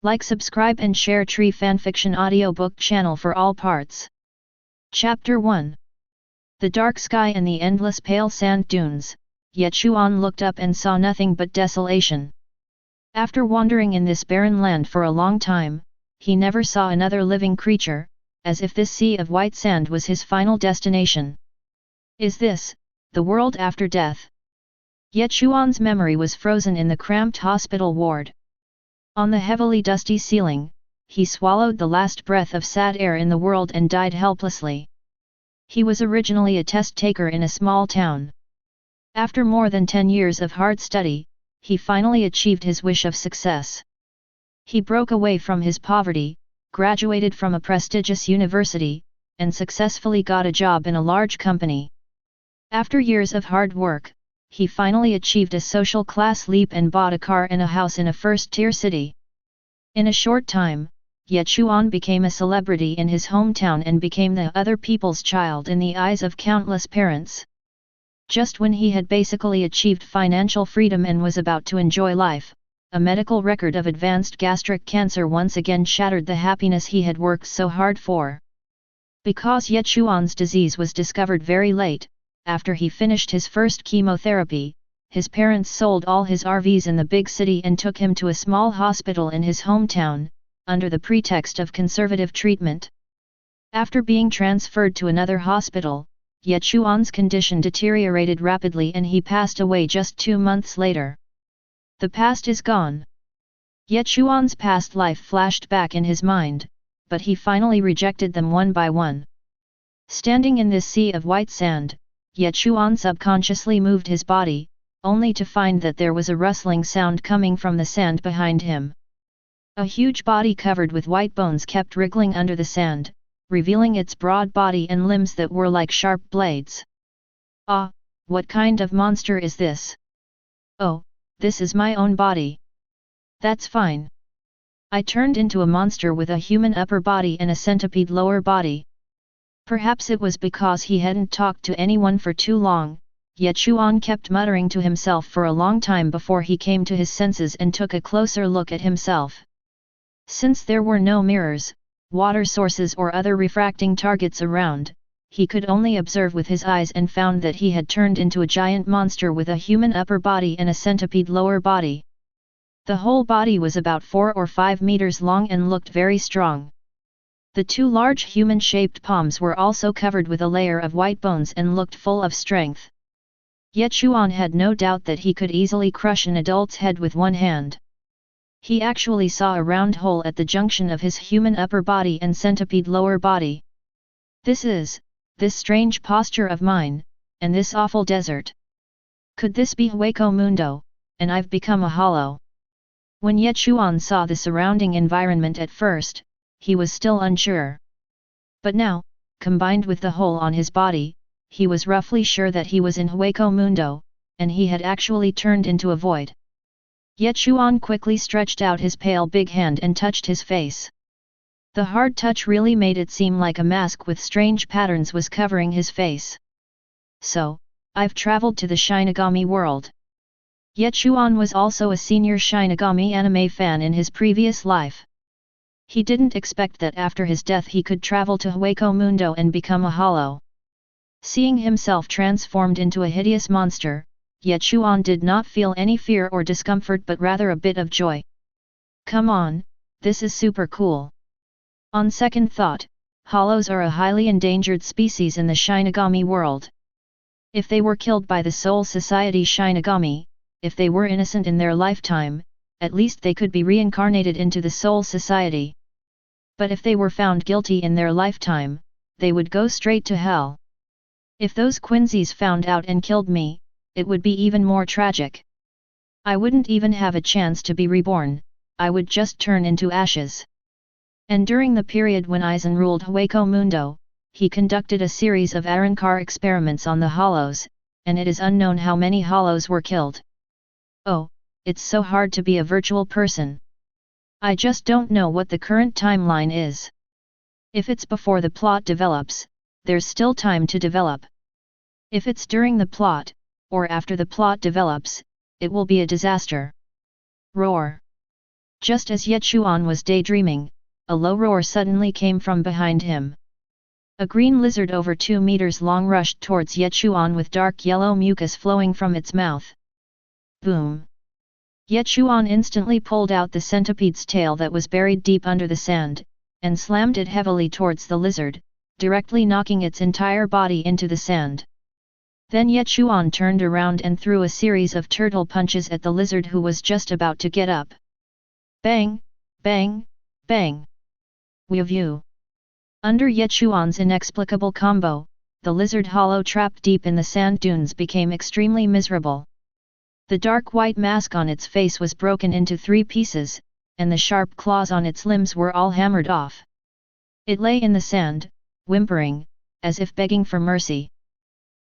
Like, subscribe and share Tree Fanfiction audiobook channel for all parts. Chapter 1. The dark sky and the endless pale sand dunes. Ye Chuan looked up and saw nothing but desolation. After wandering in this barren land for a long time, he never saw another living creature, as if this sea of white sand was his final destination. Is this the world after death? Ye Chuan's memory was frozen in the cramped hospital ward. On the heavily dusty ceiling, he swallowed the last breath of sad air in the world and died helplessly. He was originally a test taker in a small town. After more than 10 years of hard study, he finally achieved his wish of success. He broke away from his poverty, graduated from a prestigious university, and successfully got a job in a large company. After years of hard work, he finally achieved a social class leap and bought a car and a house in a first-tier city. In a short time, Ye Chuan became a celebrity in his hometown and became the other people's child in the eyes of countless parents. Just when he had basically achieved financial freedom and was about to enjoy life, a medical record of advanced gastric cancer once again shattered the happiness he had worked so hard for. Because Ye Chuan's disease was discovered very late, after he finished his first chemotherapy, his parents sold all his RVs in the big city and took him to a small hospital in his hometown, under the pretext of conservative treatment. After being transferred to another hospital, Ye Chuan's condition deteriorated rapidly and he passed away just 2 months later. The past is gone. Ye Chuan's past life flashed back in his mind, but he finally rejected them one by one. Standing in this sea of white sand, Ye Chuan subconsciously moved his body, only to find that there was a rustling sound coming from the sand behind him. A huge body covered with white bones kept wriggling under the sand, revealing its broad body and limbs that were like sharp blades. Ah, what kind of monster is this? Oh, this is my own body. That's fine. I turned into a monster with a human upper body and a centipede lower body. Perhaps it was because he hadn't talked to anyone for too long. Ye Chuan kept muttering to himself for a long time before he came to his senses and took a closer look at himself. Since there were no mirrors, water sources or other refracting targets around, he could only observe with his eyes and found that he had turned into a giant monster with a human upper body and a centipede lower body. The whole body was about 4 or 5 meters long and looked very strong. The 2 large human-shaped palms were also covered with a layer of white bones and looked full of strength. Ye Chuan had no doubt that he could easily crush an adult's head with one hand. He actually saw a round hole at the junction of his human upper body and centipede lower body. This strange posture of mine, and this awful desert. Could this be Hueco Mundo, and I've become a hollow? When Ye Chuan saw the surrounding environment at first, he was still unsure. But now, combined with the hole on his body, he was roughly sure that he was in Hueco Mundo, and he had actually turned into a void. Ye Chuan quickly stretched out his pale big hand and touched his face. The hard touch really made it seem like a mask with strange patterns was covering his face. So, I've traveled to the Shinigami world. Ye Chuan was also a senior Shinigami anime fan in his previous life. He didn't expect that after his death he could travel to Hueco Mundo and become a hollow. Seeing himself transformed into a hideous monster, Ye Chuan did not feel any fear or discomfort but rather a bit of joy. Come on, this is super cool. On second thought, hollows are a highly endangered species in the Shinigami world. If they were killed by the Soul Society Shinigami, if they were innocent in their lifetime, at least they could be reincarnated into the Soul Society. But if they were found guilty in their lifetime, they would go straight to hell. If those Quincy's found out and killed me, it would be even more tragic. I wouldn't even have a chance to be reborn, I would just turn into ashes. And during the period when Aizen ruled Hueco Mundo, he conducted a series of Arrancar experiments on the hollows, and it is unknown how many hollows were killed. Oh, it's so hard to be a virtual person. I just don't know what the current timeline is. If it's before the plot develops, there's still time to develop. If it's during the plot, or after the plot develops, it will be a disaster. Roar. Just as Ye Chuan was daydreaming, a low roar suddenly came from behind him. A green lizard over 2 meters long rushed towards Ye Chuan with dark yellow mucus flowing from its mouth. Boom! Ye Chuan instantly pulled out the centipede's tail that was buried deep under the sand, and slammed it heavily towards the lizard, directly knocking its entire body into the sand. Then Ye Chuan turned around and threw a series of turtle punches at the lizard who was just about to get up. Bang! Bang! Bang! Whew! Under Ye Chuan's inexplicable combo, the lizard hollow trapped deep in the sand dunes became extremely miserable. The dark white mask on its face was broken into 3 pieces, and the sharp claws on its limbs were all hammered off. It lay in the sand, whimpering, as if begging for mercy.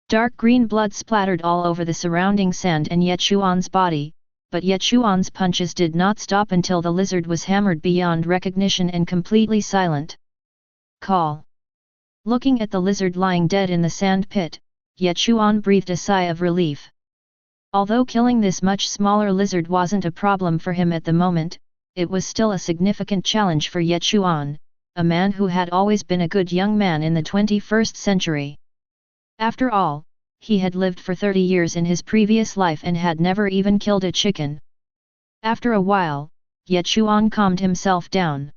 Dark green blood splattered all over the surrounding sand and Ye Chuan's body, but Ye Chuan's punches did not stop until the lizard was hammered beyond recognition and completely silent. Call! Looking at the lizard lying dead in the sand pit, Ye Chuan breathed a sigh of relief. Although killing this much smaller lizard wasn't a problem for him at the moment, it was still a significant challenge for Ye Chuan, a man who had always been a good young man in the 21st century. After all, he had lived for 30 years in his previous life and had never even killed a chicken. After a while, Ye Chuan calmed himself down.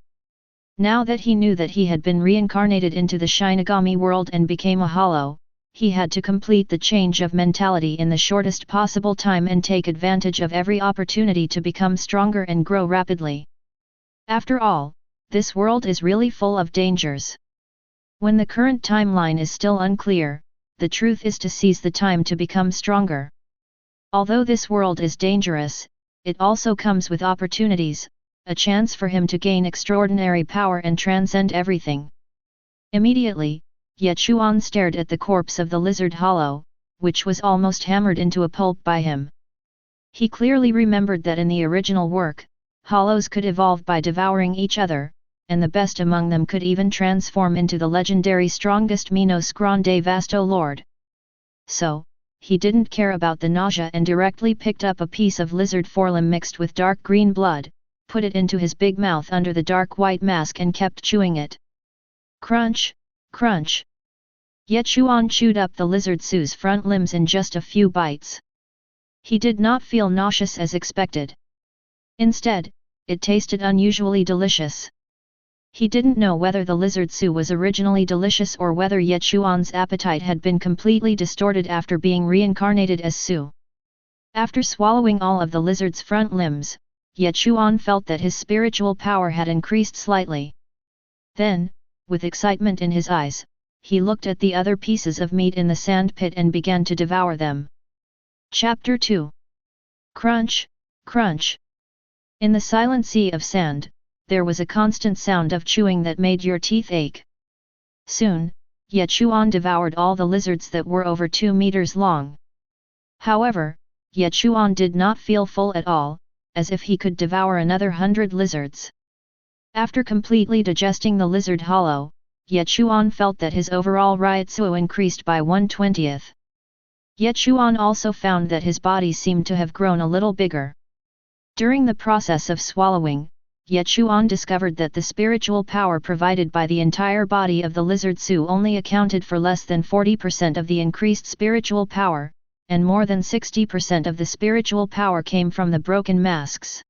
Now that he knew that he had been reincarnated into the Shinigami world and became a hollow, he had to complete the change of mentality in the shortest possible time and take advantage of every opportunity to become stronger and grow rapidly. After all, this world is really full of dangers. When the current timeline is still unclear, the truth is to seize the time to become stronger. Although this world is dangerous, it also comes with opportunities, a chance for him to gain extraordinary power and transcend everything. Immediately, Ye Chuan stared at the corpse of the lizard hollow, which was almost hammered into a pulp by him. He clearly remembered that in the original work, hollows could evolve by devouring each other, and the best among them could even transform into the legendary strongest Minos Grande Vasto Lord. So, he didn't care about the nausea and directly picked up a piece of lizard forelimb mixed with dark green blood, put it into his big mouth under the dark white mask and kept chewing it. Crunch! Crunch! Ye Chuan chewed up the lizard su's front limbs in just a few bites. He did not feel nauseous as expected. Instead, it tasted unusually delicious. He didn't know whether the lizard su was originally delicious or whether Ye Chuan's appetite had been completely distorted after being reincarnated as su. After swallowing all of the lizard's front limbs, Ye Chuan felt that his spiritual power had increased slightly. Then, with excitement in his eyes, he looked at the other pieces of meat in the sand pit and began to devour them. Chapter 2. Crunch, crunch. In the silent sea of sand, there was a constant sound of chewing that made your teeth ache. Soon, Ye Chuan devoured all the lizards that were over 2 meters long. However, Ye Chuan did not feel full at all, as if he could devour another 100 lizards. After completely digesting the lizard hollow, Ye Chuan felt that his overall Ryotsuo increased by 1/20. Ye Chuan also found that his body seemed to have grown a little bigger. During the process of swallowing, Ye Chuan discovered that the spiritual power provided by the entire body of the lizard su only accounted for less than 40% of the increased spiritual power, and more than 60% of the spiritual power came from the broken masks.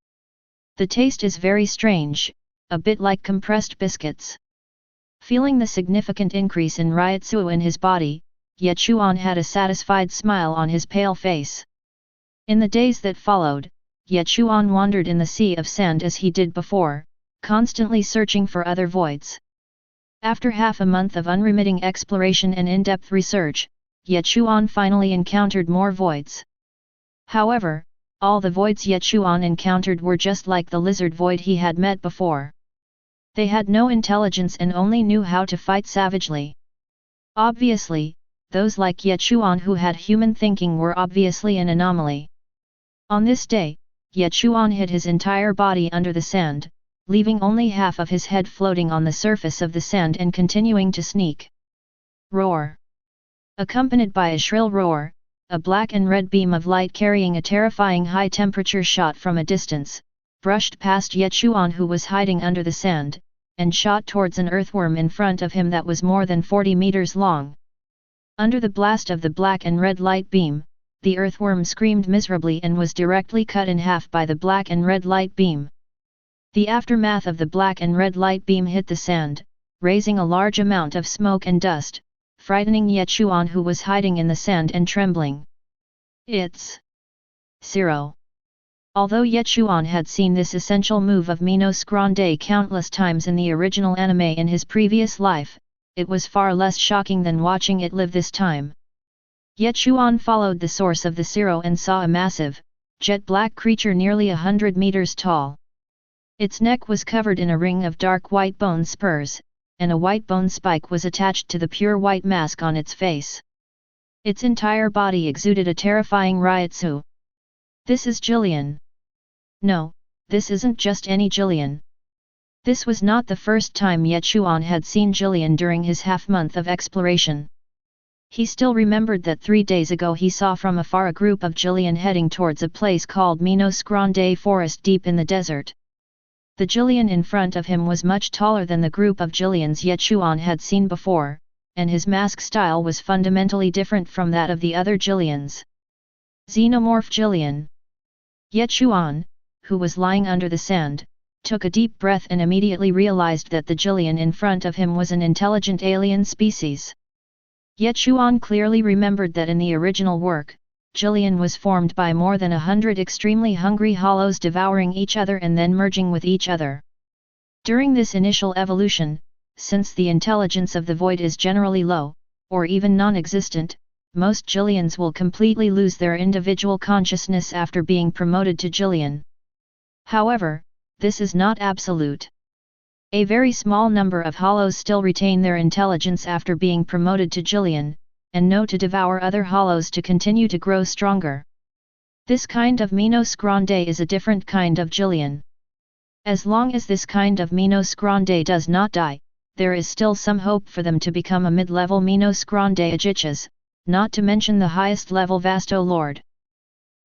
The taste is very strange, a bit like compressed biscuits. Feeling the significant increase in Ryotsuo in his body, Ye Chuan had a satisfied smile on his pale face. In the days that followed, Ye Chuan wandered in the sea of sand as he did before, constantly searching for other voids. After half a month of unremitting exploration and in-depth research, Ye Chuan finally encountered more voids. However, all the voids Ye Chuan encountered were just like the lizard void he had met before. They had no intelligence and only knew how to fight savagely. Obviously, those like Ye Chuan who had human thinking were obviously an anomaly. On this day, Ye Chuan hid his entire body under the sand, leaving only half of his head floating on the surface of the sand and continuing to sneak. Roar! Accompanied by a shrill roar, a black and red beam of light carrying a terrifying high-temperature shot from a distance, brushed past Ye Chuan who was hiding under the sand, and shot towards an earthworm in front of him that was more than 40 meters long. Under the blast of the black and red light beam, the earthworm screamed miserably and was directly cut in half by the black and red light beam. The aftermath of the black and red light beam hit the sand, raising a large amount of smoke and dust, frightening Ye Chuan who was hiding in the sand and trembling. It's Zero. Although Ye Chuan had seen this essential move of Minos Grande countless times in the original anime in his previous life, it was far less shocking than watching it live this time. Ye Chuan followed the source of the Zero and saw a massive, jet-black creature nearly 100 meters tall. Its neck was covered in a ring of dark white bone spurs, and a white bone spike was attached to the pure white mask on its face. Its entire body exuded a terrifying ryotsu. This is Jillian. No, this isn't just any Jillian. This was not the first time Ye Chuan had seen Jillian during his half-month of exploration. He still remembered that 3 days ago he saw from afar a group of Jillian heading towards a place called Minos Grande Forest deep in the desert. The Jillian in front of him was much taller than the group of Jillians Ye Chuan had seen before, and his mask style was fundamentally different from that of the other Jillians. Xenomorph Jillian. Ye Chuan, who was lying under the sand, took a deep breath and immediately realized that the Jillian in front of him was an intelligent alien species. Ye Chuan clearly remembered that in the original work, Jillian was formed by more than 100 extremely hungry hollows devouring each other and then merging with each other. During this initial evolution, since the intelligence of the void is generally low, or even non-existent, most Jillians will completely lose their individual consciousness after being promoted to Jillian. However, this is not absolute. A very small number of hollows still retain their intelligence after being promoted to Jillian, and know to devour other hollows to continue to grow stronger. This kind of Minos Grande is a different kind of Jillian. As long as this kind of Minos Grande does not die, there is still some hope for them to become a mid-level Minos Grande Agichas, not to mention the highest level Vasto Lord.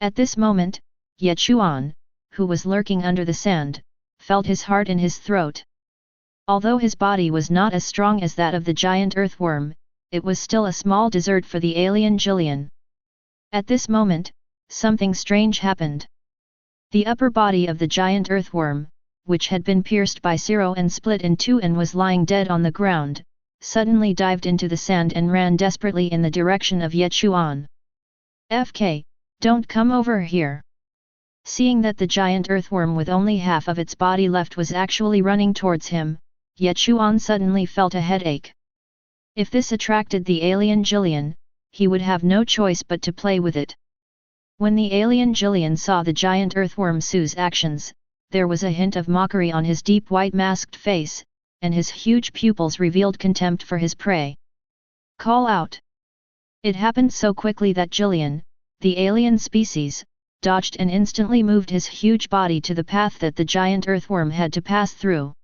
At this moment, Ye Chuan, who was lurking under the sand, felt his heart in his throat. Although his body was not as strong as that of the giant earthworm, it was still a small dessert for the alien Jillian. At this moment, something strange happened. The upper body of the giant earthworm, which had been pierced by Zero and split in two and was lying dead on the ground, suddenly dived into the sand and ran desperately in the direction of Ye Chuan. "FK, don't come over here." Seeing that the giant earthworm with only half of its body left was actually running towards him, Ye Chuan suddenly felt a headache. If this attracted the alien Jillian, he would have no choice but to play with it. When the alien Jillian saw the giant earthworm Su's actions, there was a hint of mockery on his deep white masked face, and his huge pupils revealed contempt for his prey. "Call out!" It happened so quickly that Jillian, the alien species, dodged and instantly moved his huge body to the path that the giant earthworm had to pass through.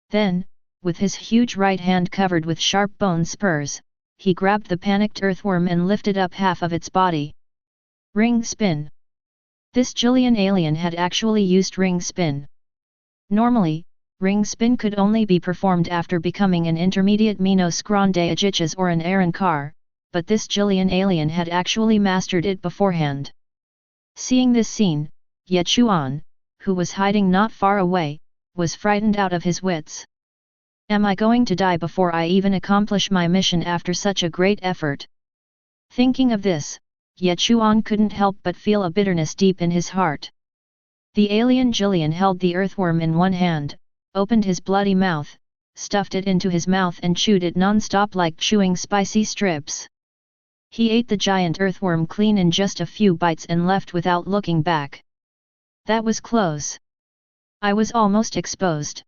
Then, with his huge right hand covered with sharp bone spurs, he grabbed the panicked earthworm and lifted up half of its body. Ring spin. This Jillian alien had actually used ring spin. Normally, ring spin could only be performed after becoming an intermediate Minos Grande Agichas or an Arankar, but this Jillian alien had actually mastered it beforehand. Seeing this scene, Ye Chuan, who was hiding not far away, was frightened out of his wits. Am I going to die before I even accomplish my mission after such a great effort? Thinking of this, Ye Chuan couldn't help but feel a bitterness deep in his heart. The alien Jillian held the earthworm in one hand, opened his bloody mouth, stuffed it into his mouth and chewed it non-stop like chewing spicy strips. He ate the giant earthworm clean in just a few bites and left without looking back. That was close. I was almost exposed.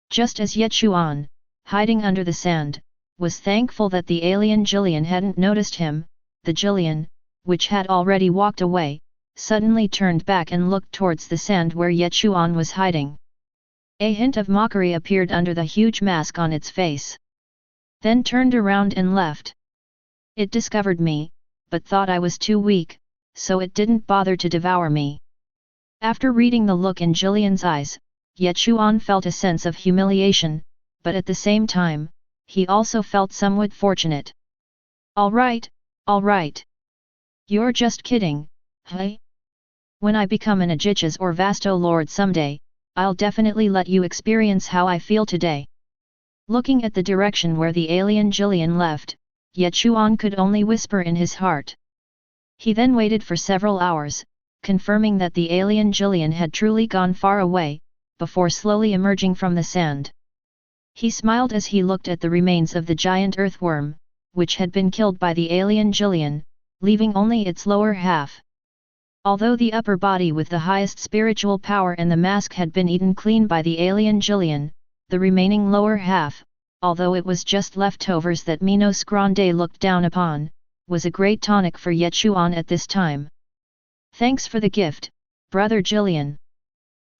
Just as Ye Chuan, hiding under the sand, was thankful that the alien Jillian hadn't noticed him, the Jillian, which had already walked away, suddenly turned back and looked towards the sand where Ye Chuan was hiding. A hint of mockery appeared under the huge mask on its face. Then turned around and left. It discovered me, but thought I was too weak, so it didn't bother to devour me. After reading the look in Jillian's eyes, Ye Chuan felt a sense of humiliation, but at the same time, he also felt somewhat fortunate. Alright. You're just kidding, hey? When I become an Ajichas or Vasto Lord someday, I'll definitely let you experience how I feel today. Looking at the direction where the alien Jillian left, Ye Chuan could only whisper in his heart. He then waited for several hours, confirming that the alien Jillian had truly gone far away, before slowly emerging from the sand. He smiled as he looked at the remains of the giant earthworm, which had been killed by the alien Jillian, leaving only its lower half. Although the upper body with the highest spiritual power and the mask had been eaten clean by the alien Jillian, the remaining lower half, although it was just leftovers that Minos Grande looked down upon, was a great tonic for Ye Chuan at this time. Thanks for the gift, brother Jillian.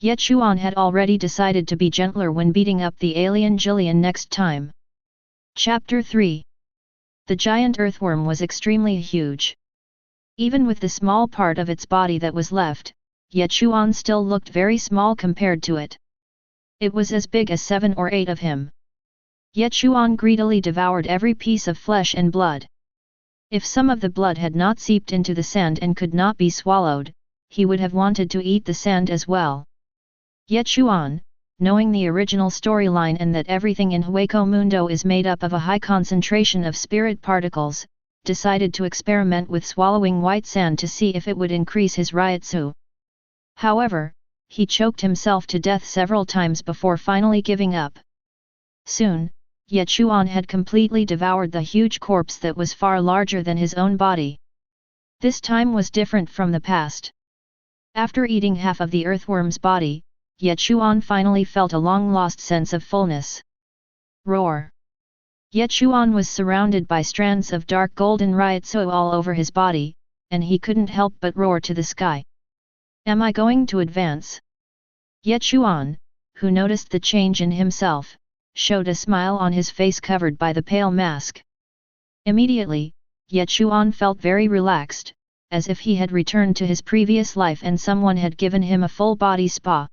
Ye Chuan had already decided to be gentler when beating up the alien Jillian next time. Chapter 3. The giant earthworm was extremely huge. Even with the small part of its body that was left, Ye Chuan still looked very small compared to it. It was as big as 7 or 8 of him. Ye Chuan greedily devoured every piece of flesh and blood. If some of the blood had not seeped into the sand and could not be swallowed, he would have wanted to eat the sand as well. Ye Chuan, knowing the original storyline and that everything in Hueco Mundo is made up of a high concentration of spirit particles, decided to experiment with swallowing white sand to see if it would increase his Ryutsu. However, he choked himself to death several times before finally giving up. Soon, Ye Chuan had completely devoured the huge corpse that was far larger than his own body. This time was different from the past. After eating half of the earthworm's body, Ye Chuan finally felt a long-lost sense of fullness. Roar! Ye Chuan was surrounded by strands of dark golden Ryutsu all over his body, and he couldn't help but roar to the sky. Am I going to advance? Ye Chuan, who noticed the change in himself, showed a smile on his face covered by the pale mask. Immediately, Ye Chuan felt very relaxed, as if he had returned to his previous life and someone had given him a full-body spa.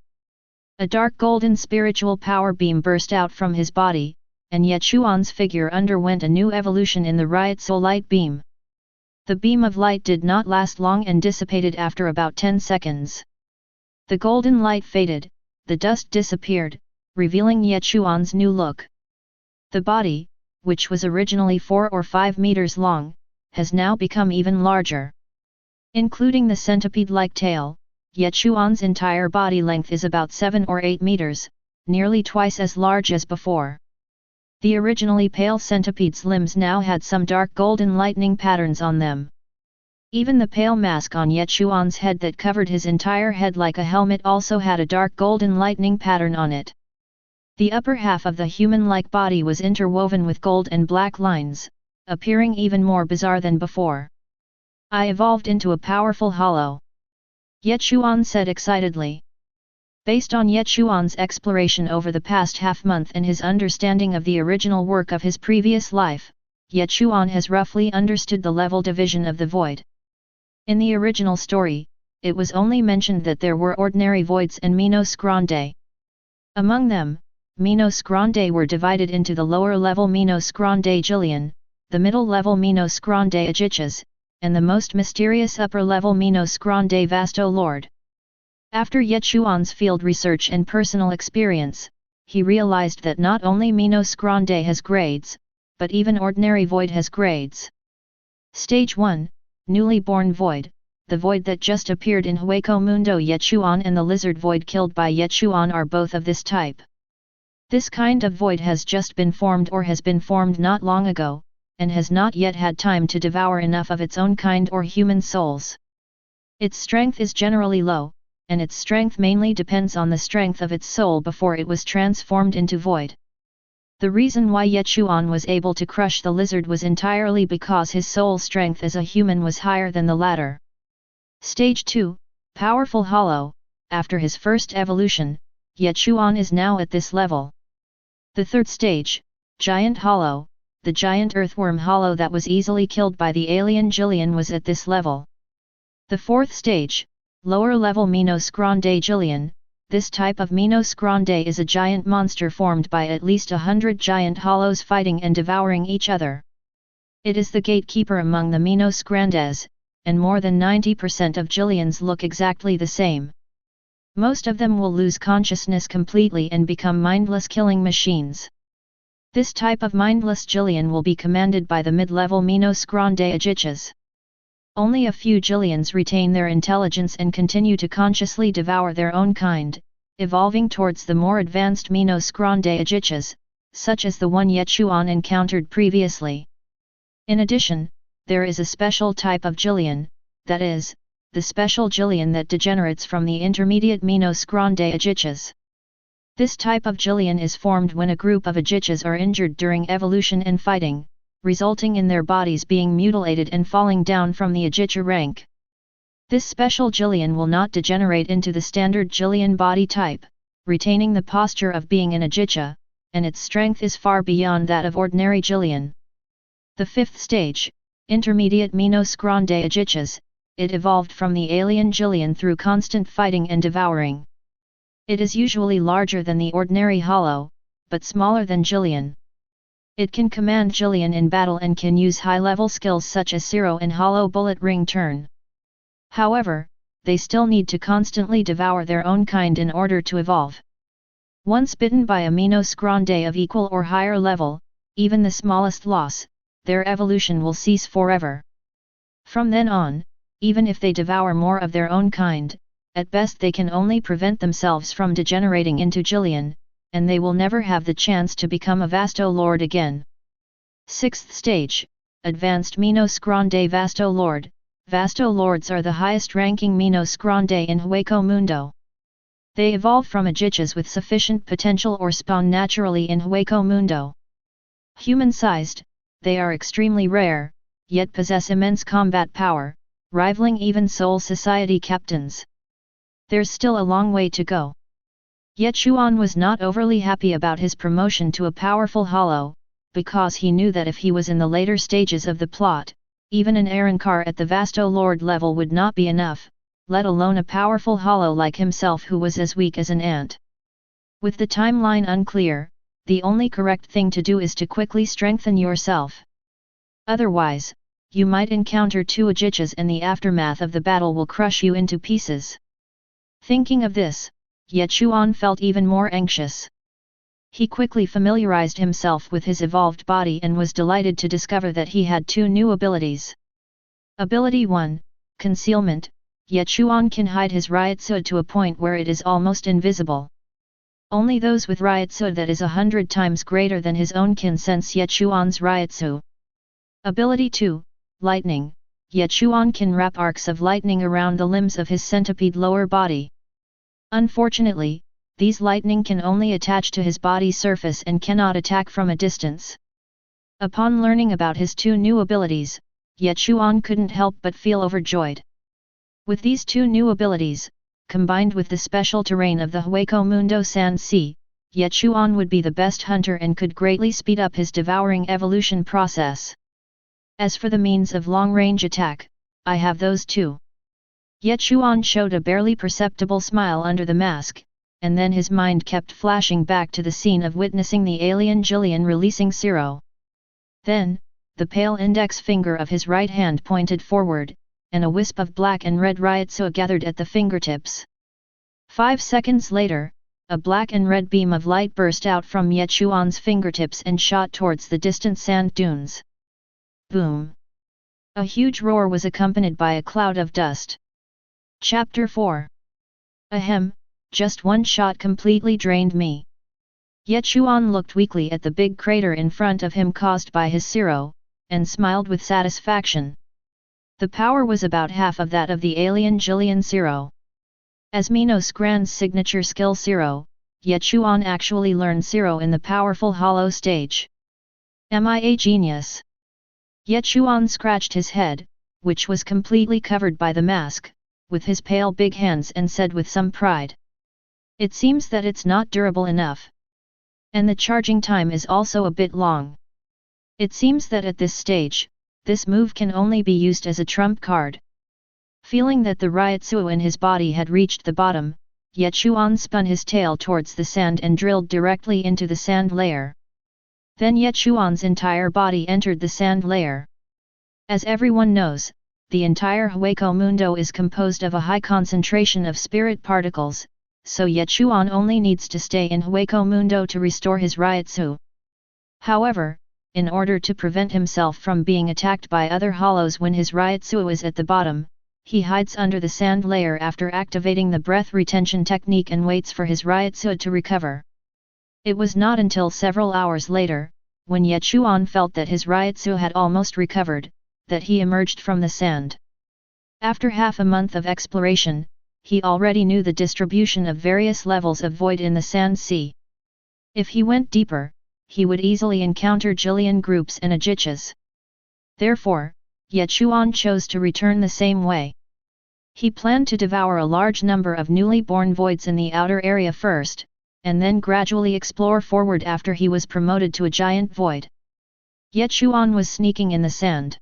A dark golden spiritual power beam burst out from his body, and Ye Chuan's figure underwent a new evolution in the Ryutsu light beam. The beam of light did not last long and dissipated after about 10 seconds. The golden light faded, the dust disappeared, revealing Ye Chuan's new look. The body, which was originally 4 or 5 meters long, has now become even larger. Including the centipede-like tail, Ye Chuan's entire body length is about 7 or 8 meters, nearly twice as large as before. The originally pale centipede's limbs now had some dark golden lightning patterns on them. Even the pale mask on Ye Chuan's head that covered his entire head like a helmet also had a dark golden lightning pattern on it. The upper half of the human-like body was interwoven with gold and black lines, appearing even more bizarre than before. I evolved into a powerful hollow. Ye Chuan said excitedly. Based on Ye Chuan's exploration over the past half-month and his understanding of the original work of his previous life, Ye Chuan has roughly understood the level division of the void. In the original story, it was only mentioned that there were ordinary voids and Minos Grande. Among them, Minos Grande were divided into the lower-level Minos Grande Jillian, the middle-level Minos Grande Ajichas, and the most mysterious upper-level Minos Grande Vasto Lord. After Ye Chuan's field research and personal experience, he realized that not only Minos Grande has grades, but even ordinary void has grades. Stage 1, Newly Born Void, the void that just appeared in Hueco Mundo. Ye Chuan and the lizard void killed by Ye Chuan are both of this type. This kind of void has just been formed or has been formed not long ago, and has not yet had time to devour enough of its own kind or human souls. Its strength is generally low, and its strength mainly depends on the strength of its soul before it was transformed into void. The reason why Ye Chuan was able to crush the lizard was entirely because his soul strength as a human was higher than the latter. Stage 2, Powerful Hollow, after his first evolution, Ye Chuan is now at this level. The third stage, Giant Hollow, the giant earthworm hollow that was easily killed by the alien Jillian was at this level. The fourth stage, Lower level Minos Grande Jillian. This type of Minos Grande is a giant monster formed by at least 100 giant hollows fighting and devouring each other. It is the gatekeeper among the Minos Grandes, and more than 90% of Jillians look exactly the same. Most of them will lose consciousness completely and become mindless killing machines. This type of mindless Jillian will be commanded by the mid-level Minos Grande Ajichas. Only a few Jillians retain their intelligence and continue to consciously devour their own kind, evolving towards the more advanced Minos Grande Ajichas, such as the one Ye Chuan encountered previously. In addition, there is a special type of Jillian, that is, the special Jillian that degenerates from the intermediate Minos Grande Ajichas. This type of Jillian is formed when a group of Ajichas are injured during evolution and fighting, resulting in their bodies being mutilated and falling down from the Ajicha rank. This special Jillian will not degenerate into the standard Jillian body type, retaining the posture of being an Ajicha, and its strength is far beyond that of ordinary Jillian. The fifth stage, intermediate Minos Grande Ajichas, it evolved from the alien Jillian through constant fighting and devouring. It is usually larger than the ordinary hollow, but smaller than Jillian. It can command Jillian in battle and can use high-level skills such as Zero and Hollow Bullet Ring Turn. However, they still need to constantly devour their own kind in order to evolve. Once bitten by a Minos Grande of equal or higher level, even the smallest loss, their evolution will cease forever. From then on, even if they devour more of their own kind, at best they can only prevent themselves from degenerating into Jillian, and they will never have the chance to become a Vasto Lord again. Sixth stage, Advanced Minos Grande Vasto Lord. Vasto Lords are the highest-ranking Minos Grande in Hueco Mundo. They evolve from Ajichas with sufficient potential or spawn naturally in Hueco Mundo. Human-sized, they are extremely rare, yet possess immense combat power, rivaling even Soul Society captains. There's still a long way to go. Ye Chuan was not overly happy about his promotion to a powerful hollow, because he knew that if he was in the later stages of the plot, even an Arankar at the Vasto Lord level would not be enough, let alone a powerful hollow like himself who was as weak as an ant. With the timeline unclear, the only correct thing to do is to quickly strengthen yourself. Otherwise, you might encounter two Ajichas and the aftermath of the battle will crush you into pieces. Thinking of this, Ye Chuan felt even more anxious. He quickly familiarized himself with his evolved body and was delighted to discover that he had two new abilities. Ability 1, Concealment. Ye Chuan can hide his Ryotsu to a point where it is almost invisible. Only those with Ryotsu that is 100 times greater than his own can sense Ye Chuan's Ryotsu. Ability 2, Lightning. Ye Chuan can wrap arcs of lightning around the limbs of his centipede lower body. Unfortunately, these lightning can only attach to his body surface and cannot attack from a distance. Upon learning about his two new abilities, Ye Chuan couldn't help but feel overjoyed. With these two new abilities, combined with the special terrain of the Hueco Mundo Sand Sea, Ye Chuan would be the best hunter and could greatly speed up his devouring evolution process. As for the means of long-range attack, I have those too. Ye Chuan showed a barely perceptible smile under the mask, and then his mind kept flashing back to the scene of witnessing the alien Jillian releasing Zero. Then, the pale index finger of his right hand pointed forward, and a wisp of black and red Ryotsu gathered at the fingertips. 5 seconds later, a black and red beam of light burst out from Ye Chuan's fingertips and shot towards the distant sand dunes. Boom! A huge roar was accompanied by a cloud of dust. Chapter 4. Ahem, just one shot completely drained me. Ye Chuan looked weakly at the big crater in front of him caused by his Zero, and smiled with satisfaction. The power was about half of that of the alien Jillian Zero. As Minos Grande's signature skill Zero, Ye Chuan actually learned Zero in the powerful hollow stage. Am I a genius? Ye Chuan scratched his head, which was completely covered by the mask, with his pale big hands and said with some pride. It seems that it's not durable enough. And the charging time is also a bit long. It seems that at this stage, this move can only be used as a trump card. Feeling that the Ryotsu in his body had reached the bottom, Ye Chuan spun his tail towards the sand and drilled directly into the sand layer. Then Ye Chuan's entire body entered the sand layer. As everyone knows, the entire Hueco Mundo is composed of a high concentration of spirit particles, so Ye Chuan only needs to stay in Hueco Mundo to restore his Ryotsu. However, in order to prevent himself from being attacked by other hollows when his Ryotsu is at the bottom, he hides under the sand layer after activating the breath retention technique and waits for his Ryotsu to recover. It was not until several hours later, when Ye Chuan felt that his Ryotsu had almost recovered, that he emerged from the sand. After half a month of exploration, he already knew the distribution of various levels of void in the sand sea. If he went deeper, he would easily encounter Jillian groups and ajichas. Therefore, Ye Chuan chose to return the same way. He planned to devour a large number of newly born voids in the outer area first, and then gradually explore forward after he was promoted to a giant void. Ye Chuan was sneaking in the sand.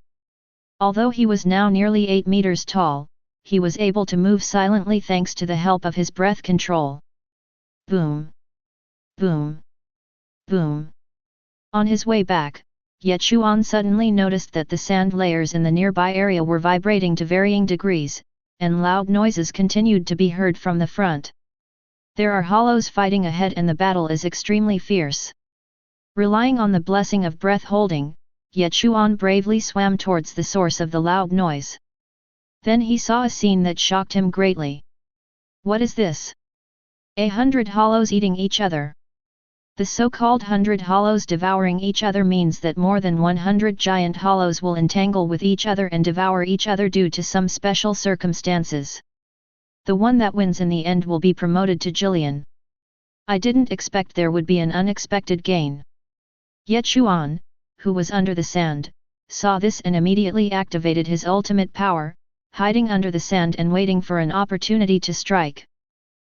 Although he was now nearly 8 meters tall, he was able to move silently thanks to the help of his breath control. Boom! Boom! Boom! On his way back, Ye Chuan suddenly noticed that the sand layers in the nearby area were vibrating to varying degrees, and loud noises continued to be heard from the front. There are hollows fighting ahead and the battle is extremely fierce. Relying on the blessing of breath holding, Ye Chuan bravely swam towards the source of the loud noise. Then he saw a scene that shocked him greatly. What is this? 100 hollows eating each other. The so-called 100 hollows devouring each other means that more than 100 giant hollows will entangle with each other and devour each other due to some special circumstances. The one that wins in the end will be promoted to Jillian. I didn't expect there would be an unexpected gain. Ye Chuan, who was under the sand, saw this and immediately activated his ultimate power, hiding under the sand and waiting for an opportunity to strike.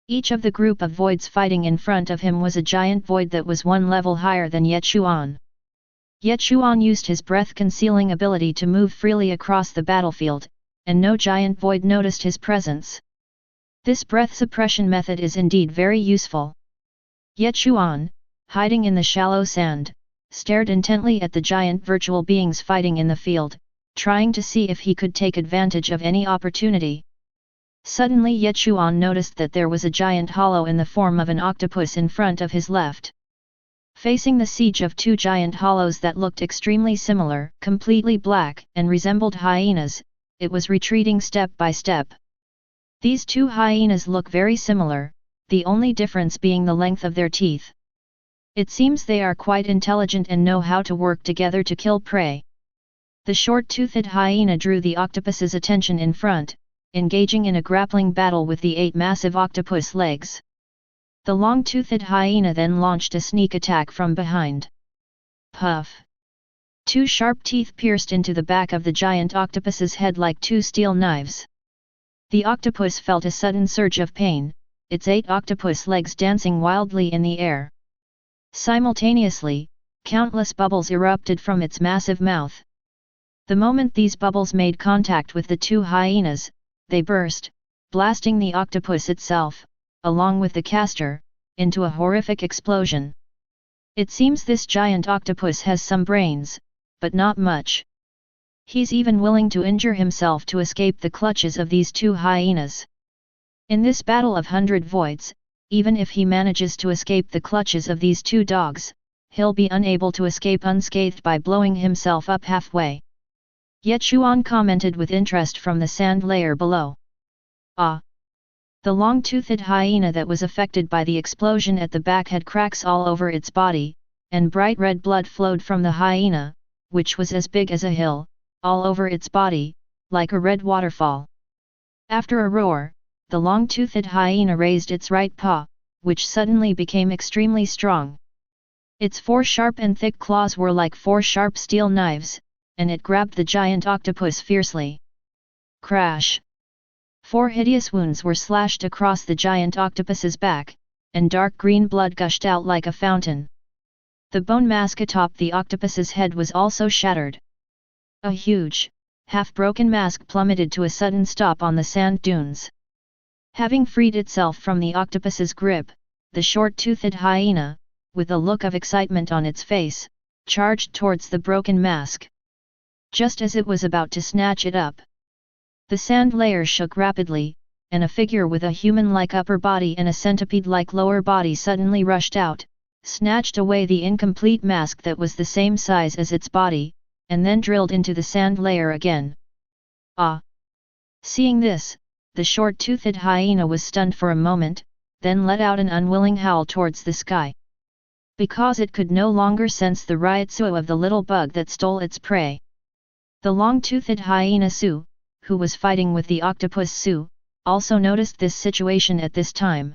Each of the group of voids fighting in front of him was a giant void that was one level higher than Ye Chuan. Ye Chuan used his breath-concealing ability to move freely across the battlefield, and no giant void noticed his presence. This breath suppression method is indeed very useful. Ye Chuan, hiding in the shallow sand, stared intently at the giant virtual beings fighting in the field, trying to see if he could take advantage of any opportunity. Suddenly Ye Chuan noticed that there was a giant hollow in the form of an octopus in front of his left. Facing the siege of 2 giant hollows that looked extremely similar, completely black, and resembled hyenas, it was retreating step by step. These 2 hyenas look very similar, the only difference being the length of their teeth. It seems they are quite intelligent and know how to work together to kill prey. The short-toothed hyena drew the octopus's attention in front, engaging in a grappling battle with the 8 massive octopus legs. The long-toothed hyena then launched a sneak attack from behind. Puff! 2 sharp teeth pierced into the back of the giant octopus's head like 2 steel knives. The octopus felt a sudden surge of pain, its 8 octopus legs dancing wildly in the air. Simultaneously, countless bubbles erupted from its massive mouth. The moment these bubbles made contact with the 2 hyenas, they burst, blasting the octopus itself, along with the caster, into a horrific explosion. It seems this giant octopus has some brains, but not much. He's even willing to injure himself to escape the clutches of these 2 hyenas. In this battle of 100 voids, even if he manages to escape the clutches of these 2 dogs, he'll be unable to escape unscathed by blowing himself up halfway. Ye Chuan commented with interest from the sand layer below. Ah! The long-toothed hyena that was affected by the explosion at the back had cracks all over its body, and bright red blood flowed from the hyena, which was as big as a hill, all over its body, like a red waterfall. After a roar, the long-toothed hyena raised its right paw, which suddenly became extremely strong. Its 4 sharp and thick claws were like 4 sharp steel knives, and it grabbed the giant octopus fiercely. Crash! 4 hideous wounds were slashed across the giant octopus's back, and dark green blood gushed out like a fountain. The bone mask atop the octopus's head was also shattered. A huge, half-broken mask plummeted to a sudden stop on the sand dunes. Having freed itself from the octopus's grip, the short-toothed hyena, with a look of excitement on its face, charged towards the broken mask. Just as it was about to snatch it up, the sand layer shook rapidly, and a figure with a human-like upper body and a centipede-like lower body suddenly rushed out, snatched away the incomplete mask that was the same size as its body, and then drilled into the sand layer again. Ah! Seeing this, the short-toothed hyena was stunned for a moment, then let out an unwilling howl towards the sky. Because it could no longer sense the ryotsuo of the little bug that stole its prey. The long-toothed hyena Su, who was fighting with the octopus Su, also noticed this situation at this time.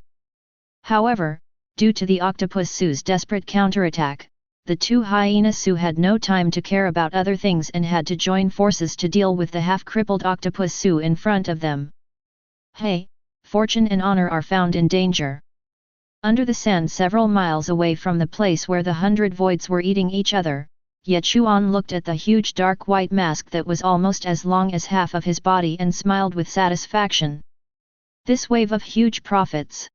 However, due to the octopus Su's desperate counterattack, the two hyenas Su had no time to care about other things and had to join forces to deal with the half-crippled octopus Su in front of them. Hey, fortune and honor are found in danger. Under the sand several miles away from the place where the 100 voids were eating each other, Ye Chuan looked at the huge dark white mask that was almost as long as half of his body and smiled with satisfaction. This wave of huge profits.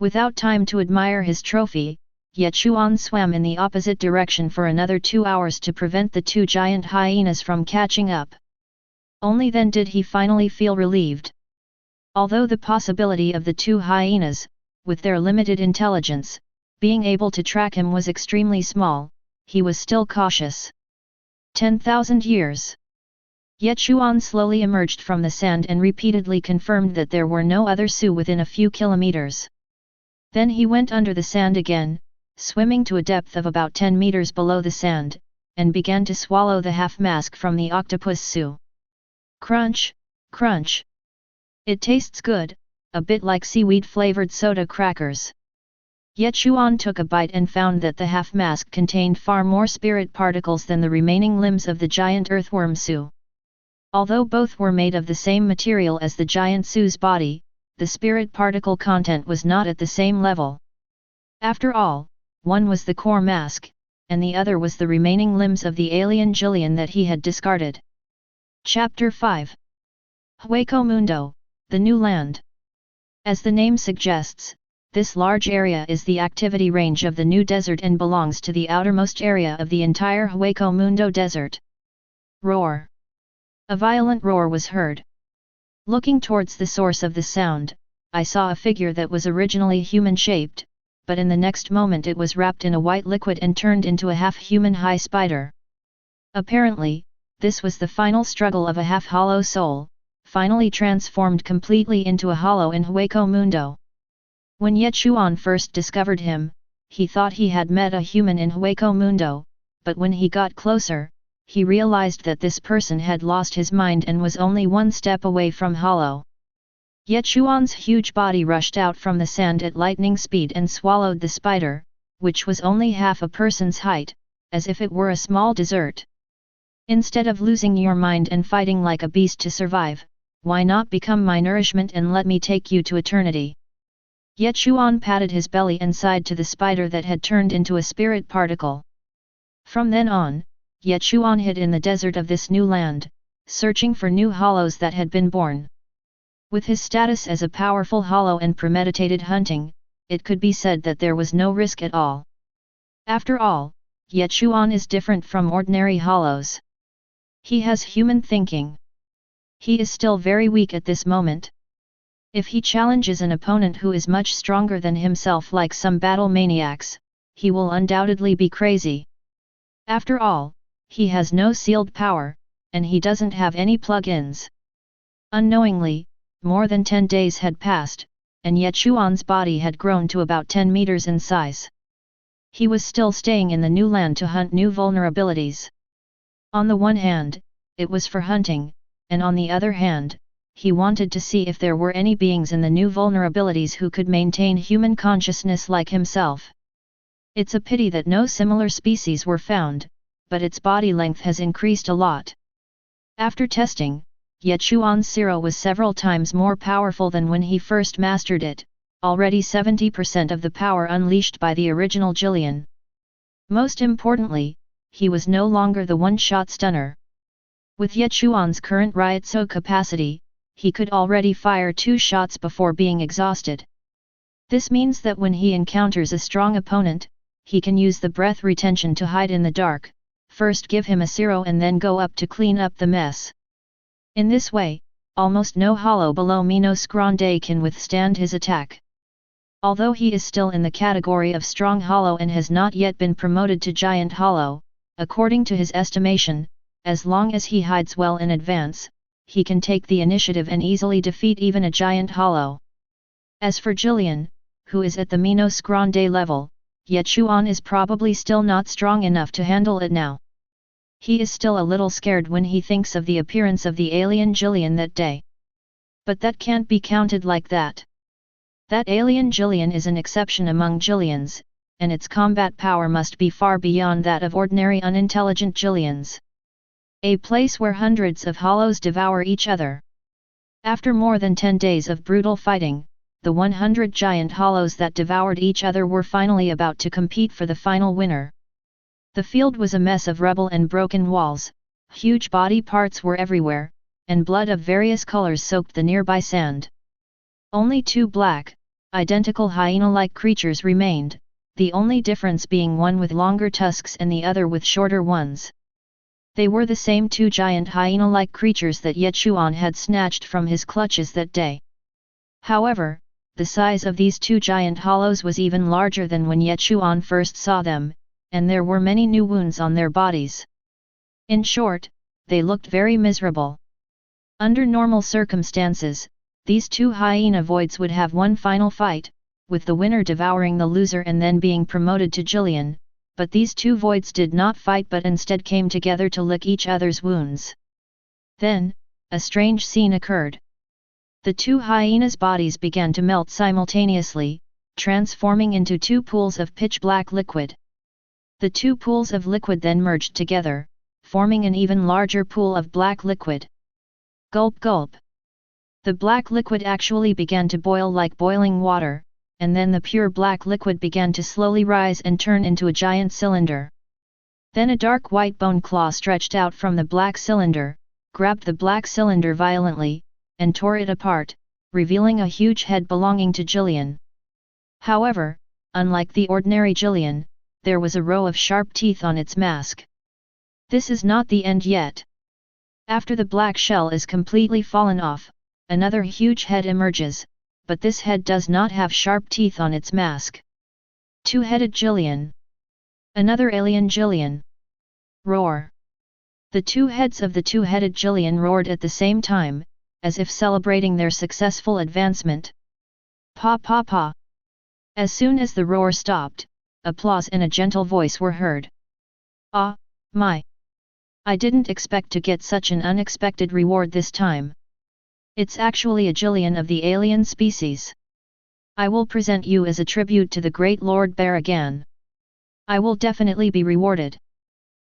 Without time to admire his trophy, Ye Chuan swam in the opposite direction for another 2 hours to prevent the two giant hyenas from catching up. Only then did he finally feel relieved. Although the possibility of the two hyenas, with their limited intelligence, being able to track him was extremely small, he was still cautious. 10,000 years. Ye Chuan slowly emerged from the sand and repeatedly confirmed that there were no other Su within a few kilometers. Then he went under the sand again, swimming to a depth of about 10 meters below the sand, and began to swallow the half-mask from the octopus Su. Crunch, crunch. It tastes good, a bit like seaweed-flavored soda crackers. Ye Chuan took a bite and found that the half-mask contained far more spirit particles than the remaining limbs of the giant earthworm Su. Although both were made of the same material as the giant Su's body, the spirit particle content was not at the same level. After all, one was the core mask, and the other was the remaining limbs of the alien Jillian that he had discarded. Chapter 5. Hueco Mundo, the New Land. As the name suggests, this large area is the activity range of the new desert and belongs to the outermost area of the entire Hueco Mundo desert. Roar. A violent roar was heard. Looking towards the source of the sound, I saw a figure that was originally human-shaped, but in the next moment it was wrapped in a white liquid and turned into a half-human high spider. Apparently, this was the final struggle of a half-hollow soul, finally transformed completely into a hollow in Hueco Mundo. When Ye Chuan first discovered him, he thought he had met a human in Hueco Mundo, but when he got closer, he realized that this person had lost his mind and was only one step away from hollow. Ye Chuan's huge body rushed out from the sand at lightning speed and swallowed the spider, which was only half a person's height, as if it were a small dessert. Instead of losing your mind and fighting like a beast to survive, why not become my nourishment and let me take you to eternity? Ye Chuan patted his belly and sighed to the spider that had turned into a spirit particle. From then on, Ye Chuan hid in the desert of this new land, searching for new hollows that had been born. With his status as a powerful hollow and premeditated hunting, it could be said that there was no risk at all. After all, Ye Chuan is different from ordinary hollows. He has human thinking. He is still very weak at this moment. If he challenges an opponent who is much stronger than himself like some battle maniacs, he will undoubtedly be crazy. After all, he has no sealed power, and he doesn't have any plug-ins. Unknowingly, more than 10 days had passed, and Ye Chuan's body had grown to about 10 meters in size. He was still staying in the new land to hunt new vulnerabilities. On the one hand, it was for hunting, and on the other hand, he wanted to see if there were any beings in the new vulnerabilities who could maintain human consciousness like himself. It's a pity that no similar species were found, but its body length has increased a lot. After testing, Ye Chuan's Zero was several times more powerful than when he first mastered it, already 70% of the power unleashed by the original Jillian. Most importantly, he was no longer the one-shot stunner. With Ye Chuan's current Ryutsu capacity, he could already fire 2 shots before being exhausted. This means that when he encounters a strong opponent, he can use the breath retention to hide in the dark, first give him a zero and then go up to clean up the mess. In this way, almost no hollow below Minos Grande can withstand his attack. Although he is still in the category of strong hollow and has not yet been promoted to giant hollow, according to his estimation, as long as he hides well in advance, he can take the initiative and easily defeat even a giant hollow. As for Jillian, who is at the Minos Grande level, Ye Chuan is probably still not strong enough to handle it now. He is still a little scared when he thinks of the appearance of the alien Jillian that day. But that can't be counted like that. That alien Jillian is an exception among Jillians, and its combat power must be far beyond that of ordinary unintelligent Jillians. A place where hundreds of hollows devour each other. After more than 10 days of brutal fighting, the 100 giant hollows that devoured each other were finally about to compete for the final winner. The field was a mess of rubble and broken walls, huge body parts were everywhere, and blood of various colors soaked the nearby sand. Only 2 black, identical hyena-like creatures remained, the only difference being one with longer tusks and the other with shorter ones. They were the same 2 giant hyena-like creatures that Ye Chuan had snatched from his clutches that day. However, the size of these 2 giant hollows was even larger than when Ye Chuan first saw them, and there were many new wounds on their bodies. In short, they looked very miserable. Under normal circumstances, these 2 hyena voids would have one final fight, with the winner devouring the loser and then being promoted to Jillian, but these 2 voids did not fight but instead came together to lick each other's wounds. Then, a strange scene occurred. The 2 hyenas' bodies began to melt simultaneously, transforming into 2 pools of pitch-black liquid. The 2 pools of liquid then merged together, forming an even larger pool of black liquid. Gulp gulp. The black liquid actually began to boil like boiling water, and then the pure black liquid began to slowly rise and turn into a giant cylinder. Then a dark white bone claw stretched out from the black cylinder, grabbed the black cylinder violently, and tore it apart, revealing a huge head belonging to Jillian. However, unlike the ordinary Jillian, there was a row of sharp teeth on its mask. This is not the end yet. After the black shell is completely fallen off, another huge head emerges, but this head does not have sharp teeth on its mask. 2-headed Jillian. Another alien Jillian. Roar. The 2 heads of the 2-headed Jillian roared at the same time, as if celebrating their successful advancement. Pa pa pa. As soon as the roar stopped, applause and a gentle voice were heard. Ah, my! I didn't expect to get such an unexpected reward this time. It's actually a Jillian of the alien species. I will present you as a tribute to the great Lord Baragan. I will definitely be rewarded.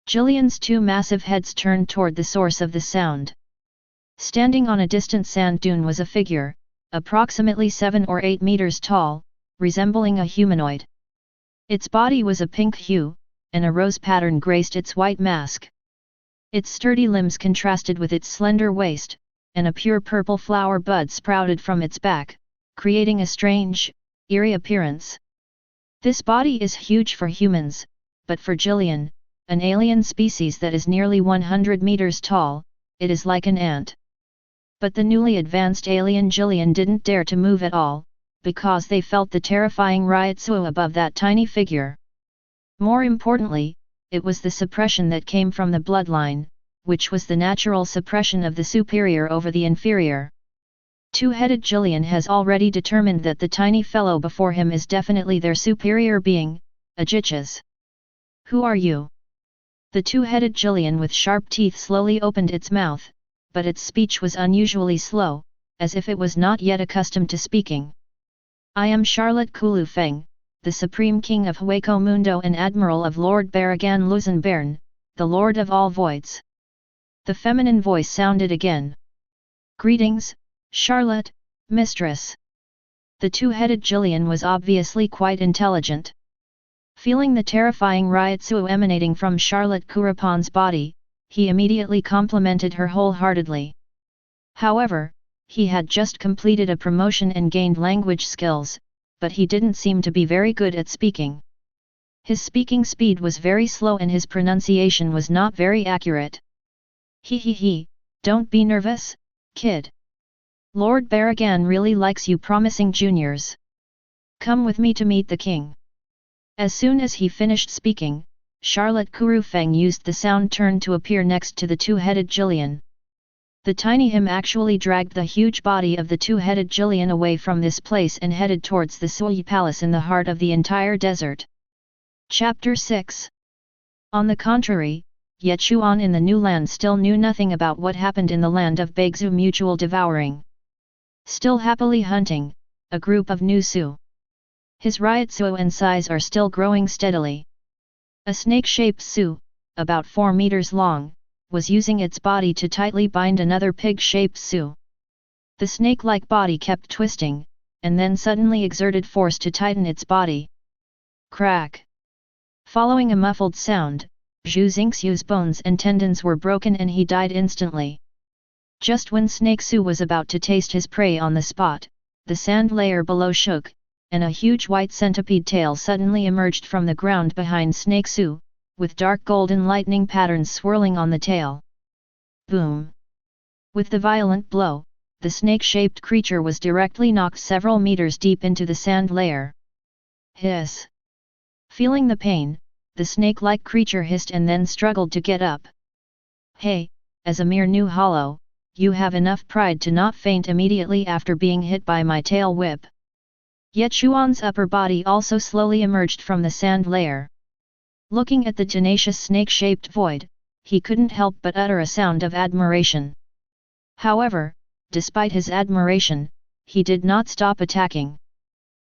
Jillian's 2 massive heads turned toward the source of the sound. Standing on a distant sand dune was a figure, approximately 7 or 8 meters tall, resembling a humanoid. Its body was a pink hue, and a rose pattern graced its white mask. Its sturdy limbs contrasted with its slender waist, and a pure purple flower bud sprouted from its back, creating a strange, eerie appearance. This body is huge for humans, but for Jillian, an alien species that is nearly 100 meters tall, it is like an ant. But the newly advanced alien Jillian didn't dare to move at all, because they felt the terrifying Ryutsu above that tiny figure. More importantly, it was the suppression that came from the bloodline, which was the natural suppression of the superior over the inferior. 2-headed Jillian has already determined that the tiny fellow before him is definitely their superior being, Ajichas. Who are you? The 2-headed Jillian with sharp teeth slowly opened its mouth, but its speech was unusually slow, as if it was not yet accustomed to speaking. I am Charlotte Kulufeng, the Supreme King of Hueco Mundo and Admiral of Lord Baragan Luzenbern, the Lord of all Voids. The feminine voice sounded again. Greetings, Charlotte, Mistress. The 2-headed Jillian was obviously quite intelligent. Feeling the terrifying Ryutsu emanating from Charlotte Kurupan's body, he immediately complimented her wholeheartedly. However, he had just completed a promotion and gained language skills, but he didn't seem to be very good at speaking. His speaking speed was very slow and his pronunciation was not very accurate. He, don't be nervous, kid. Lord Barragan really likes you promising juniors. Come with me to meet the king. As soon as he finished speaking, Charlotte Kurufeng used the sound turn to appear next to the two-headed Jillian. The tiny him actually dragged the huge body of the two-headed Jillian away from this place and headed towards the Sui Palace in the heart of the entire desert. Chapter 6. On the contrary, Ye Chuan in the new land still knew nothing about what happened in the land of Begzu mutual devouring. Still happily hunting, a group of new Su. His Ryotsu and size are still growing steadily. A snake-shaped Su, about 4 meters long, was using its body to tightly bind another pig-shaped Su. The snake-like body kept twisting, and then suddenly exerted force to tighten its body. Crack! Following a muffled sound, Zhu Xingxiu's bones and tendons were broken and he died instantly. Just when Snake Su was about to taste his prey on the spot, the sand layer below shook, and a huge white centipede tail suddenly emerged from the ground behind Snake Su, with dark golden lightning patterns swirling on the tail. Boom! With the violent blow, the snake-shaped creature was directly knocked several meters deep into the sand layer. Hiss! Feeling the pain, the snake-like creature hissed and then struggled to get up. Hey, as a mere new hollow, you have enough pride to not faint immediately after being hit by my tail whip. Ye Chuan's upper body also slowly emerged from the sand layer. Looking at the tenacious snake-shaped void, he couldn't help but utter a sound of admiration. However, despite his admiration, he did not stop attacking.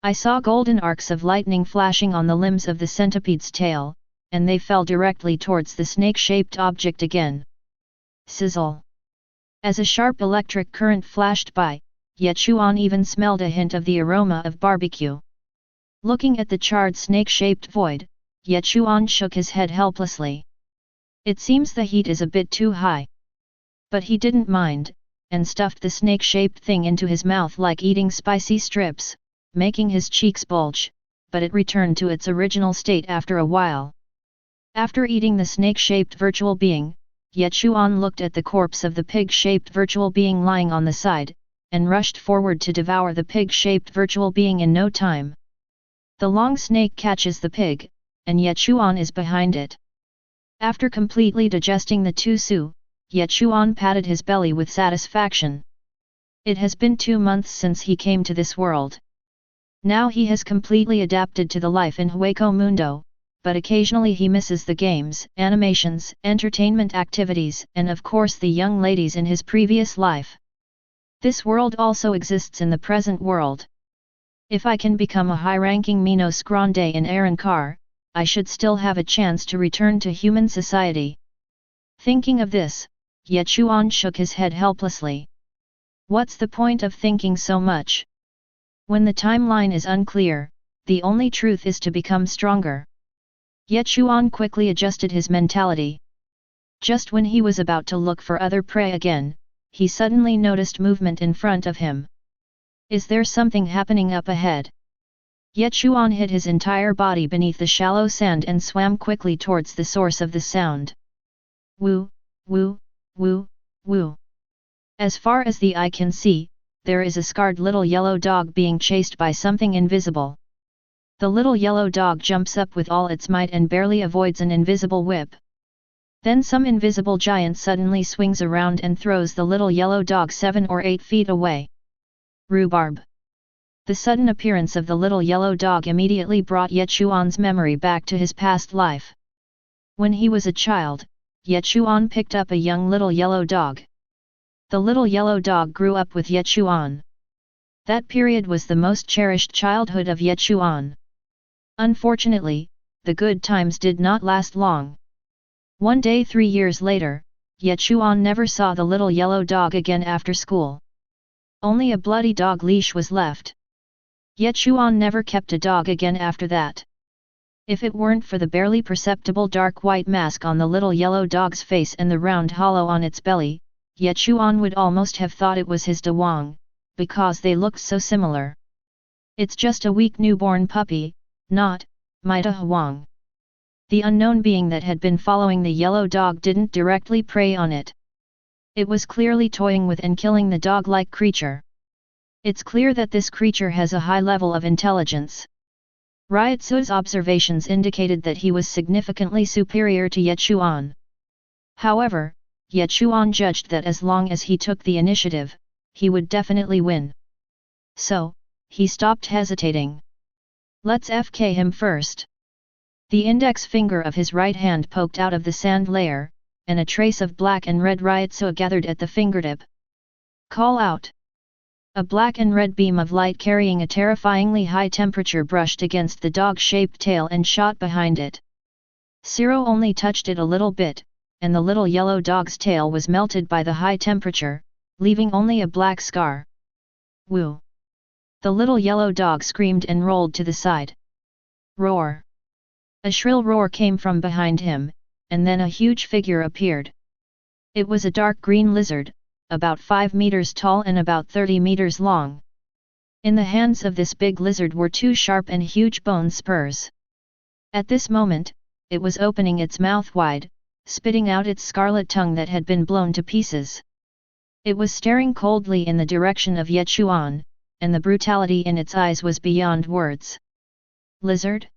I saw golden arcs of lightning flashing on the limbs of the centipede's tail, and they fell directly towards the snake-shaped object again. Sizzle! As a sharp electric current flashed by, Ye Chuan even smelled a hint of the aroma of barbecue. Looking at the charred snake-shaped void, Ye Chuan shook his head helplessly. It seems the heat is a bit too high. But he didn't mind, and stuffed the snake-shaped thing into his mouth like eating spicy strips, making his cheeks bulge, but it returned to its original state after a while. After eating the snake-shaped virtual being, Ye Chuan looked at the corpse of the pig-shaped virtual being lying on the side, and rushed forward to devour the pig-shaped virtual being in no time. The long snake catches the pig, and Ye Chuan is behind it. After completely digesting the two Su, Ye Chuan patted his belly with satisfaction. It has been 2 months since he came to this world. Now he has completely adapted to the life in Hueco Mundo, but occasionally he misses the games, animations, entertainment activities, and of course the young ladies in his previous life. This world also exists in the present world. If I can become a high-ranking Minos Grande in Arankar, I should still have a chance to return to human society. Thinking of this, Ye Chuan shook his head helplessly. What's the point of thinking so much? When the timeline is unclear, the only truth is to become stronger. Ye Chuan quickly adjusted his mentality. Just when he was about to look for other prey again, he suddenly noticed movement in front of him. Is there something happening up ahead? Ye Chuan hid his entire body beneath the shallow sand and swam quickly towards the source of the sound. Woo, woo, woo, woo. As far as the eye can see, there is a scarred little yellow dog being chased by something invisible. The little yellow dog jumps up with all its might and barely avoids an invisible whip. Then some invisible giant suddenly swings around and throws the little yellow dog 7 or 8 feet away. Rhubarb! The sudden appearance of the little yellow dog immediately brought Ye Chuan's memory back to his past life. When he was a child, Ye Chuan picked up a young little yellow dog. The little yellow dog grew up with Ye Chuan. That period was the most cherished childhood of Ye Chuan. Unfortunately, the good times did not last long. One day 3 years later, Ye Chuan never saw the little yellow dog again after school. Only a bloody dog leash was left. Ye Chuan never kept a dog again after that. If it weren't for the barely perceptible dark white mask on the little yellow dog's face and the round hollow on its belly, Ye Chuan would almost have thought it was his De Wang, because they looked so similar. It's just a weak newborn puppy, not my De Huang. The unknown being that had been following the yellow dog didn't directly prey on it. It was clearly toying with and killing the dog-like creature. It's clear that this creature has a high level of intelligence. Ryotsu's observations indicated that he was significantly superior to Ye Chuan. However, Ye Chuan judged that as long as he took the initiative, he would definitely win. So, he stopped hesitating. Let's FK him first. The index finger of his right hand poked out of the sand layer, and a trace of black and red Ryotsu gathered at the fingertip. Call out! A black and red beam of light carrying a terrifyingly high temperature brushed against the dog-shaped tail and shot behind it. Zero only touched it a little bit, and the little yellow dog's tail was melted by the high temperature, leaving only a black scar. Woo! The little yellow dog screamed and rolled to the side. Roar! A shrill roar came from behind him, and then a huge figure appeared. It was a dark green lizard, about 5 meters tall and about 30 meters long. In the hands of this big lizard were 2 sharp and huge bone spurs. At this moment, it was opening its mouth wide, spitting out its scarlet tongue that had been blown to pieces. It was staring coldly in the direction of Ye Chuan, and the brutality in its eyes was beyond words. Lizard?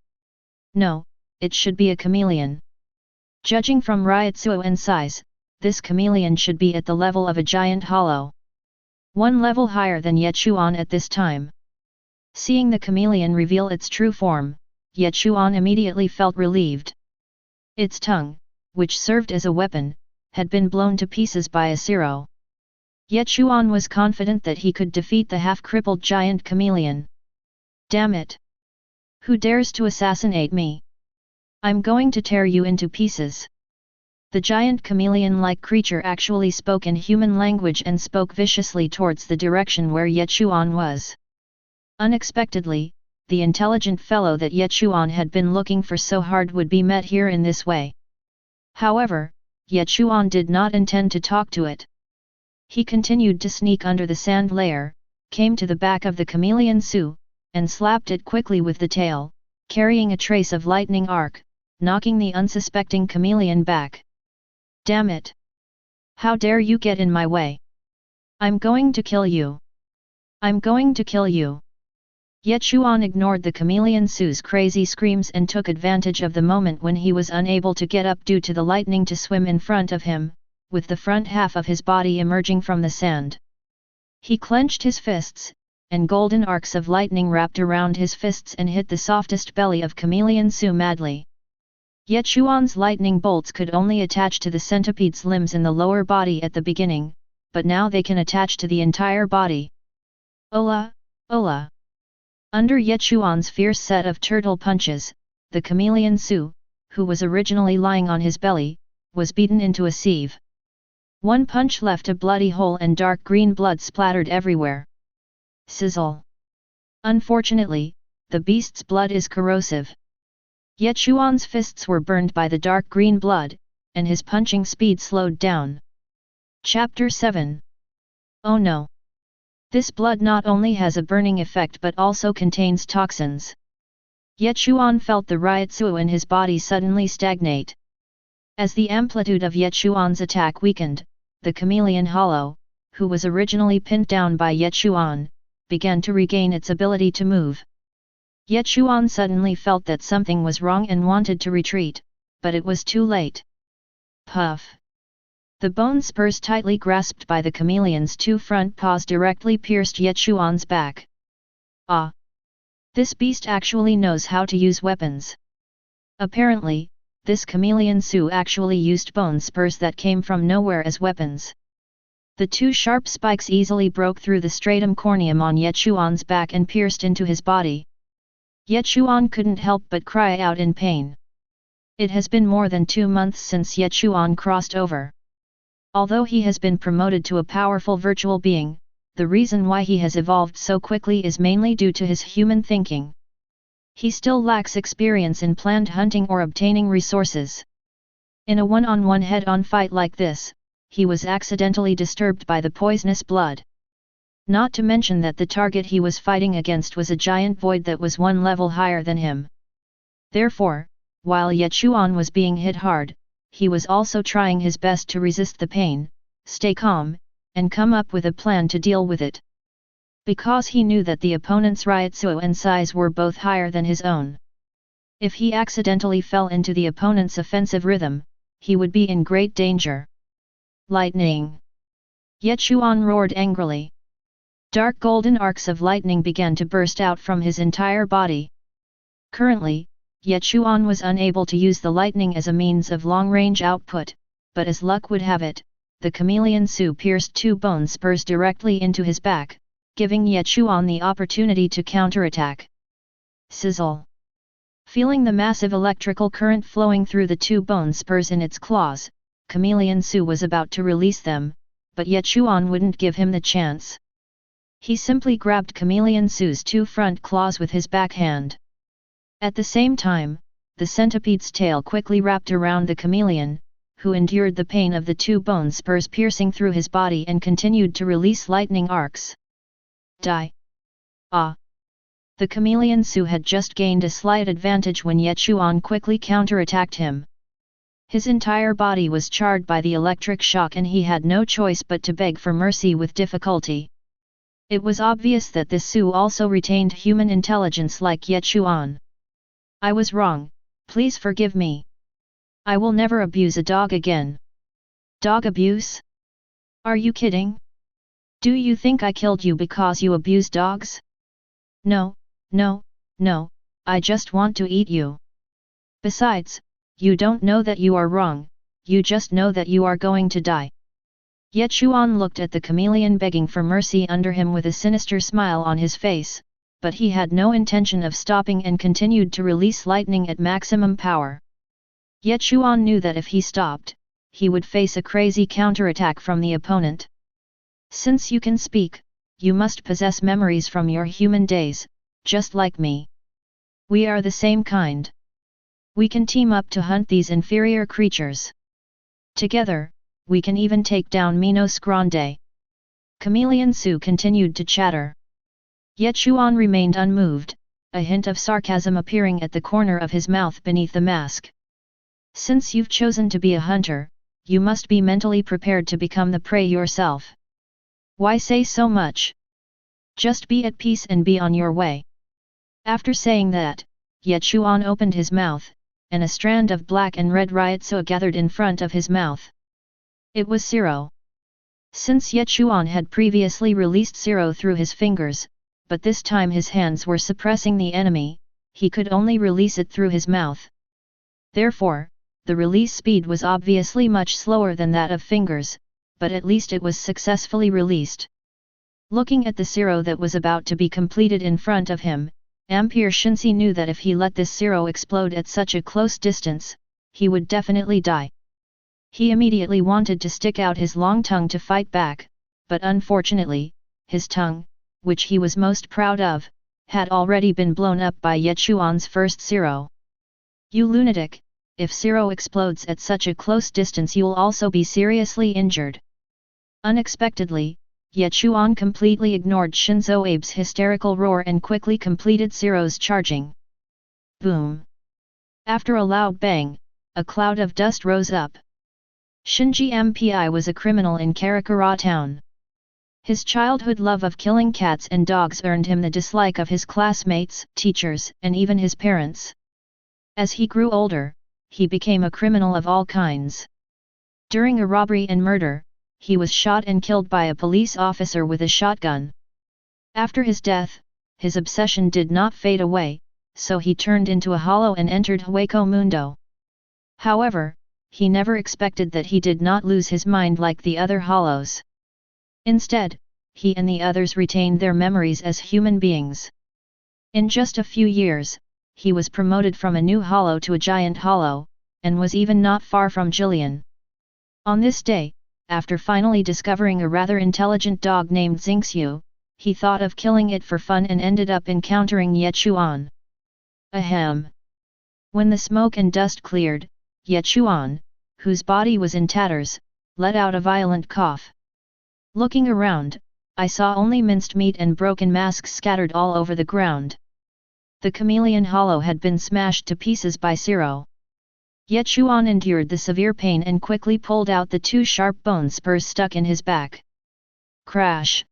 No, it should be a chameleon. Judging from Ryotsu and size, this chameleon should be at the level of a giant hollow. 1 level higher than Ye Chuan at this time. Seeing the chameleon reveal its true form, Ye Chuan immediately felt relieved. Its tongue, which served as a weapon, had been blown to pieces by a zero. Ye Chuan was confident that he could defeat the half-crippled giant chameleon. Damn it! Who dares to assassinate me? I'm going to tear you into pieces. The giant chameleon-like creature actually spoke in human language and spoke viciously towards the direction where Ye Chuan was. Unexpectedly, the intelligent fellow that Ye Chuan had been looking for so hard would be met here in this way. However, Ye Chuan did not intend to talk to it. He continued to sneak under the sand layer, came to the back of the chameleon Su, and slapped it quickly with the tail, carrying a trace of lightning arc, knocking the unsuspecting chameleon back. Damn it! How dare you get in my way? I'm going to kill you! I'm going to kill you! Ye Chuan ignored the chameleon Su's crazy screams and took advantage of the moment when he was unable to get up due to the lightning to swim in front of him, with the front half of his body emerging from the sand. He clenched his fists, and golden arcs of lightning wrapped around his fists and hit the softest belly of chameleon Su madly. Ye Chuan's lightning bolts could only attach to the centipede's limbs in the lower body at the beginning, but now they can attach to the entire body. Ola, Ola! Under Ye Chuan's fierce set of turtle punches, the chameleon Su, who was originally lying on his belly, was beaten into a sieve. 1 punch left a bloody hole and dark green blood splattered everywhere. Sizzle! Unfortunately, the beast's blood is corrosive. Ye Chuan's fists were burned by the dark green blood, and his punching speed slowed down. Chapter 7. Oh no! This blood not only has a burning effect but also contains toxins. Ye Chuan felt the Ryotsu in his body suddenly stagnate. As the amplitude of Ye Chuan's attack weakened, the chameleon hollow, who was originally pinned down by Ye Chuan, began to regain its ability to move. Ye Chuan suddenly felt that something was wrong and wanted to retreat, but it was too late. Puff! The bone spurs tightly grasped by the chameleon's 2 front paws directly pierced Ye Chuan's back. Ah! This beast actually knows how to use weapons. Apparently, this chameleon Su actually used bone spurs that came from nowhere as weapons. The 2 sharp spikes easily broke through the stratum corneum on Ye Chuan's back and pierced into his body. Ye Chuan couldn't help but cry out in pain. It has been more than 2 months since Ye Chuan crossed over. Although he has been promoted to a powerful virtual being, the reason why he has evolved so quickly is mainly due to his human thinking. He still lacks experience in planned hunting or obtaining resources. In a one-on-one head-on fight like this, he was accidentally disturbed by the poisonous blood. Not to mention that the target he was fighting against was a giant void that was one level higher than him. Therefore, while Ye Chuan was being hit hard, he was also trying his best to resist the pain, stay calm, and come up with a plan to deal with it. Because he knew that the opponent's Ryutsu and size were both higher than his own. If he accidentally fell into the opponent's offensive rhythm, he would be in great danger. Lightning! Ye Chuan roared angrily. Dark golden arcs of lightning began to burst out from his entire body. Currently, Ye Chuan was unable to use the lightning as a means of long-range output, but as luck would have it, the chameleon Su pierced 2 bone spurs directly into his back, giving Ye Chuan the opportunity to counterattack. Sizzle! Feeling the massive electrical current flowing through the 2 bone spurs in its claws, chameleon Su was about to release them, but Ye Chuan wouldn't give him the chance. He simply grabbed chameleon Su's 2 front claws with his backhand. At the same time, the centipede's tail quickly wrapped around the chameleon, who endured the pain of the 2 bone spurs piercing through his body and continued to release lightning arcs. Die! Ah! The chameleon Su had just gained a slight advantage when Ye Chuan quickly counterattacked him. His entire body was charred by the electric shock and he had no choice but to beg for mercy with difficulty. It was obvious that this Su also retained human intelligence like Ye Chuan. I was wrong, please forgive me. I will never abuse a dog again. Dog abuse? Are you kidding? Do you think I killed you because you abuse dogs? No, no, no, I just want to eat you. Besides, you don't know that you are wrong, you just know that you are going to die. Ye Chuan looked at the chameleon begging for mercy under him with a sinister smile on his face, but he had no intention of stopping and continued to release lightning at maximum power. Ye Chuan knew that if he stopped, he would face a crazy counterattack from the opponent. Since you can speak, you must possess memories from your human days, just like me. We are the same kind. We can team up to hunt these inferior creatures. Together, we can even take down Minos Grande. Chameleon Su continued to chatter. Ye Chuan remained unmoved, a hint of sarcasm appearing at the corner of his mouth beneath the mask. Since you've chosen to be a hunter, you must be mentally prepared to become the prey yourself. Why say so much? Just be at peace and be on your way. After saying that, Ye Chuan opened his mouth, and a strand of black and red Ryutsu gathered in front of his mouth. It was Zero. Since Ye Chuan had previously released Zero through his fingers, but this time his hands were suppressing the enemy, he could only release it through his mouth. Therefore, the release speed was obviously much slower than that of fingers, but at least it was successfully released. Looking at the Zero that was about to be completed in front of him, Quincy knew that if he let this Zero explode at such a close distance, he would definitely die. He immediately wanted to stick out his long tongue to fight back, but unfortunately, his tongue, which he was most proud of, had already been blown up by Ye Chuan's first Zero. You lunatic, if Zero explodes at such a close distance you'll also be seriously injured. Unexpectedly, Ye Chuan completely ignored Shinzo Abe's hysterical roar and quickly completed Zero's charging. Boom! After a loud bang, a cloud of dust rose up. Shinigami was a criminal in Karakura town. His childhood love of killing cats and dogs earned him the dislike of his classmates, teachers, and even his parents. As he grew older, he became a criminal of all kinds. During a robbery and murder, he was shot and killed by a police officer with a shotgun. After his death, his obsession did not fade away, so he turned into a hollow and entered Hueco Mundo. However, he never expected that he did not lose his mind like the other hollows. Instead, he and the others retained their memories as human beings. In just a few years, he was promoted from a new hollow to a giant hollow, and was even not far from Jillian. On this day, after finally discovering a rather intelligent dog named Xingxiu, he thought of killing it for fun and ended up encountering Ye Chuan. Ahem! When the smoke and dust cleared, Ye Chuan, whose body was in tatters, let out a violent cough. Looking around, I saw only minced meat and broken masks scattered all over the ground. The chameleon hollow had been smashed to pieces by Zero. Ye Chuan endured the severe pain and quickly pulled out the 2 sharp bone spurs stuck in his back. Crash!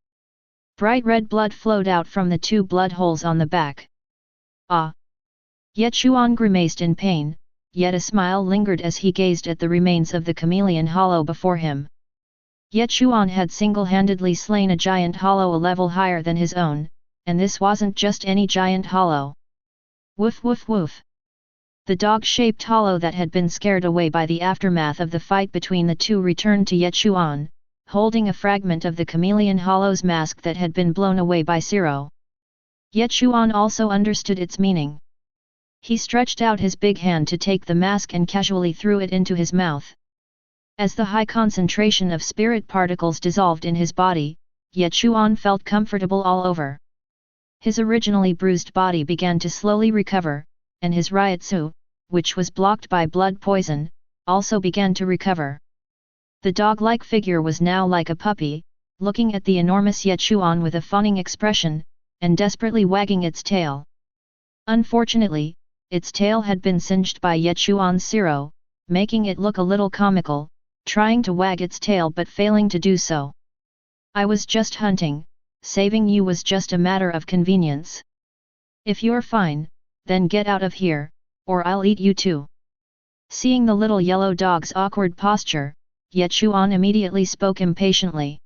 Bright red blood flowed out from the 2 blood holes on the back. Ah! Ye Chuan grimaced in pain, yet a smile lingered as he gazed at the remains of the chameleon hollow before him. Ye Chuan had single-handedly slain a giant hollow a level higher than his own, and this wasn't just any giant hollow. Woof woof woof! The dog-shaped hollow that had been scared away by the aftermath of the fight between the 2 returned to Ye Chuan, holding a fragment of the chameleon hollow's mask that had been blown away by Zero. Ye Chuan also understood its meaning. He stretched out his big hand to take the mask and casually threw it into his mouth. As the high concentration of spirit particles dissolved in his body, Ye Chuan felt comfortable all over. His originally bruised body began to slowly recover, and his ryotsu, which was blocked by blood poison, also began to recover. The dog-like figure was now like a puppy, looking at the enormous Ye Chuan with a fawning expression, and desperately wagging its tail. Unfortunately, its tail had been singed by Ye Chuan's Zero, making it look a little comical, trying to wag its tail but failing to do so. I was just hunting, saving you was just a matter of convenience. If you're fine, then get out of here, or I'll eat you too. Seeing the little yellow dog's awkward posture, Ye Chuan immediately spoke impatiently.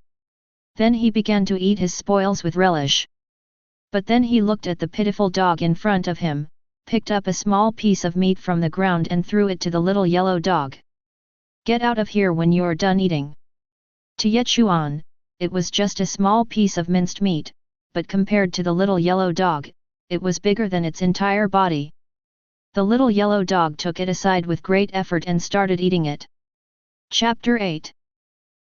Then he began to eat his spoils with relish. But then he looked at the pitiful dog in front of him, picked up a small piece of meat from the ground and threw it to the little yellow dog. Get out of here when you're done eating. To Ye Chuan, it was just a small piece of minced meat, but compared to the little yellow dog, it was bigger than its entire body. The little yellow dog took it aside with great effort and started eating it. Chapter 8.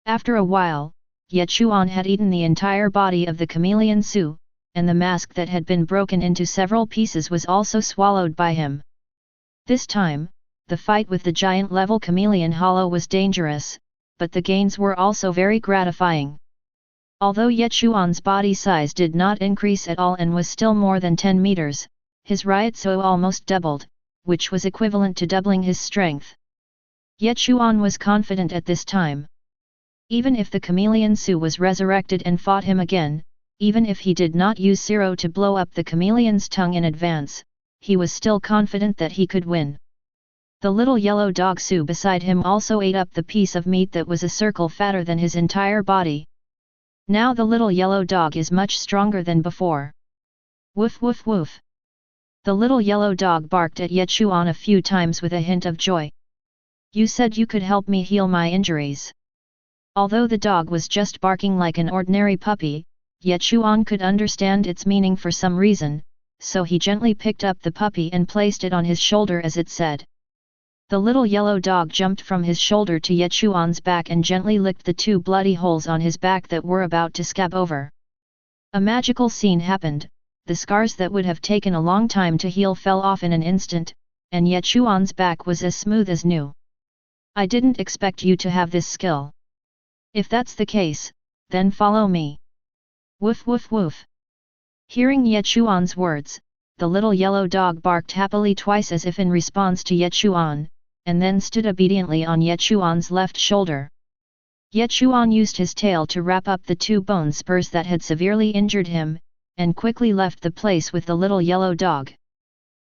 After a while, Ye Chuan had eaten the entire body of the chameleon Su, and the mask that had been broken into several pieces was also swallowed by him. This time, the fight with the giant-level chameleon hollow was dangerous, but the gains were also very gratifying. Although Ye Chuan's body size did not increase at all and was still more than 10 meters, his ryotsu almost doubled, which was equivalent to doubling his strength. Ye Chuan was confident at this time. Even if the chameleon Su was resurrected and fought him again, even if he did not use Zero to blow up the chameleon's tongue in advance, he was still confident that he could win. The little yellow dog Su beside him also ate up the piece of meat that was a circle fatter than his entire body. Now the little yellow dog is much stronger than before. Woof woof woof. The little yellow dog barked at Ye Chuan a few times with a hint of joy. You said you could help me heal my injuries. Although the dog was just barking like an ordinary puppy, Ye Chuan could understand its meaning for some reason, so he gently picked up the puppy and placed it on his shoulder as it said. The little yellow dog jumped from his shoulder to Ye Chuan's back and gently licked the 2 bloody holes on his back that were about to scab over. A magical scene happened, the scars that would have taken a long time to heal fell off in an instant, and Ye Chuan's back was as smooth as new. I didn't expect you to have this skill. If that's the case, then follow me. Woof woof woof. Hearing Ye Chuan's words, the little yellow dog barked happily twice as if in response to Ye Chuan, and then stood obediently on Ye Chuan's left shoulder. Ye Chuan used his tail to wrap up the 2 bone spurs that had severely injured him, and quickly left the place with the little yellow dog.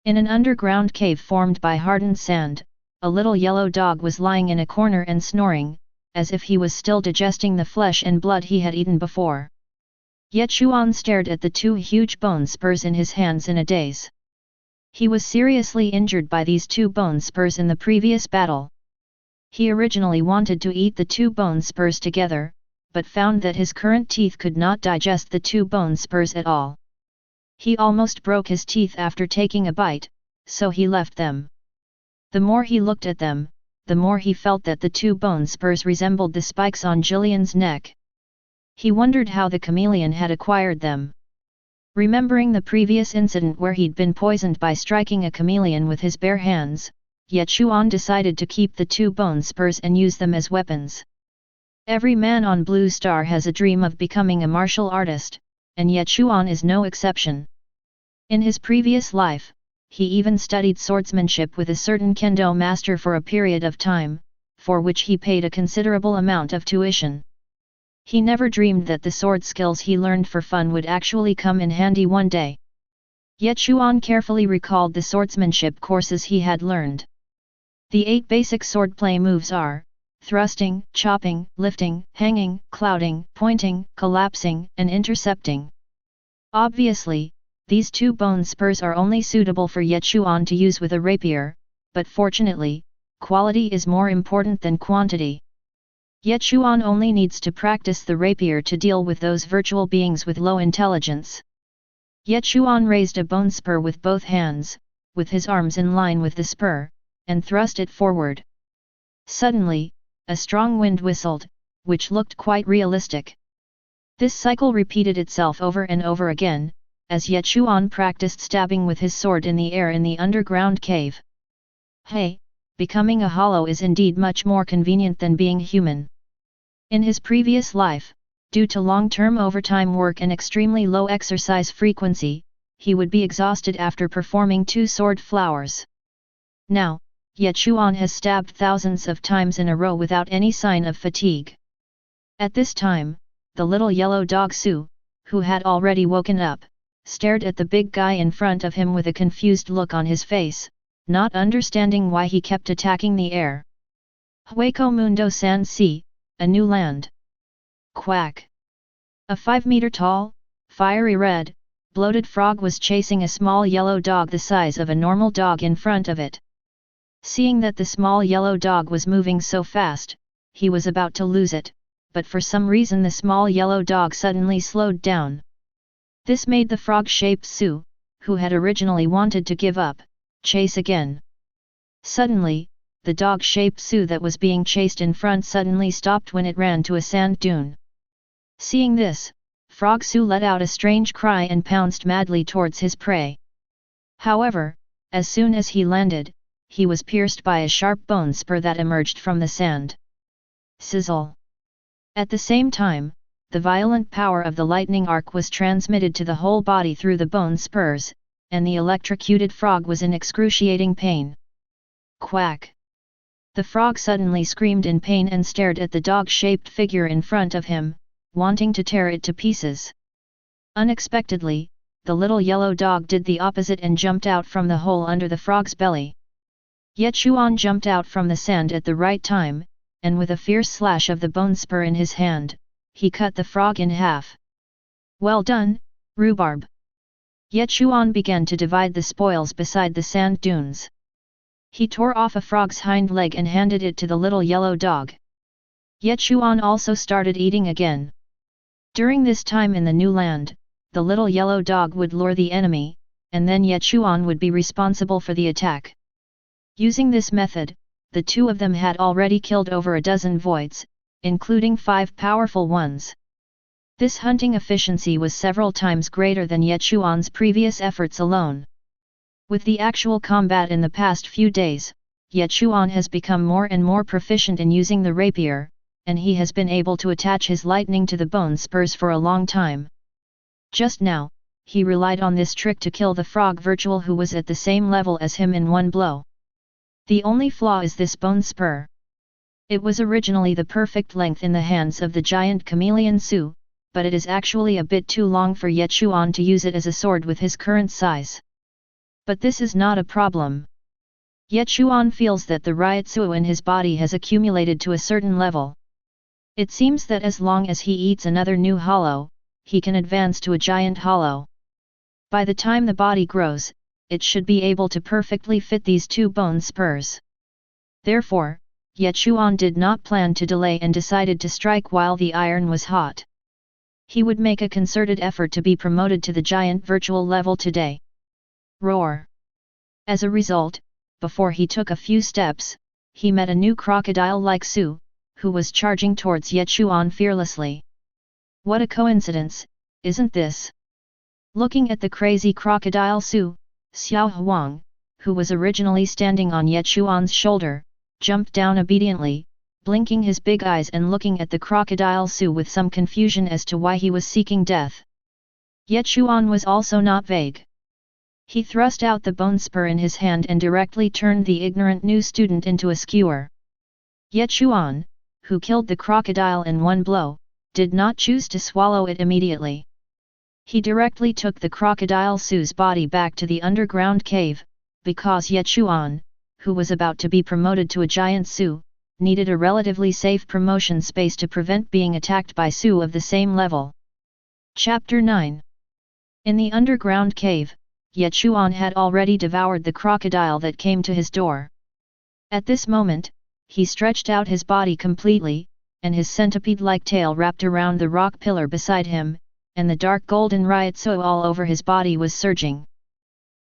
In an underground cave formed by hardened sand, a little yellow dog was lying in a corner and snoring, as if he was still digesting the flesh and blood he had eaten before. Ye Chuan stared at the 2 huge bone spurs in his hands in a daze. He was seriously injured by these 2 bone spurs in the previous battle. He originally wanted to eat the 2 bone spurs together, but found that his current teeth could not digest the 2 bone spurs at all. He almost broke his teeth after taking a bite, so he left them. The more he looked at them, the more he felt that the 2 bone spurs resembled the spikes on Jillian's neck. He wondered how the chameleon had acquired them. Remembering the previous incident where he'd been poisoned by striking a chameleon with his bare hands, Ye Chuan decided to keep the 2 bone spurs and use them as weapons. Every man on Blue Star has a dream of becoming a martial artist, and Ye Chuan is no exception. In his previous life, he even studied swordsmanship with a certain kendo master for a period of time, for which he paid a considerable amount of tuition. He never dreamed that the sword skills he learned for fun would actually come in handy one day. Ye Chuan carefully recalled the swordsmanship courses he had learned. The 8 basic swordplay moves are thrusting, chopping, lifting, hanging, clouding, pointing, collapsing, and intercepting. Obviously, these 2 bone spurs are only suitable for Ye Chuan to use with a rapier, but fortunately, quality is more important than quantity. Ye Chuan only needs to practice the rapier to deal with those virtual beings with low intelligence. Ye Chuan raised a bone spur with both hands, with his arms in line with the spur, and thrust it forward. Suddenly, a strong wind whistled, which looked quite realistic. This cycle repeated itself over and over again, as Ye Chuan practiced stabbing with his sword in the air in the underground cave. Hey, becoming a hollow is indeed much more convenient than being human. In his previous life, due to long-term overtime work and extremely low exercise frequency, he would be exhausted after performing 2 sword flowers. Now, Ye Chuan has stabbed thousands of times in a row without any sign of fatigue. At this time, the little yellow dog Su, who had already woken up, stared at the big guy in front of him with a confused look on his face, not understanding why he kept attacking the air. Hueco Mundo San Si, a new land. Quack. A 5-meter-tall, fiery red, bloated frog was chasing a small yellow dog the size of a normal dog in front of it. Seeing that the small yellow dog was moving so fast, he was about to lose it, but for some reason the small yellow dog suddenly slowed down. This made the frog-shaped Su, who had originally wanted to give up, chase again. Suddenly, the dog-shaped Su that was being chased in front suddenly stopped when it ran to a sand dune. Seeing this, Frog Su let out a strange cry and pounced madly towards his prey. However, as soon as he landed, he was pierced by a sharp bone spur that emerged from the sand. Sizzle! At the same time, the violent power of the lightning arc was transmitted to the whole body through the bone spurs, and the electrocuted frog was in excruciating pain. Quack! The frog suddenly screamed in pain and stared at the dog-shaped figure in front of him, wanting to tear it to pieces. Unexpectedly, the little yellow dog did the opposite and jumped out from the hole under the frog's belly. Ye Chuan jumped out from the sand at the right time, and with a fierce slash of the bone spur in his hand, he cut the frog in half. Well done, rhubarb! Ye Chuan began to divide the spoils beside the sand dunes. He tore off a frog's hind leg and handed it to the little yellow dog. Ye Chuan also started eating again. During this time in the new land, the little yellow dog would lure the enemy, and then Ye Chuan would be responsible for the attack. Using this method, the 2 of them had already killed over a dozen voids, including 5 powerful ones. This hunting efficiency was several times greater than Ye Chuan's previous efforts alone. With the actual combat in the past few days, Ye Chuan has become more and more proficient in using the rapier, and he has been able to attach his lightning to the bone spurs for a long time. Just now, he relied on this trick to kill the frog virtual who was at the same level as him in one blow. The only flaw is this bone spur. It was originally the perfect length in the hands of the giant chameleon Su, but it is actually a bit too long for Ye Chuan to use it as a sword with his current size. But this is not a problem. Ye Chuan feels that the Ryotsu in his body has accumulated to a certain level. It seems that as long as he eats another new hollow, he can advance to a giant hollow. By the time the body grows, it should be able to perfectly fit these 2 bone spurs. Therefore, Ye Chuan did not plan to delay and decided to strike while the iron was hot. He would make a concerted effort to be promoted to the giant virtual level today. Roar! As a result, before he took a few steps, he met a new crocodile-like Su, who was charging towards Ye Chuan fearlessly. What a coincidence, isn't this? Looking at the crazy crocodile Su, Xiao Huang, who was originally standing on Ye Chuan's shoulder, jumped down obediently, blinking his big eyes and looking at the crocodile Su with some confusion as to why he was seeking death. Ye Chuan was also not vague. He thrust out the bone spur in his hand and directly turned the ignorant new student into a skewer. Ye Chuan, who killed the crocodile in one blow, did not choose to swallow it immediately. He directly took the crocodile Su's body back to the underground cave, because Ye Chuan, who was about to be promoted to a giant Su, needed a relatively safe promotion space to prevent being attacked by Su of the same level. Chapter 9. In the underground cave, Ye Chuan had already devoured the crocodile that came to his door. At this moment, he stretched out his body completely, and his centipede-like tail wrapped around the rock pillar beside him, and the dark golden Ryotsu all over his body was surging.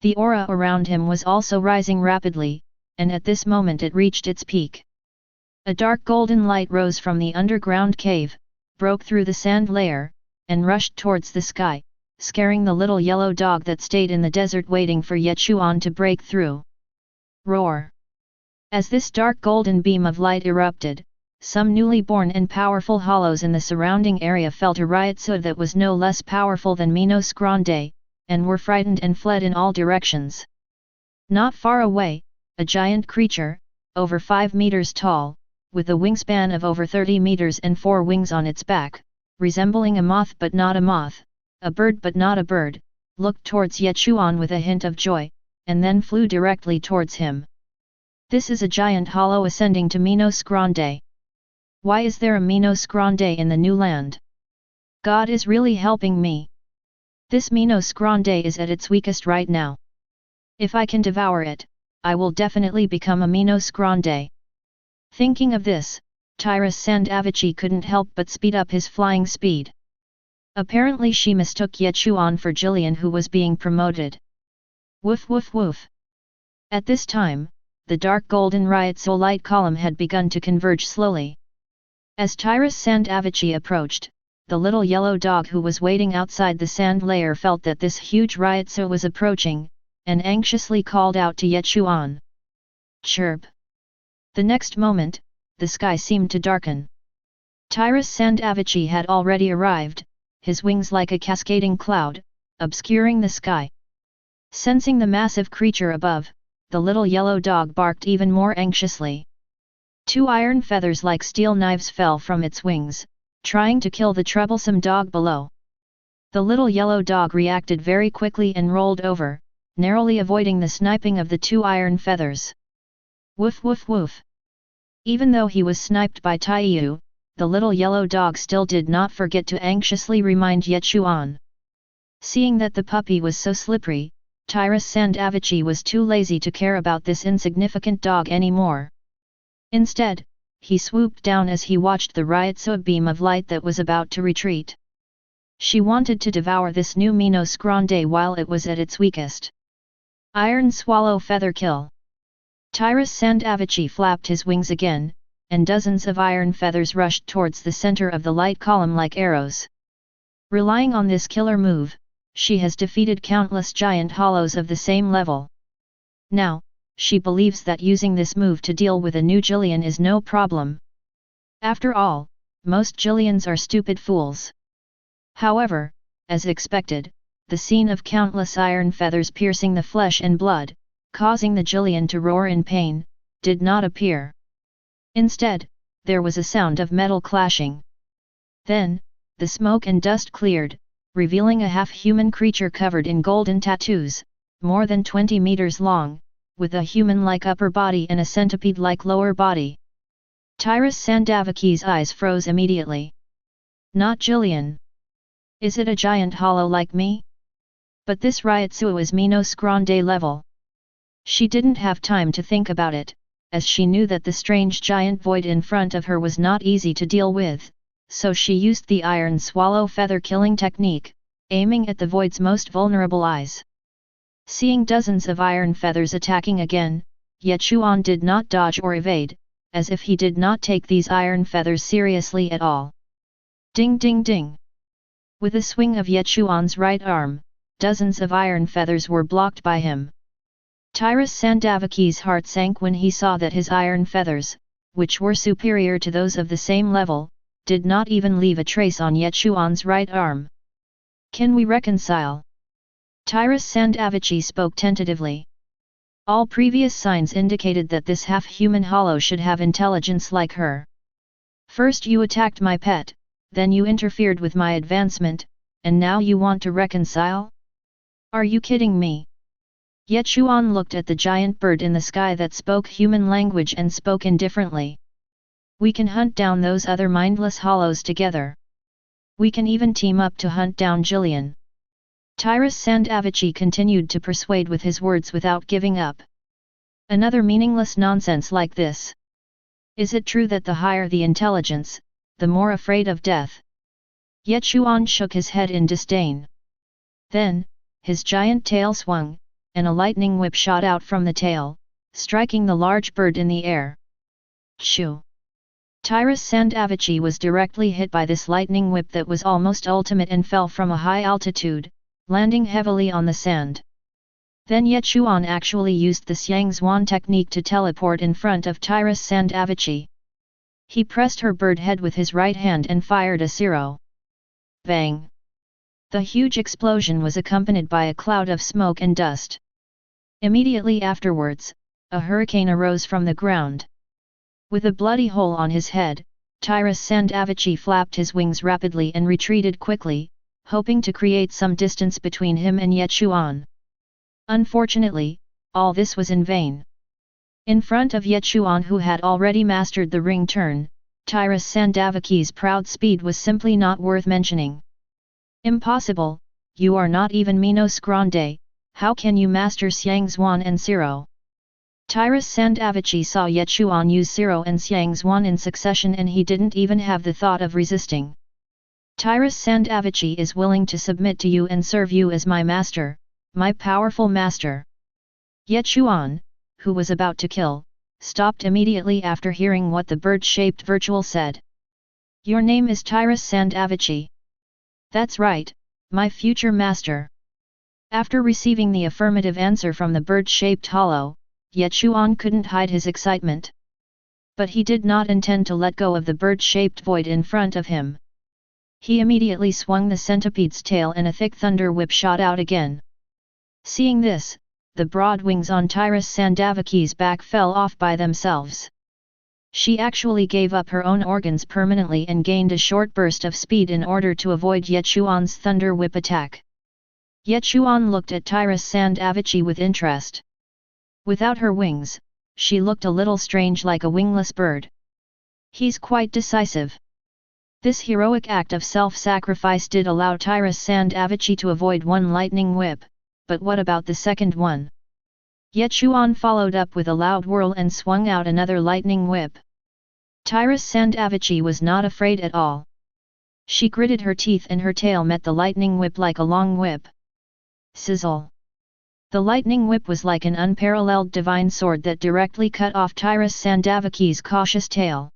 The aura around him was also rising rapidly, and at this moment it reached its peak. A dark golden light rose from the underground cave, broke through the sand layer, and rushed towards the sky, scaring the little yellow dog that stayed in the desert waiting for Ye Chuan to break through. Roar! As this dark golden beam of light erupted, some newly born and powerful hollows in the surrounding area felt a Ryotsu that was no less powerful than Minos Grande, and were frightened and fled in all directions. Not far away, a giant creature, over 5 meters tall, with a wingspan of over 30 meters and 4 wings on its back, resembling a moth but not a moth, a bird but not a bird, looked towards Ye Chuan with a hint of joy, and then flew directly towards him. This is a giant hollow ascending to Minos Grande. Why is there a Minos Grande in the new land? God is really helping me. This Minos Grande is at its weakest right now. If I can devour it, I will definitely become a Minos Grande. Thinking of this, Tyrus Sandavici couldn't help but speed up his flying speed. Apparently she mistook Ye Chuan for Jillian who was being promoted. Woof woof woof. At this time, the dark golden Ryotsu light column had begun to converge slowly. As Tyrus Sandavici approached, the little yellow dog who was waiting outside the sand layer felt that this huge Ryotsu was approaching, and anxiously called out to Ye Chuan. Chirp! The next moment, the sky seemed to darken. Tyrus Sandavici had already arrived, his wings like a cascading cloud, obscuring the sky. Sensing the massive creature above, the little yellow dog barked even more anxiously. 2 iron feathers like steel knives fell from its wings, trying to kill the troublesome dog below. The little yellow dog reacted very quickly and rolled over, narrowly avoiding the sniping of the 2 iron feathers. Woof woof woof. Even though he was sniped by Taiyu, the little yellow dog still did not forget to anxiously remind Ye Chuan. Seeing that the puppy was so slippery, Tyrus Sandavici was too lazy to care about this insignificant dog anymore. Instead, he swooped down as he watched the Ryotsu beam of light that was about to retreat. She wanted to devour this new Minos Grande while it was at its weakest. Iron Swallow Feather Kill. Tyrus Sandavici flapped his wings again, and dozens of iron feathers rushed towards the center of the light column like arrows. Relying on this killer move, she has defeated countless giant hollows of the same level. Now, she believes that using this move to deal with a new Jillian is no problem. After all, most Jillians are stupid fools. However, as expected, the scene of countless iron feathers piercing the flesh and blood, causing the Jillian to roar in pain, did not appear. Instead, there was a sound of metal clashing. Then, the smoke and dust cleared, revealing a half-human creature covered in golden tattoos, more than 20 meters long, with a human-like upper body and a centipede-like lower body. Tyrus Sandavici's eyes froze immediately. Not Jillian. Is it a giant hollow like me? But this Ryotsu is Minos Grande level. She didn't have time to think about it, as she knew that the strange giant void in front of her was not easy to deal with, so she used the Iron Swallow Feather killing technique, aiming at the void's most vulnerable eyes. Seeing dozens of iron feathers attacking again, Ye Chuan did not dodge or evade, as if he did not take these iron feathers seriously at all. Ding ding ding! With a swing of Ye Chuan's right arm, dozens of iron feathers were blocked by him. Tyrus Sandavaki's heart sank when he saw that his iron feathers, which were superior to those of the same level, did not even leave a trace on Ye Chuan's right arm. "Can we reconcile?" Tyrus Sandavachi spoke tentatively. All previous signs indicated that this half-human hollow should have intelligence like her. "First you attacked my pet, then you interfered with my advancement, and now you want to reconcile? Are you kidding me?" Ye Chuan looked at the giant bird in the sky that spoke human language and spoke indifferently. "We can hunt down those other mindless hollows together. We can even team up to hunt down Jillian." Tyrus Sandavachi continued to persuade with his words without giving up. "Another meaningless nonsense like this. Is it true that the higher the intelligence, the more afraid of death?" Ye Chuan shook his head in disdain. Then, his giant tail swung, and a lightning whip shot out from the tail, striking the large bird in the air. Shoo! Tyrus Sandavachi was directly hit by this lightning whip that was almost ultimate and fell from a high altitude, landing heavily on the sand. Then Ye Chuan actually used the Xiangzuan technique to teleport in front of Tyrus Sandavachi. He pressed her bird head with his right hand and fired a zero. Bang! The huge explosion was accompanied by a cloud of smoke and dust. Immediately afterwards, a hurricane arose from the ground. With a bloody hole on his head, Tyrus Sandavachi flapped his wings rapidly and retreated quickly, hoping to create some distance between him and Ye Chuan. Unfortunately, all this was in vain. In front of Ye Chuan, who had already mastered the ring turn, Tyrus Sandavaki's proud speed was simply not worth mentioning. "Impossible, you are not even Minos Grande, how can you master Xiangzuan and Zero?" Tyrus Sandavachi saw Ye Chuan use Zero and Xiangzuan in succession and he didn't even have the thought of resisting. "Tyrus Sandavachi is willing to submit to you and serve you as my master, my powerful master." Ye Chuan, who was about to kill, stopped immediately after hearing what the bird-shaped virtual said. "Your name is Tyrus Sandavachi." "That's right, my future master." After receiving the affirmative answer from the bird-shaped hollow, Ye Chuan couldn't hide his excitement. But he did not intend to let go of the bird-shaped void in front of him. He immediately swung the centipede's tail and a thick thunder whip shot out again. Seeing this, the broad wings on Tyrus Sandavaki's back fell off by themselves. She actually gave up her own organs permanently and gained a short burst of speed in order to avoid Ye Chuan's thunder whip attack. Ye Chuan looked at Tyrus Sandavachi with interest. Without her wings, she looked a little strange, like a wingless bird. "He's quite decisive." This heroic act of self-sacrifice did allow Tyrus Sandavachi to avoid one lightning whip, but what about the second one? Ye Chuan followed up with a loud whirl and swung out another lightning whip. Tyrus Sandavachi was not afraid at all. She gritted her teeth and her tail met the lightning whip like a long whip. Sizzle! The lightning whip was like an unparalleled divine sword that directly cut off Tyrus Sandavaki's cautious tail.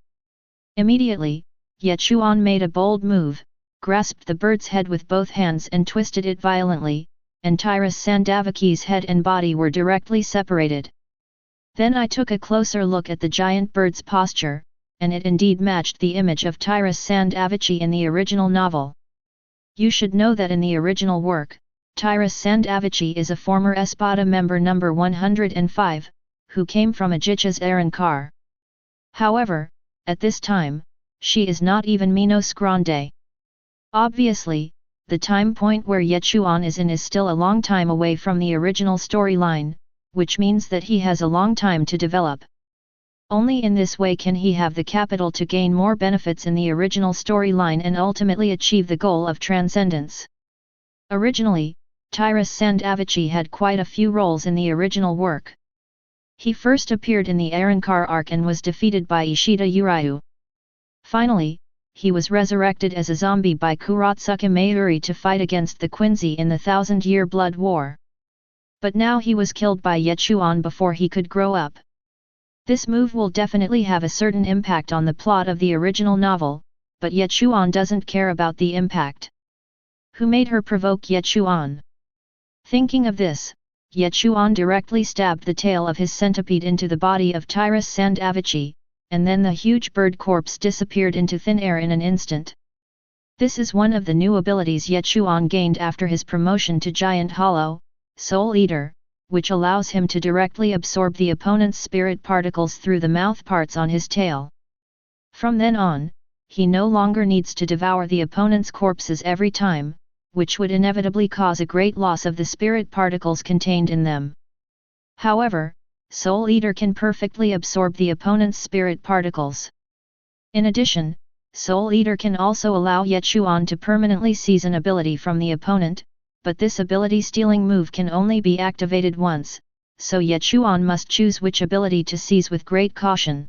Immediately, Ye Chuan made a bold move, grasped the bird's head with both hands and twisted it violently, and Tyrus Sandavaki's head and body were directly separated. Then I took a closer look at the giant bird's posture, and it indeed matched the image of Tyrus Sandavachi in the original novel. You should know that in the original work, Tyrus Sandavachi is a former Espada member number 105, who came from Ajitja's Arrancar. However, at this time, she is not even Minos Grande. Obviously, the time point where Ye Chuan is in is still a long time away from the original storyline, which means that he has a long time to develop. Only in this way can he have the capital to gain more benefits in the original storyline and ultimately achieve the goal of transcendence. Originally, Tyrus Sandavachi had quite a few roles in the original work. He first appeared in the Arrancar arc and was defeated by Ishida Uryu. Finally, he was resurrected as a zombie by Kurotsuka Mayuri to fight against the Quincy in the Thousand-Year Blood War. But now he was killed by Ye Chuan before he could grow up. This move will definitely have a certain impact on the plot of the original novel, but Ye Chuan doesn't care about the impact. Who made her provoke Ye Chuan? Thinking of this, Ye Chuan directly stabbed the tail of his centipede into the body of Transcending, and then the huge bird corpse disappeared into thin air in an instant. This is one of the new abilities Ye Chuan gained after his promotion to Giant Hollow, Soul Eater, which allows him to directly absorb the opponent's spirit particles through the mouth parts on his tail. From then on, he no longer needs to devour the opponent's corpses every time, which would inevitably cause a great loss of the spirit particles contained in them. However, Soul Eater can perfectly absorb the opponent's spirit particles. In addition, Soul Eater can also allow Ye Chuan to permanently seize an ability from the opponent, but this ability stealing move can only be activated once, so Ye Chuan must choose which ability to seize with great caution.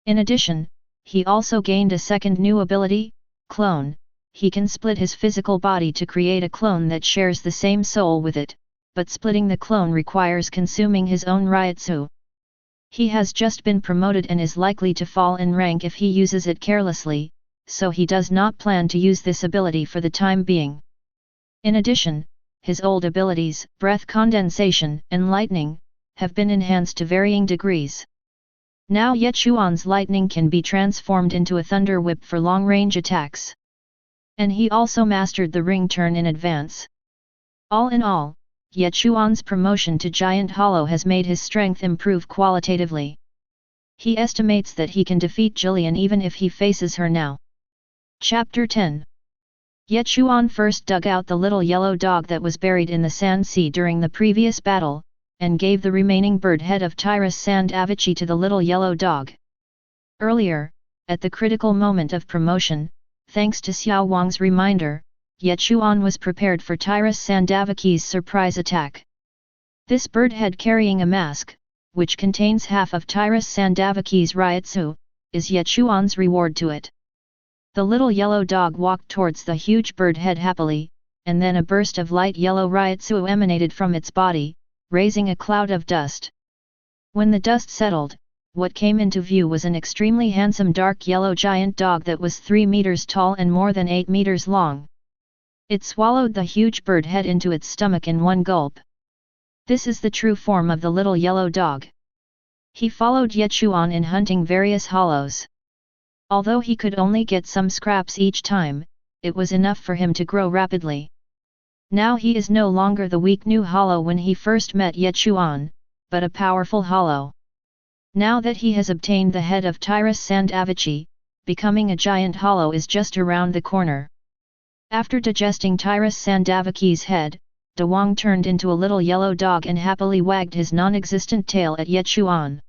In addition, he also gained a second new ability, Clone. He can split his physical body to create a clone that shares the same soul with it, but splitting the clone requires consuming his own Ryutsu. He has just been promoted and is likely to fall in rank if he uses it carelessly, so he does not plan to use this ability for the time being. In addition, his old abilities, Breath Condensation and Lightning, have been enhanced to varying degrees. Now Ye Chuan's lightning can be transformed into a thunder whip for long-range attacks. And he also mastered the ring turn in advance. All in all, Ye Chuan's promotion to Giant Hollow has made his strength improve qualitatively. He estimates that he can defeat Jillian even if he faces her now. Chapter 10. Ye Chuan first dug out the little yellow dog that was buried in the sand sea during the previous battle, and gave the remaining bird head of Transcending to the little yellow dog. Earlier, at the critical moment of promotion, thanks to Xiao Wang's reminder, Ye Chuan was prepared for Transcending's surprise attack. This bird head carrying a mask, which contains half of Transcending's Ryutsu, is Ye Chuan's reward to it. The little yellow dog walked towards the huge bird head happily, and then a burst of light yellow Ryutsu emanated from its body, raising a cloud of dust. When the dust settled, what came into view was an extremely handsome dark yellow giant dog that was 3 meters tall and more than 8 meters long. It swallowed the huge bird head into its stomach in one gulp. This is the true form of the little yellow dog. He followed Ye Chuan in hunting various hollows. Although he could only get some scraps each time, it was enough for him to grow rapidly. Now he is no longer the weak new hollow when he first met Ye Chuan, but a powerful hollow. Now that he has obtained the head of Transcending, becoming a giant hollow is just around the corner. After digesting Transcending's head, De Wang turned into a little yellow dog and happily wagged his non-existent tail at Ye Chuan.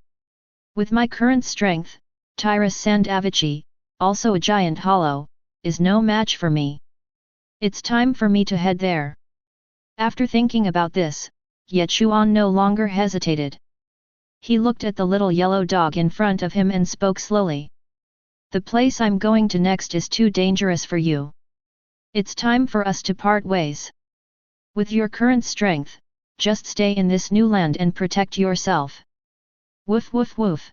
With my current strength, Transcending, also a giant hollow, is no match for me. It's time for me to head there. After thinking about this, Ye Chuan no longer hesitated. He looked at the little yellow dog in front of him and spoke slowly. The place I'm going to next is too dangerous for you. It's time for us to part ways. With your current strength, just stay in this new land and protect yourself. Woof woof woof.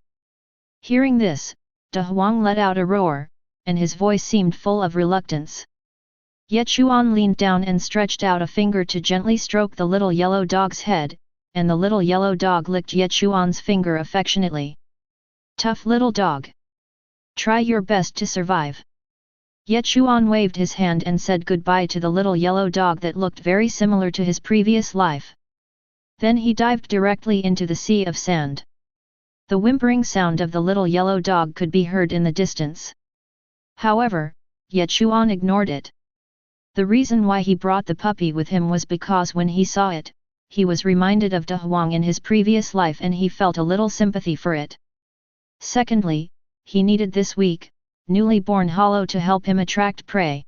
Hearing this, De Huang let out a roar, and his voice seemed full of reluctance. Ye Chuan leaned down and stretched out a finger to gently stroke the little yellow dog's head, and the little yellow dog licked Ye Chuan's finger affectionately. Tough little dog. Try your best to survive. Ye Chuan waved his hand and said goodbye to the little yellow dog that looked very similar to his previous life. Then he dived directly into the sea of sand. The whimpering sound of the little yellow dog could be heard in the distance. However, Ye Chuan ignored it. The reason why he brought the puppy with him was because when he saw it, he was reminded of De Huang in his previous life and he felt a little sympathy for it. Secondly, he needed this weak, newly born hollow to help him attract prey.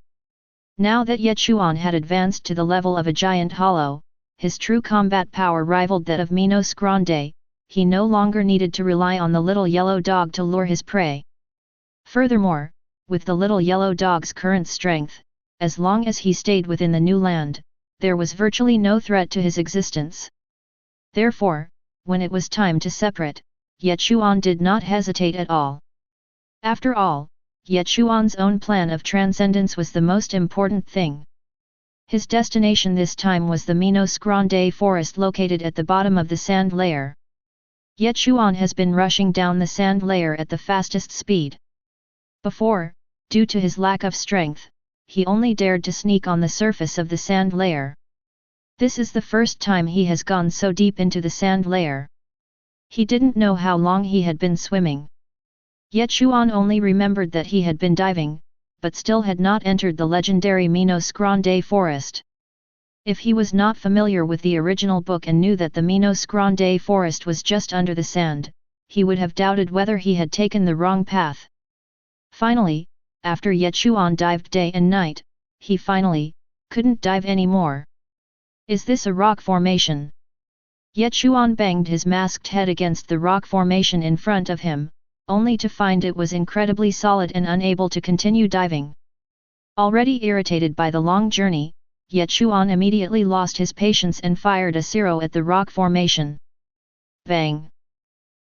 Now that Ye Chuan had advanced to the level of a giant hollow, his true combat power rivaled that of Minos Grande, he no longer needed to rely on the little yellow dog to lure his prey. Furthermore, with the little yellow dog's current strength, as long as he stayed within the new land, there was virtually no threat to his existence. Therefore, when it was time to separate, Ye Chuan did not hesitate at all. After all, Ye Chuan's own plan of transcendence was the most important thing. His destination this time was the Minos Grande forest located at the bottom of the sand layer. Ye Chuan has been rushing down the sand layer at the fastest speed. Before, due to his lack of strength, he only dared to sneak on the surface of the sand layer. This is the first time he has gone so deep into the sand layer. He didn't know how long he had been swimming. Ye Chuan only remembered that he had been diving, but still had not entered the legendary Minos Grande forest. If he was not familiar with the original book and knew that the Minos Grande forest was just under the sand, he would have doubted whether he had taken the wrong path. Finally, after Ye Chuan dived day and night, he finally couldn't dive anymore. Is this a rock formation? Ye Chuan banged his masked head against the rock formation in front of him, only to find it was incredibly solid and unable to continue diving. Already irritated by the long journey, Ye Chuan immediately lost his patience and fired a zero at the rock formation. Bang!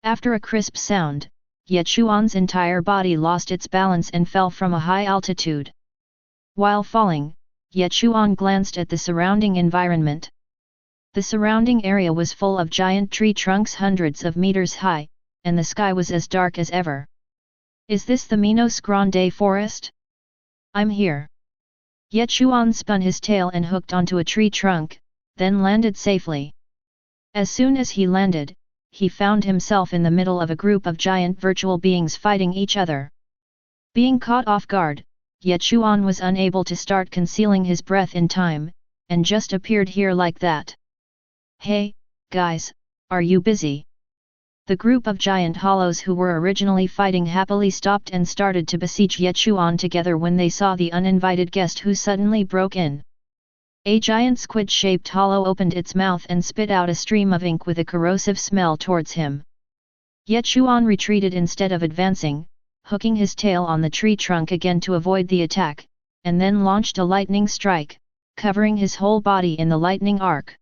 After a crisp sound, Ye Chuan's entire body lost its balance and fell from a high altitude. While falling, Ye Chuan glanced at the surrounding environment. The surrounding area was full of giant tree trunks hundreds of meters high, and the sky was as dark as ever. Is this the Minos Grande forest? I'm here. Ye Chuan spun his tail and hooked onto a tree trunk, then landed safely. As soon as he landed, he found himself in the middle of a group of giant virtual beings fighting each other. Being caught off guard, Ye Chuan was unable to start concealing his breath in time, and just appeared here like that. Hey, guys, are you busy? The group of giant hollows who were originally fighting happily stopped and started to besiege Ye Chuan together when they saw the uninvited guest who suddenly broke in. A giant squid-shaped hollow opened its mouth and spit out a stream of ink with a corrosive smell towards him. Ye Chuan retreated instead of advancing, hooking his tail on the tree trunk again to avoid the attack, and then launched a lightning strike, covering his whole body in the lightning arc.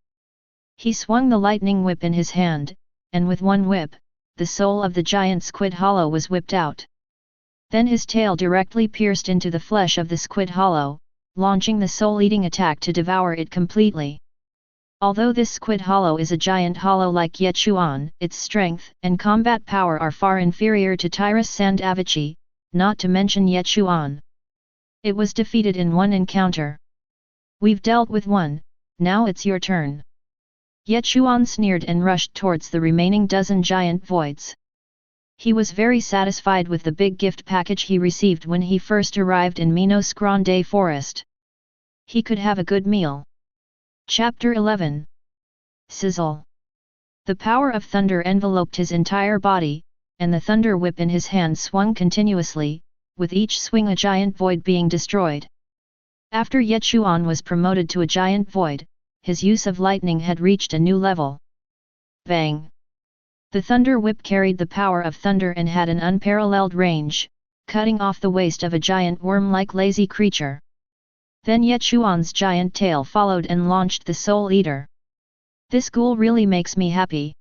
He swung the lightning whip in his hand, and with one whip, the soul of the giant squid hollow was whipped out. Then his tail directly pierced into the flesh of the squid hollow, launching the soul-eating attack to devour it completely. Although this squid hollow is a giant hollow like Ye Chuan, its strength and combat power are far inferior to Tyrus Sandavachi, not to mention Ye Chuan. It was defeated in one encounter. We've dealt with one, now it's your turn. Ye Chuan sneered and rushed towards the remaining dozen giant voids. He was very satisfied with the big gift package he received when he first arrived in Minos Grande Forest. He could have a good meal. Chapter 11. Sizzle. The power of thunder enveloped his entire body, and the thunder whip in his hand swung continuously, with each swing a giant void being destroyed. After Ye Chuan was promoted to a giant void, his use of lightning had reached a new level. Bang! The thunder whip carried the power of thunder and had an unparalleled range, cutting off the waist of a giant worm-like lazy creature. Then Ye Chuan's giant tail followed and launched the Soul Eater. This ghoul really makes me happy.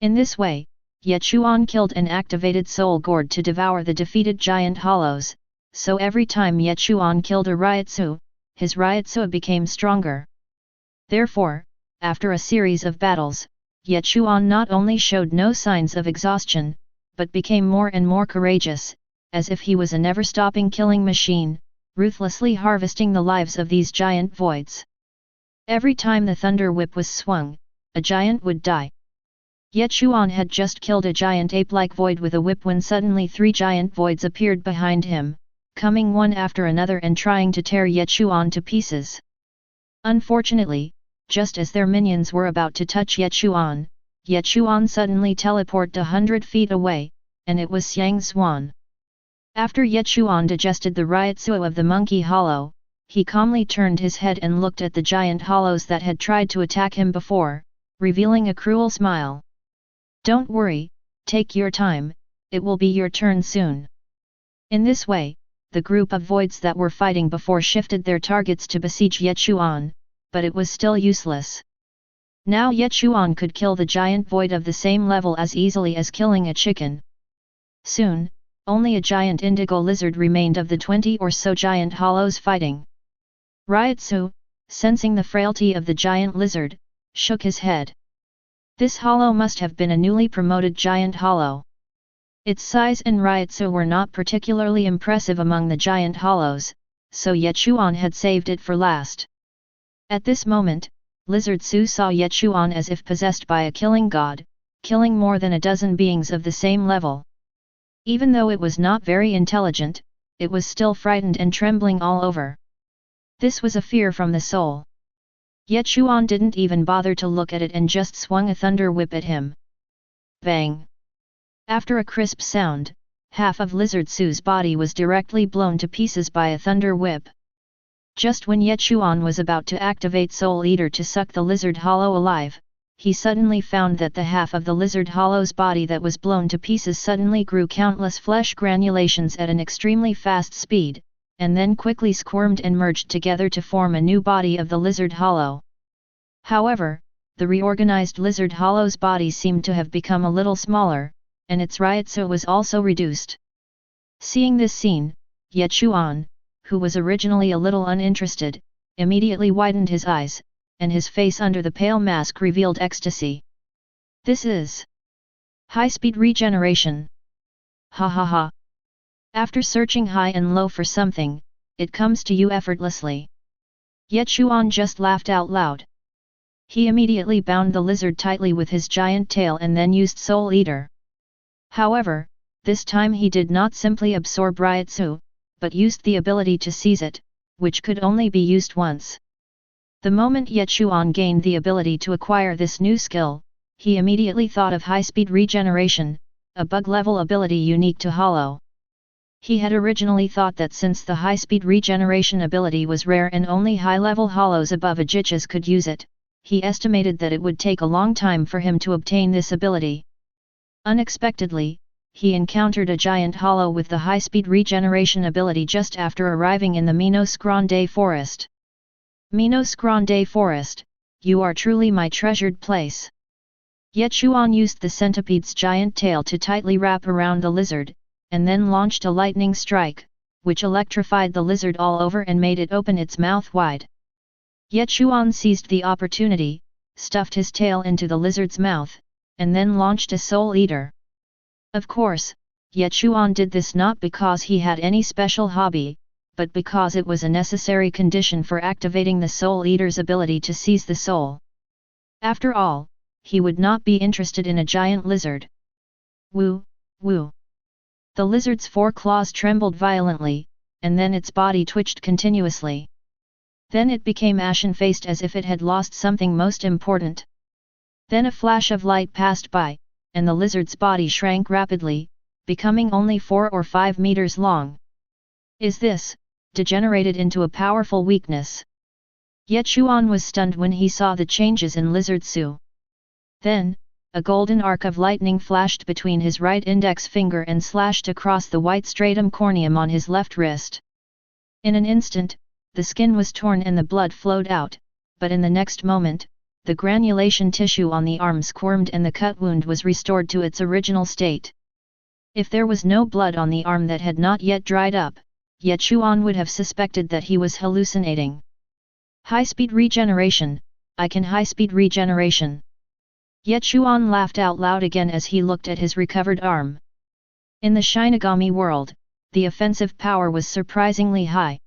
In this way, Ye Chuan killed an activated soul gourd to devour the defeated giant hollows, so every time Ye Chuan killed a Ryotsu, his Ryotsu became stronger. Therefore, after a series of battles, Ye Chuan not only showed no signs of exhaustion, but became more and more courageous, as if he was a never-stopping killing machine, ruthlessly harvesting the lives of these giant voids. Every time the thunder whip was swung, a giant would die. Ye Chuan had just killed a giant ape-like void with a whip when suddenly 3 giant voids appeared behind him, coming one after another and trying to tear Ye Chuan to pieces. Unfortunately, just as their minions were about to touch Ye Chuan suddenly teleported 100 feet away, and it was Xiang Xuan. After Ye Chuan digested the Ryotsu of the monkey hollow, he calmly turned his head and looked at the giant hollows that had tried to attack him before, revealing a cruel smile. Don't worry, take your time, it will be your turn soon. In this way, the group of voids that were fighting before shifted their targets to besiege Ye Chuan, but it was still useless. Now Ye Chuan could kill the giant void of the same level as easily as killing a chicken. Soon, only a giant indigo lizard remained of the 20 or so giant hollows fighting. Ryotsu, sensing the frailty of the giant lizard, shook his head. This hollow must have been a newly promoted giant hollow. Its size and ryotsu were not particularly impressive among the giant hollows, so Ye Chuan had saved it for last. At this moment, Lizard Su saw Ye Chuan as if possessed by a killing god, killing more than a dozen beings of the same level. Even though it was not very intelligent, it was still frightened and trembling all over. This was a fear from the soul. Ye Chuan didn't even bother to look at it and just swung a thunder whip at him. Bang! After a crisp sound, half of Lizard Su's body was directly blown to pieces by a thunder whip. Just when Ye Chuan was about to activate Soul Eater to suck the lizard hollow alive, he suddenly found that the half of the lizard hollow's body that was blown to pieces suddenly grew countless flesh granulations at an extremely fast speed, and then quickly squirmed and merged together to form a new body of the lizard hollow. However, the reorganized lizard hollow's body seemed to have become a little smaller, and its ryotsu was also reduced. Seeing this scene, Ye Chuan, who was originally a little uninterested, immediately widened his eyes, and his face under the pale mask revealed ecstasy. This is high-speed regeneration. Ha ha ha. After searching high and low for something, it comes to you effortlessly. Ye Chuan just laughed out loud. He immediately bound the lizard tightly with his giant tail and then used Soul Eater. However, this time he did not simply absorb ryotsu, but used the ability to seize it, which could only be used once. The moment Ye Chuan gained the ability to acquire this new skill, he immediately thought of high-speed regeneration, a bug-level ability unique to Hollow. He had originally thought that since the high-speed regeneration ability was rare and only high-level Hollows above Ajichas could use it, he estimated that it would take a long time for him to obtain this ability. Unexpectedly, he encountered a giant hollow with the high-speed regeneration ability just after arriving in the Minos Grande forest. Minos Grande forest, you are truly my treasured place. Ye Chuan used the centipede's giant tail to tightly wrap around the lizard, and then launched a lightning strike, which electrified the lizard all over and made it open its mouth wide. Ye Chuan seized the opportunity, stuffed his tail into the lizard's mouth, and then launched a Soul Eater. Of course, Ye Chuan did this not because he had any special hobby, but because it was a necessary condition for activating the Soul Eater's ability to seize the soul. After all, he would not be interested in a giant lizard. Woo, woo. The lizard's four claws trembled violently, and then its body twitched continuously. Then it became ashen-faced as if it had lost something most important. Then a flash of light passed by, and the lizard's body shrank rapidly, becoming only 4 or 5 meters long. Is this degenerated into a powerful weakness? Ye Chuan was stunned when he saw the changes in Lizard Su. Then, a golden arc of lightning flashed between his right index finger and slashed across the white stratum corneum on his left wrist. In an instant, the skin was torn and the blood flowed out, but in the next moment, the granulation tissue on the arm squirmed and the cut wound was restored to its original state. If there was no blood on the arm that had not yet dried up, Ye Chuan would have suspected that he was hallucinating. High-speed regeneration, I can high-speed regeneration. Ye Chuan laughed out loud again as he looked at his recovered arm. In the Shinigami world, the offensive power was surprisingly high.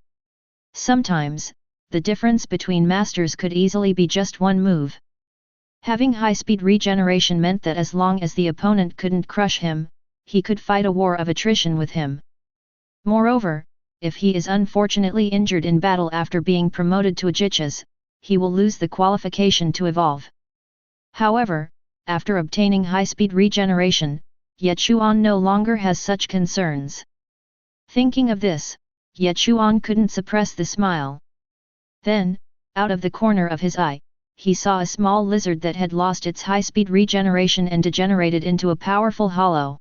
Sometimes, the difference between masters could easily be just one move. Having high-speed regeneration meant that as long as the opponent couldn't crush him, he could fight a war of attrition with him. Moreover, if he is unfortunately injured in battle after being promoted to Ajichas, he will lose the qualification to evolve. However, after obtaining high-speed regeneration, Ye Chuan no longer has such concerns. Thinking of this, Ye Chuan couldn't suppress the smile. Then, out of the corner of his eye, he saw a small lizard that had lost its high-speed regeneration and degenerated into a powerful hollow.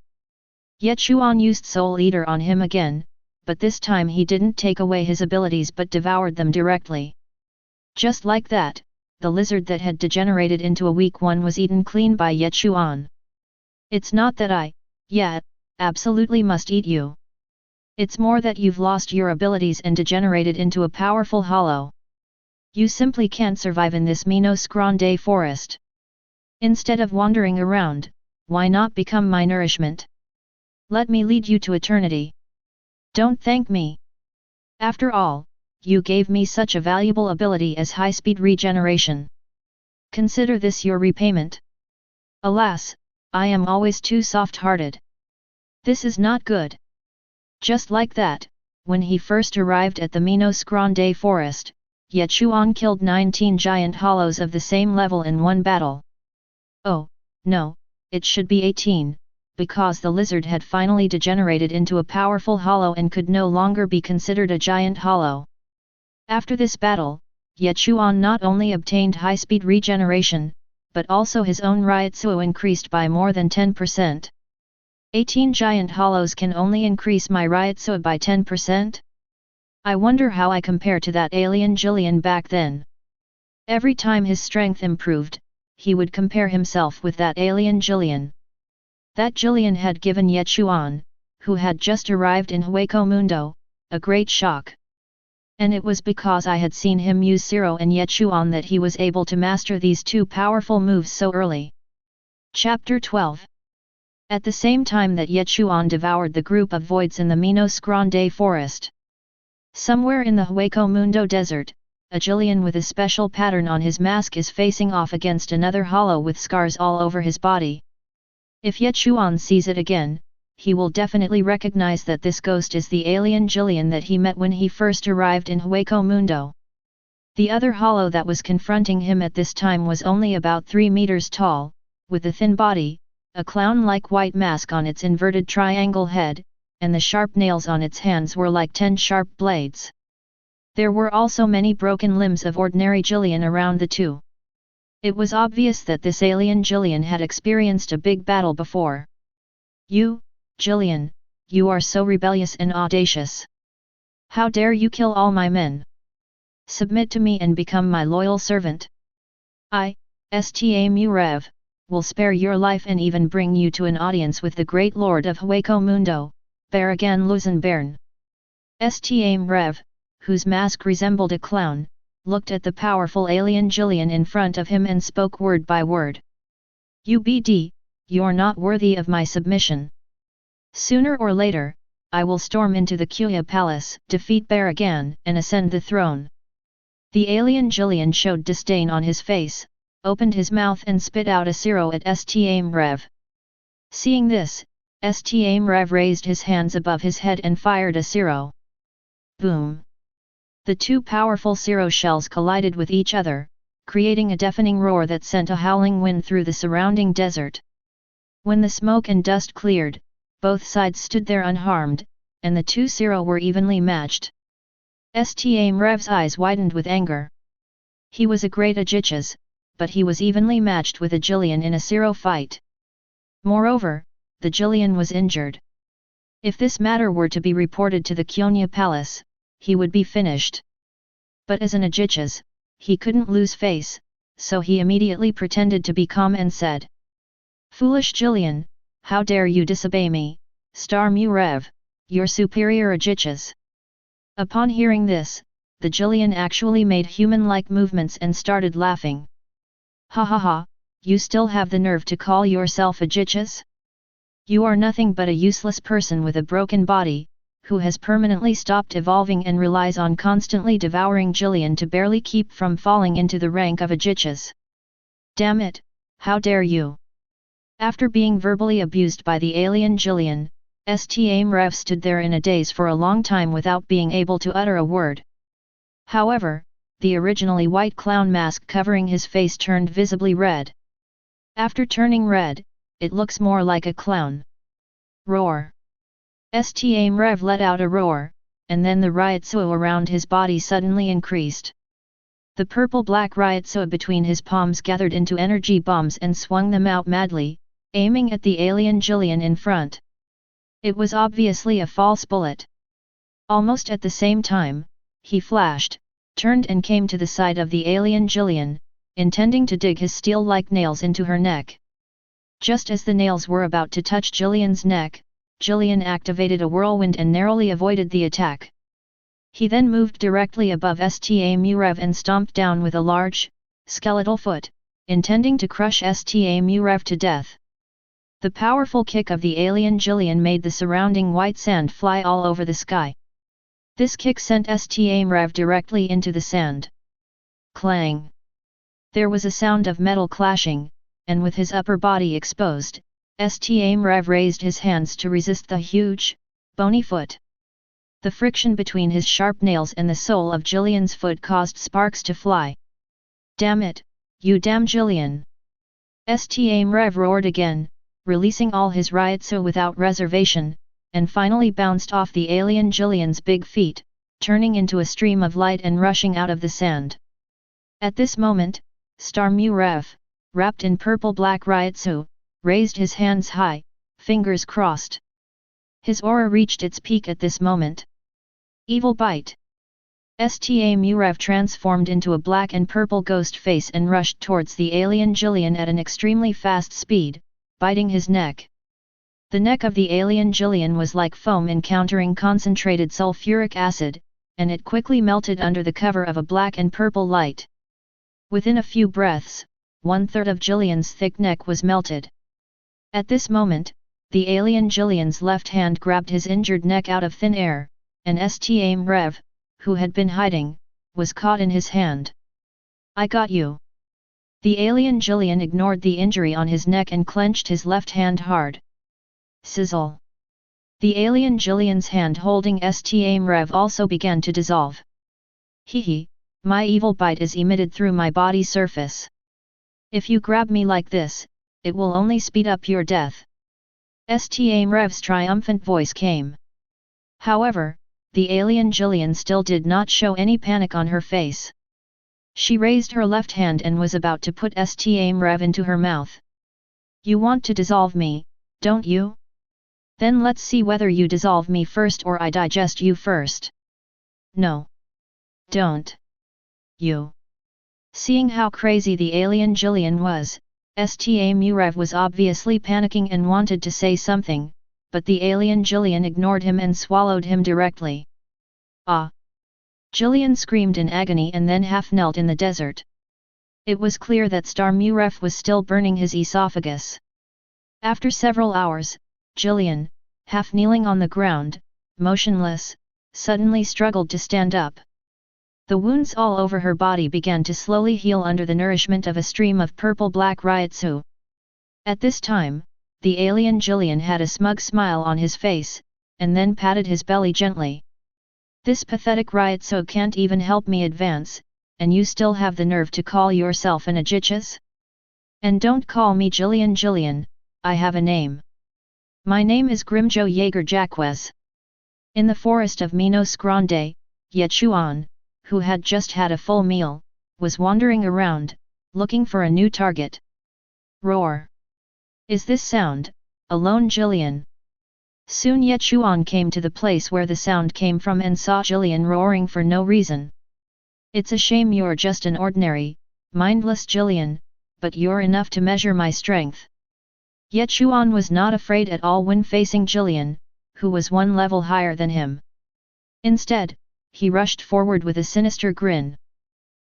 Ye Chuan used Soul Eater on him again, but this time he didn't take away his abilities but devoured them directly. Just like that, the lizard that had degenerated into a weak one was eaten clean by Ye Chuan. It's not that I, absolutely must eat you. It's more that you've lost your abilities and degenerated into a powerful hollow. You simply can't survive in this Minos Grande forest. Instead of wandering around, why not become my nourishment? Let me lead you to eternity. Don't thank me. After all, you gave me such a valuable ability as high-speed regeneration. Consider this your repayment. Alas, I am always too soft-hearted. This is not good. Just like that, when he first arrived at the Minos Grande forest, Ye Chuan killed 19 giant hollows of the same level in one battle. Oh, no, it should be 18, because the lizard had finally degenerated into a powerful hollow and could no longer be considered a giant hollow. After this battle, Ye Chuan not only obtained high-speed regeneration, but also his own Ryotsuo increased by more than 10%. 18 giant hollows can only increase my Ryotsuo by 10%? I wonder how I compare to that alien Jillian back then. Every time his strength improved, he would compare himself with that alien Jillian. That Jillian had given Ye Chuan, who had just arrived in Hueco Mundo, a great shock. And it was because I had seen him use Zero and Ye Chuan that he was able to master these two powerful moves so early. Chapter 12. At the same time that Ye Chuan devoured the group of voids in the Minos Grande forest. Somewhere in the Hueco Mundo desert, a Jillian with a special pattern on his mask is facing off against another hollow with scars all over his body. If Ye Chuan sees it again, he will definitely recognize that this ghost is the alien Jillian that he met when he first arrived in Hueco Mundo. The other hollow that was confronting him at this time was only about 3 meters tall, with a thin body, a clown-like white mask on its inverted triangle head, and the sharp nails on its hands were like 10 sharp blades. There were also many broken limbs of ordinary Jillian around the two. It was obvious that this alien Jillian had experienced a big battle before. You, Jillian, you are so rebellious and audacious. How dare you kill all my men? Submit to me and become my loyal servant. I, Sta Murev, will spare your life and even bring you to an audience with the great lord of Hueco Mundo, Baragan Luzenbern. Sta Murev, whose mask resembled a clown, looked at the powerful alien Jillian in front of him and spoke word by word. UBD, you're not worthy of my submission. Sooner or later, I will storm into the Kuya Palace, defeat Baragan, and ascend the throne. The alien Jillian showed disdain on his face, opened his mouth and spit out a zero at Sta Murev. Seeing this, Sta Murev raised his hands above his head and fired a zero. Boom! The two powerful zero shells collided with each other, creating a deafening roar that sent a howling wind through the surrounding desert. When the smoke and dust cleared, both sides stood there unharmed, and the two zero were evenly matched. Sta Murev's eyes widened with anger. He was a great Ajichas, but he was evenly matched with a Jillian in a zero fight. Moreover, the Jillian was injured. If this matter were to be reported to the Kuya Palace, he would be finished. But as an Ajichas, he couldn't lose face, so he immediately pretended to be calm and said, "Foolish Jillian, how dare you disobey me, Star Murev, your superior Ajichas." Upon hearing this, the Jillian actually made human-like movements and started laughing. "Ha ha ha, you still have the nerve to call yourself Ajichas? You are nothing but a useless person with a broken body, who has permanently stopped evolving and relies on constantly devouring Jillian to barely keep from falling into the rank of Ajichas. Damn it, how dare you!" After being verbally abused by the alien Jillian, Sta Murev stood there in a daze for a long time without being able to utter a word. However, the originally white clown mask covering his face turned visibly red. After turning red, it looks more like a clown. Roar! Sta Murev let out a roar, and then the Ryotsuo around his body suddenly increased. The purple-black Ryotsuo between his palms gathered into energy bombs and swung them out madly, aiming at the alien Jillian in front. It was obviously a false bullet. Almost at the same time, he flashed, turned and came to the side of the alien Jillian, intending to dig his steel-like nails into her neck. Just as the nails were about to touch Jillian's neck, Jillian activated a whirlwind and narrowly avoided the attack. He then moved directly above Sta Murev and stomped down with a large, skeletal foot, intending to crush Sta Murev to death. The powerful kick of the alien Jillian made the surrounding white sand fly all over the sky. This kick sent Sta Murev directly into the sand. Clang! There was a sound of metal clashing, and with his upper body exposed, Sta Murev raised his hands to resist the huge, bony foot. The friction between his sharp nails and the sole of Jillian's foot caused sparks to fly. Damn it, you damn Jillian! Sta Murev roared again, releasing all his Ryutsu without reservation, and finally bounced off the alien Jillian's big feet, turning into a stream of light and rushing out of the sand. At this moment, Star Murev, wrapped in purple-black Ryutsu, raised his hands high, fingers crossed. His aura reached its peak at this moment. Evil Bite! Sta Murev transformed into a black and purple ghost face and rushed towards the alien Jillian at an extremely fast speed, biting his neck. The neck of the alien Jillian was like foam encountering concentrated sulfuric acid, and it quickly melted under the cover of a black and purple light. Within a few breaths, 1/3 of Jillian's thick neck was melted. At this moment, the alien Jillian's left hand grabbed his injured neck out of thin air, and Sta Murev, who had been hiding, was caught in his hand. I got you! The alien Jillian ignored the injury on his neck and clenched his left hand hard. Sizzle! The alien Jillian's hand holding Sta Murev also began to dissolve. Hehe, my evil bite is emitted through my body surface. If you grab me like this, it will only speed up your death. Sta Murev's triumphant voice came. However, the alien Jillian still did not show any panic on her face. She raised her left hand and was about to put Sta Murev into her mouth. You want to dissolve me, don't you? Then let's see whether you dissolve me first or I digest you first. No. Don't. You. Seeing how crazy the alien Jillian was, Sta Murev was obviously panicking and wanted to say something, but the alien Jillian ignored him and swallowed him directly. Ah! Jillian screamed in agony and then half-knelt in the desert. It was clear that Star Murev was still burning his esophagus. After several hours, Jillian, half-kneeling on the ground, motionless, suddenly struggled to stand up. The wounds all over her body began to slowly heal under the nourishment of a stream of purple-black Ryutsu. At this time, the alien Jillian had a smug smile on his face, and then patted his belly gently. This pathetic Ryutsu can't even help me advance, and you still have the nerve to call yourself an Aegis? And don't call me Jillian, I have a name. My name is Grimmjow Jaeger Jaques. In the forest of Minos Grande, Ye Chuan, who had just had a full meal, was wandering around, looking for a new target. Roar! Is this sound, a lone Jillian? Soon Ye Chuan came to the place where the sound came from and saw Jillian roaring for no reason. It's a shame you're just an ordinary, mindless Jillian, but you're enough to measure my strength. Ye Chuan was not afraid at all when facing Jillian, who was one level higher than him. Instead, he rushed forward with a sinister grin.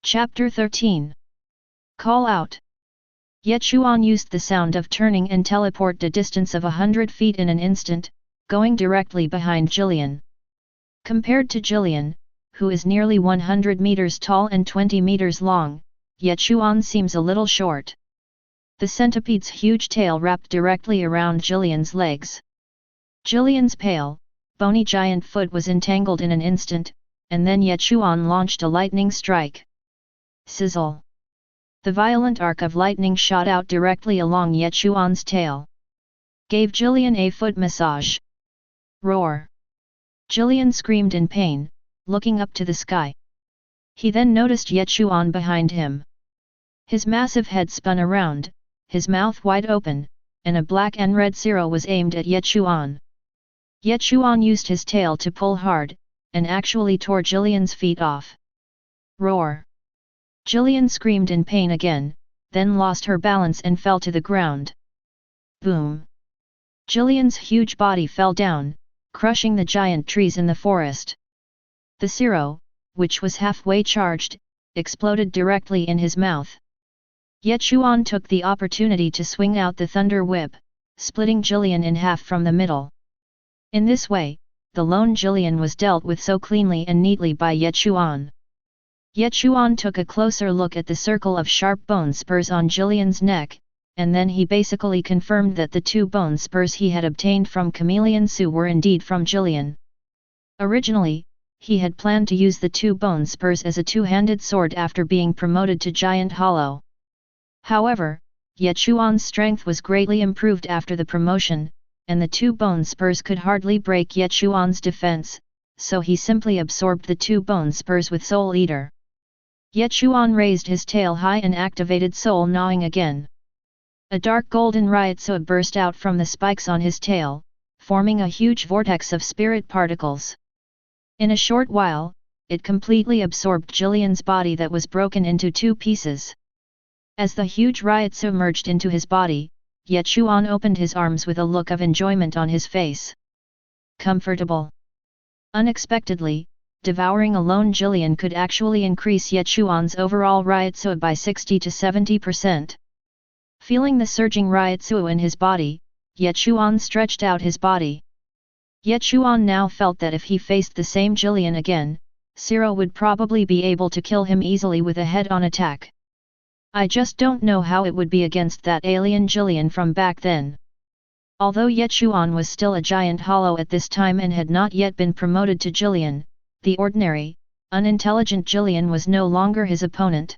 Chapter 13. Call out! Ye Chuan used the sound of turning and teleport a distance of 100 feet in an instant, going directly behind Jillian. Compared to Jillian, who is nearly 100 meters tall and 20 meters long, Ye Chuan seems a little short. The centipede's huge tail wrapped directly around Jillian's legs. Jillian's pale, bony giant foot was entangled in an instant, and then Ye Chuan launched a lightning strike. Sizzle! The violent arc of lightning shot out directly along Ye Chuan's tail. Gave Jillian a foot massage. Roar! Jillian screamed in pain, looking up to the sky. He then noticed Ye Chuan behind him. His massive head spun around, his mouth wide open, and a black and red zero was aimed at Ye Chuan. Ye Chuan used his tail to pull hard, and actually tore Jillian's feet off. Roar! Jillian screamed in pain again, then lost her balance and fell to the ground. Boom! Jillian's huge body fell down, crushing the giant trees in the forest. The Zero, which was halfway charged, exploded directly in his mouth. Ye Chuan took the opportunity to swing out the thunder whip, splitting Jillian in half from the middle. In this way, the lone Jillian was dealt with so cleanly and neatly by Ye Chuan. Ye Chuan took a closer look at the circle of sharp bone spurs on Jillian's neck, and then he basically confirmed that the 2 bone spurs he had obtained from Chameleon Su were indeed from Jillian. Originally, he had planned to use the 2 bone spurs as a 2-handed sword after being promoted to Giant Hollow. However, Ye Chuan's strength was greatly improved after the promotion, and the 2 bone spurs could hardly break Ye Chuan's defense, so he simply absorbed the 2 bone spurs with Soul Eater. Ye Chuan raised his tail high and activated Soul Gnawing again. A dark golden Ryotsu burst out from the spikes on his tail, forming a huge vortex of spirit particles. In a short while, it completely absorbed Jillian's body that was broken into 2 pieces. As the huge Ryotsu merged into his body, Ye Chuan opened his arms with a look of enjoyment on his face. Comfortable. Unexpectedly, devouring a lone Jillian could actually increase Ye Chuan's overall Ryotsu by 60 to 70%. Feeling the surging Ryotsu in his body, Ye Chuan stretched out his body. Ye Chuan now felt that if he faced the same Jillian again, Zero would probably be able to kill him easily with a head-on attack. I just don't know how it would be against that alien Jillian from back then. Although Ye Chuan was still a giant hollow at this time and had not yet been promoted to Jillian, the ordinary, unintelligent Jillian was no longer his opponent.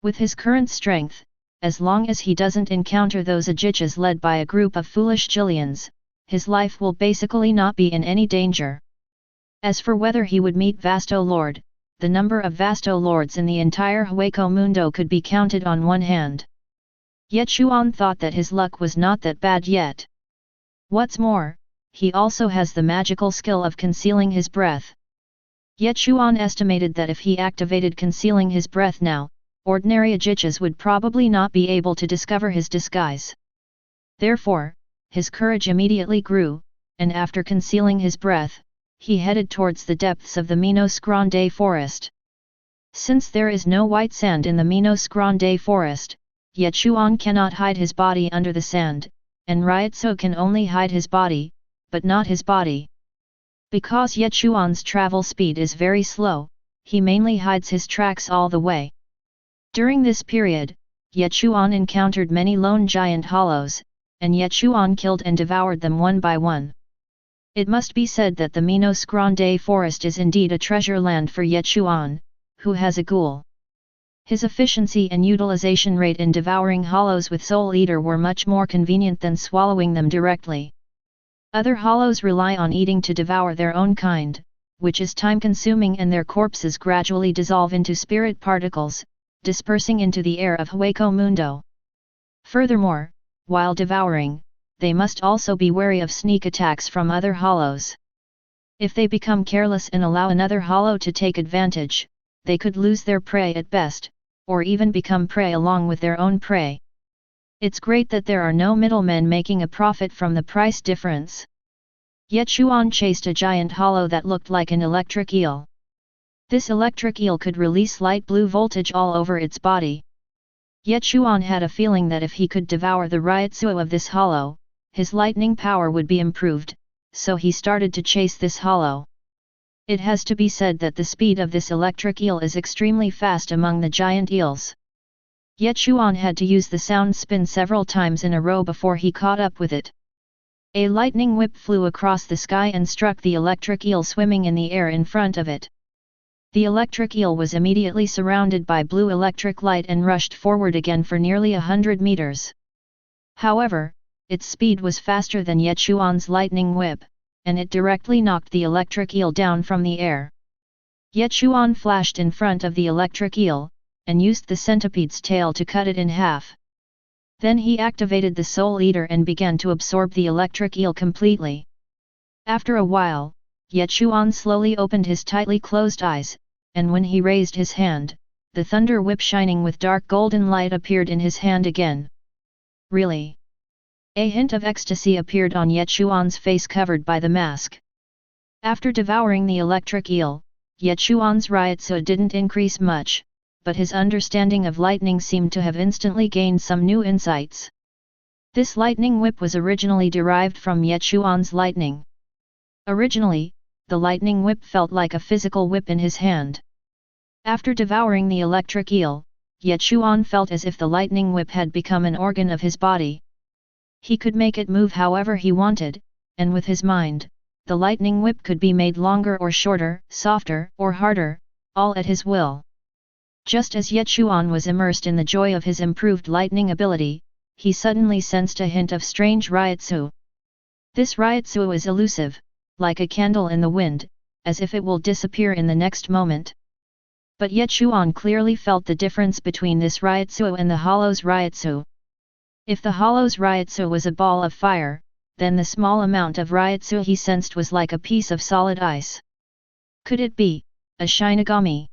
With his current strength, as long as he doesn't encounter those Ajichas led by a group of foolish Jillians, his life will basically not be in any danger. As for whether he would meet Vasto Lord, the number of Vasto Lords in the entire Hueco Mundo could be counted on one hand. Ye Chuan thought that his luck was not that bad yet. What's more, he also has the magical skill of concealing his breath. Ye Chuan estimated that if he activated concealing his breath now, ordinary Ajichas would probably not be able to discover his disguise. Therefore, his courage immediately grew, and after concealing his breath, he headed towards the depths of the Minos Grande forest. Since there is no white sand in the Minos Grande forest, Ye Chuan cannot hide his body under the sand, and Ryotsu can only hide his body, but not his body. Because Ye Chuan's travel speed is very slow, he mainly hides his tracks all the way. During this period, Ye Chuan encountered many lone giant hollows, and Ye Chuan killed and devoured them one by one. It must be said that the Minos Grande forest is indeed a treasure land for Ye Chuan, who has a ghoul. His efficiency and utilization rate in devouring hollows with Soul Eater were much more convenient than swallowing them directly. Other hollows rely on eating to devour their own kind, which is time-consuming, and their corpses gradually dissolve into spirit particles, dispersing into the air of Hueco Mundo. Furthermore, while devouring, they must also be wary of sneak attacks from other hollows. If they become careless and allow another hollow to take advantage, they could lose their prey at best, or even become prey along with their own prey. It's great that there are no middlemen making a profit from the price difference. Ye Chuan chased a giant hollow that looked like an electric eel. This electric eel could release light blue voltage all over its body. Ye Chuan had a feeling that if he could devour the Ryotsu of this hollow, his lightning power would be improved, so he started to chase this hollow. It has to be said that the speed of this electric eel is extremely fast among the giant eels. Ye Chuan had to use the sound spin several times in a row before he caught up with it. A lightning whip flew across the sky and struck the electric eel swimming in the air in front of it. The electric eel was immediately surrounded by blue electric light and rushed forward again for nearly 100 meters. However, its speed was faster than Ye Chuan's lightning whip, and it directly knocked the electric eel down from the air. Ye Chuan flashed in front of the electric eel, and used the centipede's tail to cut it in half. Then he activated the Soul Eater and began to absorb the electric eel completely. After a while, Ye Chuan slowly opened his tightly closed eyes, and when he raised his hand, the thunder whip shining with dark golden light appeared in his hand again. Really? A hint of ecstasy appeared on Ye Chuan's face covered by the mask. After devouring the electric eel, Ye Chuan's Ryutsu didn't increase much, but his understanding of lightning seemed to have instantly gained some new insights. This lightning whip was originally derived from Ye Chuan's lightning. Originally, the lightning whip felt like a physical whip in his hand. After devouring the electric eel, Ye Chuan felt as if the lightning whip had become an organ of his body. He could make it move however he wanted, and with his mind, the lightning whip could be made longer or shorter, softer or harder, all at his will. Just as Ye Chuan was immersed in the joy of his improved lightning ability, he suddenly sensed a hint of strange Ryutsu. This Ryutsu is elusive, like a candle in the wind, as if it will disappear in the next moment. But Ye Chuan clearly felt the difference between this Ryutsu and the Hollow's Ryutsu. If the Hollow's Ryutsu was a ball of fire, then the small amount of Ryutsu he sensed was like a piece of solid ice. Could it be a Shinigami?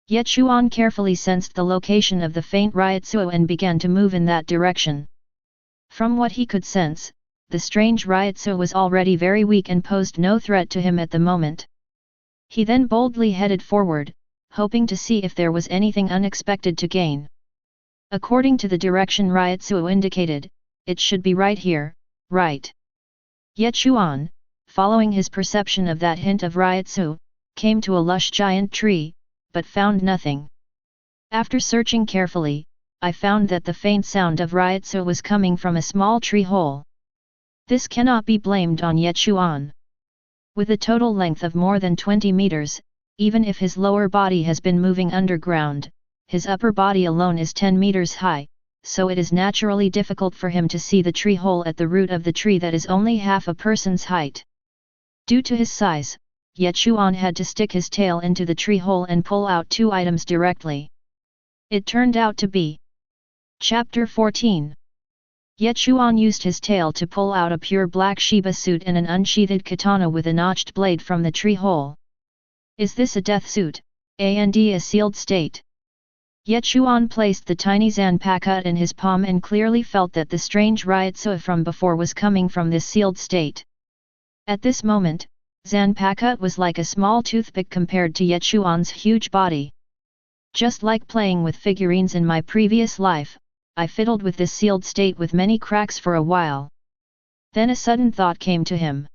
Ye Chuan carefully sensed the location of the faint Ryutsu and began to move in that direction. From what he could sense, the strange Ryutsu was already very weak and posed no threat to him at the moment. He then boldly headed forward, hoping to see if there was anything unexpected to gain. According to the direction Ryutsu indicated, it should be right here, right. Ye Chuan, following his perception of that hint of Ryutsu, came to a lush giant tree, but found nothing. After searching carefully, I found that the faint sound of Ryutsu was coming from a small tree hole. This cannot be blamed on Ye Chuan. With a total length of more than 20 meters, even if his lower body has been moving underground, his upper body alone is 10 meters high, so it is naturally difficult for him to see the tree hole at the root of the tree that is only half a person's height. Due to his size, Ye Chuan had to stick his tail into the tree hole and pull out 2 items directly. It turned out to be Chapter 14. Ye Chuan used his tail to pull out a pure black Shiba suit and an unsheathed katana with a notched blade from the tree hole. Is this a death suit, and a sealed state? Ye Chuan placed the tiny Zanpakuto in his palm and clearly felt that the strange Ryutsu from before was coming from this sealed state. At this moment, Zanpakuto was like a small toothpick compared to Ye Chuan's huge body. Just like playing with figurines in my previous life, I fiddled with this sealed state with many cracks for a while. Then a sudden thought came to him.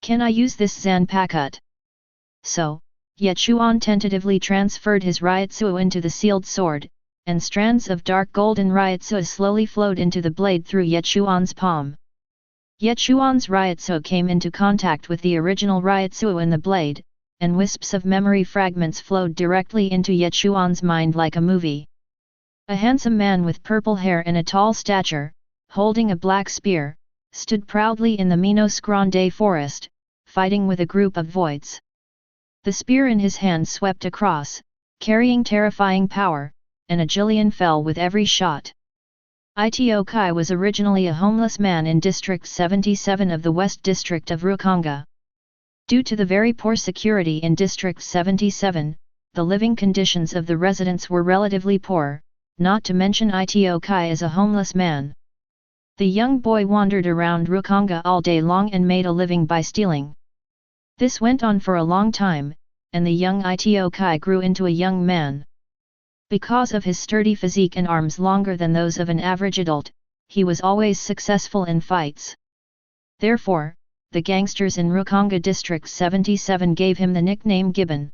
Can I use this Zanpakuto? So, Ye Chuan tentatively transferred his Ryutsu into the sealed sword, and strands of dark golden Ryutsu slowly flowed into the blade through Ye Chuan's palm. Ye Chuan's Ryutsu came into contact with the original Ryutsu in the blade, and wisps of memory fragments flowed directly into Ye Chuan's mind like a movie. A handsome man with purple hair and a tall stature, holding a black spear, stood proudly in the Minos Grande forest, fighting with a group of voids. The spear in his hand swept across, carrying terrifying power, and a Jillian fell with every shot. Itokai was originally a homeless man in District 77 of the West District of Rukanga. Due to the very poor security in District 77, the living conditions of the residents were relatively poor, not to mention Itokai as a homeless man. The young boy wandered around Rukanga all day long and made a living by stealing. This went on for a long time, and the young Itokai grew into a young man. Because of his sturdy physique and arms longer than those of an average adult, he was always successful in fights. Therefore, the gangsters in Rukanga District 77 gave him the nickname Gibbon.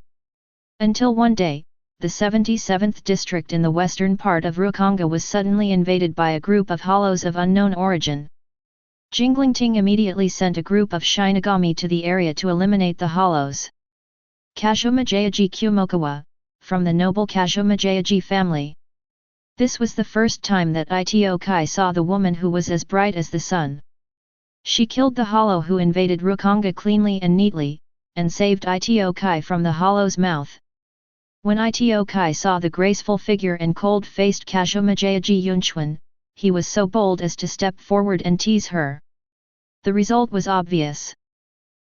Until one day, the 77th district in the western part of Rukanga was suddenly invaded by a group of hollows of unknown origin. Jinglingting immediately sent a group of Shinigami to the area to eliminate the hollows. Kazumajayaji Kumokawa, from the noble Kazumajayaji family. This was the first time that Itokai saw the woman who was as bright as the sun. She killed the hollow who invaded Rukanga cleanly and neatly, and saved Itokai from the hollow's mouth. When Itokai saw the graceful figure and cold-faced Kazumajayaji Yetuan, he was so bold as to step forward and tease her. The result was obvious.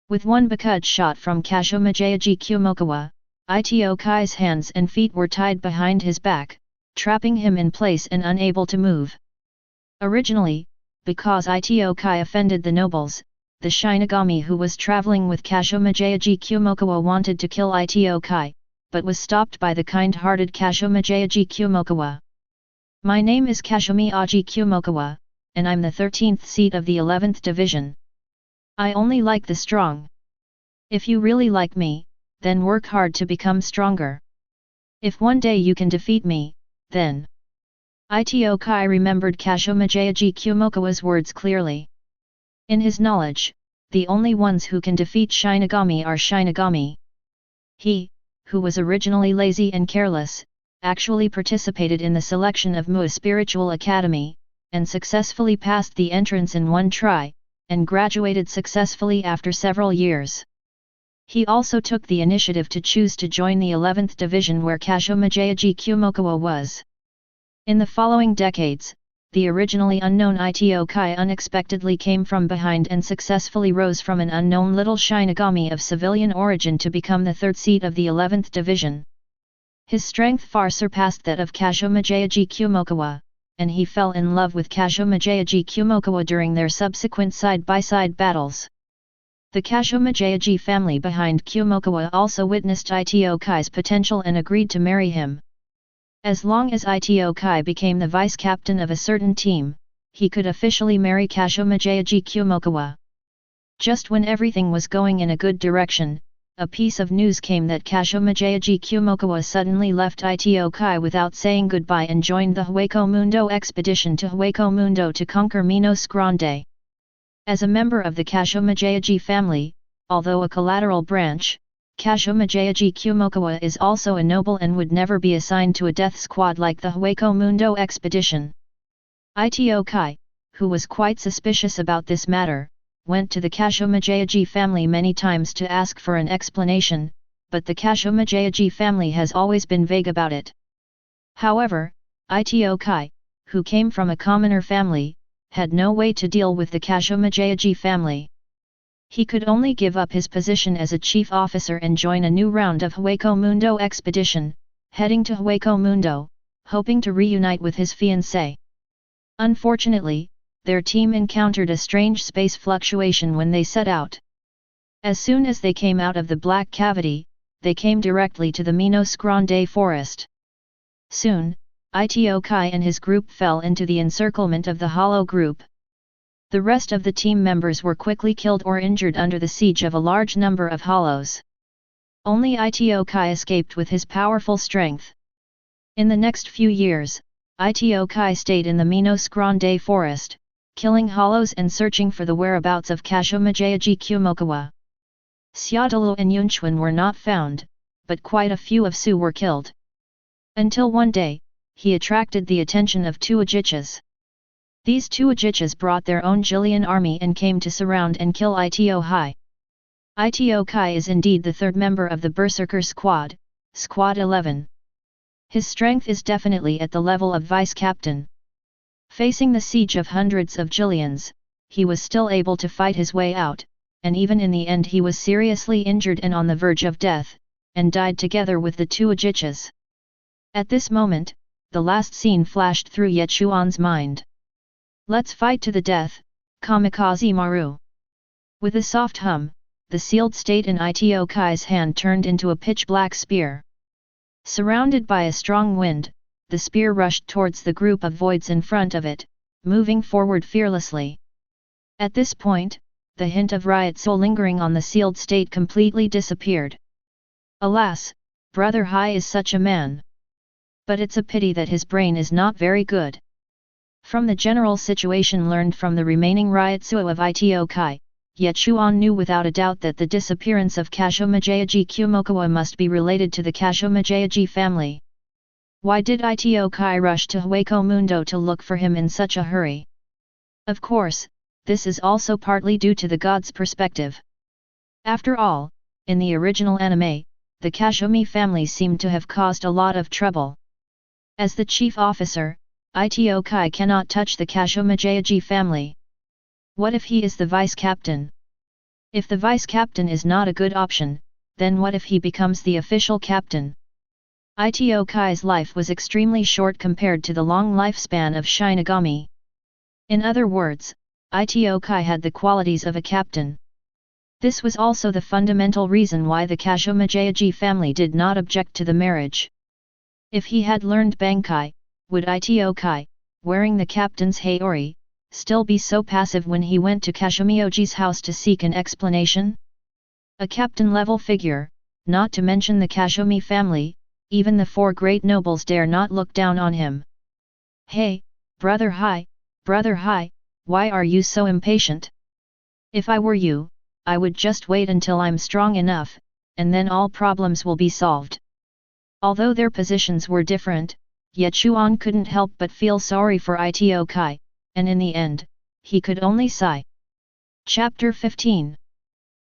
With one Bakud shot from Kazumajayaji Kumokawa, Itokai's hands and feet were tied behind his back, trapping him in place and unable to move. Originally, because Itokai offended the nobles, the Shinigami who was traveling with Kashomajayaji Kumokawa wanted to kill Itokai, but was stopped by the kind-hearted Kashomajayaji Kumokawa. My name is Kashomi-aji Kumokawa, and I'm the 13th seat of the 11th division. I only like the strong. If you really like me, then work hard to become stronger. If one day you can defeat me, then... Itokai remembered Kashomajayaji Kumokawa's words clearly. In his knowledge, the only ones who can defeat Shinigami are Shinigami. He, who was originally lazy and careless, actually participated in the selection of Mu's Spiritual Academy, and successfully passed the entrance in one try, and graduated successfully after several years. He also took the initiative to choose to join the 11th division where Kashomajayaji Kumokawa was. In the following decades, the originally unknown Itokai unexpectedly came from behind and successfully rose from an unknown little Shinigami of civilian origin to become the 3rd seat of the 11th division. His strength far surpassed that of Kashomajayaji Kumokawa, and he fell in love with Kashomajayaji Kumokawa during their subsequent side-by-side battles. The Kashomajayaji family behind Kumokawa also witnessed Itokai's potential and agreed to marry him. As long as Itokai became the vice-captain of a certain team, he could officially marry Kashomajayaji Kumokawa. Just when everything was going in a good direction, a piece of news came that Kashomajayaji Kumokawa suddenly left Itokai without saying goodbye and joined the Hueco Mundo expedition to Hueco Mundo to conquer Minos Grande. As a member of the Kashomajayaji family, although a collateral branch, Kashomajayaji Kumokawa is also a noble and would never be assigned to a death squad like the Hueco Mundo expedition. Itokai, who was quite suspicious about this matter, went to the Kashomajayaji family many times to ask for an explanation, but the Kashomajayaji family has always been vague about it. However, Itokai, who came from a commoner family, had no way to deal with the Kashomajayaji family. He could only give up his position as a chief officer and join a new round of Hueco Mundo expedition, heading to Hueco Mundo, hoping to reunite with his fiancée. Unfortunately, their team encountered a strange space fluctuation when they set out. As soon as they came out of the black cavity, they came directly to the Minos Grande forest. Soon, Itokai and his group fell into the encirclement of the hollow group. The rest of the team members were quickly killed or injured under the siege of a large number of hollows. Only Itokai escaped with his powerful strength. In the next few years, Itokai stayed in the Minos Grande forest, killing hollows and searching for the whereabouts of Kashomajayaji Kumokawa. Xiaodalo and Ye Chuan were not found, but quite a few of Su were killed. Until one day, he attracted the attention of two Ajichas. These two Ajichas brought their own Jillian army and came to surround and kill Itokai. Itokai is indeed the 3rd member of the Berserker Squad, Squad 11. His strength is definitely at the level of vice-captain. Facing the siege of hundreds of Jillians, he was still able to fight his way out, and even in the end he was seriously injured and on the verge of death, and died together with the two Ajichas. At this moment, the last scene flashed through Ye Chuan's mind. Let's fight to the death, Kamikaze Maru. With a soft hum, the sealed state in Itokai's hand turned into a pitch-black spear. Surrounded by a strong wind, the spear rushed towards the group of voids in front of it, moving forward fearlessly. At this point, the hint of riot soul lingering on the sealed state completely disappeared. Alas, Brother Hai is such a man. But it's a pity that his brain is not very good. From the general situation learned from the remaining Ryotsuo of Itokai, Ye Chuan knew without a doubt that the disappearance of Kashomajayaji Kumokawa must be related to the Kashomajayaji family. Why did Itokai rush to Hueco Mundo to look for him in such a hurry? Of course, this is also partly due to the god's perspective. After all, in the original anime, the Kashomi family seemed to have caused a lot of trouble. As the chief officer, Itokai cannot touch the Kashomajayaji family. What if he is the vice-captain? If the vice-captain is not a good option, then what if he becomes the official captain? Itokai's life was extremely short compared to the long lifespan of Shinigami. In other words, Ito Kai had the qualities of a captain. This was also the fundamental reason why the Kashomajayaji family did not object to the marriage. If he had learned Bankai, would Ito Kai, wearing the captain's Haori, still be so passive when he went to Kashomyoji's house to seek an explanation? A captain-level figure, not to mention the Kashomi family, even the 4 great nobles dare not look down on him. Hey, brother hi, why are you so impatient? If I were you, I would just wait until I'm strong enough, and then all problems will be solved. Although their positions were different, Ye Chuan couldn't help but feel sorry for Ito Kai, and in the end, he could only sigh. Chapter 15.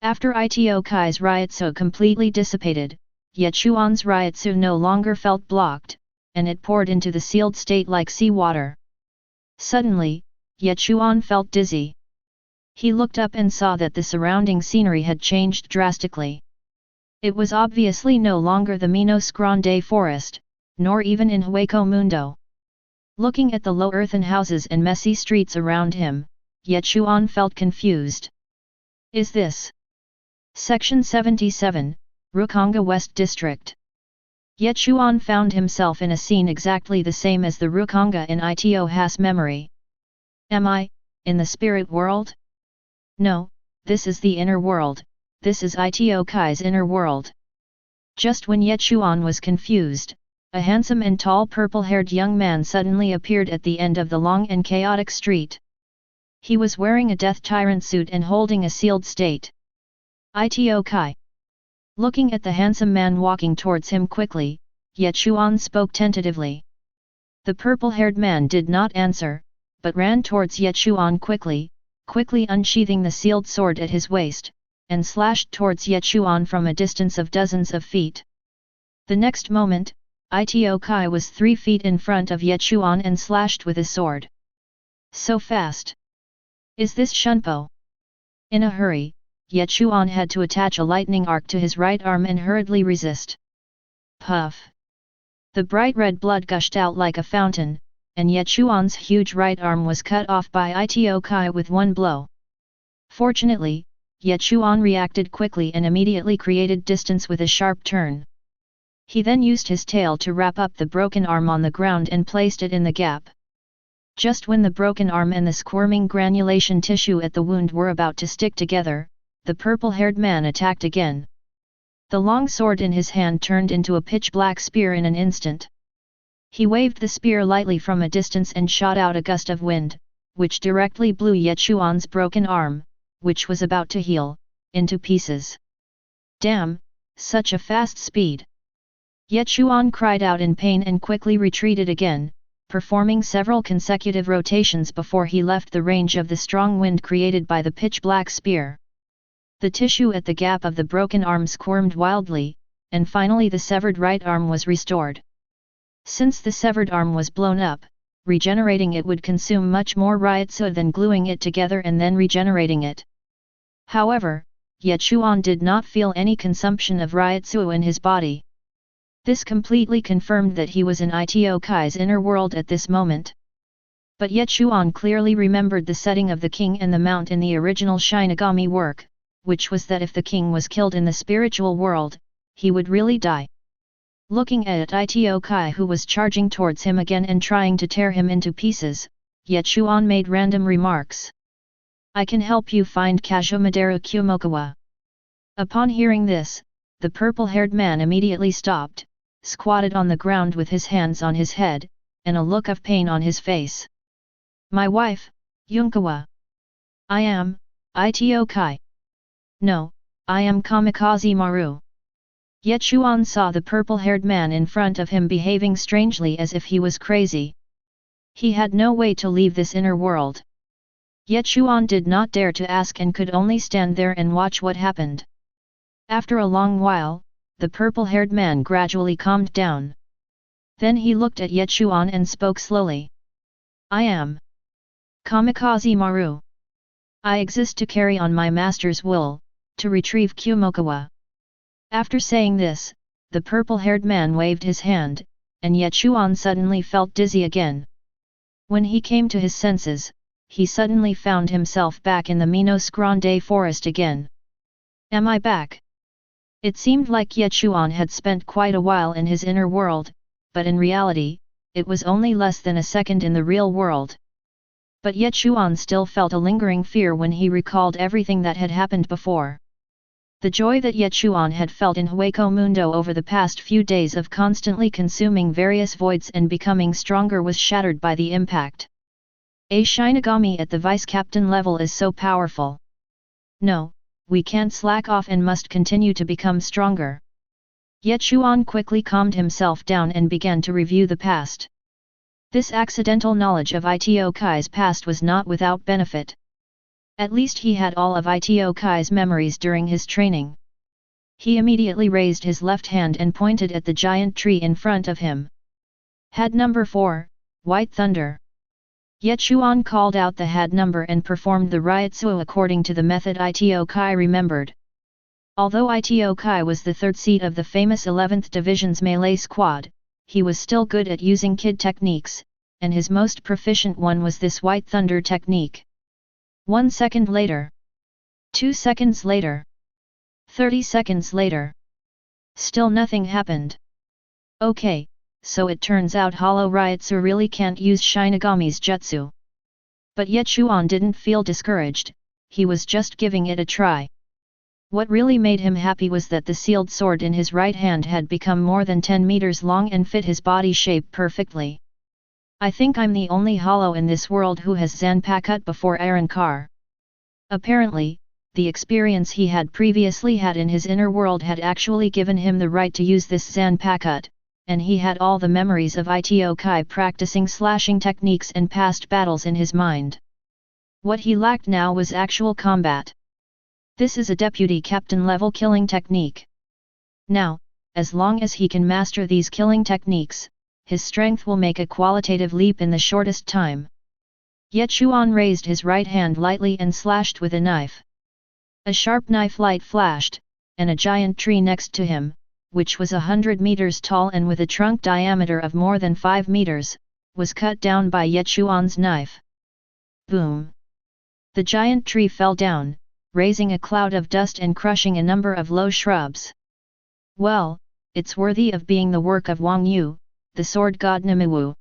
After Ito Kai's Ryotsu completely dissipated, Ye Chuan's Ryotsu no longer felt blocked, and it poured into the sealed state like seawater. Suddenly, Ye Chuan felt dizzy. He looked up and saw that the surrounding scenery had changed drastically. It was obviously no longer the Minos Grande forest, nor even in Hueco Mundo. Looking at the low earthen houses and messy streets around him, Ye Chuan felt confused. Is this Section 77, Rukonga West District? Ye Chuan found himself in a scene exactly the same as the Rukonga in Ito Has memory. Am I, in the spirit world? No, this is the inner world, this is Ito Kai's inner world. Just when Ye Chuan was confused, a handsome and tall purple-haired young man suddenly appeared at the end of the long and chaotic street. He was wearing a death tyrant suit and holding a sealed state. Ito Kai. Looking at the handsome man walking towards him quickly, Ye Chuan spoke tentatively. The purple-haired man did not answer, but ran towards Ye Chuan quickly unsheathing the sealed sword at his waist, and slashed towards Ye Chuan from a distance of dozens of feet. The next moment, Ito Kai was 3 feet in front of Ye Chuan and slashed with his sword. So fast! Is this Shunpo? In a hurry, Ye Chuan had to attach a lightning arc to his right arm and hurriedly resist. Puff! The bright red blood gushed out like a fountain, and Ye Chuan's huge right arm was cut off by Ito Kai with one blow. Fortunately, Ye Chuan reacted quickly and immediately created distance with a sharp turn. He then used his tail to wrap up the broken arm on the ground and placed it in the gap. Just when the broken arm and the squirming granulation tissue at the wound were about to stick together, the purple-haired man attacked again. The long sword in his hand turned into a pitch-black spear in an instant. He waved the spear lightly from a distance and shot out a gust of wind, which directly blew Ye Chuan's broken arm, which was about to heal, into pieces. Damn, such a fast speed! Ye Chuan cried out in pain and quickly retreated again, performing several consecutive rotations before he left the range of the strong wind created by the pitch-black spear. The tissue at the gap of the broken arm squirmed wildly, and finally the severed right arm was restored. Since the severed arm was blown up, regenerating it would consume much more Ryotsu than gluing it together and then regenerating it. However, Ye Chuan did not feel any consumption of Ryotsu in his body. This completely confirmed that he was in Ito Kai's inner world at this moment. But Ye Chuan clearly remembered the setting of the king and the mount in the original Shinigami work, which was that if the king was killed in the spiritual world, he would really die. Looking at Ito Kai who was charging towards him again and trying to tear him into pieces, Ye Chuan made random remarks. I can help you find Kashomadera Kumokawa. Upon hearing this, the purple-haired man immediately stopped, squatted on the ground with his hands on his head, and a look of pain on his face. My wife, Yunkawa. I am, Ito Kai. No, I am Kamikaze Maru. Ye Chuan saw the purple-haired man in front of him behaving strangely as if he was crazy. He had no way to leave this inner world. Ye Chuan did not dare to ask and could only stand there and watch what happened. After a long while, the purple-haired man gradually calmed down. Then he looked at Ye Chuan and spoke slowly. I am Kamikaze Maru. I exist to carry on my master's will, to retrieve Kumokawa. After saying this, the purple-haired man waved his hand, and Ye Chuan suddenly felt dizzy again. When he came to his senses, he suddenly found himself back in the Minos Grande forest again. Am I back? It seemed like Ye Chuan had spent quite a while in his inner world, but in reality, it was only less than a second in the real world. But Ye Chuan still felt a lingering fear when he recalled everything that had happened before. The joy that Ye Chuan had felt in Hueco Mundo over the past few days of constantly consuming various voids and becoming stronger was shattered by the impact. A Shinigami at the vice-captain level is so powerful. No, we can't slack off and must continue to become stronger. Ye Chuan quickly calmed himself down and began to review the past. This accidental knowledge of Ito Kai's past was not without benefit. At least he had all of Ito Kai's memories during his training. He immediately raised his left hand and pointed at the giant tree in front of him. Had number 4, White Thunder. Ye Chuan called out the had number and performed the Ryutsu according to the method Ito Kai remembered. Although Ito Kai was the third seat of the famous 11th Division's melee squad, he was still good at using kid techniques, and his most proficient one was this White Thunder technique. 1 second later. 2 seconds later. 30 seconds later. Still nothing happened. Okay, so it turns out Hollow Ryutsu really can't use Shinigami's jutsu. But Ye Chuan didn't feel discouraged, he was just giving it a try. What really made him happy was that the sealed sword in his right hand had become more than 10 meters long and fit his body shape perfectly. I think I'm the only hollow in this world who has Zanpakuto before Arrancar. Apparently, the experience he had previously had in his inner world had actually given him the right to use this Zanpakuto, and he had all the memories of Ito Kai practicing slashing techniques and past battles in his mind. What he lacked now was actual combat. This is a deputy captain level killing technique. Now, as long as he can master these killing techniques, his strength will make a qualitative leap in the shortest time. Ye Chuan raised his right hand lightly and slashed with a knife. A sharp knife light flashed, and a giant tree next to him, which was 100 meters tall and with a trunk diameter of more than 5 meters, was cut down by Ye Chuan's knife. Boom! The giant tree fell down, raising a cloud of dust and crushing a number of low shrubs. Well, it's worthy of being the work of Wang Yu, the sword god Namiwu.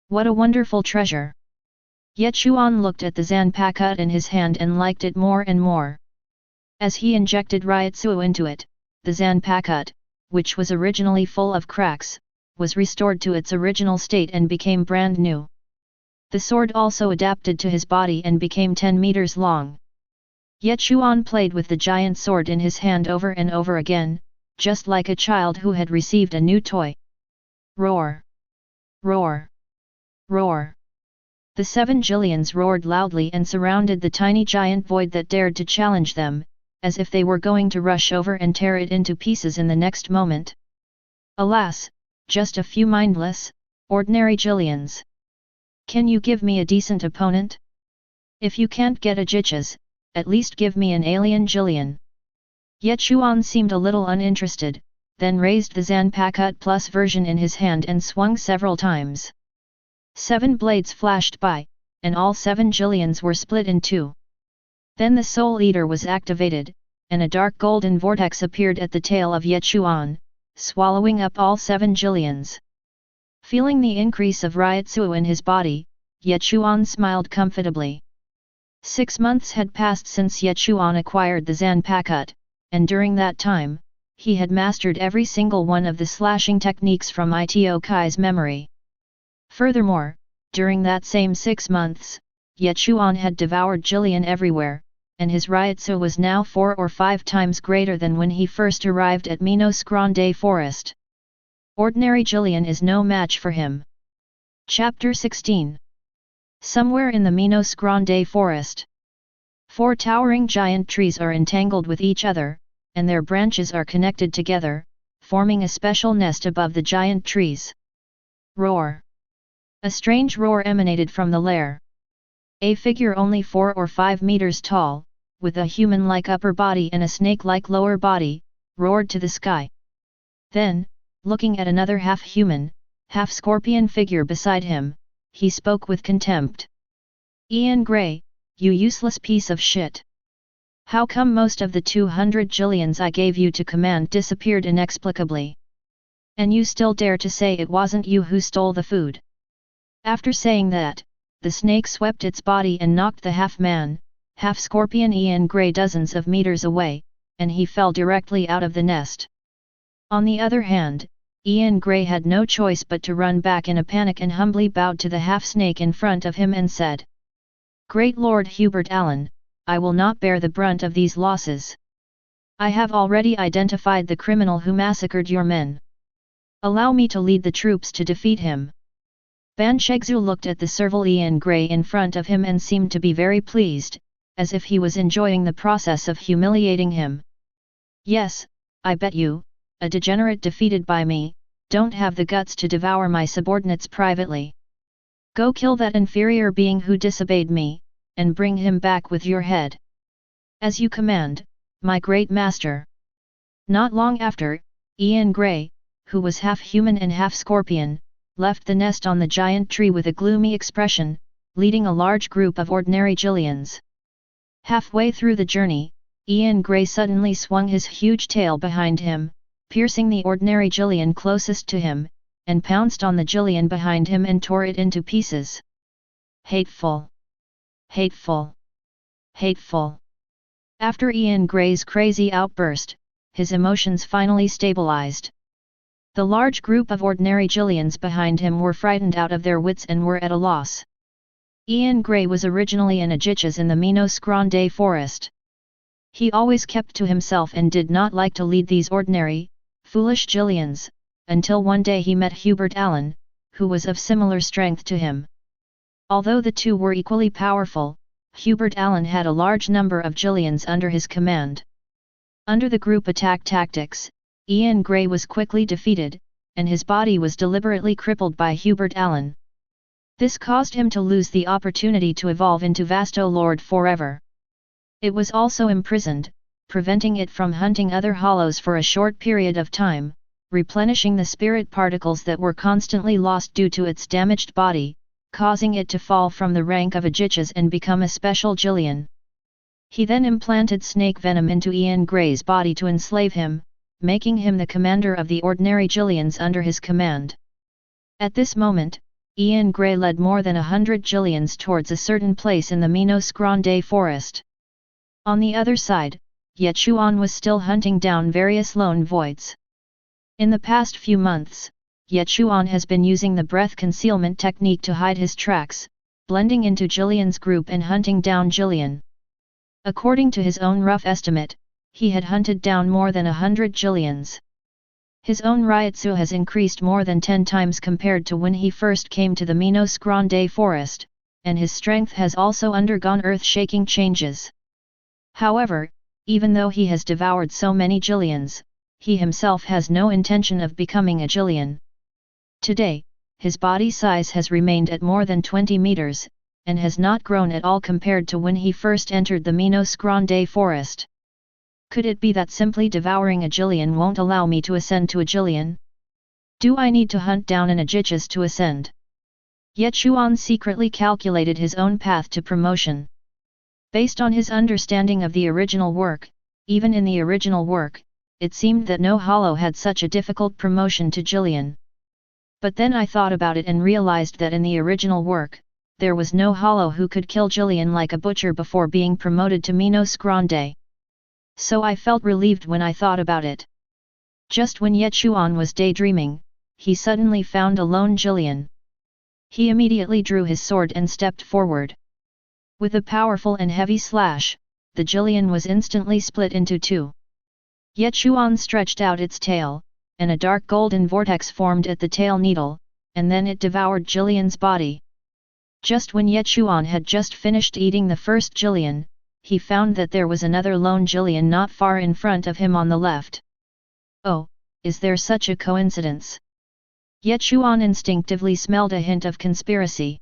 What a wonderful treasure! Ye Chuan looked at the Zanpakuto in his hand and liked it more and more. As he injected Ryutsu into it, the Zanpakuto, which was originally full of cracks, was restored to its original state and became brand new. The sword also adapted to his body and became 10 meters long. Ye Chuan played with the giant sword in his hand over and over again, just like a child who had received a new toy. Roar! Roar! Roar! The 7 Jillians roared loudly and surrounded the tiny giant void that dared to challenge them, as if they were going to rush over and tear it into pieces in the next moment. Alas, just a few mindless, ordinary Jillians. Can you give me a decent opponent? If you can't get a Jichas, at least give me an alien Jillian. Ye Chuan seemed a little uninterested, then raised the Zanpakuto Plus version in his hand and swung several times. 7 blades flashed by, and all 7 Jillians were split in 2. Then the Soul Eater was activated, and a dark golden vortex appeared at the tail of Ye Chuan, swallowing up all 7 Jillians. Feeling the increase of Ryutsu in his body, Ye Chuan smiled comfortably. 6 months had passed since Ye Chuan acquired the Zanpakuto, and during that time, he had mastered every single one of the slashing techniques from Ito Kai's memory. Furthermore, during that same 6 months, Ye Chuan had devoured Jillian everywhere, and his Ryutsu was now 4 or 5 times greater than when he first arrived at Minos Grande Forest. Ordinary Jillian is no match for him. Chapter 16. Somewhere in the Minos Grande Forest, 4 towering giant trees are entangled with each other, and their branches are connected together, forming a special nest above the giant trees. Roar! A strange roar emanated from the lair. A figure only 4 or 5 meters tall, with a human-like upper body and a snake-like lower body, roared to the sky. Then, looking at another half-human, half-scorpion figure beside him, he spoke with contempt. Ian Gray, you useless piece of shit. How come most of the 200 Jillians I gave you to command disappeared inexplicably? And you still dare to say it wasn't you who stole the food? After saying that, the snake swept its body and knocked the half-man, half-scorpion Ian Gray dozens of meters away, and he fell directly out of the nest. On the other hand, Ian Gray had no choice but to run back in a panic and humbly bowed to the half-snake in front of him and said, "Great Lord Hubert Allen, I will not bear the brunt of these losses. I have already identified the criminal who massacred your men. Allow me to lead the troops to defeat him." Ban Shegzu looked at the servile Ian Gray in front of him and seemed to be very pleased, as if he was enjoying the process of humiliating him. "Yes, I bet you, a degenerate defeated by me, don't have the guts to devour my subordinates privately. Go kill that inferior being who disobeyed me, and bring him back with your head. As you command, my great master." Not long after, Ian Gray, who was half human and half scorpion, left the nest on the giant tree with a gloomy expression, leading a large group of ordinary Jillians. Halfway through the journey, Ian Gray suddenly swung his huge tail behind him, piercing the ordinary Jillian closest to him, and pounced on the Jillian behind him and tore it into pieces. Hateful! Hateful! Hateful! After Ian Gray's crazy outburst, his emotions finally stabilized. The large group of ordinary Jillians behind him were frightened out of their wits and were at a loss. Ian Gray was originally an Ajichas in the Minos Grande forest. He always kept to himself and did not like to lead these ordinary, foolish Jillians, until one day he met Hubert Allen, who was of similar strength to him. Although the two were equally powerful, Hubert Allen had a large number of Jillians under his command. Under the group attack tactics, Ian Gray was quickly defeated, and his body was deliberately crippled by Hubert Allen. This caused him to lose the opportunity to evolve into Vasto Lord forever. It was also imprisoned, preventing it from hunting other hollows for a short period of time, replenishing the spirit particles that were constantly lost due to its damaged body, causing it to fall from the rank of Ajichas and become a special Jillian. He then implanted snake venom into Ian Gray's body to enslave him, making him the commander of the ordinary Jillians under his command. At this moment, Ian Gray led more than 100 Jillians towards a certain place in the Minos Grande forest. On the other side, Ye Chuan was still hunting down various lone voids. In the past few months, Ye Chuan has been using the breath concealment technique to hide his tracks, blending into Jillian's group and hunting down Jillian. According to his own rough estimate, he had hunted down more than 100 Jillians. His own Ryutsu has increased more than 10 times compared to when he first came to the Minos Grande forest, and his strength has also undergone earth-shaking changes. However, even though he has devoured so many Jillians, he himself has no intention of becoming a Jillian. Today, his body size has remained at more than 20 meters, and has not grown at all compared to when he first entered the Minos Grande forest. Could it be that simply devouring a Jillian won't allow me to ascend to a Jillian? Do I need to hunt down an Ajichas to ascend? Ye Chuan secretly calculated his own path to promotion. Based on his understanding of the original work, even in the original work, it seemed that no hollow had such a difficult promotion to Jillian. But then I thought about it and realized that in the original work, there was no hollow who could kill Jillian like a butcher before being promoted to Minos Grande. So I felt relieved when I thought about it. Just when Ye Chuan was daydreaming, he suddenly found a lone Jillian. He immediately drew his sword and stepped forward. With a powerful and heavy slash, the Jillian was instantly split into two. Ye Chuan stretched out its tail, and a dark golden vortex formed at the tail needle, and then it devoured Jillian's body. Just when Ye Chuan had just finished eating the first Jillian, he found that there was another lone Jillian not far in front of him on the left. Oh, is there such a coincidence? Ye Chuan instinctively smelled a hint of conspiracy.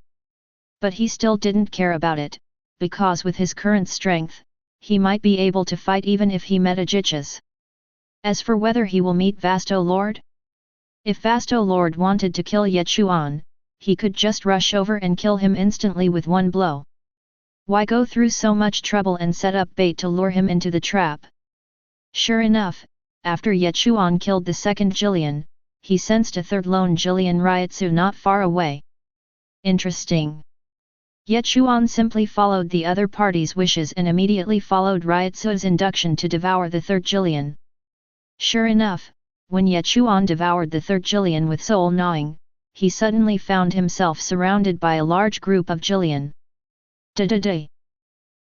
But he still didn't care about it, because with his current strength, he might be able to fight even if he met Ajichas. As for whether he will meet Vasto Lord? If Vasto Lord wanted to kill Ye Chuan, he could just rush over and kill him instantly with one blow. Why go through so much trouble and set up bait to lure him into the trap? Sure enough, after Ye Chuan killed the second Jillian, he sensed a third lone Jillian Ryutsu not far away. Interesting. Ye Chuan simply followed the other party's wishes and immediately followed Ryutsu's induction to devour the third Jillian. Sure enough, when Ye Chuan devoured the third Jillian with soul gnawing, he suddenly found himself surrounded by a large group of Jillian. Da-da-da.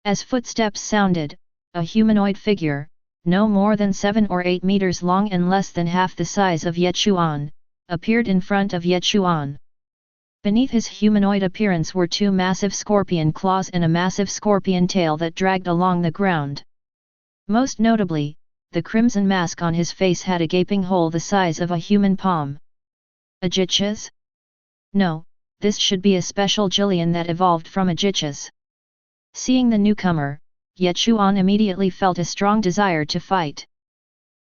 As footsteps sounded, a humanoid figure, no more than 7 or 8 meters long and less than half the size of Ye Chuan, appeared in front of Ye Chuan. Beneath his humanoid appearance were 2 massive scorpion claws and a massive scorpion tail that dragged along the ground. Most notably, the crimson mask on his face had a gaping hole the size of a human palm. Ajichas? No, this should be a special Jillian that evolved from Ajichas. Seeing the newcomer, Ye Chuan immediately felt a strong desire to fight.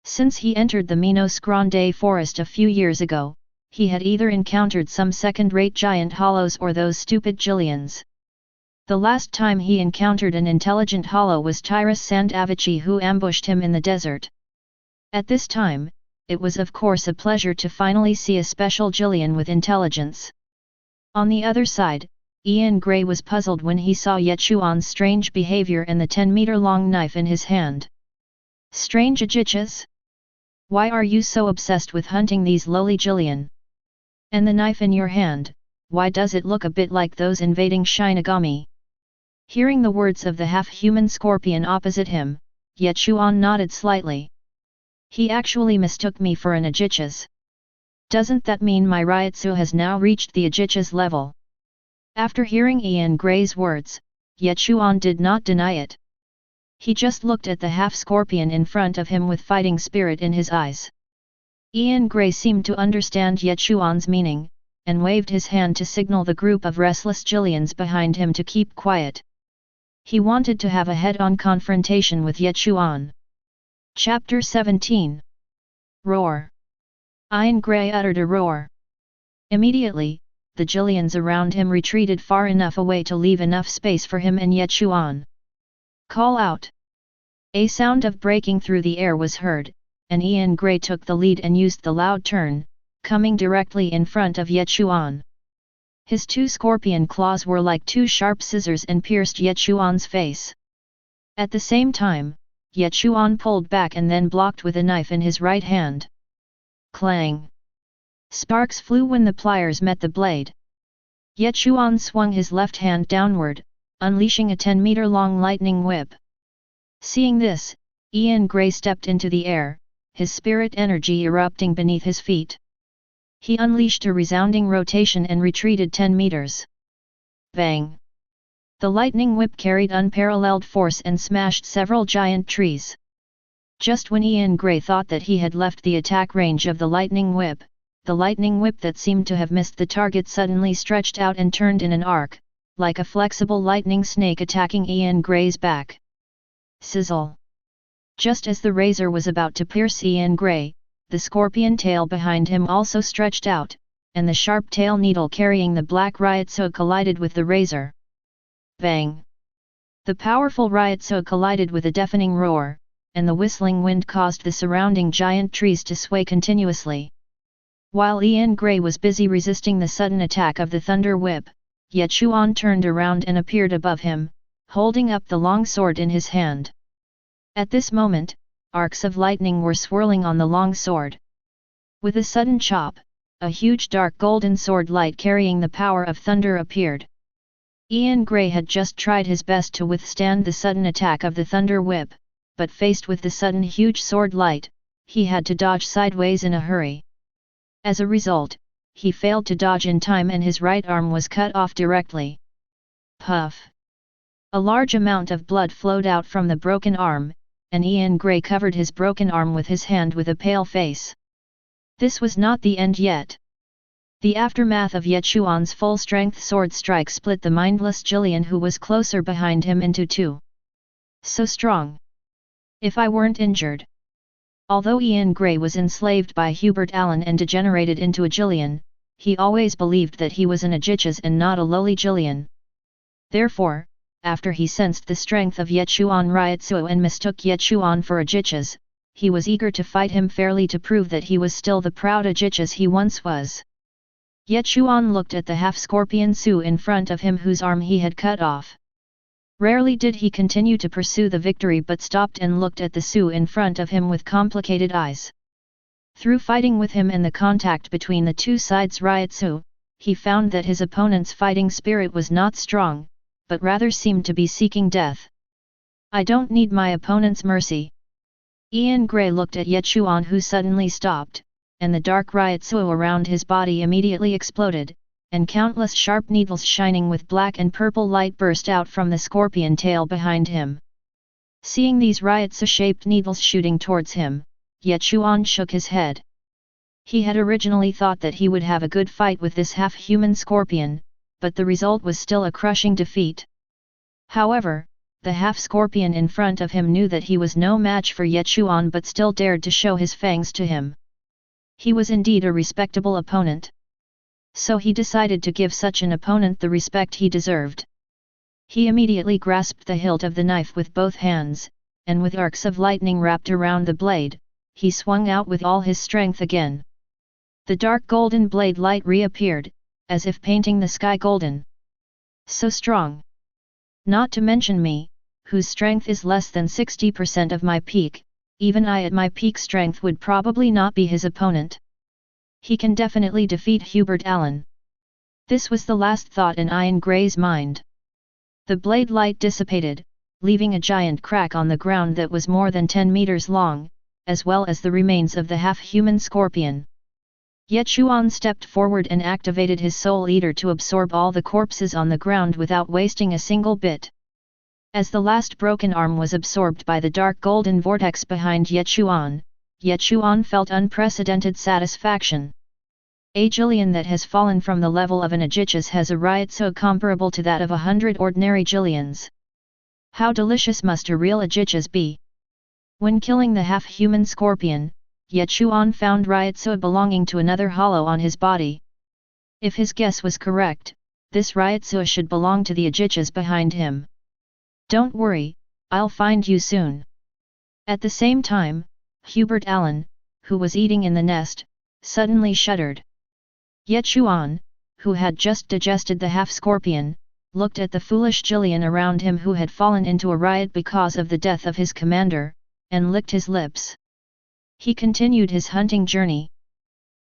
Since he entered the Minos Grande forest a few years ago, he had either encountered some second-rate giant hollows or those stupid Jillians. The last time he encountered an intelligent hollow was Tyrus Sandavici, who ambushed him in the desert. At this time, it was of course a pleasure to finally see a special Jillian with intelligence. On the other side, Ian Gray was puzzled when he saw Ye Chuan's strange behavior and the 10-meter-long knife in his hand. Strange Ajichas? Why are you so obsessed with hunting these lowly Jillian? And the knife in your hand, why does it look a bit like those invading Shinigami? Hearing the words of the half-human scorpion opposite him, Ye Chuan nodded slightly. He actually mistook me for an Ajichas. Doesn't that mean my Ryutsu has now reached the Ajichas level? After hearing Ian Gray's words, Ye Chuan did not deny it. He just looked at the half-scorpion in front of him with fighting spirit in his eyes. Ian Gray seemed to understand Ye Chuan's meaning, and waved his hand to signal the group of restless Jillians behind him to keep quiet. He wanted to have a head-on confrontation with Ye Chuan. Chapter 17. Roar. Ian Gray uttered a roar. Immediately, the Jillians around him retreated far enough away to leave enough space for him and Ye Chuan. Call out! A sound of breaking through the air was heard, and Ian Gray took the lead and used the loud turn, coming directly in front of Ye Chuan. His 2 scorpion claws were like 2 sharp scissors and pierced Ye Chuan's face. At the same time, Ye Chuan pulled back and then blocked with a knife in his right hand. Clang! Sparks flew when the pliers met the blade. Ye Chuan swung his left hand downward, unleashing a 10-meter-long lightning whip. Seeing this, Ian Gray stepped into the air, his spirit energy erupting beneath his feet. He unleashed a resounding rotation and retreated 10 meters. Bang! The lightning whip carried unparalleled force and smashed several giant trees. Just when Ian Gray thought that he had left the attack range of the lightning whip that seemed to have missed the target suddenly stretched out and turned in an arc, like a flexible lightning snake attacking Ian Gray's back. Sizzle! Just as the razor was about to pierce Ian Gray, the scorpion tail behind him also stretched out, and the sharp tail needle carrying the black Ryutsu collided with the razor. Bang! The powerful Ryutsu collided with a deafening roar, and the whistling wind caused the surrounding giant trees to sway continuously. While Ian Gray was busy resisting the sudden attack of the thunder whip, Ye Chuan turned around and appeared above him, holding up the long sword in his hand. At this moment, arcs of lightning were swirling on the long sword. With a sudden chop, a huge dark golden sword light carrying the power of thunder appeared. Ian Gray had just tried his best to withstand the sudden attack of the thunder whip, but faced with the sudden huge sword light, he had to dodge sideways in a hurry. As a result, he failed to dodge in time and his right arm was cut off directly. Puff! A large amount of blood flowed out from the broken arm, and Ian Gray covered his broken arm with his hand with a pale face. This was not the end yet. The aftermath of Ye Chuan's full-strength sword strike split the mindless Jillian who was closer behind him into 2. So strong! If I weren't injured. Although Ian Gray was enslaved by Hubert Allen and degenerated into a Jillian, he always believed that he was an Ajichas and not a lowly Jillian. Therefore, after he sensed the strength of Ye Chuan Ryutsu and mistook Ye Chuan for Ajichas, he was eager to fight him fairly to prove that he was still the proud Ajichas he once was. Ye Chuan looked at the half-scorpion Su in front of him whose arm he had cut off. Rarely did he continue to pursue the victory but stopped and looked at the Su in front of him with complicated eyes. Through fighting with him and the contact between the two sides Ryutsu, he found that his opponent's fighting spirit was not strong, but rather seemed to be seeking death. I don't need my opponent's mercy. Ian Gray looked at Ye Chuan who suddenly stopped, and the dark Ryutsu around his body immediately exploded, and countless sharp needles shining with black and purple light burst out from the scorpion tail behind him. Seeing these Ryutsu-shaped needles shooting towards him, Ye Chuan shook his head. He had originally thought that he would have a good fight with this half-human scorpion, but the result was still a crushing defeat. However, the half-scorpion in front of him knew that he was no match for Ye Chuan but still dared to show his fangs to him. He was indeed a respectable opponent. So he decided to give such an opponent the respect he deserved. He immediately grasped the hilt of the knife with both hands, and with arcs of lightning wrapped around the blade, he swung out with all his strength again. The dark golden blade light reappeared, as if painting the sky golden. So strong! Not to mention me, whose strength is less than 60% of my peak, even I at my peak strength would probably not be his opponent. He can definitely defeat Hubert Allen. This was the last thought in Ian Gray's mind. The blade light dissipated, leaving a giant crack on the ground that was more than 10 meters long, as well as the remains of the half-human scorpion. Ye Chuan stepped forward and activated his Soul Eater to absorb all the corpses on the ground without wasting a single bit. As the last broken arm was absorbed by the dark golden vortex behind Ye Chuan felt unprecedented satisfaction. A Jillian that has fallen from the level of an Ajichas has a Ryutsu comparable to that of 100 ordinary Jillians. How delicious must a real Ajichas be? When killing the half-human scorpion, Ye Chuan found Ryutsu belonging to another hollow on his body. If his guess was correct, this Ryutsu should belong to the Ajichas behind him. Don't worry, I'll find you soon. At the same time, Hubert Allen, who was eating in the nest, suddenly shuddered. Ye Chuan, who had just digested the half-scorpion, looked at the foolish Jillian around him who had fallen into a riot because of the death of his commander, and licked his lips. He continued his hunting journey.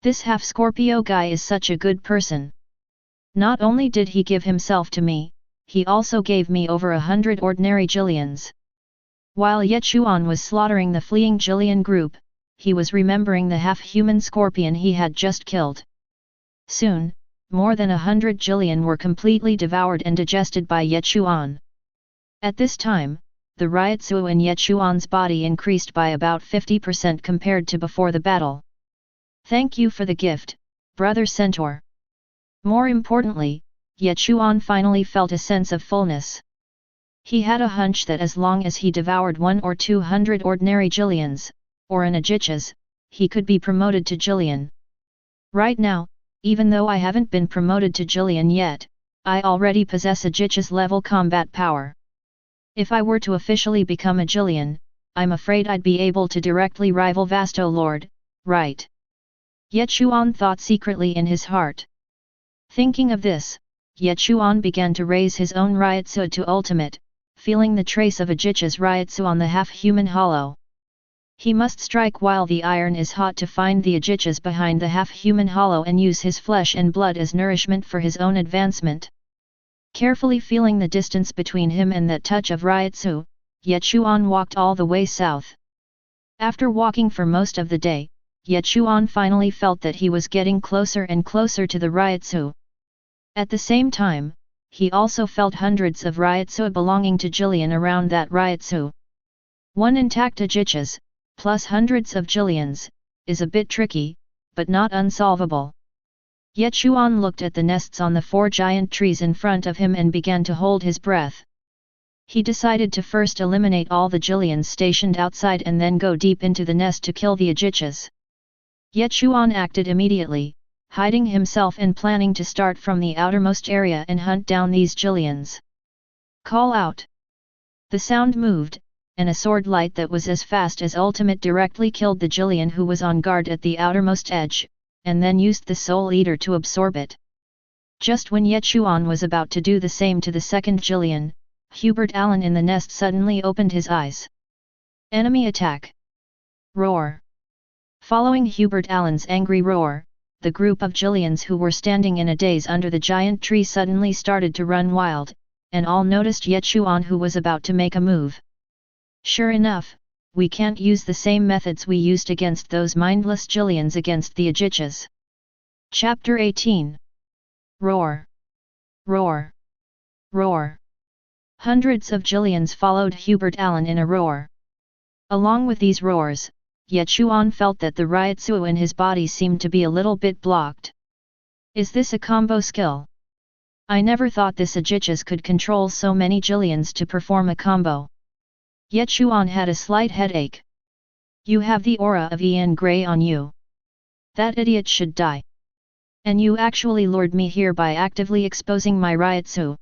This half-Scorpio guy is such a good person. Not only did he give himself to me, he also gave me over 100 ordinary Jillians. While Ye Chuan was slaughtering the fleeing Jillian group, he was remembering the half-human scorpion he had just killed. Soon, more than 100 Jillian were completely devoured and digested by Ye Chuan. At this time, the Ryutsu in Ye Chuan's body increased by about 50% compared to before the battle. Thank you for the gift, Brother Centaur. More importantly, Ye Chuan finally felt a sense of fullness. He had a hunch that as long as he devoured 100 or 200 ordinary Jillians, or an Ajichas, he could be promoted to Jillian. Right now, even though I haven't been promoted to Jillian yet, I already possess Ajichas level combat power. If I were to officially become a Jillian, I'm afraid I'd be able to directly rival Vasto Lord, right? Ye Chuan thought secretly in his heart. Thinking of this, Ye Chuan began to raise his own Ryutsu to ultimate, feeling the trace of Ajichas Ryutsu on the half-human hollow. He must strike while the iron is hot to find the Ajichas behind the half-human hollow and use his flesh and blood as nourishment for his own advancement. Carefully feeling the distance between him and that touch of Ryutsu, Ye Chuan walked all the way south. After walking for most of the day, Ye Chuan finally felt that he was getting closer and closer to the Ryutsu. At the same time, he also felt hundreds of Ryutsu belonging to Jillian around that Ryutsu. One intact Ajichas, plus hundreds of Jillians, is a bit tricky, but not unsolvable. Ye Chuan looked at the nests on the 4 giant trees in front of him and began to hold his breath. He decided to first eliminate all the Jillians stationed outside and then go deep into the nest to kill the Ajichas. Ye Chuan acted immediately, hiding himself and planning to start from the outermost area and hunt down these Jillians. Call out! The sound moved, and a sword light that was as fast as ultimate directly killed the Jillian who was on guard at the outermost edge, and then used the Soul Eater to absorb it. Just when Ye Chuan was about to do the same to the second Jillian, Hubert Allen in the nest suddenly opened his eyes. Enemy attack! Roar! Following Hubert Allen's angry roar, the group of Jillians who were standing in a daze under the giant tree suddenly started to run wild, and all noticed Ye Chuan who was about to make a move. Sure enough, we can't use the same methods we used against those mindless Jillians against the Ajichas. Chapter 18. Roar! Roar! Roar! Hundreds of Jillians followed Hubert Allen in a roar. Along with these roars, Ye Chuan felt that the Ryotsu in his body seemed to be a little bit blocked. Is this a combo skill? I never thought this Ajichas could control so many Jillians to perform a combo. Ye Chuan had a slight headache. You have the aura of Ian Grey on you. That idiot should die. And you actually lured me here by actively exposing my Ryotsu.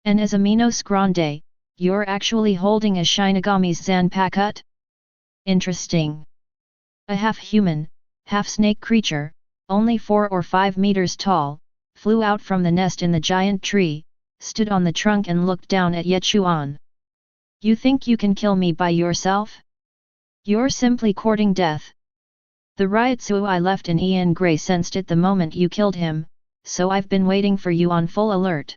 And as a Minos Grande, you're actually holding a Shinigami's Zanpakuto? Interesting. A half-human, half-snake creature, only 4 or 5 meters tall, flew out from the nest in the giant tree, stood on the trunk and looked down at Ye Chuan. You think you can kill me by yourself? You're simply courting death. The Ryotsu I left in Ian Grey sensed it the moment you killed him, so I've been waiting for you on full alert.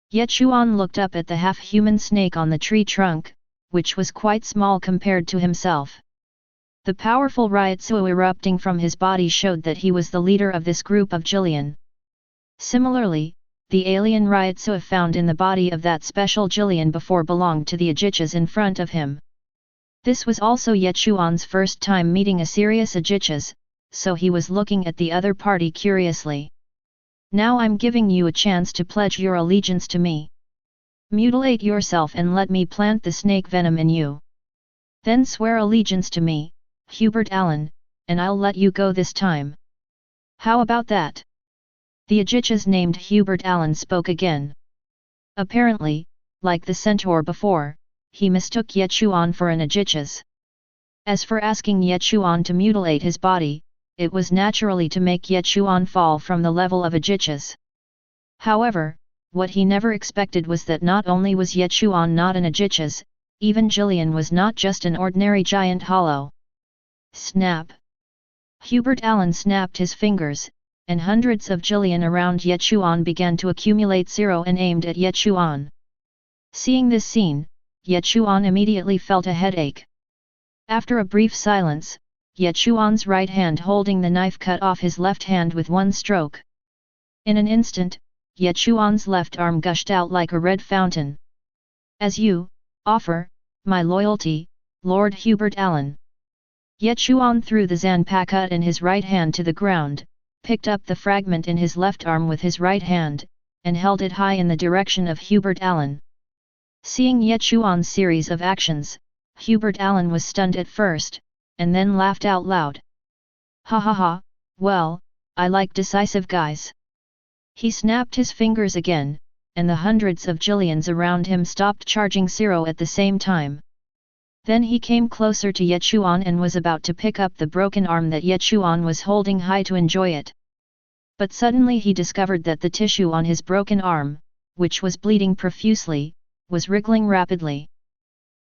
Ye Chuan looked up at the half-human snake on the tree trunk, which was quite small compared to himself. The powerful Ryotsu erupting from his body showed that he was the leader of this group of Jillian. Similarly, the alien Ryotsu found in the body of that special Jillian before belonged to the Ajichas in front of him. This was also Ye Chuan's first time meeting a serious Ajichas, so he was looking at the other party curiously. Now I'm giving you a chance to pledge your allegiance to me. Mutilate yourself and let me plant the snake venom in you. Then swear allegiance to me, Hubert Allen, and I'll let you go this time. How about that? The Ajichas named Hubert Allen spoke again. Apparently, like the centaur before, he mistook Ye Chuan for an Ajichas. As for asking Ye Chuan to mutilate his body, it was naturally to make Ye Chuan fall from the level of Ajichas. However, what he never expected was that not only was Ye Chuan not an Ajichas, even Jillian was not just an ordinary giant hollow. Snap! Hubert Allen snapped his fingers, and hundreds of Jillian around Ye Chuan began to accumulate zero and aimed at Ye Chuan. Seeing this scene, Ye Chuan immediately felt a headache. After a brief silence, Ye Chuan's right hand holding the knife cut off his left hand with one stroke. In an instant, Ye Chuan's left arm gushed out like a red fountain. As you offer my loyalty, Lord Hubert Allen. Ye Chuan threw the Zanpakuto in his right hand to the ground, picked up the fragment in his left arm with his right hand, and held it high in the direction of Hubert Allen. Seeing Ye Chuan's series of actions, Hubert Allen was stunned at first, and then laughed out loud. Ha ha ha, well, I like decisive guys. He snapped his fingers again, and the hundreds of Jillians around him stopped charging zero at the same time. Then he came closer to Ye Chuan and was about to pick up the broken arm that Ye Chuan was holding high to enjoy it. But suddenly he discovered that the tissue on his broken arm, which was bleeding profusely, was wriggling rapidly.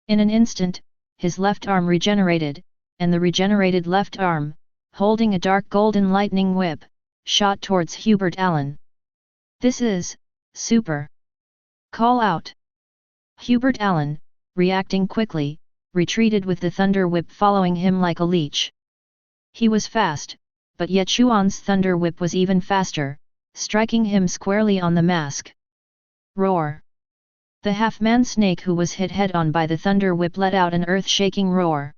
In an instant, his left arm regenerated, and the regenerated left arm, holding a dark golden lightning whip, shot towards Hubert Allen. This is super! Call out! Hubert Allen, reacting quickly, retreated with the thunder whip following him like a leech. He was fast, but Ye Chuan's thunder whip was even faster, striking him squarely on the mask. Roar! The half-man snake who was hit head-on by the thunder whip let out an earth-shaking roar.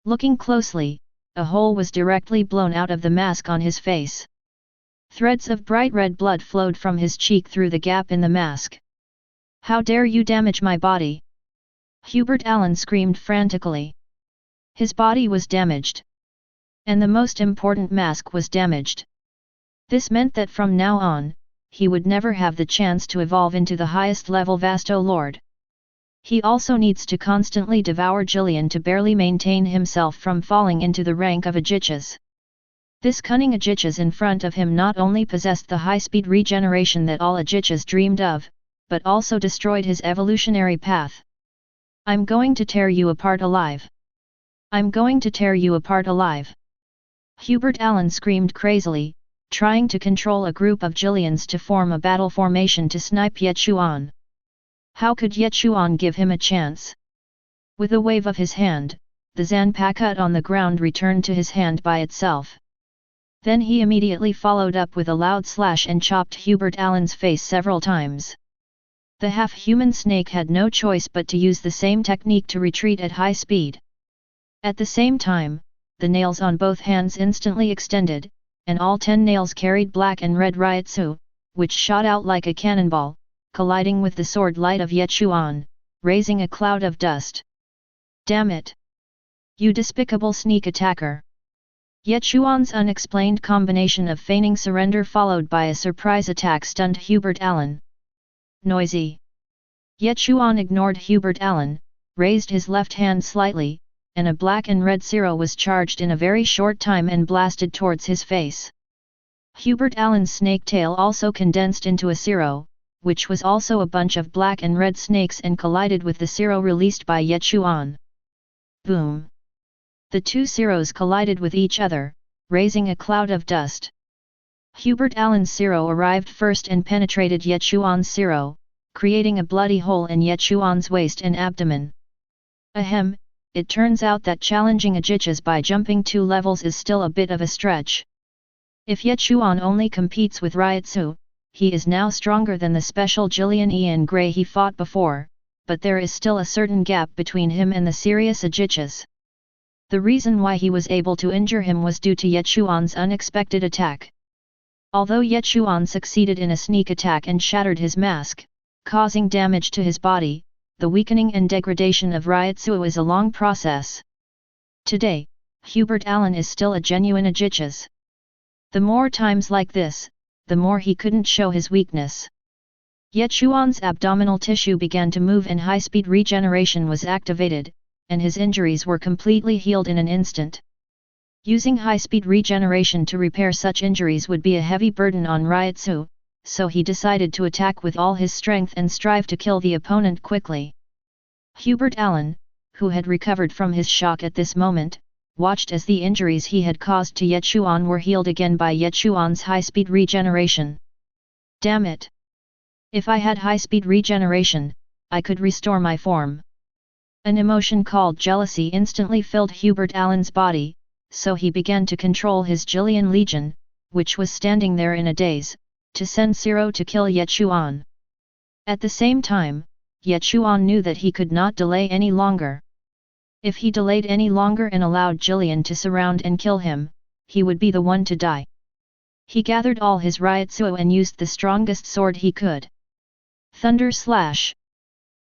Looking closely, a hole was directly blown out of the mask on his face. Threads of bright red blood flowed from his cheek through the gap in the mask. How dare you damage my body! Hubert Allen screamed frantically. His body was damaged. And the most important mask was damaged. This meant that from now on, he would never have the chance to evolve into the highest level Vasto Lord. He also needs to constantly devour Jillian to barely maintain himself from falling into the rank of Ajichas. This cunning Ajichas in front of him not only possessed the high-speed regeneration that all Ajichas dreamed of, but also destroyed his evolutionary path. I'm going to tear you apart alive. I'm going to tear you apart alive. Hubert Allen screamed crazily, trying to control a group of Jillians to form a battle formation to snipe Ye Chuan. How could Ye Chuan give him a chance? With a wave of his hand, the Zanpakuto on the ground returned to his hand by itself. Then he immediately followed up with a loud slash and chopped Hubert Allen's face several times. The half-human snake had no choice but to use the same technique to retreat at high speed. At the same time, the nails on both hands instantly extended, and all 10 nails carried black and red ryotsu, which shot out like a cannonball, colliding with the sword light of Ye Chuan, raising a cloud of dust. Damn it! You despicable sneak attacker! Ye Chuan's unexplained combination of feigning surrender followed by a surprise attack stunned Hubert Allen. Noisy! Ye Chuan ignored Hubert Allen, raised his left hand slightly, and a black and red zero was charged in a very short time and blasted towards his face. Hubert Allen's snake tail also condensed into a zero, which was also a bunch of black and red snakes and collided with the zero released by Ye Chuan. Boom! The two zeros collided with each other, raising a cloud of dust. Hubert Allen's zero arrived first and penetrated Ye Chuan's zero, creating a bloody hole in Ye Chuan's waist and abdomen. Ahem, it turns out that challenging Ajichas by jumping 2 levels is still a bit of a stretch. If Ye Chuan only competes with Ryotsu, he is now stronger than the special Jillian Ian Grey he fought before, but there is still a certain gap between him and the serious Ajichas. The reason why he was able to injure him was due to Ye Chuan's unexpected attack. Although Ye Chuan succeeded in a sneak attack and shattered his mask, causing damage to his body, the weakening and degradation of Ryotsu is a long process. Today, Hubert Allen is still a genuine Ajichas. The more times like this, the more he couldn't show his weakness. Ye Chuan's abdominal tissue began to move and high-speed regeneration was activated, and his injuries were completely healed in an instant. Using high-speed regeneration to repair such injuries would be a heavy burden on Ryotsu, so he decided to attack with all his strength and strive to kill the opponent quickly. Hubert Allen, who had recovered from his shock at this moment, watched as the injuries he had caused to Ye Chuan were healed again by Ye Chuan's high-speed regeneration. Damn it! If I had high-speed regeneration, I could restore my form. An emotion called jealousy instantly filled Hubert Allen's body, so he began to control his Jillian Legion, which was standing there in a daze, to send Zero to kill Ye Chuan. At the same time, Ye Chuan knew that he could not delay any longer. If he delayed any longer and allowed Jillian to surround and kill him, he would be the one to die. He gathered all his Ryotsu and used the strongest sword he could. Thunder Slash.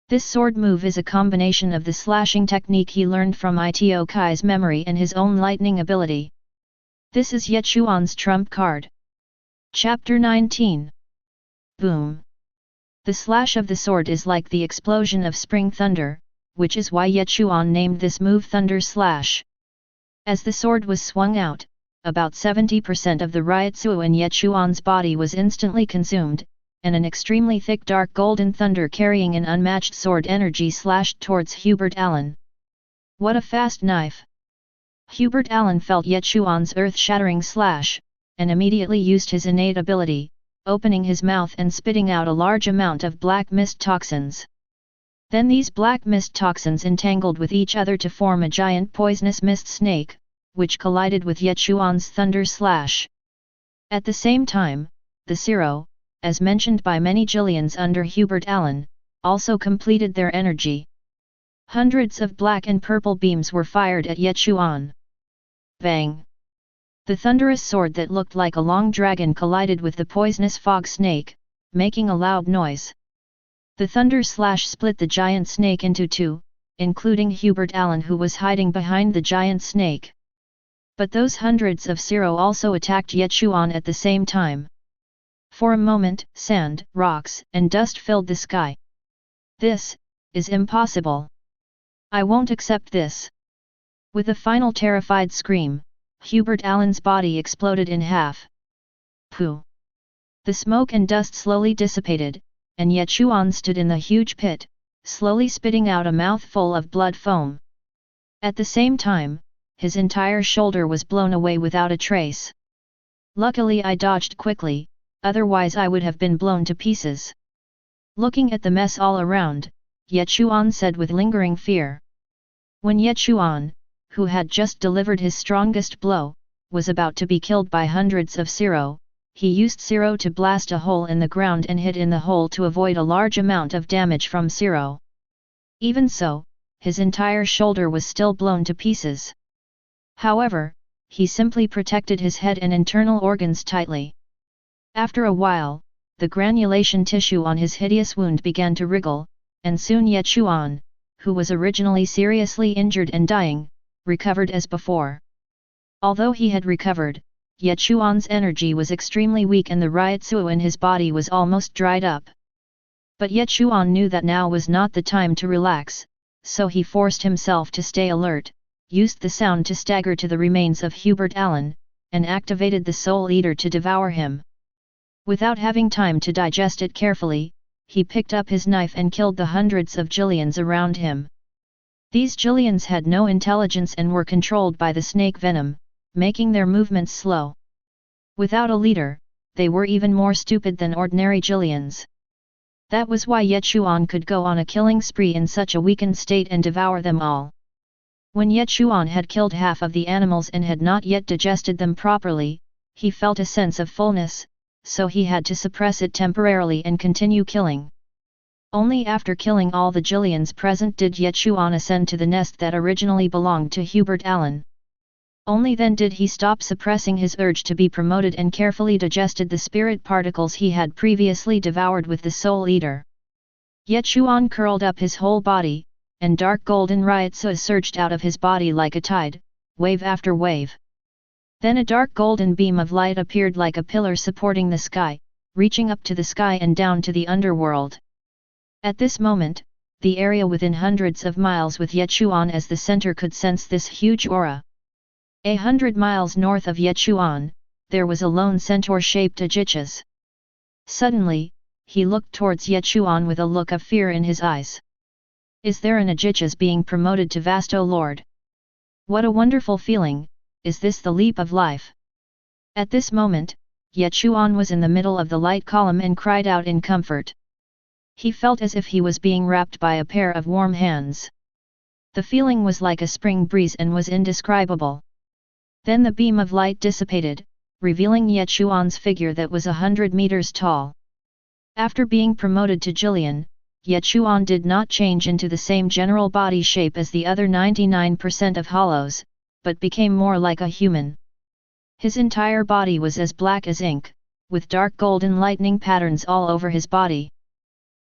This sword move is a combination of the slashing technique he learned from Ito Kai's memory and his own lightning ability. This is Ye Chuan's trump card. Chapter 19. Boom. The slash of the sword is like the explosion of spring thunder, which is why Ye Chuan named this move Thunder Slash. As the sword was swung out, about 70% of the Ryotsu in Ye Chuan's body was instantly consumed, and an extremely thick dark golden thunder carrying an unmatched sword energy slashed towards Hubert Allen. What a fast knife! Hubert Allen felt Ye Chuan's earth-shattering slash, and immediately used his innate ability, opening his mouth and spitting out a large amount of black mist toxins. Then these black mist toxins entangled with each other to form a giant poisonous mist snake, which collided with Ye Chuan's thunder slash. At the same time, the Zero, as mentioned by many Jillians under Hubert Allen, also completed their energy. Hundreds of black and purple beams were fired at Ye Chuan. Bang! The thunderous sword that looked like a long dragon collided with the poisonous fog snake, making a loud noise. The thunder slash split the giant snake into two, including Hubert Allen who was hiding behind the giant snake. But those hundreds of Zero also attacked Ye Chuan at the same time. For a moment, sand, rocks, and dust filled the sky. This is impossible. I won't accept this. With a final terrified scream, Hubert Allen's body exploded in half. Pooh! The smoke and dust slowly dissipated, and Ye Chuan stood in the huge pit, slowly spitting out a mouthful of blood foam. At the same time, his entire shoulder was blown away without a trace. Luckily I dodged quickly, otherwise I would have been blown to pieces. Looking at the mess all around, Ye Chuan said with lingering fear. When Ye Chuan, who had just delivered his strongest blow, was about to be killed by hundreds of Zero, he used Zero to blast a hole in the ground and hid in the hole to avoid a large amount of damage from Zero. Even so, his entire shoulder was still blown to pieces. However, he simply protected his head and internal organs tightly. After a while, the granulation tissue on his hideous wound began to wriggle, and soon Ye Chuan, who was originally seriously injured and dying, recovered as before. Although he had recovered, Ye Chuan's energy was extremely weak and the ryotsu in his body was almost dried up. But Ye Chuan knew that now was not the time to relax, so he forced himself to stay alert, used the sound to stagger to the remains of Hubert Allen, and activated the Soul Eater to devour him. Without having time to digest it carefully, he picked up his knife and killed the hundreds of Jillians around him. These Jillians had no intelligence and were controlled by the snake venom, making their movements slow. Without a leader, they were even more stupid than ordinary Jillians. That was why Ye Chuan could go on a killing spree in such a weakened state and devour them all. When Ye Chuan had killed half of the animals and had not yet digested them properly, he felt a sense of fullness, so he had to suppress it temporarily and continue killing. Only after killing all the Jillians present did Ye Chuan ascend to the nest that originally belonged to Hubert Allen. Only then did he stop suppressing his urge to be promoted and carefully digested the spirit particles he had previously devoured with the Soul Eater. Ye Chuan curled up his whole body, and dark golden ryotsu surged out of his body like a tide, wave after wave. Then a dark golden beam of light appeared like a pillar supporting the sky, reaching up to the sky and down to the underworld. At this moment, the area within hundreds of miles with Ye Chuan as the center could sense this huge aura. 100 miles north of Ye Chuan, there was a lone centaur-shaped Ajichas. Suddenly, he looked towards Ye Chuan with a look of fear in his eyes. Is there an Ajichas being promoted to Vasto Lord? What a wonderful feeling, is this the leap of life? At this moment, Ye Chuan was in the middle of the light column and cried out in comfort. He felt as if he was being wrapped by a pair of warm hands. The feeling was like a spring breeze and was indescribable. Then the beam of light dissipated, revealing Ye Chuan's figure that was 100 meters tall. After being promoted to Jillian, Ye Chuan did not change into the same general body shape as the other 99% of hollows, but became more like a human. His entire body was as black as ink, with dark golden lightning patterns all over his body.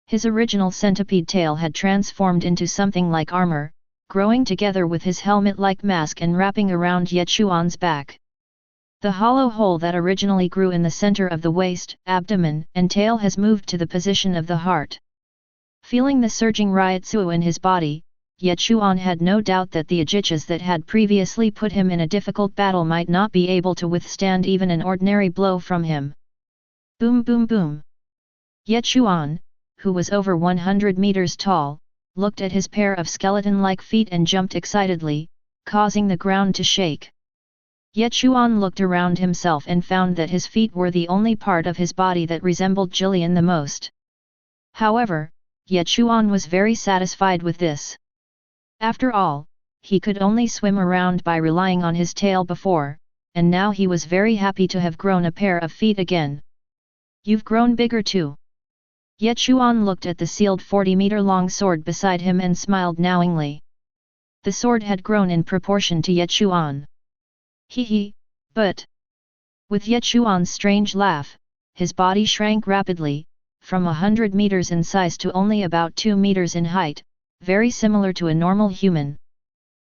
His original centipede tail had transformed into something like armor, growing together with his helmet-like mask and wrapping around Ye Chuan's back. The hollow hole that originally grew in the center of the waist, abdomen, and tail has moved to the position of the heart. Feeling the surging ryotsu in his body, Ye Chuan had no doubt that the Ajichas that had previously put him in a difficult battle might not be able to withstand even an ordinary blow from him. Boom boom boom! Ye Chuan, who was over 100 meters tall, looked at his pair of skeleton-like feet and jumped excitedly, causing the ground to shake. Ye Chuan looked around himself and found that his feet were the only part of his body that resembled Jillian the most. However, Ye Chuan was very satisfied with this. After all, he could only swim around by relying on his tail before, and now he was very happy to have grown a pair of feet again. You've grown bigger too. Ye Chuan looked at the sealed 40-meter-long sword beside him and smiled knowingly. The sword had grown in proportion to Ye Chuan. Hee, but... With Ye Chuan's strange laugh, his body shrank rapidly, from 100 meters in size to only about 2 meters in height, very similar to a normal human.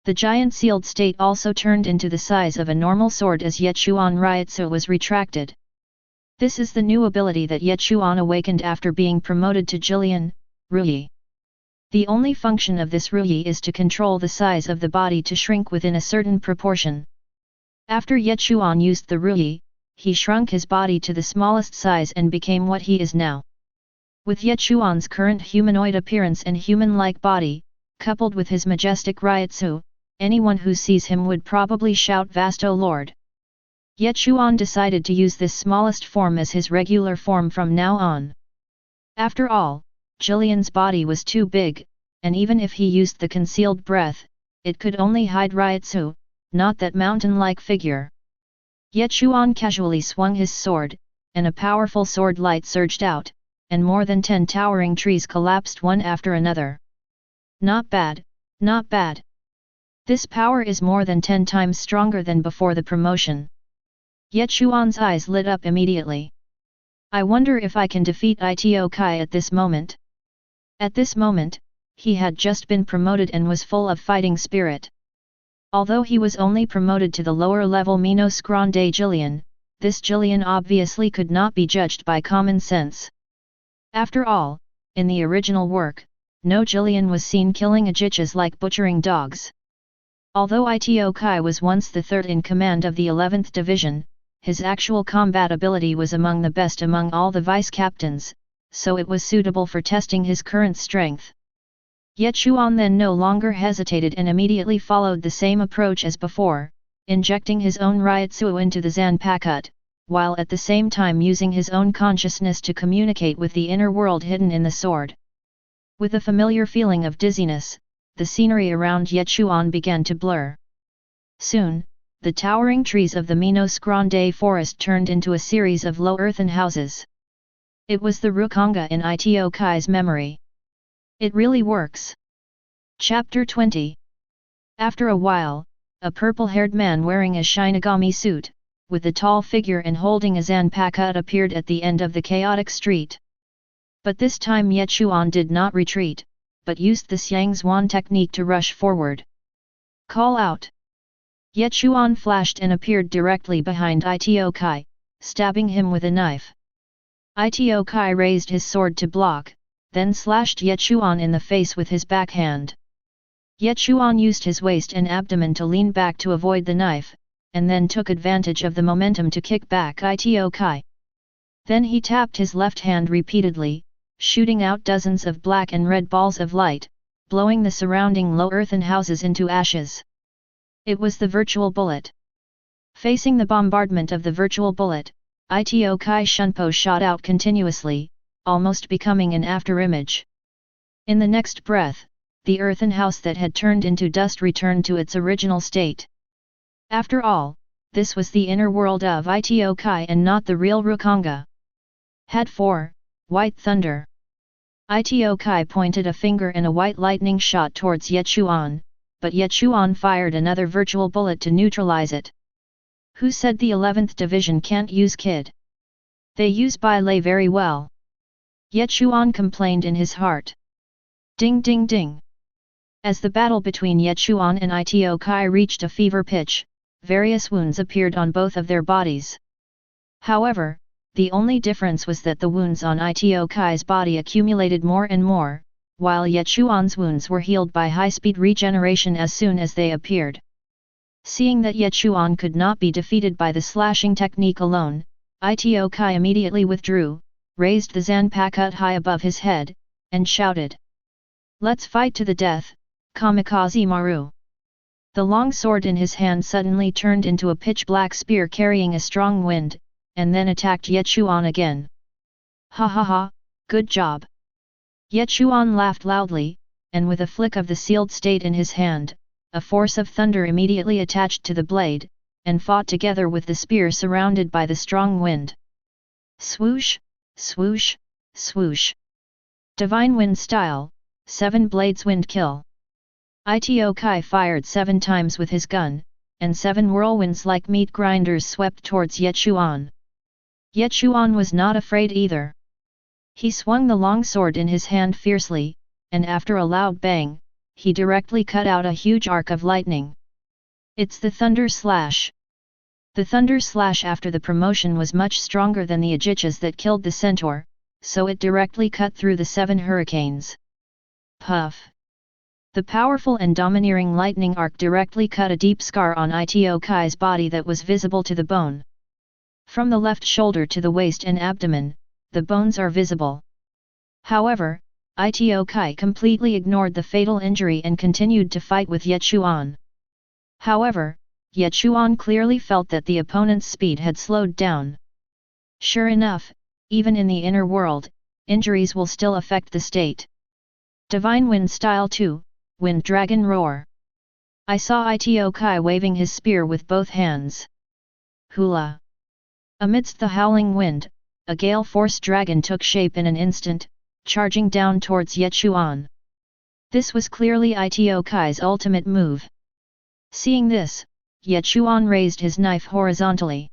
The giant sealed state also turned into the size of a normal sword as Ye Chuan ryotsu was retracted. This is the new ability that Ye Chuan awakened after being promoted to Jillian, Ruyi. The only function of this Ruyi is to control the size of the body to shrink within a certain proportion. After Ye Chuan used the Ruyi, he shrunk his body to the smallest size and became what he is now. With Ye Chuan's current humanoid appearance and human-like body, coupled with his majestic Ryutsu, anyone who sees him would probably shout "Vasto Lord!" Ye Chuan decided to use this smallest form as his regular form from now on. After all, Jillian's body was too big, and even if he used the concealed breath, it could only hide Ryutsu, not that mountain-like figure. Ye Chuan casually swung his sword, and a powerful sword light surged out, and more than 10 towering trees collapsed one after another. Not bad, not bad. This power is more than 10 times stronger than before the promotion. Ye Chuan's eyes lit up immediately. I wonder if I can defeat Itokai at this moment. At this moment, he had just been promoted and was full of fighting spirit. Although he was only promoted to the lower level Minos Grande Jillian, this Jillian obviously could not be judged by common sense. After all, in the original work, no Jillian was seen killing Ajichas like butchering dogs. Although Itokai was once the third in command of the 11th Division, his actual combat ability was among the best among all the vice-captains, so it was suitable for testing his current strength. Ye Chuan then no longer hesitated and immediately followed the same approach as before, injecting his own Ryutsu into the Zanpakuto, while at the same time using his own consciousness to communicate with the inner world hidden in the sword. With a familiar feeling of dizziness, the scenery around Ye Chuan began to blur. Soon, the towering trees of the Minos Grande forest turned into a series of low earthen houses. It was the Rukanga in Itokai's memory. It really works. Chapter 20. After a while, a purple-haired man wearing a Shinigami suit, with a tall figure and holding a Zanpakuto appeared at the end of the chaotic street. But this time Ye Chuan did not retreat, but used the Xiangzuan technique to rush forward. Call out! Ye Chuan flashed and appeared directly behind Itokai, stabbing him with a knife. Itokai raised his sword to block, then slashed Ye Chuan in the face with his backhand. Ye Chuan used his waist and abdomen to lean back to avoid the knife, and then took advantage of the momentum to kick back Itokai. Then he tapped his left hand repeatedly, shooting out dozens of black and red balls of light, blowing the surrounding low earthen houses into ashes. It was the virtual bullet. Facing the bombardment of the virtual bullet, Itokai Shunpo shot out continuously, almost becoming an afterimage. In the next breath, the earthen house that had turned into dust returned to its original state. After all, this was the inner world of Itokai and not the real Rukanga. Head 4, White Thunder. Itokai pointed a finger and a white lightning shot towards Ye Chuan, but Ye Chuan fired another virtual bullet to neutralize it. Who said the 11th Division can't use Kid? They use Bailey very well. Ye Chuan complained in his heart. Ding ding ding. As the battle between Ye Chuan and Itokai reached a fever pitch, various wounds appeared on both of their bodies. However, the only difference was that the wounds on Itokai's body accumulated more and more, while Ye Chuan's wounds were healed by high-speed regeneration as soon as they appeared. Seeing that Ye Chuan could not be defeated by the slashing technique alone, Itokai immediately withdrew, raised the Zanpakuto high above his head, and shouted, "Let's fight to the death, Kamikaze Maru!" The long sword in his hand suddenly turned into a pitch-black spear carrying a strong wind, and then attacked Ye Chuan again. Ha ha ha, good job! Ye Chuan laughed loudly, and with a flick of the sealed state in his hand, a force of thunder immediately attached to the blade, and fought together with the spear surrounded by the strong wind. Swoosh, swoosh, swoosh. Divine Wind style, 7 blades wind kill. Itokai fired 7 times with his gun, and 7 whirlwinds like meat grinders swept towards Ye Chuan. Ye Chuan was not afraid either. He swung the long sword in his hand fiercely, and after a loud bang, he directly cut out a huge arc of lightning. It's the Thunder Slash. The thunder slash after the promotion was much stronger than the ajichas that killed the centaur, so it directly cut through the 7 hurricanes. Puff! The powerful and domineering lightning arc directly cut a deep scar on Ito Kai's body that was visible to the bone. From the left shoulder to the waist and abdomen, the bones are visible. However, Ito Kai completely ignored the fatal injury and continued to fight with Ye Chuan. However, Ye Chuan clearly felt that the opponent's speed had slowed down. Sure enough, even in the inner world, injuries will still affect the state. Divine Wind Style 2, Wind Dragon Roar. I saw Ito Kai waving his spear with both hands. Hula! Amidst the howling wind, a gale force dragon took shape in an instant, charging down towards Ye Chuan. This was clearly Ito Kai's ultimate move. Seeing this, Ye Chuan raised his knife horizontally.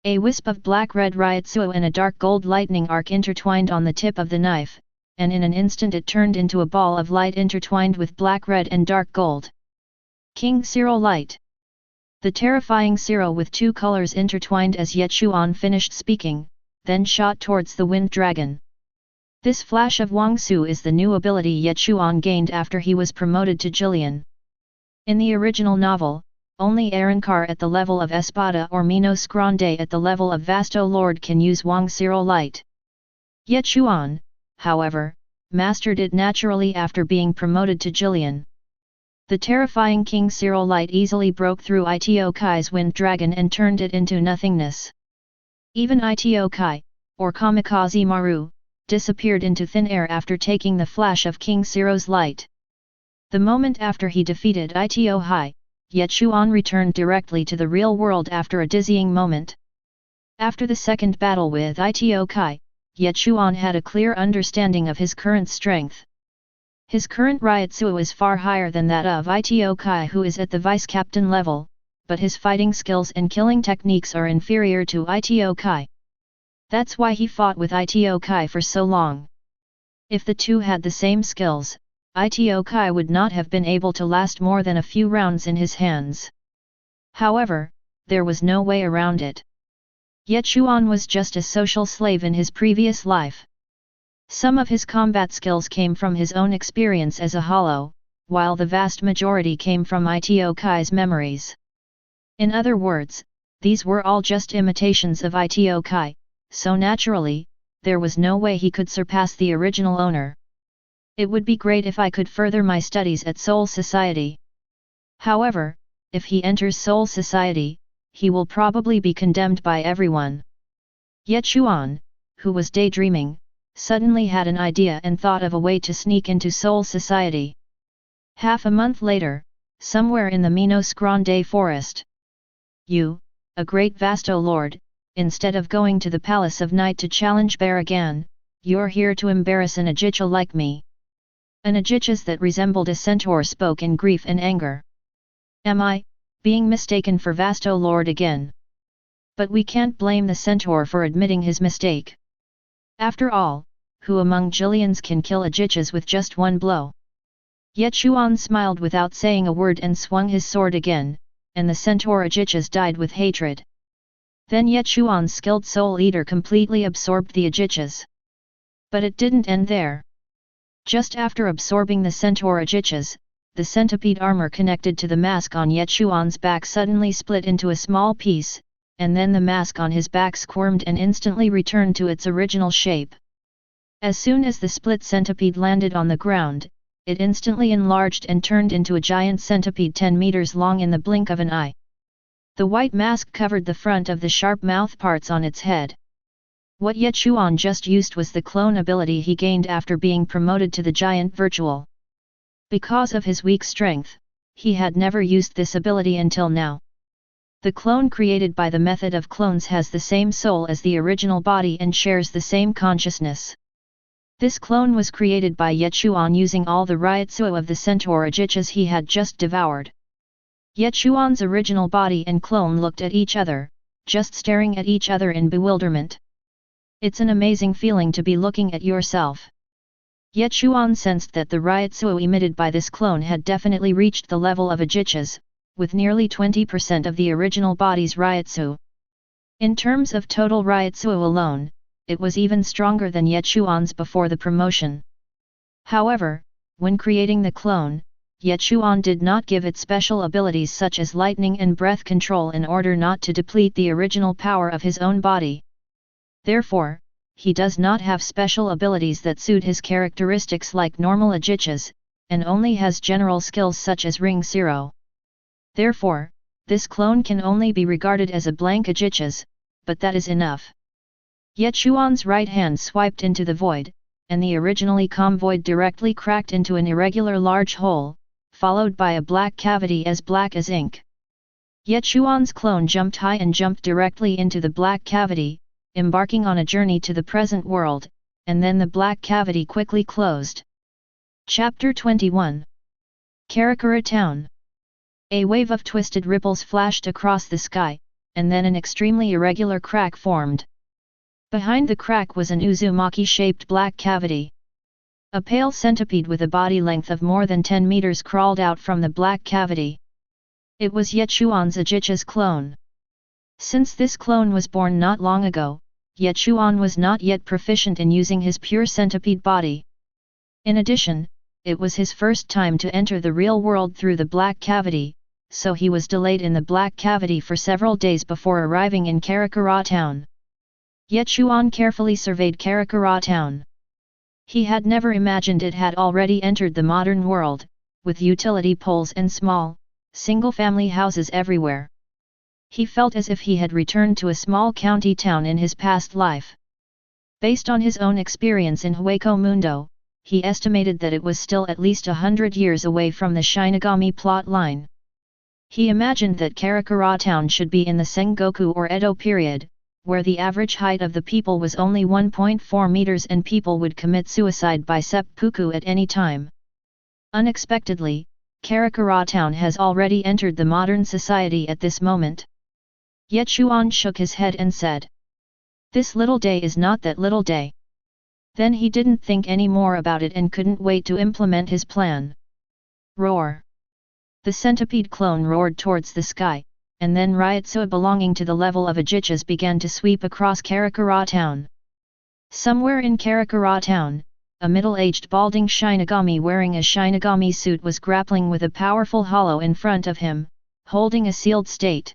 A wisp of black-red ryotsuo and a dark gold lightning arc intertwined on the tip of the knife, and in an instant it turned into a ball of light intertwined with black-red and dark gold. King Zero Light. The terrifying Zero with 2 colors intertwined as Ye Chuan finished speaking, then shot towards the wind dragon. This flash of Wangsu is the new ability Ye Chuan gained after he was promoted to Jillian. In the original novel, only Arankar at the level of Espada or Minos Grande at the level of Vasto Lord can use Wang Zero Light. Ye Chuan, however, mastered it naturally after being promoted to Jillian. The terrifying King Zero Light easily broke through Ito Kai's Wind Dragon and turned it into nothingness. Even Ito Kai, or Kamikaze Maru, disappeared into thin air after taking the flash of King Zero's light. The moment after he defeated Ito Hai, Ye Chuan returned directly to the real world after a dizzying moment. After the second battle with Ito Kai, Ye Chuan had a clear understanding of his current strength. His current ryotsuo is far higher than that of Ito Kai, who is at the vice-captain level, but his fighting skills and killing techniques are inferior to Ito Kai. That's why he fought with Ito Kai for so long. If the two had the same skills, Ito Kai would not have been able to last more than a few rounds in his hands. However, there was no way around it. Ye Chuan was just a social slave in his previous life. Some of his combat skills came from his own experience as a hollow, while the vast majority came from Ito Kai's memories. In other words, these were all just imitations of Ito Kai, so naturally, there was no way he could surpass the original owner. It would be great if I could further my studies at Soul Society. However, if he enters Soul Society, he will probably be condemned by everyone. Ye Chuan, who was daydreaming, suddenly had an idea and thought of a way to sneak into Soul Society. Half a month later, somewhere in the Minos Grande forest. You, a great Vasto Lord, instead of going to the Palace of Night to challenge Baragan, you're here to embarrass an Ajicha like me. An Ajichas that resembled a centaur spoke in grief and anger. Am I, being mistaken for Vasto Lord again? But we can't blame the centaur for admitting his mistake. After all, who among Jillians can kill Ajichas with just one blow? Ye Chuan smiled without saying a word and swung his sword again, and the centaur Ajichas died with hatred. Then Ye Chuan's skilled soul eater completely absorbed the Ajichas. But it didn't end there. Just after absorbing the centaur Ajichas, the centipede armor connected to the mask on Ye Chuan's back suddenly split into a small piece, and then the mask on his back squirmed and instantly returned to its original shape. As soon as the split centipede landed on the ground, it instantly enlarged and turned into a giant centipede 10 meters long in the blink of an eye. The white mask covered the front of the sharp mouth parts on its head. What Ye Chuan just used was the clone ability he gained after being promoted to the giant virtual. Because of his weak strength, he had never used this ability until now. The clone created by the method of clones has the same soul as the original body and shares the same consciousness. This clone was created by Ye Chuan using all the ryotsuo of the centaur Ajichas he had just devoured. Ye Chuan's original body and clone looked at each other, just staring at each other in bewilderment. It's an amazing feeling to be looking at yourself. Ye Chuan sensed that the ryotsuo emitted by this clone had definitely reached the level of Ajichas, with nearly 20% of the original body's Ryotsu. In terms of total Ryotsu alone, it was even stronger than Ye Chuan's before the promotion. However, when creating the clone, Ye Chuan did not give it special abilities such as lightning and breath control in order not to deplete the original power of his own body. Therefore, he does not have special abilities that suit his characteristics like normal Ajichas, and only has general skills such as Ring 0. Therefore, this clone can only be regarded as a blank Ajichas, but that is enough. Ye Chuan's right hand swiped into the void, and the originally calm void directly cracked into an irregular large hole, followed by a black cavity as black as ink. Ye Chuan's clone jumped high and jumped directly into the black cavity, embarking on a journey to the present world, and then the black cavity quickly closed. Chapter 21. Karakura Town. A wave of twisted ripples flashed across the sky, and then an extremely irregular crack formed. Behind the crack was an Uzumaki-shaped black cavity. A pale centipede with a body length of more than 10 meters crawled out from the black cavity. It was Ye Chuan's Ajicha's clone. Since this clone was born not long ago, Ye Chuan was not yet proficient in using his pure centipede body. In addition, it was his first time to enter the real world through the black cavity, so he was delayed in the black cavity for several days before arriving in Karakura Town. Ye Chuan carefully surveyed Karakura Town. He had never imagined it had already entered the modern world, with utility poles and small, single-family houses everywhere. He felt as if he had returned to a small county town in his past life. Based on his own experience in Hueco Mundo, he estimated that it was still at least 100 years away from the Shinigami plot line. He imagined that Karakura Town should be in the Sengoku or Edo period, where the average height of the people was only 1.4 meters and people would commit suicide by seppuku at any time. Unexpectedly, Karakura Town has already entered the modern society at this moment. Ye Chuan shook his head and said, "This little day is not that little day." Then he didn't think any more about it and couldn't wait to implement his plan. Roar! The centipede clone roared towards the sky, and then Ryotsu belonging to the level of Ajichas began to sweep across Karakura Town. Somewhere in Karakura Town, a middle-aged balding Shinigami wearing a Shinigami suit was grappling with a powerful hollow in front of him, holding a sealed state.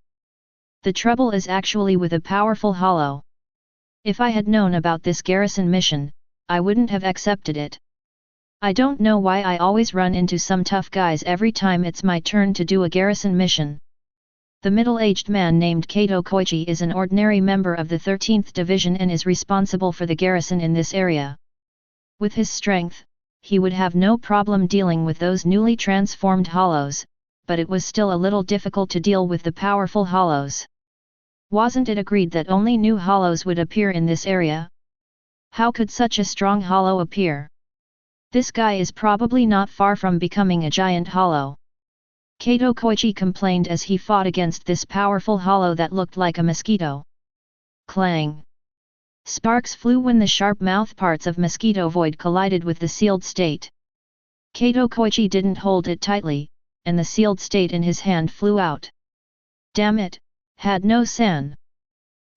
The trouble is actually with a powerful hollow. If I had known about this garrison mission, I wouldn't have accepted it. I don't know why I always run into some tough guys every time it's my turn to do a garrison mission. The middle-aged man named Kato Koichi is an ordinary member of the 13th Division and is responsible for the garrison in this area. With his strength, he would have no problem dealing with those newly transformed hollows, but it was still a little difficult to deal with the powerful hollows. Wasn't it agreed that only new hollows would appear in this area? How could such a strong hollow appear? This guy is probably not far from becoming a giant hollow. Kato Koichi complained as he fought against this powerful hollow that looked like a mosquito. Clang! Sparks flew when the sharp mouthparts of Mosquito Void collided with the sealed state. Kato Koichi didn't hold it tightly, and the sealed state in his hand flew out. Damn it, had no san.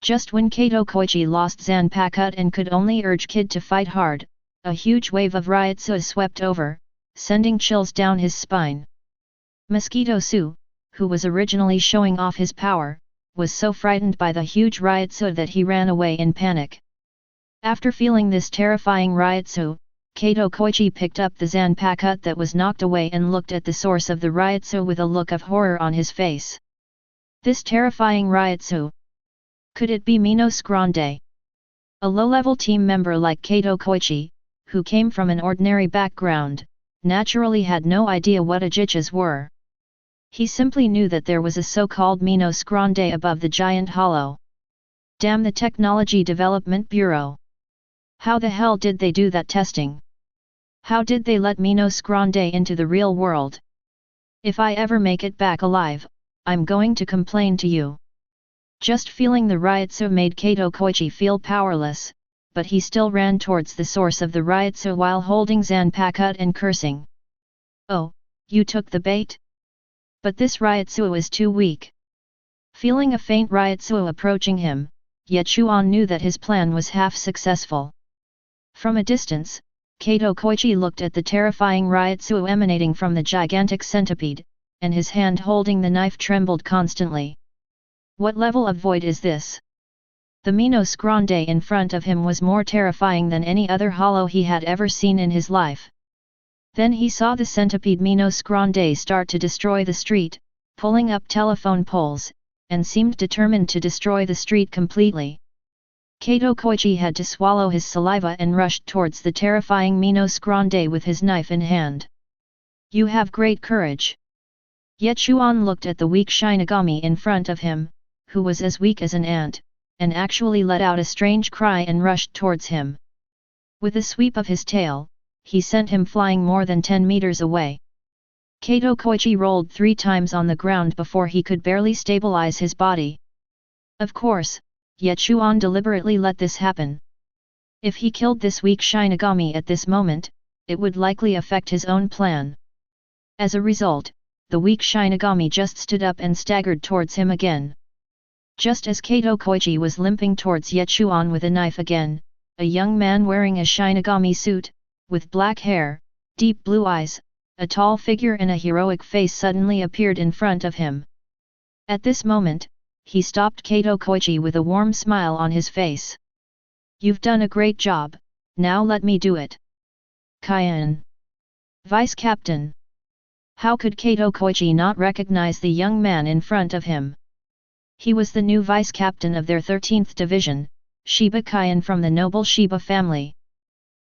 Just when Kato Koichi lost Zanpakuto and could only urge Kid to fight hard, a huge wave of Ryotsu swept over, sending chills down his spine. Mosquito Su, who was originally showing off his power, was so frightened by the huge Ryotsu that he ran away in panic. After feeling this terrifying Ryotsu, Kato Koichi picked up the Zanpakuto that was knocked away and looked at the source of the Ryotsu with a look of horror on his face. This terrifying Ryotsu. Could it be Minos Grande? A low-level team member like Kato Koichi, who came from an ordinary background, naturally had no idea what Ajichas were. He simply knew that there was a so-called Minos Grande above the giant hollow. Damn the Technology Development Bureau! How the hell did they do that testing? How did they let Minos Grande into the real world? If I ever make it back alive, I'm going to complain to you. Just feeling the Ryotsu made Kato Koichi feel powerless, but he still ran towards the source of the Ryotsu while holding Zanpakuto and cursing. Oh, you took the bait? But this Ryotsuo is too weak. Feeling a faint Ryotsuo approaching him, Ye Chuan knew that his plan was half successful. From a distance, Kato Koichi looked at the terrifying Ryotsuo emanating from the gigantic centipede, and his hand holding the knife trembled constantly. What level of void is this? The Minos Grande in front of him was more terrifying than any other hollow he had ever seen in his life. Then he saw the centipede Minos Grande start to destroy the street, pulling up telephone poles, and seemed determined to destroy the street completely. Kato Koichi had to swallow his saliva and rushed towards the terrifying Minos Grande with his knife in hand. You have great courage. Ye Chuan looked at the weak Shinigami in front of him, who was as weak as an ant, and actually let out a strange cry and rushed towards him. With a sweep of his tail, he sent him flying more than 10 meters away. Kato Koichi rolled 3 times on the ground before he could barely stabilize his body. Of course, Ye Chuan deliberately let this happen. If he killed this weak Shinigami at this moment, it would likely affect his own plan. As a result, the weak Shinigami just stood up and staggered towards him again. Just as Kato Koichi was limping towards Ye Chuan with a knife again, a young man wearing a Shinigami suit, with black hair, deep blue eyes, a tall figure and a heroic face suddenly appeared in front of him. At this moment, he stopped Kato Koichi with a warm smile on his face. You've done a great job, now let me do it. Kyan. Vice Captain. How could Kato Koichi not recognize the young man in front of him? He was the new vice captain of their 13th division, Shiba Kyan from the noble Shiba family.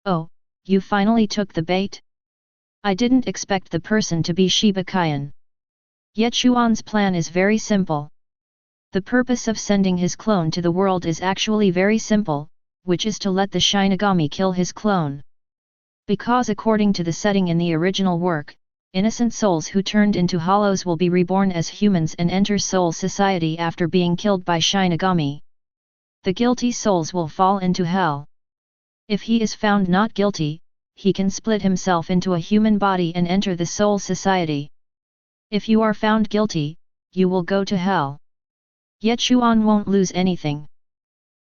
Oh, you finally took the bait? I didn't expect the person to be Shiba Kyan. Ye Chuan's plan is very simple. The purpose of sending his clone to the world is actually very simple, which is to let the Shinigami kill his clone. Because according to the setting in the original work, innocent souls who turned into hollows will be reborn as humans and enter soul society after being killed by Shinigami. The guilty souls will fall into hell. If he is found not guilty, he can split himself into a human body and enter the soul society. If you are found guilty, you will go to hell. Ye Chuan won't lose anything.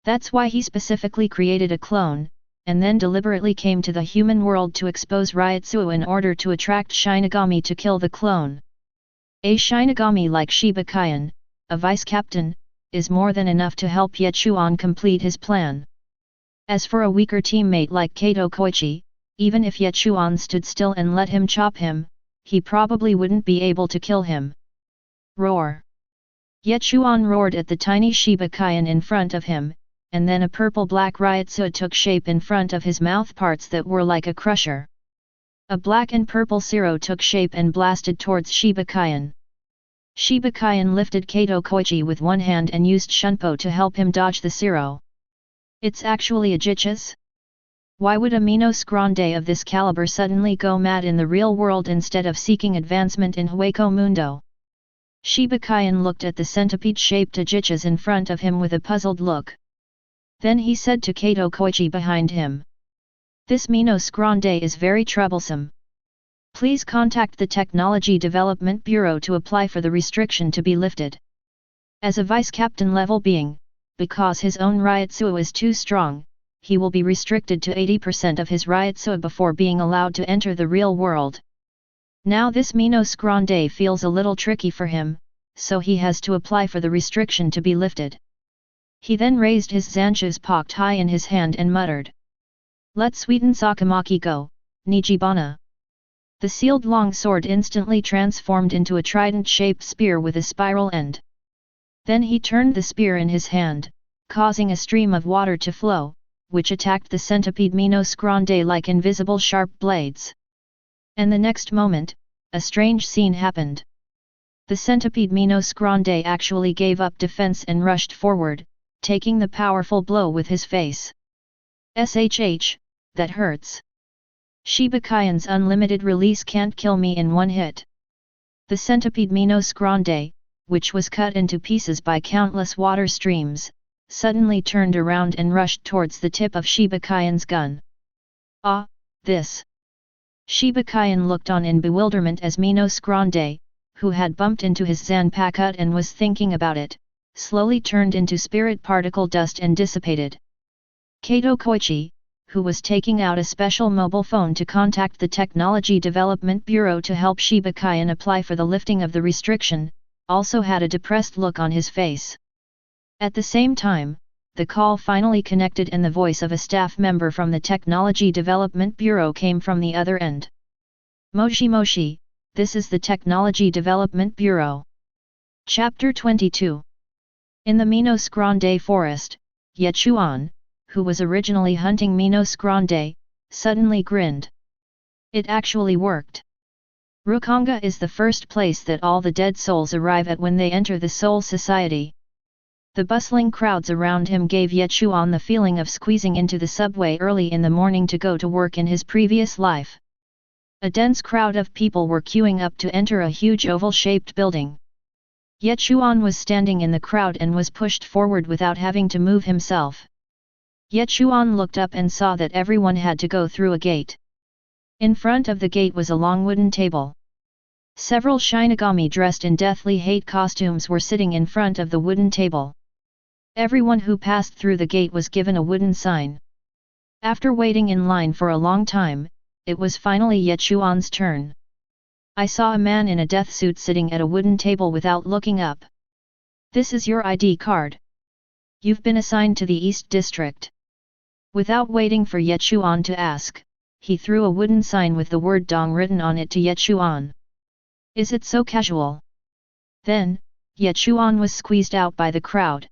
That's why he specifically created a clone, and then deliberately came to the human world to expose Ryotsuo in order to attract Shinigami to kill the clone. A Shinigami like Shiba Kyan, a vice captain, is more than enough to help Ye Chuan complete his plan. As for a weaker teammate like Kato Koichi, even if Ye Chuan stood still and let him chop him, he probably wouldn't be able to kill him. Roar! Ye Chuan roared at the tiny Shiba Kyan in front of him, and then a purple-black Ryotsuo took shape in front of his mouth parts that were like a crusher. A black and purple Siro took shape and blasted towards Shiba Kyan. Shiba Kyan lifted Kato Koichi with one hand and used Shunpo to help him dodge the Siro. It's actually a Jichas? Why would a Minos Grande of this caliber suddenly go mad in the real world instead of seeking advancement in Hueco Mundo? Shiba Kyan looked at the centipede-shaped Jichas in front of him with a puzzled look. Then he said to Kato Koichi behind him. This Minos Grande is very troublesome. Please contact the Technology Development Bureau to apply for the restriction to be lifted. As a vice-captain level being, because his own Ryotsuo is too strong, he will be restricted to 80% of his Ryotsuo before being allowed to enter the real world. Now this Minos Grande feels a little tricky for him, so he has to apply for the restriction to be lifted. He then raised his Zanchu's pocked high in his hand and muttered. Let Sweeten Sakamaki go, Nijibana. The sealed long sword instantly transformed into a trident-shaped spear with a spiral end. Then he turned the spear in his hand, causing a stream of water to flow, which attacked the centipede Minos Grande like invisible sharp blades. And the next moment, a strange scene happened. The centipede Minos Grande actually gave up defense and rushed forward, taking the powerful blow with his face. SHH, that hurts. Shiba Kyan's unlimited release can't kill me in one hit. The centipede Minos Grande, which was cut into pieces by countless water streams, suddenly turned around and rushed towards the tip of Shiba Kyan's gun. Ah, this! Shiba Kyan looked on in bewilderment as Minos Grande, who had bumped into his Zanpakuto and was thinking about it, slowly turned into spirit particle dust and dissipated. Kato Koichi, who was taking out a special mobile phone to contact the Technology Development Bureau to help Shikai and apply for the lifting of the restriction, also had a depressed look on his face. At the same time, the call finally connected and the voice of a staff member from the Technology Development Bureau came from the other end. Moshi Moshi, this is the Technology Development Bureau. Chapter 22. In the Minos Grande forest, Ye Chuan, who was originally hunting Minos Grande, suddenly grinned. It actually worked. Rukanga is the first place that all the dead souls arrive at when they enter the Soul Society. The bustling crowds around him gave Ye Chuan the feeling of squeezing into the subway early in the morning to go to work in his previous life. A dense crowd of people were queuing up to enter a huge oval-shaped building. Ye Chuan was standing in the crowd and was pushed forward without having to move himself. Ye Chuan looked up and saw that everyone had to go through a gate. In front of the gate was a long wooden table. Several Shinigami dressed in deathly hate costumes were sitting in front of the wooden table. Everyone who passed through the gate was given a wooden sign. After waiting in line for a long time, it was finally Ye Chuan's turn. I saw a man in a death suit sitting at a wooden table without looking up. This is your ID card. You've been assigned to the East District. Without waiting for Ye Chuan to ask, he threw a wooden sign with the word Dong written on it to Ye Chuan. Is it so casual? Then, Ye Chuan was squeezed out by the crowd.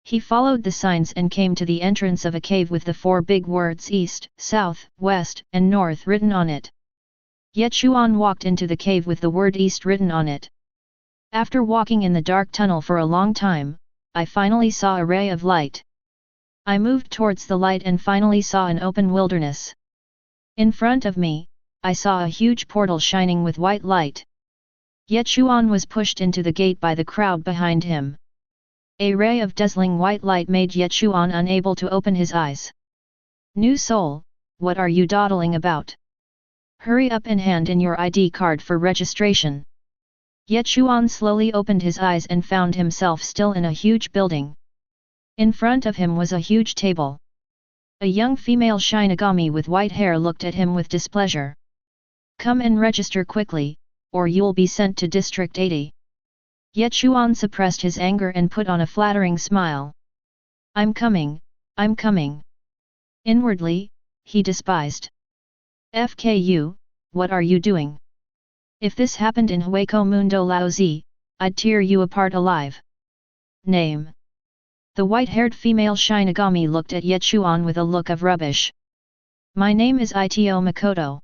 He followed the signs and came to the entrance of a cave with the 4 big words East, South, West, and North written on it. Ye Chuan walked into the cave with the word East written on it. After walking in the dark tunnel for a long time, I finally saw a ray of light. I moved towards the light and finally saw an open wilderness. In front of me, I saw a huge portal shining with white light. Ye Chuan was pushed into the gate by the crowd behind him. A ray of dazzling white light made Ye Chuan unable to open his eyes. New soul, what are you dawdling about? Hurry up and hand in your ID card for registration. Ye Chuan slowly opened his eyes and found himself still in a huge building. In front of him was a huge table. A young female Shinigami with white hair looked at him with displeasure. Come and register quickly, or you'll be sent to District 80. Ye Chuan suppressed his anger and put on a flattering smile. I'm coming, I'm coming. Inwardly, he despised. FKU, what are you doing? If this happened in Hueco Mundo Laozi, I'd tear you apart alive. Name. The white-haired female Shinigami looked at Ye Chuan with a look of rubbish. My name is Ito Makoto.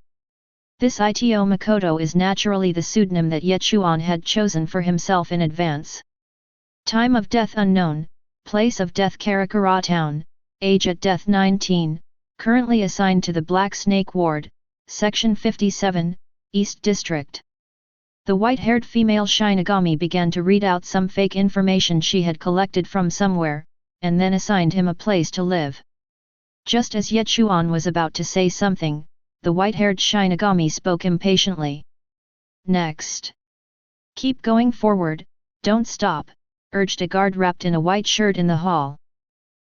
This Ito Makoto is naturally the pseudonym that Ye Chuan had chosen for himself in advance. Time of death unknown, place of death Karakura Town, age at death 19, currently assigned to the Black Snake Ward, Section 57, East District. The white-haired female Shinigami began to read out some fake information she had collected from somewhere, and then assigned him a place to live. Just as Ye Chuan was about to say something, the white-haired Shinigami spoke impatiently. Next. Keep going forward, don't stop, urged a guard wrapped in a white shirt in the hall.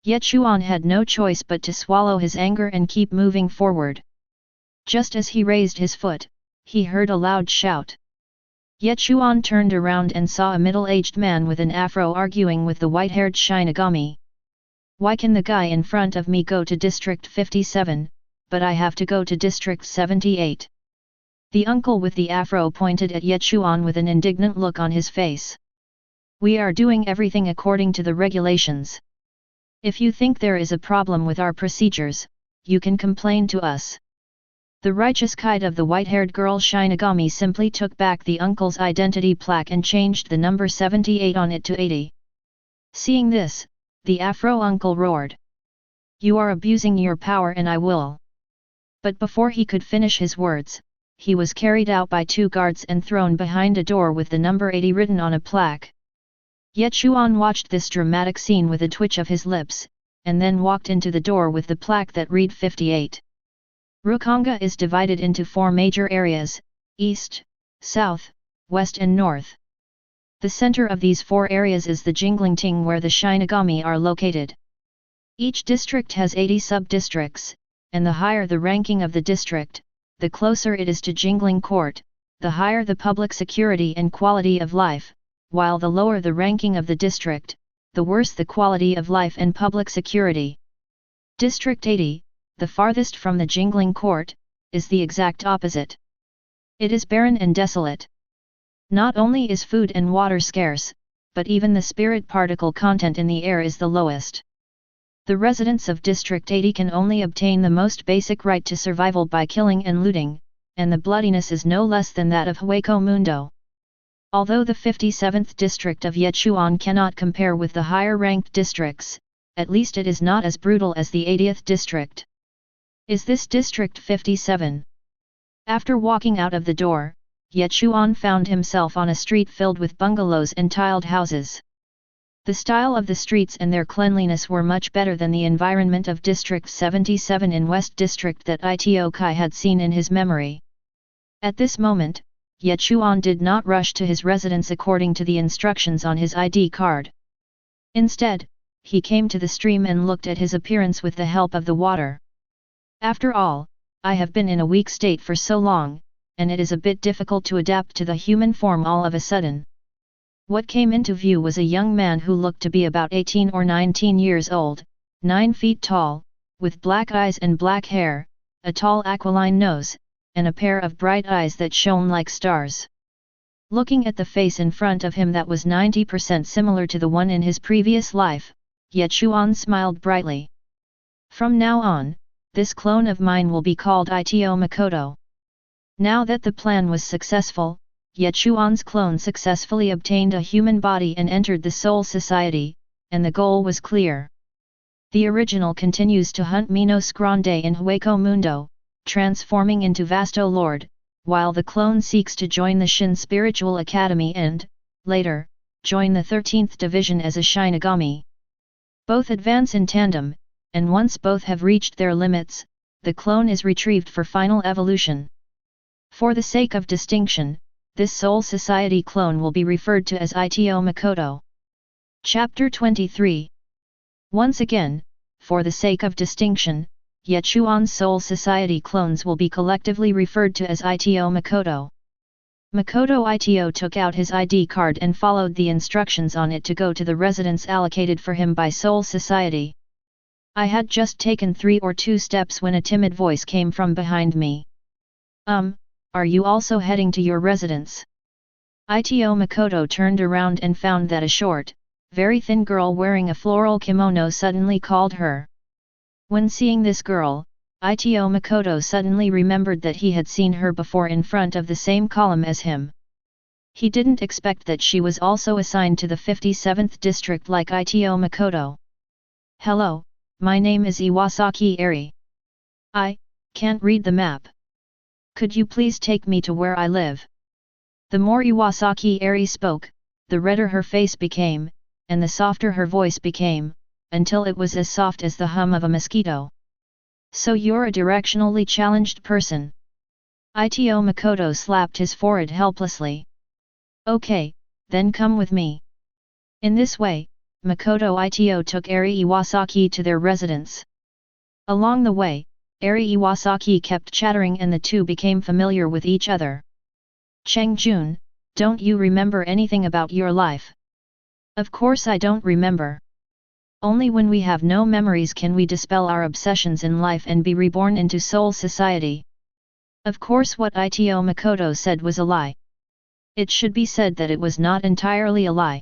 Ye Chuan had no choice but to swallow his anger and keep moving forward. Just as he raised his foot, he heard a loud shout. Ye Chuan turned around and saw a middle-aged man with an afro arguing with the white-haired Shinigami. Why can the guy in front of me go to District 57, but I have to go to District 78? The uncle with the afro pointed at Ye Chuan with an indignant look on his face. We are doing everything according to the regulations. If you think there is a problem with our procedures, you can complain to us. The righteous kite of the white-haired girl Shinigami simply took back the uncle's identity plaque and changed the number 78 on it to 80. Seeing this, the afro uncle roared. You are abusing your power and I will. But before he could finish his words, he was carried out by 2 guards and thrown behind a door with the number 80 written on a plaque. Ye Chuan watched this dramatic scene with a twitch of his lips, and then walked into the door with the plaque that read 58. Rukanga is divided into 4 major areas, East, South, west and north. The center of these 4 areas is the Jinglingting where the Shinigami are located. Each district has 80 sub-districts, and the higher the ranking of the district, the closer it is to Jingling Court, the higher the public security and quality of life, while the lower the ranking of the district, the worse the quality of life and public security. District 80, the farthest from the Jingling Court, is the exact opposite. It is barren and desolate. Not only is food and water scarce, but even the spirit particle content in the air is the lowest. The residents of District 80 can only obtain the most basic right to survival by killing and looting, and the bloodiness is no less than that of Hueco Mundo. Although the 57th district of Ye Chuan cannot compare with the higher-ranked districts, at least it is not as brutal as the 80th district. Is this District 57? After walking out of the door, Ye Chuan found himself on a street filled with bungalows and tiled houses. The style of the streets and their cleanliness were much better than the environment of District 77 in West District that Itokai had seen in his memory. At this moment, Ye Chuan did not rush to his residence according to the instructions on his ID card. Instead, he came to the stream and looked at his appearance with the help of the water. After all, I have been in a weak state for so long, and it is a bit difficult to adapt to the human form all of a sudden. What came into view was a young man who looked to be about 18 or 19 years old, 9 feet tall, with black eyes and black hair, a tall aquiline nose, and a pair of bright eyes that shone like stars. Looking at the face in front of him that was 90% similar to the one in his previous life, Ye Chuan smiled brightly. From now on, this clone of mine will be called Ito Makoto. Now that the plan was successful, Ye Chuan's clone successfully obtained a human body and entered the Soul Society, and the goal was clear. The original continues to hunt Minos Grande in Hueco Mundo, transforming into Vasto Lord, while the clone seeks to join the Shin Spiritual Academy and, later, join the 13th Division as a Shinigami. Both advance in tandem, and once both have reached their limits, the clone is retrieved for final evolution. For the sake of distinction, this Soul Society clone will be referred to as Ito Makoto. Chapter 23. Once again, for the sake of distinction, Ye Chuan's Soul Society clones will be collectively referred to as Ito Makoto. Makoto Ito took out his ID card and followed the instructions on it to go to the residence allocated for him by Soul Society. I had just taken 3 or 2 steps when a timid voice came from behind me. Are you also heading to your residence? Ito Makoto turned around and found that a short, very thin girl wearing a floral kimono suddenly called her. When seeing this girl, Ito Makoto suddenly remembered that he had seen her before in front of the same column as him. He didn't expect that she was also assigned to the 57th district like Ito Makoto. Hello, my name is Iwasaki Eri. I can't read the map. Could you please take me to where I live? The more Iwasaki Eri spoke, the redder her face became, and the softer her voice became, until it was as soft as the hum of a mosquito. So you're a directionally challenged person. Ito Makoto slapped his forehead helplessly. Okay, then come with me. In this way, Makoto Ito took Eri Iwasaki to their residence. Along the way, Eri Iwasaki kept chattering and the two became familiar with each other. Cheng Jun, don't you remember anything about your life? Of course I don't remember. Only when we have no memories can we dispel our obsessions in life and be reborn into Soul Society. Of course what Ito Makoto said was a lie. It should be said that it was not entirely a lie.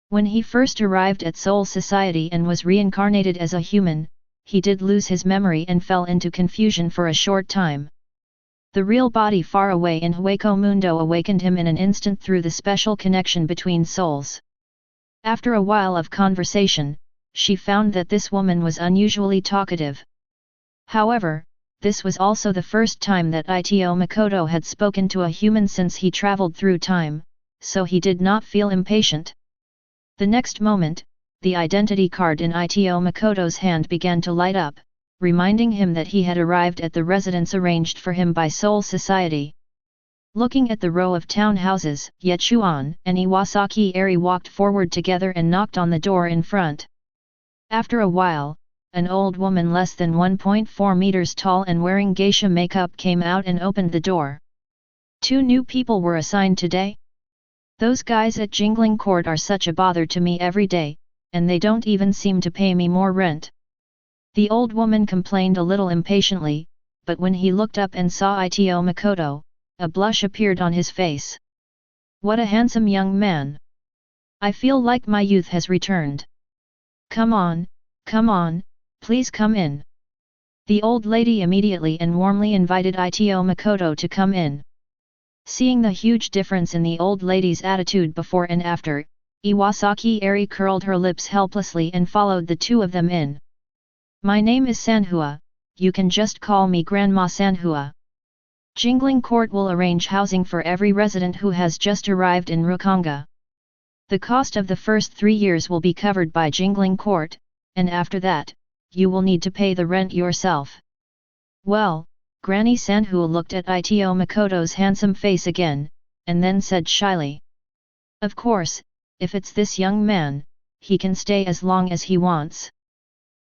When he first arrived at Soul Society and was reincarnated as a human, he did lose his memory and fell into confusion for a short time. The real body far away in Hueco Mundo awakened him in an instant through the special connection between souls. After a while of conversation, she found that this woman was unusually talkative. However, this was also the first time that Ito Makoto had spoken to a human since he traveled through time, so he did not feel impatient. The next moment, the identity card in Ito Makoto's hand began to light up, reminding him that he had arrived at the residence arranged for him by Soul Society. Looking at the row of townhouses, Ye Chuan and Iwasaki Eri walked forward together and knocked on the door in front. After a while, an old woman less than 1.4 meters tall and wearing geisha makeup came out and opened the door. 2 new people were assigned today? Those guys at Jingling Court are such a bother to me every day, and they don't even seem to pay me more rent. The old woman complained a little impatiently, but when he looked up and saw Ito Makoto, a blush appeared on his face. What a handsome young man! I feel like my youth has returned. Come on, please come in. The old lady immediately and warmly invited Ito Makoto to come in. Seeing the huge difference in the old lady's attitude before and after, Iwasaki Eri curled her lips helplessly and followed the 2 of them in. My name is Sanhua, you can just call me Grandma Sanhua. Jingling Court will arrange housing for every resident who has just arrived in Rukanga. The cost of the first 3 years will be covered by Jingling Court, and after that, you will need to pay the rent yourself. Well, Granny Sanhua looked at Ito Makoto's handsome face again, and then said shyly. Of course, if it's this young man, he can stay as long as he wants.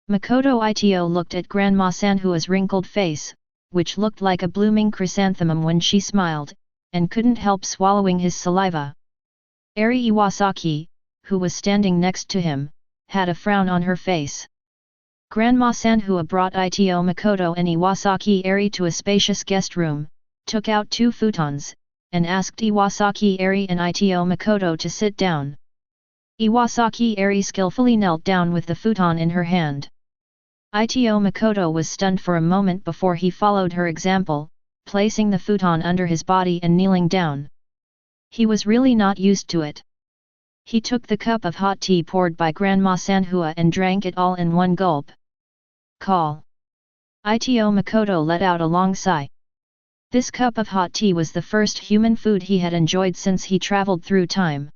Makoto Ito looked at Grandma Sanhua's wrinkled face, which looked like a blooming chrysanthemum when she smiled, and couldn't help swallowing his saliva. Eri Iwasaki, who was standing next to him, had a frown on her face. Grandma Sanhua brought Ito Makoto and Iwasaki Eri to a spacious guest room, took out 2 futons, and asked Iwasaki Eri and Ito Makoto to sit down. Iwasaki Eri skillfully knelt down with the futon in her hand. Ito Makoto was stunned for a moment before he followed her example, placing the futon under his body and kneeling down. He was really not used to it. He took the cup of hot tea poured by Grandma Sanhua and drank it all in one gulp. Call. Ito Makoto let out a long sigh. This cup of hot tea was the first human food he had enjoyed since he traveled through time.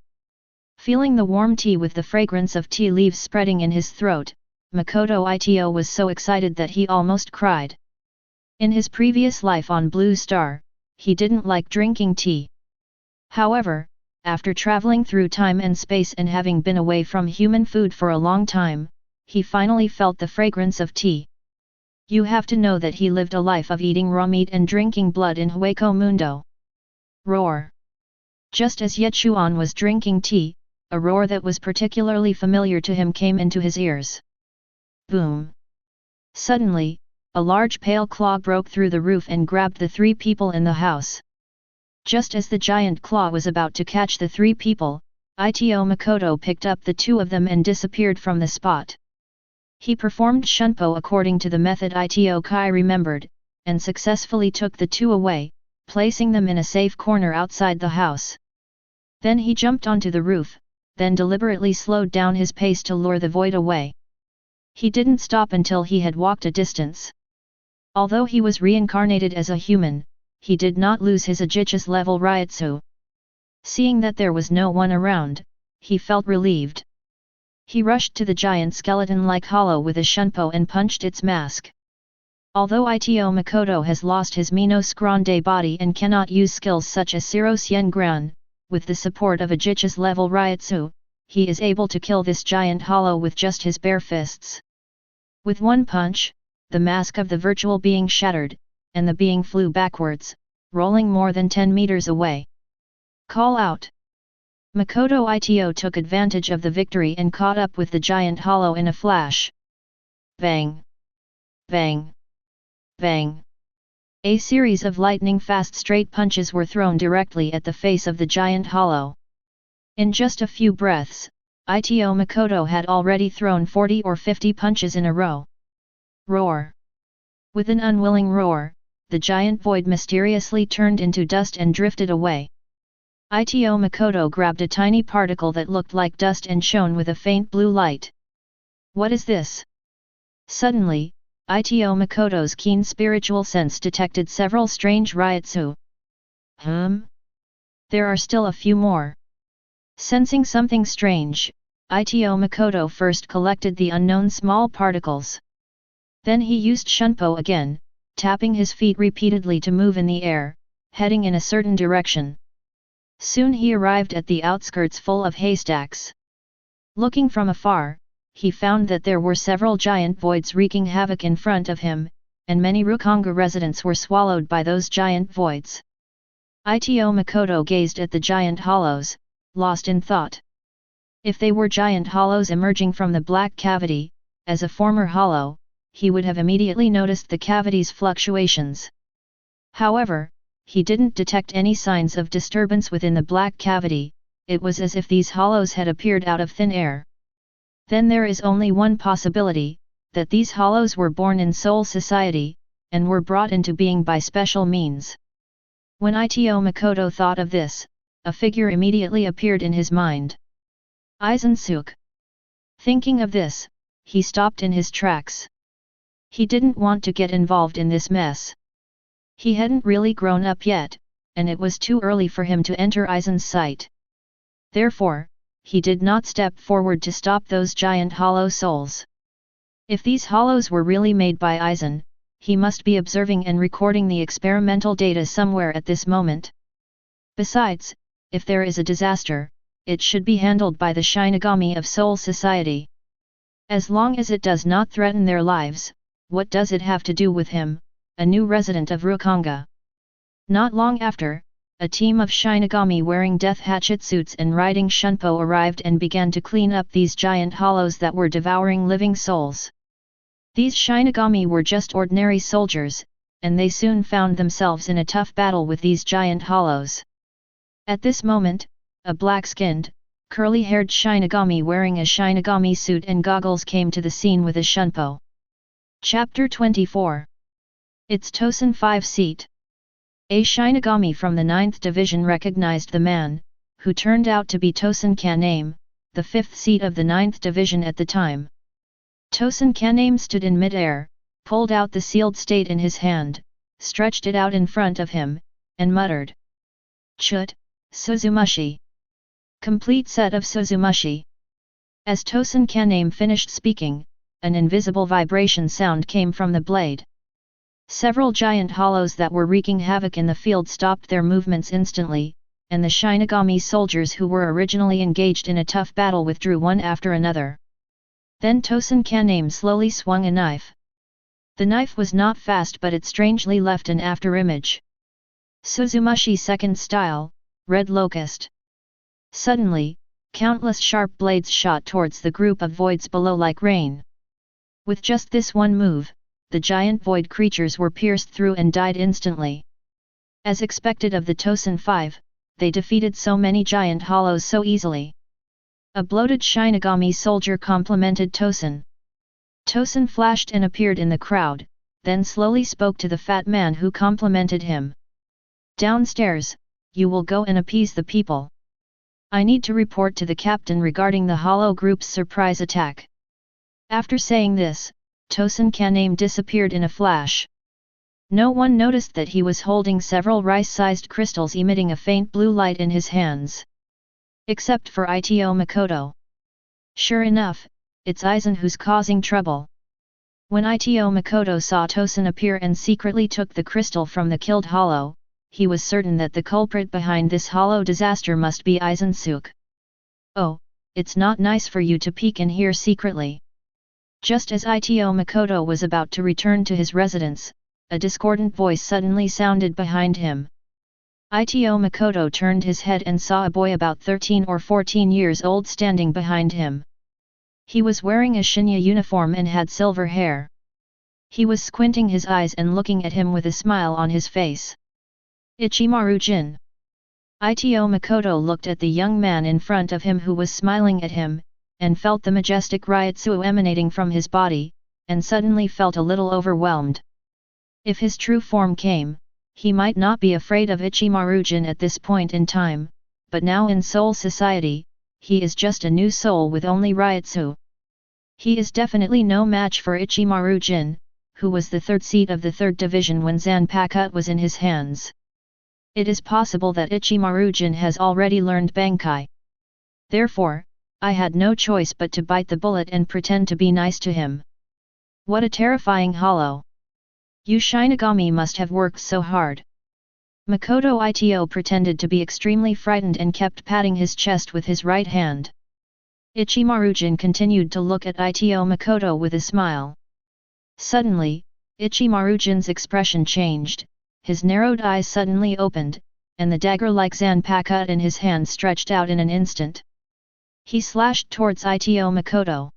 Feeling the warm tea with the fragrance of tea leaves spreading in his throat, Makoto Ito was so excited that he almost cried. In his previous life on Blue Star, he didn't like drinking tea. However, after traveling through time and space and having been away from human food for a long time, he finally felt the fragrance of tea. You have to know that he lived a life of eating raw meat and drinking blood in Hueco Mundo. Roar. Just as Ye Chuan was drinking tea, a roar that was particularly familiar to him came into his ears. Boom. Suddenly, a large pale claw broke through the roof and grabbed the 3 people in the house. Just as the giant claw was about to catch the 3 people, Ito Makoto picked up the 2 of them and disappeared from the spot. He performed shunpo according to the method Ito Kai remembered, and successfully took the 2 away, placing them in a safe corner outside the house. Then he jumped onto the roof, then deliberately slowed down his pace to lure the void away. He didn't stop until he had walked a distance. Although he was reincarnated as a human, he did not lose his Aegis level Ryutsu. Seeing that there was no one around, he felt relieved. He rushed to the giant skeleton-like hollow with a shunpo and punched its mask. Although Ito Makoto has lost his Minos Grande body and cannot use skills such as Sirosien Gran, with the support of Aegis level Ryutsu, he is able to kill this giant hollow with just his bare fists. With one punch, the mask of the virtual being shattered, and the being flew backwards, rolling more than 10 meters away. Call out! Makoto Ito took advantage of the victory and caught up with the giant hollow in a flash. Bang! Bang! Bang! A series of lightning-fast straight punches were thrown directly at the face of the giant hollow. In just a few breaths, Ito Makoto had already thrown 40 or 50 punches in a row. Roar! With an unwilling roar, the giant void mysteriously turned into dust and drifted away. Ito Makoto grabbed a tiny particle that looked like dust and shone with a faint blue light. What is this? Suddenly, Ito Makoto's keen spiritual sense detected several strange Ryutsu. There are still a few more. Sensing something strange, Ito Makoto first collected the unknown small particles. Then he used shunpo again, tapping his feet repeatedly to move in the air, heading in a certain direction. Soon he arrived at the outskirts full of haystacks. Looking from afar, he found that there were several giant voids wreaking havoc in front of him, and many Rukonga residents were swallowed by those giant voids. Ito Makoto gazed at the giant hollows, lost in thought. If they were giant hollows emerging from the black cavity, as a former hollow, he would have immediately noticed the cavity's fluctuations. However, he didn't detect any signs of disturbance within the black cavity. It was as if these hollows had appeared out of thin air. Then there is only one possibility, that these hollows were born in Soul Society, and were brought into being by special means. When Ito Makoto thought of this, a figure immediately appeared in his mind. Aizen Suk. Thinking of this, he stopped in his tracks. He didn't want to get involved in this mess. He hadn't really grown up yet, and it was too early for him to enter Aizen's sight. Therefore, he did not step forward to stop those giant hollow souls. If these hollows were really made by Aizen, he must be observing and recording the experimental data somewhere at this moment. Besides, if there is a disaster, it should be handled by the Shinigami of Soul Society. As long as it does not threaten their lives, what does it have to do with him, a new resident of Rukonga? Not long after, a team of Shinigami wearing death hatchet suits and riding shunpo arrived and began to clean up these giant hollows that were devouring living souls. These Shinigami were just ordinary soldiers, and they soon found themselves in a tough battle with these giant hollows. At this moment, a black-skinned, curly-haired Shinigami wearing a Shinigami suit and goggles came to the scene with a shunpo. Chapter 24. It's Tosen 5 seat. A Shinigami from the 9th Division recognized the man, who turned out to be Tosen Kaname, the 5th seat of the 9th Division at the time. Tosen Kaname stood in mid-air, pulled out the sealed state in his hand, stretched it out in front of him, and muttered. Chut, Suzumushi. Complete set of Suzumushi. As Tosen Kaname finished speaking, an invisible vibration sound came from the blade. Several giant hollows that were wreaking havoc in the field stopped their movements instantly, and the Shinigami soldiers who were originally engaged in a tough battle withdrew one after another. Then Tosen Kaname slowly swung a knife. The knife was not fast, but it strangely left an afterimage. Suzumushi second style, Red Locust. Suddenly, countless sharp blades shot towards the group of voids below like rain. With just this one move, the giant void creatures were pierced through and died instantly. As expected of the Tosen 5, they defeated so many giant hollows so easily. A bloated Shinigami soldier complimented Tosen. Tosen flashed and appeared in the crowd, then slowly spoke to the fat man who complimented him. Downstairs, you will go and appease the people. I need to report to the captain regarding the Hollow Group's surprise attack. After saying this, Tosen Kaname disappeared in a flash. No one noticed that he was holding several rice-sized crystals emitting a faint blue light in his hands. Except for Ito Makoto. Sure enough, it's Aizen who's causing trouble. When Ito Makoto saw Tosen appear and secretly took the crystal from the killed hollow, he was certain that the culprit behind this hollow disaster must be Aizen Suk. Oh, it's not nice for you to peek in here secretly. Just as Ito Makoto was about to return to his residence, a discordant voice suddenly sounded behind him. Ito Makoto turned his head and saw a boy about 13 or 14 years old standing behind him. He was wearing a Shinya uniform and had silver hair. He was squinting his eyes and looking at him with a smile on his face. Ichimaru-jin. Ito Makoto looked at the young man in front of him who was smiling at him, and felt the majestic Ryutsu emanating from his body, and suddenly felt a little overwhelmed. If his true form came, he might not be afraid of Ichimaru-jin at this point in time, but now in Soul Society, he is just a new soul with only Ryutsu. He is definitely no match for Ichimaru-jin, who was the 3rd seat of the 3rd division when Zanpakuto was in his hands. It is possible that Ichimaru-jin has already learned Bankai. Therefore, I had no choice but to bite the bullet and pretend to be nice to him. What a terrifying hollow! You Shinigami must have worked so hard. Makoto Ito pretended to be extremely frightened and kept patting his chest with his right hand. Ichimarujin continued to look at Ito Makoto with a smile. Suddenly, Ichimarujin's expression changed, his narrowed eyes suddenly opened, and the dagger-like Zanpakuto in his hand stretched out in an instant. He slashed towards Ito Makoto.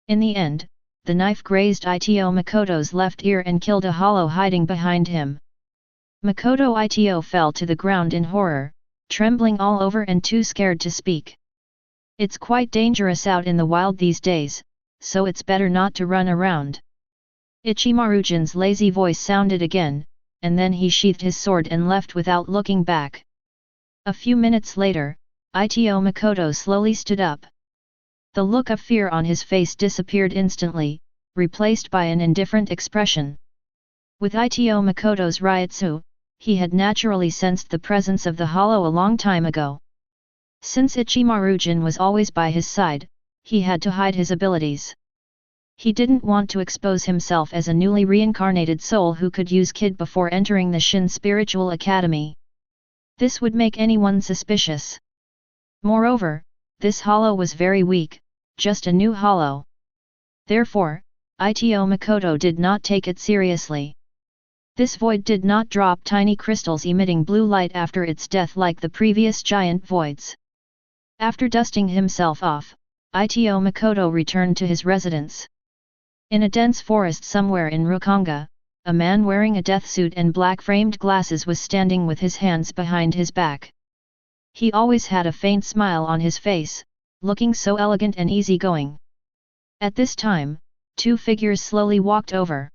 In the end, the knife grazed Ito Makoto's left ear and killed a hollow hiding behind him. Makoto Ito fell to the ground in horror, trembling all over and too scared to speak. It's quite dangerous out in the wild these days, so it's better not to run around. Ichimarujin's lazy voice sounded again, and then he sheathed his sword and left without looking back. A few minutes later, Ito Makoto slowly stood up. The look of fear on his face disappeared instantly, replaced by an indifferent expression. With Ito Makoto's Ryutsu, he had naturally sensed the presence of the hollow a long time ago. Since Ichimarujin was always by his side, he had to hide his abilities. He didn't want to expose himself as a newly reincarnated soul who could use Kid before entering the Shin Spiritual Academy. This would make anyone suspicious. Moreover, this hollow was very weak, just a new hollow. Therefore, Ito Makoto did not take it seriously. This void did not drop tiny crystals emitting blue light after its death like the previous giant voids. After dusting himself off, Ito Makoto returned to his residence. In a dense forest somewhere in Rukanga, a man wearing a death suit and black-framed glasses was standing with his hands behind his back. He always had a faint smile on his face, looking so elegant and easygoing. At this time, two figures slowly walked over.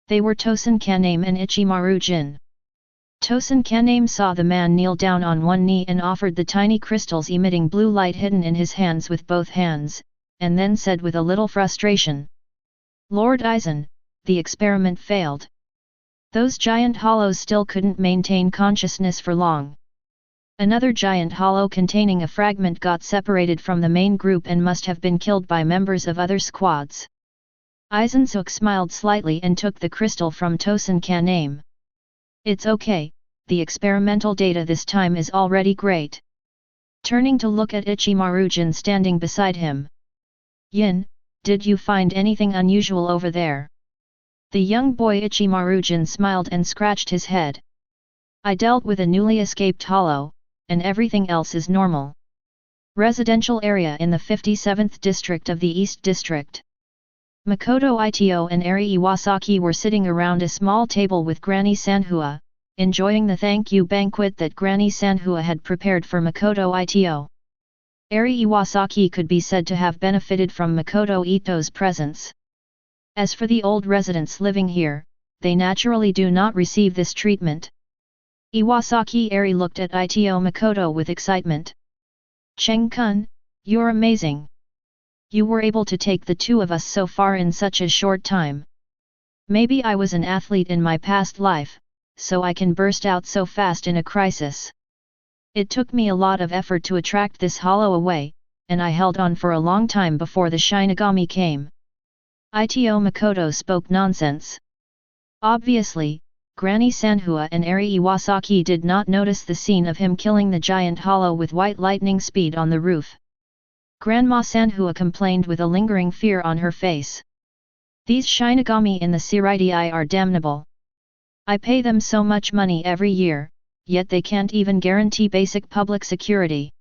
They were Tosen Kaname and Ichimarujin. Tosen Kaname saw the man kneel down on one knee and offered the tiny crystals emitting blue light hidden in his hands with both hands, and then said with a little frustration, "Lord Aizen, the experiment failed. Those giant hollows still couldn't maintain consciousness for long. Another giant hollow containing a fragment got separated from the main group and must have been killed by members of other squads." Aizen Zook smiled slightly and took the crystal from Tosen Kaname. "It's okay, the experimental data this time is already great." Turning to look at Ichimarujin standing beside him. "Yin, did you find anything unusual over there?" The young boy Ichimarujin smiled and scratched his head. "I dealt with a newly escaped hollow, and everything else is normal." Residential area in the 57th district of the East District. Makoto Ito and Eri Iwasaki were sitting around a small table with Granny Sanhua, enjoying the thank you banquet that Granny Sanhua had prepared for Makoto Ito. Eri Iwasaki could be said to have benefited from Makoto Ito's presence. As for the old residents living here, they naturally do not receive this treatment. Iwasaki Eri looked at Ito Makoto with excitement. "Cheng-kun, you're amazing. You were able to take the two of us so far in such a short time. Maybe I was an athlete in my past life, so I can burst out so fast in a crisis. It took me a lot of effort to attract this hollow away, and I held on for a long time before the Shinigami came." Ito Makoto spoke nonsense. Obviously, Granny Sanhua and Eri Iwasaki did not notice the scene of him killing the giant hollow with white lightning speed on the roof. Grandma Sanhua complained with a lingering fear on her face. "These Shinigami in the Seiridai are damnable. I pay them so much money every year, yet they can't even guarantee basic public security.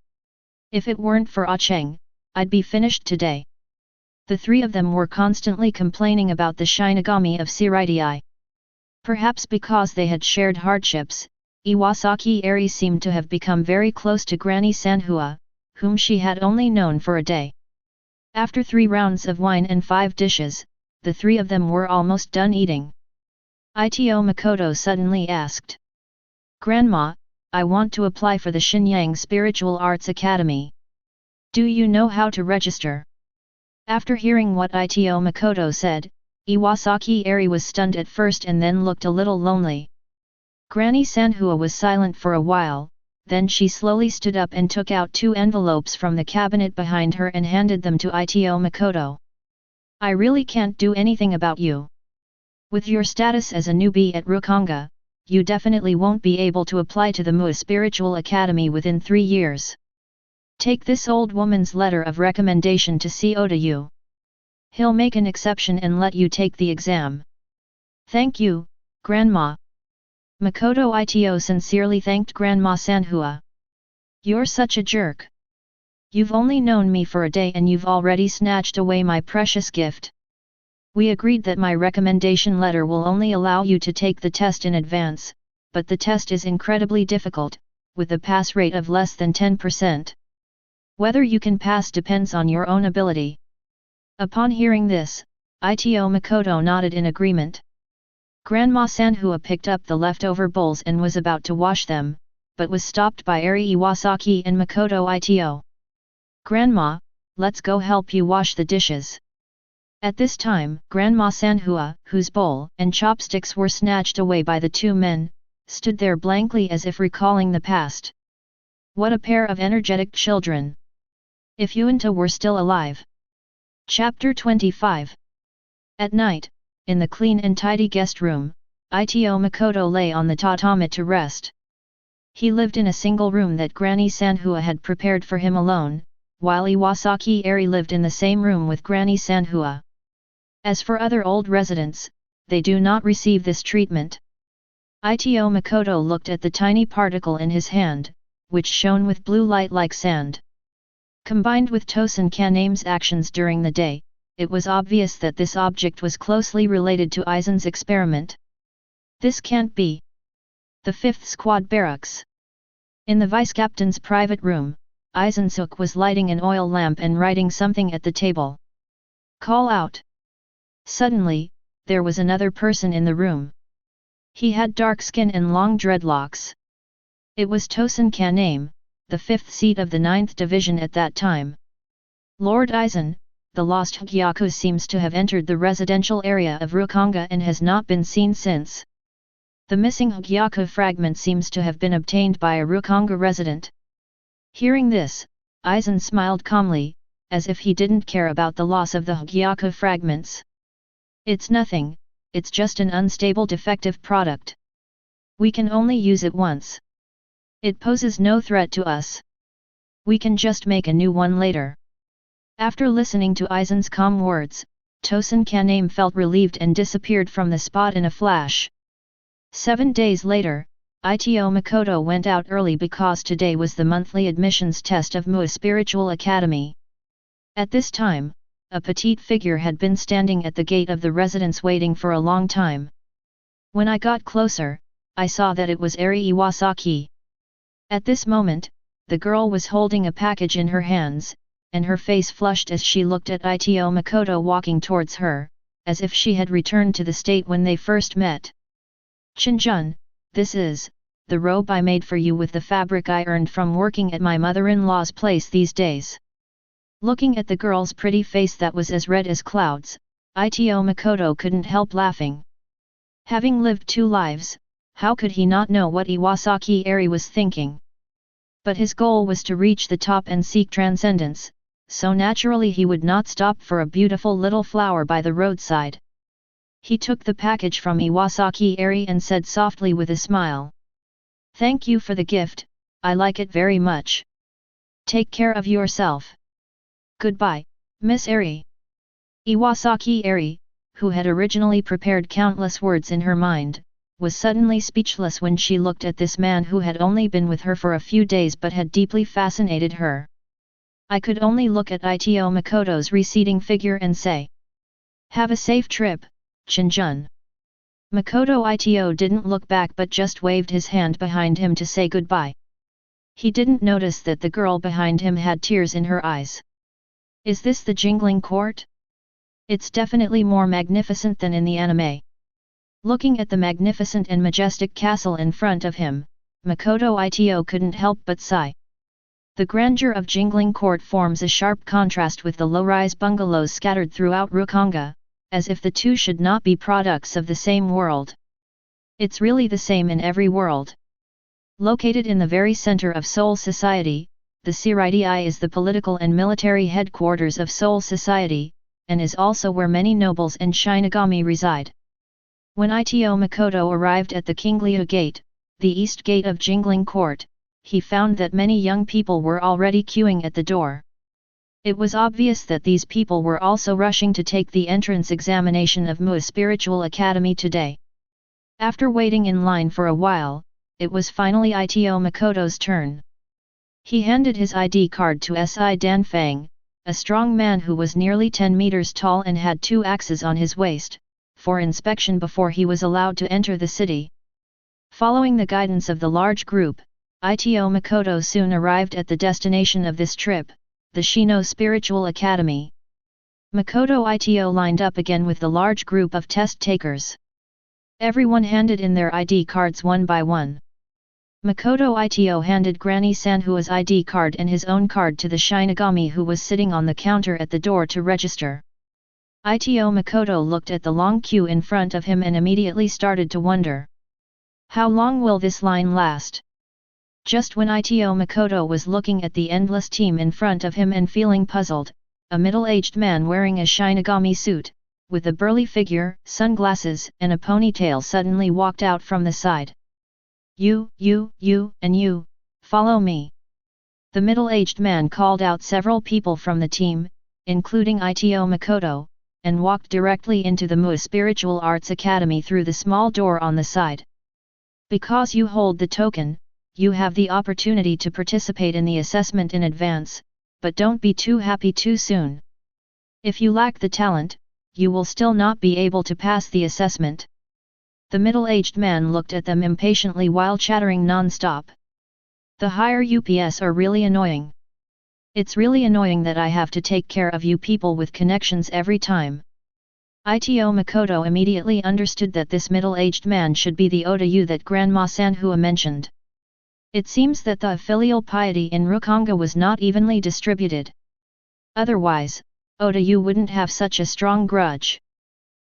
If it weren't for Cheng, I'd be finished today." The three of them were constantly complaining about the Shinigami of Seiridai. Perhaps because they had shared hardships, Iwasaki Eri seemed to have become very close to Granny Sanhua, whom she had only known for a day. After 3 rounds of wine and 5 dishes, the three of them were almost done eating. Ito Makoto suddenly asked, "Grandma, I want to apply for the Shinyang Spiritual Arts Academy. Do you know how to register?" After hearing what Ito Makoto said, Iwasaki Eri was stunned at first and then looked a little lonely. Granny Sanhua was silent for a while. Then she slowly stood up and took out 2 envelopes from the cabinet behind her and handed them to Ito Makoto. "I really can't do anything about you. With your status as a newbie at Rukanga, you definitely won't be able to apply to the Mu Spiritual Academy within 3 years. Take this old woman's letter of recommendation to Oda. He'll make an exception and let you take the exam. Thank you, Grandma. Makoto Ito sincerely thanked Grandma Sanhua. You're such a jerk. You've only known me for a day and you've already snatched away my precious gift. We agreed that my recommendation letter will only allow you to take the test in advance, but the test is incredibly difficult, with a pass rate of less than 10%. Whether you can pass depends on your own ability. Upon hearing this, Ito Makoto nodded in agreement. Grandma Sanhua picked up the leftover bowls and was about to wash them, but was stopped by Eri Iwasaki and Makoto Ito. Grandma, let's go help you wash the dishes. At this time, Grandma Sanhua, whose bowl and chopsticks were snatched away by the two men, stood there blankly as if recalling the past. What a pair of energetic children! If Yuanta were still alive. Chapter 25. At night, in the clean and tidy guest room, Ito Makoto lay on the tatami to rest. He lived in a single room that Granny Sanhua had prepared for him alone, while Iwasaki Eri lived in the same room with Granny Sanhua. As for other old residents, they do not receive this treatment. Ito Makoto looked at the tiny particle in his hand, which shone with blue light like sand. Combined with Tosin Kaname's actions during the day, it was obvious that this object was closely related to Aizen's experiment. This can't be. The 5th Squad Barracks. In the vice-captain's private room, Aizen-suk was lighting an oil lamp and writing something at the table. Call out. Suddenly, there was another person in the room. He had dark skin and long dreadlocks. It was Tosin Kaname, the 5th seat of the 9th Division at that time. Lord Aizen, the lost Hugyaku seems to have entered the residential area of Rukanga and has not been seen since. The missing Hugyaku fragment seems to have been obtained by a Rukanga resident. Hearing this, Aizen smiled calmly, as if he didn't care about the loss of the Hugyaku fragments. It's nothing, it's just an unstable defective product. We can only use it once. It poses no threat to us. We can just make a new one later. After listening to Aizen's calm words, Tosin Kaname felt relieved and disappeared from the spot in a flash. 7 days later, Ito Makoto went out early because today was the monthly admissions test of Mu Spiritual Academy. At this time, a petite figure had been standing at the gate of the residence waiting for a long time. When I got closer, I saw that it was Eri Iwasaki. At this moment, the girl was holding a package in her hands, and her face flushed as she looked at Ito Makoto walking towards her, as if she had returned to the state when they first met. Chinjun, this is the robe I made for you with the fabric I earned from working at my mother-in-law's place these days. Looking at the girl's pretty face that was as red as clouds, Ito Makoto couldn't help laughing. Having lived 2 lives, how could he not know what Iwasaki Eri was thinking? But his goal was to reach the top and seek transcendence, so naturally he would not stop for a beautiful little flower by the roadside. He took the package from Iwasaki Eri and said softly with a smile. Thank you for the gift, I like it very much. Take care of yourself. Goodbye, Miss Eri. Iwasaki Eri, who had originally prepared countless words in her mind, was suddenly speechless when she looked at this man who had only been with her for a few days but had deeply fascinated her. I could only look at Ito Makoto's receding figure and say, have a safe trip, Chinjun. Makoto Ito didn't look back but just waved his hand behind him to say goodbye. He didn't notice that the girl behind him had tears in her eyes. Is this the Jingling Court? It's definitely more magnificent than in the anime. Looking at the magnificent and majestic castle in front of him, Makoto Ito couldn't help but sigh. The grandeur of Jingling Court forms a sharp contrast with the low-rise bungalows scattered throughout Rukanga, as if the two should not be products of the same world. It's really the same in every world. Located in the very center of Seoul society, the Siridi is the political and military headquarters of Seoul society, and is also where many nobles and Shinigami reside. When Ito Makoto arrived at the Kingliu Gate, the east gate of Jingling Court, he found that many young people were already queuing at the door. It was obvious that these people were also rushing to take the entrance examination of Mu Spiritual Academy today. After waiting in line for a while, it was finally Ito Makoto's turn. He handed his ID card to Si Danfang, a strong man who was nearly 10 meters tall and had 2 axes on his waist, for inspection before he was allowed to enter the city. Following the guidance of the large group, Ito Makoto soon arrived at the destination of this trip, the Shino Spiritual Academy. Makoto Ito lined up again with the large group of test takers. Everyone handed in their ID cards one by one. Makoto Ito handed Granny Sanhua's ID card and his own card to the Shinigami who was sitting on the counter at the door to register. Ito Makoto looked at the long queue in front of him and immediately started to wonder. How long will this line last? Just when Ito Makoto was looking at the endless team in front of him and feeling puzzled, a middle-aged man wearing a Shinigami suit, with a burly figure, sunglasses and a ponytail suddenly walked out from the side. You, and you, follow me. The middle-aged man called out several people from the team, including Ito Makoto, and walked directly into the Mu Spiritual Arts Academy through the small door on the side. Because you hold the token, you have the opportunity to participate in the assessment in advance, but don't be too happy too soon. If you lack the talent, you will still not be able to pass the assessment. The middle-aged man looked at them impatiently while chattering non-stop. The higher UPS are really annoying. It's really annoying that I have to take care of you people with connections every time. Ito Makoto immediately understood that this middle-aged man should be the Odayu that Grandma Sanhua mentioned. It seems that the filial piety in Rukonga was not evenly distributed. Otherwise, Odayu wouldn't have such a strong grudge.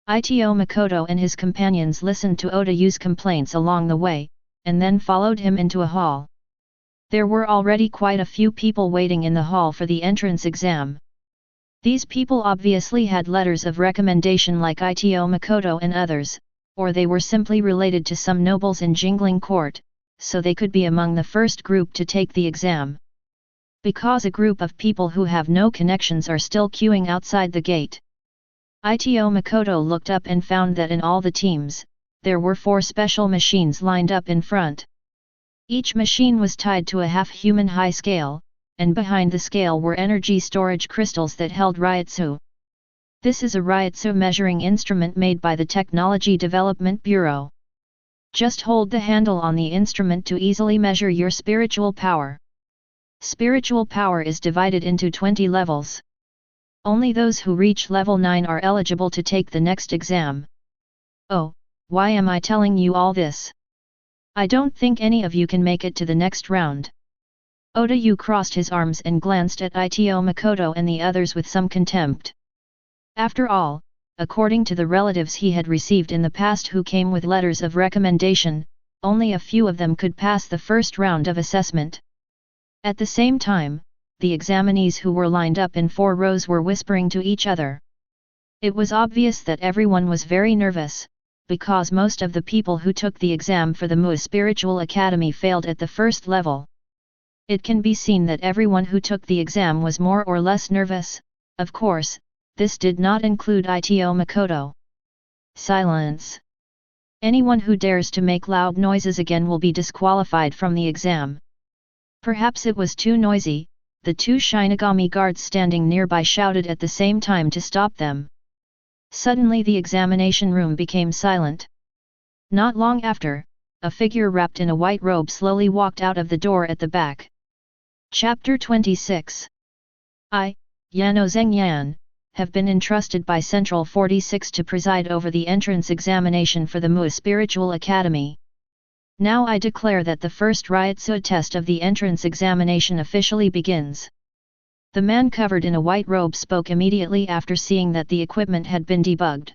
Ito Makoto and his companions listened to Odayu's complaints along the way, and then followed him into a hall. There were already quite a few people waiting in the hall for the entrance exam. These people obviously had letters of recommendation like Ito Makoto and others, or they were simply related to some nobles in Jingling Court, so they could be among the first group to take the exam. Because a group of people who have no connections are still queuing outside the gate. Ito Makoto looked up and found that in all the teams, there were 4 special machines lined up in front. Each machine was tied to a half-human high scale, and behind the scale were energy storage crystals that held Ryotsu. This is a Ryotsu measuring instrument made by the Technology Development Bureau. Just hold the handle on the instrument to easily measure your spiritual power. Spiritual power is divided into 20 levels. Only those who reach level 9 are eligible to take the next exam. Oh, why am I telling you all this? I don't think any of you can make it to the next round. Odayu crossed his arms and glanced at Ito Makoto and the others with some contempt. After all, according to the relatives he had received in the past who came with letters of recommendation, only a few of them could pass the first round of assessment. At the same time, the examinees who were lined up in 4 rows were whispering to each other. It was obvious that everyone was very nervous, because most of the people who took the exam for the Mu Spiritual Academy failed at the first level. It can be seen that everyone who took the exam was more or less nervous. Of course, this did not include Ito Makoto. Silence. Anyone who dares to make loud noises again will be disqualified from the exam. Perhaps it was too noisy. The 2 Shinigami guards standing nearby shouted at the same time to stop them. Suddenly the examination room became silent. Not long after, a figure wrapped in a white robe slowly walked out of the door at the back. Chapter 26. I, Yano Zhengyan, have been entrusted by Central 46 to preside over the entrance examination for the Mu Spiritual Academy. Now I declare that the first Ryotsu test of the entrance examination officially begins. The man covered in a white robe spoke immediately after seeing that the equipment had been debugged.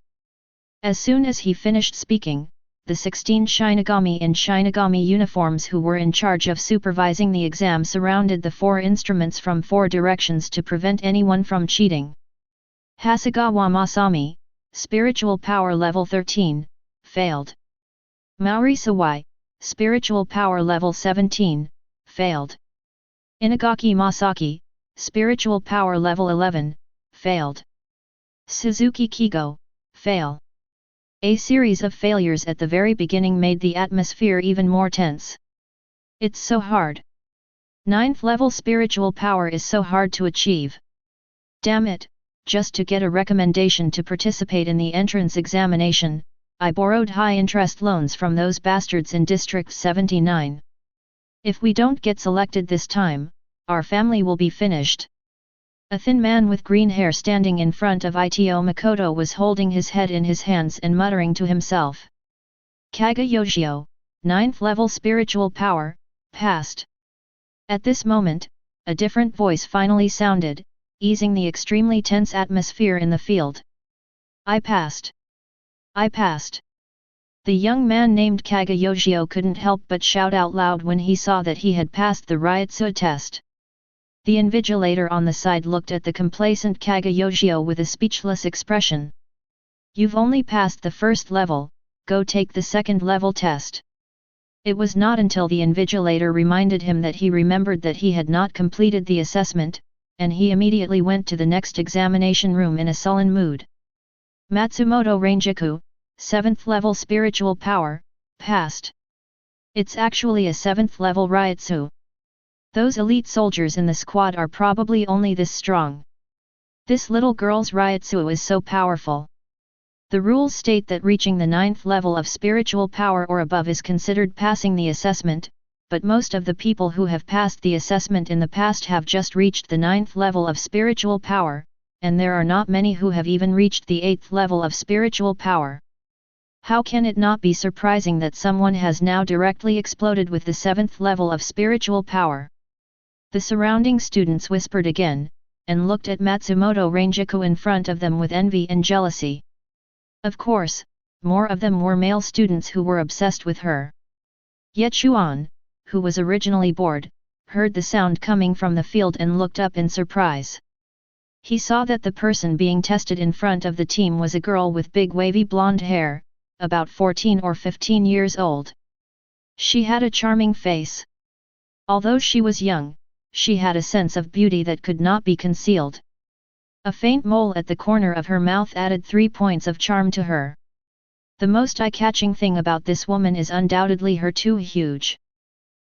As soon as he finished speaking, the 16 Shinigami in Shinigami uniforms who were in charge of supervising the exam surrounded the 4 instruments from 4 directions to prevent anyone from cheating. Hasegawa Masami, Spiritual Power Level 13, failed. Maori Sawai, spiritual power level 17, failed. Inagaki Masaki, spiritual power level 11, failed. Suzuki Kigo, fail. A series of failures at the very beginning made the atmosphere even more tense. It's so hard. 9th level spiritual power is so hard to achieve. Damn it, just to get a recommendation to participate in the entrance examination, I borrowed high-interest loans from those bastards in District 79. If we don't get selected this time, our family will be finished. A thin man with green hair standing in front of Ito Makoto was holding his head in his hands and muttering to himself. Kaga Yoshio, 9th level spiritual power, passed. At this moment, a different voice finally sounded, easing the extremely tense atmosphere in the field. I passed. I passed. The young man named Kaga Yoshio couldn't help but shout out loud when he saw that he had passed the Ryutsu test. The invigilator on the side looked at the complacent Kaga Yoshio with a speechless expression. You've only passed the first level, go take the second level test. It was not until the invigilator reminded him that he remembered that he had not completed the assessment, and he immediately went to the next examination room in a sullen mood. Matsumoto Rangiku, 7th level spiritual power, passed. It's actually a 7th level Ryutsu. Those elite soldiers in the squad are probably only this strong. This little girl's Ryutsu is so powerful. The rules state that reaching the 9th level of spiritual power or above is considered passing the assessment, but most of the people who have passed the assessment in the past have just reached the 9th level of spiritual power, and there are not many who have even reached the 8th level of spiritual power. How can it not be surprising that someone has now directly exploded with the 7th level of spiritual power? The surrounding students whispered again, and looked at Matsumoto Rangiku in front of them with envy and jealousy. Of course, more of them were male students who were obsessed with her. Ye Chuan, who was originally bored, heard the sound coming from the field and looked up in surprise. He saw that the person being tested in front of the team was a girl with big wavy blonde hair, about 14 or 15 years old. She had a charming face. Although she was young, she had a sense of beauty that could not be concealed. A faint mole at the corner of her mouth added 3 points of charm to her. The most eye-catching thing about this woman is undoubtedly her too huge.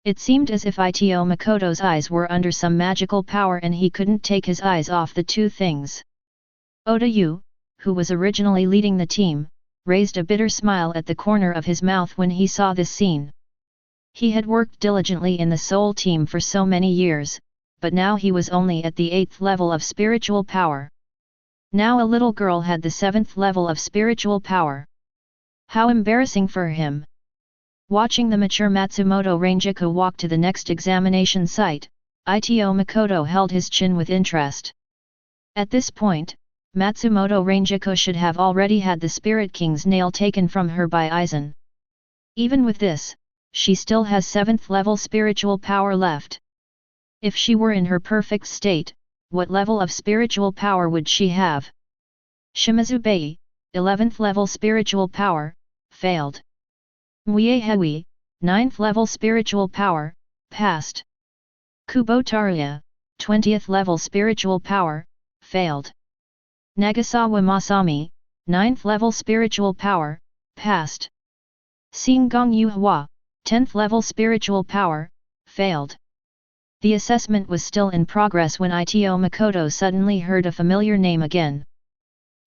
It seemed as if Ito Makoto's eyes were under some magical power and he couldn't take his eyes off the two things. Oda Yu, who was originally leading the team, raised a bitter smile at the corner of his mouth when he saw this scene. He had worked diligently in the Soul team for so many years, but now he was only at the 8th level of spiritual power. Now a little girl had the 7th level of spiritual power. How embarrassing for him! Watching the mature Matsumoto Rangiku walk to the next examination site, Ito Makoto held his chin with interest. At this point, Matsumoto Rangiku should have already had the Spirit King's nail taken from her by Aizen. Even with this, she still has 7th level spiritual power left. If she were in her perfect state, what level of spiritual power would she have? Shimazu Bei, 11th level spiritual power, failed. Mue Hewi, 9th level spiritual power, passed. Kubo Taruya, 20th level spiritual power, failed. Nagasawa Masami, 9th level spiritual power, passed. Singong Yuhua, 10th level spiritual power, failed. The assessment was still in progress when Ito Makoto suddenly heard a familiar name again.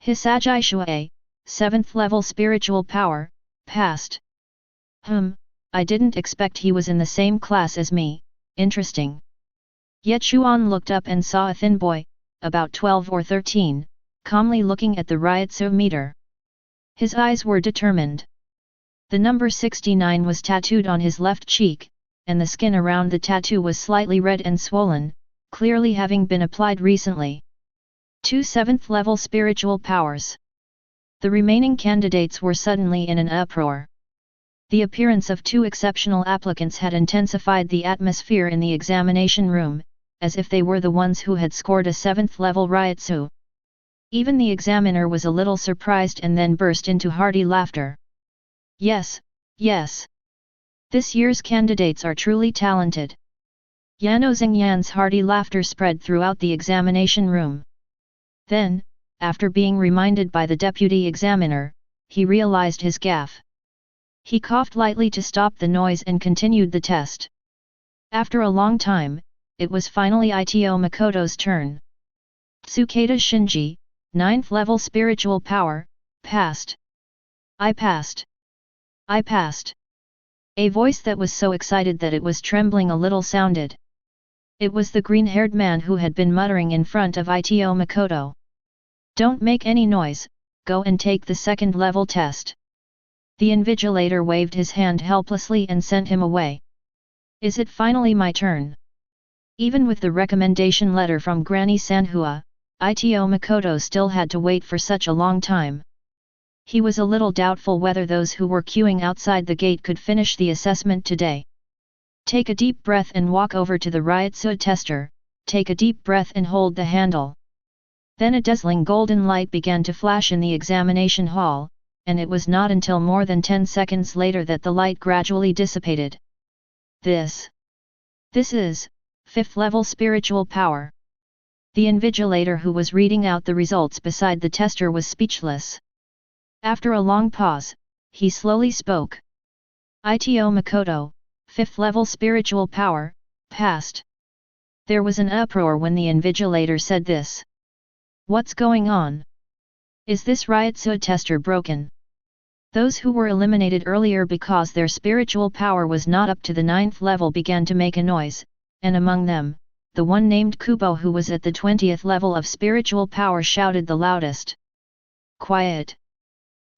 Hisagi Shuei, 7th level spiritual power, passed. I didn't expect he was in the same class as me, interesting. Ye Chuan looked up and saw a thin boy, about 12 or 13, calmly looking at the Ryutsu meter. His eyes were determined. The number 69 was tattooed on his left cheek, and the skin around the tattoo was slightly red and swollen, clearly having been applied recently. 2 7th level spiritual powers. The remaining candidates were suddenly in an uproar. The appearance of 2 exceptional applicants had intensified the atmosphere in the examination room, as if they were the ones who had scored a 7th level Ryutsu. Even the examiner was a little surprised and then burst into hearty laughter. Yes, yes. This year's candidates are truly talented. Yano Xingyan's hearty laughter spread throughout the examination room. Then, after being reminded by the deputy examiner, he realized his gaffe. He coughed lightly to stop the noise and continued the test. After a long time, it was finally Ito Makoto's turn. Tsukeda Shinji, 9th level spiritual power, passed. I passed. I passed. A voice that was so excited that it was trembling a little sounded. It was the green-haired man who had been muttering in front of Ito Makoto. Don't make any noise, go and take the 2nd level test. The invigilator waved his hand helplessly and sent him away. Is it finally my turn? Even with the recommendation letter from Granny Sanhua, Ito Makoto still had to wait for such a long time. He was a little doubtful whether those who were queuing outside the gate could finish the assessment today. Take a deep breath and walk over to the Ryutsu tester, take a deep breath and hold the handle. Then a dazzling golden light began to flash in the examination hall, and it was not until more than 10 seconds later that the light gradually dissipated. This is 5th level spiritual power. The invigilator who was reading out the results beside the tester was speechless. After a long pause, he slowly spoke. Ito Makoto, 5th level spiritual power, passed. There was an uproar when the invigilator said this. What's going on? Is this Ryutsu tester broken? Those who were eliminated earlier because their spiritual power was not up to the 9th level began to make a noise, and among them, the one named Kubo who was at the 20th level of spiritual power shouted the loudest. Quiet!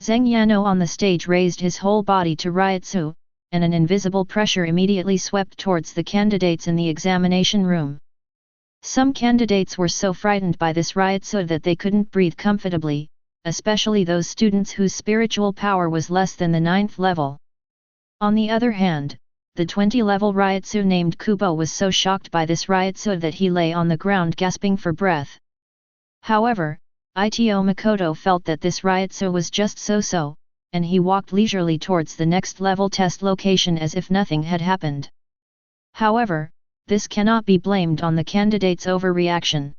Zheng Yano on the stage raised his whole body to Ryutsu, and an invisible pressure immediately swept towards the candidates in the examination room. Some candidates were so frightened by this Ryutsu that they couldn't breathe comfortably, especially those students whose spiritual power was less than the 9th level. On the other hand, the 20-level Ryutsu named Kubo was so shocked by this Ryutsu that he lay on the ground gasping for breath. However, Ito Makoto felt that this Ryutsu was just so-so, and he walked leisurely towards the next level test location as if nothing had happened. However, this cannot be blamed on the candidate's overreaction.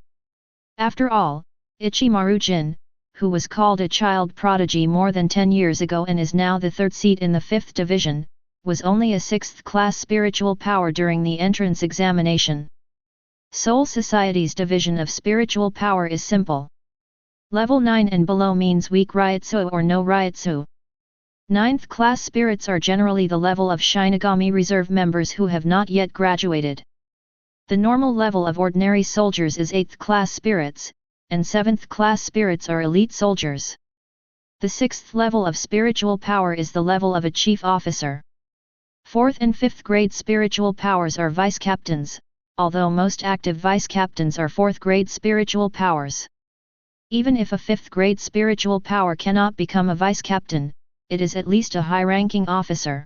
After all, Ichimaru Jin, who was called a child prodigy more than 10 years ago and is now the 3rd seat in the 5th division, was only a 6th class spiritual power during the entrance examination. Soul Society's division of spiritual power is simple. Level 9 and below means weak Ryutsu or no Ryutsu. 9th class spirits are generally the level of Shinigami Reserve members who have not yet graduated. The normal level of ordinary soldiers is 8th class spirits, and 7th class spirits are elite soldiers. The 6th level of spiritual power is the level of a chief officer. 4th and 5th grade spiritual powers are vice captains, although most active vice captains are 4th grade spiritual powers. Even if a 5th grade spiritual power cannot become a vice captain, it is at least a high-ranking officer.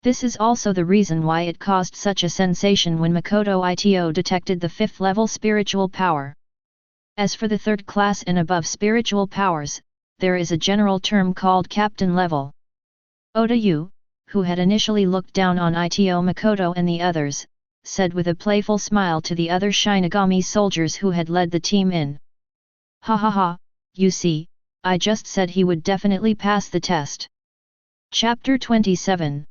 This is also the reason why it caused such a sensation when Makoto Ito detected the 5th level spiritual power. As for the 3rd class and above spiritual powers, there is a general term called captain level. Oda Yu, who had initially looked down on Ito Makoto and the others, said with a playful smile to the other Shinigami soldiers who had led the team in. Ha ha ha, you see, I just said he would definitely pass the test. Chapter 27.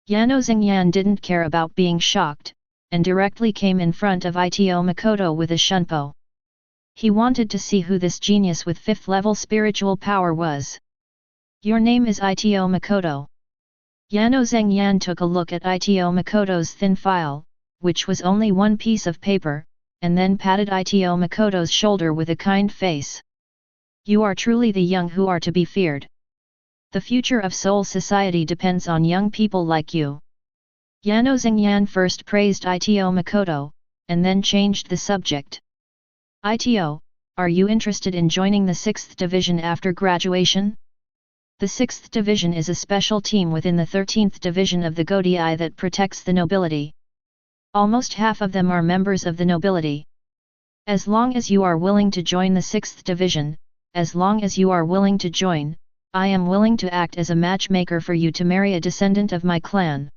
Yano Xingyan didn't care about being shocked, and directly came in front of Ito Makoto with a shunpo. He wanted to see who this genius with 5th level spiritual power was. Your name is Ito Makoto. Yano Xingyan took a look at Ito Makoto's thin file, which was only one piece of paper, and then patted Ito Makoto's shoulder with a kind face. You are truly the young who are to be feared. The future of Soul Society depends on young people like you. Yano Xingyan first praised Ito Makoto, and then changed the subject. Ito, are you interested in joining the 6th division after graduation? The 6th division is a special team within the 13th division of the Godai that protects the nobility. Almost half of them are members of the nobility. As long as you are willing to join the 6th division, as long as you are willing to join, I am willing to act as a matchmaker for you to marry a descendant of my clan.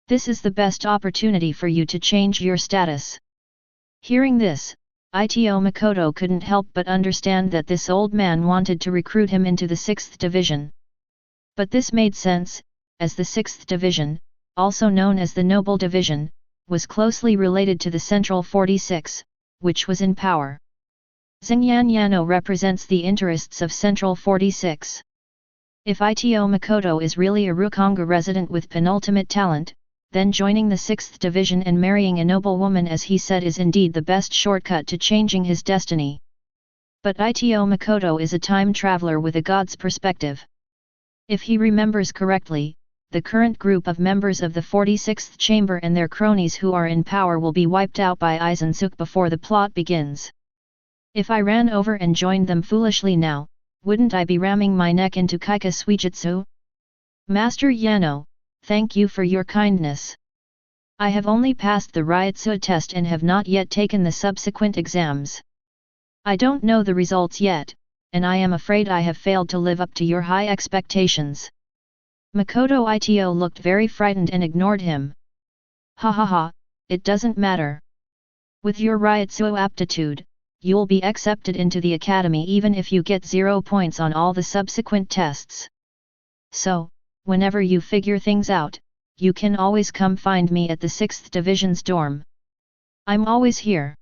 This is the best opportunity for you to change your status. Hearing this, Ito Makoto couldn't help but understand that this old man wanted to recruit him into the 6th Division. But this made sense, as the 6th Division, also known as the Noble Division, was closely related to the Central 46, which was in power. Xingyan Yano represents the interests of Central 46. If Ito Makoto is really a Rukonga resident with penultimate talent, then joining the 6th Division and marrying a noble woman as he said is indeed the best shortcut to changing his destiny. But Ito Makoto is a time traveler with a god's perspective. If he remembers correctly, the current group of members of the 46th Chamber and their cronies who are in power will be wiped out by Aizen Suk before the plot begins. If I ran over and joined them foolishly now, wouldn't I be ramming my neck into Kaika Suijutsu? Master Yano, thank you for your kindness. I have only passed the Ryutsu test and have not yet taken the subsequent exams. I don't know the results yet, and I am afraid I have failed to live up to your high expectations. Makoto Ito looked very frightened and ignored him. Ha ha ha, it doesn't matter. With your Ryutsu aptitude, you'll be accepted into the academy even if you get 0 points on all the subsequent tests. So, whenever you figure things out, you can always come find me at the 6th Division's dorm. I'm always here.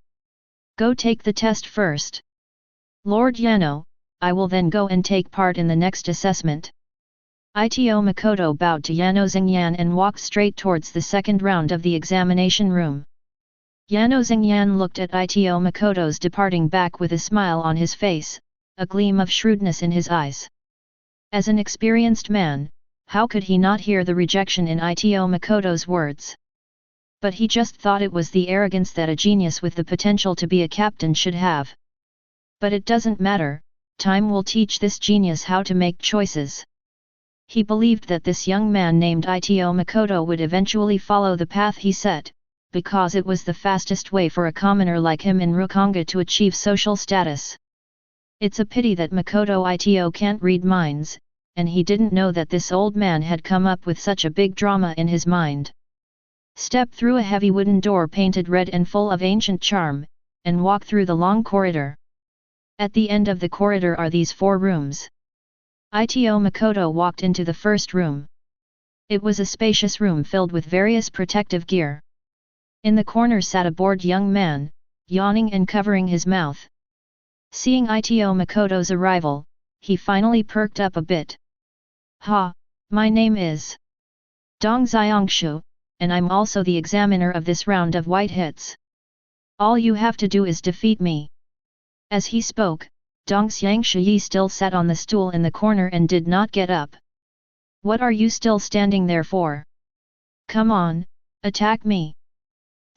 Go take the test first. Lord Yano, I will then go and take part in the next assessment. Ito Makoto bowed to Yano Xingyan and walked straight towards the second round of the examination room. Yano Xingyan looked at Ito Makoto's departing back with a smile on his face, a gleam of shrewdness in his eyes. As an experienced man, how could he not hear the rejection in Ito Makoto's words? But he just thought it was the arrogance that a genius with the potential to be a captain should have. But it doesn't matter, time will teach this genius how to make choices. He believed that this young man named Ito Makoto would eventually follow the path he set, because it was the fastest way for a commoner like him in Rukonga to achieve social status. It's a pity that Makoto Ito can't read minds, and he didn't know that this old man had come up with such a big drama in his mind. Step through a heavy wooden door painted red and full of ancient charm, and walk through the long corridor. At the end of the corridor are these 4 rooms. Ito Makoto walked into the first room. It was a spacious room filled with various protective gear. In the corner sat a bored young man, yawning and covering his mouth. Seeing Ito Makoto's arrival, he finally perked up a bit. Ha, my name is Dong Xiangshu, and I'm also the examiner of this round of white hits. All you have to do is defeat me. As he spoke, Dong Xiangshu still sat on the stool in the corner and did not get up. What are you still standing there for? Come on, attack me.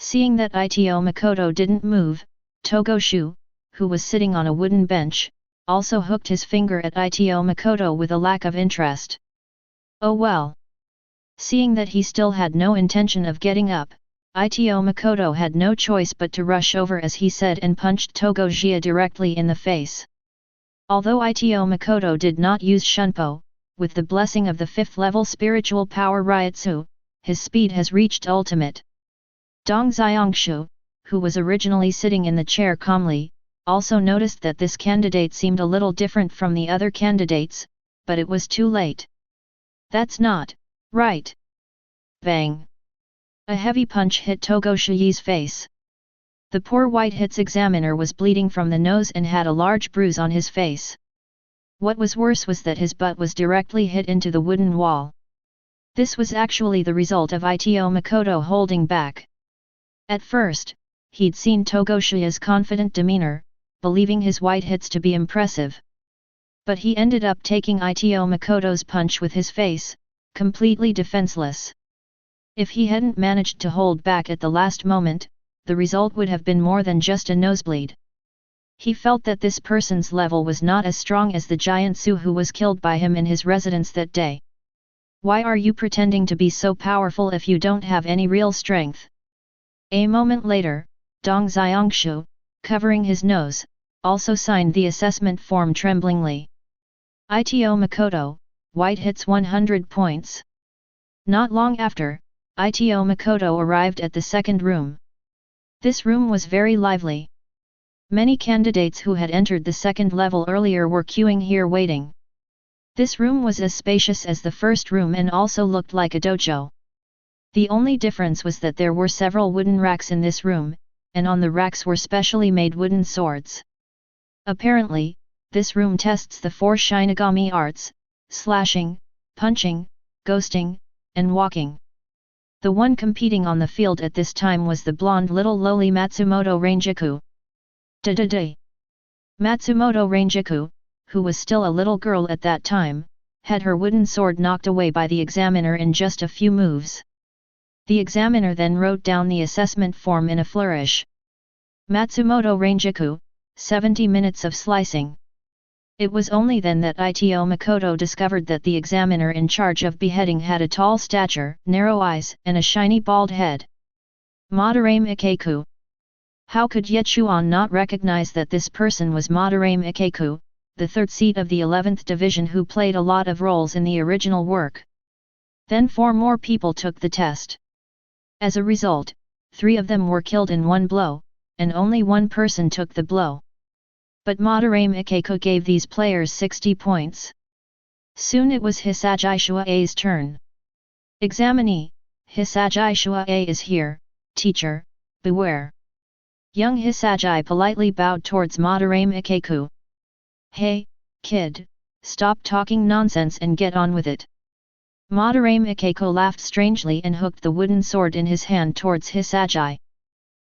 Seeing that Ito Makoto didn't move, Togoshu, who was sitting on a wooden bench, also hooked his finger at Ito Makoto with a lack of interest. Oh well. Seeing that he still had no intention of getting up, Ito Makoto had no choice but to rush over as he said and punched Togoshu directly in the face. Although Ito Makoto did not use Shunpo, with the blessing of the 5th level spiritual power Ryutsu, his speed has reached ultimate. Dong Xiangshu, who was originally sitting in the chair calmly, also noticed that this candidate seemed a little different from the other candidates, but it was too late. That's not right. Bang! A heavy punch hit Togoshu's face. The poor white hits examiner was bleeding from the nose and had a large bruise on his face. What was worse was that his butt was directly hit into the wooden wall. This was actually the result of Ito Makoto holding back. At first, he'd seen Togoshu's confident demeanor, believing his white hits to be impressive. But he ended up taking Ito Makoto's punch with his face, completely defenseless. If he hadn't managed to hold back at the last moment, the result would have been more than just a nosebleed. He felt that this person's level was not as strong as the giant Su who was killed by him in his residence that day. Why are you pretending to be so powerful if you don't have any real strength? A moment later, Dong Xiangshu, covering his nose, also signed the assessment form tremblingly. Ito Makoto, white hits 100 points. Not long after, Ito Makoto arrived at the second room. This room was very lively. Many candidates who had entered the second level earlier were queuing here waiting. This room was as spacious as the first room and also looked like a dojo. The only difference was that there were several wooden racks in this room, and on the racks were specially made wooden swords. Apparently, this room tests the 4 Shinigami arts: slashing, punching, ghosting, and walking. The one competing on the field at this time was the blonde little lowly Matsumoto Rangiku. Matsumoto Rangiku, who was still a little girl at that time, had her wooden sword knocked away by the examiner in just a few moves. The examiner then wrote down the assessment form in a flourish. Matsumoto Rangiku, 70 minutes of slicing. It was only then that Ito Makoto discovered that the examiner in charge of beheading had a tall stature, narrow eyes, and a shiny bald head. Madarame Ikeku. How could Ye Chuan not recognize that this person was Madarame Ikeku, the third seat of the 11th Division who played a lot of roles in the original work? Then 4 more people took the test. As a result, 3 of them were killed in one blow, and only one person took the blow. But Madarame Ikeku gave these players 60 points. Soon it was Hisagi Shua's turn. Examinee, Hisagi Shua is here, teacher, beware. Young Hisagi politely bowed towards Madarame Ikeku. Hey, kid, stop talking nonsense and get on with it. Madarame Ikeku laughed strangely and hooked the wooden sword in his hand towards Hisagi.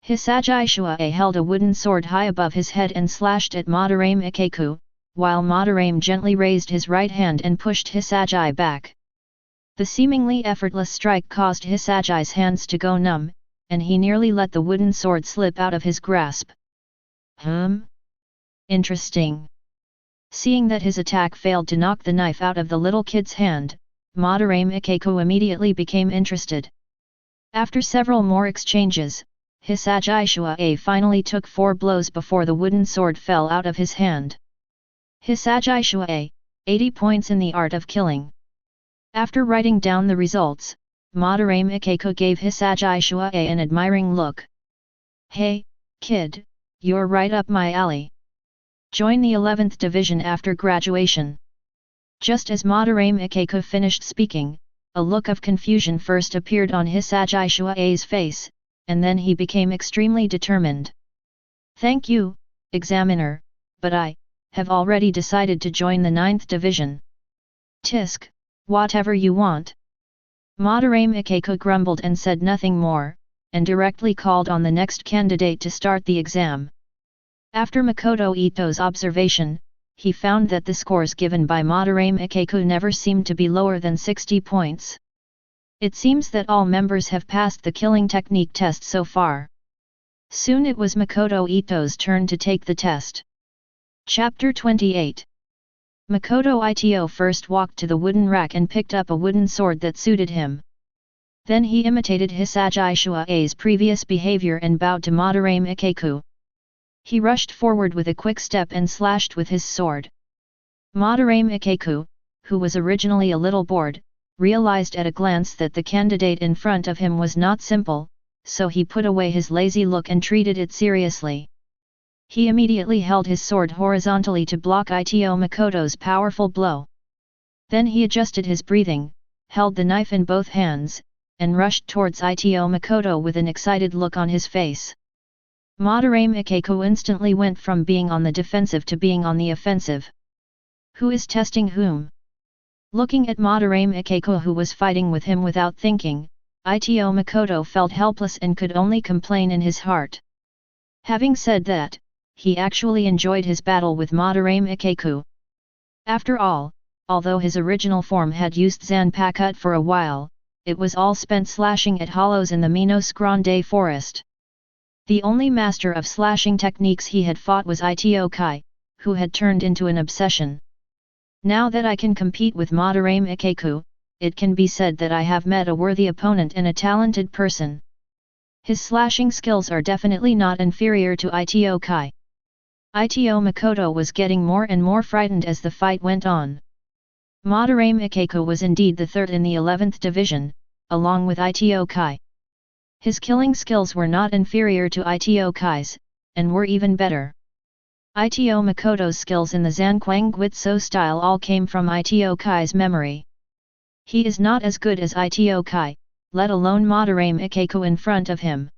Hisagi Shua held a wooden sword high above his head and slashed at Madarame Ikeku, while Madarame gently raised his right hand and pushed Hisagi back. The seemingly effortless strike caused Hisagi's hands to go numb, and he nearly let the wooden sword slip out of his grasp. Interesting. Seeing that his attack failed to knock the knife out of the little kid's hand, Madarame Ikeku immediately became interested. After several more exchanges, Hisagi Shua finally took 4 blows before the wooden sword fell out of his hand. Hisagi Shua, 80 points in the art of killing. After writing down the results, Madarame Ikeku gave Hisagi Shua an admiring look. Hey, kid, you're right up my alley. Join the 11th Division after graduation. Just as Madarame Ikeku finished speaking, a look of confusion first appeared on Hisagi Shua's face, and then he became extremely determined. Thank you, examiner, but I have already decided to join the 9th Division. Tisk, whatever you want. Madarame Ikeku grumbled and said nothing more, and directly called on the next candidate to start the exam. After Makoto Ito's observation, he found that the scores given by Madarame Ikeku never seemed to be lower than 60 points. It seems that all members have passed the killing technique test so far. Soon it was Makoto Ito's turn to take the test. Chapter 28. Makoto Ito first walked to the wooden rack and picked up a wooden sword that suited him. Then he imitated Hisagi Shua's previous behavior and bowed to Madarame Ikeku. He rushed forward with a quick step and slashed with his sword. Madarame Ikeku, who was originally a little bored, realized at a glance that the candidate in front of him was not simple, so he put away his lazy look and treated it seriously. He immediately held his sword horizontally to block Ito Makoto's powerful blow. Then he adjusted his breathing, held the knife in both hands, and rushed towards Ito Makoto with an excited look on his face. Madarame Ikeku instantly went from being on the defensive to being on the offensive. Who is testing whom? Looking at Madarame Ikeku, who was fighting with him without thinking, Ito Makoto felt helpless and could only complain in his heart. Having said that, he actually enjoyed his battle with Madarame Ikeku. After all, although his original form had used Zanpakuto for a while, it was all spent slashing at hollows in the Minos Grande forest. The only master of slashing techniques he had fought was Ito Kai, who had turned into an obsession. Now that I can compete with Madarame Ikeku, it can be said that I have met a worthy opponent and a talented person. His slashing skills are definitely not inferior to Ito Kai. Ito Makoto was getting more and more frightened as the fight went on. Madarame Ikeko was indeed the third in the 11th division, along with Ito Kai. His killing skills were not inferior to Ito Kai's, and were even better. Ito Makoto's skills in the Zanquang Guitso style all came from Ito Kai's memory. He is not as good as Ito Kai, let alone Madarame Ikeko in front of him.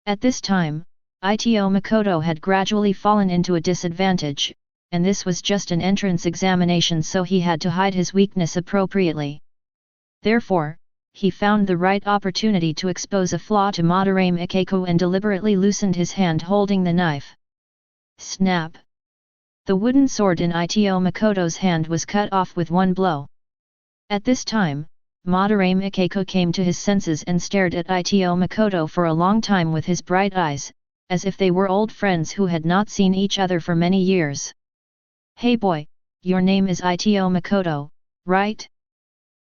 At this time, Ito Makoto had gradually fallen into a disadvantage, and this was just an entrance examination, so he had to hide his weakness appropriately. Therefore, he found the right opportunity to expose a flaw to Madarame Ikeko and deliberately loosened his hand holding the knife. Snap! The wooden sword in Ito Makoto's hand was cut off with one blow. At this time, Madarame Ikeko came to his senses and stared at Ito Makoto for a long time with his bright eyes, as if they were old friends who had not seen each other for many years. "Hey boy, your name is Ito Makoto, right?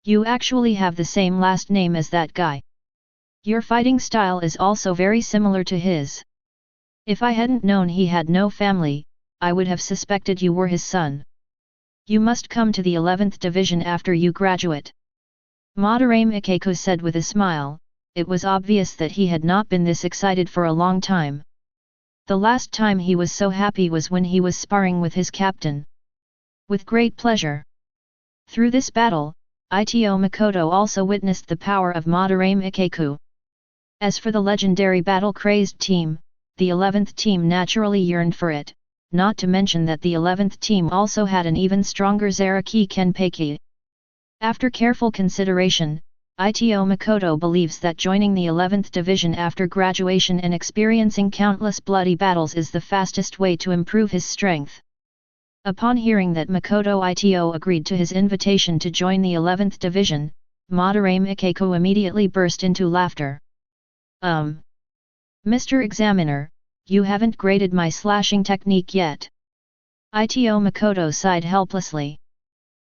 You actually have the same last name as that guy. Your fighting style is also very similar to his. If I hadn't known he had no family, I would have suspected you were his son. You must come to the 11th division after you graduate." Madarame Ikeko said with a smile. It was obvious that he had not been this excited for a long time. The last time he was so happy was when he was sparring with his captain. "With great pleasure." Through this battle, Ito Makoto also witnessed the power of Madarame Ikeko. As for the legendary battle-crazed team, the 11th team naturally yearned for it, not to mention that the 11th team also had an even stronger Zaraki Kenpeki. After careful consideration, Ito Makoto believes that joining the 11th division after graduation and experiencing countless bloody battles is the fastest way to improve his strength. Upon hearing that Makoto Ito agreed to his invitation to join the 11th division, Madarame Ikeko immediately burst into laughter. Mr. Examiner, you haven't graded my slashing technique yet." Ito Makoto sighed helplessly.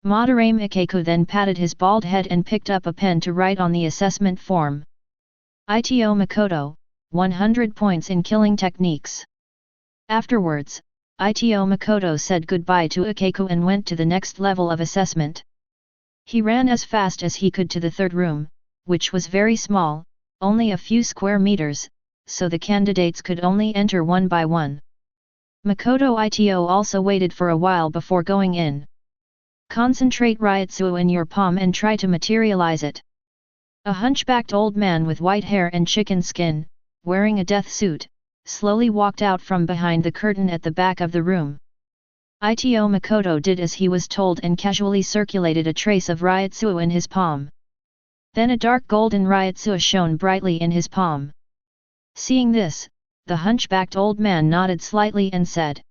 Madarame Ikeko then patted his bald head and picked up a pen to write on the assessment form. Ito Makoto, 100 points in killing techniques. Afterwards, Ito Makoto said goodbye to Ikeko and went to the next level of assessment. He ran as fast as he could to the third room, which was very small, only a few square meters, so the candidates could only enter one by one. Makoto Ito also waited for a while before going in. "Concentrate Ryutsu in your palm and try to materialize it." A hunchbacked old man with white hair and chicken skin, wearing a death suit, slowly walked out from behind the curtain at the back of the room. Ito Makoto did as he was told and casually circulated a trace of Ryutsu in his palm. Then a dark golden Ryutsu shone brightly in his palm. Seeing this, the hunchbacked old man nodded slightly and said,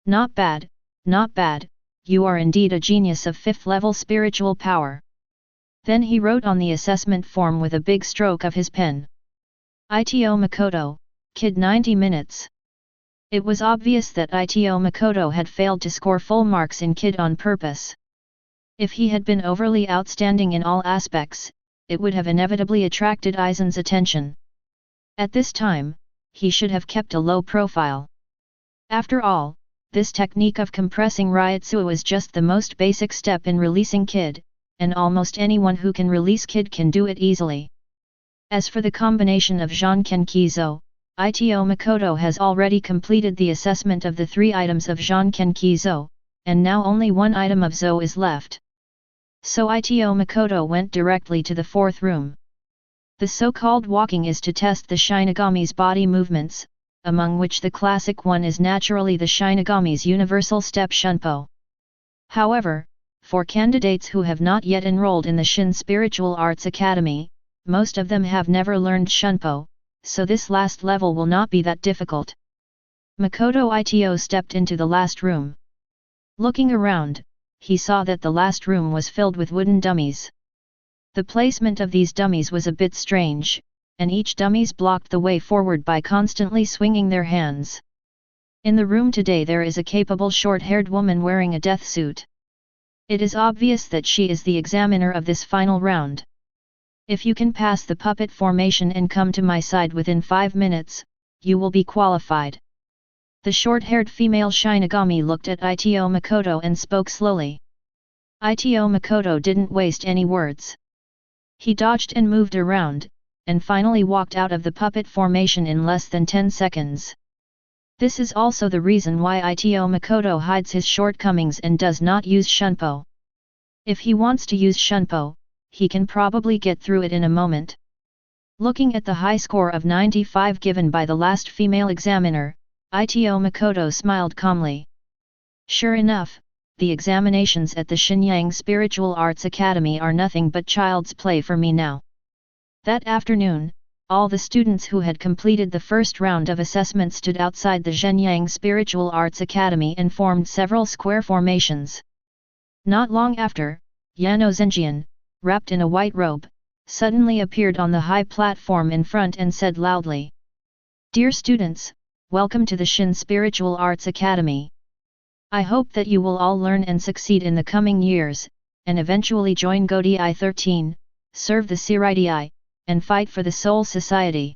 "Not bad, not bad. You are indeed a genius of 5th level spiritual power." Then he wrote on the assessment form with a big stroke of his pen. Ito Makoto, Kid 90 minutes. It was obvious that Ito Makoto had failed to score full marks in Kid on purpose. If he had been overly outstanding in all aspects, it would have inevitably attracted Aizen's attention. At this time, he should have kept a low profile. After all, this technique of compressing Ryutsu is just the most basic step in releasing Kid, and almost anyone who can release Kid can do it easily. As for the combination of Zankenkizo, Ito Makoto has already completed the assessment of the 3 items of Zankenkizo, and now only 1 item of Zo is left. So Ito Makoto went directly to the 4th room. The so-called walking is to test the Shinigami's body movements, among which the classic one is naturally the Shinigami's universal step Shunpo. However, for candidates who have not yet enrolled in the Shin Spiritual Arts Academy, most of them have never learned Shunpo, so this last level will not be that difficult. Makoto Ito stepped into the last room. Looking around, he saw that the last room was filled with wooden dummies. The placement of these dummies was a bit strange, and each dummies blocked the way forward by constantly swinging their hands. In the room today there is a capable short-haired woman wearing a death suit. It is obvious that she is the examiner of this final round. If you can pass the puppet formation and come to my side within 5 minutes, you will be qualified. The short-haired female Shinigami looked at Ito Makoto and spoke slowly. Ito Makoto didn't waste any words. He dodged and moved around, and finally walked out of the puppet formation in less than 10 seconds. This is also the reason why Ito Makoto hides his shortcomings and does not use Shunpo. If he wants to use Shunpo, he can probably get through it in a moment. Looking at the high score of 95 given by the last female examiner, Ito Makoto smiled calmly. Sure enough, the examinations at the Shenyang Spiritual Arts Academy are nothing but child's play for me now. That afternoon, all the students who had completed the first round of assessment stood outside the Shenyang Spiritual Arts Academy and formed several square formations. Not long after, Yano Zhenjian, wrapped in a white robe, suddenly appeared on the high platform in front and said loudly, "Dear students, welcome to the Shin Spiritual Arts Academy. I hope that you will all learn and succeed in the coming years, and eventually join Godii 13, serve the Siridii, and fight for the Soul Society."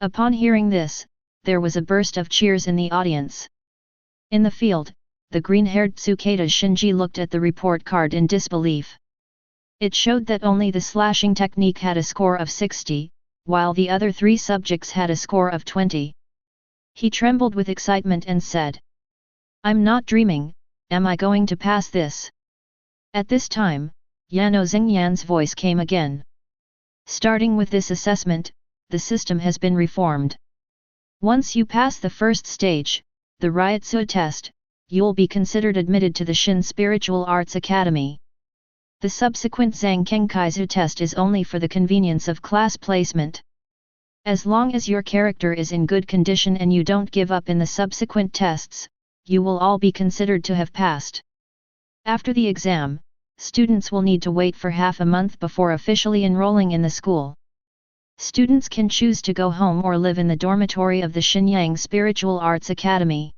Upon hearing this, there was a burst of cheers in the audience. In the field, the green-haired Tsukeda Shinji looked at the report card in disbelief. It showed that only the slashing technique had a score of 60, while the other 3 subjects had a score of 20. He trembled with excitement and said, "I'm not dreaming, am I going to pass this?" At this time, Yano Xingyan's voice came again. "Starting with this assessment, the system has been reformed. Once you pass the first stage, the Ryotsu test, you'll be considered admitted to the Shin Spiritual Arts Academy. The subsequent Zangkenkaizu test is only for the convenience of class placement. As long as your character is in good condition and you don't give up in the subsequent tests, you will all be considered to have passed. After the exam, students will need to wait for half a month before officially enrolling in the school. Students can choose to go home or live in the dormitory of the Shenyang Spiritual Arts Academy.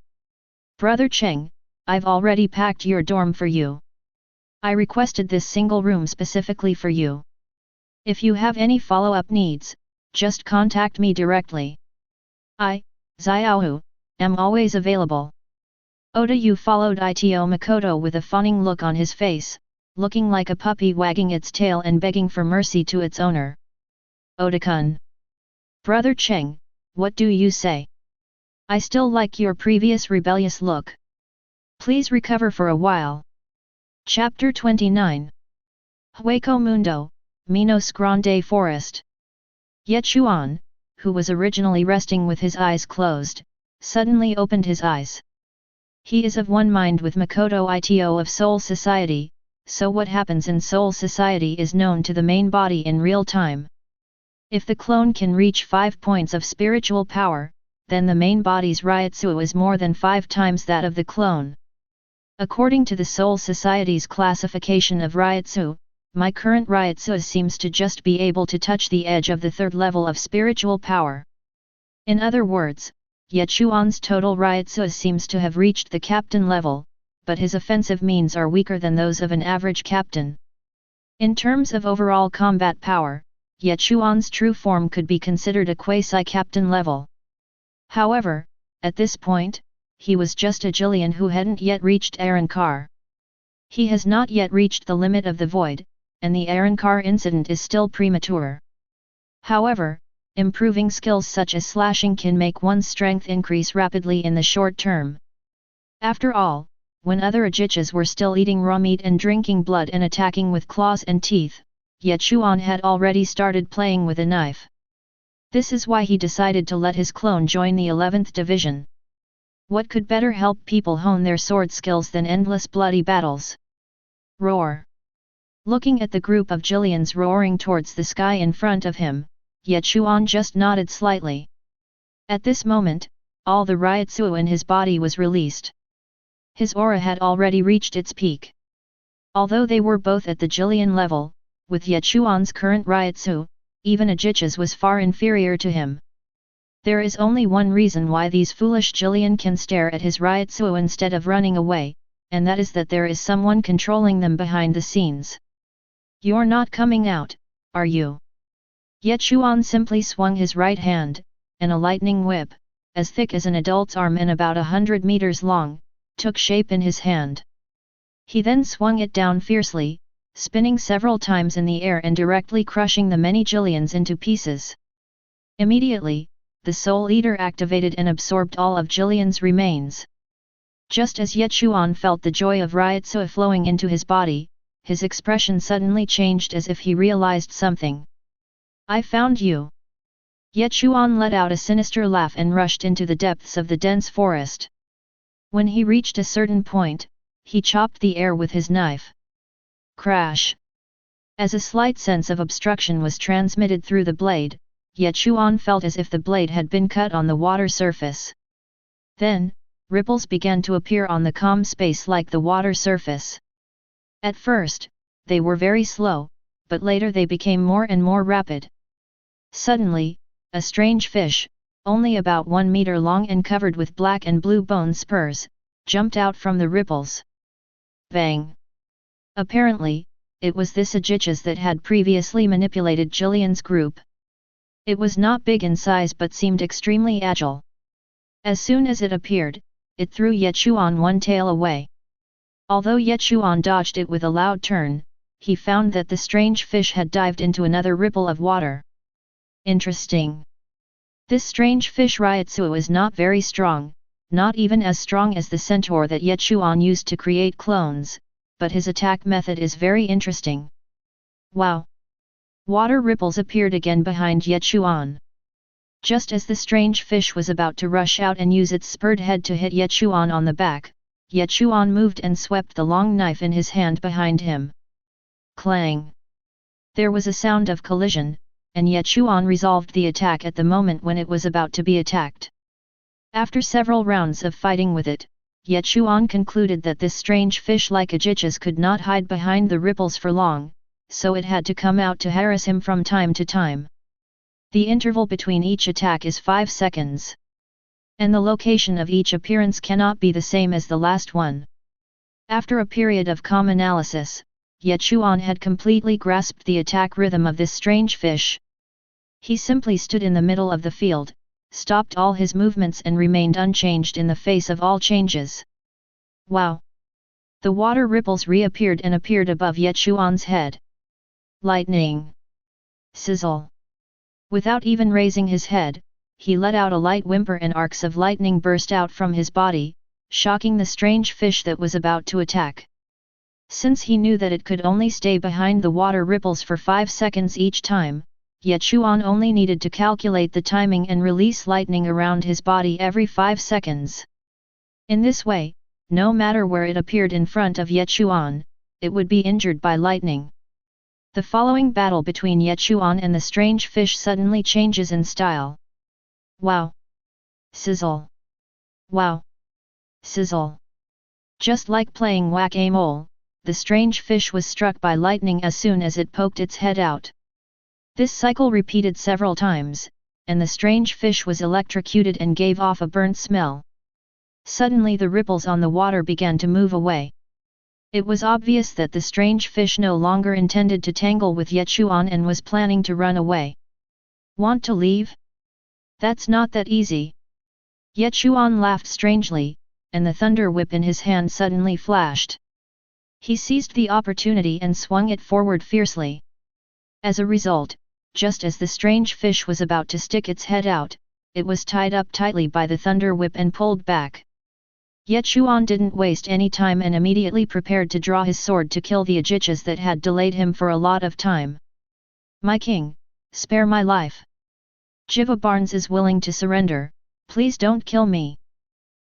Brother Cheng, I've already packed your dorm for you. I requested this single room specifically for you. If you have any follow-up needs, just contact me directly. I, Xiaohu, am always available." Oda Yu followed Ito Makoto with a fawning look on his face, looking like a puppy wagging its tail and begging for mercy to its owner. "Oda-kun. Brother Cheng, what do you say? I still like your previous rebellious look. Please recover for a while." Chapter 29. Hueco Mundo, Minos Grande Forest. Ye Chuan, who was originally resting with his eyes closed, suddenly opened his eyes. He is of one mind with Makoto Ito of Soul Society, so what happens in Soul Society is known to the main body in real time. If the clone can reach 5 points of spiritual power, then the main body's Ryotsu is more than 5 times that of the clone. According to the Soul Society's classification of Ryotsu, my current Ryotsu seems to just be able to touch the edge of the 3rd level of spiritual power. In other words, Ye Chuan's total Ryotsu seems to have reached the captain level, but his offensive means are weaker than those of an average captain. In terms of overall combat power, Ye Chuan's true form could be considered a quasi-captain level. However, at this point, he was just a Jillian who hadn't yet reached Arankar. He has not yet reached the limit of the void, and the Arankar incident is still premature. However, improving skills such as slashing can make one's strength increase rapidly in the short term. After all, when other Ajichas were still eating raw meat and drinking blood and attacking with claws and teeth, Ye Chuan had already started playing with a knife. This is why he decided to let his clone join the 11th Division. What could better help people hone their sword skills than endless bloody battles? Roar! Looking at the group of Jillians roaring towards the sky in front of him, Ye Chuan just nodded slightly. At this moment, all the Ryotsu in his body was released. His aura had already reached its peak. Although they were both at the Jillian level, with Ye Chuan's current Ryotsu, even Ajich's was far inferior to him. There is only one reason why these foolish Jillian can stare at his Ryotsu instead of running away, and that is that there is someone controlling them behind the scenes. "You're not coming out, are you?" Ye Chuan simply swung his right hand, and a lightning whip, as thick as an adult's arm and about 100 meters long, took shape in his hand. He then swung it down fiercely, spinning several times in the air and directly crushing the many Jillians into pieces. Immediately, the Soul Eater activated and absorbed all of Jillian's remains. Just as Ye Chuan felt the joy of Ryotsu flowing into his body, his expression suddenly changed as if he realized something. "I found you!" Ye Chuan let out a sinister laugh and rushed into the depths of the dense forest. When he reached a certain point, he chopped the air with his knife. Crash! As a slight sense of obstruction was transmitted through the blade, Ye Chuan felt as if the blade had been cut on the water surface. Then, ripples began to appear on the calm space like the water surface. At first, they were very slow, but later they became more and more rapid. Suddenly, a strange fish, only about 1 meter long and covered with black and blue bone spurs, jumped out from the ripples. Bang! Apparently, it was this Ajichas that had previously manipulated Jillian's group. It was not big in size but seemed extremely agile. As soon as it appeared, it threw Ye Chuan one tail away. Although Ye Chuan dodged it with a loud turn, he found that the strange fish had dived into another ripple of water. Interesting. This strange fish Ryotsu is not very strong, not even as strong as the centaur that Ye Chuan used to create clones, but his attack method is very interesting. Wow! Water ripples appeared again behind Ye Chuan. Just as the strange fish was about to rush out and use its spurred head to hit Ye Chuan on the back, Ye Chuan moved and swept the long knife in his hand behind him. Clang! There was a sound of collision, and Ye Chuan resolved the attack at the moment when it was about to be attacked. After several rounds of fighting with it, Ye Chuan concluded that this strange fish like Ajichas could not hide behind the ripples for long, so it had to come out to harass him from time to time. The interval between each attack is 5 seconds. And the location of each appearance cannot be the same as the last one. After a period of calm analysis, Ye Chuan had completely grasped the attack rhythm of this strange fish. He simply stood in the middle of the field, stopped all his movements and remained unchanged in the face of all changes. Wow! The water ripples reappeared and appeared above Ye Chuan's head. Lightning! Sizzle! Without even raising his head, he let out a light whimper and arcs of lightning burst out from his body, shocking the strange fish that was about to attack. Since he knew that it could only stay behind the water ripples for 5 seconds each time, Ye Chuan only needed to calculate the timing and release lightning around his body every 5 seconds. In this way, no matter where it appeared in front of Ye Chuan, it would be injured by lightning. The following battle between Ye Chuan and the strange fish suddenly changes in style. Wow! Sizzle! Wow! Sizzle! Just like playing whack-a-mole, the strange fish was struck by lightning as soon as it poked its head out. This cycle repeated several times, and the strange fish was electrocuted and gave off a burnt smell. Suddenly the ripples on the water began to move away. It was obvious that the strange fish no longer intended to tangle with Ye Chuan and was planning to run away. Want to leave? That's not that easy. Ye Chuan laughed strangely, and the thunder whip in his hand suddenly flashed. He seized the opportunity and swung it forward fiercely. As a result, just as the strange fish was about to stick its head out, it was tied up tightly by the thunder whip and pulled back. Ye Chuan didn't waste any time and immediately prepared to draw his sword to kill the Ajichas that had delayed him for a lot of time. "My king, spare my life. Jiva Barnes is willing to surrender, please don't kill me."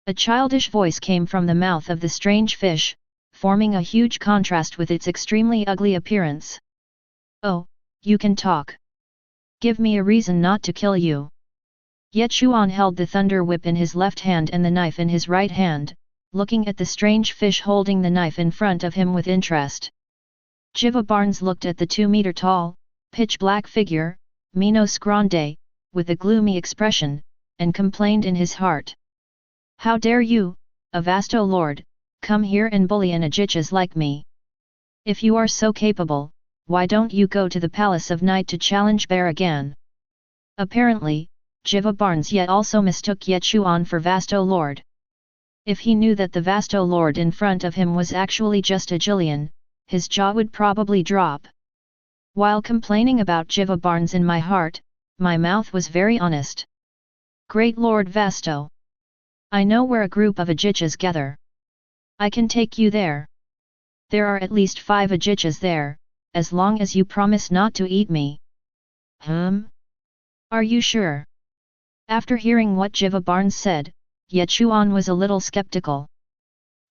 A childish voice came from the mouth of the strange fish, forming a huge contrast with its extremely ugly appearance. "Oh, you can talk. Give me a reason not to kill you." Ye Chuan held the thunder whip in his left hand and the knife in his right hand, looking at the strange fish holding the knife in front of him with interest. Jiva Barnes looked at the 2-meter-tall, pitch-black figure, Minos Grande, with a gloomy expression, and complained in his heart. "How dare you, a vasto lord, come here and bully an Ajichas like me? If you are so capable, why don't you go to the Palace of Night to challenge Bear again?" Apparently, Jiva Barnes yet also mistook Ye Chuan for Vasto Lord. If he knew that the Vasto Lord in front of him was actually just a Jillian, his jaw would probably drop. While complaining about Jiva Barnes in my heart, my mouth was very honest. Great Lord Vasto! I know where a group of Ajichas gather. I can take you there. There are at least 5 Ajichas there, as long as you promise not to eat me. Are you sure? After hearing what Jiva Barnes said, Ye Chuan was a little skeptical.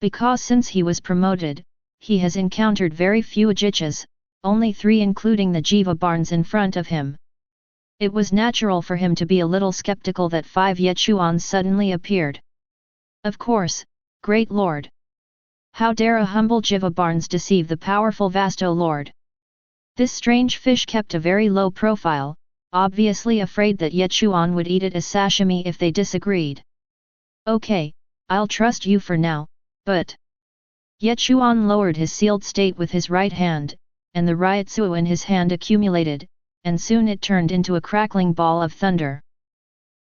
Because since he was promoted, he has encountered very few Ajichas, only 3 including the Jiva Barnes in front of him. It was natural for him to be a little skeptical that 5 Ye Chuans suddenly appeared. Of course, Great Lord. How dare a humble Jiva Barnes deceive the powerful Vasto Lord? This strange fish kept a very low profile, obviously afraid that Ye Chuan would eat it as sashimi if they disagreed. Okay, I'll trust you for now, but... Ye Chuan lowered his sealed state with his right hand, and the ryotsu in his hand accumulated, and soon it turned into a crackling ball of thunder.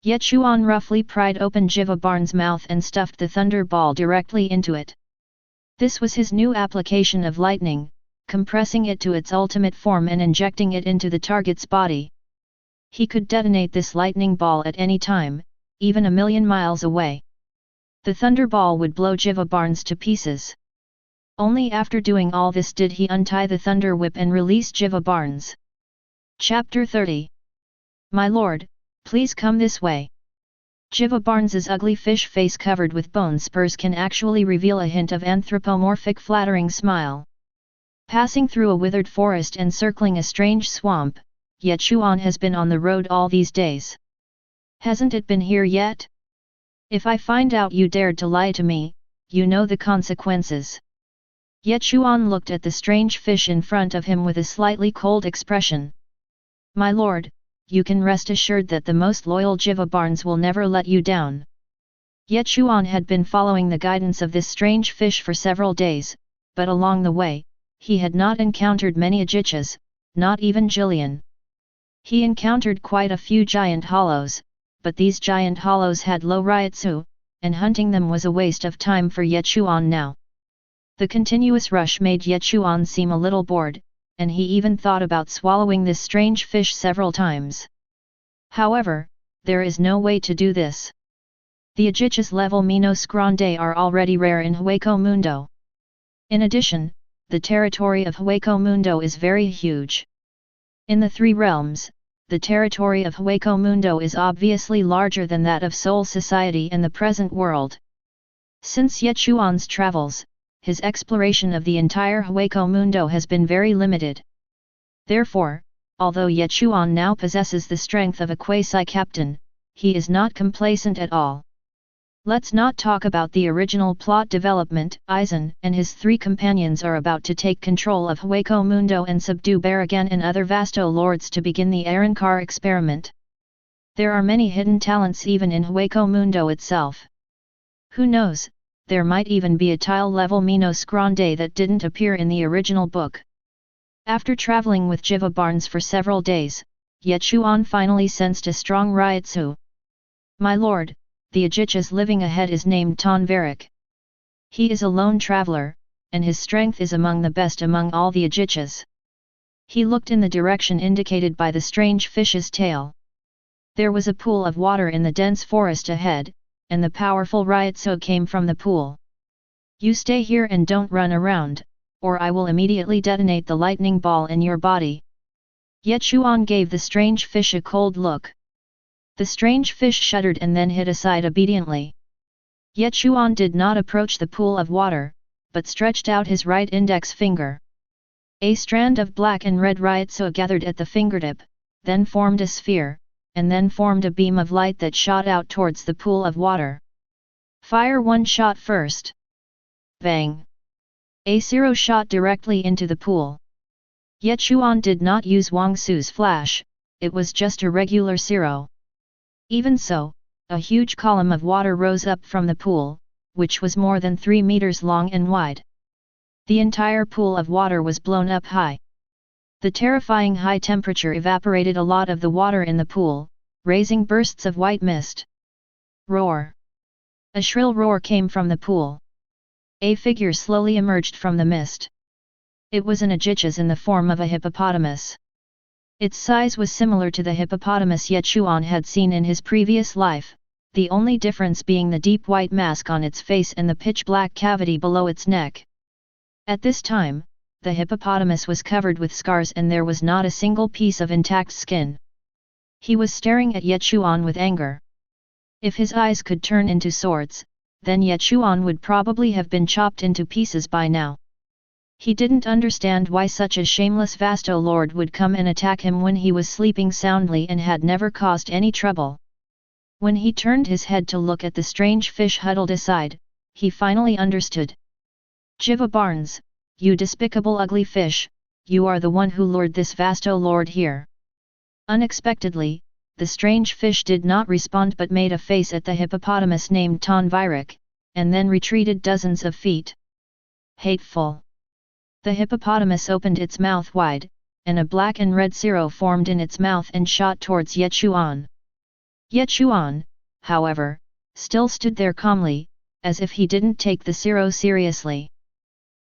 Ye Chuan roughly pried open Jiva Barnes' mouth and stuffed the thunder ball directly into it. This was his new application of lightning, compressing it to its ultimate form and injecting it into the target's body. He could detonate this lightning ball at any time, even 1,000,000 miles away. The thunder ball would blow Jiva Barnes to pieces. Only after doing all this did he untie the thunder whip and release Jiva Barnes. Chapter 30. My lord, please come this way. Jiva Barnes's ugly fish face covered with bone spurs can actually reveal a hint of anthropomorphic flattering smile. Passing through a withered forest and circling a strange swamp, Ye Chuan has been on the road all these days. Hasn't it been here yet? If I find out you dared to lie to me, you know the consequences. Ye Chuan looked at the strange fish in front of him with a slightly cold expression. My lord, you can rest assured that the most loyal Jiva Barnes will never let you down. Ye Chuan had been following the guidance of this strange fish for several days, but along the way, he had not encountered many Ajichas, not even Jillian. He encountered quite a few giant hollows, but these giant hollows had low ryotsu, and hunting them was a waste of time for Ye Chuan now. The continuous rush made Ye Chuan seem a little bored, and he even thought about swallowing this strange fish several times. However, there is no way to do this. The Ajichas level Minos Grande are already rare in Hueco Mundo. In addition, the territory of Hueco Mundo is very huge. In the 3 realms, the territory of Hueco Mundo is obviously larger than that of Soul Society and the present world. Since Ye Chuan's travels, his exploration of the entire Hueco Mundo has been very limited. Therefore, although Ye Chuan now possesses the strength of a quasi-captain, he is not complacent at all. Let's not talk about the original plot development. Aizen and his 3 companions are about to take control of Hueco Mundo and subdue Baragan and other Vasto Lords to begin the Arankar experiment. There are many hidden talents even in Hueco Mundo itself. Who knows, there might even be a tile-level Minos Grande that didn't appear in the original book. After traveling with Jiva Barnes for several days, Ye Chuan finally sensed a strong ryotsu. My lord, the Ajichas living ahead is named Tonvarik. He is a lone traveler, and his strength is among the best among all the Ajichas. He looked in the direction indicated by the strange fish's tail. There was a pool of water in the dense forest ahead, and the powerful ryotsu came from the pool. You stay here and don't run around, or I will immediately detonate the lightning ball in your body. Ye Chuan gave the strange fish a cold look. The strange fish shuddered and then hid aside obediently. Ye Chuan did not approach the pool of water, but stretched out his right index finger. A strand of black and red ryotsu gathered at the fingertip, then formed a sphere, and then formed a beam of light that shot out towards the pool of water. Fire one shot first. Bang! A zero shot directly into the pool. Ye Chuan did not use Wang Su's flash, it was just a regular zero. Even so, a huge column of water rose up from the pool, which was more than 3 meters long and wide. The entire pool of water was blown up high. The terrifying high temperature evaporated a lot of the water in the pool, raising bursts of white mist. Roar! A shrill roar came from the pool. A figure slowly emerged from the mist. It was an Ajichas in the form of a hippopotamus. Its size was similar to the hippopotamus Ye Chuan had seen in his previous life, the only difference being the deep white mask on its face and the pitch-black cavity below its neck. At this time, the hippopotamus was covered with scars and there was not a single piece of intact skin. He was staring at Ye Chuan with anger. If his eyes could turn into swords, then Ye Chuan would probably have been chopped into pieces by now. He didn't understand why such a shameless Vasto Lord would come and attack him when he was sleeping soundly and had never caused any trouble. When he turned his head to look at the strange fish huddled aside, he finally understood. Jiva Barnes, you despicable ugly fish, you are the one who lured this Vasto Lord here. Unexpectedly, the strange fish did not respond but made a face at the hippopotamus named Tanvirak, and then retreated dozens of feet. Hateful! The hippopotamus opened its mouth wide, and a black and red cirro formed in its mouth and shot towards Ye Chuan. Ye Chuan, however, still stood there calmly, as if he didn't take the cirro seriously.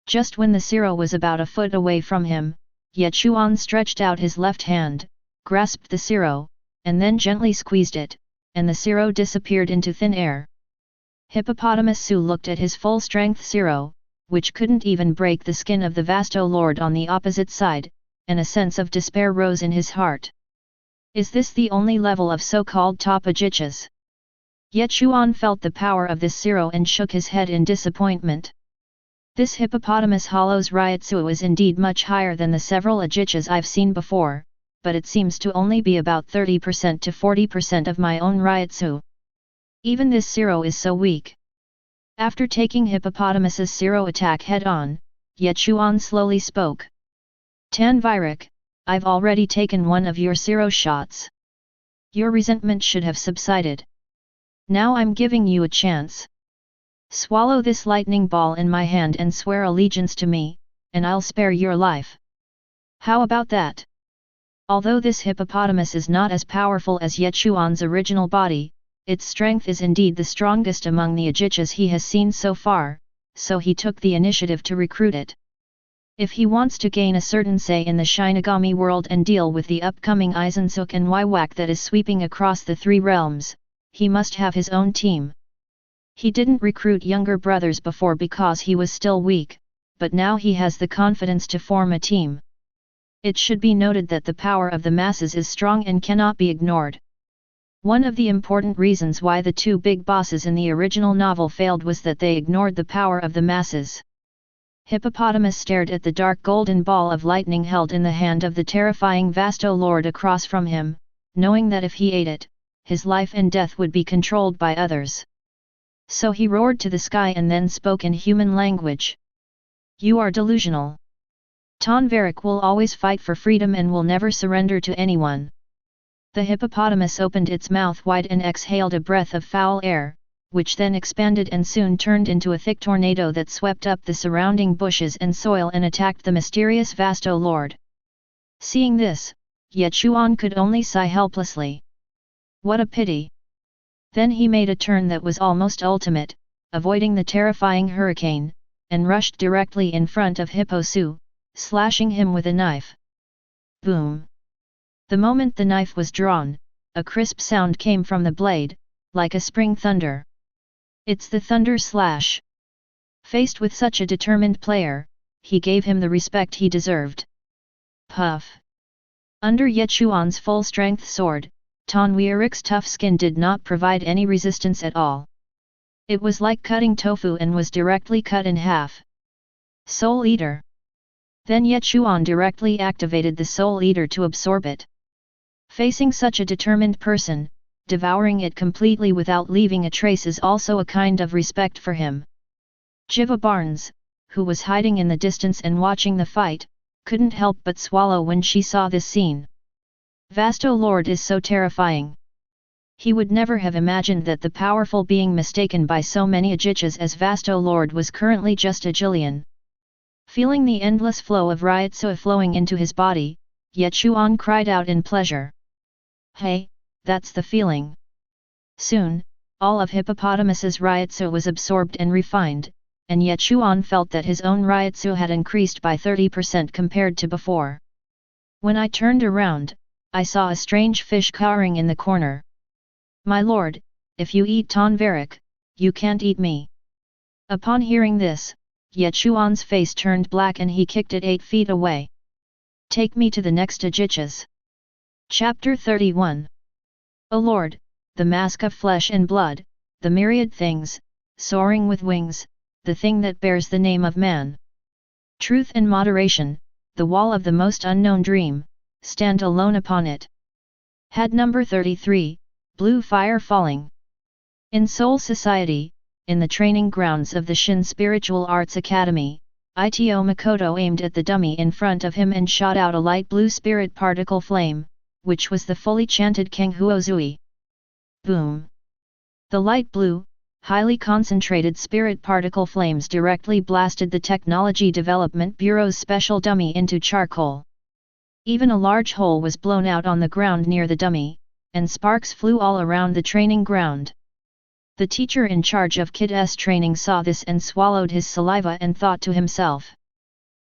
Just when the cirro was about a foot away from him, Ye Chuan stretched out his left hand, grasped the cirro, and then gently squeezed it, and the cirro disappeared into thin air. Hippopotamus Su looked at his full-strength cirro, which couldn't even break the skin of the Vasto Lord on the opposite side, and a sense of despair rose in his heart. Is this the only level of so-called top Ajichas? Ye Chuan felt the power of this cirro and shook his head in disappointment. This hippopotamus hollow's Ryotsu is indeed much higher than the several Ajichas I've seen before, but it seems to only be about 30% to 40% of my own Ryotsu. Even this cirro is so weak. After taking hippopotamus's cirro attack head-on, Ye Chuan slowly spoke. Tanvirak, I've already taken one of your cirro shots. Your resentment should have subsided. Now I'm giving you a chance. Swallow this lightning ball in my hand and swear allegiance to me, and I'll spare your life. How about that? Although this hippopotamus is not as powerful as Ye Chuan's original body, its strength is indeed the strongest among the Ajichas he has seen so far, so he took the initiative to recruit it. If he wants to gain a certain say in the Shinigami world and deal with the upcoming Aizensuk and Waiwak that is sweeping across the three realms, he must have his own team. He didn't recruit younger brothers before because he was still weak, but now he has the confidence to form a team. It should be noted that the power of the masses is strong and cannot be ignored. One of the important reasons why the two big bosses in the original novel failed was that they ignored the power of the masses. Hippopotamus stared at the dark golden ball of lightning held in the hand of the terrifying Vasto Lord across from him, knowing that if he ate it, his life and death would be controlled by others. So he roared to the sky and then spoke in human language. You are delusional. Tanvirak will always fight for freedom and will never surrender to anyone. The hippopotamus opened its mouth wide and exhaled a breath of foul air, which then expanded and soon turned into a thick tornado that swept up the surrounding bushes and soil and attacked the mysterious Vasto Lord. Seeing this, Ye Chuan could only sigh helplessly. What a pity! Then he made a turn that was almost ultimate, avoiding the terrifying hurricane, and rushed directly in front of Hippo Su, slashing him with a knife. Boom! The moment the knife was drawn, a crisp sound came from the blade, like a spring thunder. It's the thunder slash. Faced with such a determined player, he gave him the respect he deserved. Puff! Under Ye Chuan's full-strength sword, Tanvirik's tough skin did not provide any resistance at all. It was like cutting tofu and was directly cut in half. Soul Eater! Then Ye Chuan directly activated the Soul Eater to absorb it. Facing such a determined person, devouring it completely without leaving a trace is also a kind of respect for him. Jiva Barnes, who was hiding in the distance and watching the fight, couldn't help but swallow when she saw this scene. Vasto Lord is so terrifying. He would never have imagined that the powerful being mistaken by so many Ajichas as Vasto Lord was currently just a Jillian. Feeling the endless flow of Ryotsu flowing into his body, Ye Chuan cried out in pleasure. Hey, that's the feeling. Soon, all of Hippopotamus's Ryotsu was absorbed and refined, and Ye Chuan felt that his own Ryotsu had increased by 30% compared to before. When I turned around, I saw a strange fish cowering in the corner. My lord, if you eat Tonvarik, you can't eat me. Upon hearing this, Ye Chuan's face turned black and he kicked it 8 feet away. Take me to the next Ajichas. Chapter 31. O Lord, the mask of flesh and blood, the myriad things, soaring with wings, the thing that bears the name of man. Truth and moderation, the wall of the most unknown dream, stand alone upon it. Head number 33, Blue Fire Falling. In Soul Society, in the training grounds of the Shin Spiritual Arts Academy, Ito Makoto aimed at the dummy in front of him and shot out a light blue spirit particle flame, which was the fully chanted Kenghuozui. Boom! The light blue, highly concentrated spirit particle flames directly blasted the Technology Development Bureau's special dummy into charcoal. Even a large hole was blown out on the ground near the dummy, and sparks flew all around the training ground. The teacher in charge of Kid S training saw this and swallowed his saliva and thought to himself.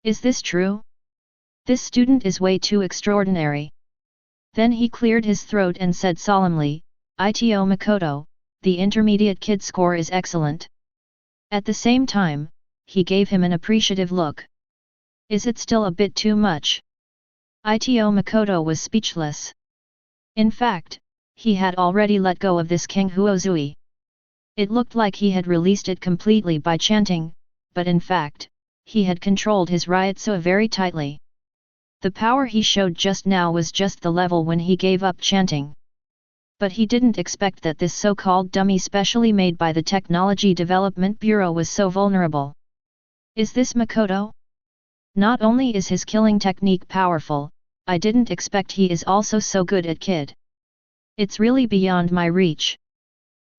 Is this true? This student is way too extraordinary. Then he cleared his throat and said solemnly, Ito Makoto, the intermediate kid score is excellent. At the same time, he gave him an appreciative look. Is it still a bit too much? Ito Makoto was speechless. In fact, he had already let go of this Kenghuozui. It looked like he had released it completely by chanting, but in fact, he had controlled his Ryotsu very tightly. The power he showed just now was just the level when he gave up chanting. But he didn't expect that this so-called dummy specially made by the Technology Development Bureau was so vulnerable. Is this Makoto? Not only is his killing technique powerful, I didn't expect he is also so good at kid. It's really beyond my reach.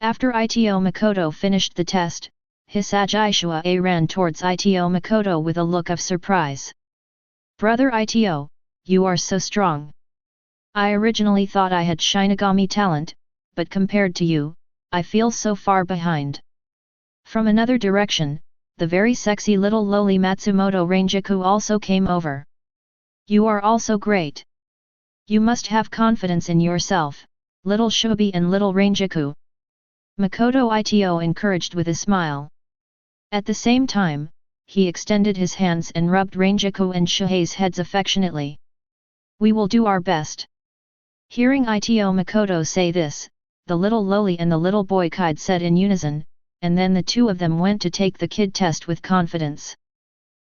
After Ito Makoto finished the test, Hisagi ran towards Ito Makoto with a look of surprise. Brother Ito, you are so strong. I originally thought I had Shinigami talent, but compared to you, I feel so far behind. From another direction, the very sexy little lowly Matsumoto Ranjaku also came over. You are also great. You must have confidence in yourself, little Shobi and little Ranjaku. Makoto Ito encouraged with a smile. At the same time, he extended his hands and rubbed Ranjaku and Shuhei's heads affectionately. We will do our best. Hearing Ito Makoto say this, the little lowly and the little boy Kide said in unison, and then the two of them went to take the kid test with confidence.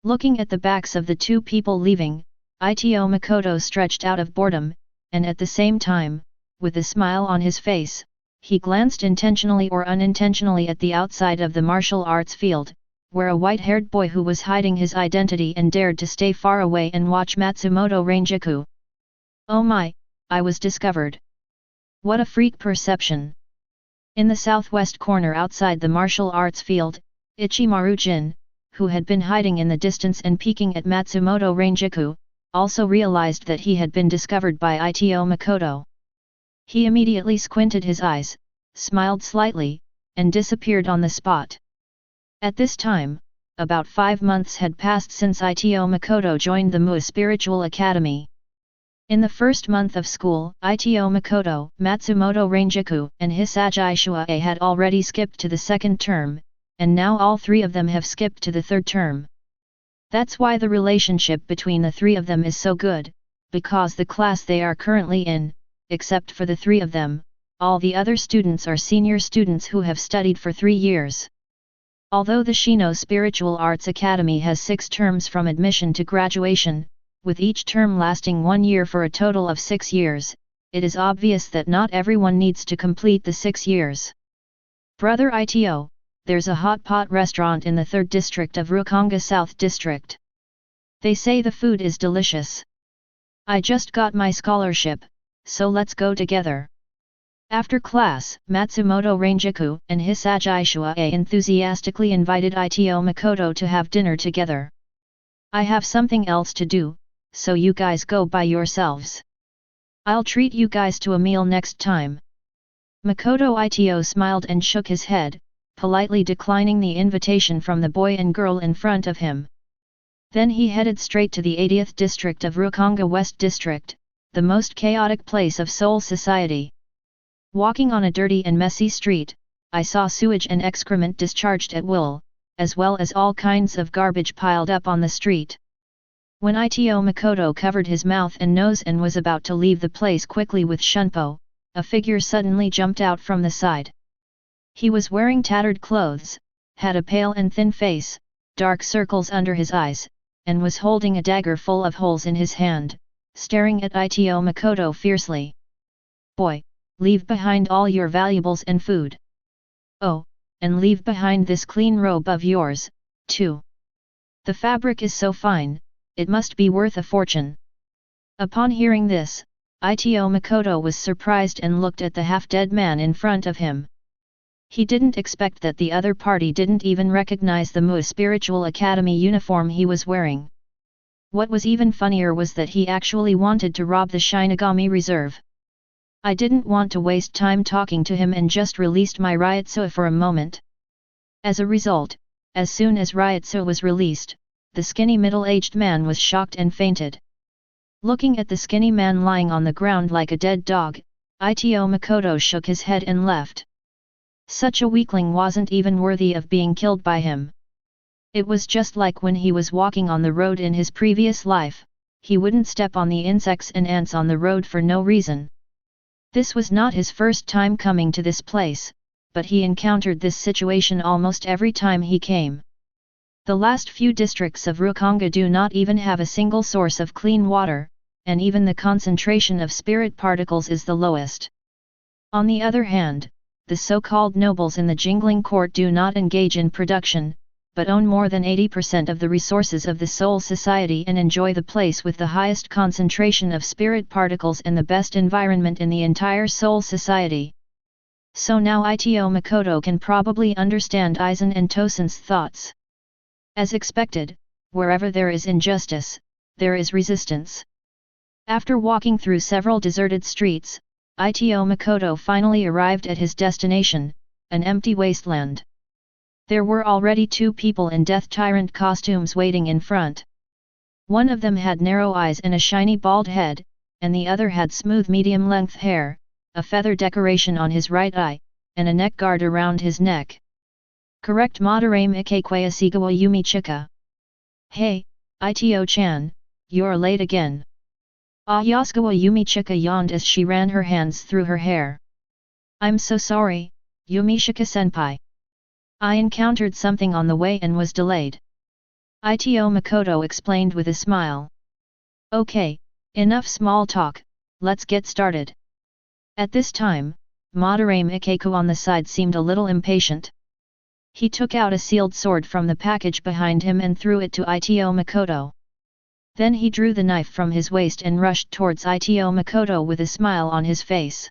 Looking at the backs of the two people leaving, Ito Makoto stretched out of boredom, and at the same time, with a smile on his face, he glanced intentionally or unintentionally at the outside of the martial arts field, where a white-haired boy who was hiding his identity and dared to stay far away and watch Matsumoto Ranjaku. Oh my, I was discovered. What a freak perception. In the southwest corner outside the martial arts field, Ichimaru Jin, who had been hiding in the distance and peeking at Matsumoto Ranjaku, also realized that he had been discovered by Ito Makoto. He immediately squinted his eyes, smiled slightly, and disappeared on the spot. At this time, about 5 months had passed since Ito Makoto joined the Mu Spiritual Academy. In the first month of school, Ito Makoto, Matsumoto Ranjaku, and Hisagi Shuei had already skipped to the second term, and now all three of them have skipped to the third term. That's why the relationship between the three of them is so good, because the class they are currently in, except for the three of them, all the other students are senior students who have studied for 3 years. Although the Shino Spiritual Arts Academy has 6 terms from admission to graduation, with each term lasting 1 year for a total of 6 years, it is obvious that not everyone needs to complete the 6 years. Brother Ito, there's a hot pot restaurant in the 3rd district of Rukonga South District. They say the food is delicious. I just got my scholarship, so let's go together. After class, Matsumoto Ranjaku and Hisagi Shuei enthusiastically invited Ito Makoto to have dinner together. I have something else to do, so you guys go by yourselves. I'll treat you guys to a meal next time. Makoto Ito smiled and shook his head, politely declining the invitation from the boy and girl in front of him. Then he headed straight to the 80th district of Rukanga West District, the most chaotic place of Seoul society. Walking on a dirty and messy street, I saw sewage and excrement discharged at will, as well as all kinds of garbage piled up on the street. When Ito Makoto covered his mouth and nose and was about to leave the place quickly with Shunpo, a figure suddenly jumped out from the side. He was wearing tattered clothes, had a pale and thin face, dark circles under his eyes, and was holding a dagger full of holes in his hand, staring at Ito Makoto fiercely. Boy, leave behind all your valuables and food. Oh, and leave behind this clean robe of yours, too. The fabric is so fine, it must be worth a fortune. Upon hearing this, Ito Makoto was surprised and looked at the half-dead man in front of him. He didn't expect that the other party didn't even recognize the Mu Spiritual Academy uniform he was wearing. What was even funnier was that he actually wanted to rob the Shinigami Reserve. I didn't want to waste time talking to him and just released my Ryutsu for a moment. As a result, as soon as Ryutsu was released, the skinny middle-aged man was shocked and fainted. Looking at the skinny man lying on the ground like a dead dog, Ito Makoto shook his head and left. Such a weakling wasn't even worthy of being killed by him. It was just like when he was walking on the road in his previous life, he wouldn't step on the insects and ants on the road for no reason. This was not his first time coming to this place, but he encountered this situation almost every time he came. The last few districts of Rukanga do not even have a single source of clean water, and even the concentration of spirit particles is the lowest. On the other hand, the so-called nobles in the jingling court do not engage in production, but own more than 80% of the resources of the Seoul society and enjoy the place with the highest concentration of spirit particles and the best environment in the entire Seoul society. So now Ito Makoto can probably understand Aizen and Tosen's thoughts. As expected, wherever there is injustice, there is resistance. After walking through several deserted streets, Ito Makoto finally arrived at his destination, an empty wasteland. There were already two people in Death Tyrant costumes waiting in front. One of them had narrow eyes and a shiny bald head, and the other had smooth medium-length hair, a feather decoration on his right eye, and a neck guard around his neck. Correct Madarame Ikekwe Asigawa Yumi Chika. Hey, Ito-chan, you're late again. Ayasugawa Yumi Chika yawned as she ran her hands through her hair. I'm so sorry, Yumi Chika-senpai. I encountered something on the way and was delayed. Ito Makoto explained with a smile. Okay, enough small talk, let's get started. At this time, Madarame Ikeku on the side seemed a little impatient. He took out a sealed sword from the package behind him and threw it to Ito Makoto. Then he drew the knife from his waist and rushed towards Ito Makoto with a smile on his face.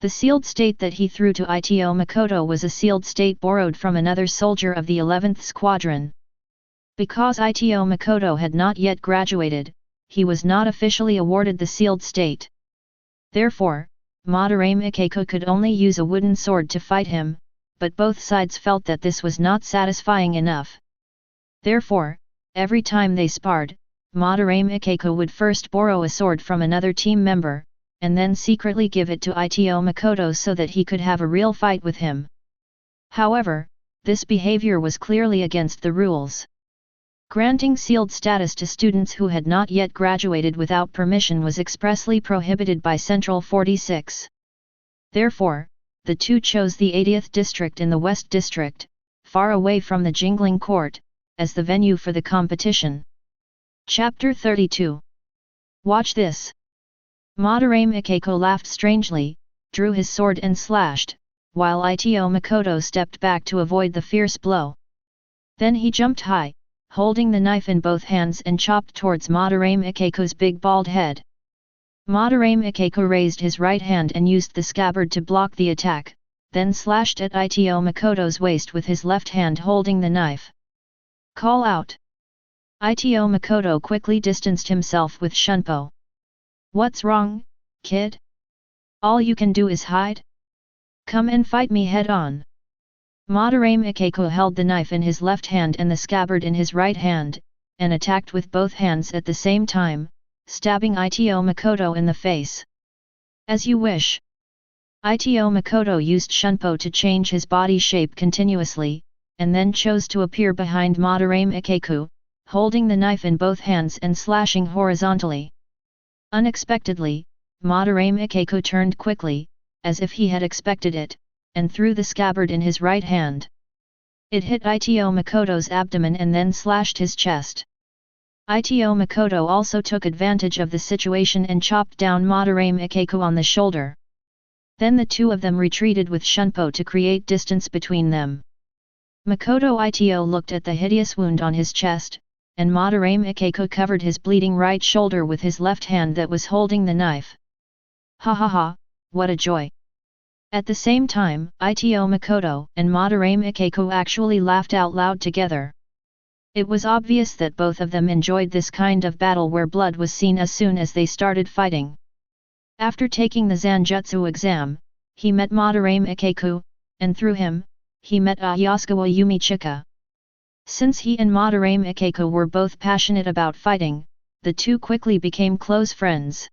The sealed state that he threw to Ito Makoto was a sealed state borrowed from another soldier of the 11th Squadron. Because Ito Makoto had not yet graduated, he was not officially awarded the sealed state. Therefore, Madarame Ikeku could only use a wooden sword to fight him, but both sides felt that this was not satisfying enough. Therefore, every time they sparred, Madarame Ikeku would first borrow a sword from another team member, and then secretly give it to Ito Makoto so that he could have a real fight with him. However, this behavior was clearly against the rules. Granting sealed status to students who had not yet graduated without permission was expressly prohibited by Central 46. Therefore, the two chose the 80th district in the West District, far away from the jingling court, as the venue for the competition. Chapter 32. Watch this. Madarame Ikeku laughed strangely, drew his sword and slashed, while Ito Makoto stepped back to avoid the fierce blow. Then he jumped high, holding the knife in both hands and chopped towards Madarame Ikeku's big bald head. Madarame Ikeku raised his right hand and used the scabbard to block the attack, then slashed at Ito Makoto's waist with his left hand holding the knife. Call out! Ito Makoto quickly distanced himself with Shunpo. What's wrong, kid? All you can do is hide? Come and fight me head-on. Madarame Ikeko held the knife in his left hand and the scabbard in his right hand, and attacked with both hands at the same time, stabbing Ito Makoto in the face. As you wish. Ito Makoto used Shunpo to change his body shape continuously, and then chose to appear behind Madarame Ikeko, holding the knife in both hands and slashing horizontally. Unexpectedly, Madarame Ikeko turned quickly, as if he had expected it, and threw the scabbard in his right hand. It hit Ito Makoto's abdomen and then slashed his chest. Ito Makoto also took advantage of the situation and chopped down Madarame Ikeko on the shoulder. Then the two of them retreated with Shunpo to create distance between them. Makoto Ito looked at the hideous wound on his chest, and Madarame Ikeko covered his bleeding right shoulder with his left hand that was holding the knife. Ha ha ha, what a joy! At the same time, Ito Makoto and Madarame Ikeko actually laughed out loud together. It was obvious that both of them enjoyed this kind of battle where blood was seen as soon as they started fighting. After taking the Zanjutsu exam, he met Madarame Ikeko, and through him, he met Ayasukawa Yumichika. Since he and Madarame Ikeko were both passionate about fighting, the two quickly became close friends.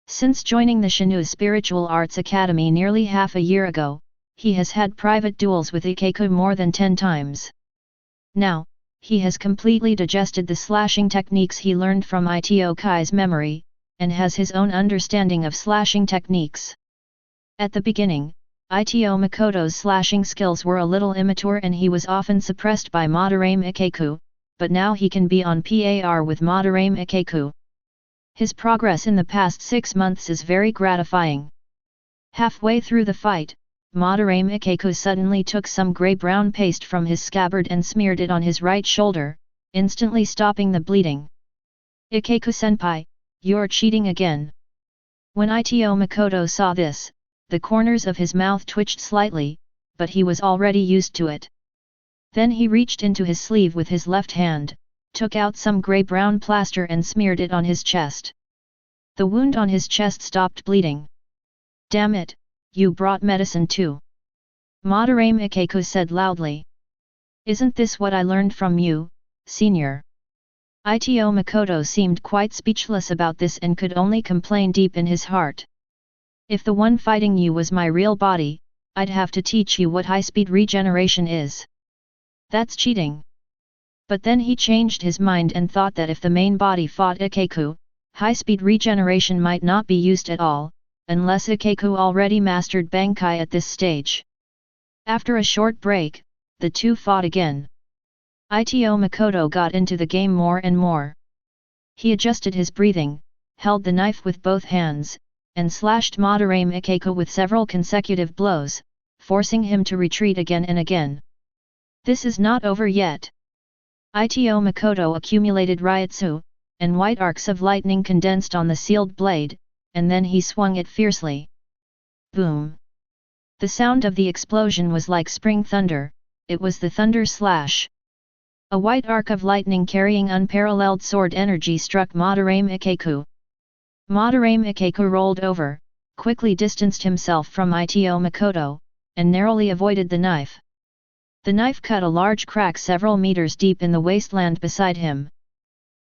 Since joining the Shinu Spiritual Arts Academy nearly half a year ago, he has had private duels with Ikeko more than 10 times. Now, he has completely digested the slashing techniques he learned from Ito Kai's memory, and has his own understanding of slashing techniques. At the beginning, Ito Makoto's slashing skills were a little immature and he was often suppressed by Madarame Ikeko, but now he can be on par with Madarame Ikeko. His progress in the past 6 months is very gratifying. Halfway through the fight, Madarame Ikeko suddenly took some grey-brown paste from his scabbard and smeared it on his right shoulder, instantly stopping the bleeding. Ikeko-senpai, you're cheating again. When Ito Makoto saw this, the corners of his mouth twitched slightly, but he was already used to it. Then he reached into his sleeve with his left hand, took out some grey-brown plaster and smeared it on his chest. The wound on his chest stopped bleeding. Damn it, you brought medicine too. Madarame Ikeko said loudly. Isn't this what I learned from you, senior? Ito Makoto seemed quite speechless about this and could only complain deep in his heart. If the one fighting you was my real body, I'd have to teach you what high-speed regeneration is. That's cheating. But then he changed his mind and thought that if the main body fought Ikeko, high-speed regeneration might not be used at all, unless Ikeko already mastered Bankai at this stage. After a short break, the two fought again. Ito Makoto got into the game more and more. He adjusted his breathing, held the knife with both hands, and slashed Madarame Ikeko with several consecutive blows, forcing him to retreat again and again. This is not over yet. Ito Makoto accumulated Ryutsu, and white arcs of lightning condensed on the sealed blade, and then he swung it fiercely. Boom! The sound of the explosion was like spring thunder, it was the thunder slash. A white arc of lightning carrying unparalleled sword energy struck Madarame Ikeko. Madarame Ikeko rolled over, quickly distanced himself from Ito Makoto, and narrowly avoided the knife. The knife cut a large crack several meters deep in the wasteland beside him.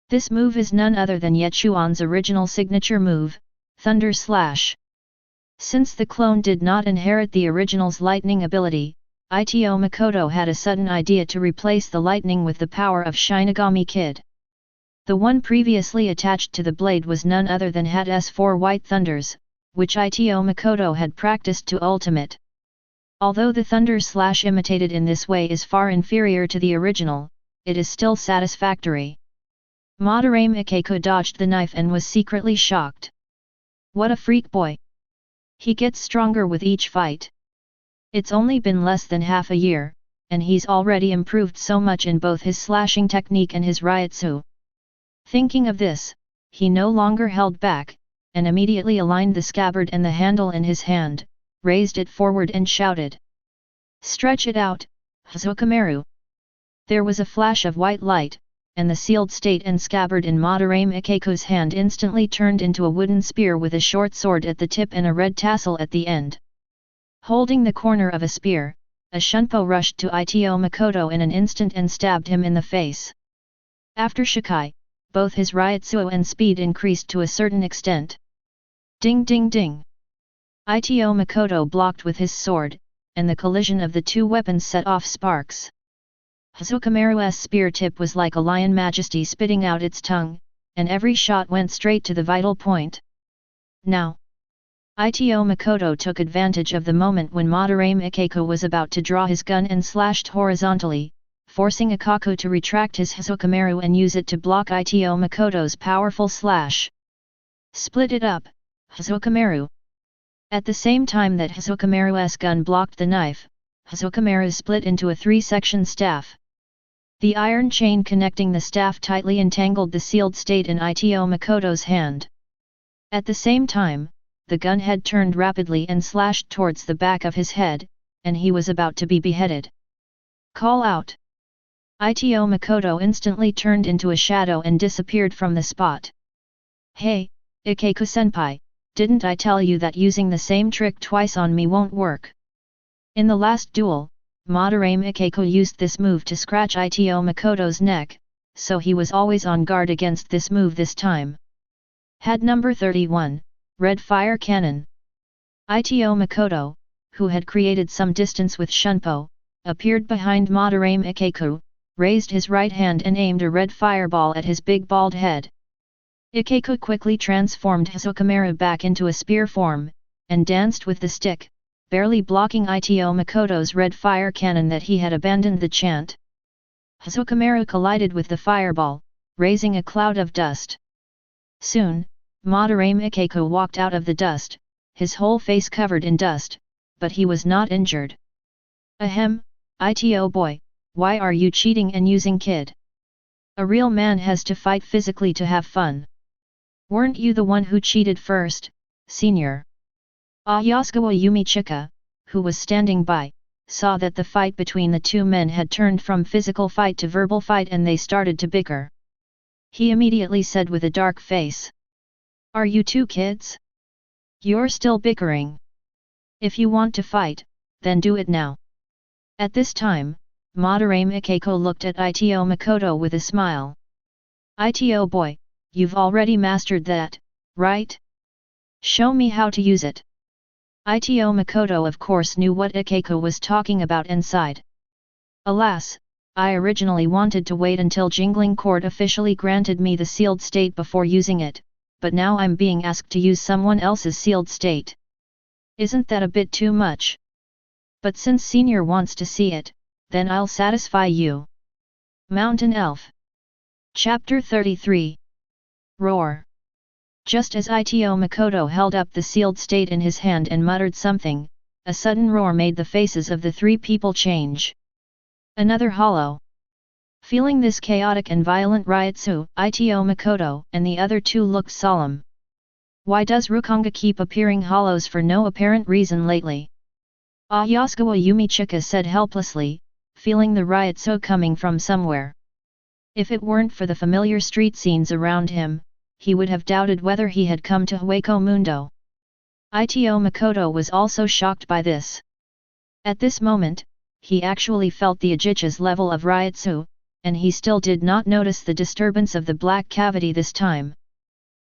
This move is none other than Ye Chuan's original signature move, Thunder Slash. Since the clone did not inherit the original's lightning ability, Ito Makoto had a sudden idea to replace the lightning with the power of Shinigami Kid. The one previously attached to the blade was none other than Had's 4 White Thunders, which Ito Makoto had practiced to ultimate. Although the Thunder Slash imitated in this way is far inferior to the original, it is still satisfactory. Madarame Ikeko dodged the knife and was secretly shocked. What a freak boy! He gets stronger with each fight. It's only been less than half a year, and he's already improved so much in both his slashing technique and his Ryutsu. Thinking of this, he no longer held back, and immediately aligned the scabbard and the handle in his hand, raised it forward and shouted. Stretch it out, Hazukameru! There was a flash of white light, and the sealed state and scabbard in Madarame Ikeko's hand instantly turned into a wooden spear with a short sword at the tip and a red tassel at the end. Holding the corner of a spear, a Shunpo rushed to Ito Makoto in an instant and stabbed him in the face. After Shikai, both his Ryutsu and speed increased to a certain extent. Ding ding ding! Ito Makoto blocked with his sword, and the collision of the two weapons set off sparks. Hazukimaru's spear tip was like a lion majesty spitting out its tongue, and every shot went straight to the vital point. Now, Ito Makoto took advantage of the moment when Madarame Ikeko was about to draw his gun and slashed horizontally, forcing Ikako to retract his Hazukimaru and use it to block Ito Makoto's powerful slash. Split it up, Hazukimaru! At the same time that Hazukimaru's gun blocked the knife, Hazukimaru split into a three-section staff. The iron chain connecting the staff tightly entangled the sealed state in Ito Makoto's hand. At the same time, the gun head turned rapidly and slashed towards the back of his head, and he was about to be beheaded. Call out! Ito Makoto instantly turned into a shadow and disappeared from the spot. Hey, Ikeku-senpai, didn't I tell you that using the same trick twice on me won't work? In the last duel, Madarame Ikeko used this move to scratch Ito Makoto's neck, so he was always on guard against this move this time. Head number 31, Red Fire Cannon. Ito Makoto, who had created some distance with Shunpo, appeared behind Madarame Ikeko, raised his right hand and aimed a red fireball at his big bald head. Ikeko quickly transformed Hazukimaru back into a spear form, and danced with the stick, barely blocking Ito Makoto's red fire cannon that he had abandoned the chant. Hazukimaru collided with the fireball, raising a cloud of dust. Soon, Madarame Ikeko walked out of the dust, his whole face covered in dust, but he was not injured. Ahem, Ito boy, why are you cheating and using kid? A real man has to fight physically to have fun. Weren't you the one who cheated first, senior? Yasukawa Yumichika, who was standing by, saw that the fight between the two men had turned from physical fight to verbal fight and they started to bicker. He immediately said with a dark face. Are you two kids? You're still bickering. If you want to fight, then do it now. At this time, Madarame Ikeko looked at Ito Makoto with a smile. Ito boy, you've already mastered that, right? Show me how to use it. Ito Makoto of course knew what Ikeko was talking about and sighed. Alas, I originally wanted to wait until Jingling Court officially granted me the sealed state before using it, but now I'm being asked to use someone else's sealed state. Isn't that a bit too much? But since Senior wants to see it, then I'll satisfy you. Mountain Elf. Chapter 33. Roar. Just as Ito Makoto held up the sealed state in his hand and muttered something, a sudden roar made the faces of the three people change. Another hollow. Feeling this chaotic and violent Ryutsu, Ito Makoto and the other two looked solemn. Why does Rukonga keep appearing hollows for no apparent reason lately? Yasukawa Yumichika said helplessly, feeling the Ryutsu coming from somewhere. If it weren't for the familiar street scenes around him, he would have doubted whether he had come to Hueco Mundo. Ito Makoto was also shocked by this. At this moment, he actually felt the Ajicha's level of Ryutsu, and he still did not notice the disturbance of the black cavity this time.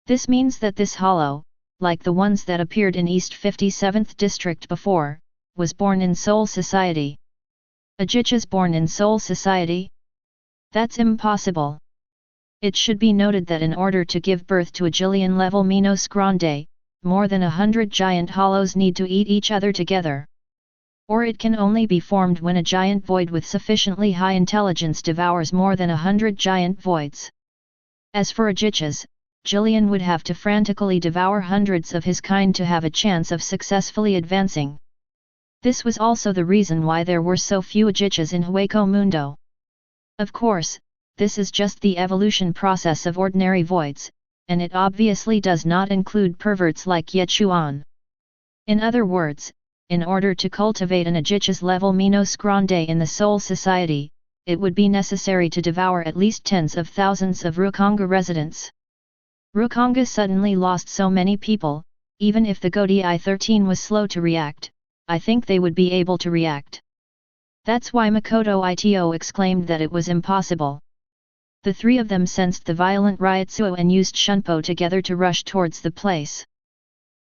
This means that this hollow, like the ones that appeared in East 57th District before, was born in Soul Society. Ajicha's born in Soul Society? That's impossible. It should be noted that in order to give birth to a Jillian level Minos Grande, more than 100 giant hollows need to eat each other together. Or it can only be formed when a giant void with sufficiently high intelligence devours more than 100 giant voids. As for Ajichas, Jillian would have to frantically devour hundreds of his kind to have a chance of successfully advancing. This was also the reason why there were so few Ajichas in Hueco Mundo. Of course, this is just the evolution process of ordinary voids, and it obviously does not include perverts like Ye Chuan. In other words, in order to cultivate an Ajicha's level Minos Grande in the Soul Society, it would be necessary to devour at least tens of thousands of Rukonga residents. Rukonga suddenly lost so many people, even if the Godi I-13 was slow to react, I think they would be able to react. That's why Makoto Ito exclaimed that it was impossible. The three of them sensed the violent Ryotsuo and used Shunpo together to rush towards the place.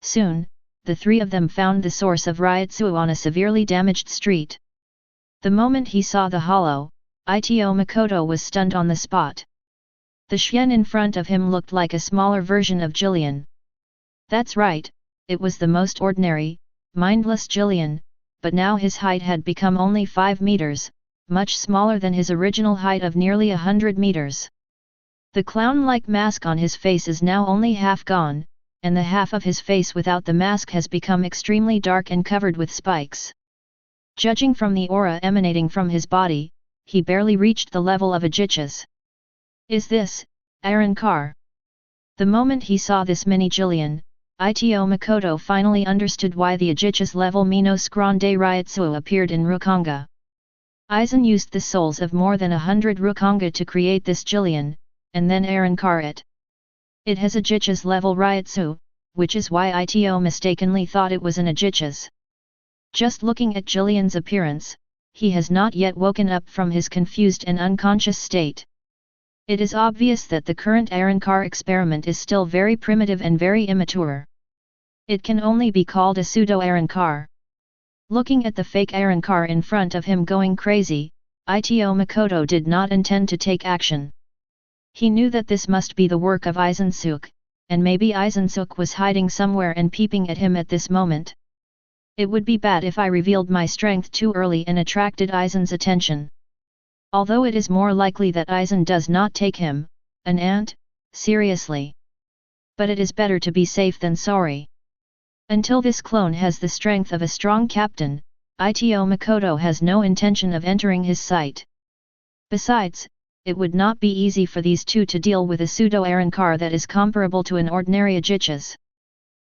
Soon, the three of them found the source of Ryotsuo on a severely damaged street. The moment he saw the hollow, Ito Makoto was stunned on the spot. The Xian in front of him looked like a smaller version of Jillian. That's right, it was the most ordinary, mindless Jillian, but now his height had become only 5 meters, much smaller than his original height of nearly 100 meters. The clown-like mask on his face is now only half gone, and the half of his face without the mask has become extremely dark and covered with spikes. Judging from the aura emanating from his body, he barely reached the level of Ajichas. Is this, Arankar? The moment he saw this mini Jillian, Ito Makoto finally understood why the Ajichas level Minos Grande Ryotsuo appeared in Rukonga. Aizen used the souls of more than 100 Rukonga to create this Jillian, and then Arankar it. It has Ajichas level Ryotsu, which is why Ito mistakenly thought it was an Ajichas. Just looking at Jillian's appearance, he has not yet woken up from his confused and unconscious state. It is obvious that the current Arankar experiment is still very primitive and very immature. It can only be called a pseudo-Arankar. Looking at the fake Arankar in front of him going crazy, Ito Makoto did not intend to take action. He knew that this must be the work of Aizensuk, and maybe Aizensuk was hiding somewhere and peeping at him at this moment. It would be bad if I revealed my strength too early and attracted Aizen's attention. Although it is more likely that Aizen does not take him, an ant, seriously. But it is better to be safe than sorry. Until this clone has the strength of a strong captain, Ito Makoto has no intention of entering his sight. Besides, it would not be easy for these two to deal with a pseudo-Arankar that is comparable to an ordinary Ajichas.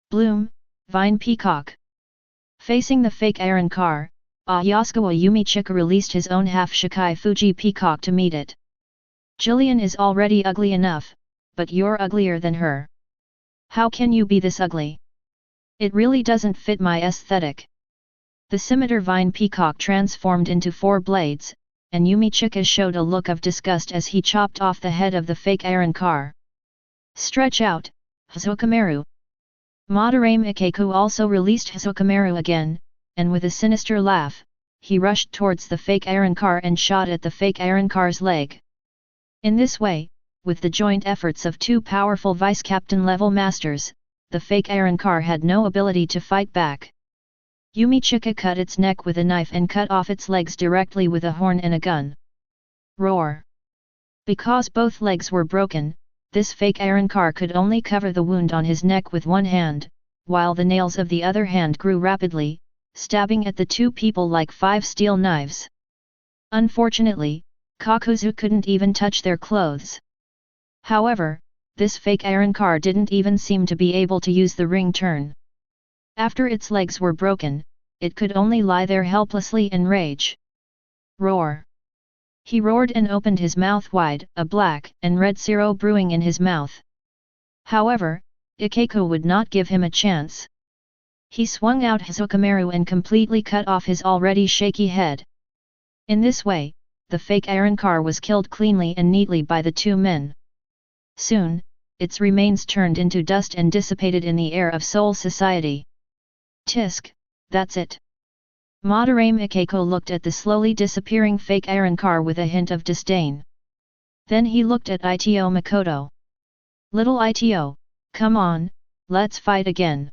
Bloom, Vine Peacock. Facing the fake Arankar, Ayasukawa Yumichika released his own half Shikai Fuji Peacock to meet it. Jillian is already ugly enough, but you're uglier than her. How can you be this ugly? It really doesn't fit my aesthetic. The scimitar Vine Peacock transformed into 4 blades, and Yumichika showed a look of disgust as he chopped off the head of the fake Arankar. Stretch out, Hazukameru. Madarame Ikeku also released Hazukameru again, and with a sinister laugh, he rushed towards the fake Arankar and shot at the fake Arankar's leg. In this way, with the joint efforts of 2 powerful vice-captain level masters, the fake Arankar had no ability to fight back. Yumichika cut its neck with a knife and cut off its legs directly with a horn and a gun. Roar! Because both legs were broken, this fake Arankar could only cover the wound on his neck with one hand, while the nails of the other hand grew rapidly, stabbing at the 2 people like 5 steel knives. Unfortunately, Kakuzu couldn't even touch their clothes. However, this fake Arankar didn't even seem to be able to use the ring turn. After its legs were broken, it could only lie there helplessly in rage. Roar! He roared and opened his mouth wide, a black and red siro brewing in his mouth. However, Ikeku would not give him a chance. He swung out Hazukameru and completely cut off his already shaky head. In this way, the fake Arankar was killed cleanly and neatly by the 2 men. Soon, its remains turned into dust and dissipated in the air of Soul Society. Tisk, that's it. Madarame Ikeku looked at the slowly disappearing fake Arankar with a hint of disdain. Then he looked at Ito Makoto. Little Ito, come on, let's fight again.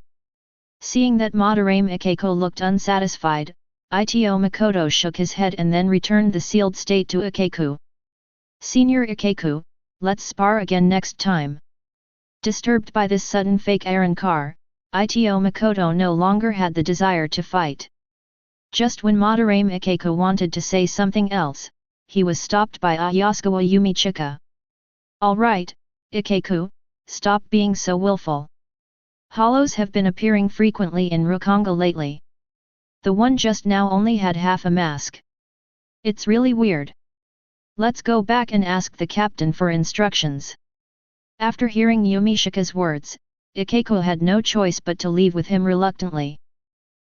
Seeing that Madarame Ikeku looked unsatisfied, Ito Makoto shook his head and then returned the sealed state to Ikeku. Senior Ikeku, let's spar again next time. Disturbed by this sudden fake Arankar, Ito Makoto no longer had the desire to fight. Just when Madarame Ikeku wanted to say something else, he was stopped by Ayasukawa Yumichika. Alright, Ikeku, stop being so willful. Hollows have been appearing frequently in Rukonga lately. The one just now only had half a mask. It's really weird. Let's go back and ask the captain for instructions. After hearing Yumishika's words, Ikeiko had no choice but to leave with him reluctantly.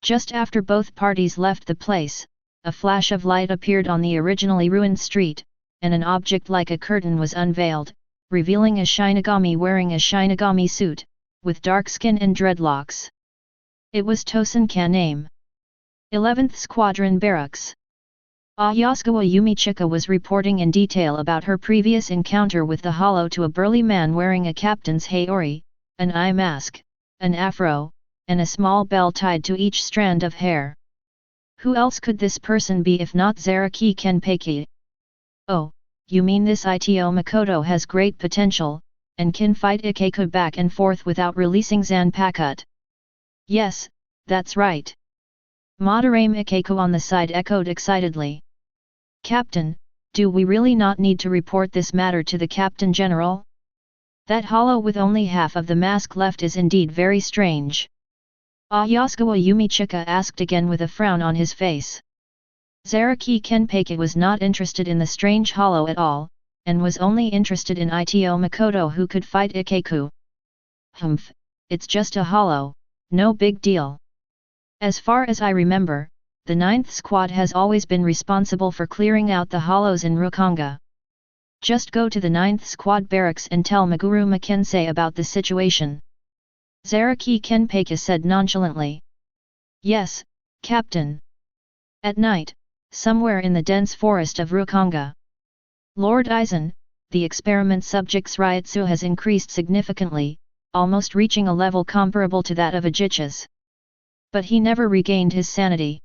Just after both parties left the place, a flash of light appeared on the originally ruined street, and an object like a curtain was unveiled, revealing a Shinigami wearing a Shinigami suit, with dark skin and dreadlocks. It was Tosen Kaname. 11th Squadron Barracks. Ayasukawa Yumichika was reporting in detail about her previous encounter with the Hollow to a burly man wearing a captain's haori, an eye mask, an afro, and a small bell tied to each strand of hair. Who else could this person be if not Zaraki Kenpeki? Oh, you mean this Ito Makoto has great potential, and can fight Ikeiko back and forth without releasing Zanpakuto? Yes, that's right. Madarame Ikeiko on the side echoed excitedly. Captain, do we really not need to report this matter to the Captain General? That Hollow with only half of the mask left is indeed very strange. Ayasukawa Yumichika asked again with a frown on his face. Zaraki Kenpeki was not interested in the strange Hollow at all, and was only interested in Ito Makoto who could fight Ikeiko. Humph, it's just a Hollow, no big deal. As far as I remember, the 9th Squad has always been responsible for clearing out the Hollows in Rukonga. Just go to the 9th Squad barracks and tell Meguru Makensei about the situation. Zaraki Kenpeki said nonchalantly. Yes, Captain. At night, somewhere in the dense forest of Rukonga. Lord Aizen, the experiment subject's Ryutsu has increased significantly, almost reaching a level comparable to that of Ajicha's. But he never regained his sanity.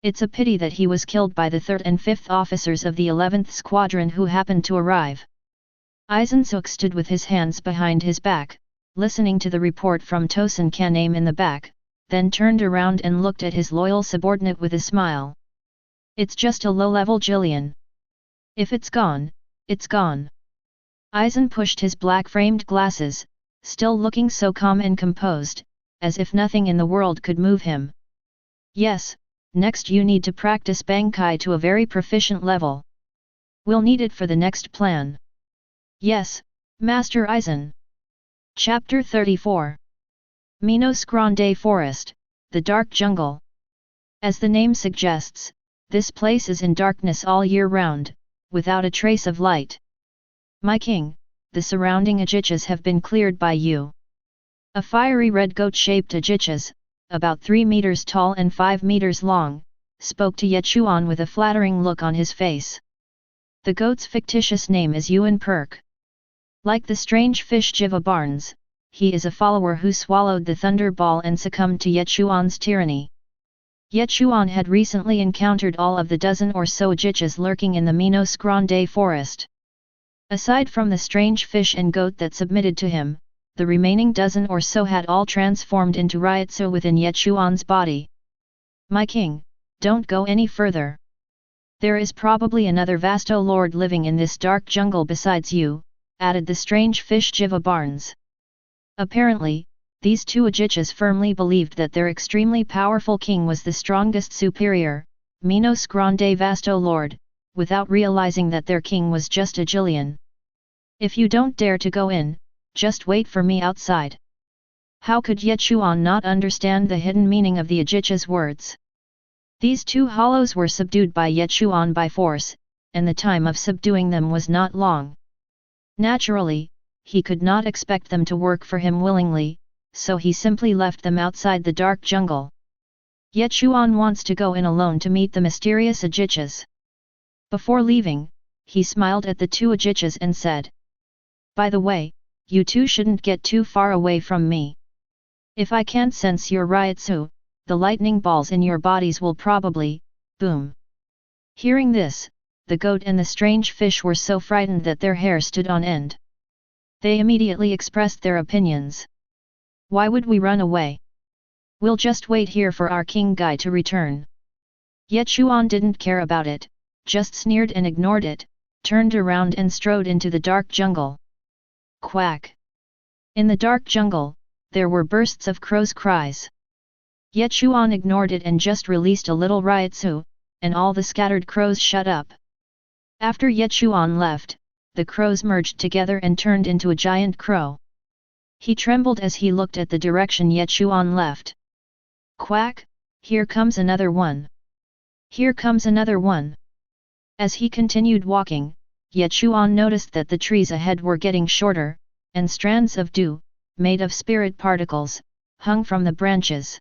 It's a pity that he was killed by the 3rd and 5th officers of the 11th Squadron who happened to arrive. Aizen stood with his hands behind his back, listening to the report from Tosen Kaname in the back, then turned around and looked at his loyal subordinate with a smile. It's just a low-level Jillian. If it's gone, it's gone. Aizen pushed his black-framed glasses, still looking so calm and composed, as if nothing in the world could move him. Yes, next you need to practice Bankai to a very proficient level. We'll need it for the next plan. Yes, Master Aizen. Chapter 34. Minos Grande Forest, the Dark Jungle. As the name suggests, this place is in darkness all year round, without a trace of light. My king, the surrounding Ajichas have been cleared by you. A fiery red goat-shaped Ajichas, about 3 meters tall and 5 meters long, spoke to Ye Chuan with a flattering look on his face. The goat's fictitious name is Yuan Perk. Like the strange fish Jiva Barnes, he is a follower who swallowed the thunder ball and succumbed to Ye Chuan's tyranny. Ye Chuan had recently encountered all of the dozen or so Ajichas lurking in the Minos Grande forest. Aside from the strange fish and goat that submitted to him, the remaining dozen or so had all transformed into Ryutsu within Ye Chuan's body. My king, don't go any further. There is probably another Vasto Lord living in this dark jungle besides you, added the strange fish Jiva Barnes. Apparently, these two Ajichas firmly believed that their extremely powerful king was the strongest superior, Minos Grande Vasto Lord, without realizing that their king was just a Jillian. If you don't dare to go in, just wait for me outside. How could Ye Chuan not understand the hidden meaning of the Ajicha's words? These two hollows were subdued by Ye Chuan by force, and the time of subduing them was not long. Naturally, he could not expect them to work for him willingly, so he simply left them outside the dark jungle. Ye Chuan wants to go in alone to meet the mysterious Ajichas. Before leaving, he smiled at the two Ajichas and said, "By the way, you two shouldn't get too far away from me. If I can't sense your Ryutsu, the lightning balls in your bodies will probably, boom." Hearing this, the goat and the strange fish were so frightened that their hair stood on end. They immediately expressed their opinions. Why would we run away? We'll just wait here for our king guy to return. Ye Chuan didn't care about it, just sneered and ignored it, turned around and strode into the dark jungle. Quack! In the dark jungle, there were bursts of crows' cries. Ye Chuan ignored it and just released a little Ryutsu, and all the scattered crows shut up. After Ye Chuan left, the crows merged together and turned into a giant crow. He trembled as he looked at the direction Ye Chuan left. Quack, here comes another one. Here comes another one. As he continued walking, Ye Chuan noticed that the trees ahead were getting shorter, and strands of dew, made of spirit particles, hung from the branches.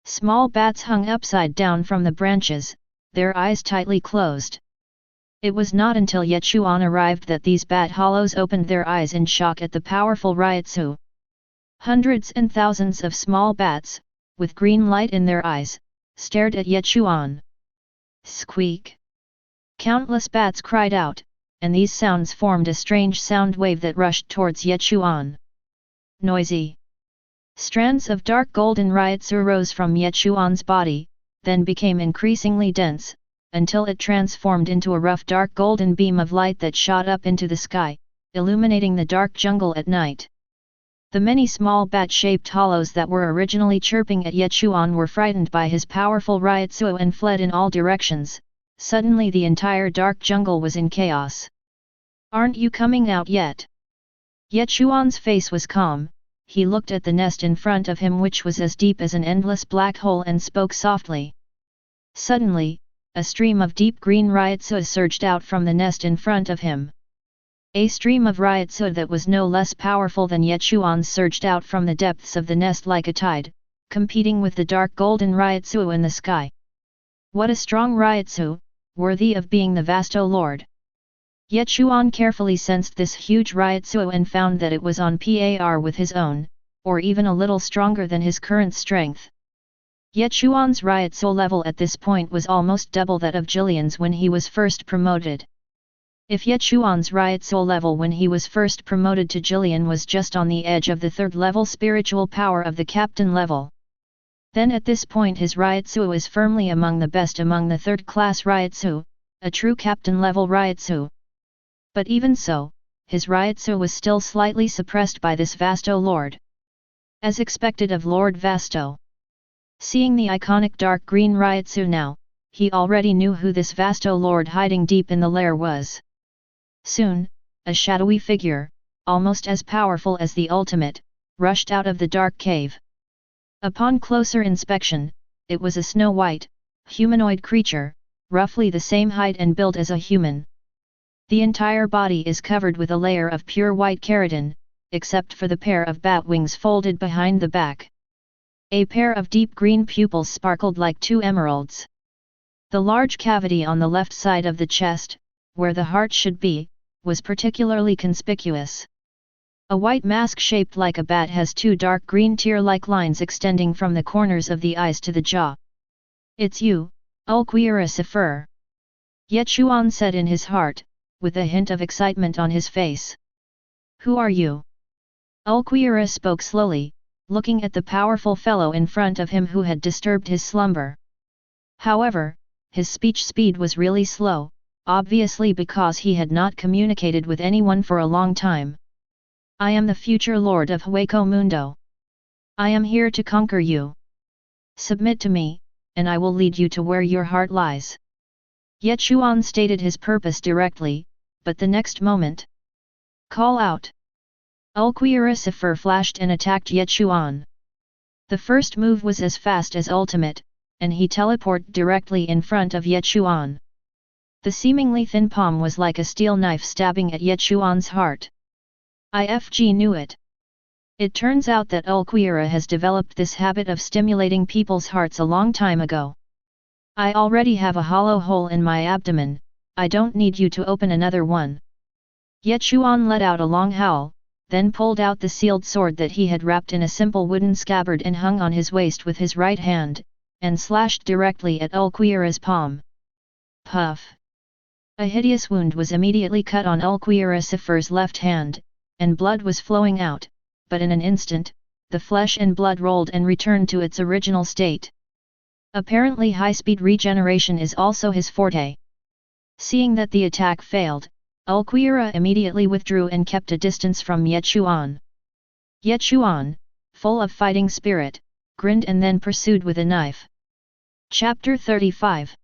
Small bats hung upside down from the branches, their eyes tightly closed. It was not until Ye Chuan arrived that these bat hollows opened their eyes in shock at the powerful Ryutsu. Hundreds and thousands of small bats, with green light in their eyes, stared at Ye Chuan. Squeak! Countless bats cried out, and these sounds formed a strange sound wave that rushed towards Ye Chuan. Noisy! Strands of dark golden Ryutsu rose from Ye Chuan's body, then became increasingly dense, until it transformed into a rough dark golden beam of light that shot up into the sky, illuminating the dark jungle at night. The many small bat-shaped hollows that were originally chirping at Ye Chuan were frightened by his powerful Ryutsu and fled in all directions. Suddenly the entire dark jungle was in chaos. Aren't you coming out yet? Ye Chuan's face was calm. He looked at the nest in front of him, which was as deep as an endless black hole, and spoke softly. Suddenly, a stream of deep green Ryutsu surged out from the nest in front of him. A stream of Ryutsu that was no less powerful than Ye Chuan's surged out from the depths of the nest like a tide, competing with the dark golden Ryutsu in the sky. What a strong Ryutsu, worthy of being the Vasto Lord! Ye Chuan carefully sensed this huge Ryutsu and found that it was on par with his own, or even a little stronger than his current strength. Ye Chuan's Ryutsu level at this point was almost double that of Jillian's when he was first promoted. If Ye Chuan's Ryutsu level when he was first promoted to Jillian was just on the edge of the third level spiritual power of the captain level, then at this point his Ryutsu is firmly among the best among the third class Ryutsu, a true captain level Ryutsu. But even so, his Ryutsu was still slightly suppressed by this Vasto Lord. As expected of Lord Vasto. Seeing the iconic dark green Ryutsu now, he already knew who this Vasto Lord hiding deep in the lair was. Soon, a shadowy figure, almost as powerful as the ultimate, rushed out of the dark cave. Upon closer inspection, it was a snow-white, humanoid creature, roughly the same height and build as a human. The entire body is covered with a layer of pure white keratin, except for the pair of bat wings folded behind the back. A pair of deep green pupils sparkled like two emeralds. The large cavity on the left side of the chest, where the heart should be, was particularly conspicuous. A white mask shaped like a bat has two dark green tear-like lines extending from the corners of the eyes to the jaw. It's you, Ulquiera Sefer. Ye Chuan said in his heart, with a hint of excitement on his face. Who are you? Ulquiera spoke slowly, looking at the powerful fellow in front of him who had disturbed his slumber. However, his speech speed was really slow, obviously because he had not communicated with anyone for a long time. I am the future lord of Hueco Mundo. I am here to conquer you. Submit to me, and I will lead you to where your heart lies. Ye Chuan stated his purpose directly, but the next moment. Call out! Ulquiera Sefer flashed and attacked Ye Chuan. The first move was as fast as ultimate, and he teleported directly in front of Ye Chuan. The seemingly thin palm was like a steel knife stabbing at Ye Chuan's heart. IFG knew it. It turns out that Ulquiera has developed this habit of stimulating people's hearts a long time ago. I already have a hollow hole in my abdomen, I don't need you to open another one. Ye Chuan let out a long howl, then pulled out the sealed sword that he had wrapped in a simple wooden scabbard and hung on his waist with his right hand, and slashed directly at Ulquiera's palm. Puff! A hideous wound was immediately cut on Ulquiera Sefer's left hand, and blood was flowing out, but in an instant, the flesh and blood rolled and returned to its original state. Apparently high-speed regeneration is also his forte. Seeing that the attack failed, Ulquiera immediately withdrew and kept a distance from Ye Chuan. Ye Chuan, full of fighting spirit, grinned and then pursued with a knife. Chapter 35.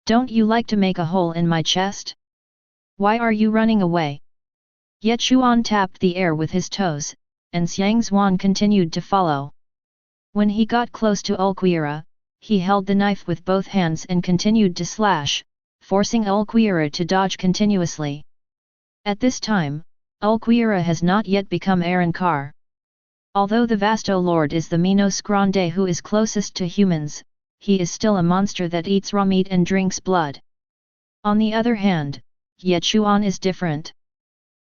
Don't you like to make a hole in my chest? Why are you running away? Ye Chuan tapped the air with his toes, and Xiang Xuan continued to follow. When he got close to Ulquiorra, he held the knife with both hands and continued to slash, forcing Ulquiorra to dodge continuously. At this time, Ulquiorra has not yet become Arankar. Although the Vasto Lord is the Minos Grande who is closest to humans, he is still a monster that eats raw meat and drinks blood. On the other hand, Ye Chuan is different.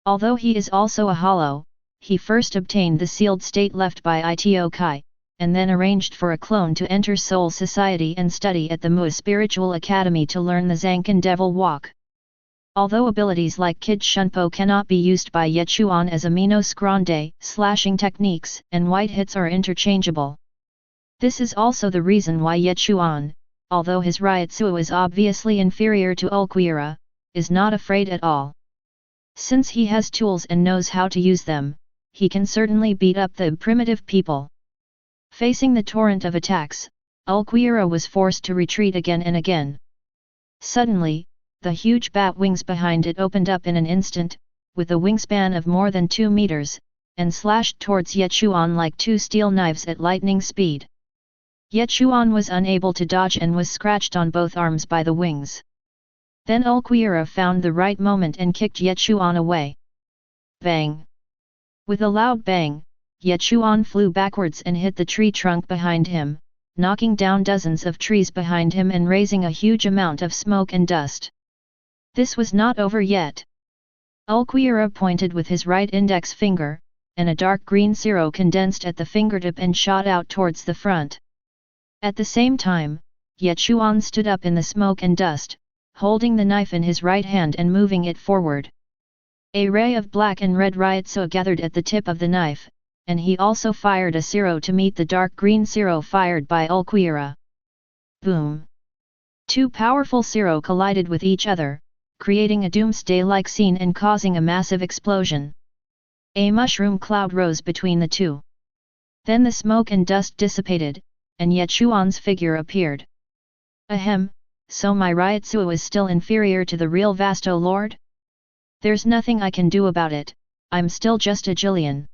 Although he is also a hollow, he first obtained the sealed state left by Ito Kai, and then arranged for a clone to enter Soul Society and study at the Mu Spiritual Academy to learn the Zankan Devil Walk. Although abilities like Kid Shunpo cannot be used by Ye Chuan as a Minos Grande, slashing techniques and white hits are interchangeable. This is also the reason why Ye Chuan, although his Ryutsu is obviously inferior to Ulquiorra, is not afraid at all. Since he has tools and knows how to use them, he can certainly beat up the primitive people. Facing the torrent of attacks, Ulquiorra was forced to retreat again and again. Suddenly, the huge bat wings behind it opened up in an instant, with a wingspan of more than 2 meters, and slashed towards Ye Chuan like two steel knives at lightning speed. Ye Chuan was unable to dodge and was scratched on both arms by the wings. Then Ulquiorra found the right moment and kicked Ye Chuan away. Bang! With a loud bang, Ye Chuan flew backwards and hit the tree trunk behind him, knocking down dozens of trees behind him and raising a huge amount of smoke and dust. This was not over yet. Ulquiorra pointed with his right index finger, and a dark green siro condensed at the fingertip and shot out towards the front. At the same time, Ye Chuan stood up in the smoke and dust, holding the knife in his right hand and moving it forward. A ray of black and red Ryutsu gathered at the tip of the knife, and he also fired a siro to meet the dark green siro fired by Ulquiorra. Boom! Two powerful siro collided with each other, creating a doomsday-like scene and causing a massive explosion. A mushroom cloud rose between the two. Then the smoke and dust dissipated, and Ye Chuan's figure appeared. Ahem, so my Ryutsu is still inferior to the real Vasto Lord? There's nothing I can do about it, I'm still just a Jillian.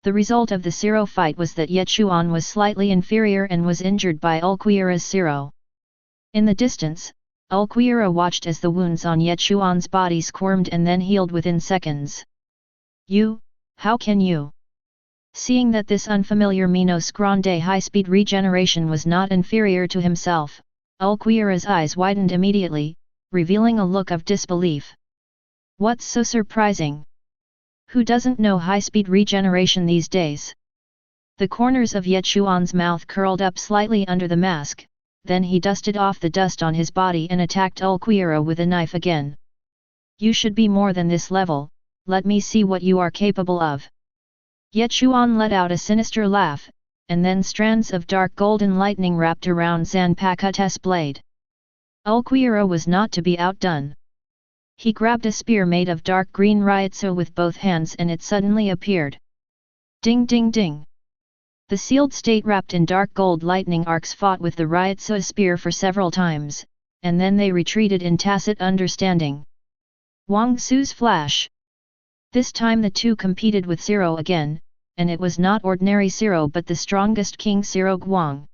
The result of the siro fight was that Ye Chuan was slightly inferior and was injured by Ulquiorra's siro. In the distance, Ulquiorra watched as the wounds on Ye Chuan's body squirmed and then healed within seconds. You, how can you? Seeing that this unfamiliar Minos Grande high-speed regeneration was not inferior to himself, Ulquiorra's eyes widened immediately, revealing a look of disbelief. What's so surprising? Who doesn't know high-speed regeneration these days? The corners of Ye Chuan's mouth curled up slightly under the mask. Then he dusted off the dust on his body and attacked Ulquiorra with a knife again. You should be more than this level, let me see what you are capable of. Ye Chuan let out a sinister laugh, and then strands of dark golden lightning wrapped around Zanpakuto's blade. Ulquiorra was not to be outdone. He grabbed a spear made of dark green Ryutsu with both hands and it suddenly appeared. Ding ding ding! The sealed state wrapped in dark gold lightning arcs fought with the Ryutsu spear for several times, and then they retreated in tacit understanding. Wang Su's flash! This time the two competed with Siro again, and it was not ordinary Siro but the strongest King Siro Guang.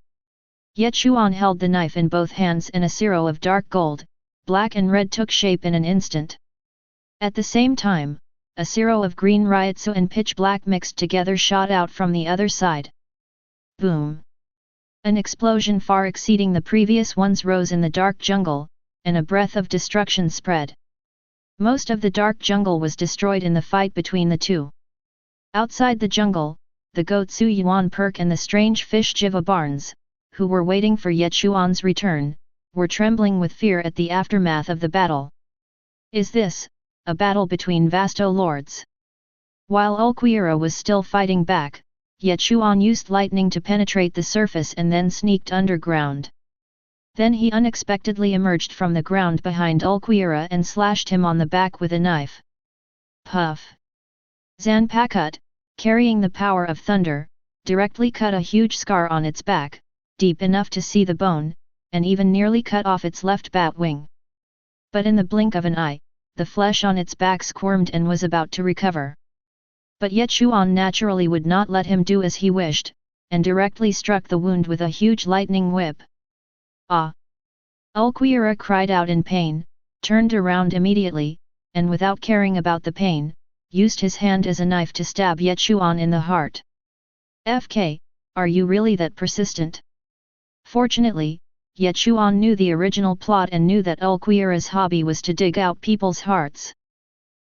Ye Chuan held the knife in both hands and a Siro of dark gold, black and red took shape in an instant. At the same time, a Siro of green Ryutsu and pitch black mixed together shot out from the other side. Boom! An explosion far exceeding the previous ones rose in the dark jungle, and a breath of destruction spread. Most of the dark jungle was destroyed in the fight between the two. Outside the jungle, the goat Su Yuan Perk and the strange fish Jiva Barnes, who were waiting for Ye Chuan's return, were trembling with fear at the aftermath of the battle. Is this a battle between Vasto Lords? While Ulquiorra was still fighting back, Ye Chuan used lightning to penetrate the surface and then sneaked underground. Then he unexpectedly emerged from the ground behind Ulquiorra and slashed him on the back with a knife. Puff! Zanpakuto, carrying the power of thunder, directly cut a huge scar on its back, deep enough to see the bone, and even nearly cut off its left bat wing. But in the blink of an eye, the flesh on its back squirmed and was about to recover. But Yetuan naturally would not let him do as he wished, and directly struck the wound with a huge lightning whip. Ah! Ulquiorra cried out in pain, turned around immediately, and without caring about the pain, used his hand as a knife to stab Yetuan in the heart. FK, are you really that persistent? Fortunately, Yetuan knew the original plot and knew that Ulquiorra's hobby was to dig out people's hearts.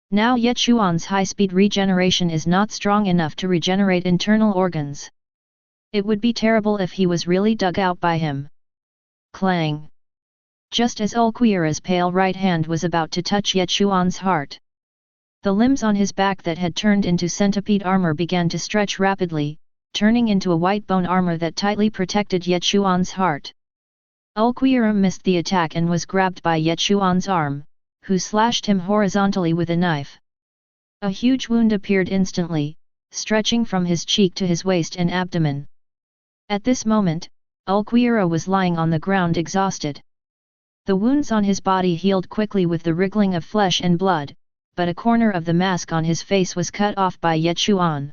Now Yetuan's high-speed regeneration is not strong enough to regenerate internal organs. It would be terrible if he was really dug out by him. Clang! Just as Ulquiorra's pale right hand was about to touch Yetuan's heart, the limbs on his back that had turned into centipede armor began to stretch rapidly, turning into a white bone armor that tightly protected Yetuan's heart. Ulquiorra missed the attack and was grabbed by Yetuan's arm, who slashed him horizontally with a knife. A huge wound appeared instantly, stretching from his cheek to his waist and abdomen. At this moment, Ulquiorra was lying on the ground exhausted. The wounds on his body healed quickly with the wriggling of flesh and blood, but a corner of the mask on his face was cut off by Yetuan.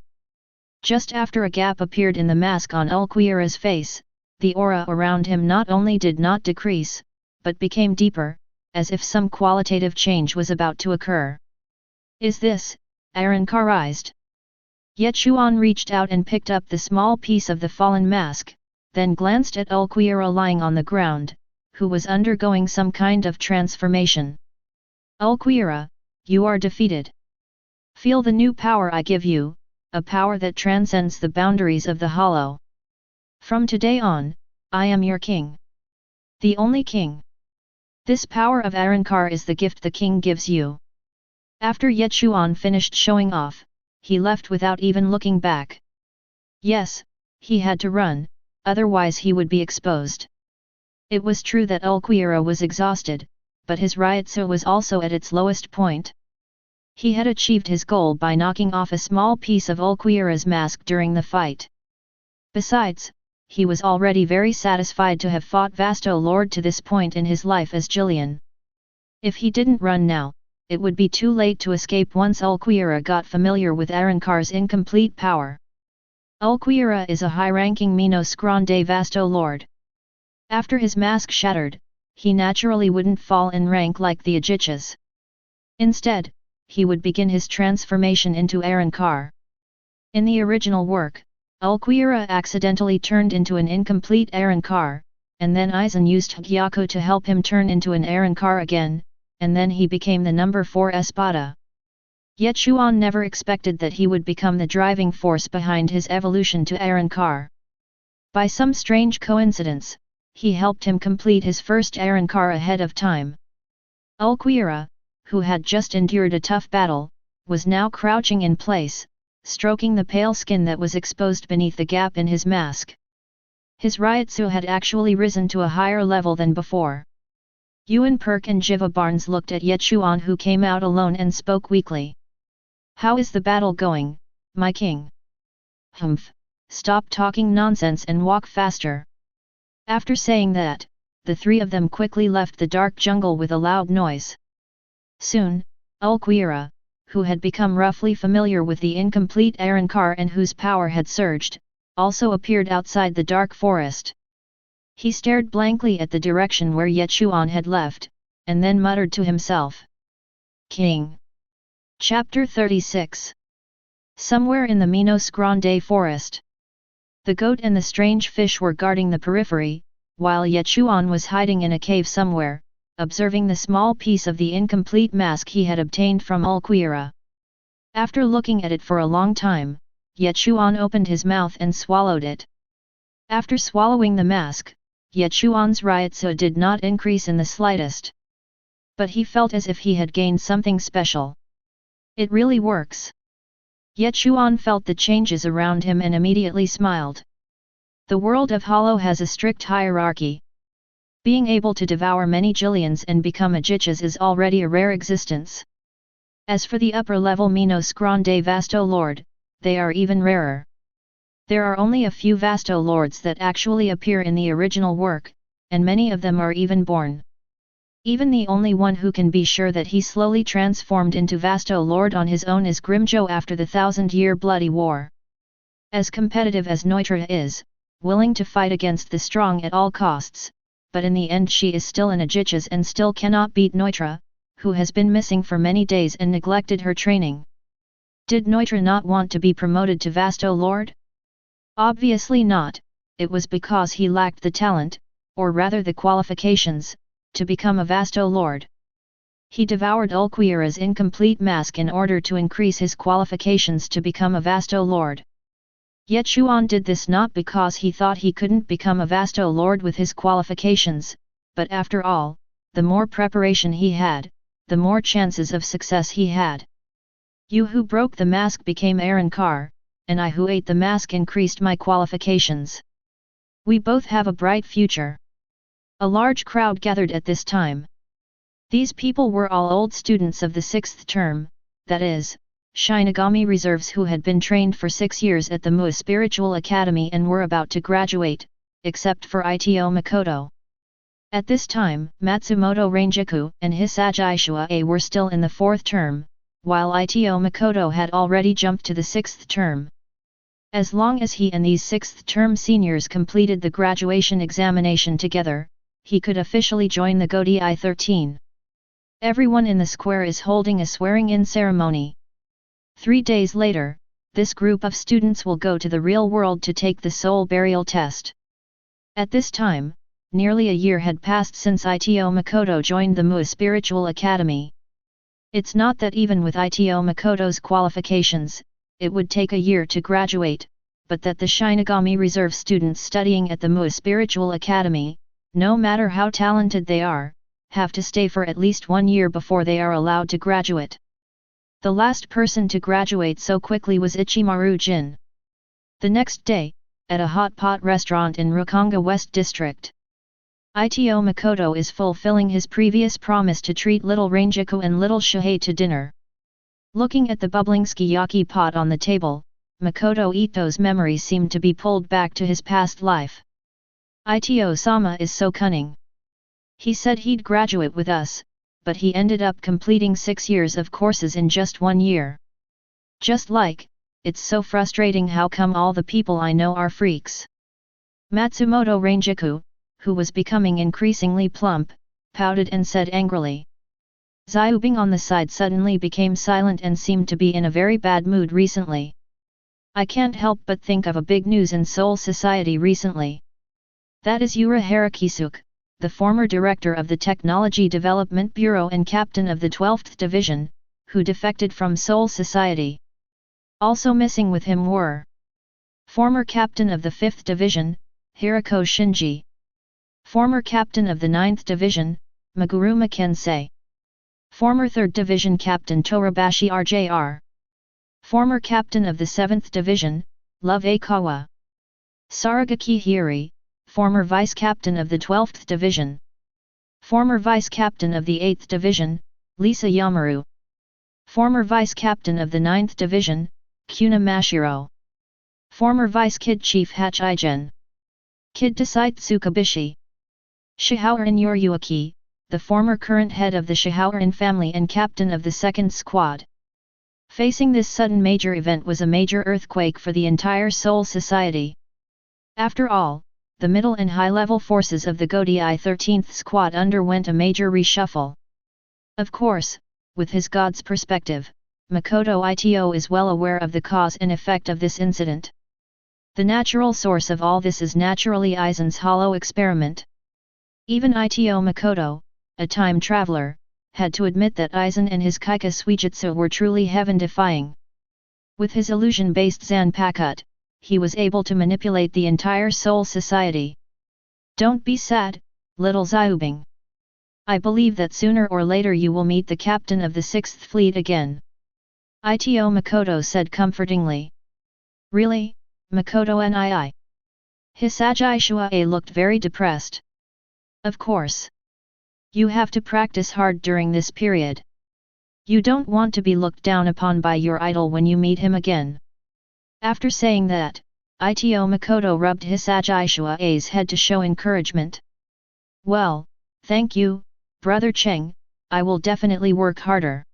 Just after a gap appeared in the mask on Ulquiorra's face, the aura around him not only did not decrease, but became deeper, as if some qualitative change was about to occur. Is this, Arankarized? Yetuan reached out and picked up the small piece of the fallen mask, then glanced at Ulquiorra lying on the ground, who was undergoing some kind of transformation. Ulquiorra, you are defeated. Feel the new power I give you, a power that transcends the boundaries of the hollow. From today on, I am your king. The only king. This power of Arankar is the gift the king gives you. After Yetuan finished showing off, he left without even looking back. Yes, he had to run, otherwise he would be exposed. It was true that Ulquiorra was exhausted, but his Ryutsu was also at its lowest point. He had achieved his goal by knocking off a small piece of Ulquiorra's mask during the fight. Besides, he was already very satisfied to have fought Vasto Lord to this point in his life as Jillian. If he didn't run now, it would be too late to escape once Ulquiorra got familiar with Arankar's incomplete power. Ulquiorra is a high-ranking Minos Grande Vasto Lord. After his mask shattered, he naturally wouldn't fall in rank like the Ajichas. Instead, he would begin his transformation into Arankar. In the original work, Ulquiorra accidentally turned into an incomplete Arankar, and then Aizen used Hgyako to help him turn into an Arankar again, and then he became the number 4 Espada. Yetuan never expected that he would become the driving force behind his evolution to Arankar. By some strange coincidence, he helped him complete his first Arankar ahead of time. Ulquiorra, who had just endured a tough battle, was now crouching in place, stroking the pale skin that was exposed beneath the gap in his mask. His Ryutsu had actually risen to a higher level than before. Yuan Perk and Jiva Barnes looked at Yetuan, who came out alone, and spoke weakly. How is the battle going, my king? Humph, stop talking nonsense and walk faster. After saying that, the three of them quickly left the dark jungle with a loud noise. Soon, Ulquiorra, who had become roughly familiar with the incomplete Arankar and whose power had surged, also appeared outside the dark forest. He stared blankly at the direction where Yetuan had left, and then muttered to himself. King. Chapter 36. Somewhere in the Minos Grande forest, the goat and the strange fish were guarding the periphery, while Yetuan was hiding in a cave somewhere, observing the small piece of the incomplete mask he had obtained from Ulquiorra. After looking at it for a long time, Yetuan opened his mouth and swallowed it. After swallowing the mask, Yetuan's Ryutsu did not increase in the slightest. But he felt as if he had gained something special. It really works. Yetuan felt the changes around him and immediately smiled. The world of Hollow has a strict hierarchy. Being able to devour many Jillians and become Ajichas is already a rare existence. As for the upper-level Minos Grande Vasto Lord, they are even rarer. There are only a few Vasto Lords that actually appear in the original work, and many of them are even born. Even the only one who can be sure that he slowly transformed into Vasto Lord on his own is Grimmjow after the 1000-year bloody war. As competitive as Neutra is, willing to fight against the strong at all costs, but in the end she is still an Aegis and still cannot beat Neutra, who has been missing for many days and neglected her training. Did Neutra not want to be promoted to Vasto Lord? Obviously not, it was because he lacked the talent, or rather the qualifications, to become a Vasto Lord. He devoured Ulquiorra's incomplete mask in order to increase his qualifications to become a Vasto Lord. Ye Chuan did this not because he thought he couldn't become a Vasto Lord with his qualifications, but after all, the more preparation he had, the more chances of success he had. You who broke the mask became Arankar, and I who ate the mask increased my qualifications. We both have a bright future. A large crowd gathered at this time. These people were all old students of the 6th term, that is, Shinigami reserves who had been trained for 6 years at the Mu Spiritual Academy and were about to graduate, except for Ito Makoto. At this time, Matsumoto Ranjaku and Hisagi Shuae were still in the 4th term, while Ito Makoto had already jumped to the 6th term. As long as he and these 6th term seniors completed the graduation examination together, he could officially join the Godai 13. Everyone in the square is holding a swearing-in ceremony. 3 days later, this group of students will go to the real world to take the soul burial test. At this time, nearly a year had passed since Ito Makoto joined the Mu Spiritual Academy. It's not that even with Ito Makoto's qualifications, it would take a year to graduate, but that the Shinigami Reserve students studying at the Mu Spiritual Academy, no matter how talented they are, have to stay for at least 1 year before they are allowed to graduate. The last person to graduate so quickly was Ichimaru Jin. The next day, at a hot pot restaurant in Rukanga West District, Ito Makoto is fulfilling his previous promise to treat little Ranjaku and little Shuhei to dinner. Looking at the bubbling sukiyaki pot on the table, Makoto Ito's memories seemed to be pulled back to his past life. Ito-sama is so cunning. He said he'd graduate with us, but he ended up completing 6 years of courses in just 1 year. Just like, it's so frustrating how come all the people I know are freaks. Matsumoto Ranjaku, who was becoming increasingly plump, pouted and said angrily. Zyubing on the side suddenly became silent and seemed to be in a very bad mood recently. I can't help but think of a big news in Seoul society recently. That is Yura Harakisuk, the former director of the Technology Development Bureau and captain of the 12th Division, who defected from Seoul society. Also missing with him were former captain of the 5th Division, Hirako Shinji. Former captain of the 9th Division, Maguruma Kensei. Former 3rd Division captain Torabashi RJR. Former captain of the 7th Division, Love Akawa. Saragaki Hiri, former vice captain of the 12th Division. Former vice captain of the 8th Division, Lisa Yamaru. Former vice captain of the 9th Division, Kuna Mashiro. Former vice kid chief Hatch Aizen. Kid Desite Tsukabishi. Shihaorin Yoryuaki, the former current head of the Shihaorin family and captain of the 2nd Squad. Facing this sudden major event was a major earthquake for the entire Seoul society. After all, the middle and high-level forces of the Godai 13th Squad underwent a major reshuffle. Of course, with his God's perspective, Makoto Ito is well aware of the cause and effect of this incident. The natural source of all this is naturally Aizen's hollow experiment. Even Ito Makoto, a time traveler, had to admit that Aizen and his Kaika Suijutsu were truly heaven-defying. With his illusion-based Zanpakuto, he was able to manipulate the entire Seoul society. Don't be sad, little Zyubing. I believe that sooner or later you will meet the captain of the 6th Fleet again. Ito Makoto said comfortingly. Really, Makoto nii? Hisagi Shuae looked very depressed. Of course. You have to practice hard during this period. You don't want to be looked down upon by your idol when you meet him again. After saying that, Ito Makoto rubbed Hisagi Shuae's head to show encouragement. Well, thank you, Brother Cheng, I will definitely work harder.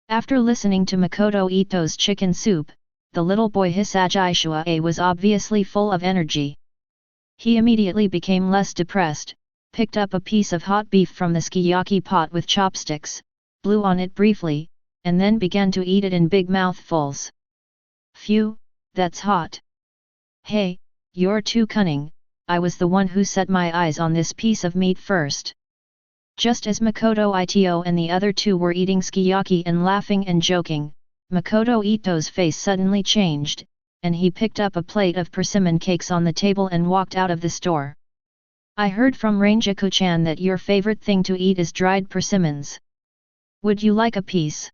After listening to Makoto Ito's chicken soup, the little boy Hisagishua was obviously full of energy. He immediately became less depressed, picked up a piece of hot beef from the sukiyaki pot with chopsticks, blew on it briefly, and then began to eat it in big mouthfuls. Phew, that's hot. Hey, you're too cunning, I was the one who set my eyes on this piece of meat first. Just as Makoto Ito and the other two were eating sukiyaki and laughing and joking, Makoto Ito's face suddenly changed, and he picked up a plate of persimmon cakes on the table and walked out of the store. I heard from Ranjaku-chan that your favorite thing to eat is dried persimmons. Would you like a piece?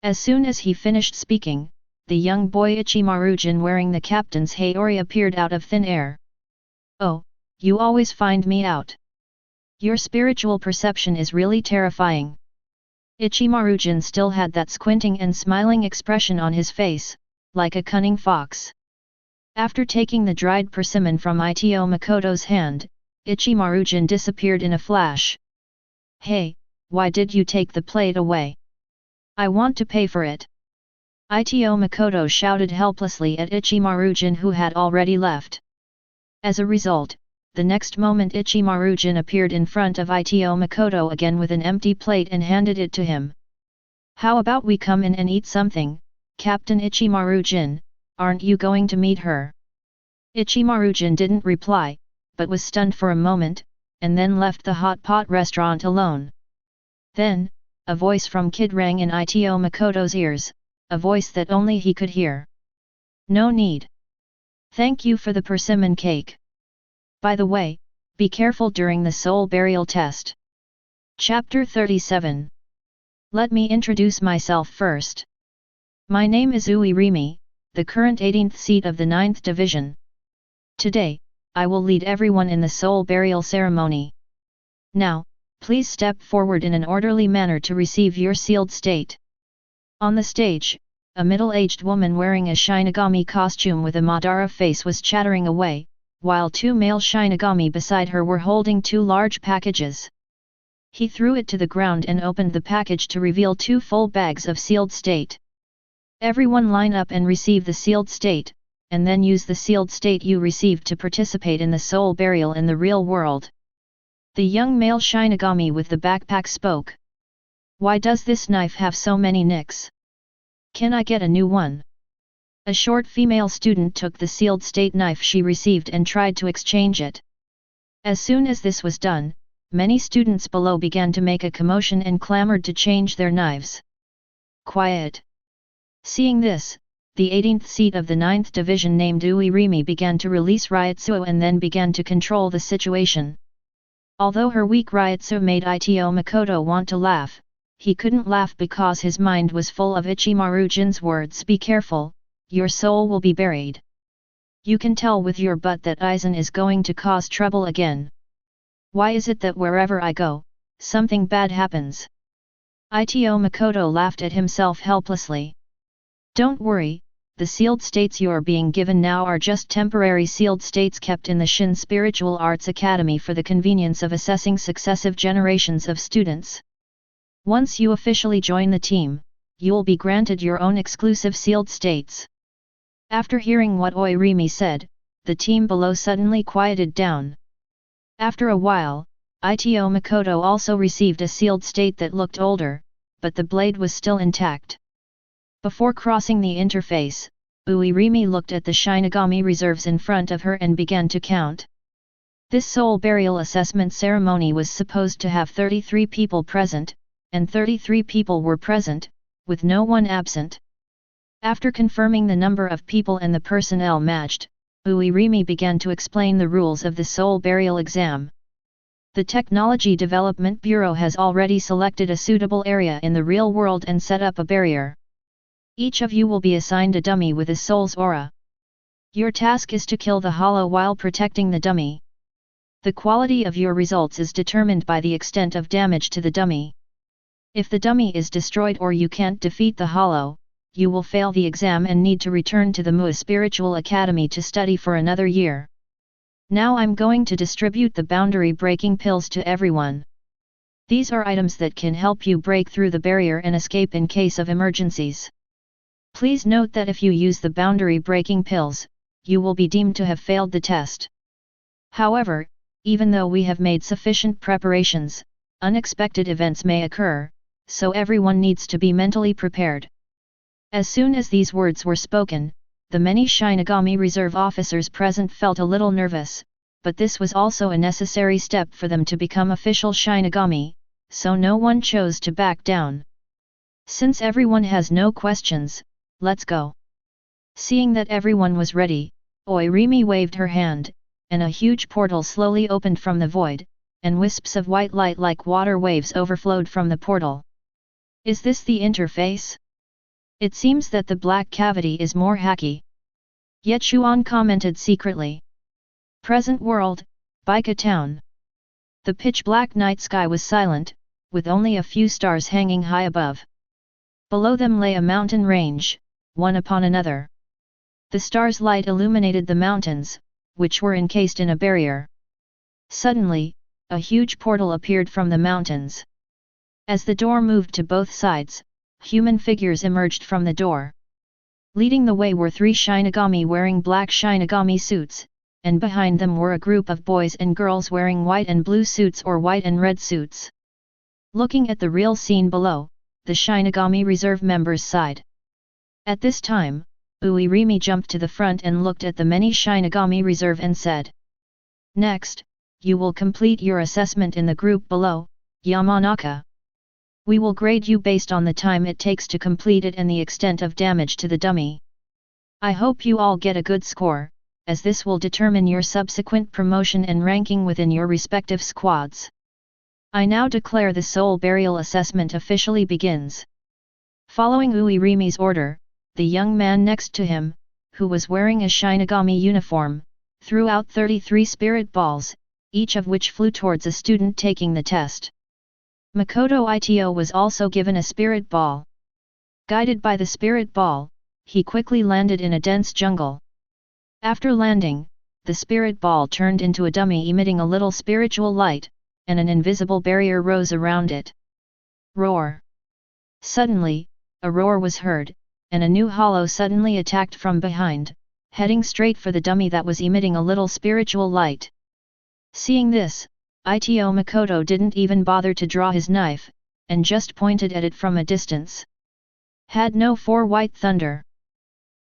As soon as he finished speaking, the young boy Ichimaru-jin wearing the captain's haori appeared out of thin air. Oh, you always find me out. Your spiritual perception is really terrifying. Ichimaru-jin still had that squinting and smiling expression on his face, like a cunning fox. After taking the dried persimmon from Ito Makoto's hand, Ichimaru-jin disappeared in a flash. Hey, why did you take the plate away? I want to pay for it. Ito Makoto shouted helplessly at Ichimaru-jin who had already left. As a result, the next moment Ichimaru-jin appeared in front of Ito Makoto again with an empty plate and handed it to him. How about we come in and eat something, Captain Ichimaru-jin, aren't you going to meet her? Ichimaru-jin didn't reply, but was stunned for a moment, and then left the hot pot restaurant alone. Then, a voice from Kid rang in Ito Makoto's ears, a voice that only he could hear. No need. Thank you for the persimmon cake. By the way, be careful during the soul burial test. Chapter 37. Let me introduce myself first. My name is Uirimi, the current 18th seat of the 9th Division. Today, I will lead everyone in the soul burial ceremony. Now, please step forward in an orderly manner to receive your sealed state. On the stage, a middle-aged woman wearing a Shinigami costume with a Madara face was chattering away, while two male Shinigami beside her were holding two large packages. He threw it to the ground and opened the package to reveal two full bags of sealed state. Everyone line up and receive the sealed state, and then use the sealed state you received to participate in the soul burial in the real world. The young male Shinigami with the backpack spoke. Why does this knife have so many nicks? Can I get a new one? A short female student took the sealed state knife she received and tried to exchange it. As soon as this was done, many students below began to make a commotion and clamored to change their knives. Quiet! Seeing this, the 18th seat of the 9th Division named Uirimi began to release Ryutsu and then began to control the situation. Although her weak Ryutsu made Ito Makoto want to laugh, he couldn't laugh because his mind was full of Ichimaru-jin's words. Be careful, your soul will be buried. You can tell with your butt that Aizen is going to cause trouble again. Why is it that wherever I go, something bad happens? Ito Makoto laughed at himself helplessly. Don't worry, the sealed states you're being given now are just temporary sealed states kept in the Shin Spiritual Arts Academy for the convenience of assessing successive generations of students. Once you officially join the team, you'll be granted your own exclusive sealed states. After hearing what Uirimi said, the team below suddenly quieted down. After a while, Ito Makoto also received a sealed state that looked older, but the blade was still intact. Before crossing the interface, Uirimi looked at the Shinigami reserves in front of her and began to count. This soul burial assessment ceremony was supposed to have 33 people present, and 33 people were present, with no one absent. After confirming the number of people and the personnel matched, Uirimi began to explain the rules of the soul burial exam. The Technology Development Bureau has already selected a suitable area in the real world and set up a barrier. Each of you will be assigned a dummy with a soul's aura. Your task is to kill the hollow while protecting the dummy. The quality of your results is determined by the extent of damage to the dummy. If the dummy is destroyed or you can't defeat the hollow, you will fail the exam and need to return to the Mua Spiritual Academy to study for another year. Now I'm going to distribute the boundary breaking pills to everyone. These are items that can help you break through the barrier and escape in case of emergencies. Please note that if you use the boundary breaking pills, you will be deemed to have failed the test. However, even though we have made sufficient preparations, unexpected events may occur, so everyone needs to be mentally prepared. As soon as these words were spoken, the many Shinigami reserve officers present felt a little nervous, but this was also a necessary step for them to become official Shinigami, so no one chose to back down. Since everyone has no questions, let's go. Seeing that everyone was ready, Oirimi waved her hand, and a huge portal slowly opened from the void, and wisps of white light like water waves overflowed from the portal. Is this the interface? It seems that the black cavity is more hacky. Ye Chuan commented secretly. Present world, Baika town. The pitch-black night sky was silent, with only a few stars hanging high above. Below them lay a mountain range, one upon another. The stars' light illuminated the mountains, which were encased in a barrier. Suddenly, a huge portal appeared from the mountains. As the door moved to both sides, human figures emerged from the door. Leading the way were 3 Shinigami wearing black Shinigami suits, and behind them were a group of boys and girls wearing white and blue suits or white and red suits. Looking at the real scene below, the Shinigami reserve members sighed. At this time, Uirimi jumped to the front and looked at the many Shinigami reserve and said, "Next, you will complete your assessment in the group below, Yamanaka. We will grade you based on the time it takes to complete it and the extent of damage to the dummy. I hope you all get a good score, as this will determine your subsequent promotion and ranking within your respective squads. I now declare the soul burial assessment officially begins." Following Uirimi's order, the young man next to him, who was wearing a Shinigami uniform, threw out 33 spirit balls, each of which flew towards a student taking the test. Makoto Ito was also given a spirit ball. Guided by the spirit ball, he quickly landed in a dense jungle. After landing, the spirit ball turned into a dummy emitting a little spiritual light, and an invisible barrier rose around it. Roar! Suddenly, a roar was heard, and a new hollow suddenly attacked from behind, heading straight for the dummy that was emitting a little spiritual light. Seeing this, Ito Makoto didn't even bother to draw his knife, and just pointed at it from a distance. Had no 4 white thunder.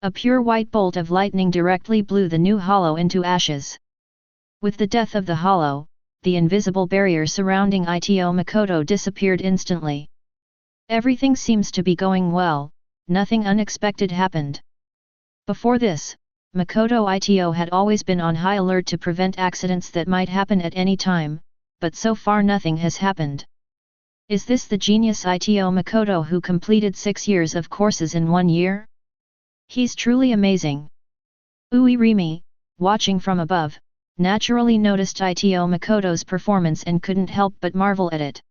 A pure white bolt of lightning directly blew the new hollow into ashes. With the death of the hollow, the invisible barrier surrounding Ito Makoto disappeared instantly. Everything seems to be going well, nothing unexpected happened. Before this, Makoto Ito had always been on high alert to prevent accidents that might happen at any time, but so far nothing has happened. Is this the genius Ito Makoto who completed 6 years of courses in 1 year? He's truly amazing. Uirimi, watching from above, naturally noticed Ito Makoto's performance and couldn't help but marvel at it.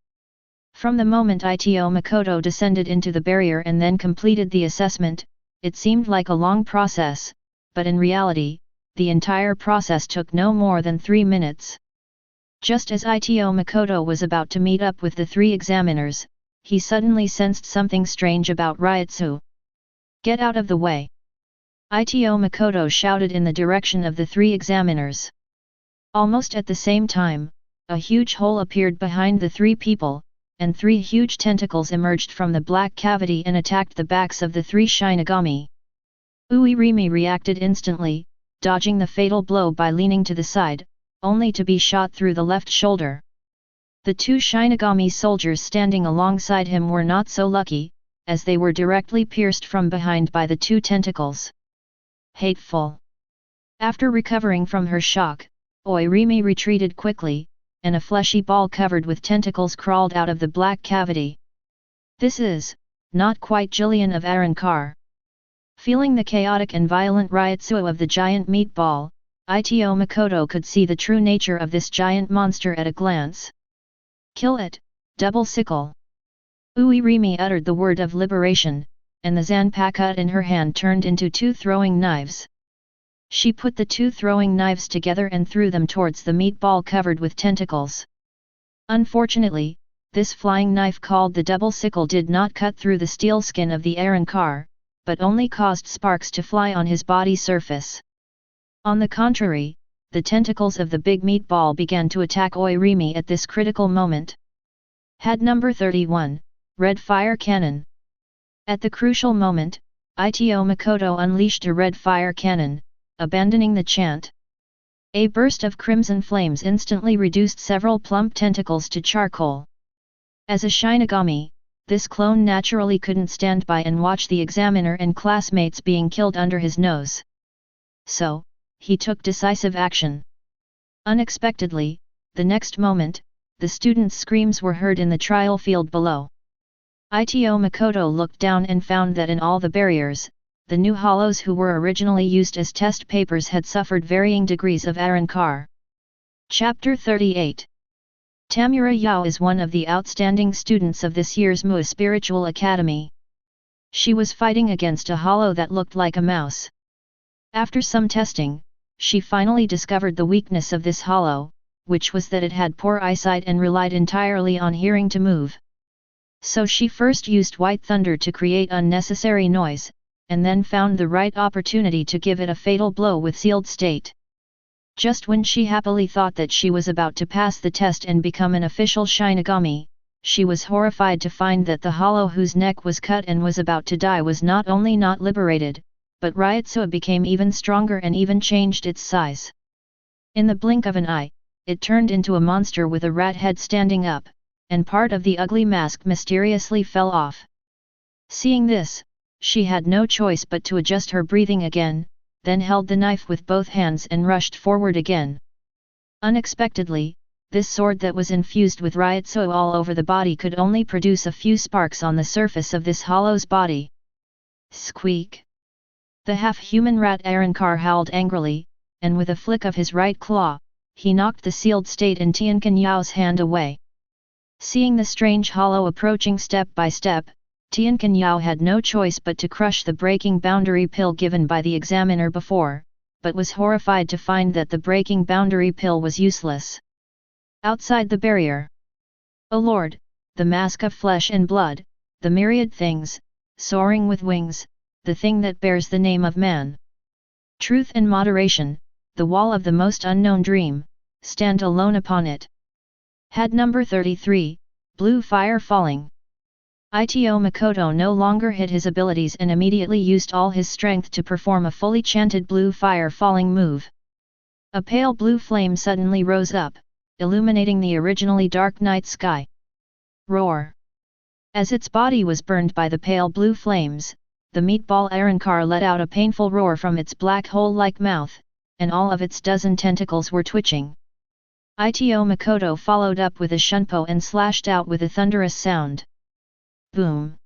From the moment Ito Makoto descended into the barrier and then completed the assessment, it seemed like a long process, but in reality, the entire process took no more than 3 minutes. Just as Ito Makoto was about to meet up with the 3 examiners, he suddenly sensed something strange about Ryutsu. "Get out of the way!" Ito Makoto shouted in the direction of the 3 examiners. Almost at the same time, a huge hole appeared behind the 3 people, and 3 huge tentacles emerged from the black cavity and attacked the backs of the 3 Shinigami. Uirimi reacted instantly, dodging the fatal blow by leaning to the side, only to be shot through the left shoulder. The 2 Shinigami soldiers standing alongside him were not so lucky, as they were directly pierced from behind by the 2 tentacles. Hateful! After recovering from her shock, Oirimi retreated quickly, and a fleshy ball covered with tentacles crawled out of the black cavity. This is not quite Jillian of Arankar. Feeling the chaotic and violent Ryutsu of the giant meatball, Ito Makoto could see the true nature of this giant monster at a glance. "Kill it, double sickle!" Uirimi uttered the word of liberation, and the Zanpakuto in her hand turned into 2 throwing knives. She put the 2 throwing knives together and threw them towards the meatball covered with tentacles. Unfortunately, this flying knife called the double sickle did not cut through the steel skin of the Arrancar, but only caused sparks to fly on his body surface. On the contrary, the tentacles of the big meatball began to attack Oirimi at this critical moment. Head number 31, Red Fire Cannon. At the crucial moment, Ito Makoto unleashed a red fire cannon, abandoning the chant. A burst of crimson flames instantly reduced several plump tentacles to charcoal. As a Shinigami, this clone naturally couldn't stand by and watch the examiner and classmates being killed under his nose. So, he took decisive action. Unexpectedly, the next moment, the students' screams were heard in the trial field below. Ito Makoto looked down and found that in all the barriers, the new hollows who were originally used as test papers had suffered varying degrees of Arrancar. Chapter 38. Tamura Yao is one of the outstanding students of this year's MUA Spiritual Academy. She was fighting against a hollow that looked like a mouse. After some testing, she finally discovered the weakness of this hollow, which was that it had poor eyesight and relied entirely on hearing to move. So she first used White Thunder to create unnecessary noise, and then found the right opportunity to give it a fatal blow with Sealed State. Just when she happily thought that she was about to pass the test and become an official Shinigami, she was horrified to find that the hollow whose neck was cut and was about to die was not only not liberated, but Ryotsuya became even stronger and even changed its size. In the blink of an eye, it turned into a monster with a rat head standing up, and part of the ugly mask mysteriously fell off. Seeing this, she had no choice but to adjust her breathing again, then held the knife with both hands and rushed forward again. Unexpectedly, this sword that was infused with Ryotsuya all over the body could only produce a few sparks on the surface of this hollow's body. Squeak! The half-human rat Arrancar howled angrily, and with a flick of his right claw, he knocked the Sealed State in Tianqin Yao's hand away. Seeing the strange hollow approaching step by step, Tianqin Yao had no choice but to crush the breaking boundary pill given by the examiner before, but was horrified to find that the breaking boundary pill was useless. Outside the barrier. O Lord, the mask of flesh and blood, the myriad things, soaring with wings, the thing that bears the name of man. Truth and moderation, the wall of the most unknown dream, stand alone upon it. Head number 33, Blue Fire Falling. Ito Makoto no longer hid his abilities and immediately used all his strength to perform a fully chanted blue fire falling move. A pale blue flame suddenly rose up, illuminating the originally dark night sky. Roar! As its body was burned by the pale blue flames, the meatball Arrancar let out a painful roar from its black hole-like mouth, and all of its dozen tentacles were twitching. Ito Makoto followed up with a shunpo and slashed out with a thunderous sound. Boom!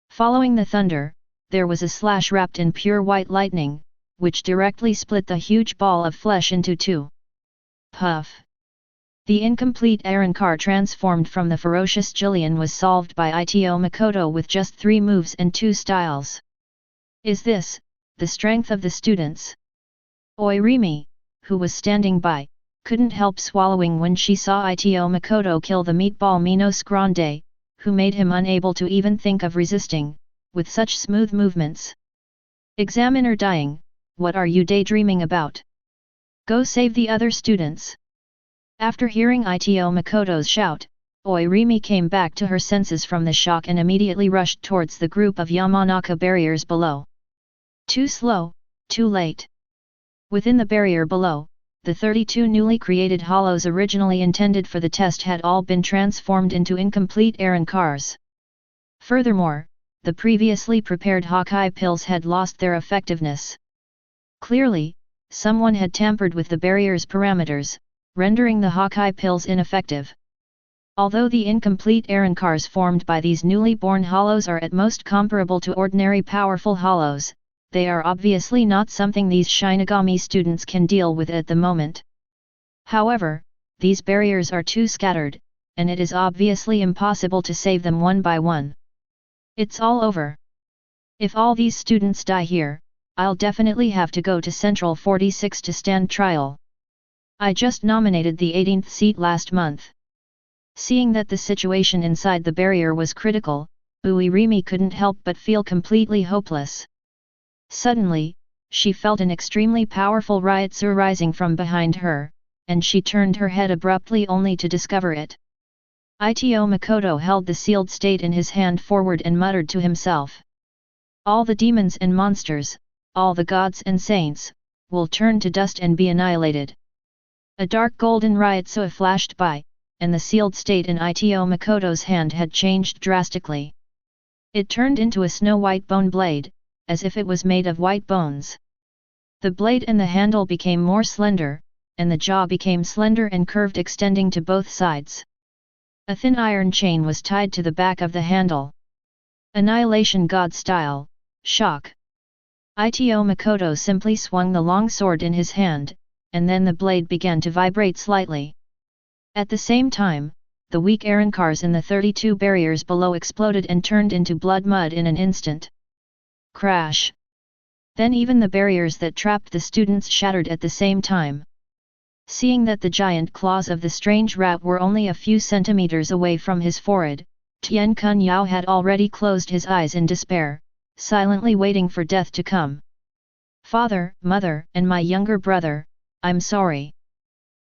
Following the thunder, there was a slash wrapped in pure white lightning, which directly split the huge ball of flesh into two. Puff! The incomplete Arrancar transformed from the ferocious Jillian was solved by Ito Makoto with just 3 moves and 2 styles. Is this the strength of the students? Oirimi, who was standing by, couldn't help swallowing when she saw Ito Makoto kill the meatball Minos Grande, who made him unable to even think of resisting, with such smooth movements. Examiner dying, what are you daydreaming about? Go save the other students. After hearing Ito Makoto's shout, Oirimi came back to her senses from the shock and immediately rushed towards the group of Yamanaka barriers below. Too slow, too late. Within the barrier below, the 32 newly created hollows originally intended for the test had all been transformed into incomplete Arrancars. Furthermore, the previously prepared Hawkeye pills had lost their effectiveness. Clearly, someone had tampered with the barrier's parameters, rendering the Hawkeye pills ineffective. Although the incomplete Arrancars formed by these newly born hollows are at most comparable to ordinary powerful hollows, they are obviously not something these Shinigami students can deal with at the moment. However, these barriers are too scattered, and it is obviously impossible to save them one by one. It's all over. If all these students die here, I'll definitely have to go to Central 46 to stand trial. I just nominated the 18th seat last month. Seeing that the situation inside the barrier was critical, Uirimi couldn't help but feel completely hopeless. Suddenly, she felt an extremely powerful Ryotsu rising from behind her, and she turned her head abruptly only to discover it. Ito Makoto held the sealed state in his hand forward and muttered to himself. All the demons and monsters, all the gods and saints, will turn to dust and be annihilated. A dark golden Ryotsu flashed by, and the sealed state in Ito Makoto's hand had changed drastically. It turned into a snow-white bone blade, as if it was made of white bones. The blade and the handle became more slender, and the jaw became slender and curved extending to both sides. A thin iron chain was tied to the back of the handle. Annihilation God style, shock. Ito Makoto simply swung the long sword in his hand, and then the blade began to vibrate slightly. At the same time, the weak Arankars in the 32 barriers below exploded and turned into blood mud in an instant. Crash! Then even the barriers that trapped the students shattered at the same time. Seeing that the giant claws of the strange rat were only a few centimeters away from his forehead, Tian Kun Yao had already closed his eyes in despair, silently waiting for death to come. Father, mother, and my younger brother, I'm sorry.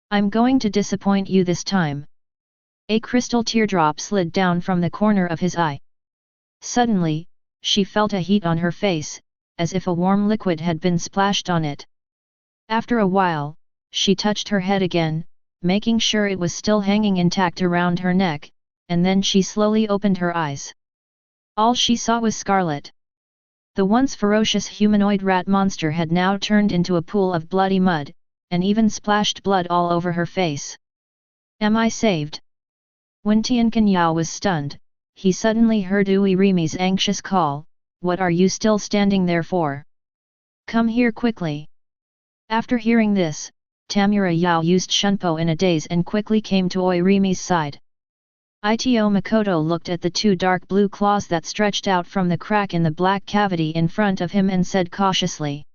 I'm going to disappoint you this time. A crystal teardrop slid down from the corner of his eye. Suddenly, she felt a heat on her face, as if a warm liquid had been splashed on it. After a while, she touched her head again, making sure it was still hanging intact around her neck, and then she slowly opened her eyes. All she saw was scarlet. The once ferocious humanoid rat monster had now turned into a pool of bloody mud, and even splashed blood all over her face. Am I saved? When Tianqin Yao was stunned, he suddenly heard Uirimi's anxious call, what are you still standing there for? Come here quickly. After hearing this, Tamura Yao used Shunpo in a daze and quickly came to Uirimi's side. Ito Makoto looked at the two dark blue claws that stretched out from the crack in the black cavity in front of him and said cautiously.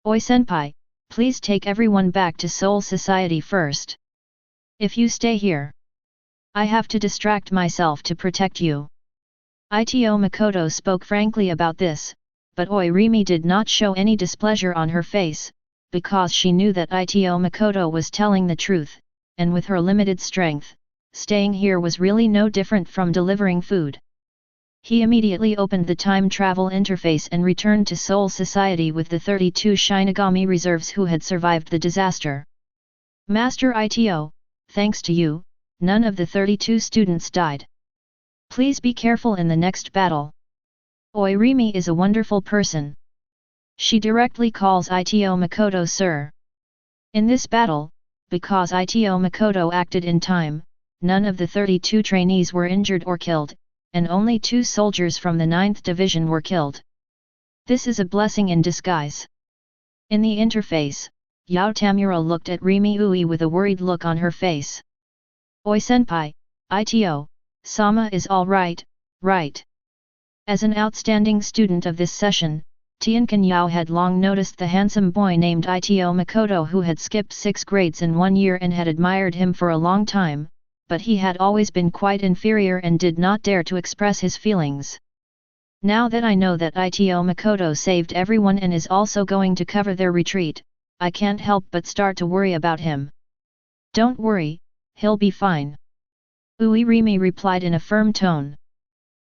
Oi senpai, please take everyone back to Soul Society first. If you stay here, I have to distract myself to protect you. Ito Makoto spoke frankly about this, but Uirimi did not show any displeasure on her face, because she knew that Ito Makoto was telling the truth, and with her limited strength, staying here was really no different from delivering food. He immediately opened the time travel interface and returned to Soul Society with the 32 Shinigami reserves who had survived the disaster. Master Ito, thanks to you, none of the 32 students died. Please be careful in the next battle. Uirimi is a wonderful person. She directly calls Ito Makoto sir. In this battle, because Ito Makoto acted in time, none of the 32 trainees were injured or killed, and only 2 soldiers from the 9th Division were killed. This is a blessing in disguise. In the interface, Yao Tamura looked at Rimi Ui with a worried look on her face. Oi senpai, Ito, Sama is all right, right? As an outstanding student of this session, Tianqin Yao had long noticed the handsome boy named Ito Makoto who had skipped 6 grades in 1 year and had admired him for a long time, but he had always been quite inferior and did not dare to express his feelings. Now that I know that Ito Makoto saved everyone and is also going to cover their retreat, I can't help but start to worry about him. Don't worry, he'll be fine. Uirimi replied in a firm tone.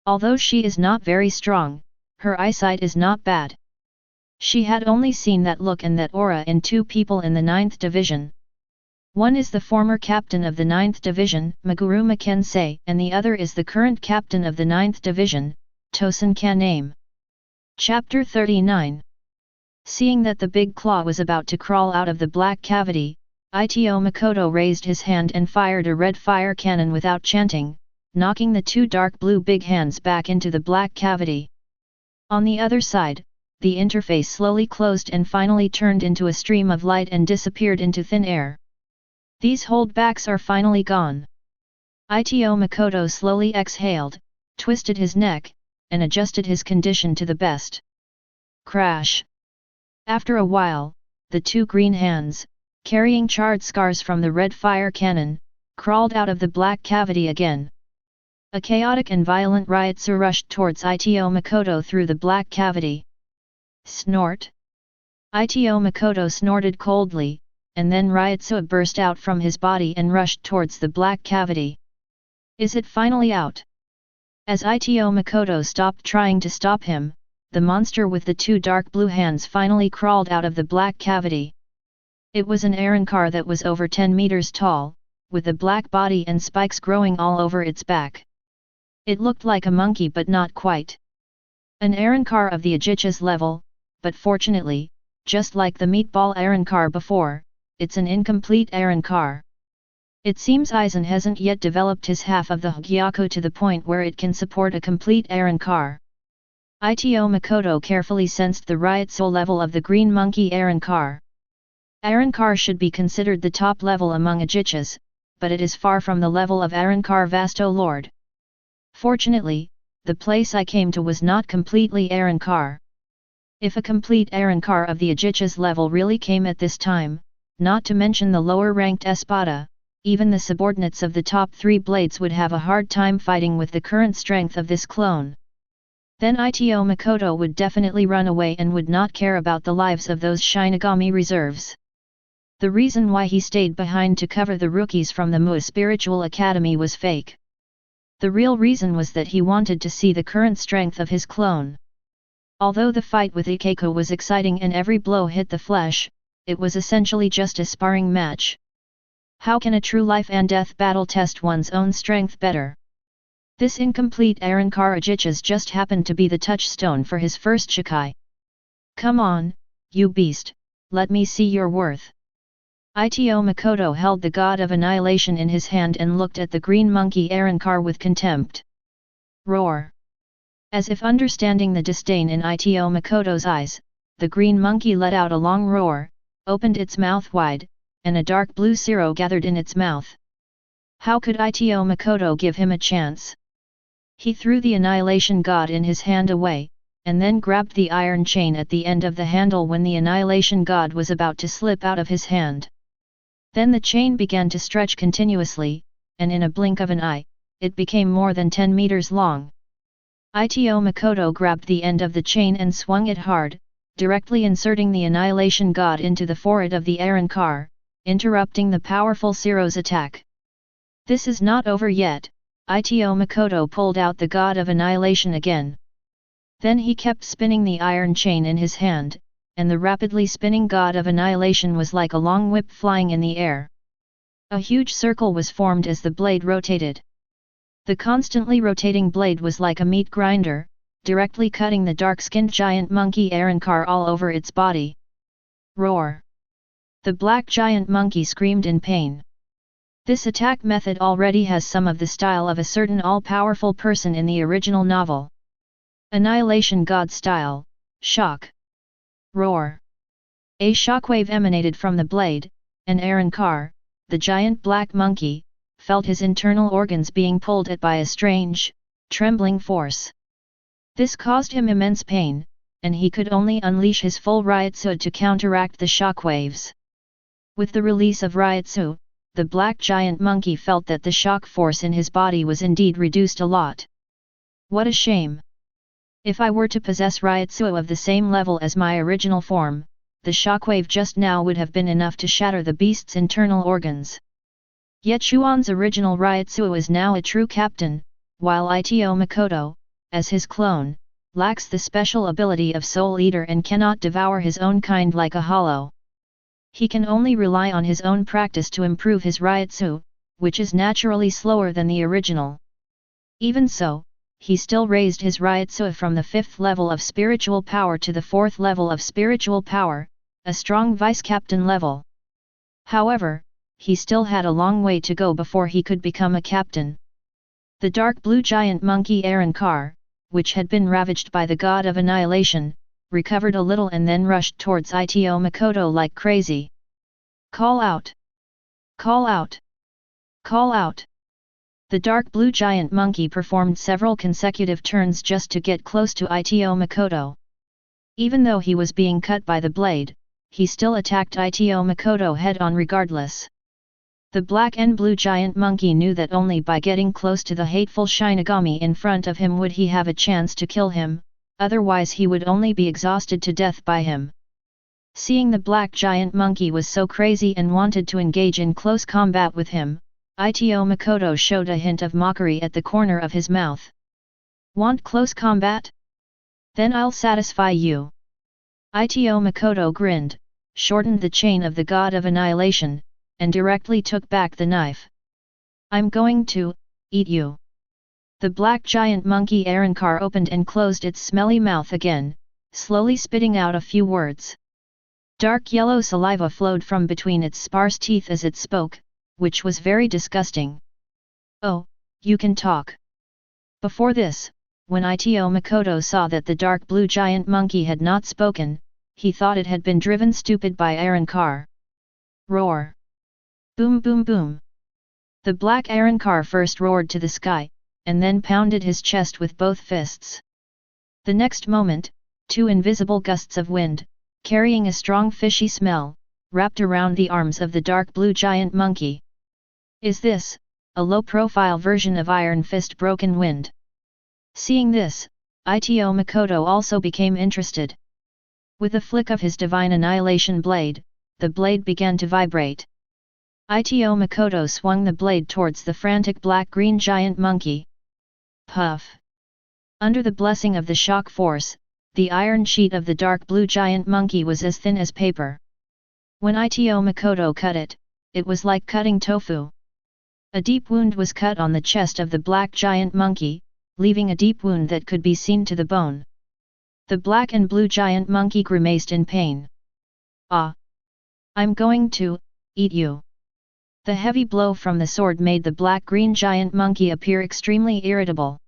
Although she is not very strong, her eyesight is not bad. She had only seen that look and that aura in 2 people in the 9th Division. One is the former captain of the 9th Division, Meguru Makensei, and the other is the current captain of the 9th Division, Tosen Kaname. Chapter 39. Seeing that the big claw was about to crawl out of the black cavity, Ito Makoto raised his hand and fired a red fire cannon without chanting, knocking the 2 dark blue big hands back into the black cavity. On the other side, the interface slowly closed and finally turned into a stream of light and disappeared into thin air. These holdbacks are finally gone. Ito Makoto slowly exhaled, twisted his neck, and adjusted his condition to the best. Crash! After a while, the 2 green hands, carrying charred scars from the red fire cannon, crawled out of the black cavity again. A chaotic and violent Ryutsu rushed towards Ito Makoto through the black cavity. Snort! Ito Makoto snorted coldly, and then Ryutsu burst out from his body and rushed towards the black cavity. Is it finally out? As Ito Makoto stopped trying to stop him, the monster with the two dark blue hands finally crawled out of the black cavity. It was an Arrancar that was over 10 meters tall, with a black body and spikes growing all over its back. It looked like a monkey but not quite. An Arrancar of the Ajicha's level, but fortunately, just like the meatball Arrancar before, it's an incomplete Arrancar. It seems Aizen hasn't yet developed his half of the Hgyaku to the point where it can support a complete Arrancar. Ito Makoto carefully sensed the Ryutsu level of the green monkey Arrancar. Arrancar should be considered the top level among Ajichas, but it is far from the level of Arrancar Vasto Lord. Fortunately, the place I came to was not completely Arrancar. If a complete Arrancar of the Ajicha's level really came at this time, not to mention the lower-ranked Espada, even the subordinates of the top 3 blades would have a hard time fighting with the current strength of this clone. Then Ito Makoto would definitely run away and would not care about the lives of those Shinigami reserves. The reason why he stayed behind to cover the rookies from the Mu Spiritual Academy was fake. The real reason was that he wanted to see the current strength of his clone. Although the fight with Ikeiko was exciting and every blow hit the flesh, it was essentially just a sparring match. How can a true life and death battle test one's own strength better? This incomplete Arrancar Ajichas just happened to be the touchstone for his first Shikai. Come on, you beast, let me see your worth. Ito Makoto held the God of Annihilation in his hand and looked at the green monkey Arrancar with contempt. Roar! As if understanding the disdain in Ito Makoto's eyes, the green monkey let out a long roar, opened its mouth wide, and a dark blue siro gathered in its mouth. How could Ito Makoto give him a chance? He threw the Annihilation God in his hand away, and then grabbed the iron chain at the end of the handle when the Annihilation God was about to slip out of his hand. Then the chain began to stretch continuously, and in a blink of an eye, it became more than 10 meters long. Ito Makoto grabbed the end of the chain and swung it hard, directly inserting the Annihilation God into the forehead of the Arrancar, interrupting the powerful Siro's attack. This is not over yet, Ito Makoto pulled out the God of Annihilation again. Then he kept spinning the iron chain in his hand, and the rapidly spinning God of Annihilation was like a long whip flying in the air. A huge circle was formed as the blade rotated. The constantly rotating blade was like a meat grinder, directly cutting the dark-skinned giant monkey Arrancar all over its body. Roar! The black giant monkey screamed in pain. This attack method already has some of the style of a certain all-powerful person in the original novel. Annihilation God style, shock. Roar! A shockwave emanated from the blade, and Arrancar, the giant black monkey, felt his internal organs being pulled at by a strange, trembling force. This caused him immense pain, and he could only unleash his full Ryutsu to counteract the shockwaves. With the release of Ryutsu, the black giant monkey felt that the shock force in his body was indeed reduced a lot. What a shame! If I were to possess Ryutsu of the same level as my original form, the shockwave just now would have been enough to shatter the beast's internal organs. Ye Chuan's original Ryutsu is now a true captain, while Ito Makoto, as his clone, lacks the special ability of Soul Eater and cannot devour his own kind like a hollow. He can only rely on his own practice to improve his Ryutsu, which is naturally slower than the original. Even so, he still raised his Ryutsu from the 5th level of spiritual power to the 4th level of spiritual power, a strong vice-captain level. However, he still had a long way to go before he could become a captain. The dark blue giant monkey Arrancar, which had been ravaged by the God of Annihilation, recovered a little and then rushed towards Ito Makoto like crazy. Call out! Call out! Call out! The dark blue giant monkey performed several consecutive turns just to get close to Ito Makoto. Even though he was being cut by the blade, he still attacked Ito Makoto head-on regardless. The black and blue giant monkey knew that only by getting close to the hateful Shinigami in front of him would he have a chance to kill him, otherwise he would only be exhausted to death by him. Seeing the black giant monkey was so crazy and wanted to engage in close combat with him, Ito Makoto showed a hint of mockery at the corner of his mouth. "Want close combat? Then I'll satisfy you." Ito Makoto grinned, shortened the chain of the god of annihilation, and directly took back the knife. "I'm going to eat you." The black giant monkey Arankar opened and closed its smelly mouth again, slowly spitting out a few words. Dark yellow saliva flowed from between its sparse teeth as it spoke, which was very disgusting. "Oh, you can talk." Before this, when Ito Makoto saw that the dark blue giant monkey had not spoken, he thought it had been driven stupid by Arankar. Roar! Boom boom boom! The black Arankar first roared to the sky, and then pounded his chest with both fists. The next moment, two invisible gusts of wind, carrying a strong fishy smell, wrapped around the arms of the dark blue giant monkey. "Is this a low-profile version of Iron Fist Broken Wind?" Seeing this, Ito Makoto also became interested. With a flick of his divine annihilation blade, the blade began to vibrate. Ito Makoto swung the blade towards the frantic black-green giant monkey. Puff! Under the blessing of the shock force, the iron sheet of the dark blue giant monkey was as thin as paper. When Ito Makoto cut it, it was like cutting tofu. A deep wound was cut on the chest of the black giant monkey, leaving a deep wound that could be seen to the bone. The black and blue giant monkey grimaced in pain. "Ah! I'm going to eat you." The heavy blow from the sword made the black-green giant monkey appear extremely irritable.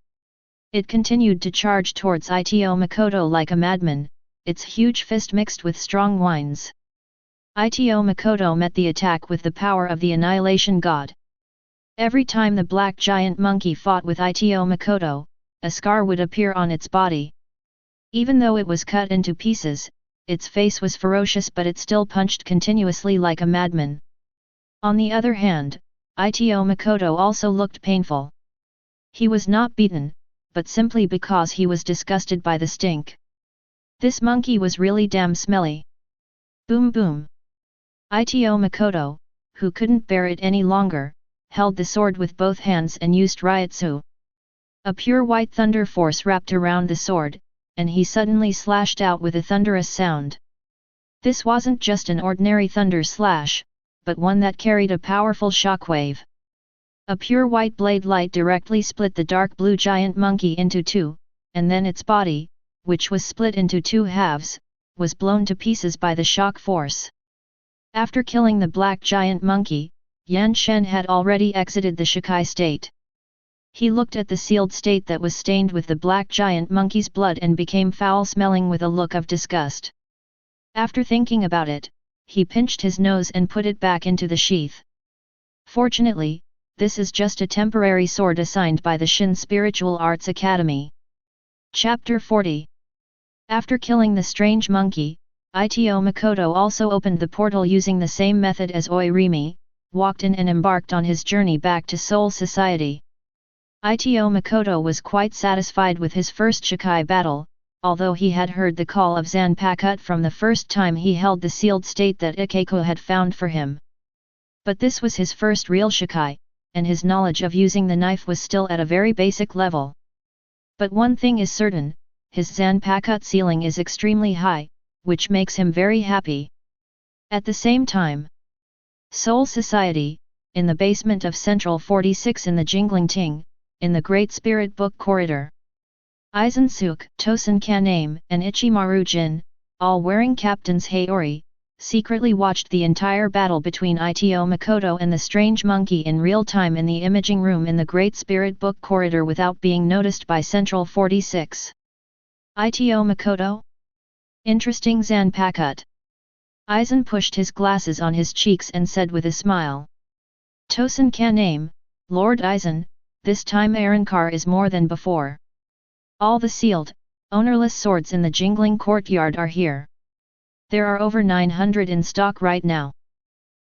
It continued to charge towards Ito Makoto like a madman, its huge fist mixed with strong whines. Ito Makoto met the attack with the power of the Annihilation God. Every time the black giant monkey fought with Ito Makoto, a scar would appear on its body. Even though it was cut into pieces, its face was ferocious, but it still punched continuously like a madman. On the other hand, Ito Makoto also looked painful. He was not beaten, but simply because he was disgusted by the stink. This monkey was really damn smelly. Boom boom! Ito Makoto, who couldn't bear it any longer, held the sword with both hands and used Ryutsu. A pure white thunder force wrapped around the sword, and he suddenly slashed out with a thunderous sound. This wasn't just an ordinary thunder slash, but one that carried a powerful shockwave. A pure white blade light directly split the dark blue giant monkey into two, and then its body, which was split into two halves, was blown to pieces by the shock force. After killing the black giant monkey, Yan Shen had already exited the Shikai state. He looked at the sealed state that was stained with the black giant monkey's blood and became foul-smelling with a look of disgust. After thinking about it, he pinched his nose and put it back into the sheath. Fortunately, this is just a temporary sword assigned by the Shin Spiritual Arts Academy. Chapter 40. After killing the strange monkey, Ito Makoto also opened the portal using the same method as Oirimi, walked in and embarked on his journey back to Soul Society. Ito Makoto was quite satisfied with his first Shikai battle, although he had heard the call of Zanpakuto from the first time he held the sealed state that Ikeko had found for him. But this was his first real Shikai, and his knowledge of using the knife was still at a very basic level. But one thing is certain, his Zanpakuto ceiling is extremely high, which makes him very happy. At the same time, Soul Society, in the basement of Central 46 in the Jingling Ting, in the Great Spirit Book Corridor. Aizen Suk, Tosen Kaname, and Ichimaru Jin, all wearing Captain's Haori, secretly watched the entire battle between Ito Makoto and the strange monkey in real time in the imaging room in the Great Spirit Book Corridor without being noticed by Central 46. Ito Makoto? Interesting Zanpakuto. Aizen pushed his glasses on his cheeks and said with a smile. Tosen Kaname, Lord Aizen, this time Arankar is more than before. All the sealed, ownerless swords in the Jingling Courtyard are here. There are over 900 in stock right now.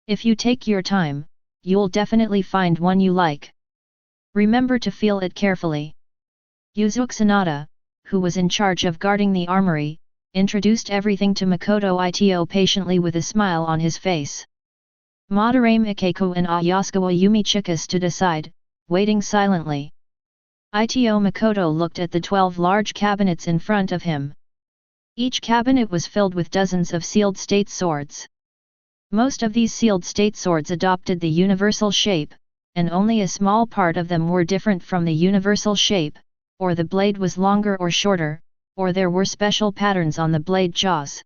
If you take your time, you'll definitely find one you like. Remember to feel it carefully. Yuzuki Sanada, who was in charge of guarding the armory, introduced everything to Makoto Ito patiently with a smile on his face. Madarame Ikeku and Ayasukawa Yumichika stood aside, waiting silently. Ito Makoto looked at the 12 large cabinets in front of him. Each cabinet was filled with dozens of sealed state swords. Most of these sealed state swords adopted the universal shape, and only a small part of them were different from the universal shape, or the blade was longer or shorter, or there were special patterns on the blade jaws.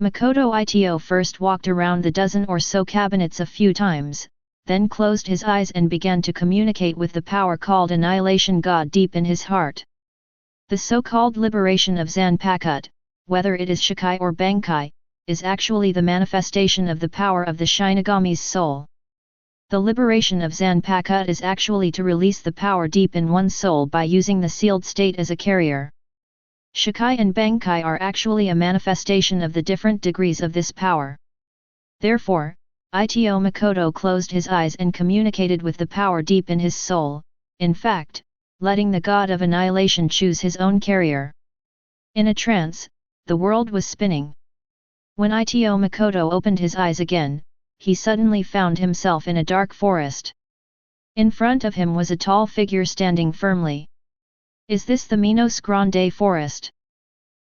Makoto Ito first walked around the dozen or so cabinets a few times, then closed his eyes and began to communicate with the power called Annihilation God deep in his heart. The so-called liberation of Zanpakuto, whether it is Shikai or Bankai, is actually the manifestation of the power of the Shinigami's soul. The liberation of Zanpakuto is actually to release the power deep in one's soul by using the sealed state as a carrier. Shikai and Bankai are actually a manifestation of the different degrees of this power. Therefore, Ito Makoto closed his eyes and communicated with the power deep in his soul, in fact, letting the god of annihilation choose his own carrier. In a trance, the world was spinning. When Ito Makoto opened his eyes again, he suddenly found himself in a dark forest. In front of him was a tall figure standing firmly. Is this the Minos Grande forest?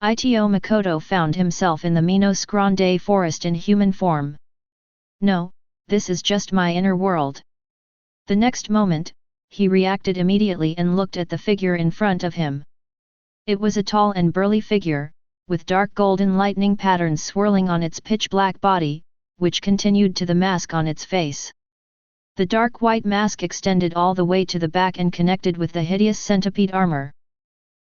Ito Makoto found himself in the Minos Grande forest in human form. No, this is just my inner world. The next moment, he reacted immediately and looked at the figure in front of him. It was a tall and burly figure, with dark golden lightning patterns swirling on its pitch-black body, which continued to the mask on its face. The dark white mask extended all the way to the back and connected with the hideous centipede armor.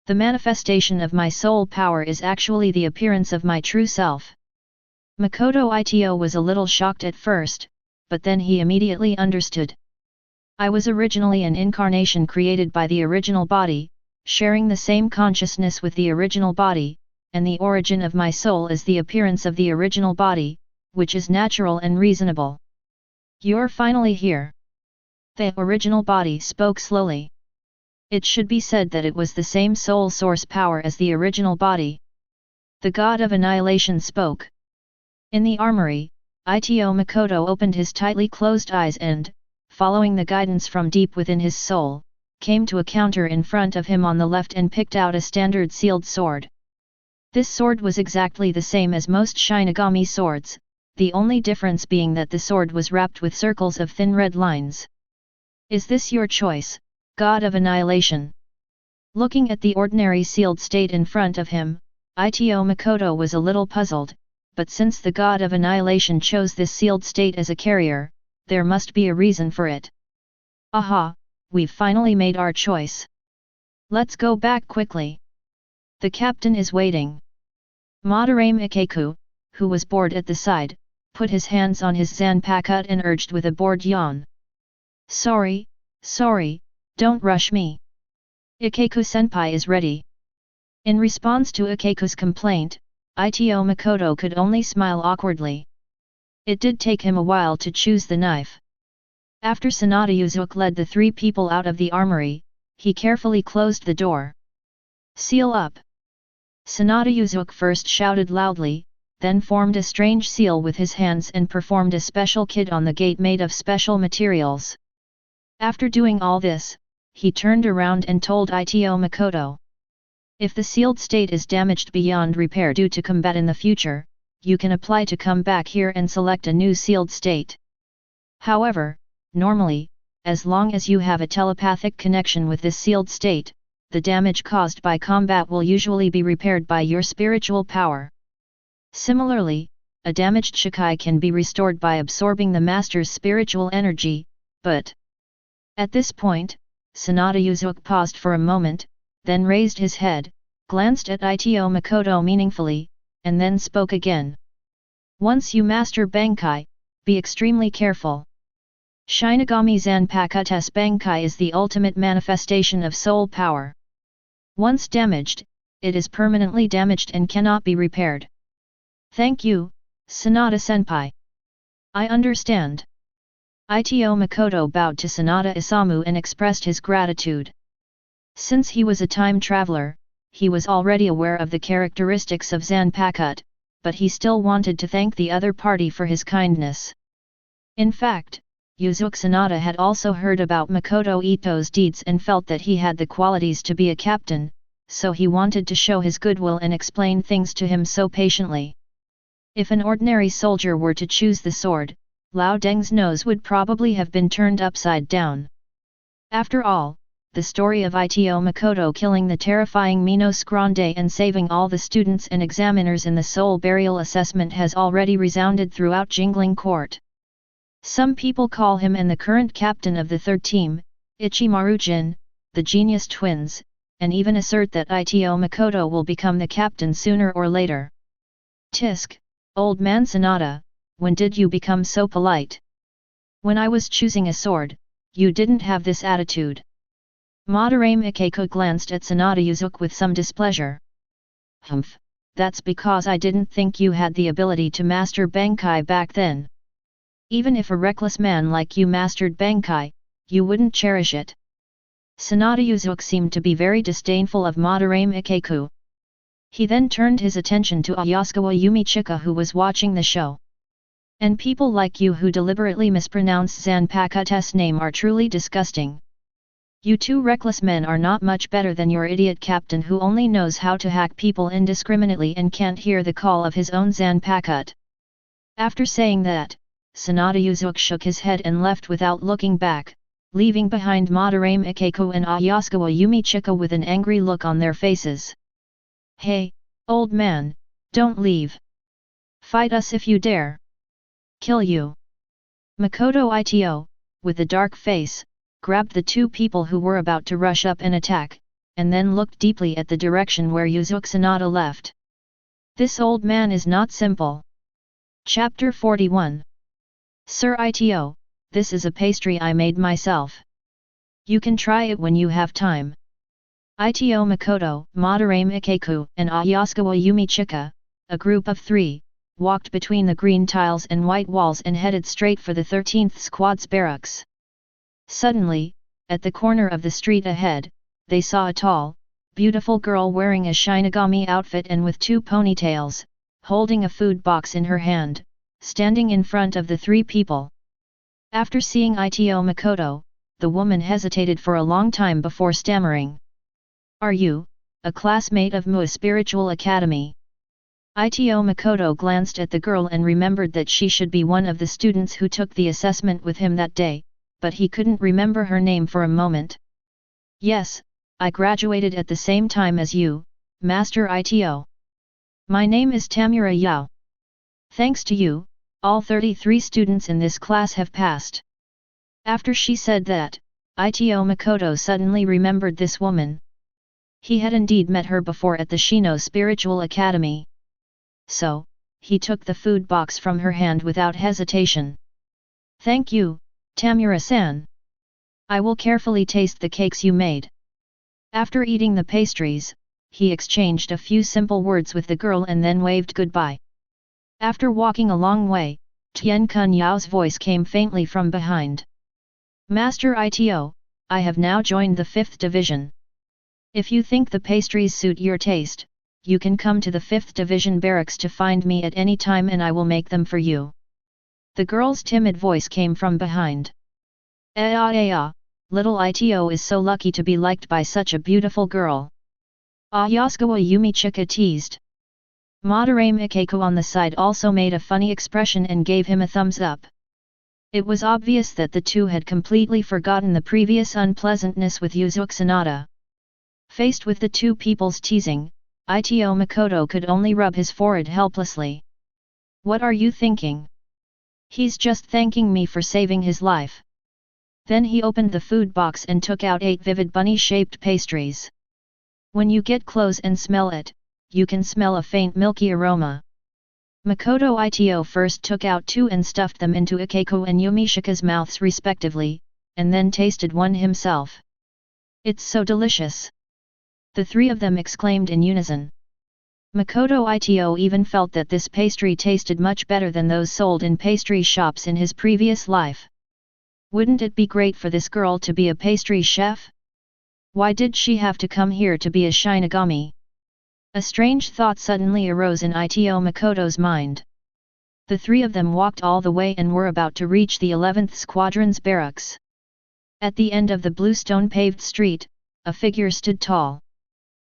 The manifestation of my soul power is actually the appearance of my true self. Makoto Ito was a little shocked at first, but then he immediately understood. I was originally an incarnation created by the original body, sharing the same consciousness with the original body, and the origin of my soul is the appearance of the original body, which is natural and reasonable. You're finally here. The original body spoke slowly. It should be said that it was the same soul source power as the original body. The god of annihilation spoke. In the armory, Ito Makoto opened his tightly closed eyes and, following the guidance from deep within his soul, came to a counter in front of him on the left and picked out a standard sealed sword. This sword was exactly the same as most Shinigami swords, the only difference being that the sword was wrapped with circles of thin red lines. Is this your choice, God of Annihilation? Looking at the ordinary sealed state in front of him, Ito Makoto was a little puzzled, but since the God of Annihilation chose this sealed state as a carrier, there must be a reason for it. Aha, we've finally made our choice. Let's go back quickly. The captain is waiting. Madarame Ikeku, who was bored at the side, put his hands on his Zanpakuto and urged with a bored yawn. Sorry, don't rush me. Ikeku-senpai is ready. In response to Ikeku's complaint, Ito Makoto could only smile awkwardly. It did take him a while to choose the knife. After Sanada Yuzuki led the three people out of the armory, he carefully closed the door. Seal up! Sanada Yuzuki first shouted loudly, then formed a strange seal with his hands and performed a special kit on the gate made of special materials. After doing all this, he turned around and told Ito Makoto. If the sealed state is damaged beyond repair due to combat in the future, you can apply to come back here and select a new sealed state. However, normally, as long as you have a telepathic connection with this sealed state, the damage caused by combat will usually be repaired by your spiritual power. Similarly, a damaged Shikai can be restored by absorbing the master's spiritual energy, but... At this point, Sanada Yuzuki paused for a moment, then raised his head, glanced at Ito Makoto meaningfully, and then spoke again. Once you master Bankai, be extremely careful. Shinigami Zanpakuto's Bankai is the ultimate manifestation of soul power. Once damaged, it is permanently damaged and cannot be repaired. Thank you, Sanada-senpai. I understand. Ito Makoto bowed to Sanada Isamu and expressed his gratitude. Since he was a time traveler, he was already aware of the characteristics of Zanpakuto, but he still wanted to thank the other party for his kindness. In fact, Yuzuki Sanada had also heard about Makoto Ito's deeds and felt that he had the qualities to be a captain, so he wanted to show his goodwill and explain things to him so patiently. If an ordinary soldier were to choose the sword, Lao Deng's nose would probably have been turned upside down. After all, the story of Ito Makoto killing the terrifying Minos Grande and saving all the students and examiners in the soul burial assessment has already resounded throughout Jingling Court. Some people call him and the current captain of the third team, Ichimaru Jin, the genius twins, and even assert that Ito Makoto will become the captain sooner or later. Tisk, old man Sanada, when did you become so polite? When I was choosing a sword, you didn't have this attitude. Madarame Ikeko glanced at Sanada Yuzuki with some displeasure. Humph, that's because I didn't think you had the ability to master Bankai back then. Even if a reckless man like you mastered Bankai, you wouldn't cherish it. Sanada Yuzuki seemed to be very disdainful of Madarame Ikeko. He then turned his attention to Ayasukawa Yumichika, who was watching the show. And people like you who deliberately mispronounce Zanpakuto's name are truly disgusting. You two reckless men are not much better than your idiot captain who only knows how to hack people indiscriminately and can't hear the call of his own Zanpakuto. After saying that, Sanada Yuzuki shook his head and left without looking back, leaving behind Madarame Ikeko and Ayasukawa Yumichika with an angry look on their faces. Hey, old man, don't leave. Fight us if you dare. Kill you. Makoto Ito, with a dark face, grabbed the two people who were about to rush up and attack, and then looked deeply at the direction where Yuzuki Sanada left. This old man is not simple. Chapter 41. Sir Ito, this is a pastry I made myself. You can try it when you have time. Ito Makoto, Madarame Ikeko, and Ayasukawa Yumichika, a group of three, walked between the green tiles and white walls and headed straight for the 13th Squad's barracks. Suddenly, at the corner of the street ahead, they saw a tall, beautiful girl wearing a Shinigami outfit and with two ponytails, holding a food box in her hand, standing in front of the three people. After seeing Ito Makoto, the woman hesitated for a long time before stammering. Are you, a classmate of Mu Spiritual Academy? Ito Makoto glanced at the girl and remembered that she should be one of the students who took the assessment with him that day, but he couldn't remember her name for a moment. Yes, I graduated at the same time as you, Master Ito. My name is Tamura Yao. Thanks to you, all 33 students in this class have passed. After she said that, Ito Makoto suddenly remembered this woman. He had indeed met her before at the Shino Spiritual Academy. So, he took the food box from her hand without hesitation. Thank you, Tamura-san. I will carefully taste the cakes you made. After eating the pastries, he exchanged a few simple words with the girl and then waved goodbye. After walking a long way, Tian Kun Yao's voice came faintly from behind. Master Ito, I have now joined the 5th Division. If you think the pastries suit your taste, you can come to the 5th Division barracks to find me at any time and I will make them for you. The girl's timid voice came from behind. Little Ito is so lucky to be liked by such a beautiful girl. Ayasukawa Yumichika teased. Madarame Ikeko on the side also made a funny expression and gave him a thumbs up. It was obvious that the two had completely forgotten the previous unpleasantness with Yuzuki Sanada. Faced with the two people's teasing, Ito Makoto could only rub his forehead helplessly. What are you thinking? He's just thanking me for saving his life. Then he opened the food box and took out 8 vivid bunny-shaped pastries. When you get close and smell it, you can smell a faint milky aroma. Makoto Ito first took out 2 and stuffed them into Ikeko and Yumichika's mouths respectively, and then tasted one himself. It's so delicious! The three of them exclaimed in unison. Makoto Ito even felt that this pastry tasted much better than those sold in pastry shops in his previous life. Wouldn't it be great for this girl to be a pastry chef? Why did she have to come here to be a Shinigami? A strange thought suddenly arose in Ito Makoto's mind. The three of them walked all the way and were about to reach the 11th Squadron's barracks. At the end of the bluestone paved street, a figure stood tall.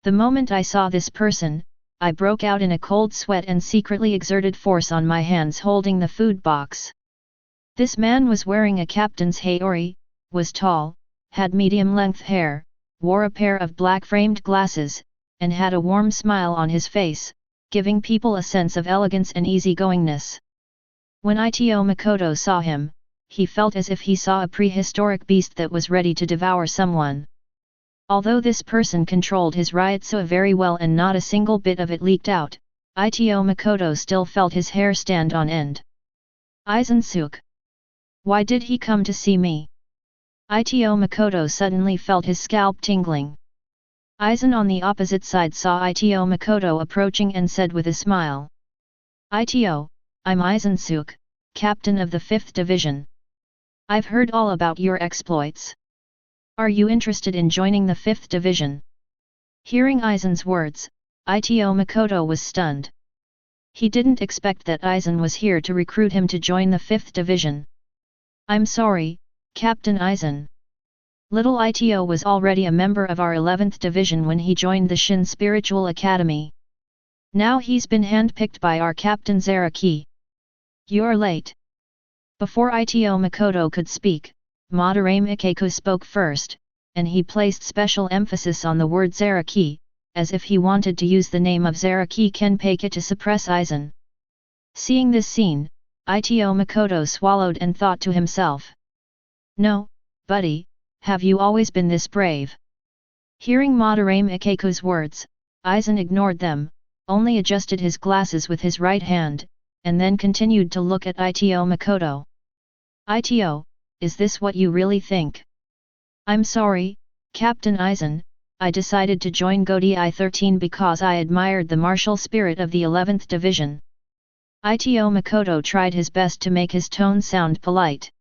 The moment I saw this person, I broke out in a cold sweat and secretly exerted force on my hands holding the food box. This man was wearing a captain's haori, was tall, had medium-length hair, wore a pair of black-framed glasses, and had a warm smile on his face, giving people a sense of elegance and easygoingness. When Ito Makoto saw him, he felt as if he saw a prehistoric beast that was ready to devour someone. Although this person controlled his ryotsu very well and not a single bit of it leaked out, Ito Makoto still felt his hair stand on end. Aizen-suke. Why did he come to see me? Ito Makoto suddenly felt his scalp tingling. Aizen on the opposite side saw Ito Makoto approaching and said with a smile. Ito, I'm Aizen-suke, captain of the 5th Division. I've heard all about your exploits. Are you interested in joining the 5th Division? Hearing Aizen's words, Ito Makoto was stunned. He didn't expect that Aizen was here to recruit him to join the 5th Division. I'm sorry, Captain Aizen. Little Ito was already a member of our 11th Division when he joined the Shin Spiritual Academy. Now he's been handpicked by our Captain Zaraki. You're late. Before Ito Makoto could speak, Madarame Ikeku spoke first, and he placed special emphasis on the word Zaraki, as if he wanted to use the name of Zaraki Kenpeki to suppress Aizen. Seeing this scene, Ito Makoto swallowed and thought to himself. No, buddy, have you always been this brave? Hearing Madarame Ikeku's words, Aizen ignored them, only adjusted his glasses with his right hand, and then continued to look at Ito Makoto. Ito, is this what you really think? I'm sorry, Captain Aizen, I decided to join Godi I-13 because I admired the martial spirit of the 11th Division. Ito Makoto tried his best to make his tone sound polite.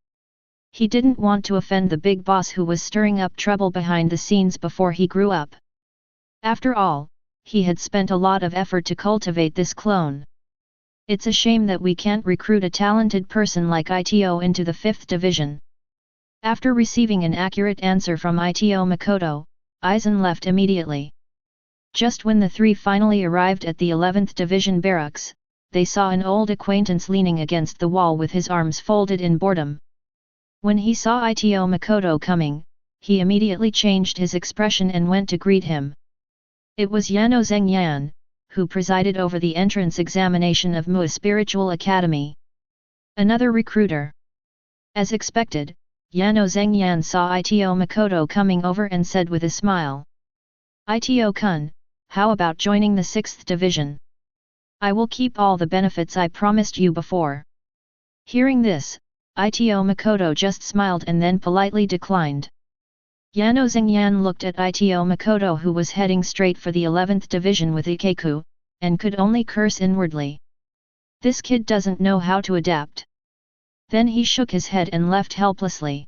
He didn't want to offend the big boss who was stirring up trouble behind the scenes before he grew up. After all, he had spent a lot of effort to cultivate this clone. It's a shame that we can't recruit a talented person like Ito into the 5th Division. After receiving an accurate answer from Ito Makoto, Aizen left immediately. Just when the three finally arrived at the 11th Division barracks, they saw an old acquaintance leaning against the wall with his arms folded in boredom. When he saw Ito Makoto coming, he immediately changed his expression and went to greet him. It was Yano Zengyan, who presided over the entrance examination of Mu Spiritual Academy. Another recruiter. As expected, Yano Zengyan saw Ito Makoto coming over and said with a smile. Ito-kun, how about joining the 6th Division? I will keep all the benefits I promised you before. Hearing this, Ito Makoto just smiled and then politely declined. Yano Zengyan looked at Ito Makoto who was heading straight for the 11th Division with Ikeku, and could only curse inwardly. This kid doesn't know how to adapt. Then he shook his head and left helplessly.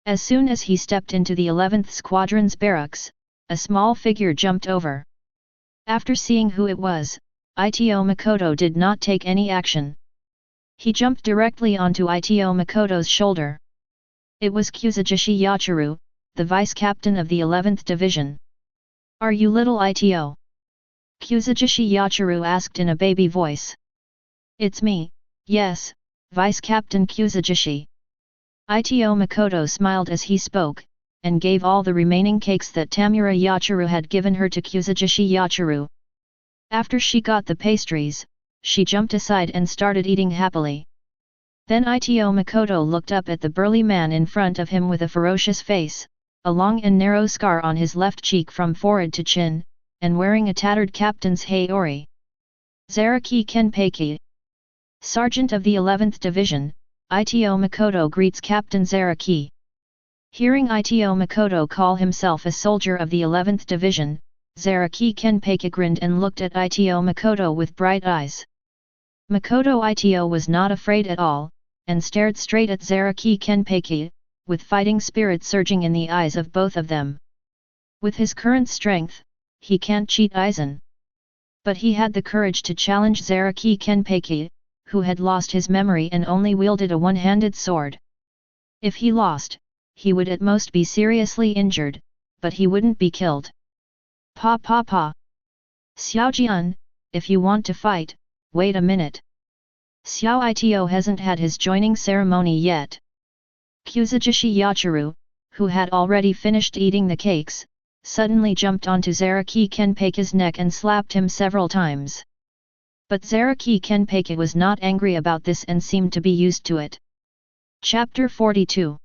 As soon as he stepped into the 11th Squadron's barracks, a small figure jumped over. After seeing who it was, Ito Makoto did not take any action. He jumped directly onto Ito Makoto's shoulder. It was Kuzujishi Yachiru, the vice-captain of the 11th Division. Are you little Ito? Kuzujishi Yachiru asked in a baby voice. It's me, yes, Vice-Captain Kuzujishi. Ito Makoto smiled as he spoke, and gave all the remaining cakes that Tamura Yachiru had given her to Kuzujishi Yachiru. After she got the pastries, she jumped aside and started eating happily. Then Ito Makoto looked up at the burly man in front of him with a ferocious face, a long and narrow scar on his left cheek from forehead to chin, and wearing a tattered captain's haori. Zaraki Kenpeki. Sergeant of the 11th Division, Ito Makoto greets Captain Zaraki. Hearing Ito Makoto call himself a soldier of the 11th Division, Zaraki Kenpeki grinned and looked at Ito Makoto with bright eyes. Makoto Ito was not afraid at all, and stared straight at Zaraki Kenpeki, with fighting spirit surging in the eyes of both of them. With his current strength, he can't cheat Aizen. But he had the courage to challenge Zaraki Kenpeki, who had lost his memory and only wielded a one-handed sword. If he lost, he would at most be seriously injured, but he wouldn't be killed. Pa. Xiaojian, if you want to fight, wait a minute. Xiao Ito hasn't had his joining ceremony yet. Kuzajishi Yachiru, who had already finished eating the cakes, suddenly jumped onto Zaraki Kenpeki's neck and slapped him several times. But Zaraki Kenpeki was not angry about this and seemed to be used to it. Chapter 42.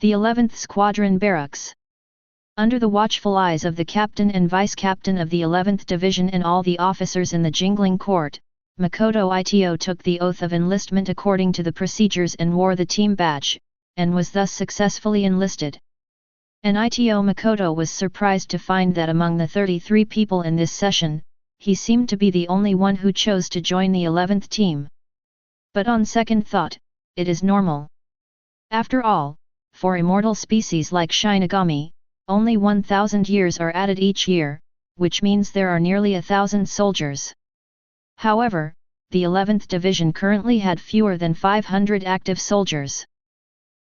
The 11th Squadron Barracks. Under the watchful eyes of the captain and vice-captain of the 11th Division and all the officers in the jingling court, Makoto Ito took the oath of enlistment according to the procedures and wore the team badge, and was thus successfully enlisted. And Ito Makoto was surprised to find that among the 33 people in this session, he seemed to be the only one who chose to join the 11th team. But on second thought, it is normal. After all, for immortal species like Shinigami, only 1,000 years are added each year, which means there are nearly 1,000 soldiers. However, the 11th Division currently had fewer than 500 active soldiers.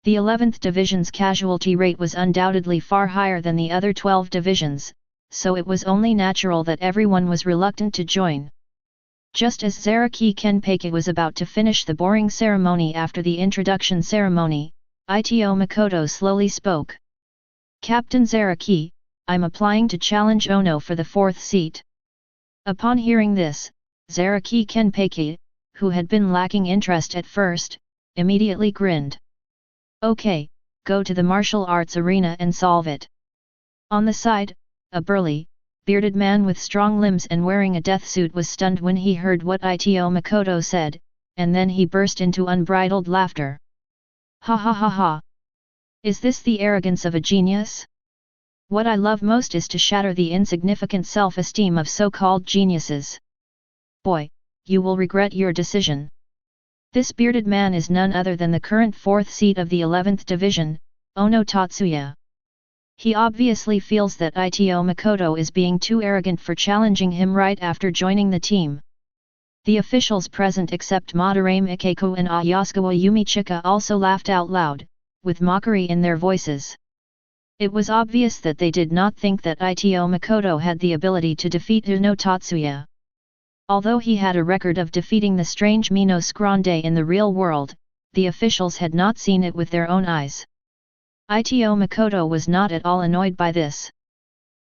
The 11th Division's casualty rate was undoubtedly far higher than the other 12 divisions, so it was only natural that everyone was reluctant to join. Just as Zaraki Kenpeki was about to finish the boring ceremony after the introduction ceremony, Ito Makoto slowly spoke. Captain Zaraki, I'm applying to challenge Ono for the 4th seat. Upon hearing this, Zaraki Kenpeki, who had been lacking interest at first, immediately grinned. Okay, go to the martial arts arena and solve it. On the side, a burly, bearded man with strong limbs and wearing a death suit was stunned when he heard what Ito Makoto said, and then he burst into unbridled laughter. Ha ha ha ha! Is this the arrogance of a genius? What I love most is to shatter the insignificant self-esteem of so-called geniuses. Boy, you will regret your decision. This bearded man is none other than the current 4th seat of the 11th Division, Ono Tatsuya. He obviously feels that Ito Makoto is being too arrogant for challenging him right after joining the team. The officials present except Madarame Ikeku and Ayasukawa Yumichika also laughed out loud, with mockery in their voices. It was obvious that they did not think that Ito Makoto had the ability to defeat Ono Tatsuya. Although he had a record of defeating the strange Minos Grande in the real world, the officials had not seen it with their own eyes. Ito Makoto was not at all annoyed by this.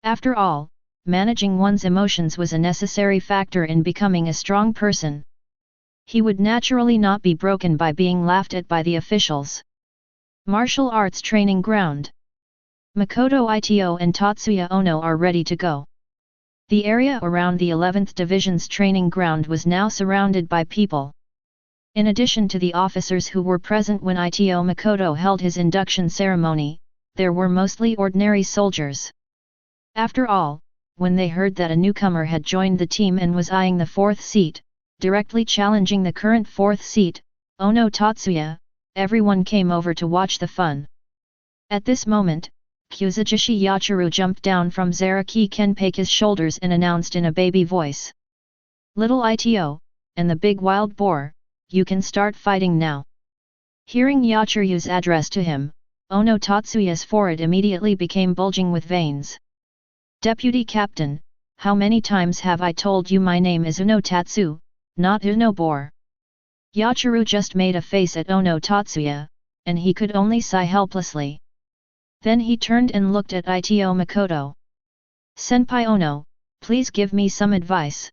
After all, managing one's emotions was a necessary factor in becoming a strong person. He would naturally not be broken by being laughed at by the officials. Martial Arts Training Ground. Makoto Ito and Tatsuya Ono are ready to go. The area around the 11th Division's training ground was now surrounded by people. In addition to the officers who were present when Ito Makoto held his induction ceremony, there were mostly ordinary soldiers. After all, when they heard that a newcomer had joined the team and was eyeing the 4th seat, directly challenging the current 4th seat, Ono Tatsuya, everyone came over to watch the fun. At this moment, Kuzajishi Yachiru jumped down from Zaraki Kenpeki's shoulders and announced in a baby voice. Little Ito, and the big wild boar, you can start fighting now. Hearing Yachiru's address to him, Ono Tatsuya's forehead immediately became bulging with veins. Deputy Captain, how many times have I told you my name is Ono Tatsu, not Ono Boar? Yachiru just made a face at Ono Tatsuya, and he could only sigh helplessly. Then he turned and looked at Ito Makoto. Senpai Ono, please give me some advice.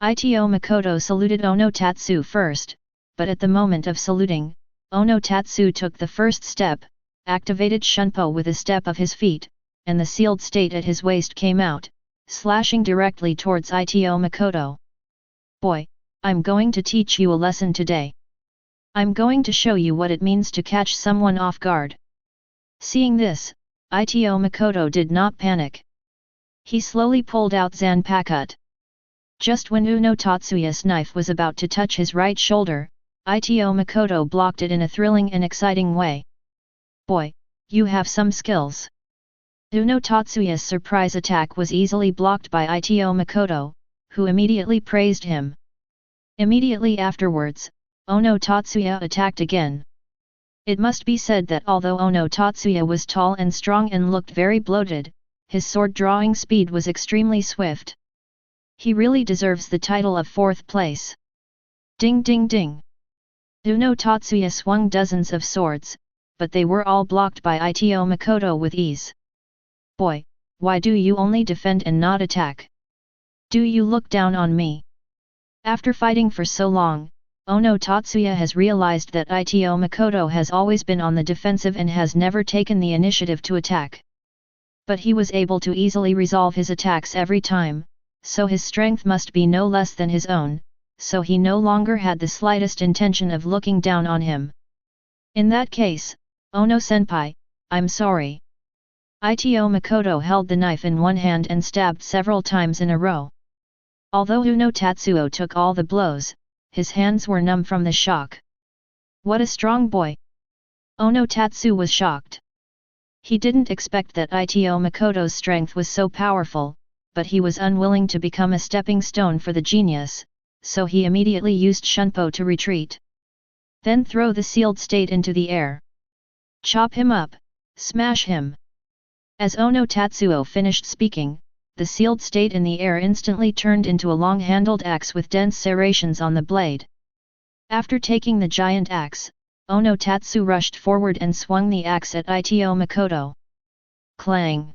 Ito Makoto saluted Ono Tatsu first, but at the moment of saluting, Ono Tatsu took the first step, activated Shunpo with a step of his feet, and the sealed state at his waist came out, slashing directly towards Ito Makoto. Boy, I'm going to teach you a lesson today. I'm going to show you what it means to catch someone off guard. Seeing this, Ito Makoto did not panic. He slowly pulled out Zanpakuto. Just when Ono Tatsuya's knife was about to touch his right shoulder, Ito Makoto blocked it in a thrilling and exciting way. Boy, you have some skills. Uno Tatsuya's surprise attack was easily blocked by Ito Makoto, who immediately praised him. Immediately afterwards, Ono Tatsuya attacked again. It must be said that although Ono Tatsuya was tall and strong and looked very bloated, his sword-drawing speed was extremely swift. He really deserves the title of 4th place. Ding ding ding! Uno Tatsuya swung dozens of swords, but they were all blocked by Ito Makoto with ease. Boy, why do you only defend and not attack? Do you look down on me? After fighting for so long, Ono Tatsuya has realized that Ito Makoto has always been on the defensive and has never taken the initiative to attack. But he was able to easily resolve his attacks every time, so his strength must be no less than his own, so he no longer had the slightest intention of looking down on him. In that case, Ono-senpai, I'm sorry. Ito Makoto held the knife in one hand and stabbed several times in a row. Although Uno Tatsuo took all the blows, his hands were numb from the shock. What a strong boy! Ono Tatsu was shocked. He didn't expect that Ito Makoto's strength was so powerful, but he was unwilling to become a stepping stone for the genius, so he immediately used Shunpo to retreat. Then throw the sealed state into the air. Chop him up, smash him. As Ono Tatsuo finished speaking, the sealed state in the air instantly turned into a long-handled axe with dense serrations on the blade. After taking the giant axe, Ono Tatsu rushed forward and swung the axe at Ito Makoto. Clang!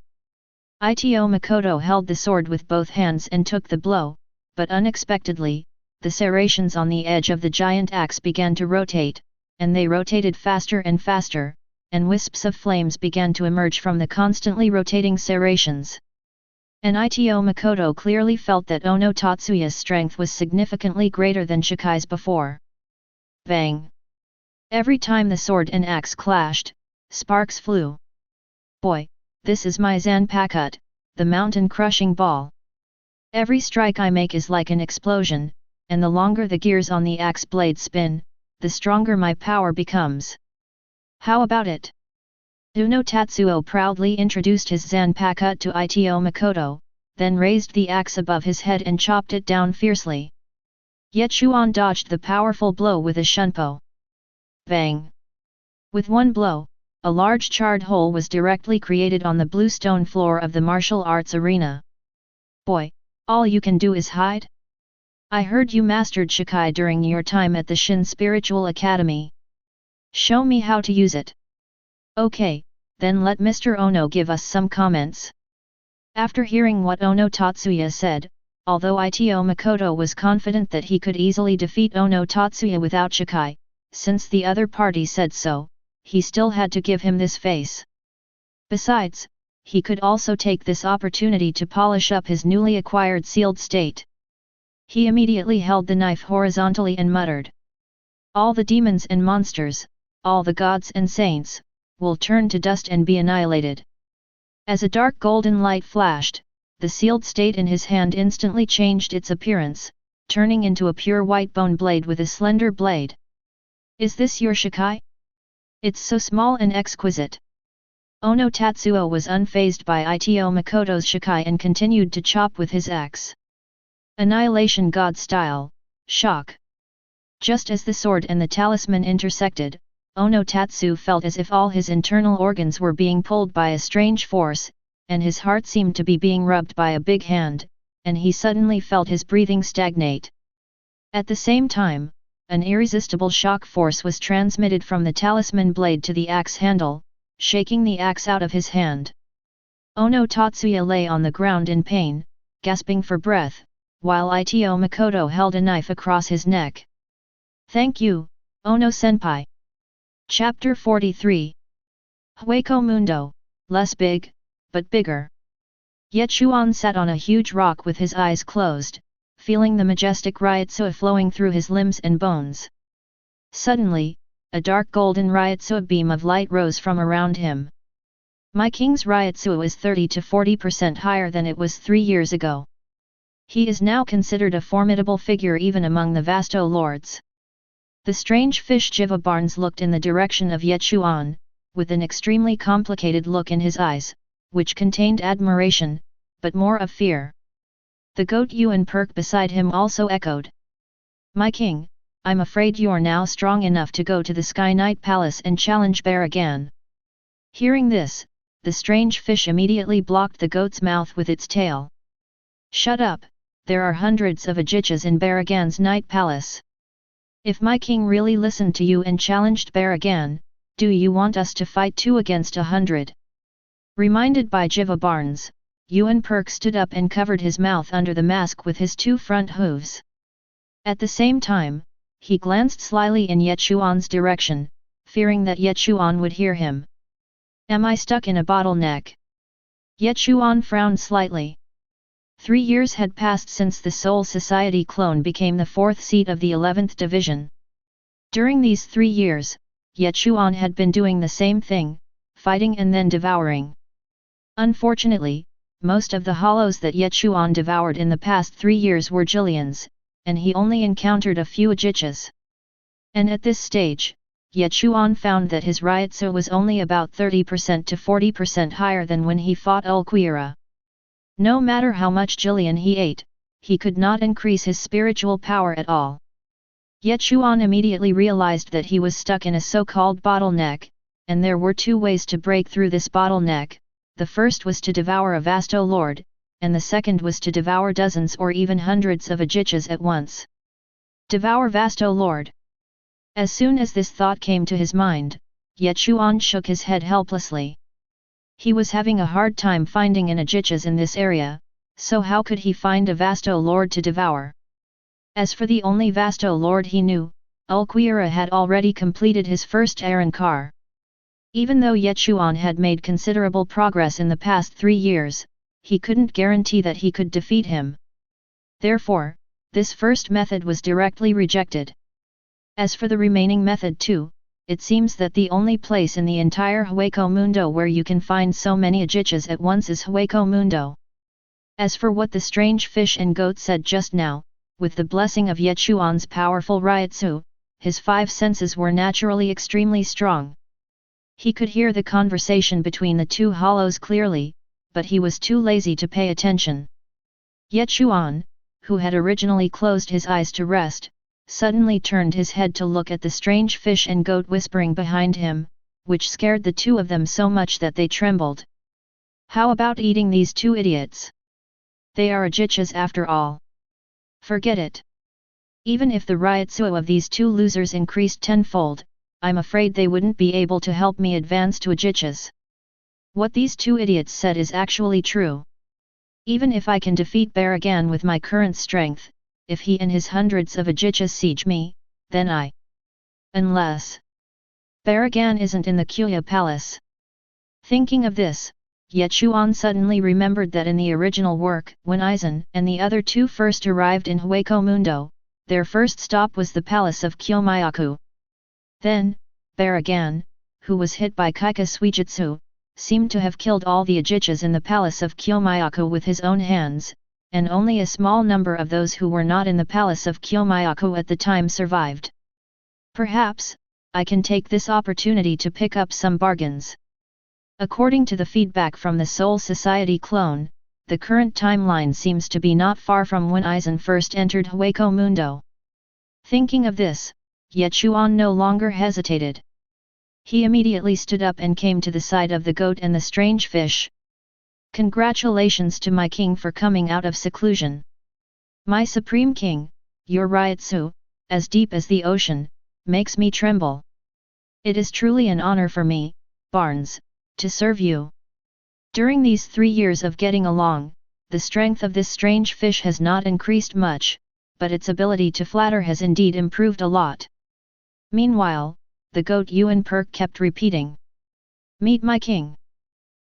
Ito Makoto held the sword with both hands and took the blow, but unexpectedly, the serrations on the edge of the giant axe began to rotate, and they rotated faster and faster, and wisps of flames began to emerge from the constantly rotating serrations. And Ito Makoto clearly felt that Ono Tatsuya's strength was significantly greater than Shikai's before. Bang! Every time the sword and axe clashed, sparks flew. Boy, this is my Zanpakuto, the mountain-crushing ball. Every strike I make is like an explosion, and the longer the gears on the axe blade spin, the stronger my power becomes. How about it? Uno Tatsuo proudly introduced his Zanpakuto to Ito Makoto, then raised the axe above his head and chopped it down fiercely. Ye Chuan dodged the powerful blow with a shunpo. Bang! With one blow, a large charred hole was directly created on the blue stone floor of the martial arts arena. Boy, all you can do is hide? I heard you mastered Shikai during your time at the Shin Spiritual Academy. Show me how to use it. Okay, then let Mr. Ono give us some comments. After hearing what Ono Tatsuya said, although Ito Makoto was confident that he could easily defeat Ono Tatsuya without Shikai, since the other party said so, he still had to give him this face. Besides, he could also take this opportunity to polish up his newly acquired sealed state. He immediately held the knife horizontally and muttered. All the demons and monsters, all the gods and saints, will turn to dust and be annihilated. As a dark golden light flashed, the sealed state in his hand instantly changed its appearance, turning into a pure white bone blade with a slender blade. Is this your Shikai? It's so small and exquisite. Ono Tatsuo was unfazed by Ito Makoto's Shikai and continued to chop with his axe. Annihilation God style, shock. Just as the sword and the talisman intersected, Ono Tatsu felt as if all his internal organs were being pulled by a strange force, and his heart seemed to be being rubbed by a big hand, and he suddenly felt his breathing stagnate. At the same time, an irresistible shock force was transmitted from the talisman blade to the axe handle, shaking the axe out of his hand. Ono Tatsuya lay on the ground in pain, gasping for breath, while Ito Makoto held a knife across his neck. Thank you, Ono-senpai. Chapter 43. Hueco Mundo, less big, but bigger. Ye Chuan sat on a huge rock with his eyes closed, feeling the majestic Ryotsuwa flowing through his limbs and bones. Suddenly, a dark golden Ryotsuwa beam of light rose from around him. My king's Ryotsuwa is 30 to 40% higher than it was 3 years ago. He is now considered a formidable figure even among the Vasto lords. The strange fish Jiva Barnes looked in the direction of Ye Chuan, with an extremely complicated look in his eyes, which contained admiration, but more of fear. The goat Yuan Perk beside him also echoed. "My king, I'm afraid you're now strong enough to go to the Sky Knight Palace and challenge Baragan." Hearing this, the strange fish immediately blocked the goat's mouth with its tail. "Shut up, there are hundreds of Ajichas in Baragan's Night Palace. If my king really listened to you and challenged Baragan, do you want us to fight 2 against 100? Reminded by Jiva Barnes, Yuan Perk stood up and covered his mouth under the mask with his 2 front hooves. At the same time, he glanced slyly in Ye Chuan's direction, fearing that Ye Chuan would hear him. "Am I stuck in a bottleneck?" Ye Chuan frowned slightly. 3 years had passed since the Soul Society clone became the 4th seat of the 11th Division. During these 3 years, Ye Chuan had been doing the same thing, fighting and then devouring. Unfortunately, most of the hollows that Ye Chuan devoured in the past 3 years were Jillian's, and he only encountered a few Ajichas. And at this stage, Ye Chuan found that his Ryutsu was only about 30% to 40% higher than when he fought Ulquira. No matter how much Jillian he ate, he could not increase his spiritual power at all. Ye Chuan immediately realized that he was stuck in a so-called bottleneck, and there were 2 ways to break through this bottleneck. The first was to devour a Vasto Lord, and the second was to devour dozens or even hundreds of Ajichas at once. Devour Vasto Lord. As soon as this thought came to his mind, Ye Chuan shook his head helplessly. He was having a hard time finding an Ajichas in this area, so how could he find a Vasto Lord to devour? As for the only Vasto Lord he knew, Ulquira had already completed his first Arankar. Even though Ye Chuan had made considerable progress in the past 3 years, he couldn't guarantee that he could defeat him. Therefore, this first method was directly rejected. As for the remaining method too, it seems that the only place in the entire Hueco Mundo where you can find so many Ajichas at once is Hueco Mundo. As for what the strange fish and goat said just now, with the blessing of Ye Chuan's powerful Ryutsu, his 5 senses were naturally extremely strong. He could hear the conversation between the 2 hollows clearly, but he was too lazy to pay attention. Ye Chuan, who had originally closed his eyes to rest, suddenly turned his head to look at the strange fish and goat whispering behind him, which scared the 2 of them so much that they trembled. "How about eating these 2 idiots? They are Ajichas after all. Forget it. Even if the Ryutsu of these 2 losers increased tenfold, I'm afraid they wouldn't be able to help me advance to Ajichas." What these 2 idiots said is actually true. Even if I can defeat Baragan with my current strength, if he and his hundreds of Ajichas siege me, then unless Baragan isn't in the Kuya Palace. Thinking of this, Ye Chuan suddenly remembered that in the original work, when Aizen and the other 2 first arrived in Hueco Mundo, their first stop was the palace of Kyomayaku. Then, Baragan, who was hit by Kaika Suijutsu, seemed to have killed all the Ajichas in the palace of Kyomayaku with his own hands, and only a small number of those who were not in the palace of Kyomayaku at the time survived. Perhaps, I can take this opportunity to pick up some bargains. According to the feedback from the Soul Society clone, the current timeline seems to be not far from when Aizen first entered Hueco Mundo. Thinking of this, Ye Chuan no longer hesitated. He immediately stood up and came to the side of the goat and the strange fish. "Congratulations to my king for coming out of seclusion. My supreme king, your Ryutsu, as deep as the ocean, makes me tremble. It is truly an honor for me, Barnes, to serve you. During these 3 years of getting along, the strength of this strange fish has not increased much, but its ability to flatter has indeed improved a lot." Meanwhile, the goat Yuan Perk kept repeating, "Meet my king!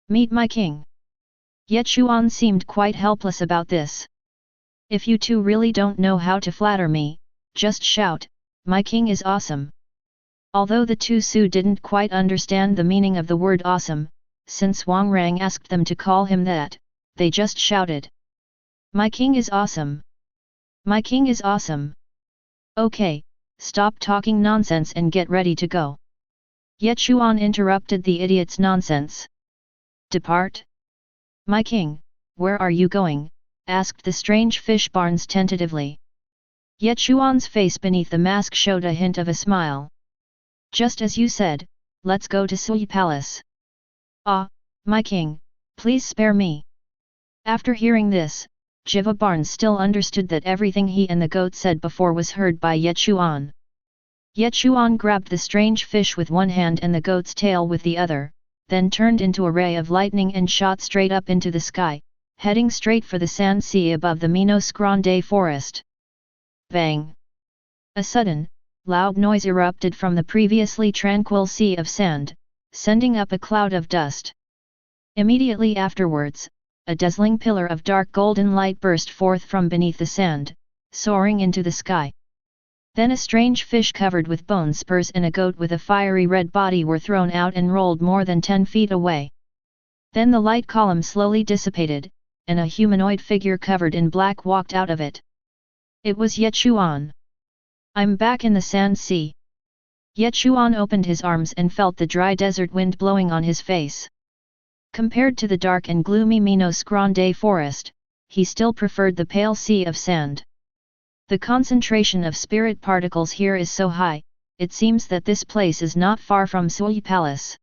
Meet my king!" Ye Chuan seemed quite helpless about this. "If you 2 really don't know how to flatter me, just shout, 'My king is awesome!'" Although the 2 Su didn't quite understand the meaning of the word awesome, since Wang Rang asked them to call him that, they just shouted, "My king is awesome! My king is awesome! Okay, stop talking nonsense and get ready to go." Ye Chuan interrupted the idiot's nonsense. Depart? My king, where are you going? Asked the strange fish Barnes tentatively. Ye Chuan's face beneath the mask showed a hint of a smile. Just as you said, let's go to Sui Palace. Ah, my king, please spare me. After hearing this, Jiva Barnes still understood that everything he and the goat said before was heard by Ye Chuan. Ye Chuan grabbed the strange fish with one hand and the goat's tail with the other, then turned into a ray of lightning and shot straight up into the sky, heading straight for the sand sea above the Minos Grande forest. Bang! A sudden, loud noise erupted from the previously tranquil sea of sand, sending up a cloud of dust. Immediately afterwards, a dazzling pillar of dark golden light burst forth from beneath the sand, soaring into the sky. Then a strange fish covered with bone spurs and a goat with a fiery red body were thrown out and rolled more than 10 feet away. Then the light column slowly dissipated, and a humanoid figure covered in black walked out of it. It was Ye Chuan. I'm back in the sand sea. Ye Chuan opened his arms and felt the dry desert wind blowing on his face. Compared to the dark and gloomy Minos Grande forest, he still preferred the pale sea of sand. The concentration of spirit particles here is so high, it seems that this place is not far from Sui Palace.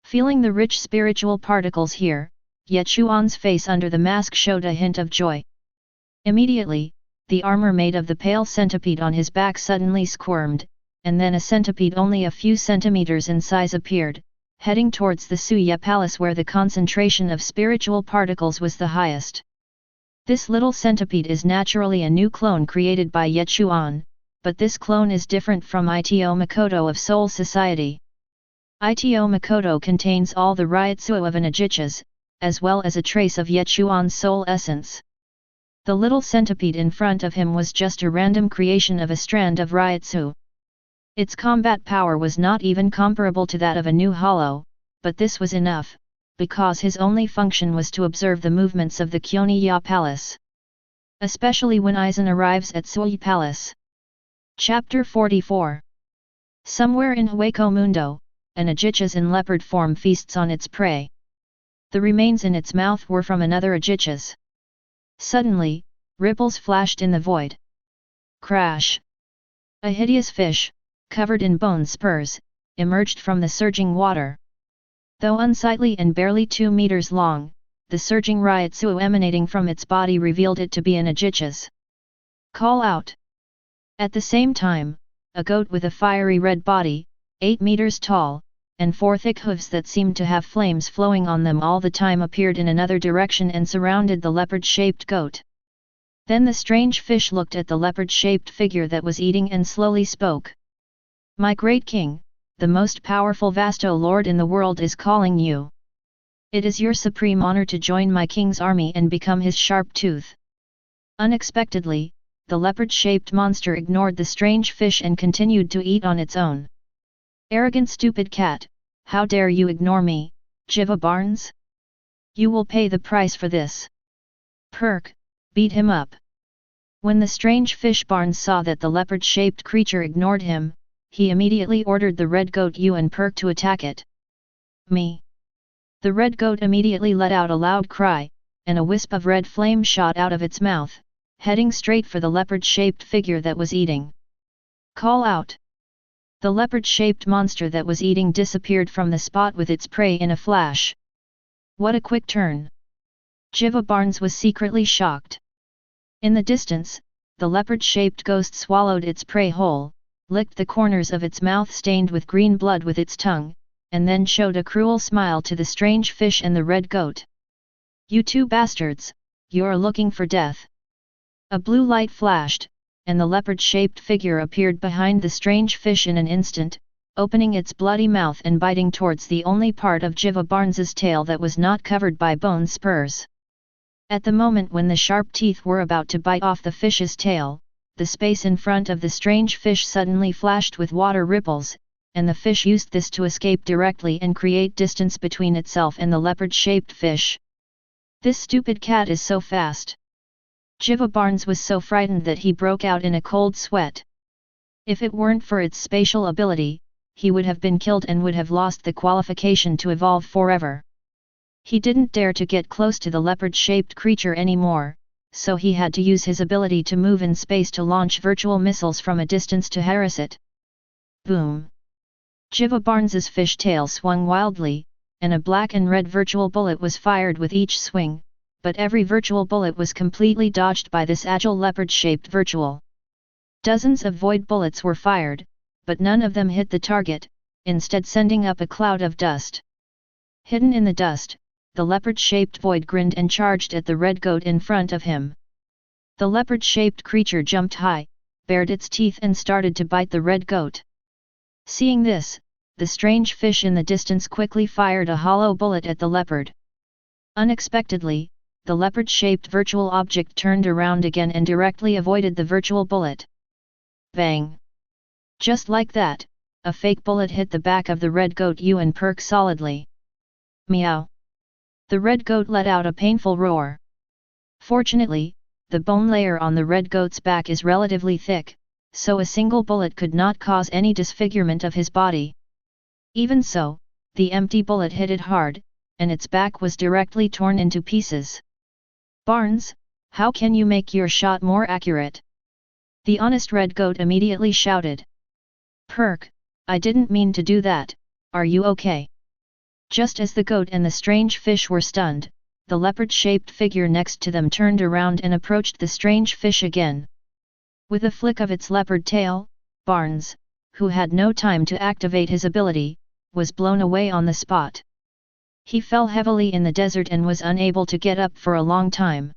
Feeling the rich spiritual particles here, Ye Chuan's face under the mask showed a hint of joy. Immediately, the armor made of the pale centipede on his back suddenly squirmed, and then a centipede only a few centimeters in size appeared, heading towards the Sui Palace where the concentration of spiritual particles was the highest. This little centipede is naturally a new clone created by Ye Chuan, but this clone is different from Ito Makoto of Soul Society. Ito Makoto contains all the Ryotsu of an Ajichas, as well as a trace of Ye Chuan's soul essence. The little centipede in front of him was just a random creation of a strand of Ryotsu. Its combat power was not even comparable to that of a new hollow, but this was enough, because his only function was to observe the movements of the Kyoniya Palace. Especially when Aizen arrives at Sui Palace. Chapter 44. Somewhere in Hueco Mundo, an Ajichas in leopard form feasts on its prey. The remains in its mouth were from another Ajichas. Suddenly, ripples flashed in the void. Crash! A hideous fish, covered in bone spurs, emerged from the surging water. Though unsightly and barely 2 meters long, the surging Ryotsu emanating from its body revealed it to be an Ajichas. Call out! At the same time, a goat with a fiery red body, 8 meters tall, and 4 thick hooves that seemed to have flames flowing on them all the time appeared in another direction and surrounded the leopard-shaped goat. Then the strange fish looked at the leopard-shaped figure that was eating and slowly spoke. My great king, the most powerful Vasto Lord in the world is calling you. It is your supreme honor to join my king's army and become his sharp tooth. Unexpectedly, the leopard-shaped monster ignored the strange fish and continued to eat on its own. Arrogant stupid cat, how dare you ignore me, Jiva Barnes? You will pay the price for this. Perk, beat him up. When the strange fish Barnes saw that the leopard-shaped creature ignored him, he immediately ordered the red goat Yetuan Perk to attack it. Me. The red goat immediately let out a loud cry, and a wisp of red flame shot out of its mouth, heading straight for the leopard-shaped figure that was eating. Call out! The leopard-shaped monster that was eating disappeared from the spot with its prey in a flash. What a quick turn! Jiva Barnes was secretly shocked. In the distance, the leopard-shaped ghost swallowed its prey whole, licked the corners of its mouth stained with green blood with its tongue, and then showed a cruel smile to the strange fish and the red goat. You two bastards, you're looking for death. A blue light flashed, and the leopard-shaped figure appeared behind the strange fish in an instant, opening its bloody mouth and biting towards the only part of Jiva Barnes's tail that was not covered by bone spurs. At the moment when the sharp teeth were about to bite off the fish's tail, the space in front of the strange fish suddenly flashed with water ripples, and the fish used this to escape directly and create distance between itself and the leopard-shaped fish. This stupid cat is so fast. Jiva Barnes was so frightened that he broke out in a cold sweat. If it weren't for its spatial ability, he would have been killed and would have lost the qualification to evolve forever. He didn't dare to get close to the leopard-shaped creature anymore, so he had to use his ability to move in space to launch virtual missiles from a distance to harass it. Boom! Jiva Barnes's fishtail swung wildly, and a black and red virtual bullet was fired with each swing, but every virtual bullet was completely dodged by this agile leopard-shaped virtual. Dozens of void bullets were fired, but none of them hit the target, instead sending up a cloud of dust. Hidden in the dust, the leopard-shaped void grinned and charged at the red goat in front of him. The leopard-shaped creature jumped high, bared its teeth and started to bite the red goat. Seeing this, the strange fish in the distance quickly fired a hollow bullet at the leopard. Unexpectedly, the leopard-shaped virtual object turned around again and directly avoided the virtual bullet. Bang! Just like that, a fake bullet hit the back of the red goat Yetuan perk solidly. Meow! The red goat let out a painful roar. Fortunately, the bone layer on the red goat's back is relatively thick, so a single bullet could not cause any disfigurement of his body. Even so, the empty bullet hit it hard, and its back was directly torn into pieces. Barnes, how can you make your shot more accurate? The honest red goat immediately shouted. Perk, I didn't mean to do that, are you okay? Just as the goat and the strange fish were stunned, the leopard-shaped figure next to them turned around and approached the strange fish again. With a flick of its leopard tail, Barnes, who had no time to activate his ability, was blown away on the spot. He fell heavily in the desert and was unable to get up for a long time.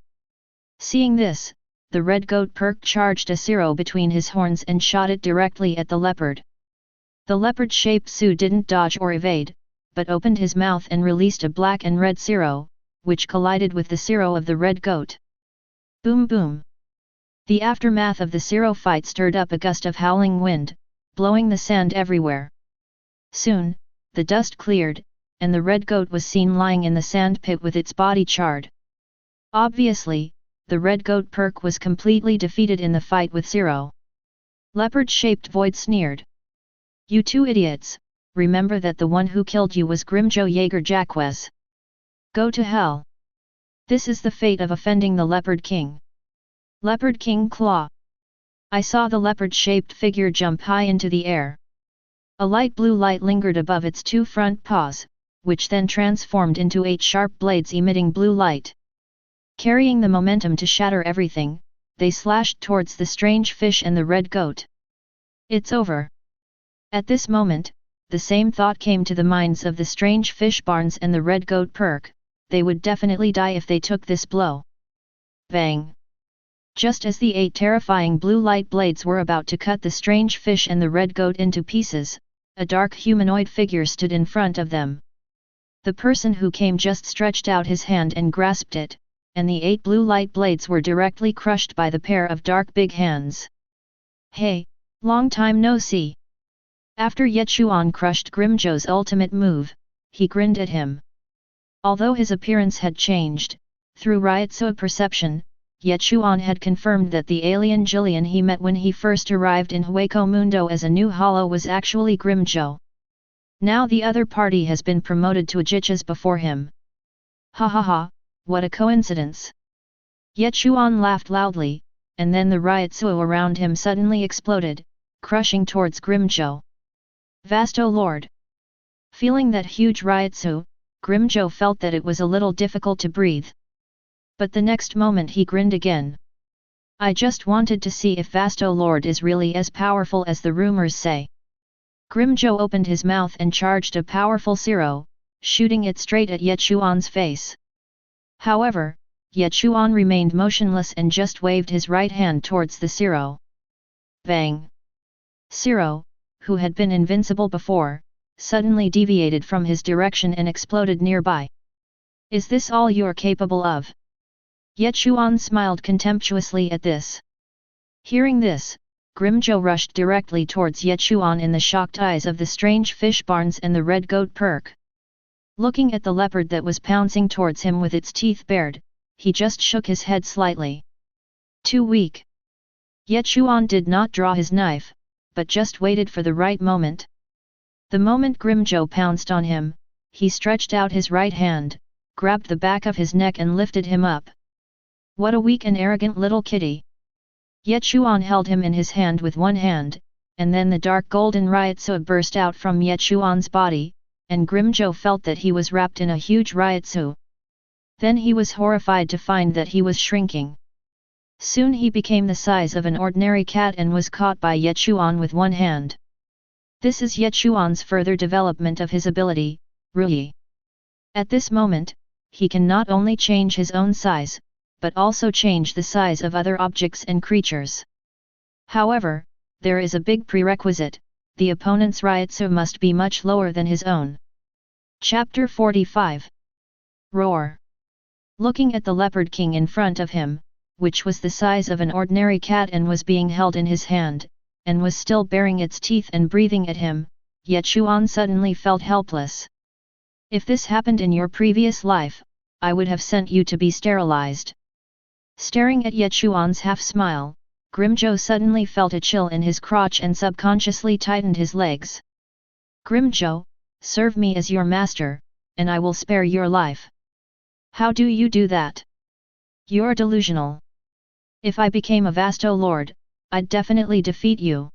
Seeing this, the red goat perk charged a zero between his horns and shot it directly at the leopard. The leopard-shaped Su didn't dodge or evade, but opened his mouth and released a black and red zero, which collided with the zero of the red goat. Boom boom! The aftermath of the zero fight stirred up a gust of howling wind, blowing the sand everywhere. Soon, the dust cleared, and the red goat was seen lying in the sand pit with its body charred. Obviously, the red goat perk was completely defeated in the fight with Zero. Leopard-shaped void sneered. You two idiots, remember that the one who killed you was Grimmjow Jaeger Jacques. Go to hell. This is the fate of offending the Leopard King. Leopard King Claw. I saw the leopard-shaped figure jump high into the air. A light blue light lingered above its two front paws, which then transformed into 8 sharp blades emitting blue light. Carrying the momentum to shatter everything, they slashed towards the strange fish and the red goat. It's over. At this moment, the same thought came to the minds of the strange fish Barnes and the red goat perk, they would definitely die if they took this blow. Bang! Just as the 8 terrifying blue light blades were about to cut the strange fish and the red goat into pieces, a dark humanoid figure stood in front of them. The person who came just stretched out his hand and grasped it, and the 8 blue light blades were directly crushed by the pair of dark big hands. Hey, long time no see! After Ye Chuan crushed Grimmjow's ultimate move, he grinned at him. Although his appearance had changed, through Ryotsu perception, Ye Chuan had confirmed that the alien Jillian he met when he first arrived in Hueco Mundo as a new hollow was actually Grimmjow. Now the other party has been promoted to Ajichas before him. Ha ha ha, what a coincidence! Ye Chuan laughed loudly, and then the Ryotsu around him suddenly exploded, crushing towards Grimmjow. Vasto Lord! Feeling that huge Ryotsu, Grimmjow felt that it was a little difficult to breathe. But the next moment he grinned again. I just wanted to see if Vasto Lord is really as powerful as the rumors say. Grimmjow opened his mouth and charged a powerful Zero, shooting it straight at Ye Chuan's face. However, Ye Chuan remained motionless and just waved his right hand towards the Zero. Bang! Zero, who had been invincible before, suddenly deviated from his direction and exploded nearby. Is this all you're capable of? Ye Chuan smiled contemptuously at this. Hearing this, Grimmjow rushed directly towards Ye Chuan in the shocked eyes of the strange fish Barnes and the red goat perk. Looking at the leopard that was pouncing towards him with its teeth bared, he just shook his head slightly. Too weak. Ye Chuan did not draw his knife, but just waited for the right moment. The moment Grimmjow pounced on him, he stretched out his right hand, grabbed the back of his neck and lifted him up. What a weak and arrogant little kitty! Ye Chuan held him in his hand with one hand, and then the dark golden ryotsu burst out from Ye Chuan's body, and Grimmjow felt that he was wrapped in a huge ryotsu. Then he was horrified to find that he was shrinking. Soon he became the size of an ordinary cat and was caught by Ye Chuan with one hand. This is Ye Chuan's further development of his ability, Rui. At this moment, he can not only change his own size, but also change the size of other objects and creatures. However, there is a big prerequisite: the opponent's ryotsu must be much lower than his own. Chapter 45. Roar. Looking at the Leopard King in front of him, which was the size of an ordinary cat and was being held in his hand, and was still baring its teeth and breathing at him, Ye Chuan suddenly felt helpless. If this happened in your previous life, I would have sent you to be sterilized. Staring at Ye Chuan's half-smile, Grimmjow suddenly felt a chill in his crotch and subconsciously tightened his legs. Grimmjow, serve me as your master, and I will spare your life. How do you do that? You're delusional. If I became a Vasto Lord, I'd definitely defeat you.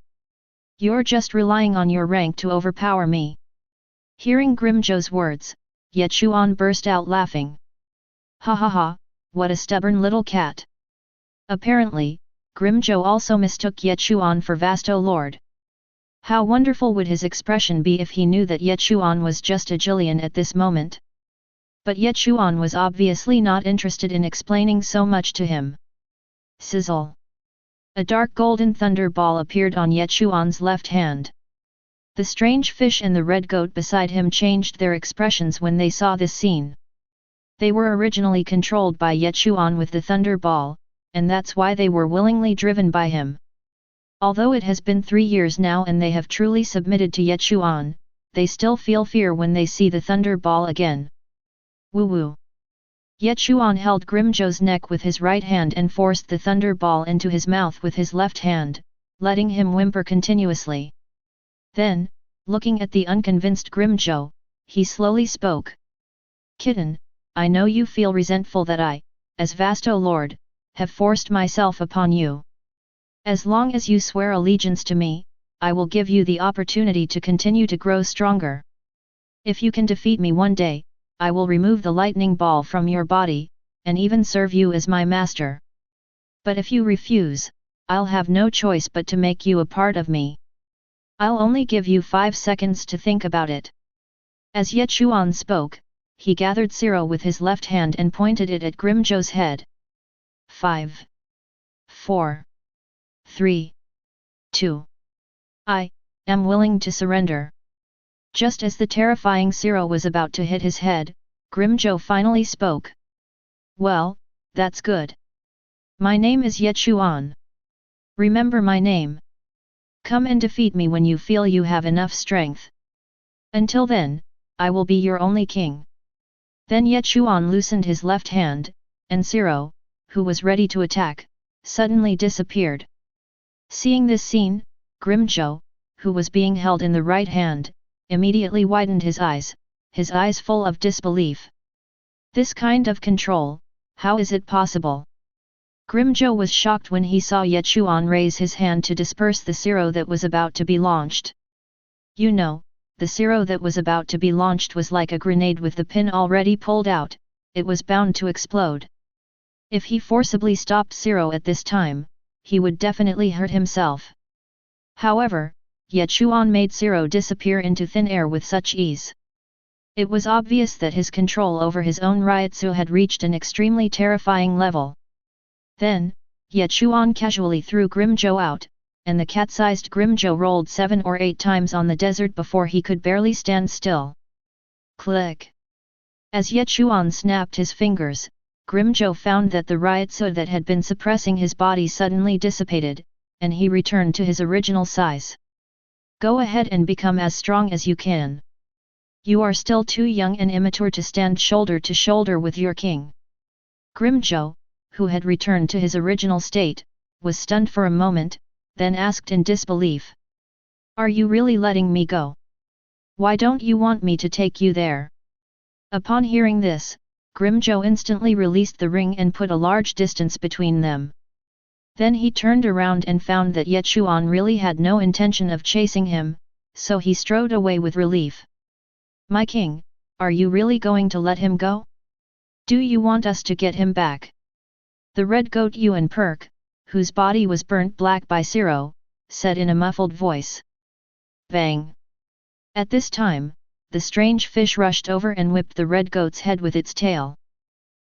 You're just relying on your rank to overpower me. Hearing Grimmjow's words, Ye Chuan burst out laughing. Ha ha ha, what a stubborn little cat. Apparently, Grimmjow also mistook Ye Chuan for Vasto Lord. How wonderful would his expression be if he knew that Ye Chuan was just a Jillian at this moment? But Ye Chuan was obviously not interested in explaining so much to him. Sizzle. A dark golden thunder ball appeared on Ye Chuan's left hand. The strange fish and the red goat beside him changed their expressions when they saw this scene. They were originally controlled by Ye Chuan with the thunder ball, and that's why they were willingly driven by him. Although it has been 3 years now and they have truly submitted to Ye Chuan, they still feel fear when they see the thunder ball again. Woo woo. Ye Chuan held Grimmjow's neck with his right hand and forced the thunder ball into his mouth with his left hand, letting him whimper continuously. Then, looking at the unconvinced Grimmjow, he slowly spoke. Kitten, I know you feel resentful that I, as Vasto Lord, have forced myself upon you. As long as you swear allegiance to me, I will give you the opportunity to continue to grow stronger. If you can defeat me one day, I will remove the lightning ball from your body, and even serve you as my master. But if you refuse, I'll have no choice but to make you a part of me. I'll only give you 5 seconds to think about it. As Ye Chuan spoke, he gathered Zero with his left hand and pointed it at Grimmjow's head. 5. 4. 3. 2. I am willing to surrender. Just as the terrifying Zero was about to hit his head, Grimmjow finally spoke. Well, that's good. My name is Ye Chuan. Remember my name. Come and defeat me when you feel you have enough strength. Until then, I will be your only king. Then Ye Chuan loosened his left hand, and Zero, who was ready to attack, suddenly disappeared. Seeing this scene, Grimmjow, who was being held in the right hand, immediately widened his eyes full of disbelief. This kind of control, how is it possible? Grimmjow was shocked when he saw Ye Chuan raise his hand to disperse the Zero that was about to be launched. You know, the Zero that was about to be launched was like a grenade with the pin already pulled out, it was bound to explode. If he forcibly stopped Zero at this time, he would definitely hurt himself. However, Ye Chuan made Zero disappear into thin air with such ease. It was obvious that his control over his own ryotsu had reached an extremely terrifying level. Then, Ye Chuan casually threw Grimmjow out, and the cat-sized Grimmjow rolled 7 or 8 times on the desert before he could barely stand still. Click! As Ye Chuan snapped his fingers, Grimmjow found that the ryotsu that had been suppressing his body suddenly dissipated, and he returned to his original size. Go ahead and become as strong as you can. You are still too young and immature to stand shoulder to shoulder with your king. Grimmjow, who had returned to his original state, was stunned for a moment, then asked in disbelief. Are you really letting me go? Why don't you want me to take you there? Upon hearing this, Grimmjow instantly released the ring and put a large distance between them. Then he turned around and found that Ye Chuan really had no intention of chasing him, so he strode away with relief. My king, are you really going to let him go? Do you want us to get him back? The red goat Yuan Perk, whose body was burnt black by Zero, said in a muffled voice. Bang! At this time, the strange fish rushed over and whipped the red goat's head with its tail.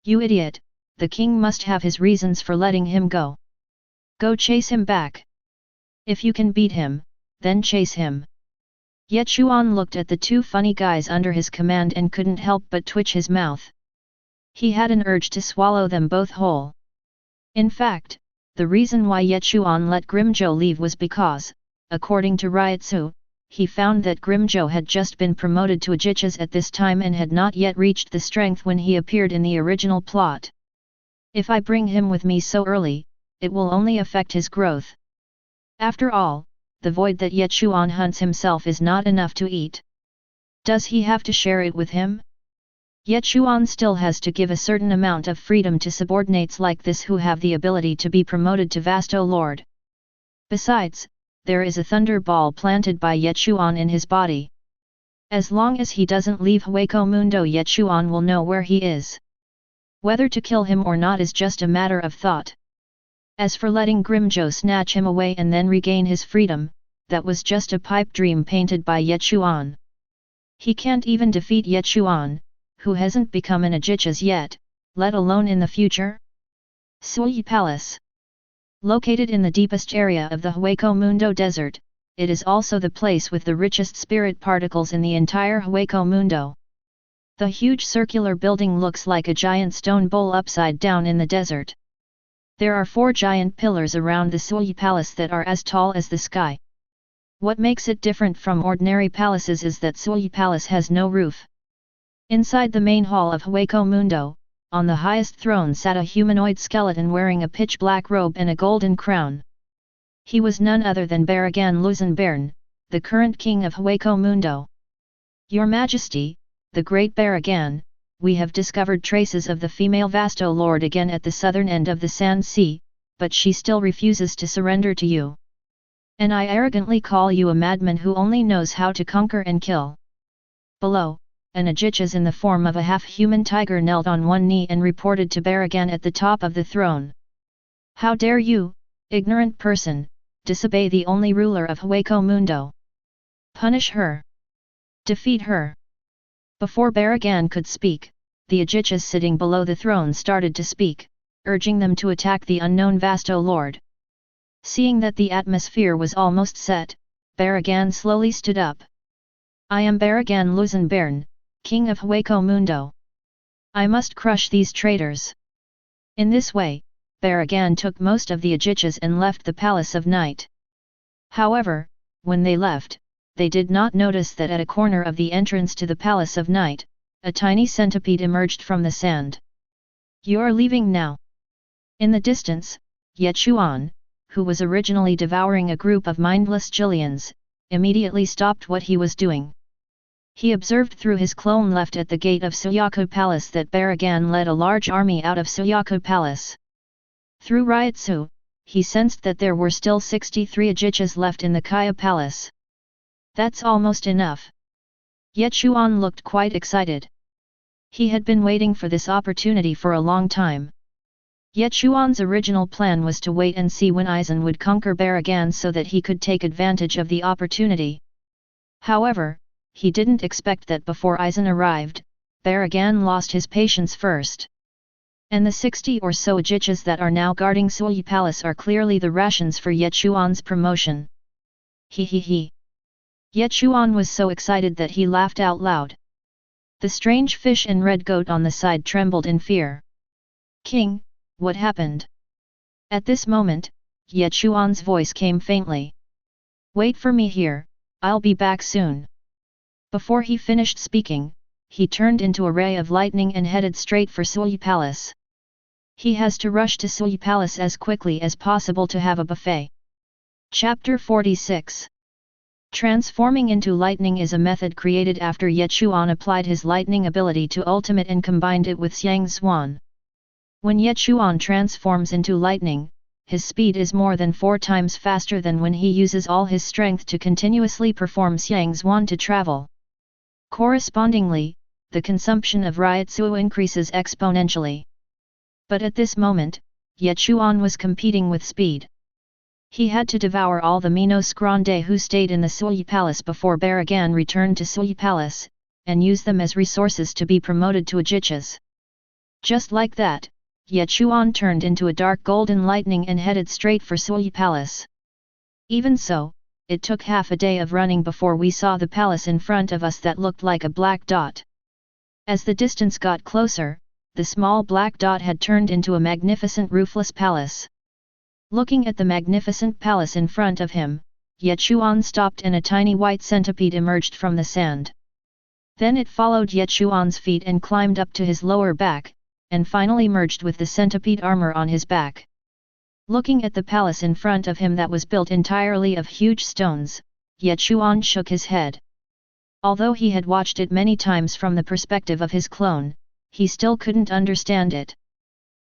You idiot, the king must have his reasons for letting him go. Go chase him back. If you can beat him, then chase him. Ye Chuan looked at the two funny guys under his command and couldn't help but twitch his mouth. He had an urge to swallow them both whole. In fact, the reason why Ye Chuan let Grimmjow leave was because, according to Ryutsu, he found that Grimmjow had just been promoted to Ajichas at this time and had not yet reached the strength when he appeared in the original plot. If I bring him with me so early, it will only affect his growth. After all, the void that Ye Chuan hunts himself is not enough to eat. Does he have to share it with him? Ye Chuan still has to give a certain amount of freedom to subordinates like this who have the ability to be promoted to Vasto Lord. Besides, there is a thunder ball planted by Ye Chuan in his body. As long as he doesn't leave Hueco Mundo, Ye Chuan will know where he is. Whether to kill him or not is just a matter of thought. As for letting Grimmjow snatch him away and then regain his freedom, that was just a pipe dream painted by Ye Chuan. He can't even defeat Ye Chuan, who hasn't become an Ajichas yet, let alone in the future. Sui Palace. Located in the deepest area of the Hueco Mundo desert, it is also the place with the richest spirit particles in the entire Hueco Mundo. The huge circular building looks like a giant stone bowl upside down in the desert. There are 4 giant pillars around the Sui Palace that are as tall as the sky. What makes it different from ordinary palaces is that Sui Palace has no roof. Inside the main hall of Hueco Mundo, on the highest throne sat a humanoid skeleton wearing a pitch-black robe and a golden crown. He was none other than Baragan Luzenbern, the current king of Hueco Mundo. Your Majesty, the great Baragan, we have discovered traces of the female Vasto Lord again at the southern end of the Sand Sea, but she still refuses to surrender to you. And I arrogantly call you a madman who only knows how to conquer and kill. Below, an Ajichas in the form of a half-human tiger knelt on one knee and reported to Baragan at the top of the throne. How dare you, ignorant person, disobey the only ruler of Hueco Mundo? Punish her. Defeat her. Before Baragan could speak, the Ajichas sitting below the throne started to speak, urging them to attack the unknown Vasto Lord. Seeing that the atmosphere was almost set, Baragan slowly stood up. I am Baragan Luzenbern, king of Hueco Mundo. I must crush these traitors. In this way, Baragan took most of the Ajichas and left the Palace of Night. However, when they left, they did not notice that at a corner of the entrance to the Palace of Night, a tiny centipede emerged from the sand. You're leaving now. In the distance, Ye Chuan, who was originally devouring a group of mindless Jillians, immediately stopped what he was doing. He observed through his clone left at the gate of Suyaku Palace that Baragan led a large army out of Suyaku Palace. Through Ryutsu, he sensed that there were still 63 Ajichas left in the Kaya Palace. That's almost enough. Ye Chuan looked quite excited. He had been waiting for this opportunity for a long time. Ye Chuan's original plan was to wait and see when Aizen would conquer Baragan so that he could take advantage of the opportunity. However, he didn't expect that before Aizen arrived, Baragan lost his patience first. And the 60 or so Ajichas that are now guarding Sui Palace are clearly the rations for Ye Chuan's promotion. He. Ye Chuan was so excited that he laughed out loud. The strange fish and red goat on the side trembled in fear. King, what happened? At this moment, Ye Chuan's voice came faintly. Wait for me here, I'll be back soon. Before he finished speaking, he turned into a ray of lightning and headed straight for Sui Palace. He has to rush to Sui Palace as quickly as possible to have a buffet. Chapter 46. Transforming into lightning is a method created after Ye Chuan applied his lightning ability to ultimate and combined it with Xiang Xuan. When Ye Chuan transforms into lightning, his speed is more than 4 times faster than when he uses all his strength to continuously perform Xiang Xuan to travel. Correspondingly, the consumption of Ryotsuo increases exponentially. But at this moment, Ye Chuan was competing with speed. He had to devour all the Minos Grande who stayed in the Sui Palace before Baragan returned to Sui Palace, and use them as resources to be promoted to Ajichas. Just like that, Ye Chuan turned into a dark golden lightning and headed straight for Sui Palace. Even so, it took half a day of running before we saw the palace in front of us that looked like a black dot. As the distance got closer, the small black dot had turned into a magnificent roofless palace. Looking at the magnificent palace in front of him, Ye Chuan stopped and a tiny white centipede emerged from the sand. Then it followed Ye Chuan's feet and climbed up to his lower back, and finally merged with the centipede armor on his back. Looking at the palace in front of him that was built entirely of huge stones, Ye Chuan shook his head. Although he had watched it many times from the perspective of his clone, he still couldn't understand it.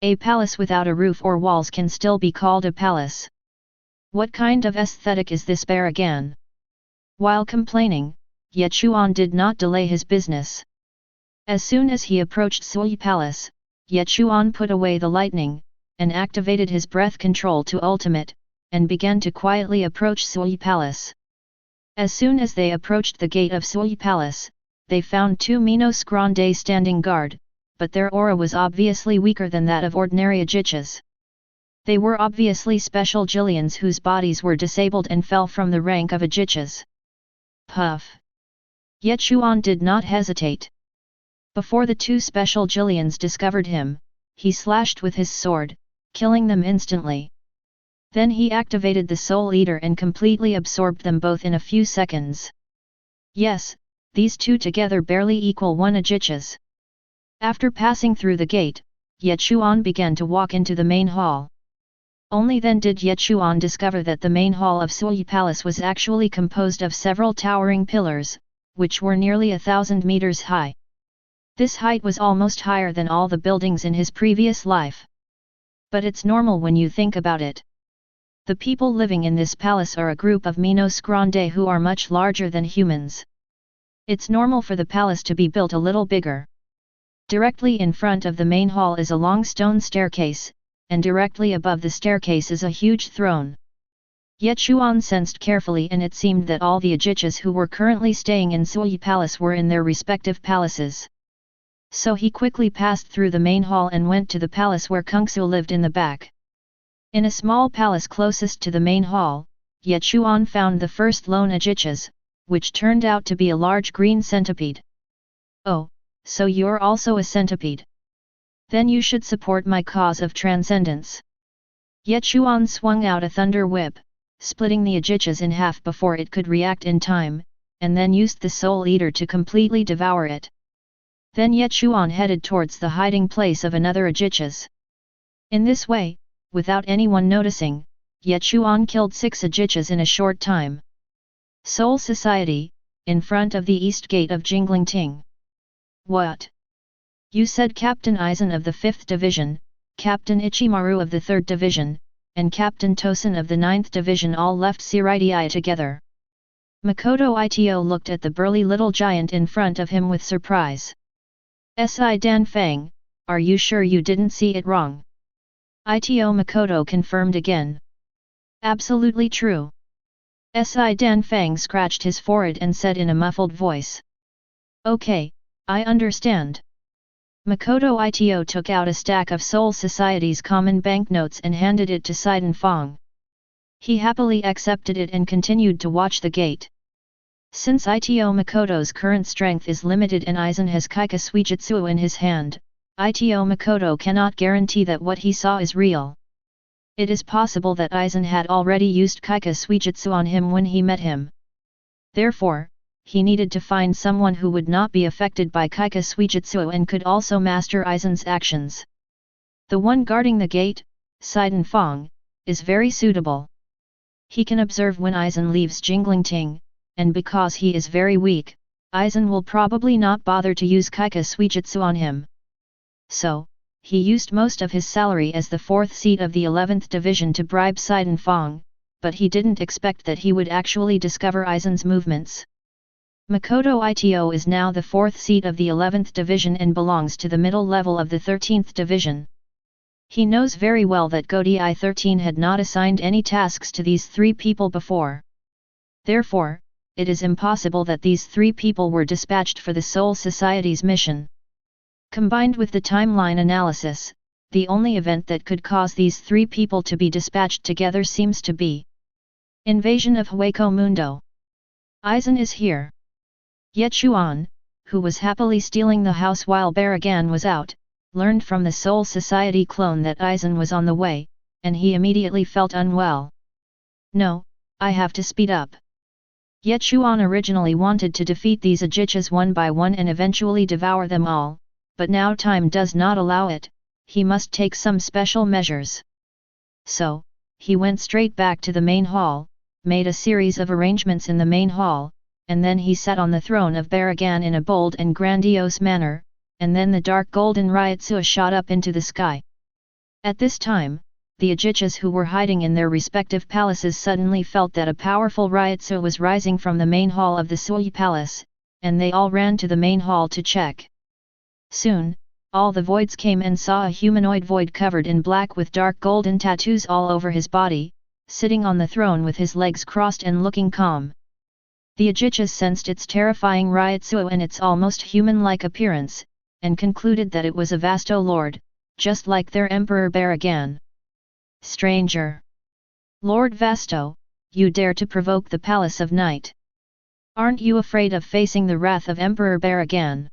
A palace without a roof or walls can still be called a palace. What kind of aesthetic is this Baragan? While complaining, Ye Chuan did not delay his business. As soon as he approached Sui Palace, Ye Chuan put away the lightning, and activated his breath control to ultimate, and began to quietly approach Sui Palace. As soon as they approached the gate of Sui Palace, they found 2 Minos Grande standing guard, but their aura was obviously weaker than that of ordinary Ajichas. They were obviously special Jillians whose bodies were disabled and fell from the rank of Ajichas. Puff! Ye Chuan did not hesitate. Before the 2 special Jillians discovered him, he slashed with his sword, killing them instantly. Then he activated the Soul Eater and completely absorbed them both in a few seconds. Yes, these 2 together barely equal 1 Ajichas. After passing through the gate, Ye Chuan began to walk into the main hall. Only then did Ye Chuan discover that the main hall of Sui Palace was actually composed of several towering pillars, which were nearly 1,000 meters high. This height was almost higher than all the buildings in his previous life. But it's normal when you think about it. The people living in this palace are a group of Minos Grande who are much larger than humans. It's normal for the palace to be built a little bigger. Directly in front of the main hall is a long stone staircase, and directly above the staircase is a huge throne. Ye Chuan sensed carefully and it seemed that all the Ajichas who were currently staying in Sui Palace were in their respective palaces. So he quickly passed through the main hall and went to the palace where Kungsu lived in the back. In a small palace closest to the main hall, Ye Chuan found the first lone Ajichas, which turned out to be a large green centipede. Oh, so you're also a centipede? Then you should support my cause of transcendence. Ye Chuan swung out a thunder whip, splitting the Ajichas in half before it could react in time, and then used the Soul Eater to completely devour it. Then Ye Chuan headed towards the hiding place of another Ajichas. In this way, without anyone noticing, Ye Chuan killed 6 Ajichas in a short time. Soul Society, in front of the east gate of Jinglingting. What? You said Captain Aizen of the 5th Division, Captain Ichimaru of the 3rd Division, and Captain Tosin of the 9th Division all left Siritii together. Makoto Ito looked at the burly little giant in front of him with surprise. Si Dan Feng, are you sure you didn't see it wrong? Ito Makoto confirmed again. Absolutely true. Si Dan Feng scratched his forehead and said in a muffled voice. Okay, I understand. Makoto Ito took out a stack of Soul Society's common banknotes and handed it to Sidon Fong. He happily accepted it and continued to watch the gate. Since Ito Makoto's current strength is limited and Aizen has Kaika Suijutsu in his hand, Ito Makoto cannot guarantee that what he saw is real. It is possible that Aizen had already used Kaika Suijutsu on him when he met him. Therefore, he needed to find someone who would not be affected by Kaika Suijutsu and could also master Aizen's actions. The one guarding the gate, Sidon Fong, is very suitable. He can observe when Aizen leaves Jinglingting, and because he is very weak, Aizen will probably not bother to use Kaika Suijutsu on him. So, he used most of his salary as the 4th seat of the 11th Division to bribe Saidenfang, but he didn't expect that he would actually discover Aizen's movements. Makoto Ito is now the 4th seat of the 11th Division and belongs to the middle level of the 13th Division. He knows very well that Godi I-13 had not assigned any tasks to these 3 people before. Therefore, it is impossible that these 3 people were dispatched for the Soul Society's mission. Combined with the timeline analysis, the only event that could cause these 3 people to be dispatched together seems to be invasion of Hueco Mundo. Aizen is here. Ye Chuan, who was happily stealing the house while Baragan was out, learned from the Soul Society clone that Aizen was on the way, and he immediately felt unwell. No, I have to speed up. Ye Chuan originally wanted to defeat these Ajichas one by one and eventually devour them all, but now time does not allow it, he must take some special measures. So, he went straight back to the main hall, made a series of arrangements in the main hall, and then he sat on the throne of Baragan in a bold and grandiose manner, and then the dark golden Ryotsu shot up into the sky. At this time, the Ajichas who were hiding in their respective palaces suddenly felt that a powerful Ryotsu was rising from the main hall of the Sui Palace, and they all ran to the main hall to check. Soon, all the voids came and saw a humanoid void covered in black with dark golden tattoos all over his body, sitting on the throne with his legs crossed and looking calm. The Ajichas sensed its terrifying Ryotsu and its almost human-like appearance, and concluded that it was a Vasto Lord, just like their Emperor Baragan. Stranger! Lord Vasto, you dare to provoke the Palace of Night! Aren't you afraid of facing the wrath of Emperor Baragan?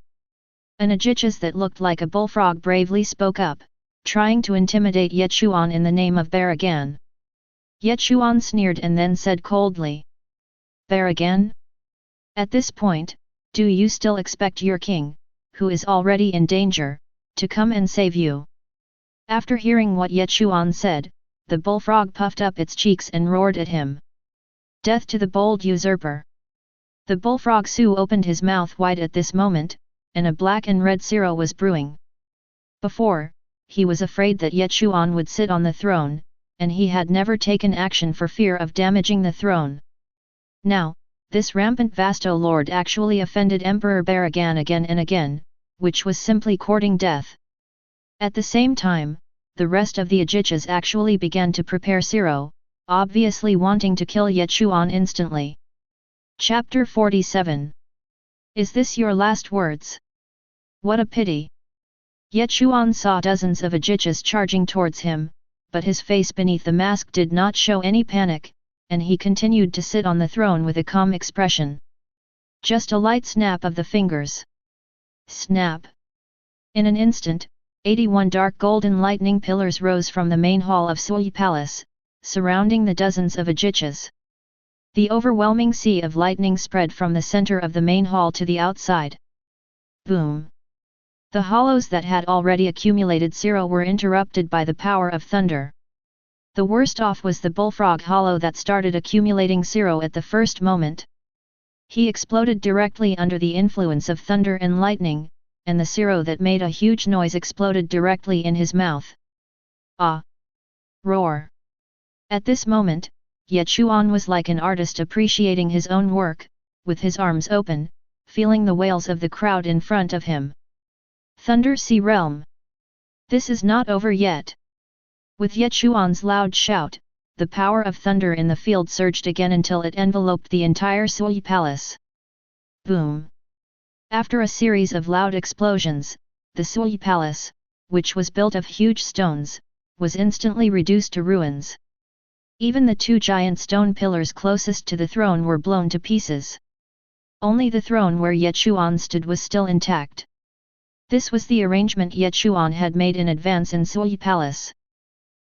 An Ajichas that looked like a bullfrog bravely spoke up, trying to intimidate Ye Chuan in the name of Baragan. Ye Chuan sneered and then said coldly, Baragan? At this point, do you still expect your king, who is already in danger, to come and save you? After hearing what Ye Chuan said, the bullfrog puffed up its cheeks and roared at him. Death to the bold usurper! The bullfrog Su opened his mouth wide at this moment, and a black and red siro was brewing. Before, he was afraid that Ye Chuan would sit on the throne, and he had never taken action for fear of damaging the throne. Now, this rampant Vasto Lord actually offended Emperor Baragan again and again, which was simply courting death. At the same time, the rest of the Ajichas actually began to prepare siro, obviously wanting to kill Ye Chuan instantly. Chapter 47. Is this your last words? What a pity! Ye Chuan saw dozens of Ajichas charging towards him, but his face beneath the mask did not show any panic, and he continued to sit on the throne with a calm expression. Just a light snap of the fingers. Snap! In an instant, 81 dark golden lightning pillars rose from the main hall of Sui Palace, surrounding the dozens of Ajichas. The overwhelming sea of lightning spread from the center of the main hall to the outside. Boom! The hollows that had already accumulated siro were interrupted by the power of thunder. The worst off was the bullfrog hollow that started accumulating siro at the first moment. He exploded directly under the influence of thunder and lightning, and the siro that made a huge noise exploded directly in his mouth. Ah! Roar! At this moment, Ye Chuan was like an artist appreciating his own work, with his arms open, feeling the wails of the crowd in front of him. Thunder Sea Realm! This is not over yet! With Ye Chuan's loud shout, the power of thunder in the field surged again until it enveloped the entire Sui Palace. Boom! After a series of loud explosions, the Sui Palace, which was built of huge stones, was instantly reduced to ruins. Even the 2 giant stone pillars closest to the throne were blown to pieces. Only the throne where Ye Chuan stood was still intact. This was the arrangement Ye Chuan had made in advance in Sui Palace.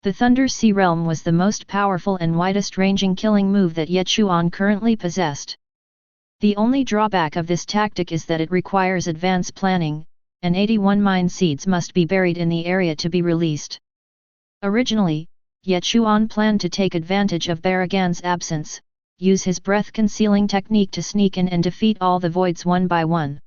The Thunder Sea Realm was the most powerful and widest-ranging killing move that Ye Chuan currently possessed. The only drawback of this tactic is that it requires advanced planning, and 81 mine seeds must be buried in the area to be released. Originally, Ye Chuan planned to take advantage of Baragan's absence, use his breath-concealing technique to sneak in and defeat all the voids one by one.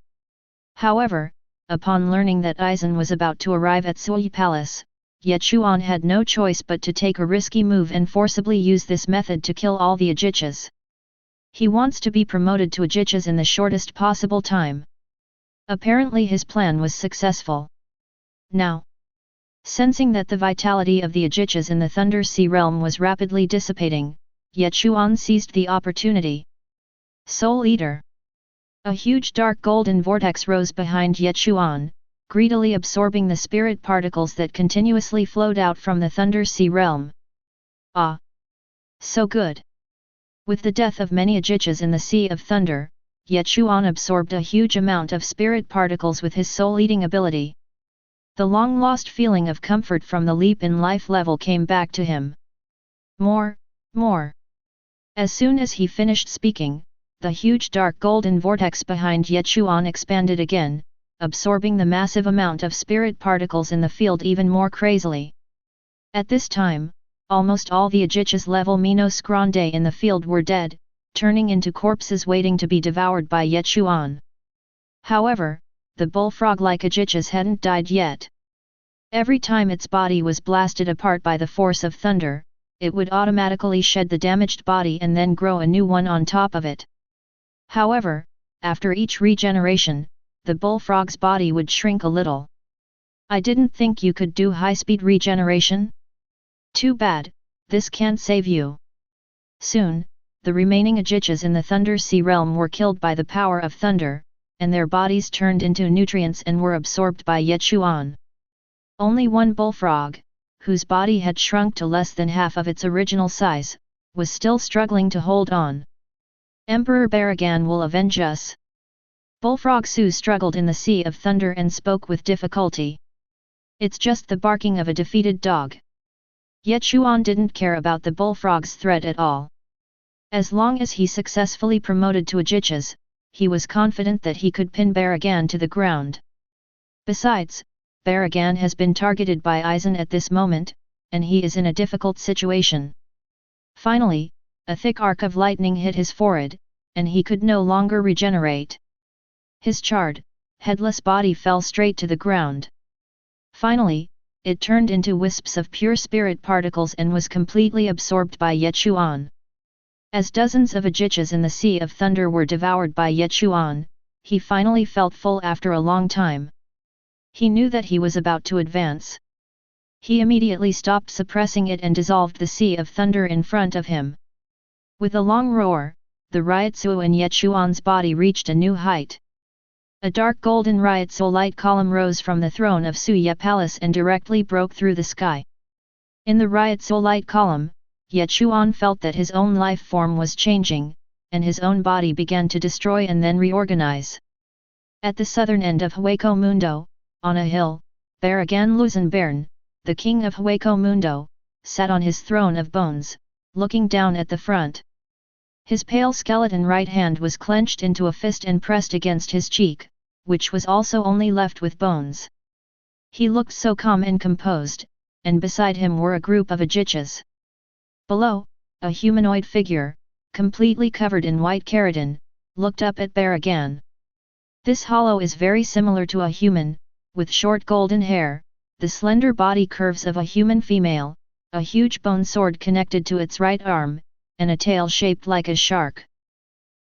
However, upon learning that Aizen was about to arrive at Sui Palace, Ye Chuan had no choice but to take a risky move and forcibly use this method to kill all the Ajichas. He wants to be promoted to Ajichas in the shortest possible time. Apparently his plan was successful. Now, sensing that the vitality of the Ajichas in the Thunder Sea realm was rapidly dissipating, Ye Chuan seized the opportunity. Soul Eater. A huge dark golden vortex rose behind Ye Chuan, greedily absorbing the spirit particles that continuously flowed out from the Thunder Sea realm. Ah! So good! With the death of many Ajichas in the Sea of Thunder, Ye Chuan absorbed a huge amount of spirit particles with his soul-eating ability. The long-lost feeling of comfort from the leap in life level came back to him. More, more! As soon as he finished speaking, the huge dark golden vortex behind Ye Chuan expanded again, absorbing the massive amount of spirit particles in the field even more crazily. At this time, almost all the Ajichas level Minos Grande in the field were dead, turning into corpses waiting to be devoured by Ye Chuan. However, the bullfrog-like Ajichas hadn't died yet. Every time its body was blasted apart by the force of thunder, it would automatically shed the damaged body and then grow a new one on top of it. However, after each regeneration, the bullfrog's body would shrink a little. I didn't think you could do high-speed regeneration? Too bad, this can't save you. Soon, the remaining Ajichas in the Thunder Sea realm were killed by the power of thunder, and their bodies turned into nutrients and were absorbed by Ye Chuan. Only one bullfrog, whose body had shrunk to less than half of its original size, was still struggling to hold on. Emperor Baragan will avenge us. Bullfrog Su struggled in the Sea of Thunder and spoke with difficulty. It's just the barking of a defeated dog. Ye Chuan didn't care about the bullfrog's threat at all. As long as he successfully promoted to Ajichas, he was confident that he could pin Baragan to the ground. Besides, Baragan has been targeted by Aizen at this moment, and he is in a difficult situation. Finally, a thick arc of lightning hit his forehead, and he could no longer regenerate. His charred, headless body fell straight to the ground. Finally, it turned into wisps of pure spirit particles and was completely absorbed by Ye Chuan. As dozens of Ajichas in the Sea of Thunder were devoured by Ye Chuan, he finally felt full after a long time. He knew that he was about to advance. He immediately stopped suppressing it and dissolved the Sea of Thunder in front of him. With a long roar, the Ryotsu in Ye Chuan's body reached a new height. A dark golden Ryotsu light column rose from the throne of Suya Palace and directly broke through the sky. In the Ryotsu light column, Ye Chuan felt that his own life form was changing, and his own body began to destroy and then reorganize. At the southern end of Hueco Mundo, on a hill, Baragan Luzenbern, the king of Hueco Mundo, sat on his throne of bones, looking down at the front. His pale skeleton right hand was clenched into a fist and pressed against his cheek, which was also only left with bones. He looked so calm and composed, and beside him were a group of Ajichas. Below, a humanoid figure, completely covered in white keratin, looked up at Baragan. This hollow is very similar to a human, with short golden hair, the slender body curves of a human female, a huge bone sword connected to its right arm, and a tail shaped like a shark.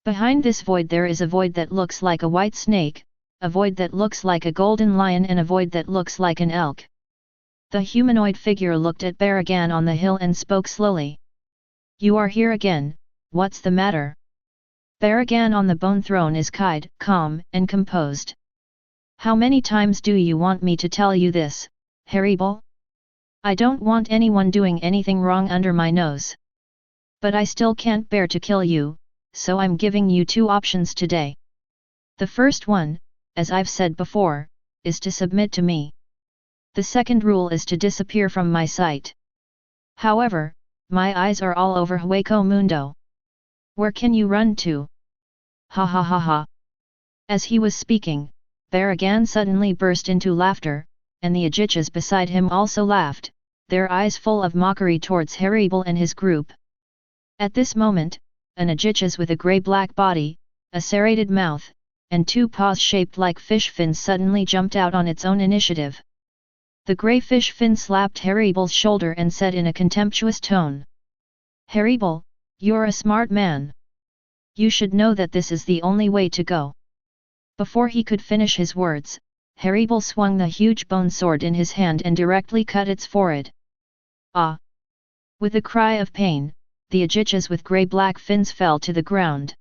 Behind this void there is a void that looks like a white snake, a void that looks like a golden lion and a void that looks like an elk. The humanoid figure looked at Baragan on the hill and spoke slowly. You are here again, what's the matter? Baragan on the bone throne is calm and composed. How many times do you want me to tell you this, Haribol? I don't want anyone doing anything wrong under my nose. But I still can't bear to kill you, so I'm giving you two options today. The first one, as I've said before, is to submit to me. The second rule is to disappear from my sight. However, my eyes are all over Hueco Mundo. Where can you run to? Ha ha ha ha. As he was speaking, Baragan suddenly burst into laughter, and the Ajichas beside him also laughed, their eyes full of mockery towards Haribol and his group. At this moment, an aegis with a grey-black body, a serrated mouth, and two paws shaped like fish fins suddenly jumped out on its own initiative. The grey fish fin slapped Harible's shoulder and said in a contemptuous tone, "Harible, you're a smart man. You should know that this is the only way to go." Before he could finish his words, Harible swung the huge bone sword in his hand and directly cut its forehead. Ah! With a cry of pain, the aegis with grey-black fins fell to the ground.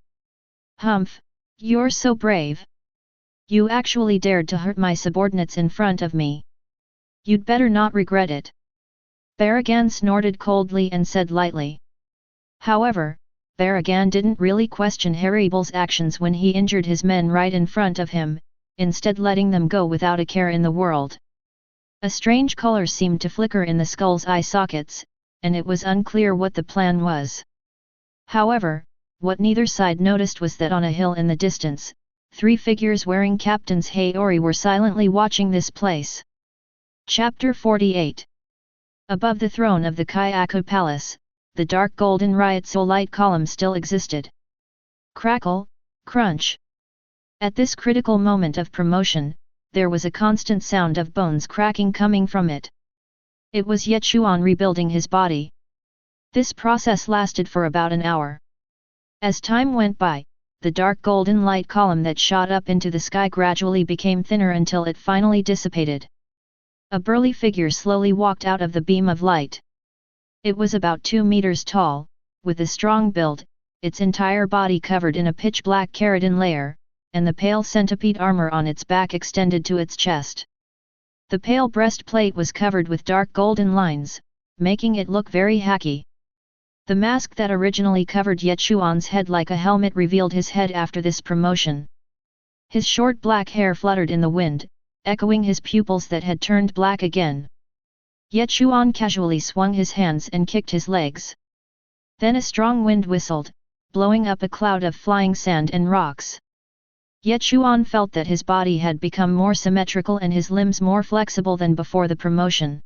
"Humph, you're so brave. You actually dared to hurt my subordinates in front of me. You'd better not regret it." Baragan snorted coldly and said lightly. However, Baragan didn't really question Harible's actions when he injured his men right in front of him, instead letting them go without a care in the world. A strange color seemed to flicker in the skull's eye sockets, and it was unclear what the plan was. However, what neither side noticed was that on a hill in the distance, three figures wearing Captain's Haori were silently watching this place. Chapter 48. Above the throne of the Kyaku Palace, the dark golden Ryotsu light column still existed. Crackle, crunch. At this critical moment of promotion, there was a constant sound of bones cracking coming from it. It was Ye Chuan rebuilding his body. This process lasted for about an hour. As time went by, the dark golden light column that shot up into the sky gradually became thinner until it finally dissipated. A burly figure slowly walked out of the beam of light. It was about 2 meters tall, with a strong build, its entire body covered in a pitch-black keratin layer, and the pale centipede armor on its back extended to its chest. The pale breastplate was covered with dark golden lines, making it look very hacky. The mask that originally covered Ye Chuan's head like a helmet revealed his head after this promotion. His short black hair fluttered in the wind, echoing his pupils that had turned black again. Ye Chuan casually swung his hands and kicked his legs. Then a strong wind whistled, blowing up a cloud of flying sand and rocks. Ye Chuan felt that his body had become more symmetrical and his limbs more flexible than before the promotion.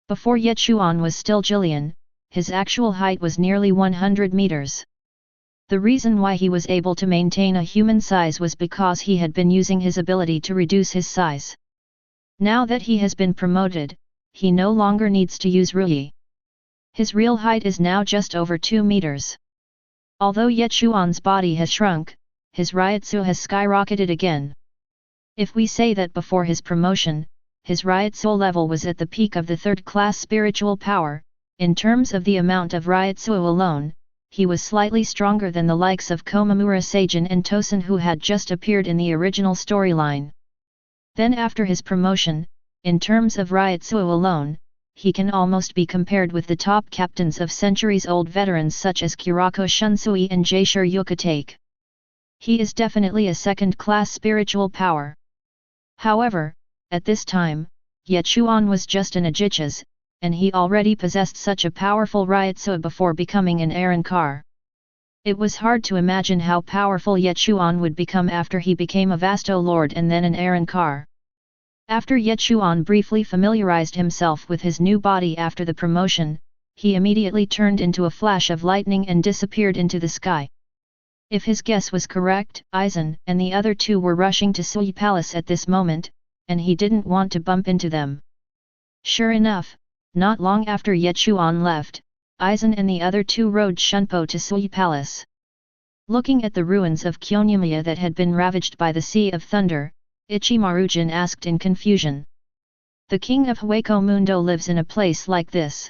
Before Ye Chuan was still Jillian, his actual height was nearly 100 meters. The reason why he was able to maintain a human size was because he had been using his ability to reduce his size. Now that he has been promoted, he no longer needs to use Rui. His real height is now just over 2 meters. Although Ye Chuan's body has shrunk, his Ryotsu has skyrocketed again. If we say that before his promotion, his Ryotsu level was at the peak of the third-class spiritual power, in terms of the amount of Ryotsu alone, he was slightly stronger than the likes of Komamura Seijin and Tosen who had just appeared in the original storyline. Then after his promotion, in terms of Ryotsu alone, he can almost be compared with the top captains of centuries-old veterans such as Kurako Shunsui and Jaishur Yukatake. He is definitely a second-class spiritual power. However, at this time, Ye Chuan was just an aegis, and he already possessed such a powerful Ryotsu before becoming an Arankar. It was hard to imagine how powerful Ye Chuan would become after he became a Vasto Lord and then an Arankar. After Ye Chuan briefly familiarized himself with his new body after the promotion, he immediately turned into a flash of lightning and disappeared into the sky. If his guess was correct, Aizen and the other two were rushing to Sui Palace at this moment, and he didn't want to bump into them. Sure enough, not long after Ye Chuan left, Aizen and the other two rode Shunpo to Sui Palace. Looking at the ruins of Kyonyumiya that had been ravaged by the Sea of Thunder, Ichimarujin asked in confusion. The king of Hueco Mundo lives in a place like this.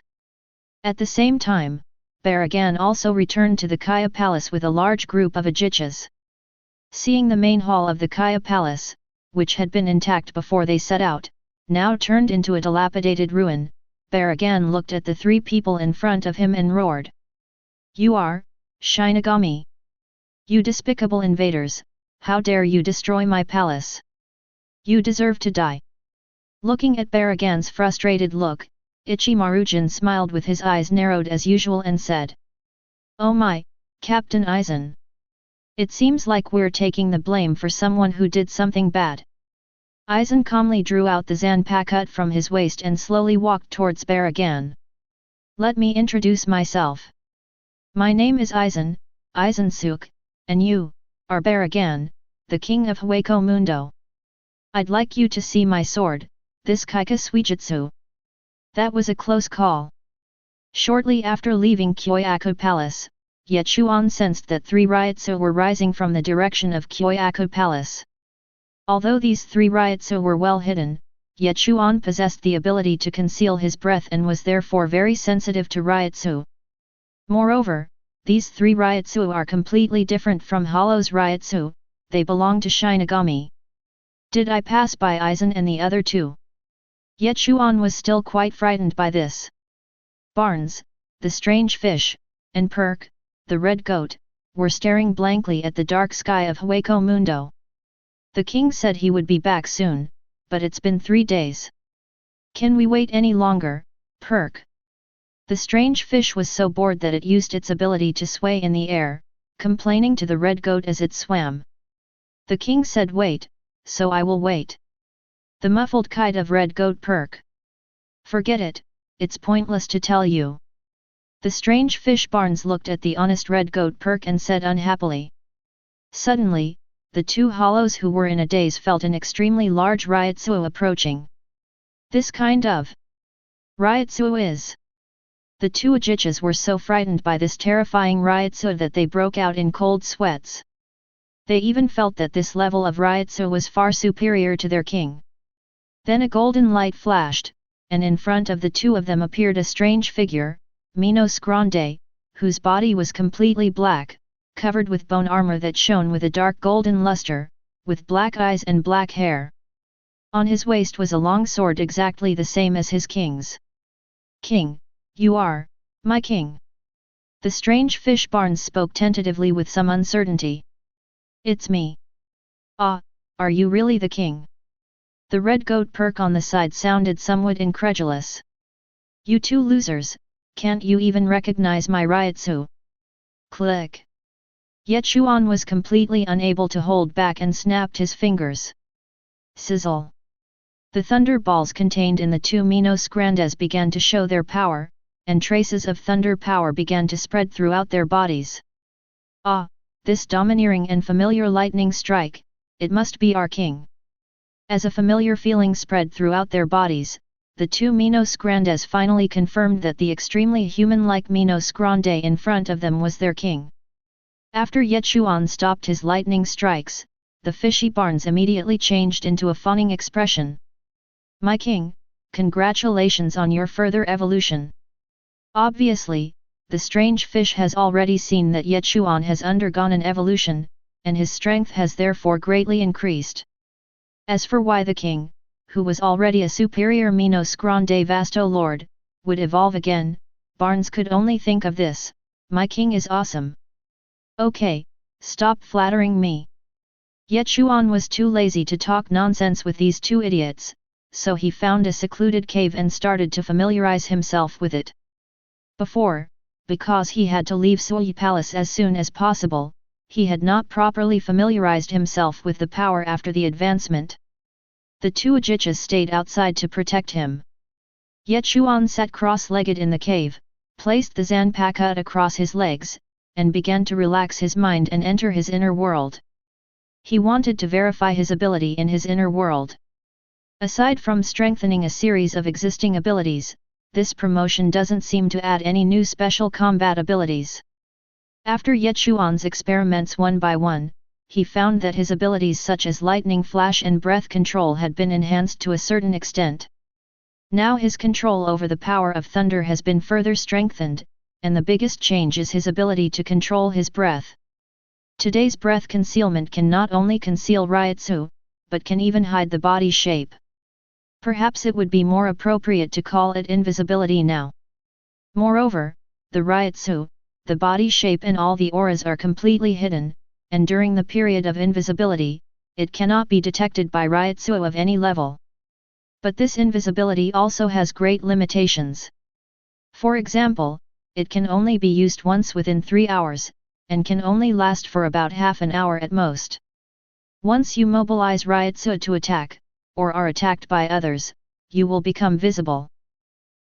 At the same time, Baragan also returned to the Kaya Palace with a large group of aegis. Seeing the main hall of the Kaya Palace, which had been intact before they set out, now turned into a dilapidated ruin, Baragan looked at the three people in front of him and roared. "You are, Shinigami! You despicable invaders, how dare you destroy my palace! You deserve to die!" Looking at Baragan's frustrated look, Ichimarujin smiled with his eyes narrowed as usual and said. "Oh my, Captain Aizen! It seems like we're taking the blame for someone who did something bad." Aizen calmly drew out the Zanpakuto from his waist and slowly walked towards Baragan. "Let me introduce myself. My name is Aizen, Aizen, and you, are Baragan, the king of Hueco Mundo. I'd like you to see my sword, this Kaika Suijutsu. That was a close call. Shortly after leaving Kyoyaku Palace, Ye Chuan sensed that 3 Ryotsu were rising from the direction of Kyoyaku Palace. Although these 3 Ryotsu were well hidden, Ye Chuan possessed the ability to conceal his breath and was therefore very sensitive to Ryotsu. Moreover, these 3 Ryotsu are completely different from Hollow's Ryotsu, they belong to Shinigami. Did I pass by Aizen and the other 2? Ye Chuan was still quite frightened by this. Barnes, the strange fish, and Perk, the red goat, were staring blankly at the dark sky of Hueco Mundo. The king said he would be back soon, but it's been 3 days. Can we wait any longer, Perk? The strange fish was so bored that it used its ability to sway in the air, complaining to the red goat as it swam. The king said wait, so I will wait. The muffled kite of red goat Perk. Forget it, it's pointless to tell you. The strange fish Barnes looked at the honest red goat Perk and said unhappily. Suddenly, the 2 hollows who were in a daze felt an extremely large Ryotsu approaching. This kind of Ryotsu is. The 2 Ajichas were so frightened by this terrifying Ryotsu that they broke out in cold sweats. They even felt that this level of Ryotsu was far superior to their king. Then a golden light flashed, and in front of the 2 of them appeared a strange figure, Minos Grande, whose body was completely black, covered with bone armor that shone with a dark golden luster, with black eyes and black hair. On his waist was a long sword exactly the same as his king's. King, you are, my king. The strange fish Barnes spoke tentatively with some uncertainty. It's me. Ah, are you really the king? The red goat Perk on the side sounded somewhat incredulous. You 2 losers, can't you even recognize my Ryotsu? Click. Ye Chuan was completely unable to hold back and snapped his fingers. Sizzle. The thunder balls contained in the 2 Minos Grandes began to show their power, and traces of thunder power began to spread throughout their bodies. Ah, this domineering and familiar lightning strike, it must be our king. As a familiar feeling spread throughout their bodies, the 2 Minos Grandes finally confirmed that the extremely human-like Minos Grande in front of them was their king. After Ye Chuan stopped his lightning strikes, the fishy Barnes immediately changed into a fawning expression. My king, congratulations on your further evolution. Obviously, the strange fish has already seen that Ye Chuan has undergone an evolution, and his strength has therefore greatly increased. As for why the king, who was already a superior Minos Grande Vasto Lord, would evolve again, Barnes could only think of this: my king is awesome. Okay, stop flattering me. Ye Chuan was too lazy to talk nonsense with these 2 idiots, so he found a secluded cave and started to familiarize himself with it. Before, because he had to leave Sui Palace as soon as possible, he had not properly familiarized himself with the power after the advancement. The 2 Ajichas stayed outside to protect him. Ye Chuan sat cross-legged in the cave, placed the Zanpakuto across his legs, and began to relax his mind and enter his inner world. He wanted to verify his ability in his inner world. Aside from strengthening a series of existing abilities, this promotion doesn't seem to add any new special combat abilities. After Ye Chuan's experiments one by one, he found that his abilities such as lightning flash and breath control had been enhanced to a certain extent. Now his control over the power of thunder has been further strengthened, and the biggest change is his ability to control his breath. Today's breath concealment can not only conceal Ryotsu, but can even hide the body shape. Perhaps it would be more appropriate to call it invisibility now. Moreover, the Ryotsu, the body shape and all the auras are completely hidden, and during the period of invisibility, it cannot be detected by Ryotsu of any level. But this invisibility also has great limitations. For example, it can only be used once within 3 hours, and can only last for about half an hour at most. Once you mobilize Ryotsu to attack, or are attacked by others, you will become visible.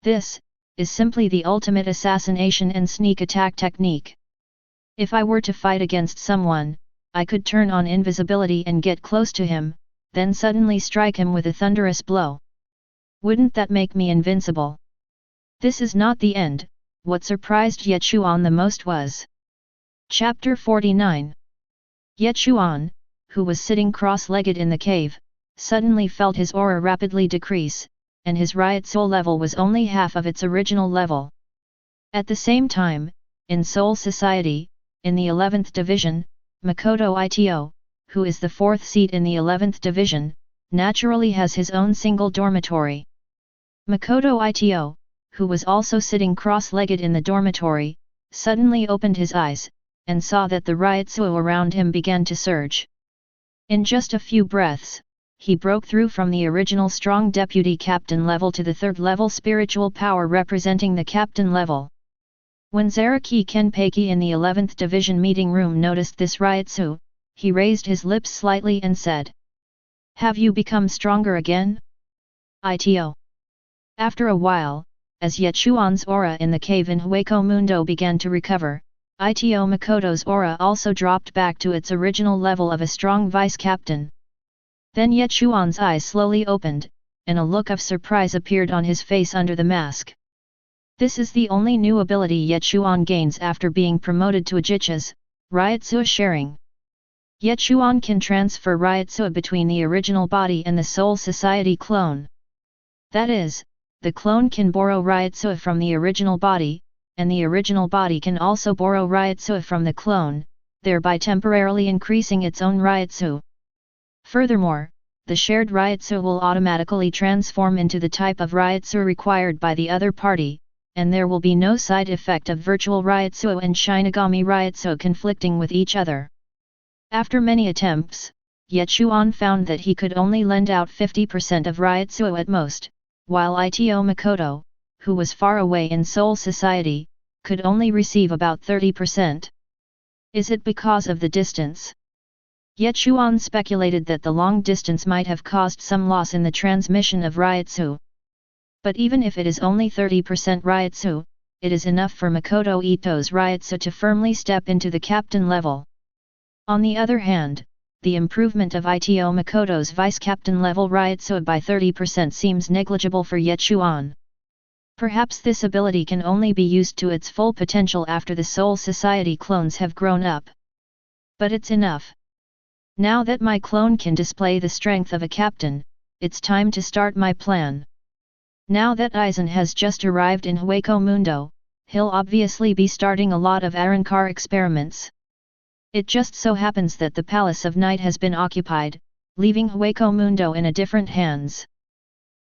This is simply the ultimate assassination and sneak attack technique. If I were to fight against someone, I could turn on invisibility and get close to him, then suddenly strike him with a thunderous blow. Wouldn't that make me invincible? This is not the end. What surprised Ye Chuan the most was Chapter 49. Ye Chuan, who was sitting cross-legged in the cave, suddenly felt his aura rapidly decrease, and his riot soul level was only half of its original level. At the same time, in Soul Society, in the 11th Division, Makoto Ito, who is the 4th seat in the 11th Division, naturally has his own single dormitory. Makoto Ito, who was also sitting cross-legged in the dormitory, suddenly opened his eyes, and saw that the riot soul around him began to surge. In just a few breaths, he broke through from the original strong deputy captain level to the 3rd level spiritual power representing the captain level. When Zaraki Kenpeki in the 11th Division meeting room noticed this riotsu, he raised his lips slightly and said, "Have you become stronger again?" Ito. After a while, as Ye Chuan's aura in the cave in Hueco Mundo began to recover, Ito Makoto's aura also dropped back to its original level of a strong vice-captain. Then Ye Chuan's eyes slowly opened, and a look of surprise appeared on his face under the mask. This is the only new ability Ye Chuan gains after being promoted to Ajichas, Ryotsu sharing. Ye Chuan can transfer Ryotsu between the original body and the Soul Society clone. That is, the clone can borrow Ryotsu from the original body, and the original body can also borrow Ryotsu from the clone, thereby temporarily increasing its own Ryotsu. Furthermore, the shared Ryotsu will automatically transform into the type of Ryotsu required by the other party, and there will be no side effect of virtual Ryotsu and Shinigami Ryotsu conflicting with each other. After many attempts, Ye Chuan found that he could only lend out 50% of Ryotsu at most, while Ito Makoto, who was far away in Soul Society, could only receive about 30%. Is it because of the distance? Ye Chuan speculated that the long distance might have caused some loss in the transmission of Ryotsu. But even if it is only 30% Ryotsu, it is enough for Makoto Ito's Ryotsu to firmly step into the captain level. On the other hand, the improvement of Ito Makoto's vice-captain level Ryotsu by 30% seems negligible for Ye Chuan. Perhaps this ability can only be used to its full potential after the Soul Society clones have grown up. But it's enough. Now that my clone can display the strength of a captain, it's time to start my plan. Now that Aizen has just arrived in Hueco Mundo, he'll obviously be starting a lot of Arrancar experiments. It just so happens that the Palace of Night has been occupied, leaving Hueco Mundo in a different hands.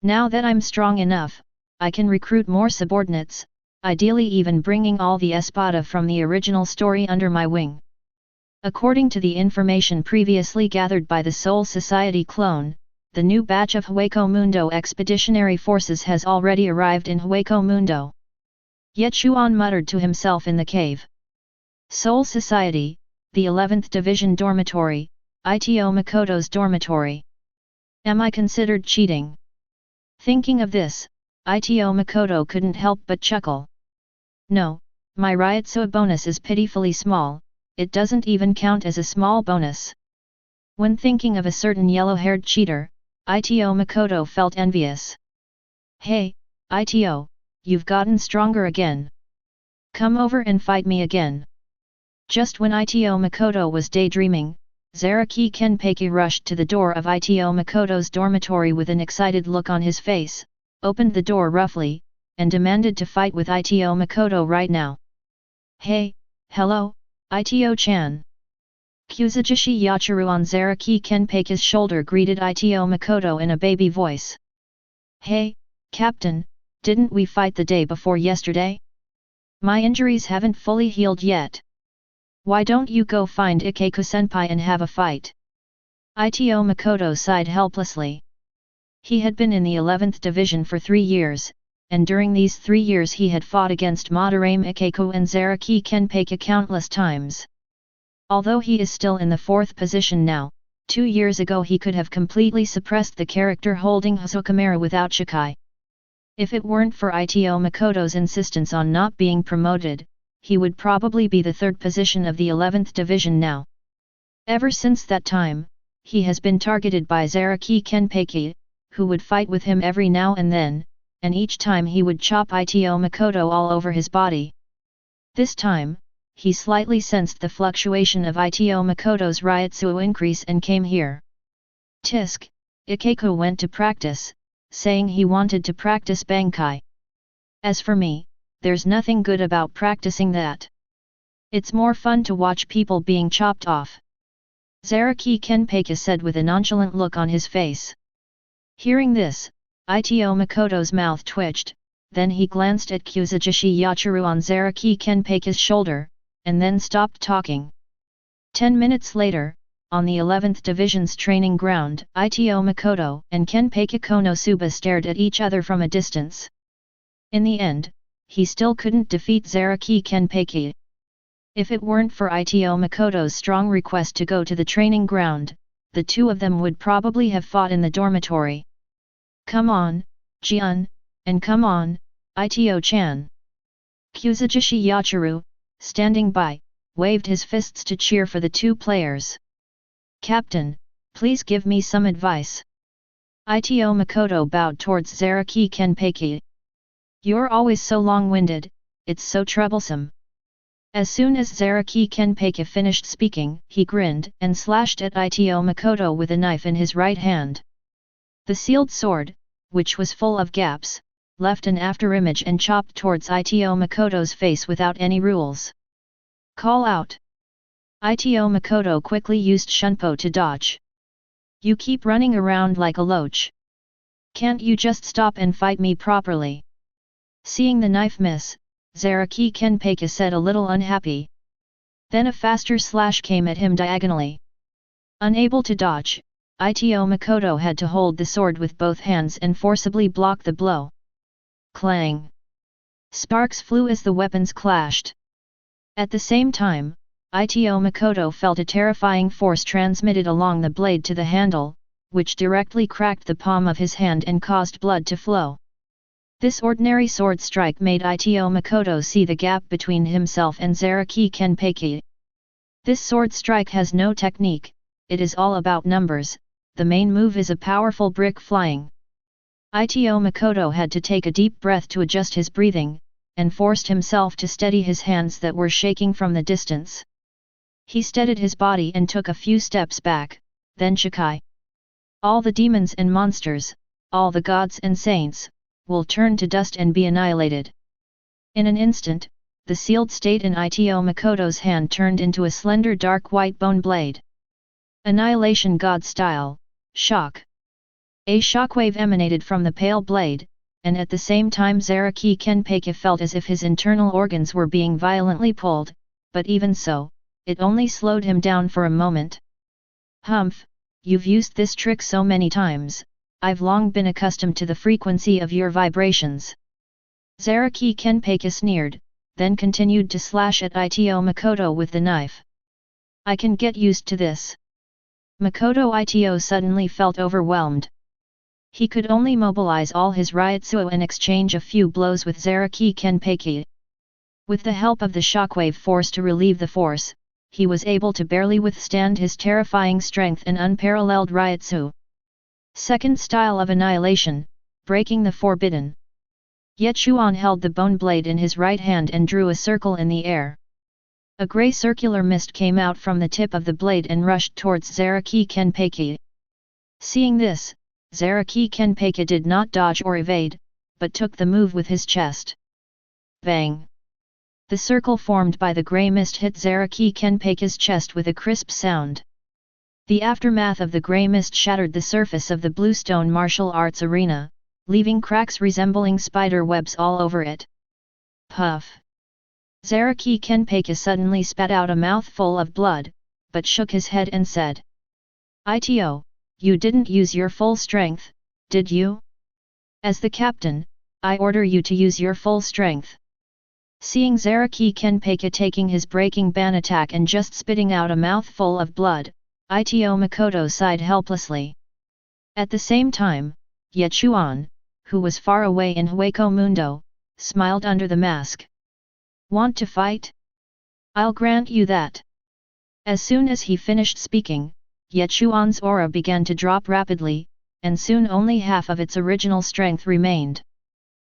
Now that I'm strong enough, I can recruit more subordinates, ideally even bringing all the Espada from the original story under my wing. According to the information previously gathered by the Soul Society clone, the new batch of Hueco Mundo expeditionary forces has already arrived in Hueco Mundo. Ye Chuan muttered to himself in the cave. Soul Society, the 11th Division Dormitory, Ito Makoto's dormitory. Am I considered cheating? Thinking of this, Ito Makoto couldn't help but chuckle. No, my Ryotsu bonus is pitifully small, it doesn't even count as a small bonus. When thinking of a certain yellow-haired cheater, Ito Makoto felt envious. Hey, Ito, you've gotten stronger again. Come over and fight me again. Just when Ito Makoto was daydreaming, Zaraki Kenpeki rushed to the door of Ito Makoto's dormitory with an excited look on his face, opened the door roughly, and demanded to fight with Ito Makoto right now. Hey, hello, Ito-chan. Kuzujishi Yachiru on Zaraki Kenpeki's shoulder greeted Ito Makoto in a baby voice. Hey, Captain, didn't we fight the day before yesterday? My injuries haven't fully healed yet. Why don't you go find Ikeku-senpai and have a fight? Ito Makoto sighed helplessly. He had been in the 11th Division for 3 years, and during these 3 years he had fought against Madarame Ikeku and Zaraki Kenpeki countless times. Although he is still in the 4th position now, 2 years ago he could have completely suppressed the character holding Hosokamera without Shikai. If it weren't for Ito Makoto's insistence on not being promoted, he would probably be the third position of the 11th Division now. Ever since that time, he has been targeted by Zaraki Kenpeki, who would fight with him every now and then, and each time he would chop Ito Makoto all over his body. This time, he slightly sensed the fluctuation of Ito Makoto's Ryutsu increase and came here. Tisk, Ikeko went to practice, saying he wanted to practice Bankai. As for me, there's nothing good about practicing that. It's more fun to watch people being chopped off. Zaraki Kenpeki said with a nonchalant look on his face. Hearing this, Ito Makoto's mouth twitched, then he glanced at Kuzujishi Yachiro on Zaraki Kenpeki's shoulder, and then stopped talking. 10 minutes later, on the 11th Division's training ground, Ito Makoto and Kenpeki Konosuba stared at each other from a distance. In the end, he still couldn't defeat Zaraki Kenpeki. If it weren't for Ito Makoto's strong request to go to the training ground, the two of them would probably have fought in the dormitory. Come on, Jian, and come on, Ito-chan. Kuzujishi Yachiro, standing by, waved his fists to cheer for the two players. Captain, please give me some advice. Ito Makoto bowed towards Zaraki Kenpeki. You're always so long-winded, it's so troublesome. As soon as Zaraki Kenpeki finished speaking, he grinned and slashed at Ito Makoto with a knife in his right hand. The sealed sword, which was full of gaps, left an afterimage and chopped towards Ito Makoto's face without any rules. Call out! Ito Makoto quickly used Shunpo to dodge. You keep running around like a loach. Can't you just stop and fight me properly? Seeing the knife miss, Zaraki Kenpeki said a little unhappy. Then a faster slash came at him diagonally. Unable to dodge, Ito Makoto had to hold the sword with both hands and forcibly block the blow. Clang! Sparks flew as the weapons clashed. At the same time, Ito Makoto felt a terrifying force transmitted along the blade to the handle, which directly cracked the palm of his hand and caused blood to flow. This ordinary sword strike made Ito Makoto see the gap between himself and Zaraki Kenpeki. This sword strike has no technique, it is all about numbers, the main move is a powerful brick flying. Ito Makoto had to take a deep breath to adjust his breathing, and forced himself to steady his hands that were shaking from the distance. He steadied his body and took a few steps back, then Shikai. All the demons and monsters, all the gods and saints, will turn to dust and be annihilated. In an instant, the sealed state in Ito Makoto's hand turned into a slender dark white bone blade. Annihilation God style, shock. A shockwave emanated from the pale blade, and at the same time Zaraki Kenpeki felt as if his internal organs were being violently pulled, but even so, it only slowed him down for a moment. Humph, you've used this trick so many times, I've long been accustomed to the frequency of your vibrations. Zaraki Kenpeki sneered, then continued to slash at Ito Makoto with the knife. I can get used to this. Makoto Ito suddenly felt overwhelmed. He could only mobilize all his Ryutsu and exchange a few blows with Zaraki Kenpeki. With the help of the shockwave force to relieve the force, he was able to barely withstand his terrifying strength and unparalleled Ryutsu. Second style of annihilation, breaking the forbidden. Ye Chuan held the bone blade in his right hand and drew a circle in the air. A grey circular mist came out from the tip of the blade and rushed towards Zaraki Kenpeki. Seeing this, Zaraki Kenpeki did not dodge or evade, but took the move with his chest. Bang! The circle formed by the grey mist hit Zaraki Kenpeki's chest with a crisp sound. The aftermath of the grey mist shattered the surface of the bluestone martial arts arena, leaving cracks resembling spider webs all over it. Puff! Zaraki Kenpeki suddenly spat out a mouthful of blood, but shook his head and said, Ito, you didn't use your full strength, did you? As the captain, I order you to use your full strength. Seeing Zaraki Kenpeki taking his breaking ban attack and just spitting out a mouthful of blood, Ito Makoto sighed helplessly. At the same time, Ye Chuan, who was far away in Hueco Mundo, smiled under the mask. Want to fight? I'll grant you that. As soon as he finished speaking, Ye Chuan's aura began to drop rapidly, and soon only half of its original strength remained.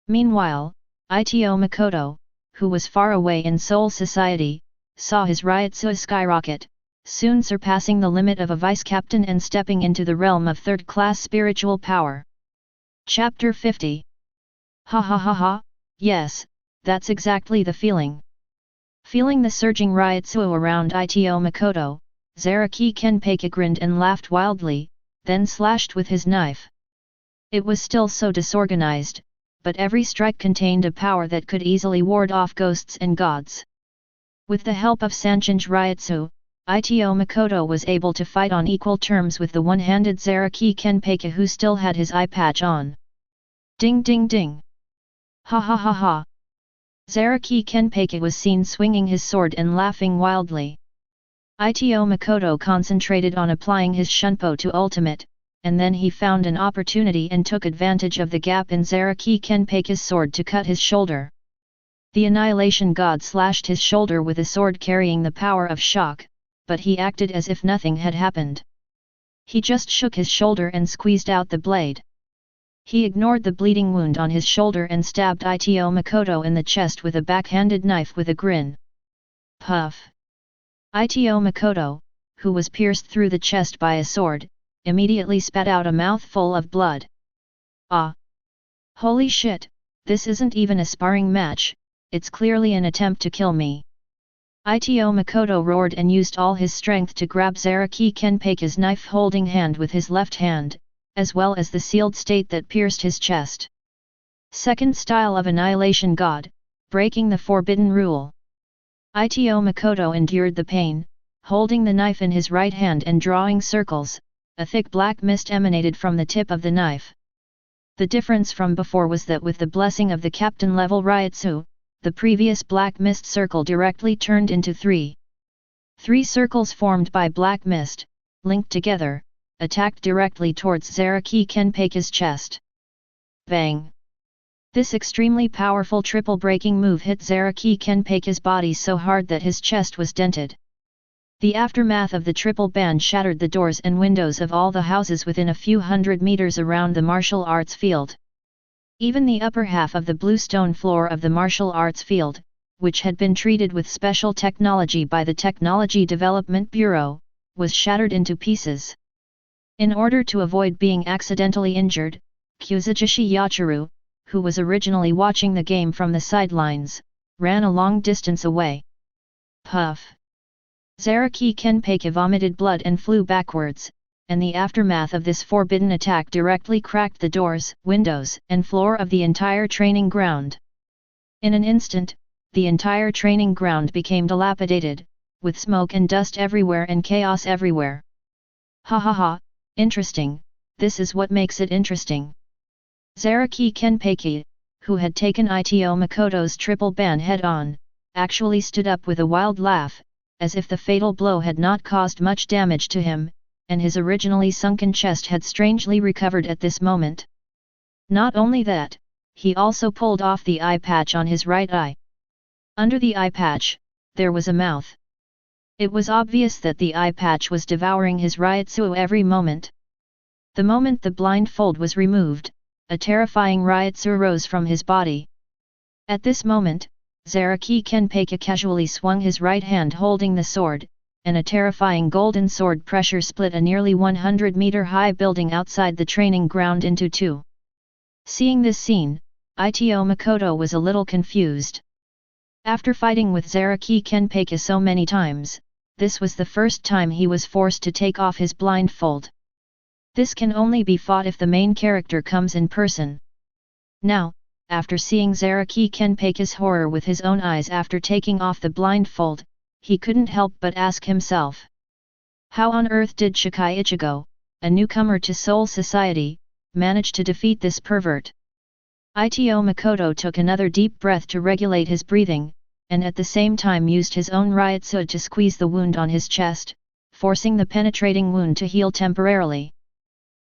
Meanwhile, Ito Makoto, who was far away in Soul Society, saw his Ryotsu skyrocket, soon surpassing the limit of a vice-captain and stepping into the realm of third-class spiritual power. Chapter 50. Ha ha ha ha, yes, that's exactly the feeling. Feeling the surging Ryotsu around Ito Makoto, Zaraki Kenpei grinned and laughed wildly, then slashed with his knife. It was still so disorganized, but every strike contained a power that could easily ward off ghosts and gods. With the help of Sanchin's Ryotsu, Ito Makoto was able to fight on equal terms with the one-handed Zaraki Kenpei who still had his eye patch on. Ding ding ding! Ha ha ha ha! Zaraki Kenpei was seen swinging his sword and laughing wildly. Ito Makoto concentrated on applying his Shunpo to ultimate, and then he found an opportunity and took advantage of the gap in Zaraki Kenpei's sword to cut his shoulder. The Annihilation God slashed his shoulder with a sword carrying the power of shock, but he acted as if nothing had happened. He just shook his shoulder and squeezed out the blade. He ignored the bleeding wound on his shoulder and stabbed Ito Makoto in the chest with a backhanded knife with a grin. Puff! Ito Makoto, who was pierced through the chest by a sword, immediately spat out a mouthful of blood. Ah! Holy shit, this isn't even a sparring match, it's clearly an attempt to kill me. Ito Makoto roared and used all his strength to grab Zaraki Kenpei's knife-holding hand with his left hand, as well as the sealed state that pierced his chest. Second style of Annihilation God, breaking the forbidden rule. Ito Makoto endured the pain, holding the knife in his right hand and drawing circles. A thick black mist emanated from the tip of the knife. The difference from before was that with the blessing of the captain-level Ryotsu, the previous black mist circle directly turned into three. 3 circles formed by black mist, linked together, attacked directly towards Zaraki Kenpei's chest. Bang! This extremely powerful triple-breaking move hit Zaraki Kenpei's body so hard that his chest was dented. The aftermath of the triple band shattered the doors and windows of all the houses within a few hundred meters around the martial arts field. Even the upper half of the bluestone floor of the martial arts field, which had been treated with special technology by the Technology Development Bureau, was shattered into pieces. In order to avoid being accidentally injured, Kuzujishi Yachiru, who was originally watching the game from the sidelines, ran a long distance away. Puff! Zaraki Kenpei vomited blood and flew backwards, and the aftermath of this forbidden attack directly cracked the doors, windows, and floor of the entire training ground. In an instant, the entire training ground became dilapidated, with smoke and dust everywhere and chaos everywhere. Ha ha ha, interesting, this is what makes it interesting. Zaraki Kenpei, who had taken Ito Makoto's triple ban head-on, actually stood up with a wild laugh, as if the fatal blow had not caused much damage to him, and his originally sunken chest had strangely recovered at this moment. Not only that, he also pulled off the eye patch on his right eye. Under the eye patch, there was a mouth. It was obvious that the eye patch was devouring his Ryotsu every moment. The moment the blindfold was removed, a terrifying Ryotsu rose from his body. At this moment, Zaraki Kenpei casually swung his right hand holding the sword, and a terrifying golden sword pressure split a nearly 100-meter-high building outside the training ground into two. Seeing this scene, Ito Makoto was a little confused. After fighting with Zaraki Kenpei so many times, this was the first time he was forced to take off his blindfold. This can only be fought if the main character comes in person. Now, after seeing Zaraki Kenpei's horror with his own eyes after taking off the blindfold, he couldn't help but ask himself. How on earth did Shikai Ichigo, a newcomer to Soul Society, manage to defeat this pervert? Ito Makoto took another deep breath to regulate his breathing, and at the same time used his own Ryotsu to squeeze the wound on his chest, forcing the penetrating wound to heal temporarily.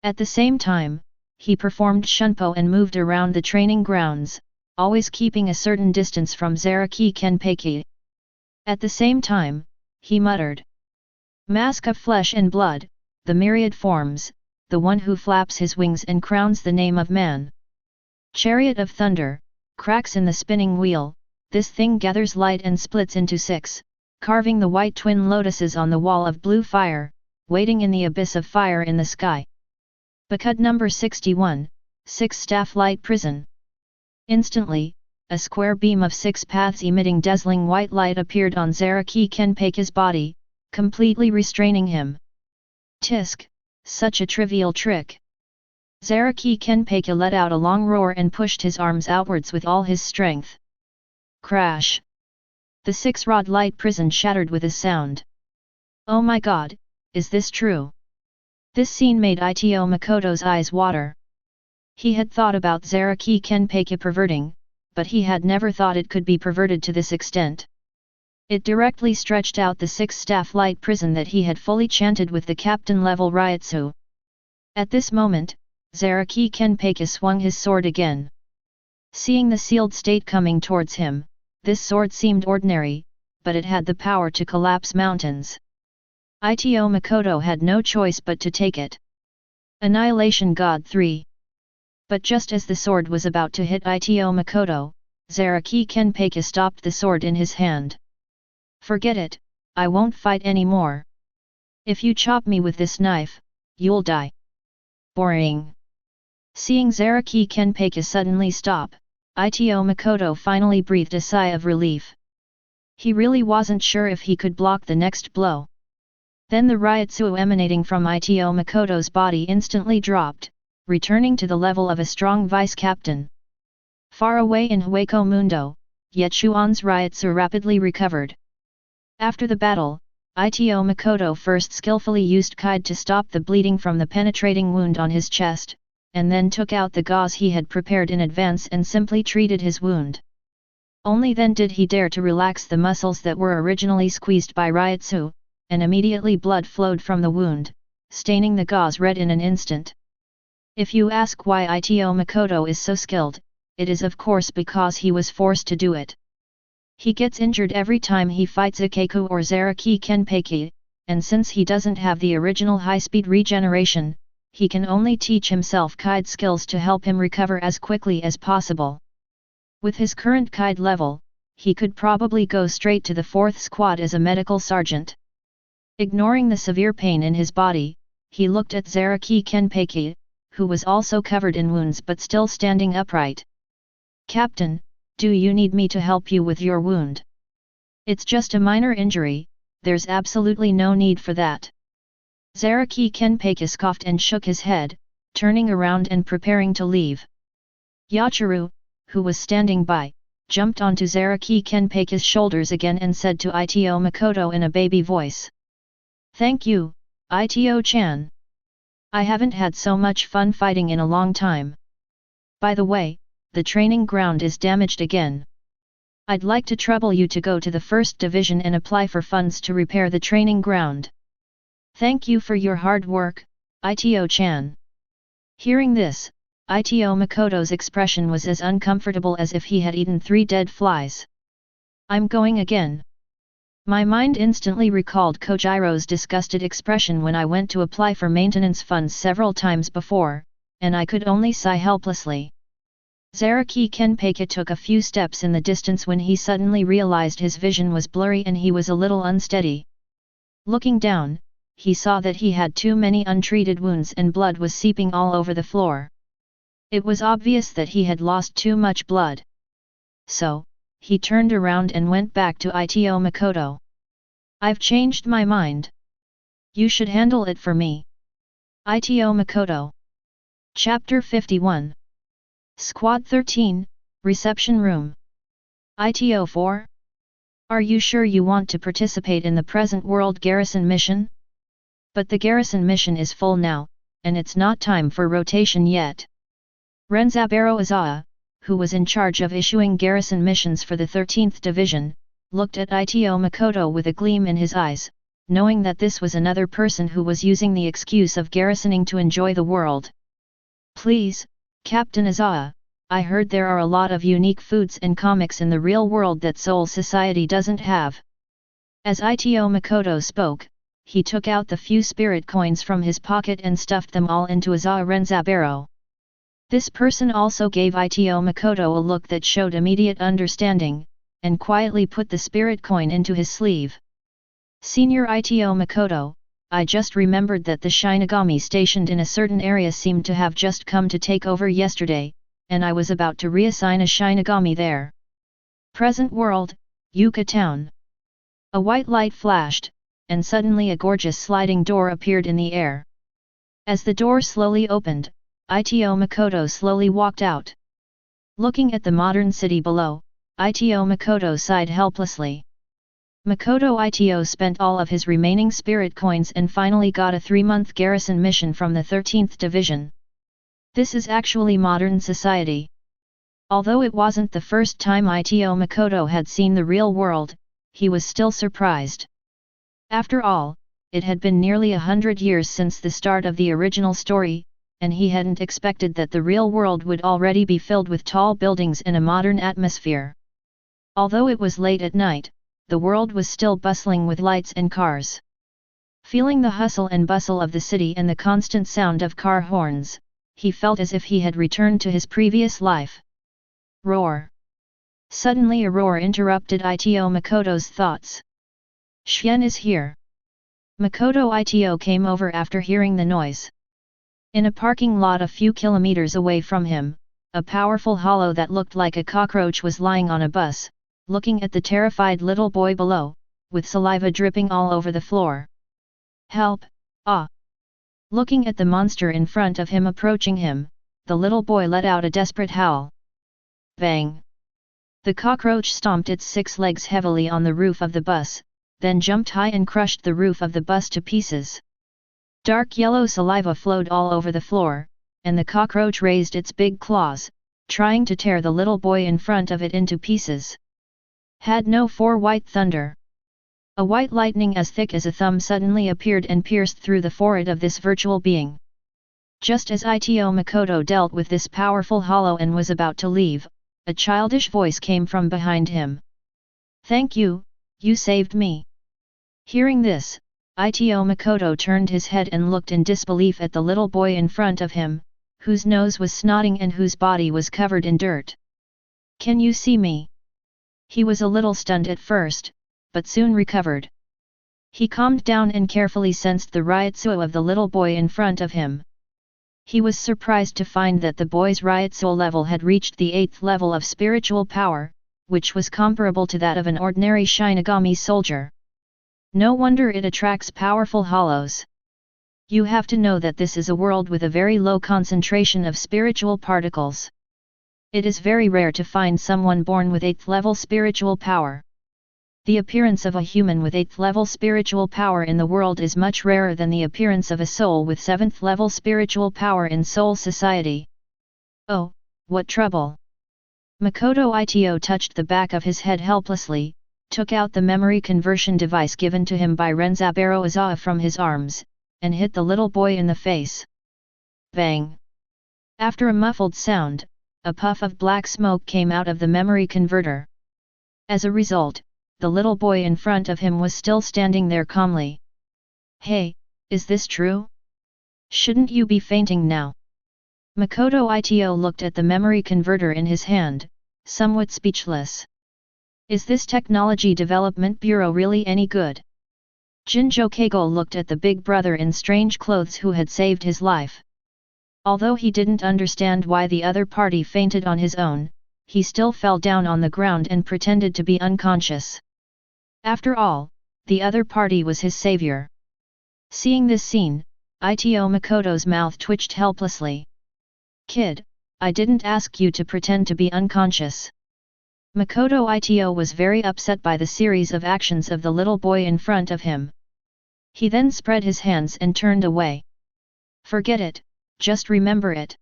At the same time, he performed Shunpo and moved around the training grounds, always keeping a certain distance from Zaraki Kenpei. At the same time, he muttered. Mask of flesh and blood, the myriad forms, the one who flaps his wings and crowns the name of man. Chariot of thunder, cracks in the spinning wheel, this thing gathers light and splits into six, carving the white twin lotuses on the wall of blue fire, waiting in the abyss of fire in the sky. Bakud number 61, 6 staff light prison. Instantly, a square beam of 6 paths emitting dazzling white light appeared on Zaraki Kenpei's body, completely restraining him. Tisk, such a trivial trick. Zaraki Kenpei let out a long roar and pushed his arms outwards with all his strength. Crash! The 6-rod light prison shattered with a sound. Oh my god, is this true? This scene made Ito Makoto's eyes water. He had thought about Zaraki Kenpei perverting, but he had never thought it could be perverted to this extent. It directly stretched out the 6-staff light prison that he had fully chanted with the captain-level Ryutsu. At this moment, Zaraki Kenpei swung his sword again. Seeing the sealed state coming towards him, this sword seemed ordinary, but it had the power to collapse mountains. Ito Makoto had no choice but to take it. Annihilation God 3. But just as the sword was about to hit Ito Makoto, Zaraki Kenpei stopped the sword in his hand. Forget it, I won't fight anymore. If you chop me with this knife, you'll die. Boring. Seeing Zaraki Kenpei suddenly stop, Ito Makoto finally breathed a sigh of relief. He really wasn't sure if he could block the next blow. Then the Ryutsu emanating from Ito Makoto's body instantly dropped, returning to the level of a strong vice-captain. Far away in Hueco Mundo, Ye Chuan's Ryutsu rapidly recovered. After the battle, Ito Makoto first skillfully used Kide to stop the bleeding from the penetrating wound on his chest, and then took out the gauze he had prepared in advance and simply treated his wound. Only then did he dare to relax the muscles that were originally squeezed by Ryutsu, and immediately blood flowed from the wound, staining the gauze red in an instant. If you ask why Ito Makoto is so skilled, it is of course because he was forced to do it. He gets injured every time he fights Ikeku or Zaraki Kenpei, and since he doesn't have the original high-speed regeneration, he can only teach himself Kide skills to help him recover as quickly as possible. With his current Kide level, he could probably go straight to the 4th squad as a medical sergeant. Ignoring the severe pain in his body, he looked at Zaraki Kenpei, who was also covered in wounds but still standing upright. Captain, do you need me to help you with your wound? It's just a minor injury, there's absolutely no need for that. Zaraki Kenpei scoffed and shook his head, turning around and preparing to leave. Yachiru, who was standing by, jumped onto Zaraki Kenpei's shoulders again and said to Ito Makoto in a baby voice. Thank you, Ito-chan. I haven't had so much fun fighting in a long time. By the way, the training ground is damaged again. I'd like to trouble you to go to the 1st Division and apply for funds to repair the training ground. Thank you for your hard work, Ito-chan. Hearing this, Ito Makoto's expression was as uncomfortable as if he had eaten 3 dead flies. I'm going again. My mind instantly recalled Kojiro's disgusted expression when I went to apply for maintenance funds several times before, and I could only sigh helplessly. Zaraki Kenpei took a few steps in the distance when he suddenly realized his vision was blurry and he was a little unsteady. Looking down, he saw that he had too many untreated wounds and blood was seeping all over the floor. It was obvious that he had lost too much blood. So, he turned around and went back to Ito Makoto. I've changed my mind. You should handle it for me. Ito Makoto. Chapter 51. Squad 13, Reception Room. Ito 4? Are you sure you want to participate in the present world garrison mission? But the garrison mission is full now, and it's not time for rotation yet. Renzaburo Izawa, who was in charge of issuing garrison missions for the 13th Division, looked at Ito Makoto with a gleam in his eyes, knowing that this was another person who was using the excuse of garrisoning to enjoy the world. Please, Captain Izawa, I heard there are a lot of unique foods and comics in the real world that Soul Society doesn't have. As Ito Makoto spoke, he took out the few spirit coins from his pocket and stuffed them all into a Renzaburo. This person also gave Ito Makoto a look that showed immediate understanding, and quietly put the spirit coin into his sleeve. Senior Ito Makoto, I just remembered that the Shinigami stationed in a certain area seemed to have just come to take over yesterday, and I was about to reassign a Shinigami there. Present world, Yuka Town. A white light flashed, and suddenly a gorgeous sliding door appeared in the air. As the door slowly opened, Ito Makoto slowly walked out. Looking at the modern city below, Ito Makoto sighed helplessly. Makoto Ito spent all of his remaining spirit coins and finally got a 3-month garrison mission from the 13th Division. This is actually modern society. Although it wasn't the first time Ito Makoto had seen the real world, he was still surprised. After all, it had been nearly 100 years since the start of the original story, and he hadn't expected that the real world would already be filled with tall buildings in a modern atmosphere. Although it was late at night, the world was still bustling with lights and cars. Feeling the hustle and bustle of the city and the constant sound of car horns, he felt as if he had returned to his previous life. Roar! Suddenly a roar interrupted Ito Makoto's thoughts. Xian is here. Makoto Ito came over after hearing the noise. In a parking lot a few kilometers away from him, a powerful hollow that looked like a cockroach was lying on a bus, looking at the terrified little boy below, with saliva dripping all over the floor. Help! Ah! Looking at the monster in front of him approaching him, the little boy let out a desperate howl. Bang! The cockroach stomped its 6 legs heavily on the roof of the bus, then jumped high and crushed the roof of the bus to pieces. Dark yellow saliva flowed all over the floor, and the cockroach raised its big claws, trying to tear the little boy in front of it into pieces. Had no for white thunder. A white lightning as thick as a thumb suddenly appeared and pierced through the forehead of this virtual being. Just as Ito Makoto dealt with this powerful hollow and was about to leave, a childish voice came from behind him. Thank you, you saved me. Hearing this, Ito Makoto turned his head and looked in disbelief at the little boy in front of him, whose nose was snotting and whose body was covered in dirt. Can you see me? He was a little stunned at first, but soon recovered. He calmed down and carefully sensed the ryutsu of the little boy in front of him. He was surprised to find that the boy's ryutsu level had reached the 8th level of spiritual power, which was comparable to that of an ordinary Shinigami soldier. No wonder it attracts powerful hollows. You have to know that this is a world with a very low concentration of spiritual particles. It is very rare to find someone born with 8th level spiritual power. The appearance of a human with 8th level spiritual power in the world is much rarer than the appearance of a soul with 7th level spiritual power in soul society. Oh, what trouble! Makoto Ito touched the back of his head helplessly, took out the memory conversion device given to him by Renzaburo Izawa from his arms, and hit the little boy in the face. Bang! After a muffled sound, a puff of black smoke came out of the memory converter. As a result, the little boy in front of him was still standing there calmly. Hey, is this true? Shouldn't you be fainting now? Makoto Ito looked at the memory converter in his hand, somewhat speechless. Is this Technology Development Bureau really any good? Jinjo Keigo looked at the big brother in strange clothes who had saved his life. Although he didn't understand why the other party fainted on his own, he still fell down on the ground and pretended to be unconscious. After all, the other party was his savior. Seeing this scene, Ito Makoto's mouth twitched helplessly. Kid, I didn't ask you to pretend to be unconscious. Makoto Ito was very upset by the series of actions of the little boy in front of him. He then spread his hands and turned away. Forget it, just remember it.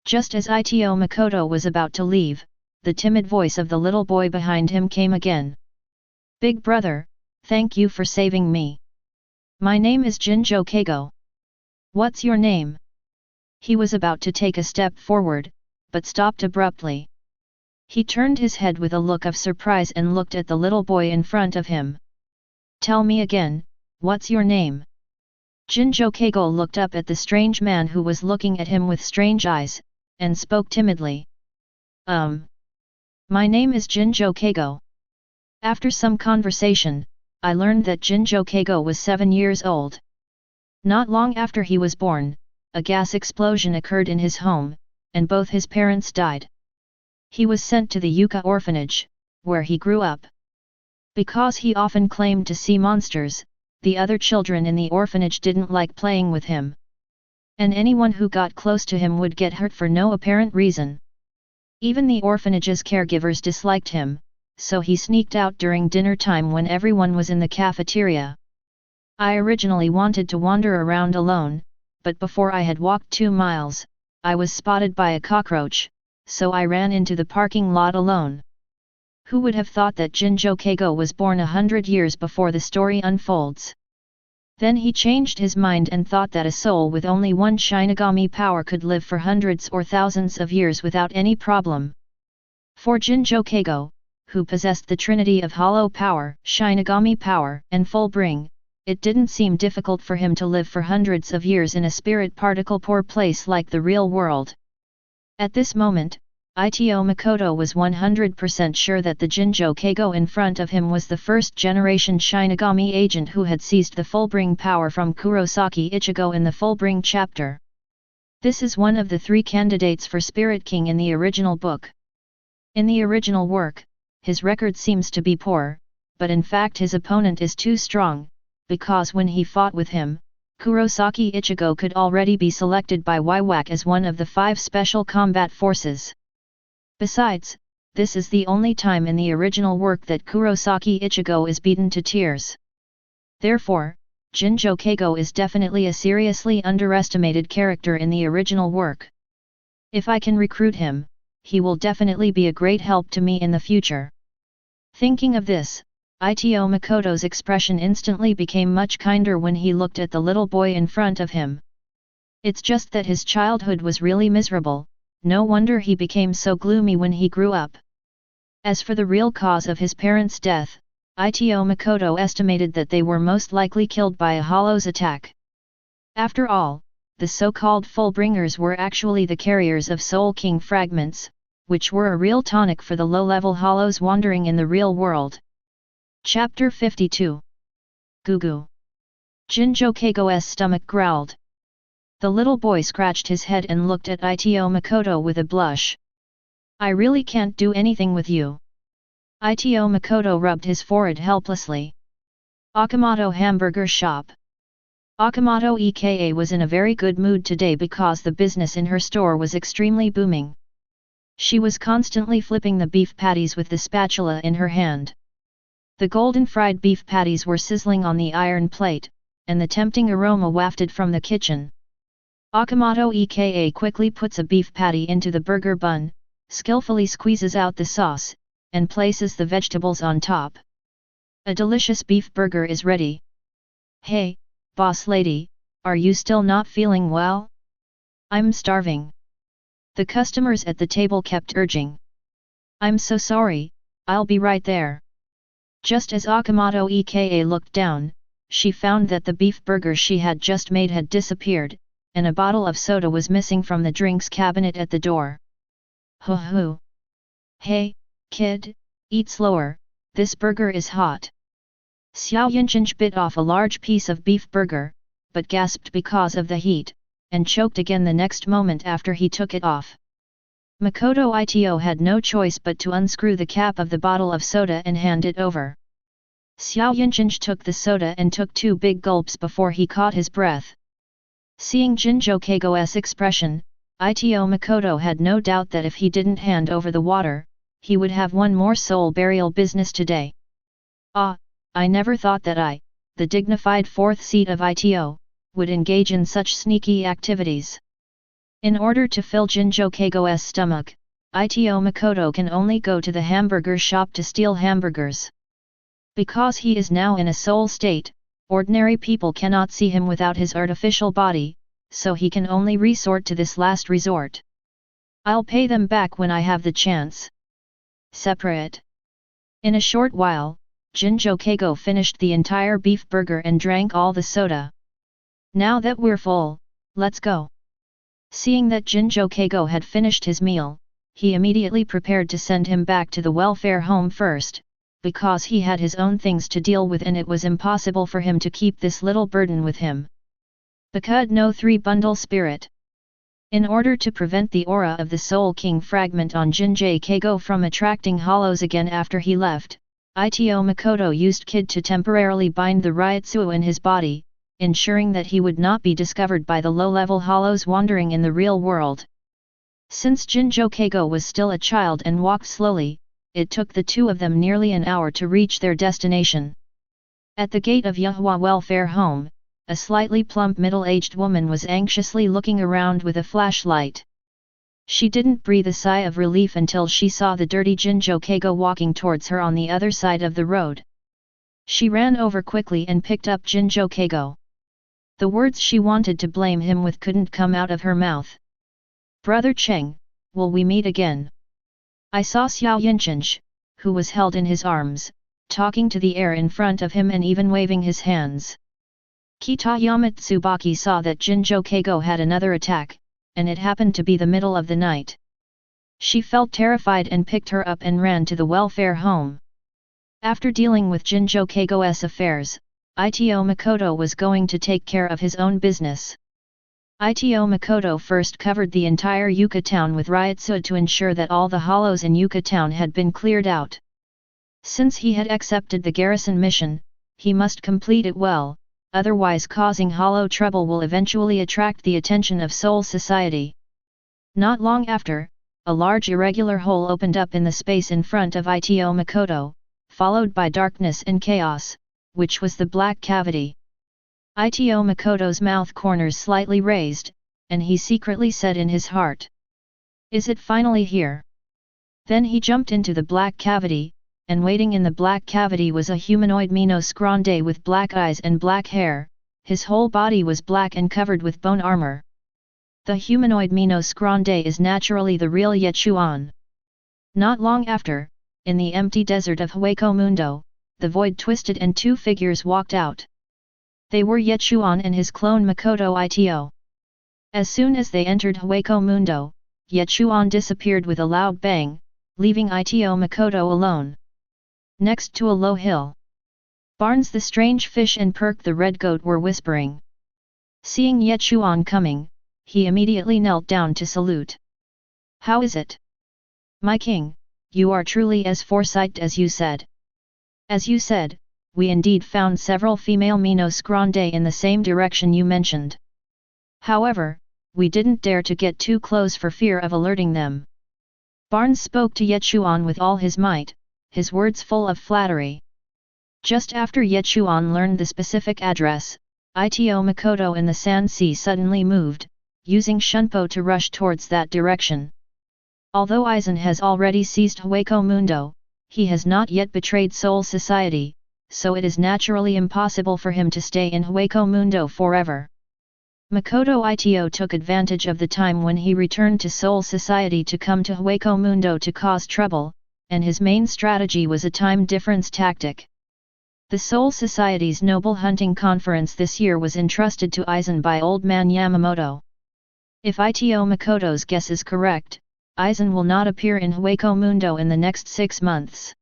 Just as Ito Makoto was about to leave, the timid voice of the little boy behind him came again. Big brother, thank you for saving me. My name is Jinjo Keigo. What's your name? He was about to take a step forward, but stopped abruptly. He turned his head with a look of surprise and looked at the little boy in front of him. Tell me again, what's your name? Jinjo Keigo looked up at the strange man who was looking at him with strange eyes, and spoke timidly. My name is Jinjo Keigo. After some conversation, I learned that Jinjo Keigo was 7 years old. Not long after he was born, a gas explosion occurred in his home, and both his parents died. He was sent to the Yuka orphanage, where he grew up. Because he often claimed to see monsters, the other children in the orphanage didn't like playing with him. And anyone who got close to him would get hurt for no apparent reason. Even the orphanage's caregivers disliked him, so he sneaked out during dinner time when everyone was in the cafeteria. I originally wanted to wander around alone, but before I had walked 2 miles, I was spotted by a cockroach, so I ran into the parking lot alone. Who would have thought that Jinjo Keigo was born 100 years before the story unfolds? Then he changed his mind and thought that a soul with only one Shinigami power could live for hundreds or thousands of years without any problem. For Jinjo Keigo, who possessed the trinity of hollow power, Shinigami power, and Fullbring, it didn't seem difficult for him to live for hundreds of years in a spirit particle poor place like the real world. At this moment, Ito Makoto was 100% sure that the Jinjo Keigo in front of him was the first-generation Shinigami agent who had seized the Fullbring power from Kurosaki Ichigo in the Fullbring chapter. This is one of the 3 candidates for Spirit King in the original book. In the original work, his record seems to be poor, but in fact his opponent is too strong, because when he fought with him, Kurosaki Ichigo could already be selected by Iwak as one of the 5 special combat forces. Besides, this is the only time in the original work that Kurosaki Ichigo is beaten to tears. Therefore, Jinjo Keigo is definitely a seriously underestimated character in the original work. If I can recruit him, he will definitely be a great help to me in the future. Thinking of this, Ito Makoto's expression instantly became much kinder when he looked at the little boy in front of him. It's just that his childhood was really miserable. No wonder he became so gloomy when he grew up. As for the real cause of his parents' death, Ito Makoto estimated that they were most likely killed by a Hollow's attack. After all, the so-called Fullbringers were actually the carriers of Soul King fragments, which were a real tonic for the low-level Hollows wandering in the real world. Chapter 52. Gugu. Jinjo Keigo's stomach growled. The little boy scratched his head and looked at Ito Makoto with a blush. I really can't do anything with you. Ito Makoto rubbed his forehead helplessly. Okamoto Hamburger Shop. Okamoto Eka was in a very good mood today because the business in her store was extremely booming. She was constantly flipping the beef patties with the spatula in her hand. The golden fried beef patties were sizzling on the iron plate, and the tempting aroma wafted from the kitchen. Okamoto Eka quickly puts a beef patty into the burger bun, skillfully squeezes out the sauce, and places the vegetables on top. A delicious beef burger is ready. Hey, boss lady, are you still not feeling well? I'm starving. The customers at the table kept urging. I'm so sorry, I'll be right there. Just as Okamoto Eka looked down, she found that the beef burger she had just made had disappeared, and a bottle of soda was missing from the drinks cabinet at the door. Hoo. Hey, kid, eat slower, this burger is hot. Xiao Yinchenj bit off a large piece of beef burger, but gasped because of the heat, and choked again the next moment after he took it off. Makoto Ito had no choice but to unscrew the cap of the bottle of soda and hand it over. Xiao Yinchenj took the soda and took 2 big gulps before he caught his breath. Seeing Jinjo Keigo's expression, Ito Makoto had no doubt that if he didn't hand over the water, he would have one more soul burial business today. Ah, I never thought that I, the dignified 4th seat of Ito, would engage in such sneaky activities. In order to fill Jinjo Keigo's stomach, Ito Makoto can only go to the hamburger shop to steal hamburgers. Because he is now in a soul state, ordinary people cannot see him without his artificial body, so he can only resort to this last resort. I'll pay them back when I have the chance. Separate. In a short while, Jinjo Keigo finished the entire beef burger and drank all the soda. Now that we're full, let's go. Seeing that Jinjo Keigo had finished his meal, he immediately prepared to send him back to the welfare home first, because he had his own things to deal with and it was impossible for him to keep this little burden with him. Because no 3-bundle spirit. In order to prevent the aura of the Soul King fragment on Jinjo Keigo from attracting hollows again after he left, Ito Makoto used Kid to temporarily bind the Ryutsu in his body, ensuring that he would not be discovered by the low-level hollows wandering in the real world. Since Jinjo Keigo was still a child and walked slowly, it took the two of them nearly an hour to reach their destination. At the gate of Yehua Welfare Home, a slightly plump middle-aged woman was anxiously looking around with a flashlight. She didn't breathe a sigh of relief until she saw the dirty Jinjo Keigo walking towards her on the other side of the road. She ran over quickly and picked up Jinjo Keigo. The words she wanted to blame him with couldn't come out of her mouth. "Brother Cheng, will we meet again?" I saw Xiao Yinchenj, who was held in his arms, talking to the air in front of him and even waving his hands. Kita Yamatsubaki saw that Jinjo Keigo had another attack, and it happened to be the middle of the night. She felt terrified and picked her up and ran to the welfare home. After dealing with Jinjo Keigo's affairs, Ito Makoto was going to take care of his own business. Ito Makoto first covered the entire Yuka town with Ryutsu to ensure that all the hollows in Yuka town had been cleared out. Since he had accepted the garrison mission, he must complete it well, otherwise causing hollow trouble will eventually attract the attention of Soul Society. Not long after, a large irregular hole opened up in the space in front of Ito Makoto, followed by darkness and chaos, which was the black cavity. Ito Makoto's mouth corners slightly raised, and he secretly said in his heart, "Is it finally here?" Then he jumped into the black cavity, and waiting in the black cavity was a humanoid Minos Grande with black eyes and black hair. His whole body was black and covered with bone armor. The humanoid Minos Grande is naturally the real Ye Chuan. Not long after, in the empty desert of Hueco Mundo, the void twisted and two figures walked out. They were Ye Chuan and his clone Makoto Ito. As soon as they entered Hueco Mundo, Ye Chuan disappeared with a loud bang, leaving Ito Makoto alone. Next to a low hill, Barnes the strange fish and Perk the red goat were whispering. Seeing Ye Chuan coming, he immediately knelt down to salute. "How is it? My king, you are truly as foresighted as you said. As you said, we indeed found several female Minos Grande in the same direction you mentioned. However, we didn't dare to get too close for fear of alerting them." Barnes spoke to Ye Chuan with all his might, his words full of flattery. Just after Ye Chuan learned the specific address, Ito Makoto in the Sand Sea suddenly moved, using Shunpo to rush towards that direction. Although Aizen has already seized Hueco Mundo, he has not yet betrayed Soul Society, so it is naturally impossible for him to stay in Hueco Mundo forever. Makoto Ito took advantage of the time when he returned to Soul Society to come to Hueco Mundo to cause trouble, and his main strategy was a time difference tactic. The Soul Society's Noble Hunting Conference this year was entrusted to Aizen by Old Man Yamamoto. If Ito Makoto's guess is correct, Aizen will not appear in Hueco Mundo in the next 6 months.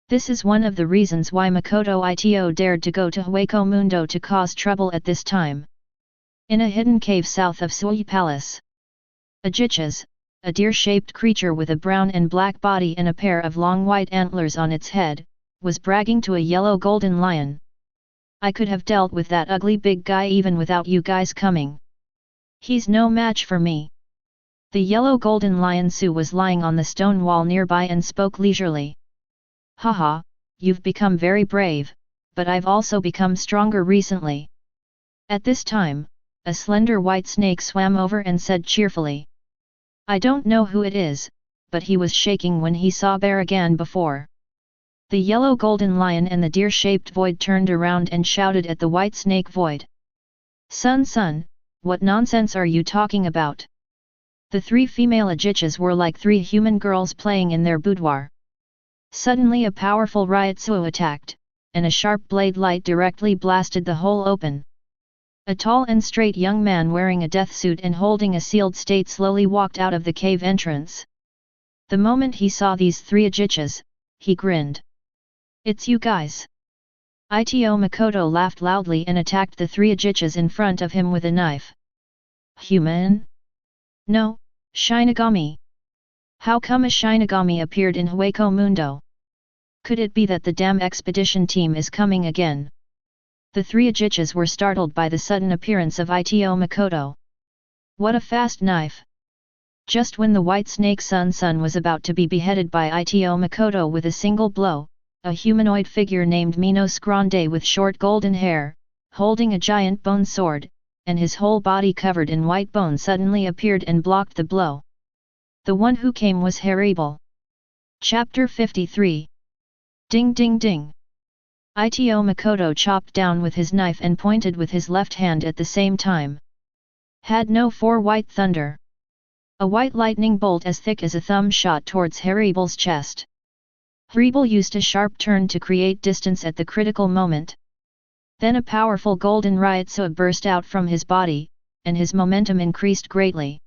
This is one of the reasons why Makoto Ito dared to go to Hueco Mundo to cause trouble at this time. In a hidden cave south of Sui Palace, Ajichas, a deer-shaped creature with a brown and black body and a pair of long white antlers on its head, was bragging to a yellow golden lion. "I could have dealt with that ugly big guy even without you guys coming. He's no match for me." The yellow golden lion Su was lying on the stone wall nearby and spoke leisurely. "Haha, you've become very brave, but I've also become stronger recently." At this time, a slender white snake swam over and said cheerfully. "I don't know who it is, but he was shaking when he saw Baragan before." The yellow golden lion and the deer-shaped void turned around and shouted at the white snake void. Son, what nonsense are you talking about?" The 3 female Ajichas were like 3 human girls playing in their boudoir. Suddenly a powerful Ryotsu attacked, and a sharp blade light directly blasted the hole open. A tall and straight young man wearing a death suit and holding a sealed state slowly walked out of the cave entrance. The moment he saw these three Ajichas, he grinned. "It's you guys." Ito Makoto laughed loudly and attacked the three Ajichas in front of him with a knife. "Human? No, Shinigami. How come a Shinigami appeared in Hueco Mundo? Could it be that the damn expedition team is coming again?" The three Ajichas were startled by the sudden appearance of Ito Makoto. What a fast knife! Just when the White Snake Sun was about to be beheaded by Ito Makoto with a single blow, a humanoid figure named Minos Grande with short golden hair, holding a giant bone sword, and his whole body covered in white bone suddenly appeared and blocked the blow. The one who came was Haribal. Chapter 53. Ding ding ding. Ito Makoto chopped down with his knife and pointed with his left hand at the same time. Had no four white thunder. A white lightning bolt as thick as a thumb shot towards Haribal's chest. Haribal used a sharp turn to create distance at the critical moment. Then a powerful golden Ryotsu burst out from his body, and his momentum increased greatly.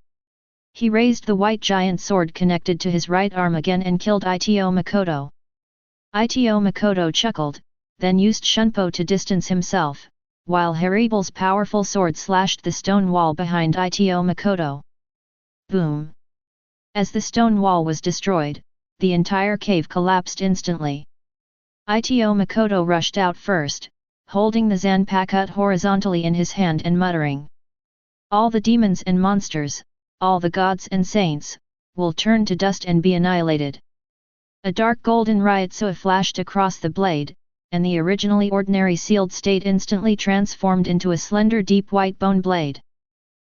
He raised the white giant sword connected to his right arm again and killed Ito Makoto. Ito Makoto chuckled, then used Shunpo to distance himself, while Haribal's powerful sword slashed the stone wall behind Ito Makoto. Boom! As the stone wall was destroyed, the entire cave collapsed instantly. Ito Makoto rushed out first, holding the Zanpakuto horizontally in his hand and muttering. "All the demons and monsters, all the gods and saints, will turn to dust and be annihilated." A dark golden Ryotsu flashed across the blade, and the originally ordinary sealed state instantly transformed into a slender deep white bone blade.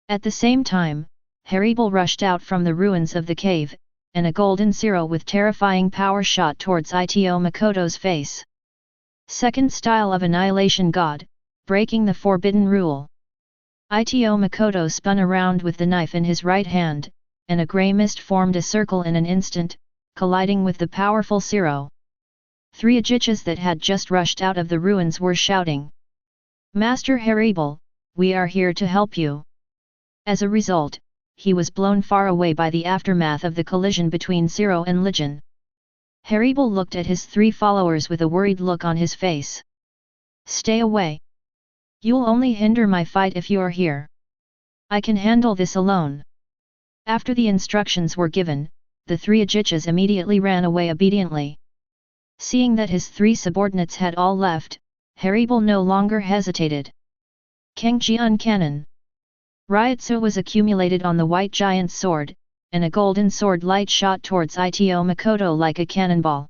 At the same time, Haribal rushed out from the ruins of the cave, and a golden zero with terrifying power shot towards Ito Makoto's face. Second style of annihilation god, breaking the forbidden rule. Ito Makoto spun around with the knife in his right hand, and a grey mist formed a circle in an instant, colliding with the powerful zero. Three Ajichas that had just rushed out of the ruins were shouting, "Master Haribal, we are here to help you." As a result, he was blown far away by the aftermath of the collision between Zero and Legion. Haribal looked at his three followers with a worried look on his face. "Stay away. You'll only hinder my fight if you're here. I can handle this alone." After the instructions were given, the three Ajichas immediately ran away obediently. Seeing that his three subordinates had all left, Haribal no longer hesitated. Kengjian Cannon. Ryotsu was accumulated on the white giant's sword, and a golden sword light shot towards Ito Makoto like a cannonball.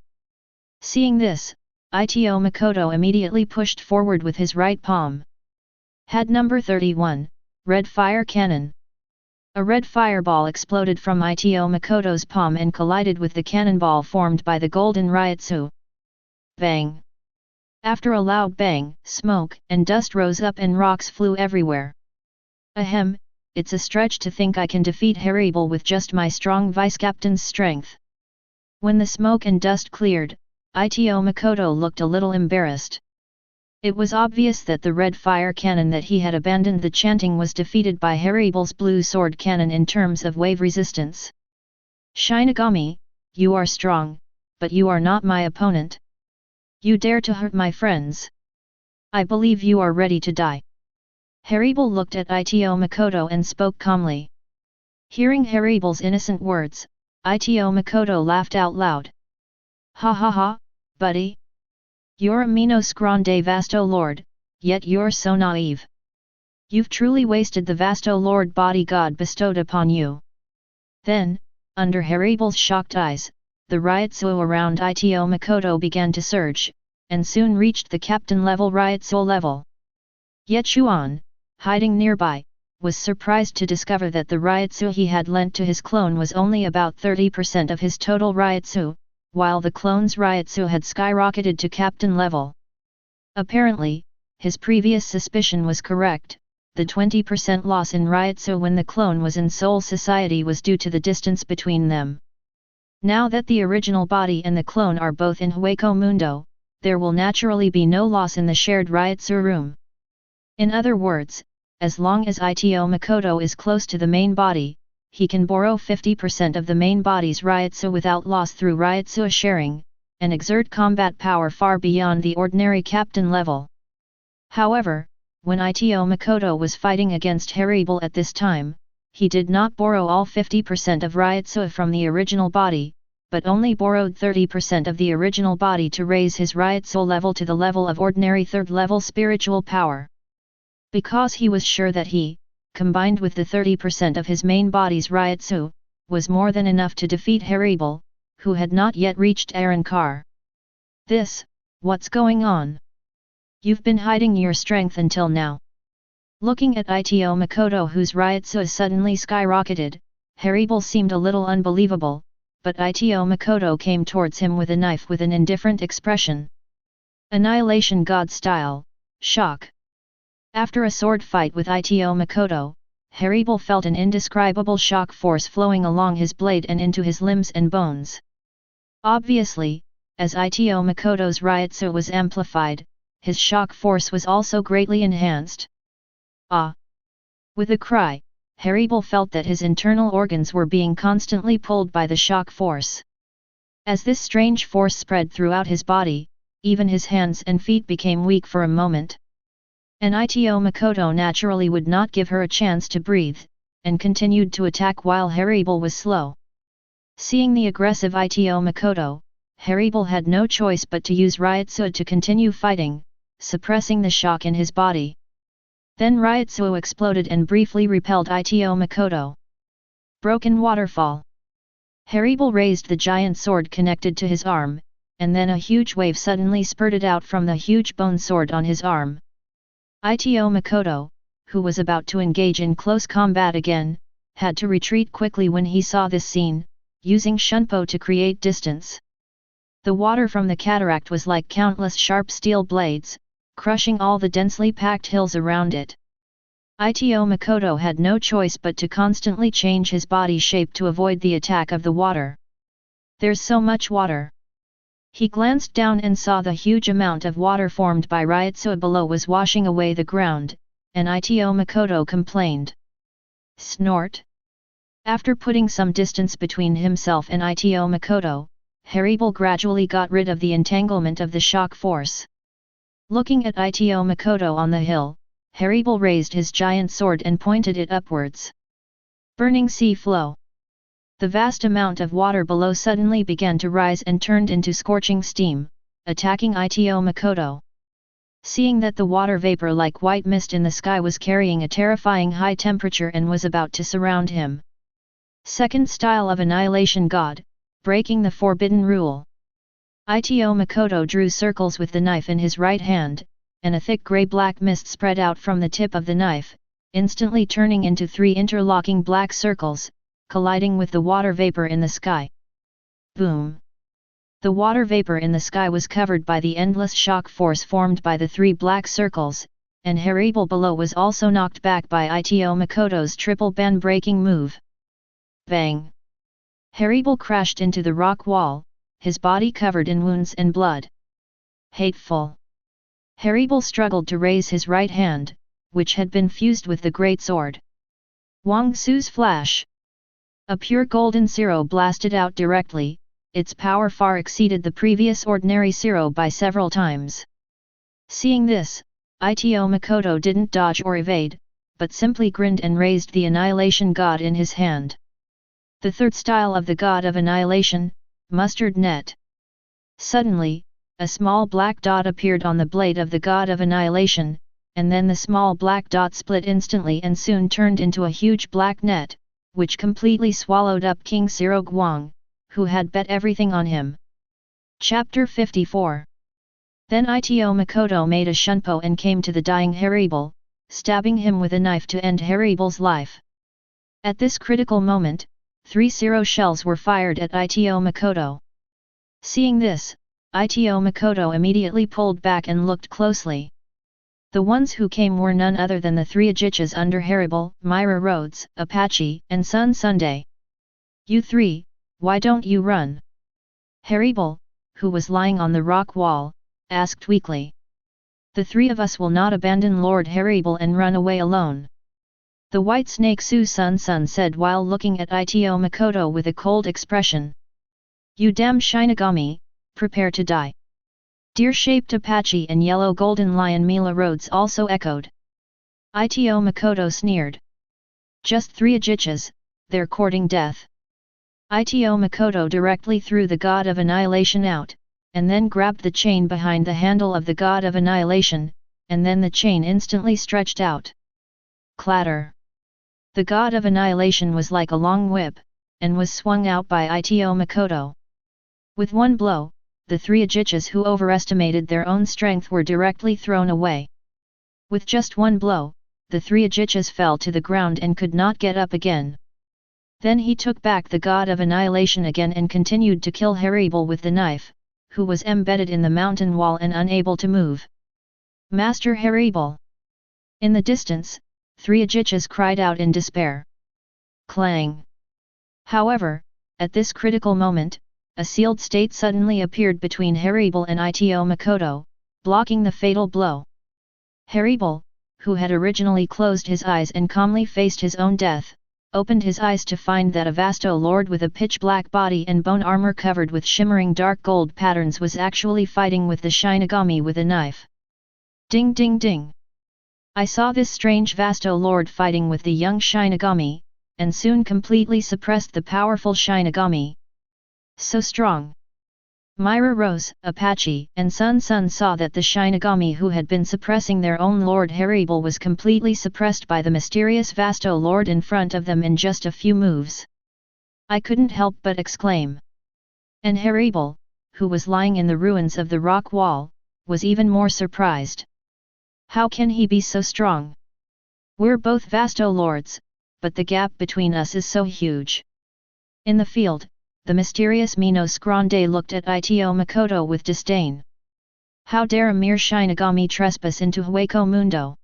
Seeing this, Ito Makoto immediately pushed forward with his right palm. Had number 31, Red Fire Cannon. A red fireball exploded from Ito Makoto's palm and collided with the cannonball formed by the golden Ryotsu. Bang! After a loud bang, smoke and dust rose up and rocks flew everywhere. Ahem, it's a stretch to think I can defeat Haribal with just my strong vice-captain's strength. When the smoke and dust cleared, Ito Makoto looked a little embarrassed. It was obvious that the red fire cannon that he had abandoned the chanting was defeated by Haribal's blue sword cannon in terms of wave resistance. "Shinigami, you are strong, but you are not my opponent. You dare to hurt my friends. I believe you are ready to die." Haribal looked at Ito Makoto and spoke calmly. Hearing Haribal's innocent words, Ito Makoto laughed out loud. "Ha ha ha, buddy. You're a Minos Grande Vasto Lord, yet you're so naive. You've truly wasted the Vasto Lord body God bestowed upon you." Then, under Haribal's shocked eyes, the Ryotsu around Ito Makoto began to surge, and soon reached the captain-level Ryotsu level. Ye Chuan, hiding nearby, was surprised to discover that the Ryotsu he had lent to his clone was only about 30% of his total Ryotsu, while the clone's Ryotsu had skyrocketed to captain level. Apparently, his previous suspicion was correct. The 20% loss in Ryotsu when the clone was in Soul Society was due to the distance between them. Now that the original body and the clone are both in Hueco Mundo, there will naturally be no loss in the shared Ryotsu room. In other words, as long as Ito Makoto is close to the main body, he can borrow 50% of the main body's Ryotsu without loss through Ryotsu sharing, and exert combat power far beyond the ordinary captain level. However, when Ito Makoto was fighting against Haribal at this time, he did not borrow all 50% of Ryotsu from the original body, but only borrowed 30% of the original body to raise his Ryotsu level to the level of ordinary third-level spiritual power. Because he was sure that he, combined with the 30% of his main body's Ryotsu, was more than enough to defeat Haribal, who had not yet reached Arrancar. What's going on? You've been hiding your strength until now. Looking at Ito Makoto, whose Ryotsu suddenly skyrocketed, Haribal seemed a little unbelievable, but Ito Makoto came towards him with a knife with an indifferent expression. Annihilation God style, shock. After a sword fight with Ito Makoto, Haribal felt an indescribable shock force flowing along his blade and into his limbs and bones. Obviously, as Ito Makoto's Ryotsu was amplified, his shock force was also greatly enhanced. Ah! With a cry, Haribal felt that his internal organs were being constantly pulled by the shock force. As this strange force spread throughout his body, even his hands and feet became weak for a moment. And Ito Makoto naturally would not give her a chance to breathe, and continued to attack while Haribal was slow. Seeing the aggressive Ito Makoto, Haribal had no choice but to use Ryotsu to continue fighting, suppressing the shock in his body. Then Ryotsu exploded and briefly repelled Ito Makoto. Broken waterfall. Haribal raised the giant sword connected to his arm, and then a huge wave suddenly spurted out from the huge bone sword on his arm. Ito Makoto, who was about to engage in close combat again, had to retreat quickly when he saw this scene, using Shunpo to create distance. The water from the cataract was like countless sharp steel blades, crushing all the densely packed hills around it. Ito Makoto had no choice but to constantly change his body shape to avoid the attack of the water. There's so much water. He glanced down and saw the huge amount of water formed by Ryotsu below was washing away the ground, and Ito Makoto complained. Snort. After putting some distance between himself and Ito Makoto, Haribal gradually got rid of the entanglement of the shock force. Looking at Ito Makoto on the hill, Haribal raised his giant sword and pointed it upwards. Burning sea flow. The vast amount of water below suddenly began to rise and turned into scorching steam, attacking Ito Makoto. Seeing that the water vapor like white mist in the sky was carrying a terrifying high temperature and was about to surround him. Second style of Annihilation God, breaking the forbidden rule. Ito Makoto drew circles with the knife in his right hand, and a thick grey-black mist spread out from the tip of the knife, instantly turning into 3 interlocking black circles, colliding with the water vapor in the sky. Boom! The water vapor in the sky was covered by the endless shock force formed by the 3 black circles, and Haribal below was also knocked back by Ito Makoto's triple ban-breaking move. Bang! Haribal crashed into the rock wall, his body covered in wounds and blood. Hateful! Haribal struggled to raise his right hand, which had been fused with the great sword. Wang Su's flash! A pure golden zero blasted out directly, its power far exceeded the previous ordinary zero by several times. Seeing this, Ito Makoto didn't dodge or evade, but simply grinned and raised the Annihilation God in his hand. The third style of the God of Annihilation, Mustard Net. Suddenly, a small black dot appeared on the blade of the God of Annihilation, and then the small black dot split instantly and soon turned into a huge black net, which completely swallowed up King Zero Guang, who had bet everything on him. Chapter 54. Then Ito Makoto made a shunpo and came to the dying Haribal, stabbing him with a knife to end Haribal's life. At this critical moment, 3 zero shells were fired at Ito Makoto. Seeing this, Ito Makoto immediately pulled back and looked closely. The ones who came were none other than the 3 Ajichas under Haribal, Myra Rhodes, Apache, and Sun Sunday. You 3, Why don't you run? Haribo, who was lying on the rock wall, asked weakly. The three of us will not abandon Lord Haribo and run away alone. The white snake Su Sun Sun said while looking at Ito Makoto with a cold expression. You damn Shinigami, prepare to die. Deer-shaped Apache and yellow golden lion Mila Rhodes also echoed. Ito Makoto sneered. Just 3 Ajichas, they're courting death. Ito Makoto directly threw the God of Annihilation out, and then grabbed the chain behind the handle of the God of Annihilation, and then the chain instantly stretched out. Clatter! The God of Annihilation was like a long whip, and was swung out by Ito Makoto. With one blow, the 3 Ajichas who overestimated their own strength were directly thrown away. With just one blow, the 3 Ajichas fell to the ground and could not get up again. Then he took back the God of Annihilation again and continued to kill Haribo with the knife, who was embedded in the mountain wall and unable to move. Master Haribo! In the distance, 3 Ajichas cried out in despair. Clang! However, at this critical moment, a sealed state suddenly appeared between Haribo and Ito Makoto, blocking the fatal blow. Haribo, who had originally closed his eyes and calmly faced his own death, opened his eyes to find that a Vasto Lord with a pitch-black body and bone armor covered with shimmering dark gold patterns was actually fighting with the Shinigami with a knife. Ding ding ding! I saw this strange Vasto Lord fighting with the young Shinigami, and soon completely suppressed the powerful Shinigami. So strong! Myra Rose, Apache, and Sun Sun saw that the Shinigami who had been suppressing their own Lord Haribo was completely suppressed by the mysterious Vasto Lord in front of them in just a few moves. I couldn't help but exclaim. And Haribo, who was lying in the ruins of the rock wall, was even more surprised. How can he be so strong? We're both Vasto Lords, but the gap between us is so huge. In the field, the mysterious Minos Grande looked at Ito Makoto with disdain. How dare a mere Shinigami trespass into Hueco Mundo?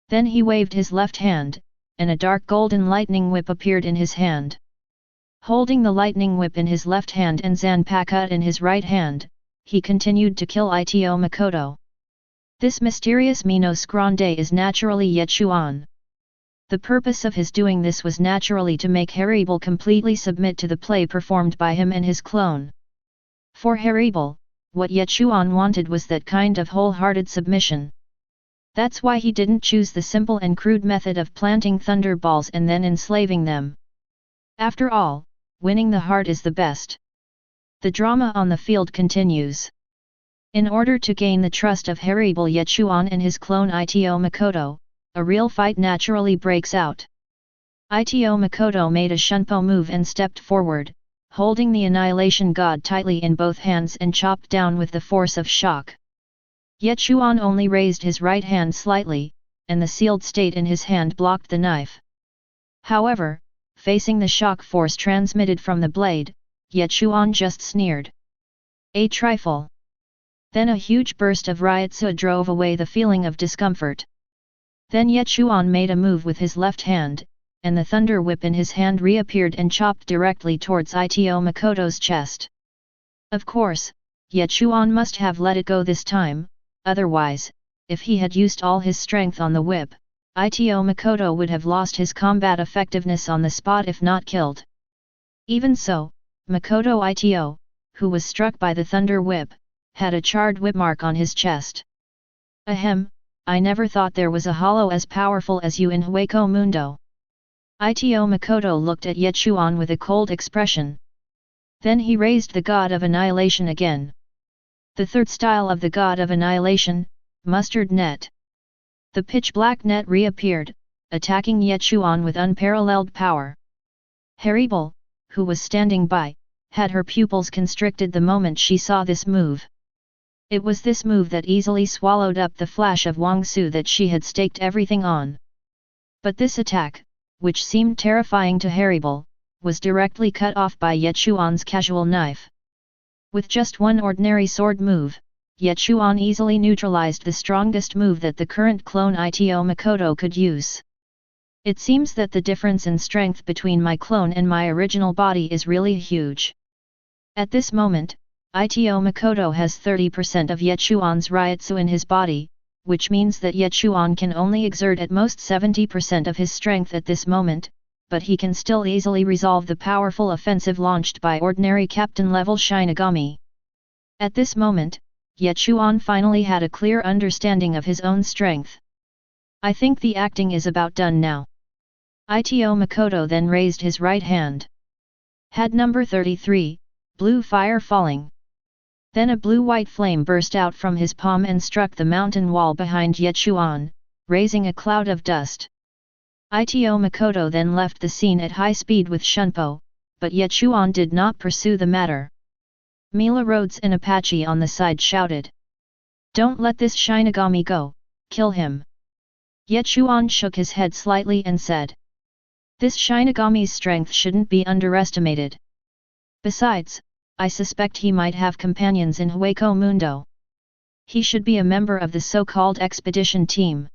Then he waved his left hand, and a dark golden lightning whip appeared in his hand. Holding the lightning whip in his left hand and Zanpakuto in his right hand, he continued to kill Ito Makoto. This mysterious Minos Grande is naturally Ye Chuan. The purpose of his doing this was naturally to make Haribo completely submit to the play performed by him and his clone. For Haribo, what Ye Chuan wanted was that kind of wholehearted submission. That's why he didn't choose the simple and crude method of planting thunder balls and then enslaving them. After all, winning the heart is the best. The drama on the field continues. In order to gain the trust of Haribo Ye Chuan and his clone Ito Makoto, a real fight naturally breaks out. Ito Makoto made a shunpo move and stepped forward, holding the Annihilation God tightly in both hands and chopped down with the force of shock. Ye Chuan only raised his right hand slightly, and the sealed state in his hand blocked the knife. However, facing the shock force transmitted from the blade, Ye Chuan just sneered. A trifle. Then a huge burst of Ryotsu drove away the feeling of discomfort. Then Ye Chuan made a move with his left hand, and the thunder whip in his hand reappeared and chopped directly towards Ito Makoto's chest. Of course, Ye Chuan must have let it go this time, otherwise, if he had used all his strength on the whip, Ito Makoto would have lost his combat effectiveness on the spot if not killed. Even so, Makoto Ito, who was struck by the thunder whip, had a charred whip mark on his chest. Ahem, I never thought there was a hollow as powerful as you in Hueco Mundo. Ito Makoto looked at Ye Chuan with a cold expression. Then he raised the God of Annihilation again. The third style of the God of Annihilation, Mustard Net. The pitch-black net reappeared, attacking Ye Chuan with unparalleled power. Haribo, who was standing by, had her pupils constricted the moment she saw this move. It was this move that easily swallowed up the flash of Wang Su that she had staked everything on. But this attack, which seemed terrifying to Haribo, was directly cut off by Ye Chuan's casual knife. With just one ordinary sword move, Ye Chuan easily neutralized the strongest move that the current clone Ito Makoto could use. It seems that the difference in strength between my clone and my original body is really huge. At this moment, Ito Makoto has 30% of Ye Chuan's Ryutsu in his body, which means that Ye Chuan can only exert at most 70% of his strength at this moment, but he can still easily resolve the powerful offensive launched by ordinary captain-level Shinigami. At this moment, Ye Chuan finally had a clear understanding of his own strength. I think the acting is about done now. Ito Makoto then raised his right hand. Had number 33, blue fire falling. Then a blue-white flame burst out from his palm and struck the mountain wall behind Ye Chuan, raising a cloud of dust. Ito Makoto then left the scene at high speed with Shunpo, but Ye Chuan did not pursue the matter. Mila Rhodes and Apache on the side shouted. "Don't let this Shinigami go, kill him." Ye Chuan shook his head slightly and said. "This Shinigami's strength shouldn't be underestimated. Besides, I suspect he might have companions in Hueco Mundo. He should be a member of the so-called expedition team.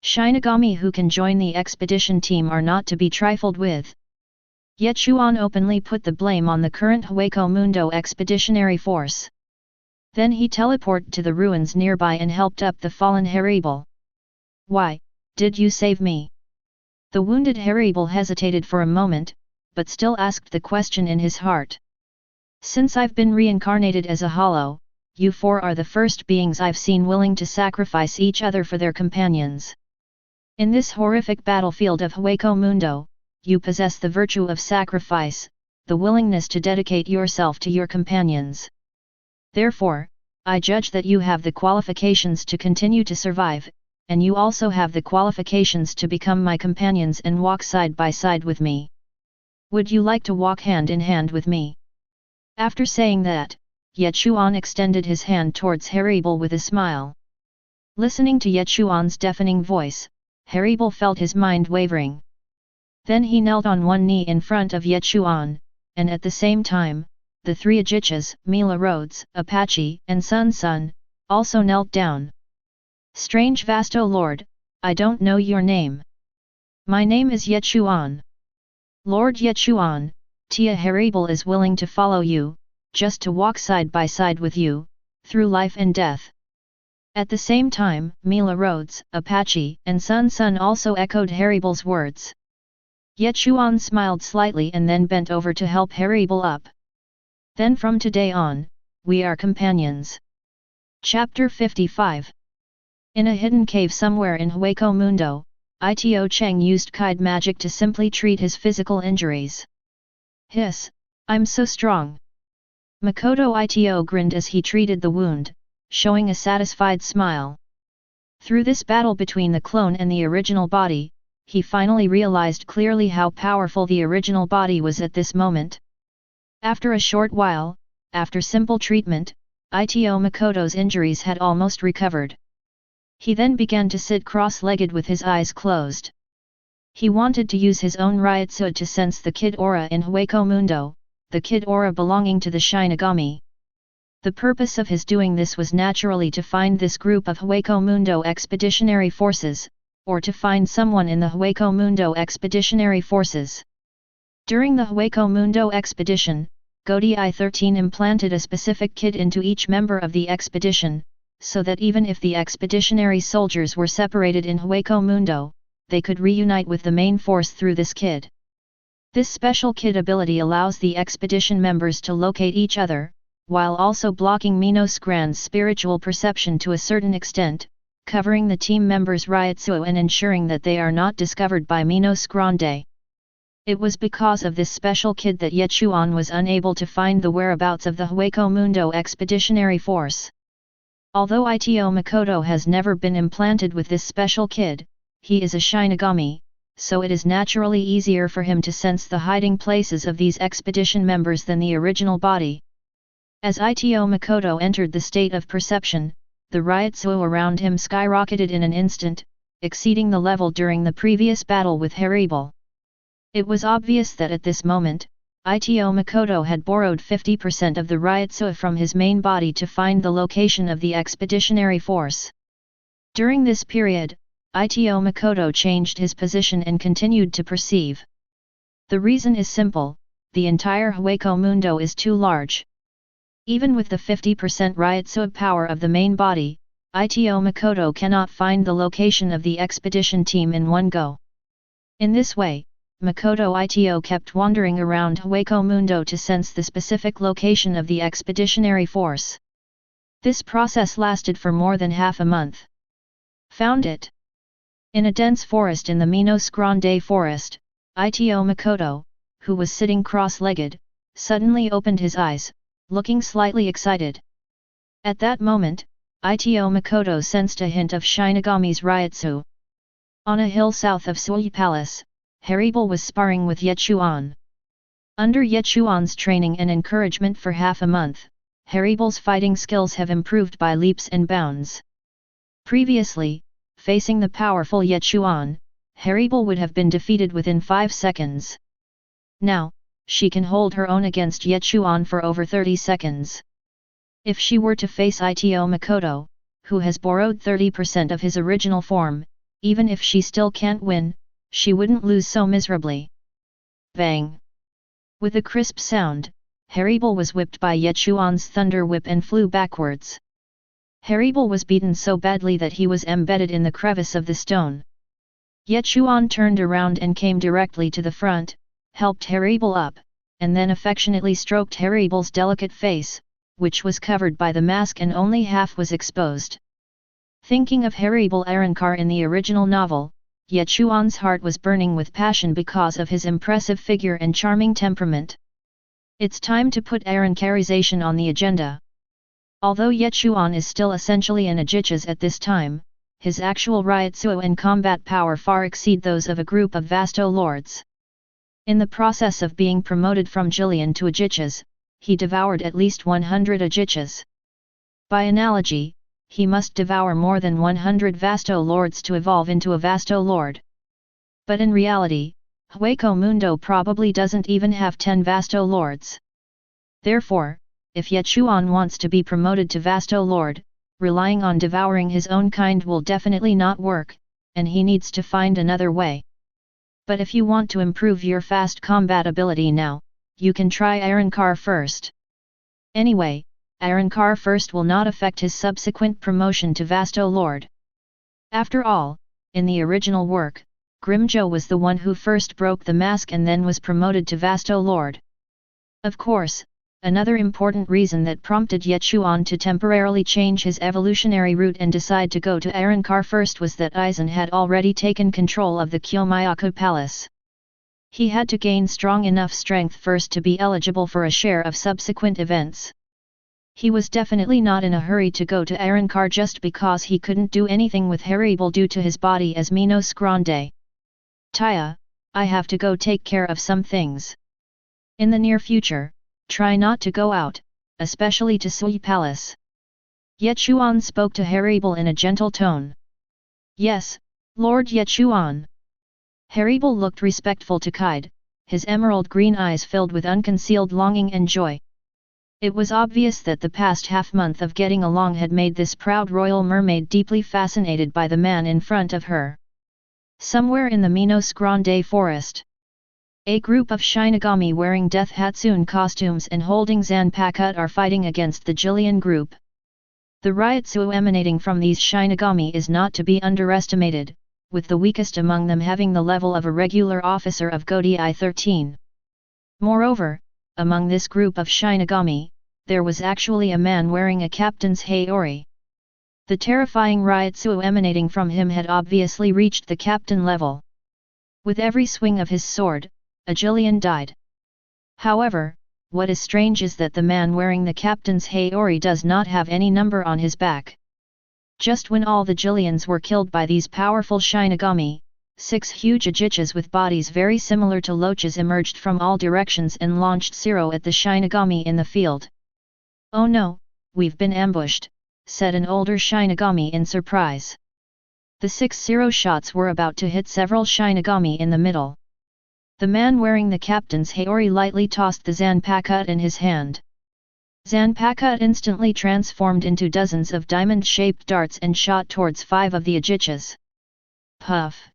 Shinigami who can join the expedition team are not to be trifled with." Ye Chuan openly put the blame on the current Hueco Mundo expeditionary force. Then he teleported to the ruins nearby and helped up the fallen Haribal. "Why, did you save me?" The wounded Haribal hesitated for a moment, but still asked the question in his heart. "Since I've been reincarnated as a hollow, you four are the first beings I've seen willing to sacrifice each other for their companions. In this horrific battlefield of Hueco Mundo, you possess the virtue of sacrifice, the willingness to dedicate yourself to your companions. Therefore, I judge that you have the qualifications to continue to survive, and you also have the qualifications to become my companions and walk side by side with me. Would you like to walk hand in hand with me?" After saying that, Ye Chuan extended his hand towards Haribal with a smile. Listening to Ye Chuan's deafening voice, Haribal felt his mind wavering. Then he knelt on one knee in front of Ye Chuan, and at the same time, the three Ajichas, Mila Rhodes, Apache, and Sun Sun, also knelt down. "Strange Vasto Lord, I don't know your name. My name is Ye Chuan. Lord Ye Chuan, Tia Haribal is willing to follow you, just to walk side by side with you, through life and death." At the same time, Mila Rhodes, Apache, and Sun Sun also echoed Haribal's words. Ye Chuan smiled slightly and then bent over to help Haribal up. "Then from today on, we are companions." Chapter 55. In a hidden cave somewhere in Hueco Mundo, Ito Cheng used Kide magic to simply treat his physical injuries. "Hiss, I'm so strong." Makoto Ito grinned as he treated the wound, showing a satisfied smile. Through this battle between the clone and the original body, he finally realized clearly how powerful the original body was at this moment. After a short while, after simple treatment, Ito Makoto's injuries had almost recovered. He then began to sit cross-legged with his eyes closed. He wanted to use his own Ryutsu to sense the Kid Aura in Hueco Mundo, the Kid Aura belonging to the Shinigami. The purpose of his doing this was naturally to find this group of Hueco Mundo expeditionary forces, or to find someone in the Hueco Mundo expeditionary forces. During the Hueco Mundo expedition, Godi I-13 implanted a specific kid into each member of the expedition, so that even if the expeditionary soldiers were separated in Hueco Mundo, they could reunite with the main force through this kid. This special kid ability allows the expedition members to locate each other, while also blocking Minos Grand's spiritual perception to a certain extent, covering the team members' Ryutsu and ensuring that they are not discovered by Minos Grande. It was because of this special kid that Ye Chuan was unable to find the whereabouts of the Hueco Mundo expeditionary force. Although Ito Makoto has never been implanted with this special kid, he is a Shinigami, so it is naturally easier for him to sense the hiding places of these expedition members than the original body. As Ito Makoto entered the state of perception, the Ryutsu around him skyrocketed in an instant, exceeding the level during the previous battle with Haribal. It was obvious that at this moment, Ito Makoto had borrowed 50% of the Ryutsu from his main body to find the location of the expeditionary force. During this period, Ito Makoto changed his position and continued to perceive. The reason is simple, the entire Hueco Mundo is too large. Even with the 50% Ryotsu power of the main body, Ito Makoto cannot find the location of the expedition team in one go. In this way, Makoto Ito kept wandering around Hueco Mundo to sense the specific location of the expeditionary force. This process lasted for more than half a month. Found it. In a dense forest in the Minos Grande forest, Ito Makoto, who was sitting cross-legged, suddenly opened his eyes, looking slightly excited. At that moment, Ito Makoto sensed a hint of Shinigami's Ryotsu. On a hill south of Sui Palace, Haribal was sparring with Ye Chuan. Under Ye Chuan's training and encouragement for half a month, Haribal's fighting skills have improved by leaps and bounds. Previously, facing the powerful Ye Chuan, Haribal would have been defeated within 5 seconds. Now, she can hold her own against Ye Chuan for over 30 seconds. If she were to face Ito Makoto, who has borrowed 30% of his original form, even if she still can't win, she wouldn't lose so miserably. Bang! With a crisp sound, Haribal was whipped by Ye Chuan's thunder whip and flew backwards. Haribal was beaten so badly that he was embedded in the crevice of the stone. Ye Chuan turned around and came directly to the front, helped Haribal up, and then affectionately stroked Haribal's delicate face, which was covered by the mask and only half was exposed. Thinking of Haribal Arankar in the original novel, Ye Chuan's heart was burning with passion because of his impressive figure and charming temperament. It's time to put Arankarization on the agenda. Although Ye Chuan is still essentially an Ajichas at this time, his actual Ryotsu and combat power far exceed those of a group of Vasto lords. In the process of being promoted from Jillian to Ajichas, he devoured at least 100 Ajichas. By analogy, he must devour more than 100 Vasto lords to evolve into a Vasto lord. But in reality, Hueco Mundo probably doesn't even have 10 Vasto lords. Therefore, if Ye Chuan wants to be promoted to Vasto lord, relying on devouring his own kind will definitely not work, and he needs to find another way. But if you want to improve your fast combat ability now, you can try Arankar first. Anyway, Arankar first will not affect his subsequent promotion to Vasto Lord. After all, in the original work, Grimmjow was the one who first broke the mask and then was promoted to Vasto Lord. Of course, another important reason that prompted Ye Chuan to temporarily change his evolutionary route and decide to go to Arankar first was that Aizen had already taken control of the Kyomayaku Palace. He had to gain strong enough strength first to be eligible for a share of subsequent events. He was definitely not in a hurry to go to Arankar just because he couldn't do anything with Haribal due to his body as Minos Grande. Taya, I have to go take care of some things. In the near future, try not to go out, especially to Sui Palace. Ye Chuan spoke to Haribal in a gentle tone. Yes, Lord Ye Chuan. Haribal looked respectful to Kaide, his emerald green eyes filled with unconcealed longing and joy. It was obvious that the past half-month of getting along had made this proud royal mermaid deeply fascinated by the man in front of her. Somewhere in the Minos Grande forest, a group of Shinigami wearing Death Hatsune costumes and holding Zanpakuto are fighting against the Jillian group. The Ryotsu emanating from these Shinigami is not to be underestimated, with the weakest among them having the level of a regular officer of Godei 13. Moreover, among this group of Shinigami, there was actually a man wearing a captain's Haori. The terrifying Ryotsu emanating from him had obviously reached the captain level. With every swing of his sword, a Jillian died. However, what is strange is that the man wearing the captain's Haori does not have any number on his back. Just when all the Jillians were killed by these powerful Shinigami, 6 huge Ajichas with bodies very similar to loaches emerged from all directions and launched Zero at the Shinigami in the field. Oh no, we've been ambushed, said an older Shinigami in surprise. The 6 Zero shots were about to hit several Shinigami in the middle. The man wearing the captain's Haori lightly tossed the Zanpakuto in his hand. Zanpakuto instantly transformed into dozens of diamond-shaped darts and shot towards 5 of the Ajichas. Puff!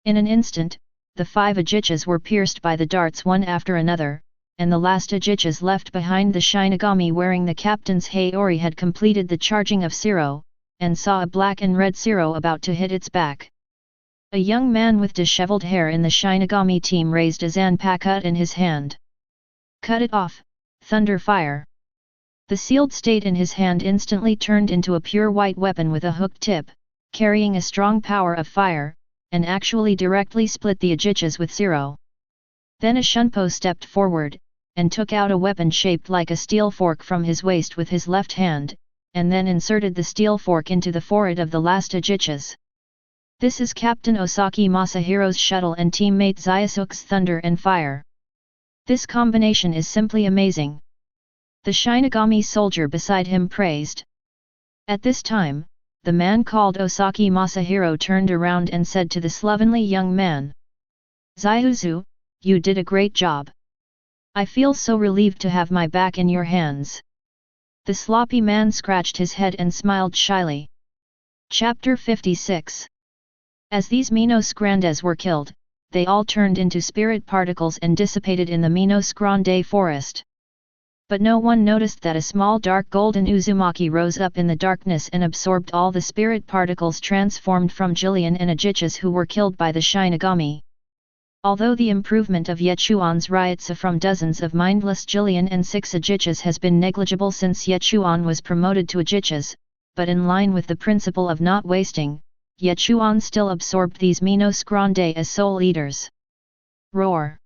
In an instant, the 5 Ajichas were pierced by the darts one after another, and the last Ajichas left behind the Shinigami wearing the captain's Haori had completed the charging of Zero, and saw a black and red Zero about to hit its back. A young man with disheveled hair in the Shinigami team raised a Zanpakuto in his hand. Cut it off, thunder fire! The sealed state in his hand instantly turned into a pure white weapon with a hooked tip, carrying a strong power of fire, and actually directly split the Ajichas with Zero. Then a Shunpo stepped forward, and took out a weapon shaped like a steel fork from his waist with his left hand, and then inserted the steel fork into the forehead of the last Ajichas. This is Captain Osaki Masahiro's shuttle and teammate Zyasuke's thunder and fire. This combination is simply amazing. The Shinigami soldier beside him praised. At this time, the man called Osaki Masahiro turned around and said to the slovenly young man, "Zyuzu, you did a great job. I feel so relieved to have my back in your hands." The sloppy man scratched his head and smiled shyly. Chapter 56. As these Minos Grandes were killed, they all turned into spirit particles and dissipated in the Minos Grande forest. But no one noticed that a small dark golden Uzumaki rose up in the darkness and absorbed all the spirit particles transformed from Jillian and Ajichas who were killed by the Shinigami. Although the improvement of Ye Chuan's Ryutsu from dozens of mindless Jillian and 6 Ajichas has been negligible since Ye Chuan was promoted to Ajichas, but in line with the principle of not wasting, Ye Chuan still absorbed these Minos Grande as soul eaters. Roar!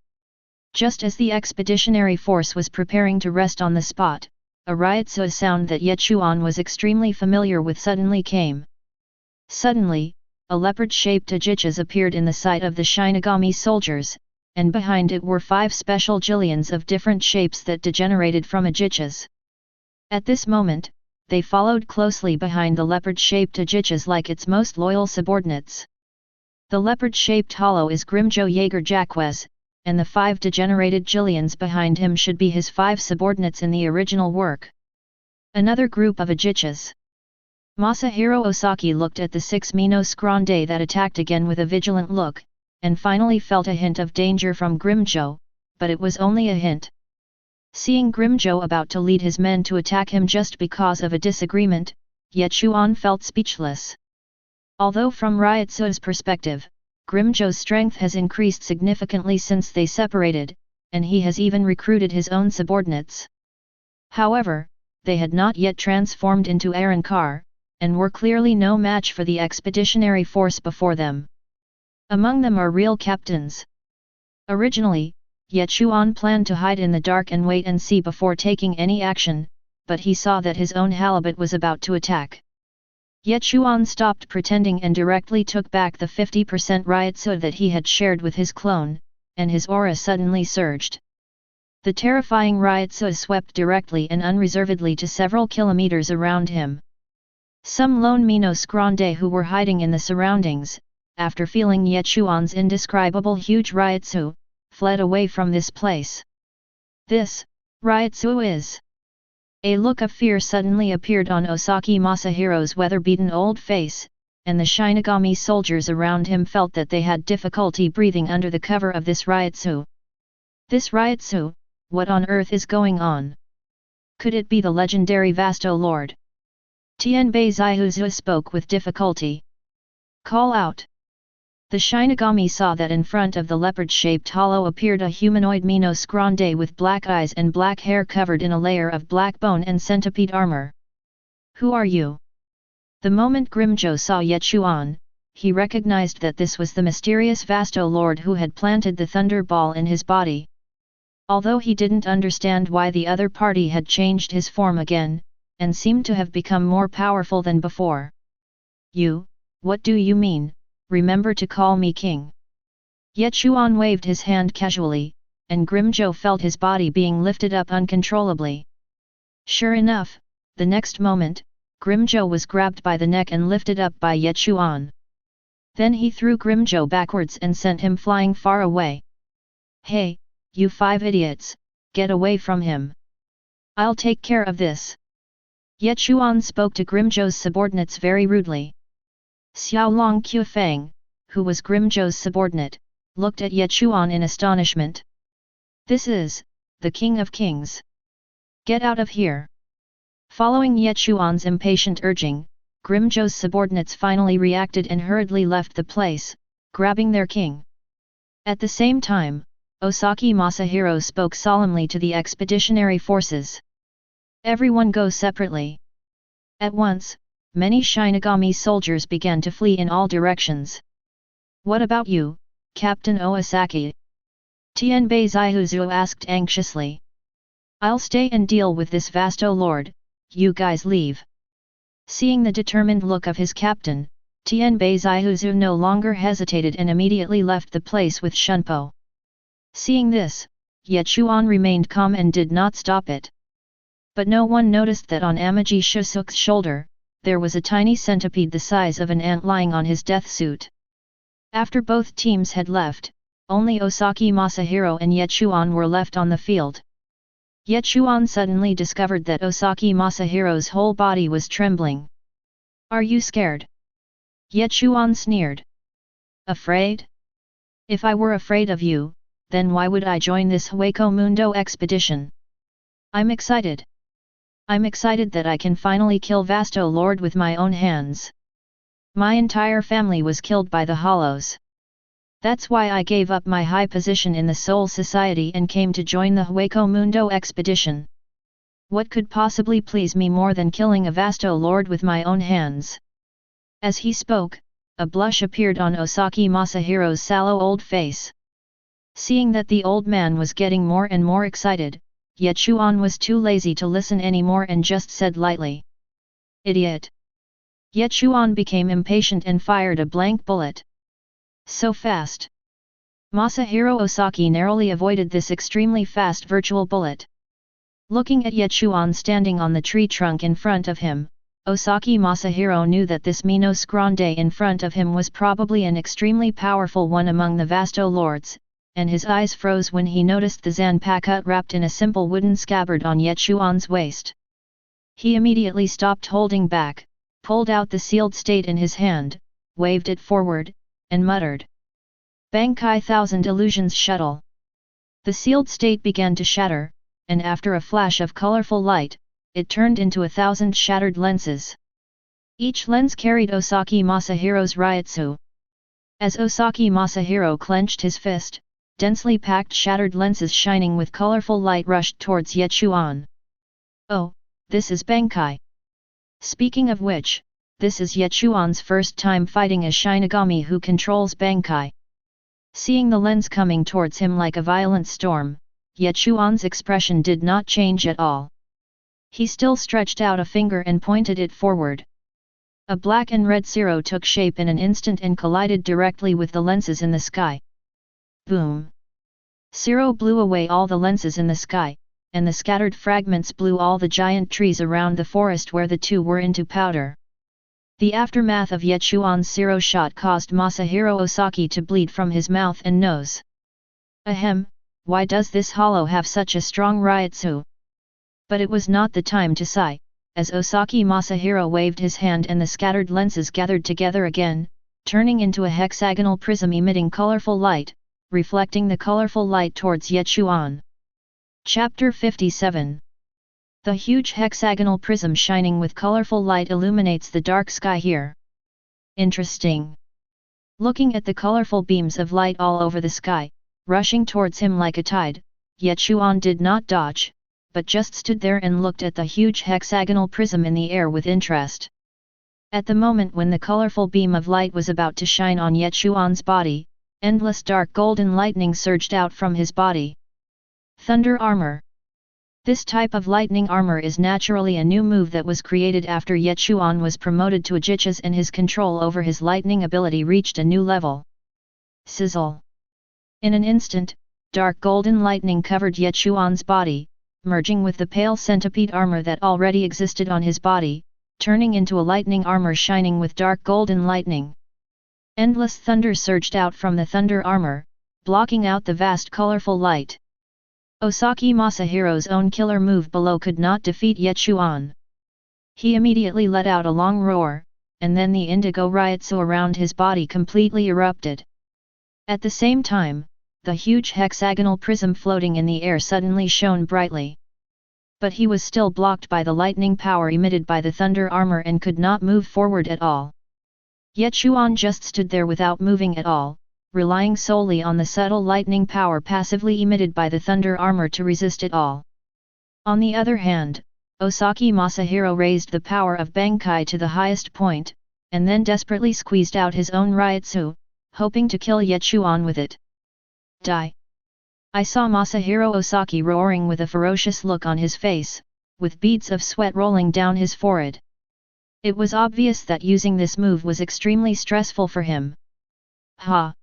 Just as the expeditionary force was preparing to rest on the spot, a Ryutsu sound that Ye Chuan was extremely familiar with suddenly came. Suddenly, a leopard-shaped Ajichas appeared in the sight of the Shinigami soldiers, and behind it were 5 special Jillians of different shapes that degenerated from Ajichas. At this moment, they followed closely behind the leopard-shaped Ajichas like its most loyal subordinates. The leopard-shaped hollow is Grimmjow Jaeger Jaquez, and the 5 degenerated Jillians behind him should be his 5 subordinates in the original work. Another group of Ajichas. Masahiro Osaki looked at the 6 Minos Grande that attacked again with a vigilant look, and finally felt a hint of danger from Grimmjow, but it was only a hint. Seeing Grimmjow about to lead his men to attack him just because of a disagreement, Ye Chuan felt speechless. Although from Ryutsu's perspective, Grimmjow's strength has increased significantly since they separated, and he has even recruited his own subordinates. However, they had not yet transformed into Arankar, and were clearly no match for the expeditionary force before them. Among them are real captains. Originally, Ye Chuan planned to hide in the dark and wait and see before taking any action, but he saw that his own halibut was about to attack. Ye Chuan stopped pretending and directly took back the 50% Ryutsu that he had shared with his clone, and his aura suddenly surged. The terrifying Ryutsu swept directly and unreservedly to several kilometers around him. Some lone Minos Grande who were hiding in the surroundings, after feeling Ye Chuan's indescribable huge Ryutsu, fled away from this place. This Ryutsu is... A look of fear suddenly appeared on Osaki Masahiro's weather-beaten old face, and the Shinigami soldiers around him felt that they had difficulty breathing under the cover of this Ryutsu. This Ryutsu, what on earth is going on? Could it be the legendary Vasto Lord? Tianbei Zyuzu spoke with difficulty. Call out! The Shinigami saw that in front of the leopard-shaped hollow appeared a humanoid Minos Grande with black eyes and black hair covered in a layer of black bone and centipede armor. Who are you? The moment Grimmjow saw Ye Chuan, he recognized that this was the mysterious Vasto Lord who had planted the thunder ball in his body. Although he didn't understand why the other party had changed his form again, and seemed to have become more powerful than before. You, what do you mean? Remember to call me king. Ye Chuan waved his hand casually, and Grimmjow felt his body being lifted up uncontrollably. Sure enough, the next moment, Grimmjow was grabbed by the neck and lifted up by Ye Chuan. Then he threw Grimmjow backwards and sent him flying far away. Hey, you 5 idiots, get away from him. I'll take care of this. Ye Chuan spoke to Grimmjow's subordinates very rudely. Xiao Long Qiu Feng, who was Grimmjow's subordinate, looked at Ye Chuan in astonishment. "This is the King of Kings. Get out of here!" Following Ye Chuan's impatient urging, Grimmjow's subordinates finally reacted and hurriedly left the place, grabbing their king. At the same time, Osaki Masahiro spoke solemnly to the expeditionary forces. "Everyone go separately." At once, many Shinigami soldiers began to flee in all directions. "What about you, Captain Oasaki?" Tianbei Zaihuzu asked anxiously. "I'll stay and deal with this vasto lord, you guys leave." Seeing the determined look of his captain, Tianbei Zaihuzu no longer hesitated and immediately left the place with Shunpo. Seeing this, Ye Chuan remained calm and did not stop it. But no one noticed that on Amaji Shusuk's shoulder, there was a tiny centipede the size of an ant lying on his death suit. After both teams had left, only Osaki Masahiro and Ye Chuan were left on the field. Ye Chuan suddenly discovered that Osaki Masahiro's whole body was trembling. "Are you scared?" Ye Chuan sneered. "Afraid? If I were afraid of you, then why would I join this Hueco Mundo expedition? I'm excited. I'm excited that I can finally kill Vasto Lord with my own hands. My entire family was killed by the Hollows. That's why I gave up my high position in the Soul Society and came to join the Hueco Mundo expedition. What could possibly please me more than killing a Vasto Lord with my own hands?" As he spoke, a blush appeared on Osaki Masahiro's sallow old face. Seeing that the old man was getting more and more excited, Ye Chuan was too lazy to listen anymore and just said lightly, "Idiot!" Ye Chuan became impatient and fired a blank bullet. So fast! Masahiro Osaki narrowly avoided this extremely fast virtual bullet. Looking at Ye Chuan standing on the tree trunk in front of him, Osaki Masahiro knew that this Minos Grande in front of him was probably an extremely powerful one among the Vasto Lords, and his eyes froze when he noticed the Zanpakuto wrapped in a simple wooden scabbard on Ye Chuan's waist. He immediately stopped holding back, pulled out the sealed state in his hand, waved it forward, and muttered, "Bankai Thousand Illusions Shuttle." The sealed state began to shatter, and after a flash of colorful light, it turned into 1,000 shattered lenses. Each lens carried Osaki Masahiro's Ryutsu. As Osaki Masahiro clenched his fist, densely packed shattered lenses shining with colorful light rushed towards Ye Chuan. "Oh, this is Bankai. Speaking of which, this is Ye Chuan's first time fighting a Shinigami who controls Bankai." Seeing the lens coming towards him like a violent storm, Ye Chuan's expression did not change at all. He still stretched out a finger and pointed it forward. A black and red Zero took shape in an instant and collided directly with the lenses in the sky. Boom! Zero blew away all the lenses in the sky, and the scattered fragments blew all the giant trees around the forest where the two were into powder. The aftermath of Ye Chuan's Zero shot caused Masahiro Osaki to bleed from his mouth and nose. Ahem, why does this hollow have such a strong Ryutsu? But it was not the time to sigh, as Osaki Masahiro waved his hand and the scattered lenses gathered together again, turning into a hexagonal prism emitting colorful light, reflecting the colorful light towards Ye Chuan. Chapter 57. The huge hexagonal prism shining with colorful light illuminates the dark sky here. Interesting. Looking at the colorful beams of light all over the sky, rushing towards him like a tide, Ye Chuan did not dodge, but just stood there and looked at the huge hexagonal prism in the air with interest. At the moment when the colorful beam of light was about to shine on Ye Chuan's body, endless dark golden lightning surged out from his body. Thunder armor. This type of lightning armor is naturally a new move that was created after Ye Chuan was promoted to Aegis and his control over his lightning ability reached a new level. Sizzle. In an instant, dark golden lightning covered Ye Chuan's body, merging with the pale centipede armor that already existed on his body, turning into a lightning armor shining with dark golden lightning. Endless thunder surged out from the thunder armor, blocking out the vast colorful light. Osaki Masahiro's own killer move below could not defeat Ye Chuan. He immediately let out a long roar, and then the indigo ryotsu around his body completely erupted. At the same time, the huge hexagonal prism floating in the air suddenly shone brightly. But he was still blocked by the lightning power emitted by the thunder armor and could not move forward at all. Ye Chuan just stood there without moving at all, relying solely on the subtle lightning power passively emitted by the thunder armor to resist it all. On the other hand, Osaki Masahiro raised the power of Bankai to the highest point, and then desperately squeezed out his own ryotsu, hoping to kill Ye Chuan with it. Die! I saw Masahiro Osaki roaring with a ferocious look on his face, with beads of sweat rolling down his forehead. It was obvious that using this move was extremely stressful for him. Ha!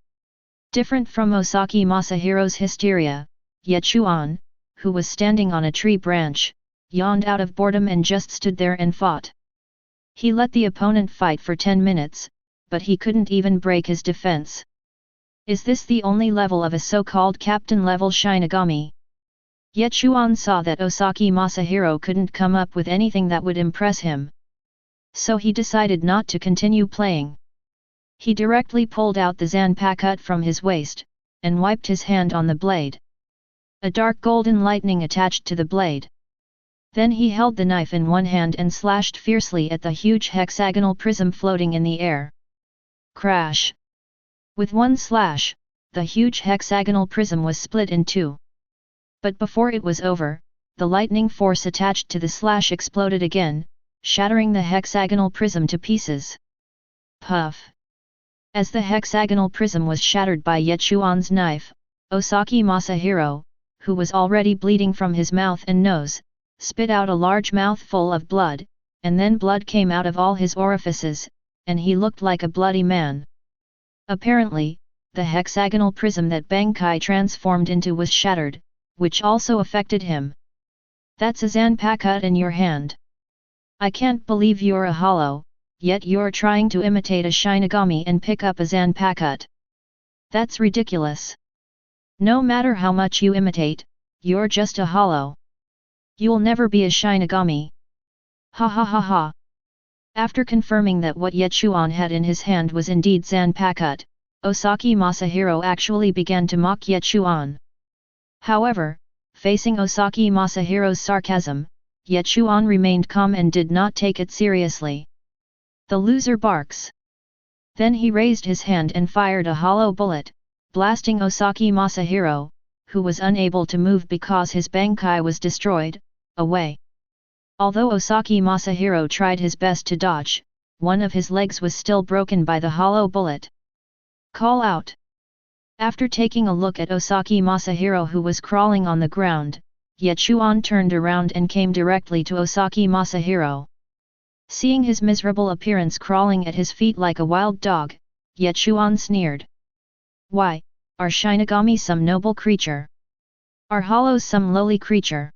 Different from Osaki Masahiro's hysteria, Ye Chuan, who was standing on a tree branch, yawned out of boredom and just stood there and fought. He let the opponent fight for 10 minutes, but he couldn't even break his defense. Is this the only level of a so-called captain-level Shinigami? Ye Chuan saw that Osaki Masahiro couldn't come up with anything that would impress him. So he decided not to continue playing. He directly pulled out the Zanpakuto from his waist, and wiped his hand on the blade. A dark golden lightning attached to the blade. Then he held the knife in one hand and slashed fiercely at the huge hexagonal prism floating in the air. Crash! With one slash, the huge hexagonal prism was split in two. But before it was over, the lightning force attached to the slash exploded again, shattering the hexagonal prism to pieces. Puff! As the hexagonal prism was shattered by Ye Chuan's knife, Osaki Masahiro, who was already bleeding from his mouth and nose, spit out a large mouthful of blood, and then blood came out of all his orifices, and he looked like a bloody man. Apparently, the hexagonal prism that Bankai transformed into was shattered, which also affected him. That's a Zanpakuto in your hand. I can't believe you're a hollow, yet you're trying to imitate a Shinigami and pick up a Zanpakuto. That's ridiculous. No matter how much you imitate, you're just a hollow. You'll never be a Shinigami. Ha ha ha ha. After confirming that what Ye Chuan had in his hand was indeed Zanpakuto, Osaki Masahiro actually began to mock Ye Chuan. However, facing Osaki Masahiro's sarcasm, Ye Chuan remained calm and did not take it seriously. The loser barks. Then he raised his hand and fired a hollow bullet, blasting Osaki Masahiro, who was unable to move because his Bankai was destroyed, away. Although Osaki Masahiro tried his best to dodge, one of his legs was still broken by the hollow bullet. Call out! After taking a look at Osaki Masahiro who was crawling on the ground, Ye Chuan turned around and came directly to Osaki Masahiro. Seeing his miserable appearance crawling at his feet like a wild dog, Ye Chuan sneered. Why, are Shinigami some noble creature? Are hollows some lowly creature?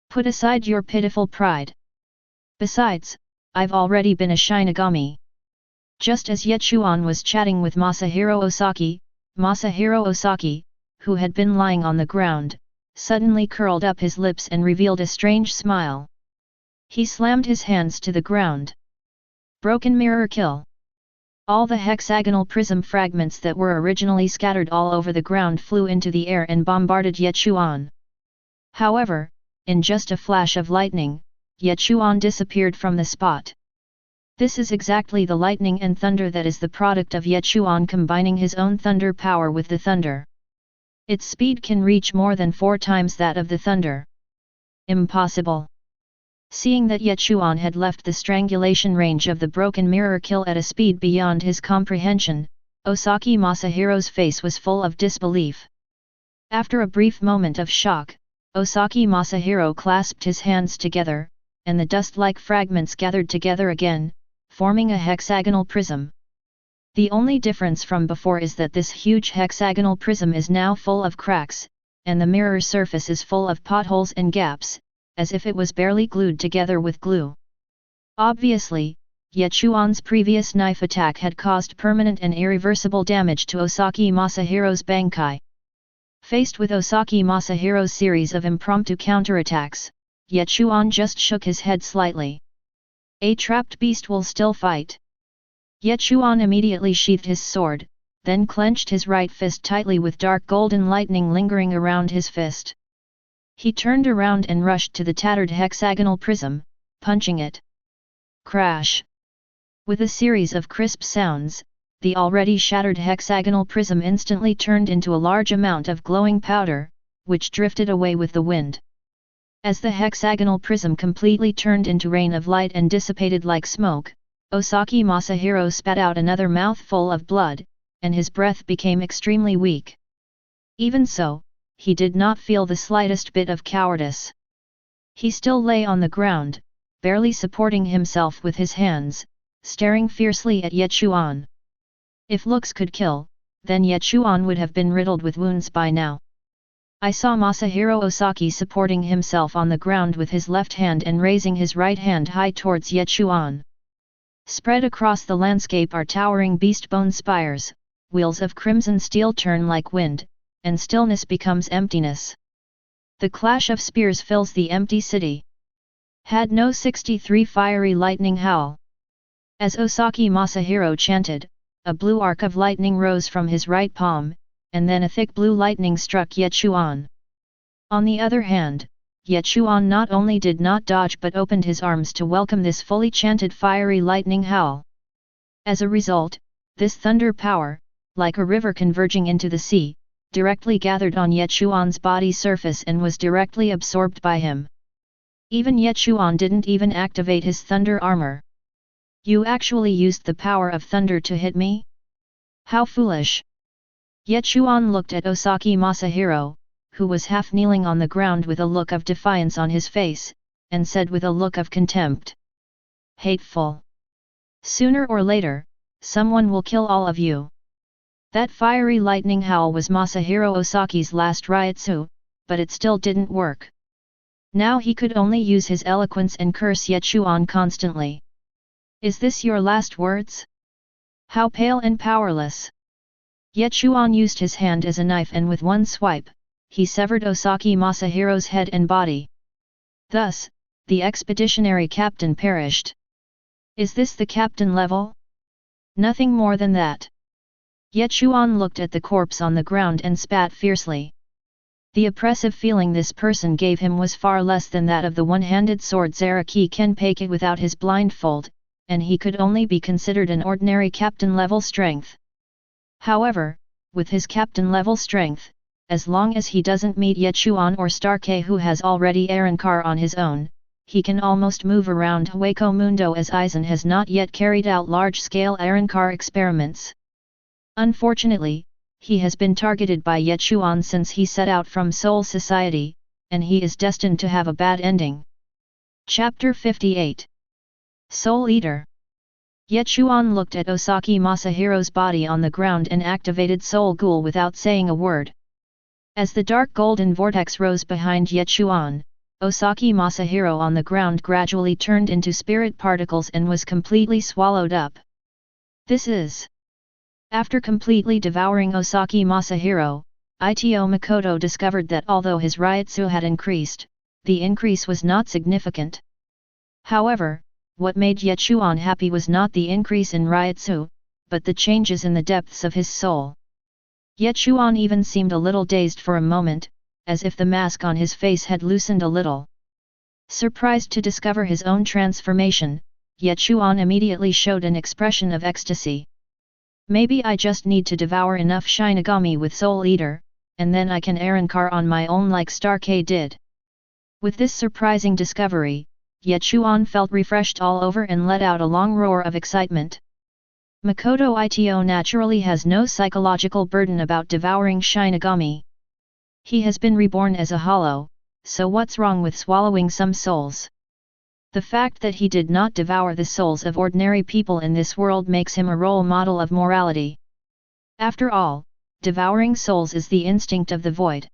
Put aside your pitiful pride. Besides, I've already been a Shinigami. Just as Ye Chuan was chatting with Masahiro Osaki, who had been lying on the ground, suddenly curled up his lips and revealed a strange smile. He slammed his hands to the ground. Broken mirror kill. All the hexagonal prism fragments that were originally scattered all over the ground flew into the air and bombarded Ye Chuan. However, in just a flash of lightning, Ye Chuan disappeared from the spot. This is exactly the lightning and thunder that is the product of Ye Chuan combining his own thunder power with the thunder. Its speed can reach more than 4 times that of the thunder. Impossible. Seeing that Ye Chuan had left the strangulation range of the broken mirror kill at a speed beyond his comprehension, Osaki Masahiro's face was full of disbelief. After a brief moment of shock, Osaki Masahiro clasped his hands together, and the dust-like fragments gathered together again, forming a hexagonal prism. The only difference from before is that this huge hexagonal prism is now full of cracks, and the mirror surface is full of potholes and gaps, as if it was barely glued together with glue. Obviously, Ye Chuan's previous knife attack had caused permanent and irreversible damage to Osaki Masahiro's Bankai. Faced with Osaki Masahiro's series of impromptu counterattacks, Ye Chuan just shook his head slightly. A trapped beast will still fight. Yetuan immediately sheathed his sword, then clenched his right fist tightly with dark golden lightning lingering around his fist. He turned around and rushed to the tattered hexagonal prism, punching it. Crash! With a series of crisp sounds, the already shattered hexagonal prism instantly turned into a large amount of glowing powder, which drifted away with the wind. As the hexagonal prism completely turned into rain of light and dissipated like smoke, Osaki Masahiro spat out another mouthful of blood, and his breath became extremely weak. Even so, he did not feel the slightest bit of cowardice. He still lay on the ground, barely supporting himself with his hands, staring fiercely at Ye Chuan. If looks could kill, then Ye Chuan would have been riddled with wounds by now. I saw Masahiro Osaki supporting himself on the ground with his left hand and raising his right hand high towards Ye Chuan. Spread across the landscape are towering beast-bone spires, wheels of crimson steel turn like wind, and stillness becomes emptiness. The clash of spears fills the empty city. Had no 63 fiery lightning howl. As Osaki Masahiro chanted, a blue arc of lightning rose from his right palm, and then a thick blue lightning struck Ye Chuan. On the other hand, Ye Chuan not only did not dodge but opened his arms to welcome this fully chanted fiery lightning howl. As a result, this thunder power, like a river converging into the sea, directly gathered on Ye Chuan's body surface and was directly absorbed by him. Even Ye Chuan didn't even activate his thunder armor. You actually used the power of thunder to hit me? How foolish! Ye Chuan looked at Osaki Masahiro, who was half kneeling on the ground with a look of defiance on his face, and said with a look of contempt. Hateful! Sooner or later, someone will kill all of you. That fiery lightning howl was Masahiro Osaki's last ryutsu, but it still didn't work. Now he could only use his eloquence and curse Ye Chuan constantly. Is this your last words? How pale and powerless! Ye Chuan used his hand as a knife and with one swipe, he severed Osaki Masahiro's head and body. Thus, the expeditionary captain perished. Is this the captain level? Nothing more than that. Ye Chuan looked at the corpse on the ground and spat fiercely. The oppressive feeling this person gave him was far less than that of the one-handed sword Zaraki Kenpeki without his blindfold, and he could only be considered an ordinary captain-level strength. However, with his captain-level strength, as long as he doesn't meet Ye Chuan or Starkey who has already Arrancar on his own, he can almost move around Hueco Mundo as Aizen has not yet carried out large-scale Arrancar experiments. Unfortunately, he has been targeted by Ye Chuan since he set out from Soul Society, and he is destined to have a bad ending. Chapter 58 Soul Eater. Ye Chuan looked at Osaki Masahiro's body on the ground and activated Soul Ghoul without saying a word. As the dark golden vortex rose behind Ye Chuan, Osaki Masahiro on the ground gradually turned into spirit particles and was completely swallowed up. This is. After completely devouring Osaki Masahiro, Ito Makoto discovered that although his ryutsu had increased, the increase was not significant. However, what made Ye Chuan happy was not the increase in ryutsu, but the changes in the depths of his soul. Ye Chuan even seemed a little dazed for a moment, as if the mask on his face had loosened a little. Surprised to discover his own transformation, Ye Chuan immediately showed an expression of ecstasy. Maybe I just need to devour enough Shinigami with Soul Eater, and then I can Arrancar on my own like Starkey did. With this surprising discovery, Ye Chuan felt refreshed all over and let out a long roar of excitement. Makoto Ito naturally has no psychological burden about devouring Shinigami. He has been reborn as a hollow, so what's wrong with swallowing some souls? The fact that he did not devour the souls of ordinary people in this world makes him a role model of morality. After all, devouring souls is the instinct of the void.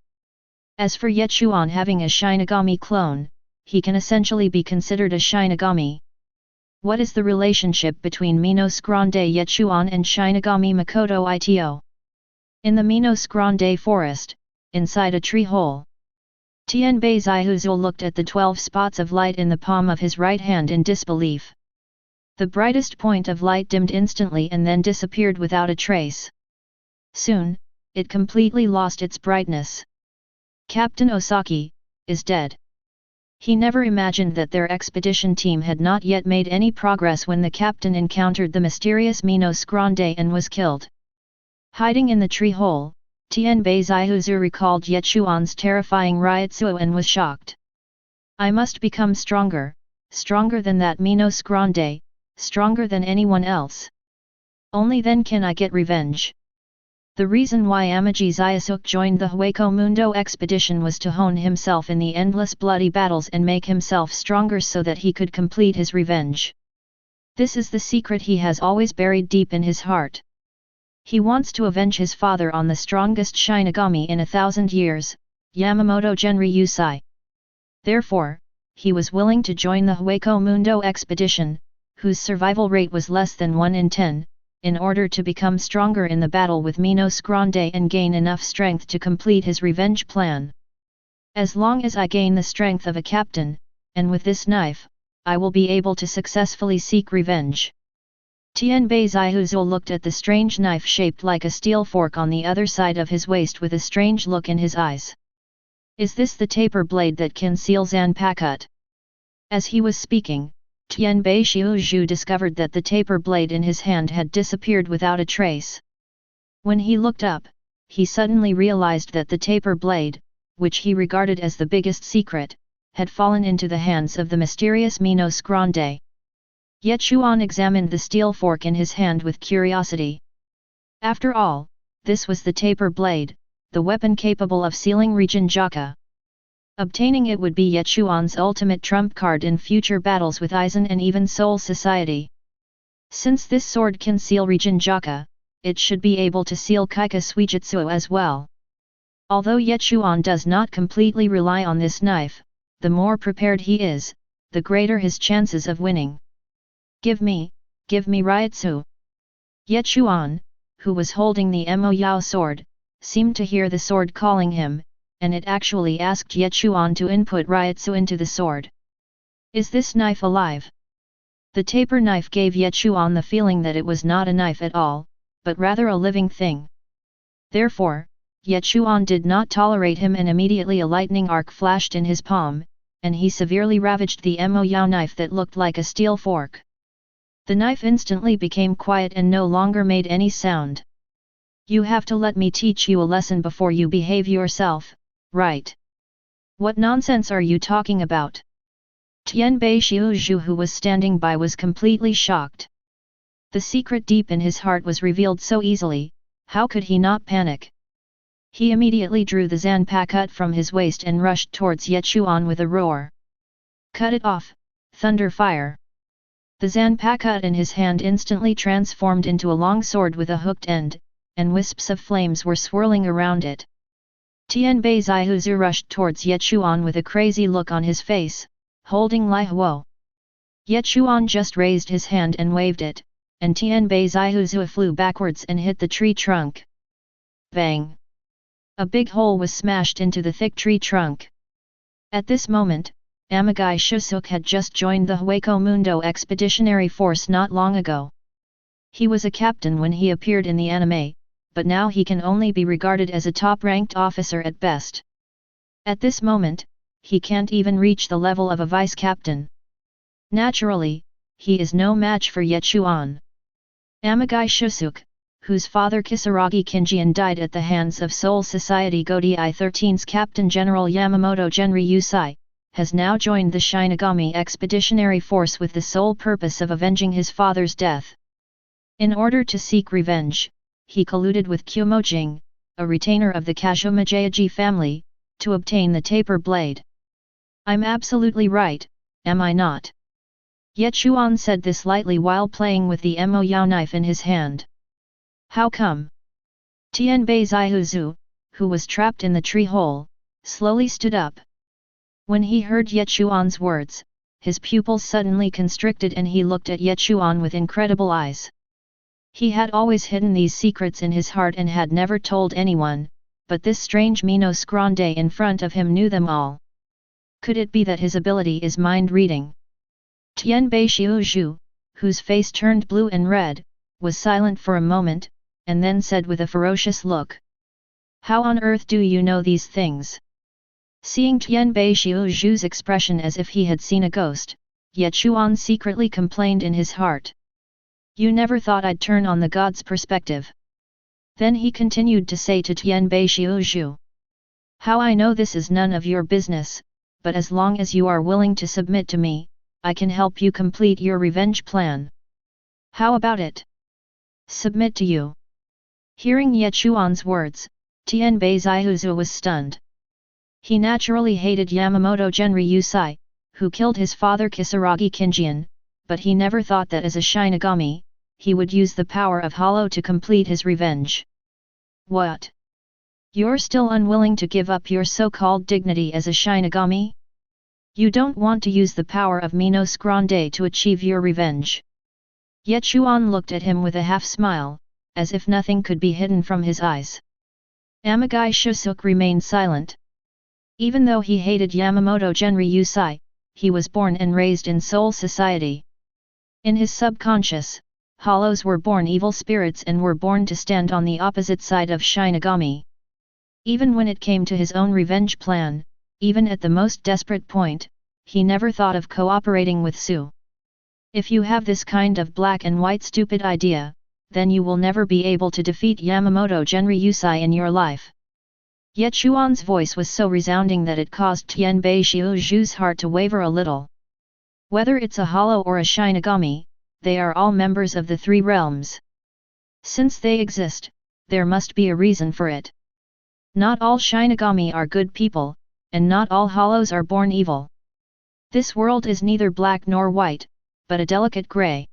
As for Ye Chuan having a Shinigami clone, he can essentially be considered a Shinigami. What is the relationship between Minos Grande Ye Chuan and Shinigami Makoto Ito? In the Minos Grande forest, inside a tree hole, Tianbei Zaihuzu looked at the 12 spots of light in the palm of his right hand in disbelief. The brightest point of light dimmed instantly and then disappeared without a trace. Soon, it completely lost its brightness. Captain Osaki is dead. He never imagined that their expedition team had not yet made any progress when the captain encountered the mysterious Minos Grande and was killed. Hiding in the tree hole, Tianbei Zaihuzu recalled Ye Chuan's terrifying Ryutsu and was shocked. I must become stronger, stronger than that Minos Grande, stronger than anyone else. Only then can I get revenge. The reason why Amaji Zayasuk joined the Hueco Mundo expedition was to hone himself in the endless bloody battles and make himself stronger so that he could complete his revenge. This is the secret he has always buried deep in his heart. He wants to avenge his father on the strongest Shinigami in 1,000 years, Yamamoto Genri Yusai. Therefore, he was willing to join the Hueco Mundo expedition, whose survival rate was less than 1 in 10, in order to become stronger in the battle with Minos Grande and gain enough strength to complete his revenge plan. As long as I gain the strength of a captain, and with this knife, I will be able to successfully seek revenge. Tianbei Zaihuzu looked at the strange knife shaped like a steel fork on the other side of his waist with a strange look in his eyes. Is this the taper blade that can seal Zanpakuto? As he was speaking, Tianbei Shiuzhu discovered that the taper blade in his hand had disappeared without a trace. When he looked up, he suddenly realized that the taper blade, which he regarded as the biggest secret, had fallen into the hands of the mysterious Minos Grande. Ye Chuan examined the steel fork in his hand with curiosity. After all, this was the taper blade, the weapon capable of sealing regeneration. Obtaining it would be Ye Chuan's ultimate trump card in future battles with Aizen and even Soul Society. Since this sword can seal regeneration, it should be able to seal Kaika Suijutsu as well. Although Ye Chuan does not completely rely on this knife, the more prepared he is, the greater his chances of winning. Give me Ryutsu. Ye Chuan, who was holding the Mo Yao sword, seemed to hear the sword calling him, and it actually asked Ye Chuan to input Ryutsu into the sword. Is this knife alive? The taper knife gave Ye Chuan the feeling that it was not a knife at all, but rather a living thing. Therefore, Ye Chuan did not tolerate him and immediately a lightning arc flashed in his palm, and he severely ravaged the Mo Yao knife that looked like a steel fork. The knife instantly became quiet and no longer made any sound. You have to let me teach you a lesson before you behave yourself, right? What nonsense are you talking about? Tianbei Shiuzhu, who was standing by, was completely shocked. The secret deep in his heart was revealed so easily, how could he not panic? He immediately drew the Zanpakuto from his waist and rushed towards Ye Chuan with a roar. Cut it off, thunder fire! The Zanpakuto in his hand instantly transformed into a long sword with a hooked end, and wisps of flames were swirling around it. Tianbei Zaihuzu rushed towards Ye Chuan with a crazy look on his face, holding Lai Huo. Ye Chuan just raised his hand and waved it, and Tianbei Zaihuzu flew backwards and hit the tree trunk. Bang! A big hole was smashed into the thick tree trunk. At this moment, Amagai Shusuk had just joined the Hueco Mundo expeditionary force not long ago. He was a captain when he appeared in the anime, but now he can only be regarded as a top-ranked officer at best. At this moment, he can't even reach the level of a vice-captain. Naturally, he is no match for Ye Chuan. Amagai Shusuk, whose father Kisaragi Kinjian died at the hands of Soul Society Godi I-13's Captain General Yamamoto Genri Yusai, has now joined the Shinigami Expeditionary Force with the sole purpose of avenging his father's death. In order to seek revenge, he colluded with Kumojing, a retainer of the Kazuma-Jayaji family, to obtain the taper blade. I'm absolutely right, am I not? Ye Chuan said this lightly while playing with the Mo Yao knife in his hand. How come? Tianbei Zaihuzu, who was trapped in the tree hole, slowly stood up. When he heard Ye Chuan's words, his pupils suddenly constricted and he looked at Ye Chuan with incredible eyes. He had always hidden these secrets in his heart and had never told anyone, but this strange Minos Grande in front of him knew them all. Could it be that his ability is mind reading? Tianbei Shiuzhu, whose face turned blue and red, was silent for a moment, and then said with a ferocious look. How on earth do you know these things? Seeing Tianbei Xiuzhu's expression as if he had seen a ghost, Ye Chuan secretly complained in his heart. You never thought I'd turn on the god's perspective. Then he continued to say to Tianbei Xiuzhu. How I know this is none of your business, but as long as you are willing to submit to me, I can help you complete your revenge plan. How about it? Submit to you. Hearing Ye Chuan's words, Tianbei Xiuzhu was stunned. He naturally hated Yamamoto Genryusai, who killed his father Kisaragi Kinjian, but he never thought that as a Shinigami, he would use the power of Hollow to complete his revenge. What? You're still unwilling to give up your so-called dignity as a Shinigami? You don't want to use the power of Minos Grande to achieve your revenge? Ye Chuan looked at him with a half-smile, as if nothing could be hidden from his eyes. Amagai Shusuk remained silent. Even though he hated Yamamoto Genryusai, he was born and raised in Soul Society. In his subconscious, Hollows were born evil spirits and were born to stand on the opposite side of Shinigami. Even when it came to his own revenge plan, even at the most desperate point, he never thought of cooperating with Su. If you have this kind of black and white stupid idea, then you will never be able to defeat Yamamoto Genryusai in your life. Ye Chuan's voice was so resounding that it caused Tianbei Xiuzhu's heart to waver a little. Whether it's a Hollow or a Shinigami, they are all members of the three realms. Since they exist, there must be a reason for it. Not all Shinigami are good people, and not all Hollows are born evil. This world is neither black nor white, but a delicate gray.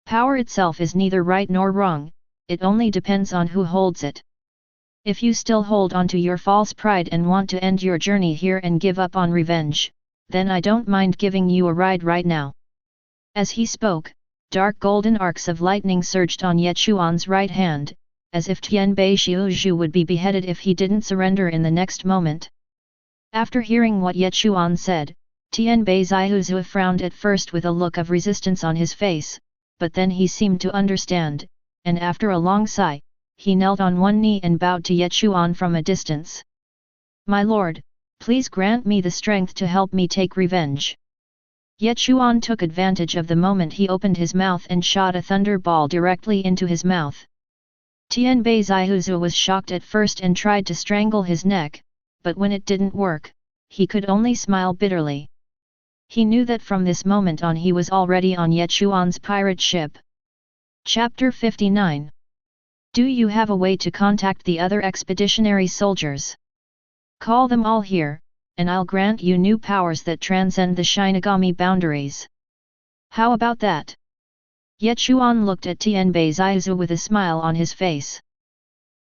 Power itself is neither right nor wrong, it only depends on who holds it. If you still hold on to your false pride and want to end your journey here and give up on revenge, then I don't mind giving you a ride right now. As he spoke, dark golden arcs of lightning surged on Ye Chuan's right hand, as if Tianbei Xiuzhu would be beheaded if he didn't surrender in the next moment. After hearing what Ye Chuan said, Tianbei Xiuzhu frowned at first with a look of resistance on his face, but then he seemed to understand, and after a long sigh, he knelt on one knee and bowed to Ye Chuan from a distance. My lord, please grant me the strength to help me take revenge. Ye Chuan took advantage of the moment he opened his mouth and shot a thunder ball directly into his mouth. Tianbei Xiuzhu was shocked at first and tried to strangle his neck, but when it didn't work, he could only smile bitterly. He knew that from this moment on he was already on Ye Chuan's pirate ship. Chapter 59. Do you have a way to contact the other expeditionary soldiers? Call them all here, and I'll grant you new powers that transcend the Shinigami boundaries. How about that? Ye Chuan looked at Tianbei Xiuzhu with a smile on his face.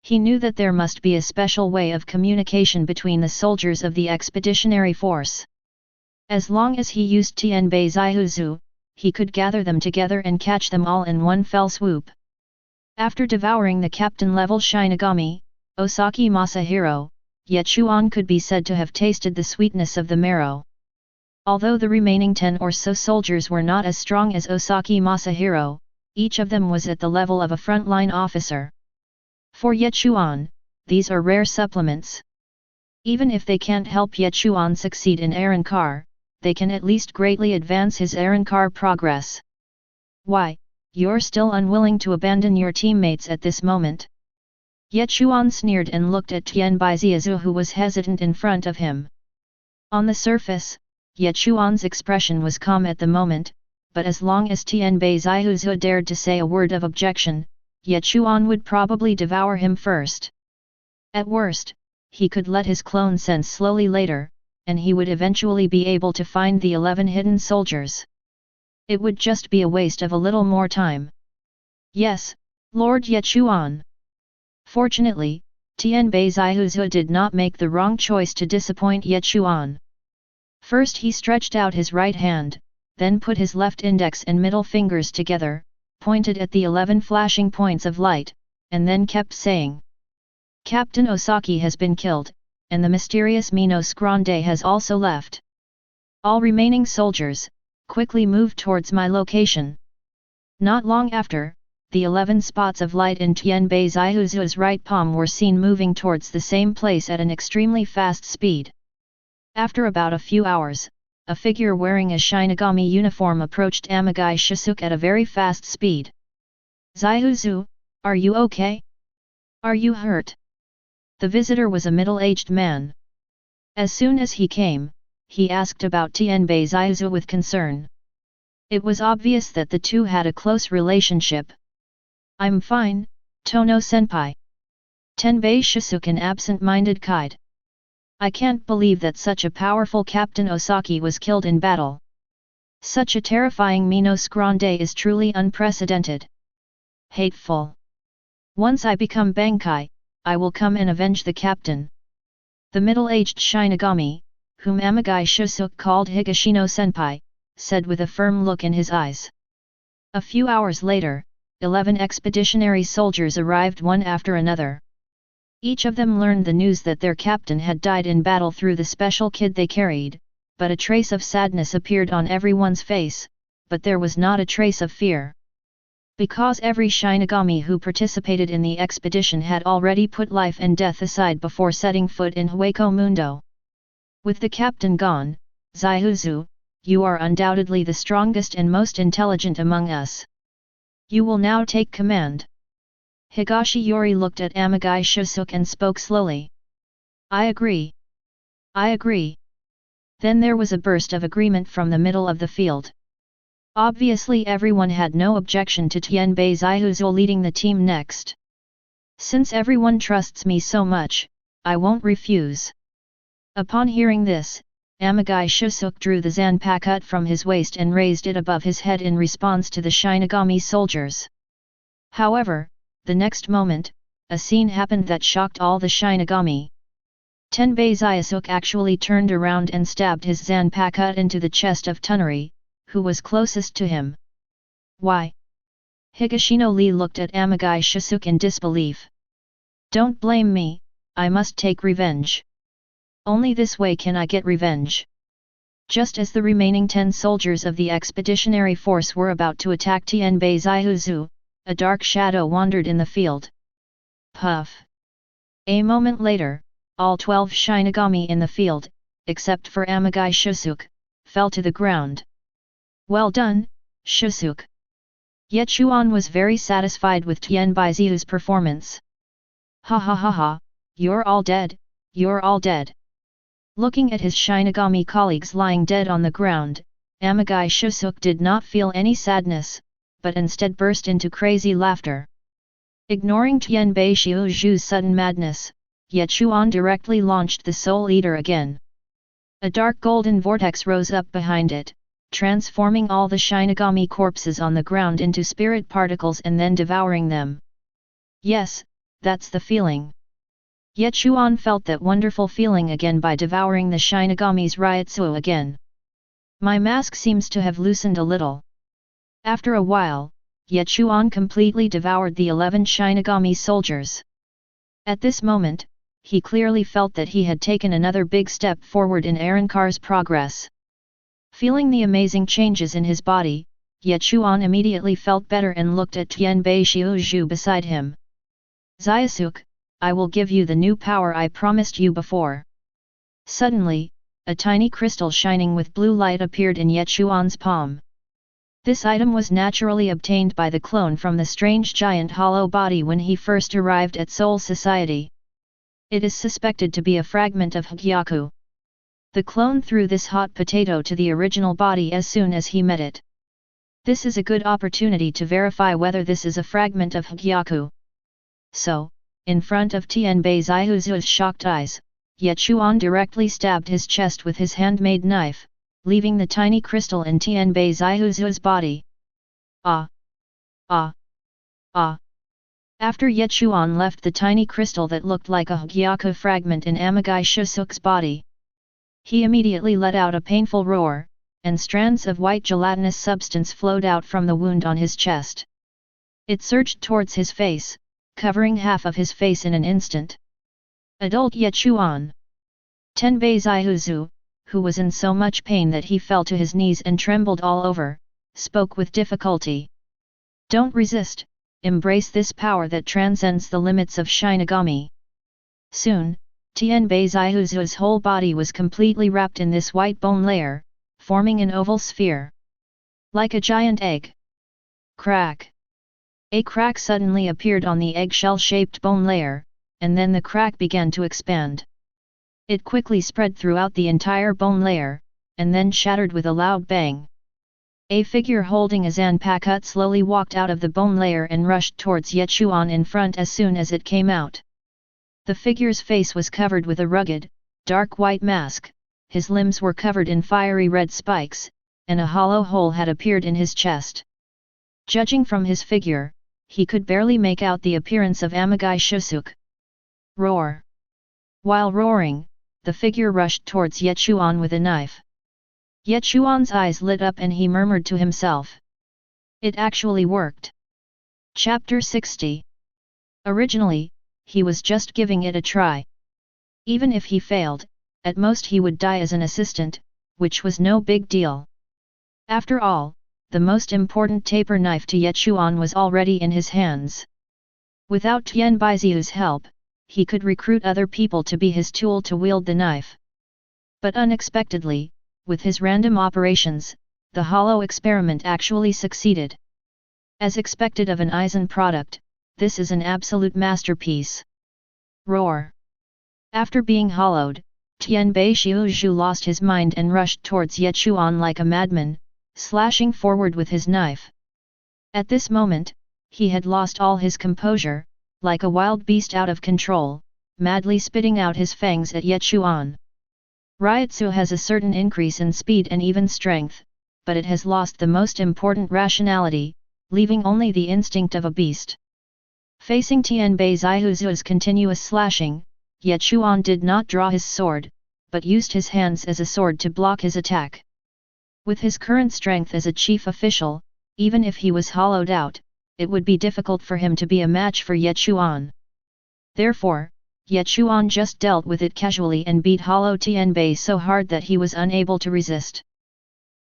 He knew that there must be a special way of communication between the soldiers of the expeditionary force. As long as he used Tianbei Xiuzhu, he could gather them together and catch them all in one fell swoop. After devouring the captain-level Shinigami, Osaki Masahiro, Ye Chuan could be said to have tasted the sweetness of the marrow. Although the remaining 10 or so soldiers were not as strong as Osaki Masahiro, each of them was at the level of a frontline officer. For Ye Chuan, these are rare supplements. Even if they can't help Ye Chuan succeed in Arrancar, they can at least greatly advance his Arrancar progress. Why, you're still unwilling to abandon your teammates at this moment? Ye Chuan sneered and looked at Tianbei Xiuzhu, who was hesitant in front of him. On the surface, Ye Chuan's expression was calm at the moment, but as long as Tianbei Xiuzhu dared to say a word of objection, Ye Chuan would probably devour him first. At worst, he could let his clone sense slowly later, and he would eventually be able to find the 11 hidden soldiers. It would just be a waste of a little more time. Yes, Lord Ye Chuan. Fortunately, Tianbei Xiuzhu did not make the wrong choice to disappoint Ye Chuan. First he stretched out his right hand, then put his left index and middle fingers together, pointed at the 11 flashing points of light, and then kept saying, Captain Osaki has been killed, and the mysterious Minos Grande has also left. All remaining soldiers, quickly move towards my location. Not long after, the 11 spots of light in Tianbei Zaihuzu's right palm were seen moving towards the same place at an extremely fast speed. After about a few hours, a figure wearing a Shinigami uniform approached Amagai Shisuke at a very fast speed. "Zaihuzu, are you okay? Are you hurt?" The visitor was a middle-aged man. As soon as he came, he asked about Tianbei Zaihuzu with concern. It was obvious that the two had a close relationship. "I'm fine, Tono-senpai." Tenbei Shisuke, an absent-minded kide. "I can't believe that such a powerful Captain Osaki was killed in battle. Such a terrifying Minos Grande is truly unprecedented. Hateful. Once I become Bankai, I will come and avenge the captain." The middle-aged Shinigami, whom Amagai Shisuke called Higashino-senpai, said with a firm look in his eyes. A few hours later, 11 expeditionary soldiers arrived one after another. Each of them learned the news that their captain had died in battle through the special kid they carried, but a trace of sadness appeared on everyone's face, but there was not a trace of fear. Because every Shinigami who participated in the expedition had already put life and death aside before setting foot in Hueco Mundo. With the captain gone, Zaihuzu, you are undoubtedly the strongest and most intelligent among us. You will now take command. Higashiyori looked at Amagai Shisuke and spoke slowly. "I agree. I agree." Then there was a burst of agreement from the middle of the field. Obviously everyone had no objection to Tianbei Zaihuzu leading the team next. "Since everyone trusts me so much, I won't refuse." Upon hearing this, Amagai Shisuke drew the Zanpakuto from his waist and raised it above his head in response to the Shinigami soldiers. However, the next moment, a scene happened that shocked all the Shinigami. Tenbei Zaihuzu actually turned around and stabbed his Zanpakuto into the chest of Tunari, who was closest to him. "Why?" Higashino Lee looked at Amagai Shisuke in disbelief. "Don't blame me, I must take revenge. Only this way can I get revenge." Just as the remaining 10 soldiers of the expeditionary force were about to attack Tianbei Zaihuzu, a dark shadow wandered in the field. Puff! A moment later, all 12 Shinigami in the field, except for Amagai Shisuke, fell to the ground. "Well done, Shisuke." Ye Chuan was very satisfied with Tianbei Zaihuzu's performance. "Ha ha ha ha, you're all dead, you're all dead." Looking at his Shinigami colleagues lying dead on the ground, Amagai Shisuke did not feel any sadness, but instead burst into crazy laughter. Ignoring Tianbei Zaihuzu's sudden madness, Ye Chuan directly launched the Soul Eater again. A dark golden vortex rose up behind it, transforming all the Shinigami corpses on the ground into spirit particles and then devouring them. Yes, that's the feeling. Ye Chuan felt that wonderful feeling again by devouring the Shinigami's Ryutsu again. "My mask seems to have loosened a little." After a while, Ye Chuan completely devoured the 11 Shinigami soldiers. At this moment, he clearly felt that he had taken another big step forward in Arrancar's progress. Feeling the amazing changes in his body, Ye Chuan immediately felt better and looked at Tianbei Zaihuzu beside him. "Zaihuzu, I will give you the new power I promised you before." Suddenly, a tiny crystal shining with blue light appeared in Ye Chuan's palm. This item was naturally obtained by the clone from the strange giant hollow body when he first arrived at Soul Society. It is suspected to be a fragment of Hagyaku. The clone threw this hot potato to the original body as soon as he met it. This is a good opportunity to verify whether this is a fragment of Hagyaku. So, in front of Tianbei Zaihuzu's shocked eyes, Ye Chuan directly stabbed his chest with his handmade knife, leaving the tiny crystal in Tianbei Zaihuzu's body. Ah! Ah! Ah! After Ye Chuan left the tiny crystal that looked like a Hagyaku fragment in Amagai Shisuke's body, he immediately let out a painful roar, and strands of white gelatinous substance flowed out from the wound on his chest. It surged towards his face, covering half of his face in an instant. Adult Ye Chuan. Tenbei Zaihuzu, who was in so much pain that he fell to his knees and trembled all over, spoke with difficulty. Don't resist, embrace this power that transcends the limits of Shinigami. Soon, Tianbei Zaihuzu's whole body was completely wrapped in this white bone layer, forming an oval sphere. Like a giant egg. Crack! A crack suddenly appeared on the eggshell-shaped bone layer, and then the crack began to expand. It quickly spread throughout the entire bone layer, and then shattered with a loud bang. A figure holding a Zanpakuto slowly walked out of the bone layer and rushed towards Ye Chuan in front as soon as it came out. The figure's face was covered with a rugged, dark white mask, his limbs were covered in fiery red spikes, and a hollow hole had appeared in his chest. Judging from his figure, he could barely make out the appearance of Amagai Shusuke. Roar! While roaring, the figure rushed towards Ye Chuan with a knife. Ye Chuan's eyes lit up and he murmured to himself. It actually worked. Chapter 60. Originally, he was just giving it a try. Even if he failed, at most he would die as an assistant, which was no big deal. After all, the most important taper knife to Ye Chuan was already in his hands. Without Tianbeiziu's help, he could recruit other people to be his tool to wield the knife. But unexpectedly, with his random operations, the hollow experiment actually succeeded. As expected of an Aizen product, this is an absolute masterpiece. Roar! After being hollowed, Tianbei Xiuzhu lost his mind and rushed towards Ye Chuan like a madman, slashing forward with his knife. At this moment, he had lost all his composure, like a wild beast out of control, madly spitting out his fangs at Ye Chuan. Ryutsu has a certain increase in speed and even strength, but it has lost the most important rationality, leaving only the instinct of a beast. Facing Tianbei Zaihuzu's continuous slashing, Ye Chuan did not draw his sword, but used his hands as a sword to block his attack. With his current strength as a chief official, even if he was hollowed out, it would be difficult for him to be a match for Ye Chuan. Therefore, Ye Chuan just dealt with it casually and beat hollow Tianbei so hard that he was unable to resist.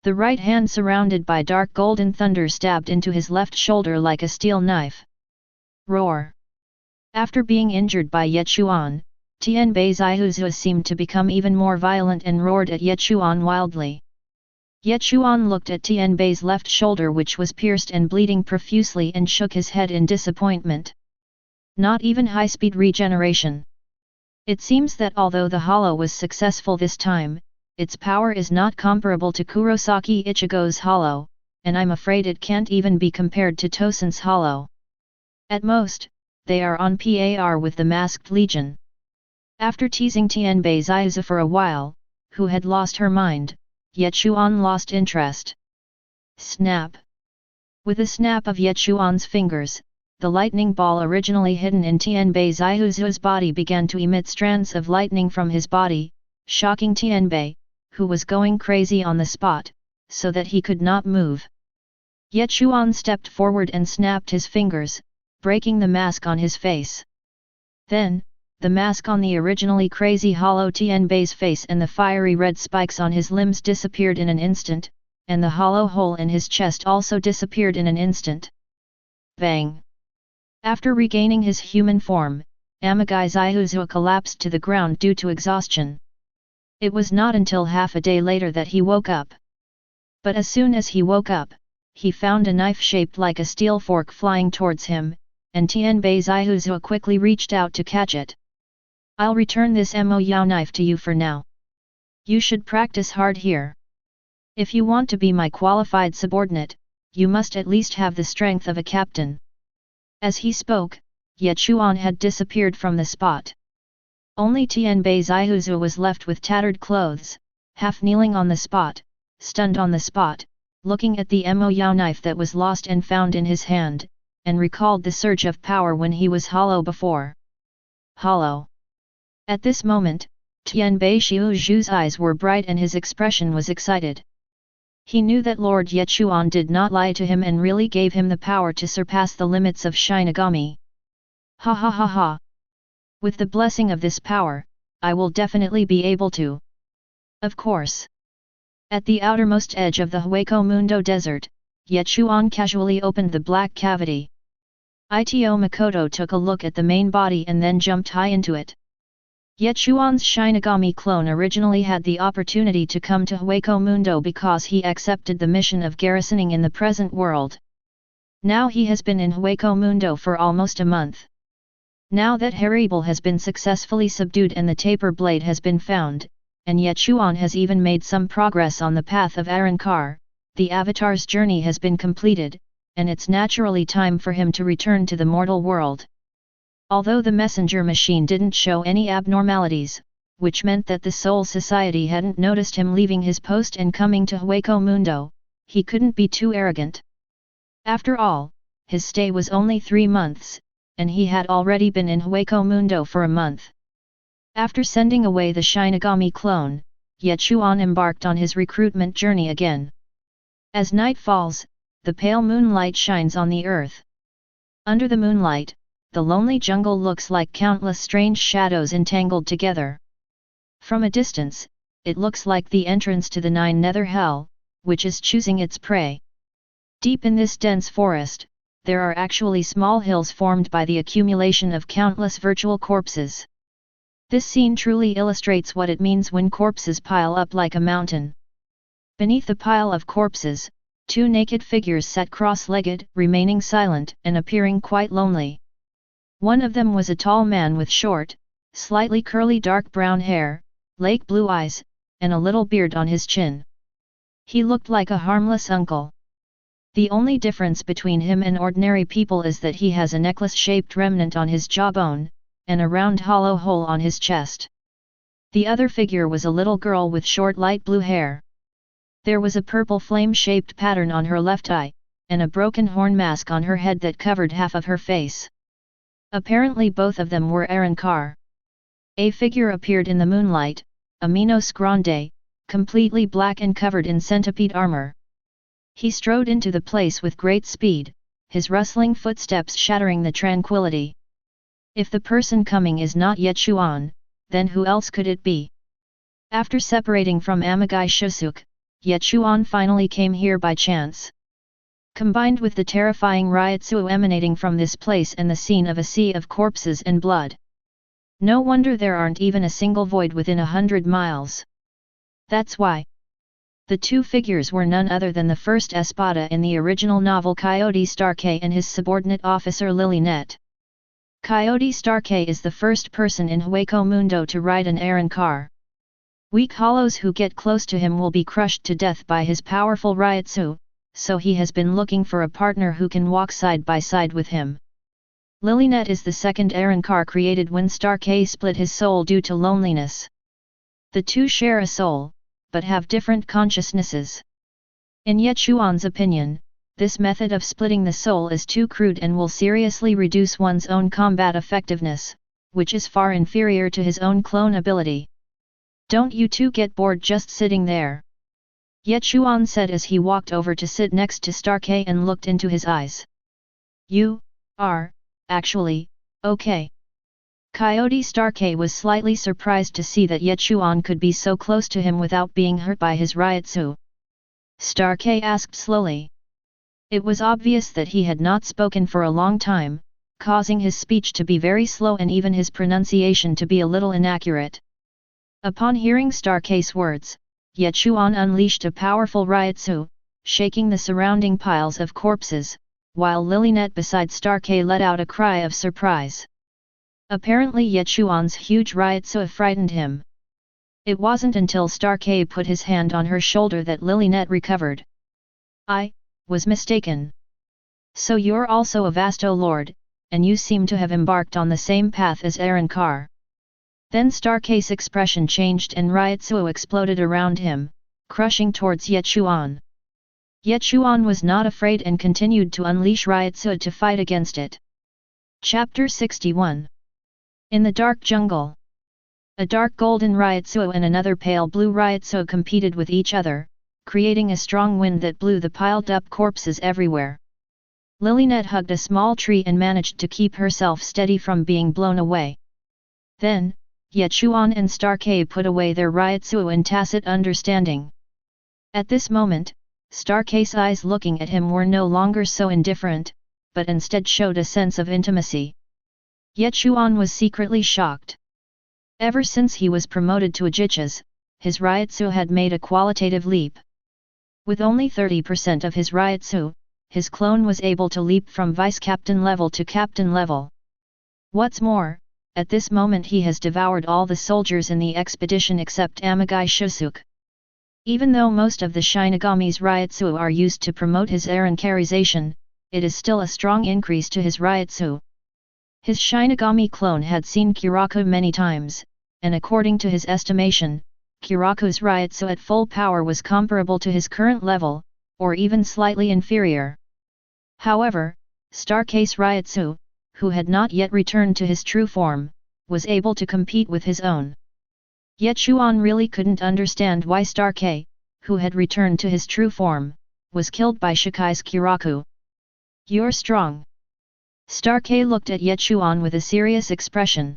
The right hand surrounded by dark golden thunder stabbed into his left shoulder like a steel knife. Roar! After being injured by Ye Chuan, Tianbei Zaihuzu seemed to become even more violent and roared at Ye Chuan wildly. Ye Chuan looked at Tianbei's left shoulder which was pierced and bleeding profusely and shook his head in disappointment. Not even high-speed regeneration. It seems that although the hollow was successful this time, its power is not comparable to Kurosaki Ichigo's hollow, and I'm afraid it can't even be compared to Tosen's hollow. At most, they are on par with the Masked Legion. After teasing Tianbei Zaihuzu for a while, who had lost her mind, Ye Chuan lost interest. Snap! With a snap of Ye Chuan's fingers, the lightning ball originally hidden in Tianbei Zaihuzu's body began to emit strands of lightning from his body, shocking Tianbei, who was going crazy on the spot, so that he could not move. Ye Chuan stepped forward and snapped his fingers, breaking the mask on his face. Then, the mask on the originally crazy hollow Tianbei's face and the fiery red spikes on his limbs disappeared in an instant, and the hollow hole in his chest also disappeared in an instant. Bang! After regaining his human form, Amagai Zaihuzu collapsed to the ground due to exhaustion. It was not until half a day later that he woke up. But as soon as he woke up, he found a knife shaped like a steel fork flying towards him, and Tianbei Zaihuzu quickly reached out to catch it. I'll return this Mo Yao knife to you for now. You should practice hard here. If you want to be my qualified subordinate, you must at least have the strength of a captain. As he spoke, Ye Chuan had disappeared from the spot. Only Tianbei Zaihuzu was left with tattered clothes, half kneeling on the spot, stunned on the spot, looking at the Mo Yao knife that was lost and found in his hand, and recalled the surge of power when he was hollow before. Hollow. At this moment, Tianbei Xiuzhu's eyes were bright and his expression was excited. He knew that Lord Ye Chuan did not lie to him and really gave him the power to surpass the limits of Shinigami. Ha ha ha ha! With the blessing of this power, I will definitely be able to. Of course. At the outermost edge of the Hueco Mundo Desert, Ye Chuan casually opened the black cavity. Ito Makoto took a look at the main body and then jumped high into it. Ye Chuan's Shinigami clone originally had the opportunity to come to Hueco Mundo because he accepted the mission of garrisoning in the present world. Now he has been in Hueco Mundo for almost a month. Now that Haribal has been successfully subdued and the taper blade has been found, and Ye Chuan has even made some progress on the path of Arrancar, the Avatar's journey has been completed, and it's naturally time for him to return to the mortal world. Although the messenger machine didn't show any abnormalities, which meant that the Soul Society hadn't noticed him leaving his post and coming to Hueco Mundo, he couldn't be too arrogant. After all, his stay was only 3 months, and he had already been in Hueco Mundo for a month. After sending away the Shinigami clone, Ye Chuan embarked on his recruitment journey again. As night falls, the pale moonlight shines on the earth. Under the moonlight, the lonely jungle looks like countless strange shadows entangled together. From a distance, it looks like the entrance to the 9 nether hell, which is choosing its prey. Deep in this dense forest, there are actually small hills formed by the accumulation of countless virtual corpses. This scene truly illustrates what it means when corpses pile up like a mountain. Beneath the pile of corpses, 2 naked figures sat cross-legged, remaining silent and appearing quite lonely. One of them was a tall man with short, slightly curly dark brown hair, lake blue eyes, and a little beard on his chin. He looked like a harmless uncle. The only difference between him and ordinary people is that he has a necklace-shaped remnant on his jawbone, and a round hollow hole on his chest. The other figure was a little girl with short light blue hair. There was a purple flame-shaped pattern on her left eye, and a broken horn mask on her head that covered half of her face. Apparently both of them were Arrancar. A figure appeared in the moonlight, a Minos Grande, completely black and covered in centipede armor. He strode into the place with great speed, his rustling footsteps shattering the tranquility. If the person coming is not Ye Chuan, then who else could it be? After separating from Amagai Shusuk, Ye Chuan finally came here by chance. Combined with the terrifying Ryotsu emanating from this place and the scene of a sea of corpses and blood. No wonder there aren't even a single void within 100 miles. That's why. The 2 figures were none other than the first Espada in the original novel Coyote Starkey and his subordinate officer Lilynet. Coyote Starkey is the first person in Hueco Mundo to ride an Arrancar. Weak hollows who get close to him will be crushed to death by his powerful Ryotsu, so he has been looking for a partner who can walk side by side with him. Lilynet is the second Arrancar created when Starkey split his soul due to loneliness. The 2 share a soul, but have different consciousnesses. In Ye Chuan's opinion, this method of splitting the soul is too crude and will seriously reduce one's own combat effectiveness, which is far inferior to his own clone ability. Don't you 2 get bored just sitting there? Ye Chuan said as he walked over to sit next to Starkey and looked into his eyes. You are, actually, okay. Coyote Starkey was slightly surprised to see that Ye Chuan could be so close to him without being hurt by his Ryotsu. Starkey asked slowly. It was obvious that he had not spoken for a long time, causing his speech to be very slow and even his pronunciation to be a little inaccurate. Upon hearing Starkey's words, Ye Chuan unleashed a powerful Ryotsu, shaking the surrounding piles of corpses, while Lilynet beside Starkey let out a cry of surprise. Apparently Ye Chuan's huge Ryotsu frightened him. It wasn't until Starkey put his hand on her shoulder that Lilynet recovered. I was mistaken. So you're also a Vasto Lord, and you seem to have embarked on the same path as Arrancar. Then Starkey's expression changed and Ryotsu exploded around him, crushing towards Ye Chuan. Ye Chuan was not afraid and continued to unleash Ryotsu to fight against it. Chapter 61. In the dark jungle. A dark golden Ryotsu and another pale blue Ryotsu competed with each other, creating a strong wind that blew the piled-up corpses everywhere. Lilynet hugged a small tree and managed to keep herself steady from being blown away. Then, Ye Chuan and Starkey put away their Ryotsu in tacit understanding. At this moment, Stark's eyes looking at him were no longer so indifferent, but instead showed a sense of intimacy. Ye Chuan was secretly shocked. Ever since he was promoted to Ajichas, his Ryutsu had made a qualitative leap. With only 30% of his Ryutsu, his clone was able to leap from vice-captain level to captain level. What's more, at this moment he has devoured all the soldiers in the expedition except Amagai Shusuke. Even though most of the Shinigami's Ryutsu are used to promote his Aaron-carization, it is still a strong increase to his Ryutsu. His Shinigami clone had seen Kiraku many times, and according to his estimation, Kiraku's Ryutsu at full power was comparable to his current level, or even slightly inferior. However, Stark's Ryutsu, who had not yet returned to his true form, was able to compete with his own. Ye Chuan really couldn't understand why Stark, who had returned to his true form, was killed by Shikai's Kiraku. "You're strong." Stark looked at Ye Chuan with a serious expression.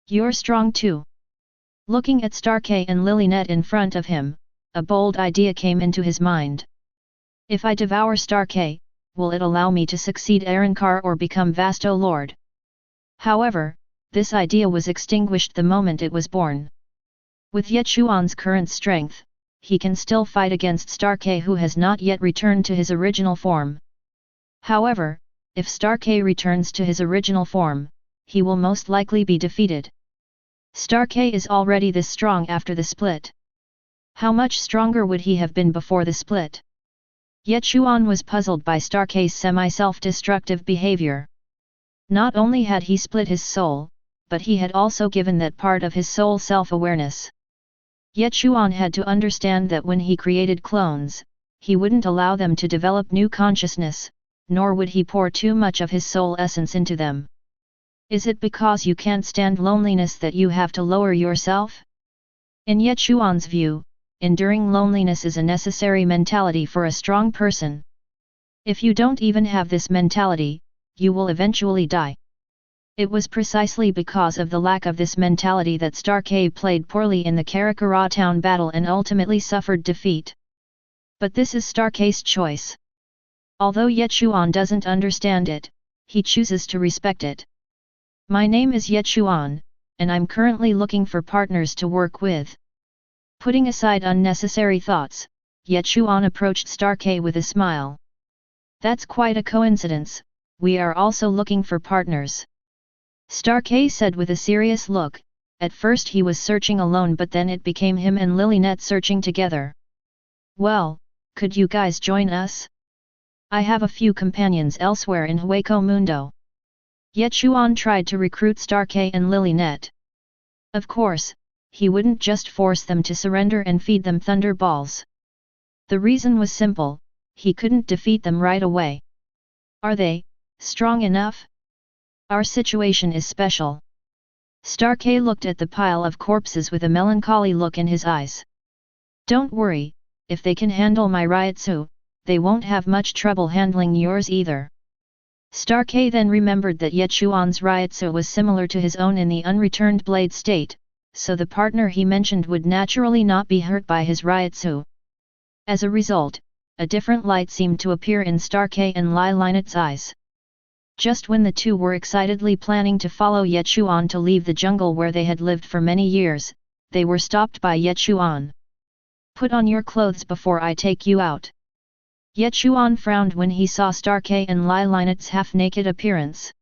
"You're strong too." Looking at Stark and Lilynette in front of him, a bold idea came into his mind. If I devour Stark, will it allow me to succeed Arrancar or become Vasto Lord? However, this idea was extinguished the moment it was born. With Ye Chuan's current strength, he can still fight against Stark who has not yet returned to his original form. However, if Stark returns to his original form, he will most likely be defeated. Stark is already this strong after the split. How much stronger would he have been before the split? Ye Chuan was puzzled by Stark's semi-self-destructive behavior. Not only had he split his soul, but he had also given that part of his soul self-awareness. Ye Chuan had to understand that when he created clones, he wouldn't allow them to develop new consciousness, nor would he pour too much of his soul essence into them. Is it because you can't stand loneliness that you have to lower yourself? In Ye Chuan's view, enduring loneliness is a necessary mentality for a strong person. If you don't even have this mentality, you will eventually die. It was precisely because of the lack of this mentality that Stark played poorly in the Karakura town battle and ultimately suffered defeat. But this is Stark's choice. Although Ye Chuan doesn't understand it, he chooses to respect it. My name is Ye Chuan, and I'm currently looking for partners to work with. Putting aside unnecessary thoughts, Ye Chuan approached Stark with a smile. That's quite a coincidence, we are also looking for partners. Stark said with a serious look. At first he was searching alone, but then it became him and Lilynette searching together. Well, could you guys join us? I have a few companions elsewhere in Hueco Mundo. Ye Chuan tried to recruit Stark and Lilynette. Of course, he wouldn't just force them to surrender and feed them thunderballs. The reason was simple, he couldn't defeat them right away. Are they strong enough? Our situation is special. Stark looked at the pile of corpses with a melancholy look in his eyes. Don't worry, if they can handle my Ryutsu, they won't have much trouble handling yours either. Stark then remembered that Ye Chuan's Ryutsu was similar to his own in the unreturned blade state, so the partner he mentioned would naturally not be hurt by his Ryutsu. As a result, a different light seemed to appear in Stark and Lilynette's eyes. Just when the two were excitedly planning to follow Ye Chuan to leave the jungle where they had lived for many years, they were stopped by Ye Chuan. Put on your clothes before I take you out. Ye Chuan frowned when he saw Stark and Lilynette's half-naked appearance.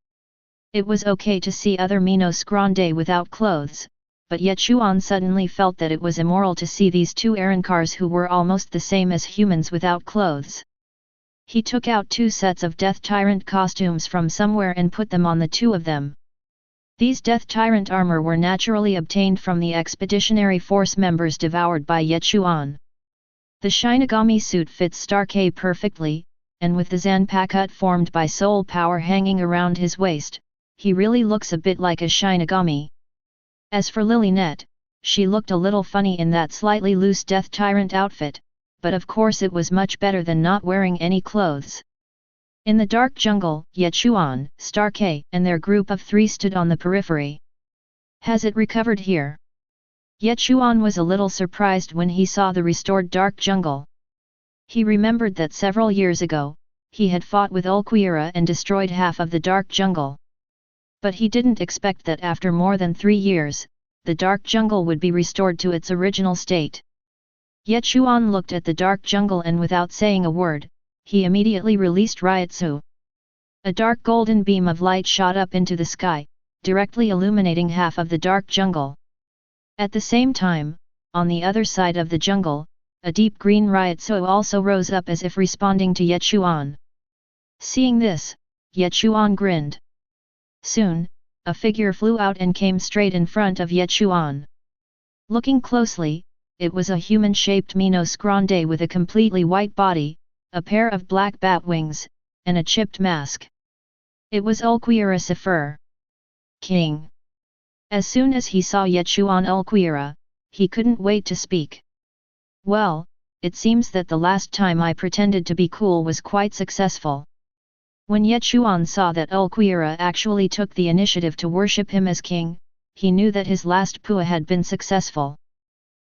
It was okay to see other Minos Grande without clothes, but Ye Chuan suddenly felt that it was immoral to see these two Arrancars who were almost the same as humans without clothes. He took out 2 sets of Death Tyrant costumes from somewhere and put them on the 2 of them. These Death Tyrant armor were naturally obtained from the expeditionary force members devoured by Ye Chuan. The Shinigami suit fits Stark perfectly, and with the Zanpakuto formed by soul power hanging around his waist, he really looks a bit like a Shinigami. As for Lilynette, she looked a little funny in that slightly loose Death Tyrant outfit, but of course it was much better than not wearing any clothes. In the dark jungle, Ye Chuan, Stark and their group of 3 stood on the periphery. Has it recovered here? Ye Chuan was a little surprised when he saw the restored dark jungle. He remembered that several years ago, he had fought with Ulquiorra and destroyed half of the dark jungle. But he didn't expect that after more than 3 years, the dark jungle would be restored to its original state. Ye Chuan looked at the dark jungle and without saying a word, he immediately released Ryotsu. A dark golden beam of light shot up into the sky, directly illuminating half of the dark jungle. At the same time, on the other side of the jungle, a deep green Ryotsu also rose up as if responding to Ye Chuan. Seeing this, Ye Chuan grinned. Soon, a figure flew out and came straight in front of Ye Chuan. Looking closely, it was a human-shaped Minos Grande with a completely white body, a pair of black bat wings, and a chipped mask. It was Ulquiorra Sefer. King. As soon as he saw Ye Chuan Ulquiorra, he couldn't wait to speak. Well, it seems that the last time I pretended to be cool was quite successful. When Ye Chuan saw that Ulquiorra actually took the initiative to worship him as king, he knew that his last pua had been successful.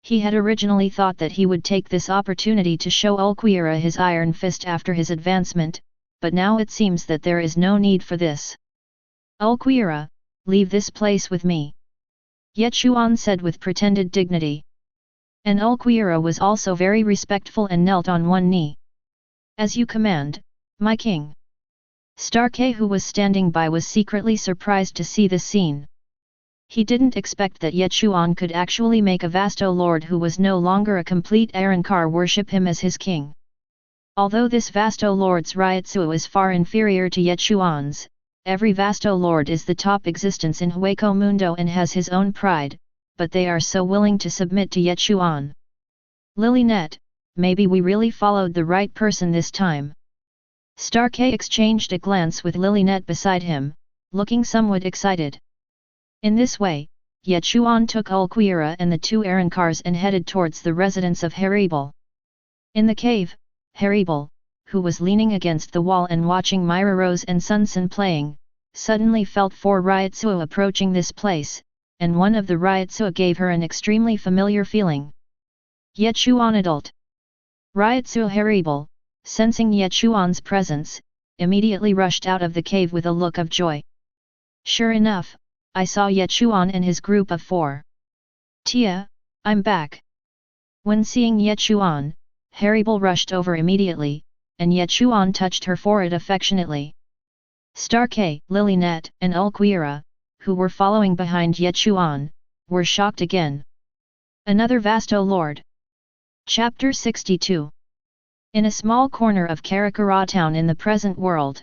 He had originally thought that he would take this opportunity to show Ulquiorra his iron fist after his advancement, but now it seems that there is no need for this. Ulquiorra, leave this place with me. Ye Chuan said with pretended dignity. And Ulquiorra was also very respectful and knelt on one knee. As you command, my king. Starkey, who was standing by, was secretly surprised to see this scene. He didn't expect that Ye Chuan could actually make a Vasto Lord who was no longer a complete Arankar worship him as his king. Although this Vasto Lord's Ryotsu is far inferior to Ye Chuan's, every Vasto Lord is the top existence in Hueco Mundo and has his own pride, but they are so willing to submit to Ye Chuan. Lilynet, maybe we really followed the right person this time. Starkey exchanged a glance with Lilynet beside him, looking somewhat excited. In this way, Ye Chuan took Ulquiorra and the 2 Arankars and headed towards the residence of Haribal. In the cave, Haribal, who was leaning against the wall and watching Myra Rose and Sunsun playing, suddenly felt 4 Ryotsu approaching this place, and one of the Ryotsu gave her an extremely familiar feeling. Ye Chuan adult. Ryotsu Haribal, sensing Ye Chuan's presence, immediately rushed out of the cave with a look of joy. Sure enough, I saw Ye Chuan and his group of 4. Tia, I'm back. When seeing Ye Chuan, Haribal rushed over immediately, and Ye Chuan touched her forehead affectionately. Starkey, Lilynet, and Ulquiorra, who were following behind Ye Chuan, were shocked again. Another Vasto Lord. Chapter 62. In a small corner of Karakura town in the present world,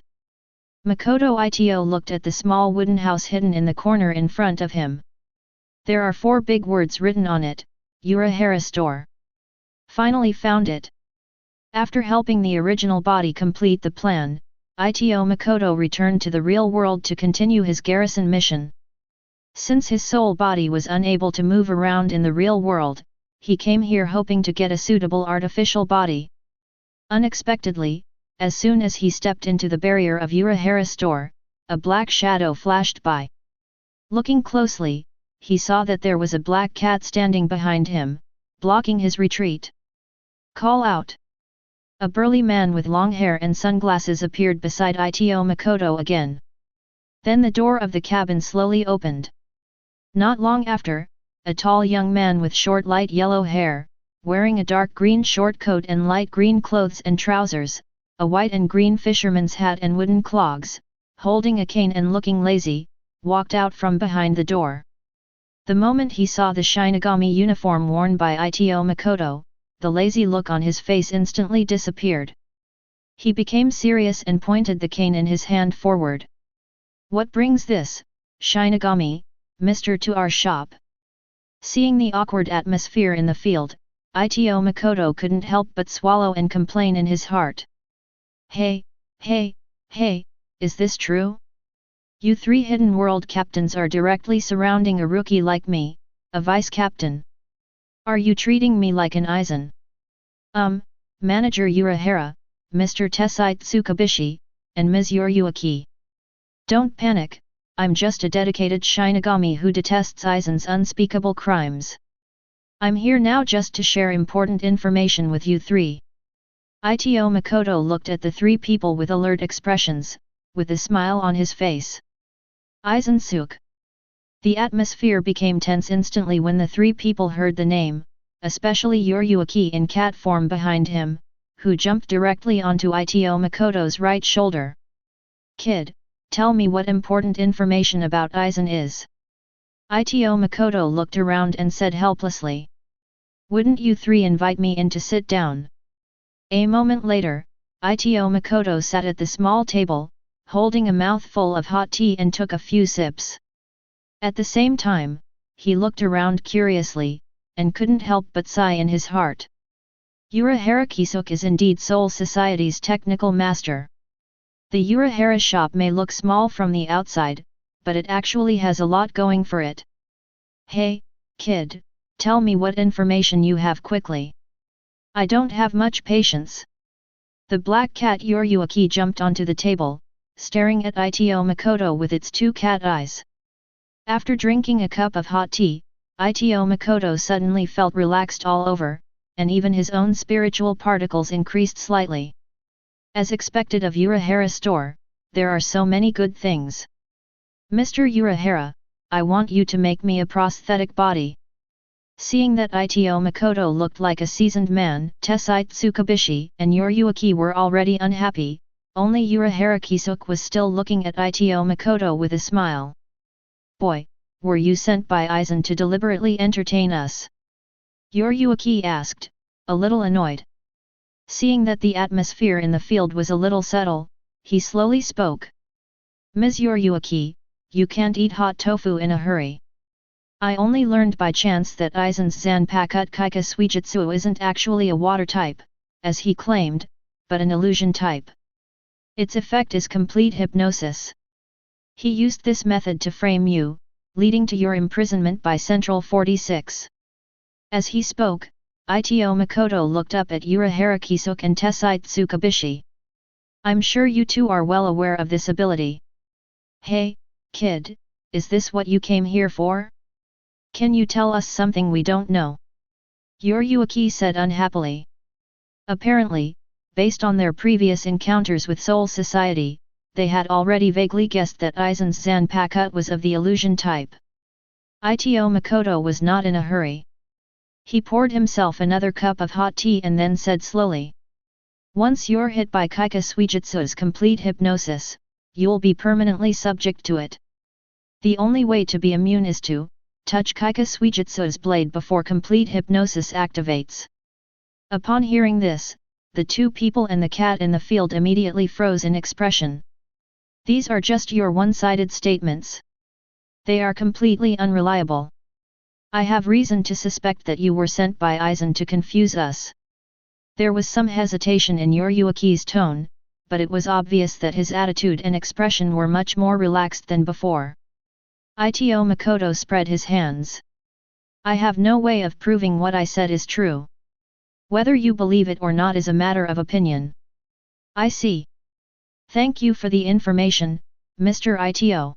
Makoto Ito looked at the small wooden house hidden in the corner in front of him. There are 4 big words written on it, Urahara Store. Finally found it. After helping the original body complete the plan, Ito Makoto returned to the real world to continue his garrison mission. Since his soul body was unable to move around in the real world, he came here hoping to get a suitable artificial body. Unexpectedly, as soon as he stepped into the barrier of Urahara Store, a black shadow flashed by. Looking closely, he saw that there was a black cat standing behind him, blocking his retreat. Call out! A burly man with long hair and sunglasses appeared beside Ito Makoto again. Then the door of the cabin slowly opened. Not long after, a tall young man with short light yellow hair, wearing a dark green short coat and light green clothes and trousers, a white and green fisherman's hat and wooden clogs, holding a cane and looking lazy, walked out from behind the door. The moment he saw the Shinigami uniform worn by Ito Makoto, the lazy look on his face instantly disappeared. He became serious and pointed the cane in his hand forward. What brings this, Shinigami, Mr. to our shop? Seeing the awkward atmosphere in the field, Ito Makoto couldn't help but swallow and complain in his heart. Hey, is this true? You 3 hidden world captains are directly surrounding a rookie like me, a vice captain. Are you treating me like an Aizen? Manager Urahara, Mr. Tessai Tsukabishi, and Ms. Yoryuaki. Don't panic, I'm just a dedicated Shinigami who detests Aizen's unspeakable crimes. I'm here now just to share important information with you 3. Ito Makoto looked at the three people with alert expressions, with a smile on his face. Aizen-suk. The atmosphere became tense instantly when the three people heard the name, especially Yoryuki in cat form behind him, who jumped directly onto Ito Makoto's right shoulder. Kid, tell me what important information about Aizen is. Ito Makoto looked around and said helplessly. Wouldn't you three invite me in to sit down? A moment later, Ito Makoto sat at the small table, holding a mouthful of hot tea and took a few sips. At the same time, he looked around curiously, and couldn't help but sigh in his heart. Urahara Kisuk is indeed Soul Society's technical master. The Urahara shop may look small from the outside, but it actually has a lot going for it. Hey, kid, tell me what information you have quickly. I don't have much patience. The black cat Yoryuki jumped onto the table, staring at Ito Makoto with its two cat eyes. After drinking a cup of hot tea, Ito Makoto suddenly felt relaxed all over, and even his own spiritual particles increased slightly. As expected of Urahara store, there are so many good things. Mr. Urahara, I want you to make me a prosthetic body. Seeing that Ito Makoto looked like a seasoned man, Tessai Tsukabishi and Yoryuki were already unhappy, only Urahara Kisuk was still looking at Ito Makoto with a smile. Boy, were you sent by Aizen to deliberately entertain us? Yoryuki asked, a little annoyed. Seeing that the atmosphere in the field was a little subtle, he slowly spoke. Ms. Yoryuki, you can't eat hot tofu in a hurry. I only learned by chance that Aizen's Zanpakuto Kaika Suijutsu isn't actually a water type, as he claimed, but an illusion type. Its effect is complete hypnosis. He used this method to frame you, leading to your imprisonment by Central 46. As he spoke, Ito Makoto looked up at Urahara Kisuk and Tessai Tsukabishi. I'm sure you two are well aware of this ability. Hey, kid, is this what you came here for? Can you tell us something we don't know? Yoryuki said unhappily. Apparently, based on their previous encounters with Soul Society, they had already vaguely guessed that Aizen's Zanpakuto was of the illusion type. Ito Makoto was not in a hurry. He poured himself another cup of hot tea and then said slowly. Once you're hit by Kaika Suijutsu's complete hypnosis, you'll be permanently subject to it. The only way to be immune is to touch Kaika Suijutsu's blade before complete hypnosis activates. Upon hearing this, the two people and the cat in the field immediately froze in expression. These are just your one-sided statements. They are completely unreliable. I have reason to suspect that you were sent by Aizen to confuse us. There was some hesitation in Yoryuki's tone, but it was obvious that his attitude and expression were much more relaxed than before. Ito Makoto spread his hands. I have no way of proving what I said is true. Whether you believe it or not is a matter of opinion. I see. Thank you for the information, Mr. Ito.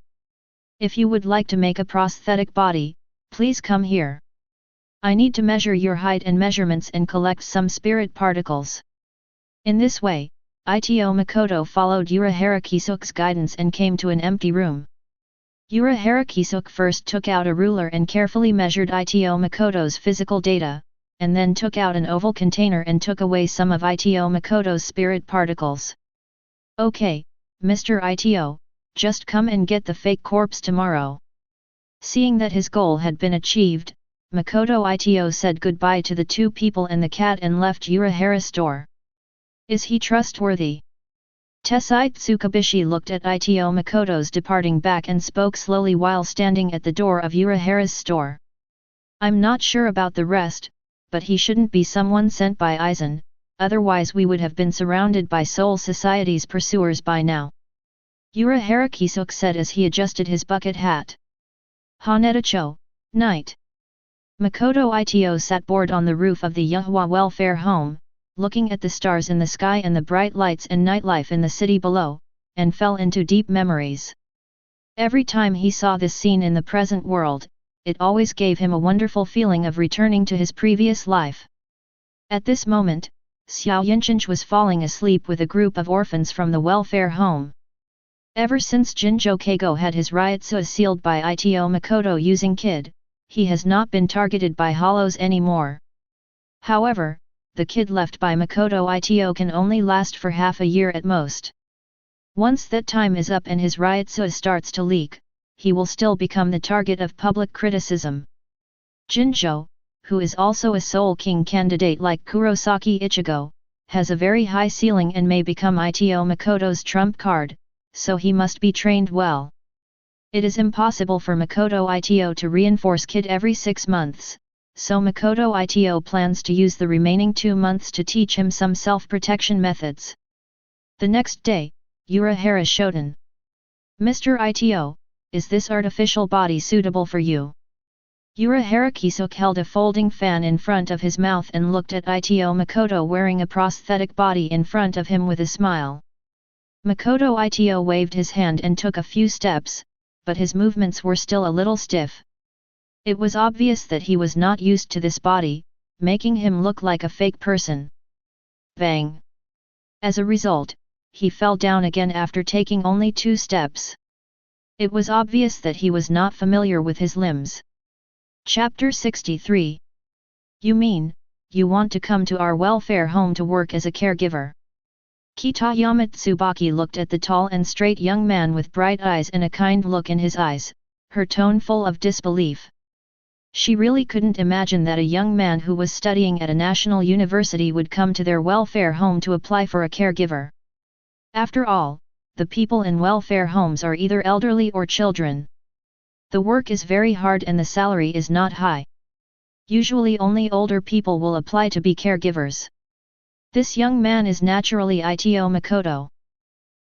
If you would like to make a prosthetic body, please come here. I need to measure your height and measurements and collect some spirit particles. In this way, Ito Makoto followed Urahara Kisuk's guidance and came to an empty room. Urahara Kisuk first took out a ruler and carefully measured Ito Makoto's physical data, and then took out an oval container and took away some of Ito Makoto's spirit particles. Okay, Mr. Ito, just come and get the fake corpse tomorrow. Seeing that his goal had been achieved, Makoto Ito said goodbye to the two people and the cat and left Urahara's store. Is he trustworthy? Tessai Tsukabishi looked at Ito Makoto's departing back and spoke slowly while standing at the door of Urahara's store. I'm not sure about the rest, but he shouldn't be someone sent by Aizen, otherwise we would have been surrounded by Soul Society's pursuers by now. Urahara Kisuk said as he adjusted his bucket hat. Hanetacho, night. Makoto Ito sat bored on the roof of the Yuhua welfare home, looking at the stars in the sky and the bright lights and nightlife in the city below, and fell into deep memories. Every time he saw this scene in the present world, it always gave him a wonderful feeling of returning to his previous life. At this moment, Xiao Yinchenj was falling asleep with a group of orphans from the welfare home. Ever since Jinzhou Keigo had his ryotsu sealed by Ito Makoto using Kid, he has not been targeted by hollows anymore. However, the Kid left by Makoto Ito can only last for half a year at most. Once that time is up and his ryotsu starts to leak, he will still become the target of public criticism. Jinzhou, who is also a Soul King candidate like Kurosaki Ichigo, has a very high ceiling and may become Ito Makoto's trump card, so he must be trained well. It is impossible for Makoto Ito to reinforce Kid every 6 months, so Makoto Ito plans to use the remaining 2 months to teach him some self-protection methods. The next day, Urahara Shoten. Mr. Ito, is this artificial body suitable for you? Urahara Kisuk held a folding fan in front of his mouth and looked at Ito Makoto wearing a prosthetic body in front of him with a smile. Makoto Ito waved his hand and took a few steps, but his movements were still a little stiff. It was obvious that he was not used to this body, making him look like a fake person. Bang! As a result, he fell down again after taking only 2 steps. It was obvious that he was not familiar with his limbs. Chapter 63. You mean, you want to come to our welfare home to work as a caregiver? Kitayama Tsubaki looked at the tall and straight young man with bright eyes and a kind look in his eyes, her tone full of disbelief. She really couldn't imagine that a young man who was studying at a national university would come to their welfare home to apply for a caregiver. After all, the people in welfare homes are either elderly or children. The work is very hard and the salary is not high. Usually only older people will apply to be caregivers. This young man is naturally Ito Makoto.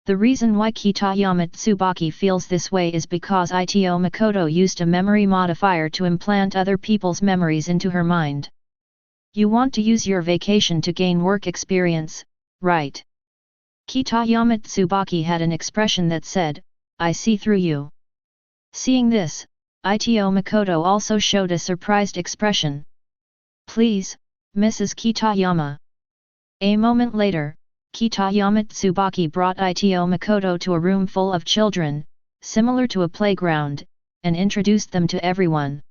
The reason why Kitayama Tsubaki feels this way is because Ito Makoto used a memory modifier to implant other people's memories into her mind. You want to use your vacation to gain work experience, right? Kitayama Tsubaki had an expression that said, I see through you. Seeing this, Ito Makoto also showed a surprised expression. Please, Mrs. Kitayama. A moment later, Kitayama Tsubaki brought Ito Makoto to a room full of children, similar to a playground, and introduced them to everyone.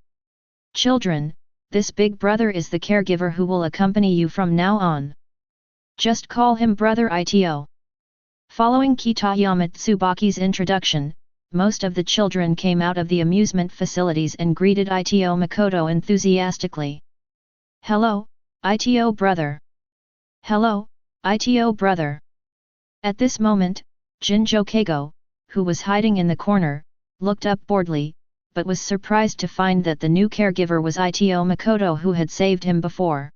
Children, this big brother is the caregiver who will accompany you from now on. Just call him Brother Ito. Following Kitayama Tsubaki's introduction, most of the children came out of the amusement facilities and greeted Ito Makoto enthusiastically. Hello, Ito brother. Hello, Ito brother. At this moment, Jinzhou Keigo, who was hiding in the corner, looked up boredly, but was surprised to find that the new caregiver was Ito Makoto who had saved him before.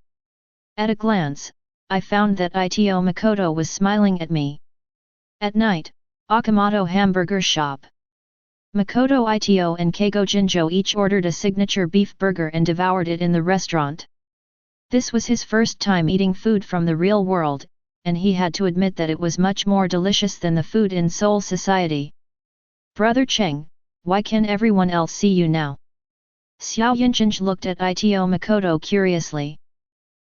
At a glance, I found that Ito Makoto was smiling at me. At night, Okamoto Hamburger Shop. Makoto Ito and Keigo Jinzhou each ordered a signature beef burger and devoured it in the restaurant. This was his first time eating food from the real world, and he had to admit that it was much more delicious than the food in Seoul society. Brother Cheng, why can everyone else see you now? Xiao Yinchenj looked at Ito Makoto curiously.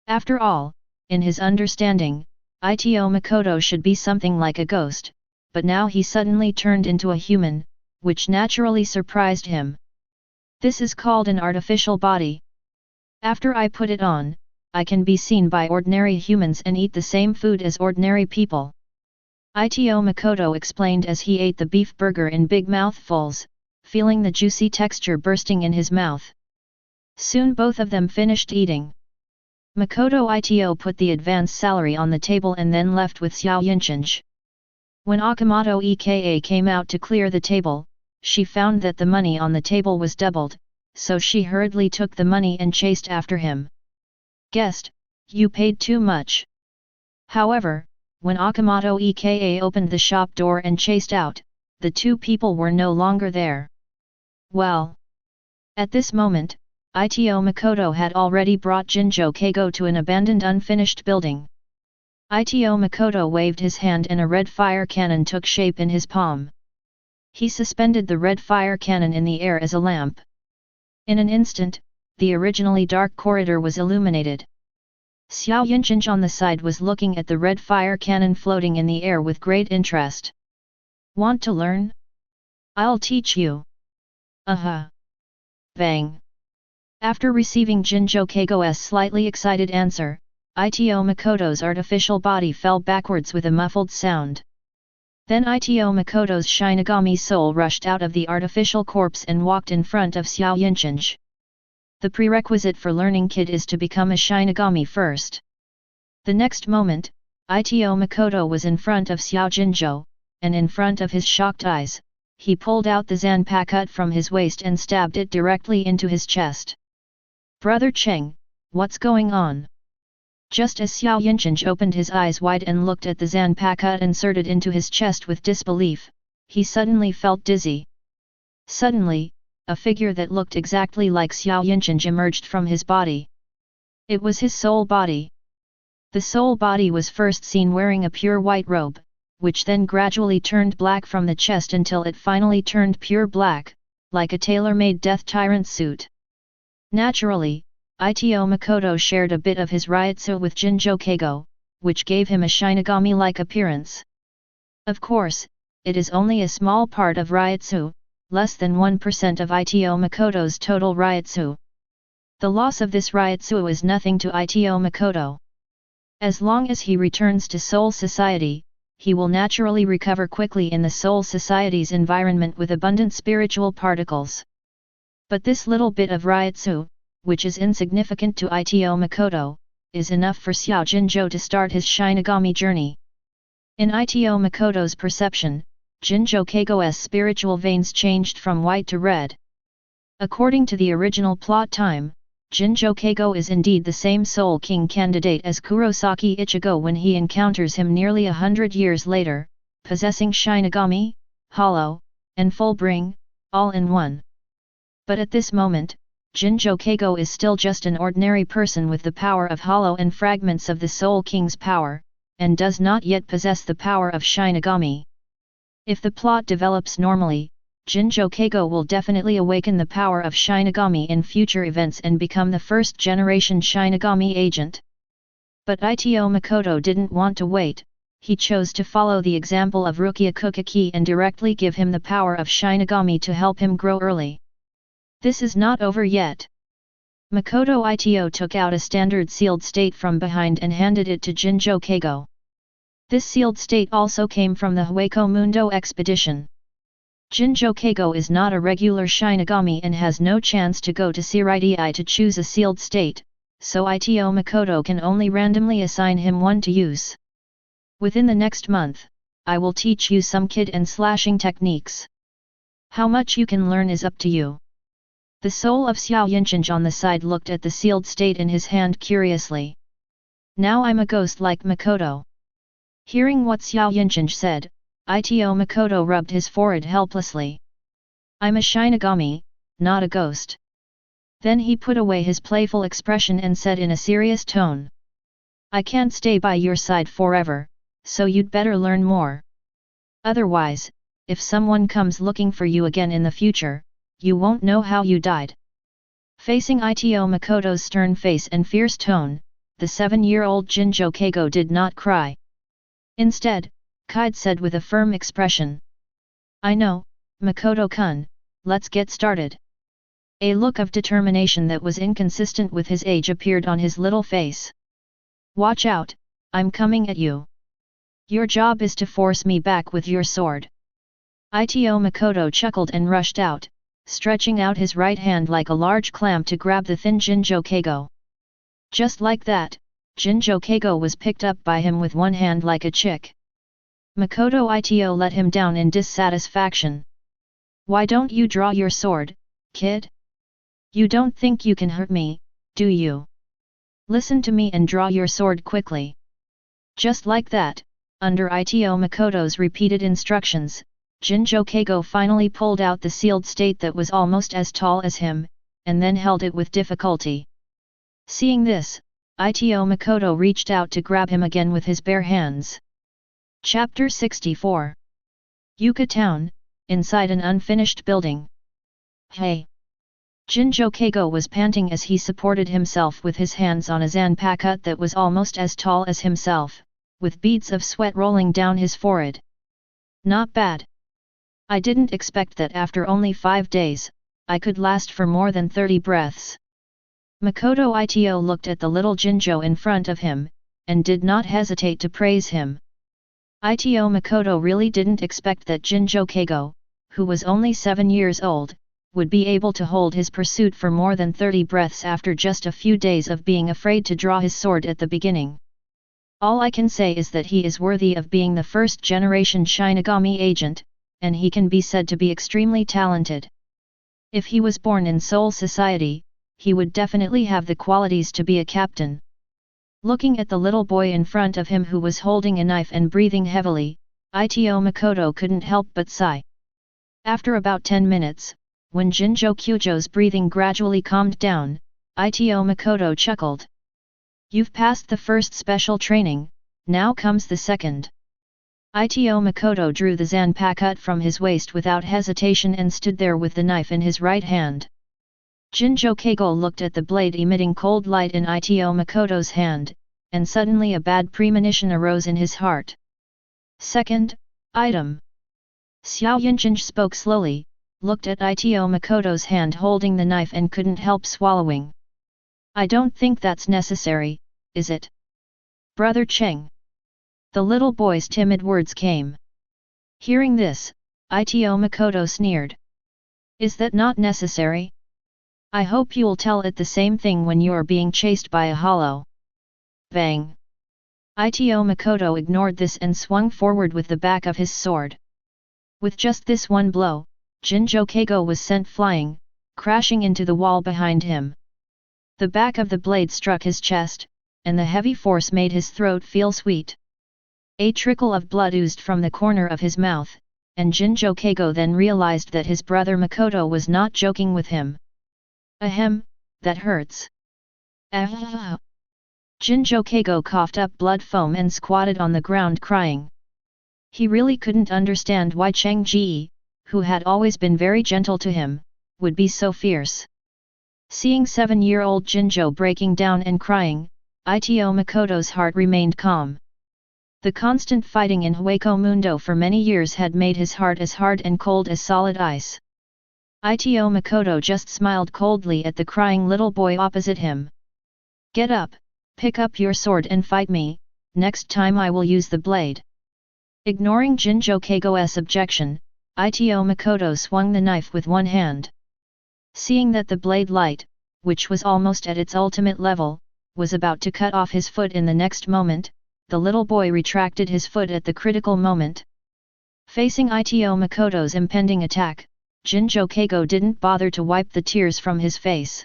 After all, in his understanding, Ito Makoto should be something like a ghost, but now he suddenly turned into a human, which naturally surprised him. This is called an artificial body. After I put it on, I can be seen by ordinary humans and eat the same food as ordinary people. Ito Makoto explained as he ate the beef burger in big mouthfuls, feeling the juicy texture bursting in his mouth. Soon both of them finished eating. Makoto Ito put the advance salary on the table and then left with Xiao Yinchenj. When Okamoto Eka came out to clear the table, she found that the money on the table was doubled, so she hurriedly took the money and chased after him. Guest, you paid too much. However, when Okamoto Eka opened the shop door and chased out, the two people were no longer there. Well. At this moment, Ito Makoto had already brought Jinzhou Keigo to an abandoned unfinished building. Ito Makoto waved his hand and a red fire cannon took shape in his palm. He suspended the red fire cannon in the air as a lamp. In an instant, the originally dark corridor was illuminated. Xiao Yinchenj on the side was looking at the red fire cannon floating in the air with great interest. Want to learn? I'll teach you. Bang. After receiving Jinjo Keigo's slightly excited answer, Ito Makoto's artificial body fell backwards with a muffled sound. Then Ito Makoto's Shinigami soul rushed out of the artificial corpse and walked in front of Xiao Yinchenj. The prerequisite for learning Kid is to become a Shinigami first. The next moment, Ito Makoto was in front of Xiao Jinjo, and in front of his shocked eyes, he pulled out the Zanpakuto from his waist and stabbed it directly into his chest. Brother Cheng, what's going on? Just as Xiao Yinchenj opened his eyes wide and looked at the Zanpakuto inserted into his chest with disbelief, he suddenly felt dizzy. Suddenly, a figure that looked exactly like Xiao Yinchenj emerged from his body. It was his soul body. The soul body was first seen wearing a pure white robe, which then gradually turned black from the chest until it finally turned pure black, like a tailor-made death tyrant suit. Naturally, Ito Makoto shared a bit of his Ryutsu with Jinjo Keigo, which gave him a Shinigami-like appearance. Of course, it is only a small part of Ryutsu, less than 1% of Ito Makoto's total Ryutsu. The loss of this Ryutsu is nothing to Ito Makoto. As long as he returns to Soul Society, he will naturally recover quickly in the Soul Society's environment with abundant spiritual particles. But this little bit of Ryutsu, which is insignificant to Ito Makoto, is enough for Xiao Jinjo to start his Shinigami journey. In Ito Makoto's perception, Jinjo Keigo's spiritual veins changed from white to red. According to the original plot time, Jinjo Keigo is indeed the same Soul King candidate as Kurosaki Ichigo when he encounters him nearly 100 years later, possessing Shinigami, Hollow, and Fullbring, all in one. But at this moment, Jinjo Keigo is still just an ordinary person with the power of Hollow and fragments of the Soul King's power, and does not yet possess the power of Shinigami. If the plot develops normally, Jinjo Keigo will definitely awaken the power of Shinigami in future events and become the first-generation Shinigami agent. But Ito Makoto didn't want to wait, he chose to follow the example of Rukia Kukaki and directly give him the power of Shinigami to help him grow early. This is not over yet. Makoto Ito took out a standard sealed state from behind and handed it to Jinjo Keigo. This sealed state also came from the Hueco Mundo expedition. Jinjo Keigo is not a regular Shinigami and has no chance to go to Seirai to choose a sealed state, so Ito Makoto can only randomly assign him one to use. Within the next month, I will teach you some kid and slashing techniques. How much you can learn is up to you. The soul of Xiao Yinchenj on the side looked at the sealed state in his hand curiously. Now I'm a ghost like Makoto. Hearing what Xiao Yinchenj said, Ito Makoto rubbed his forehead helplessly. I'm a Shinigami, not a ghost. Then he put away his playful expression and said in a serious tone. I can't stay by your side forever, so you'd better learn more. Otherwise, if someone comes looking for you again in the future, you won't know how you died. Facing Ito Makoto's stern face and fierce tone, the 7-year-old Jinjo Keigo did not cry. Instead, Kide said with a firm expression. I know, Makoto-kun, let's get started. A look of determination that was inconsistent with his age appeared on his little face. Watch out, I'm coming at you. Your job is to force me back with your sword. Ito Makoto chuckled and rushed out, stretching out his right hand like a large clam to grab the thin Jinjo Keigo. Just like that, Jinjo Keigo was picked up by him with one hand like a chick. Makoto Ito let him down in dissatisfaction. Why don't you draw your sword, kid? You don't think you can hurt me, do you? Listen to me and draw your sword quickly. Just like that, under Ito Makoto's repeated instructions, Jinjo Keigo finally pulled out the sealed state that was almost as tall as him, and then held it with difficulty. Seeing this, Ito Makoto reached out to grab him again with his bare hands. Chapter 64. Yucca Town, inside an unfinished building. Hey! Jinjo Keigo was panting as he supported himself with his hands on a Zanpakuto that was almost as tall as himself, with beads of sweat rolling down his forehead. Not bad. I didn't expect that after only 5 days, I could last for more than 30 breaths. Makoto Ito looked at the little Jinjo in front of him, and did not hesitate to praise him. Ito Makoto really didn't expect that Jinjo Keigo, who was only 7 years old, would be able to hold his pursuit for more than 30 breaths after just a few days of being afraid to draw his sword at the beginning. All I can say is that he is worthy of being the first-generation Shinigami agent, and he can be said to be extremely talented. If he was born in Soul Society, he would definitely have the qualities to be a captain. Looking at the little boy in front of him who was holding a knife and breathing heavily, Ito Makoto couldn't help but sigh. After about 10 minutes, when Jinjo Kyujo's breathing gradually calmed down, Ito Makoto chuckled. You've passed the first special training, now comes the second. Ito Makoto drew the Zanpakuto from his waist without hesitation and stood there with the knife in his right hand. Jinjo Keigo looked at the blade emitting cold light in Ito Makoto's hand, and suddenly a bad premonition arose in his heart. Second item. Xiao Yinjinj spoke slowly, looked at Ito Makoto's hand holding the knife and couldn't help swallowing. I don't think that's necessary, is it? Brother Cheng. The little boy's timid words came. Hearing this, Ito Makoto sneered. Is that not necessary? I hope you'll tell it the same thing when you're being chased by a hollow. Bang! Ito Makoto ignored this and swung forward with the back of his sword. With just this one blow, Jinjo Keigo was sent flying, crashing into the wall behind him. The back of the blade struck his chest, and the heavy force made his throat feel sweet. A trickle of blood oozed from the corner of his mouth, and Jinjo Keigo then realized that his brother Makoto was not joking with him. Ahem, that hurts. Ah! Jinjo Keigo coughed up blood foam and squatted on the ground crying. He really couldn't understand why Cheng Ji, who had always been very gentle to him, would be so fierce. Seeing 7-year-old Jinjo breaking down and crying, Ito Makoto's heart remained calm. The constant fighting in Hueco Mundo for many years had made his heart as hard and cold as solid ice. Ito Makoto just smiled coldly at the crying little boy opposite him. Get up, pick up your sword and fight me, next time I will use the blade. Ignoring Jinjo Keigo's objection, Ito Makoto swung the knife with one hand. Seeing that the blade light, which was almost at its ultimate level, was about to cut off his foot in the next moment, the little boy retracted his foot at the critical moment. Facing Ito Makoto's impending attack, Jinjo Keigo didn't bother to wipe the tears from his face.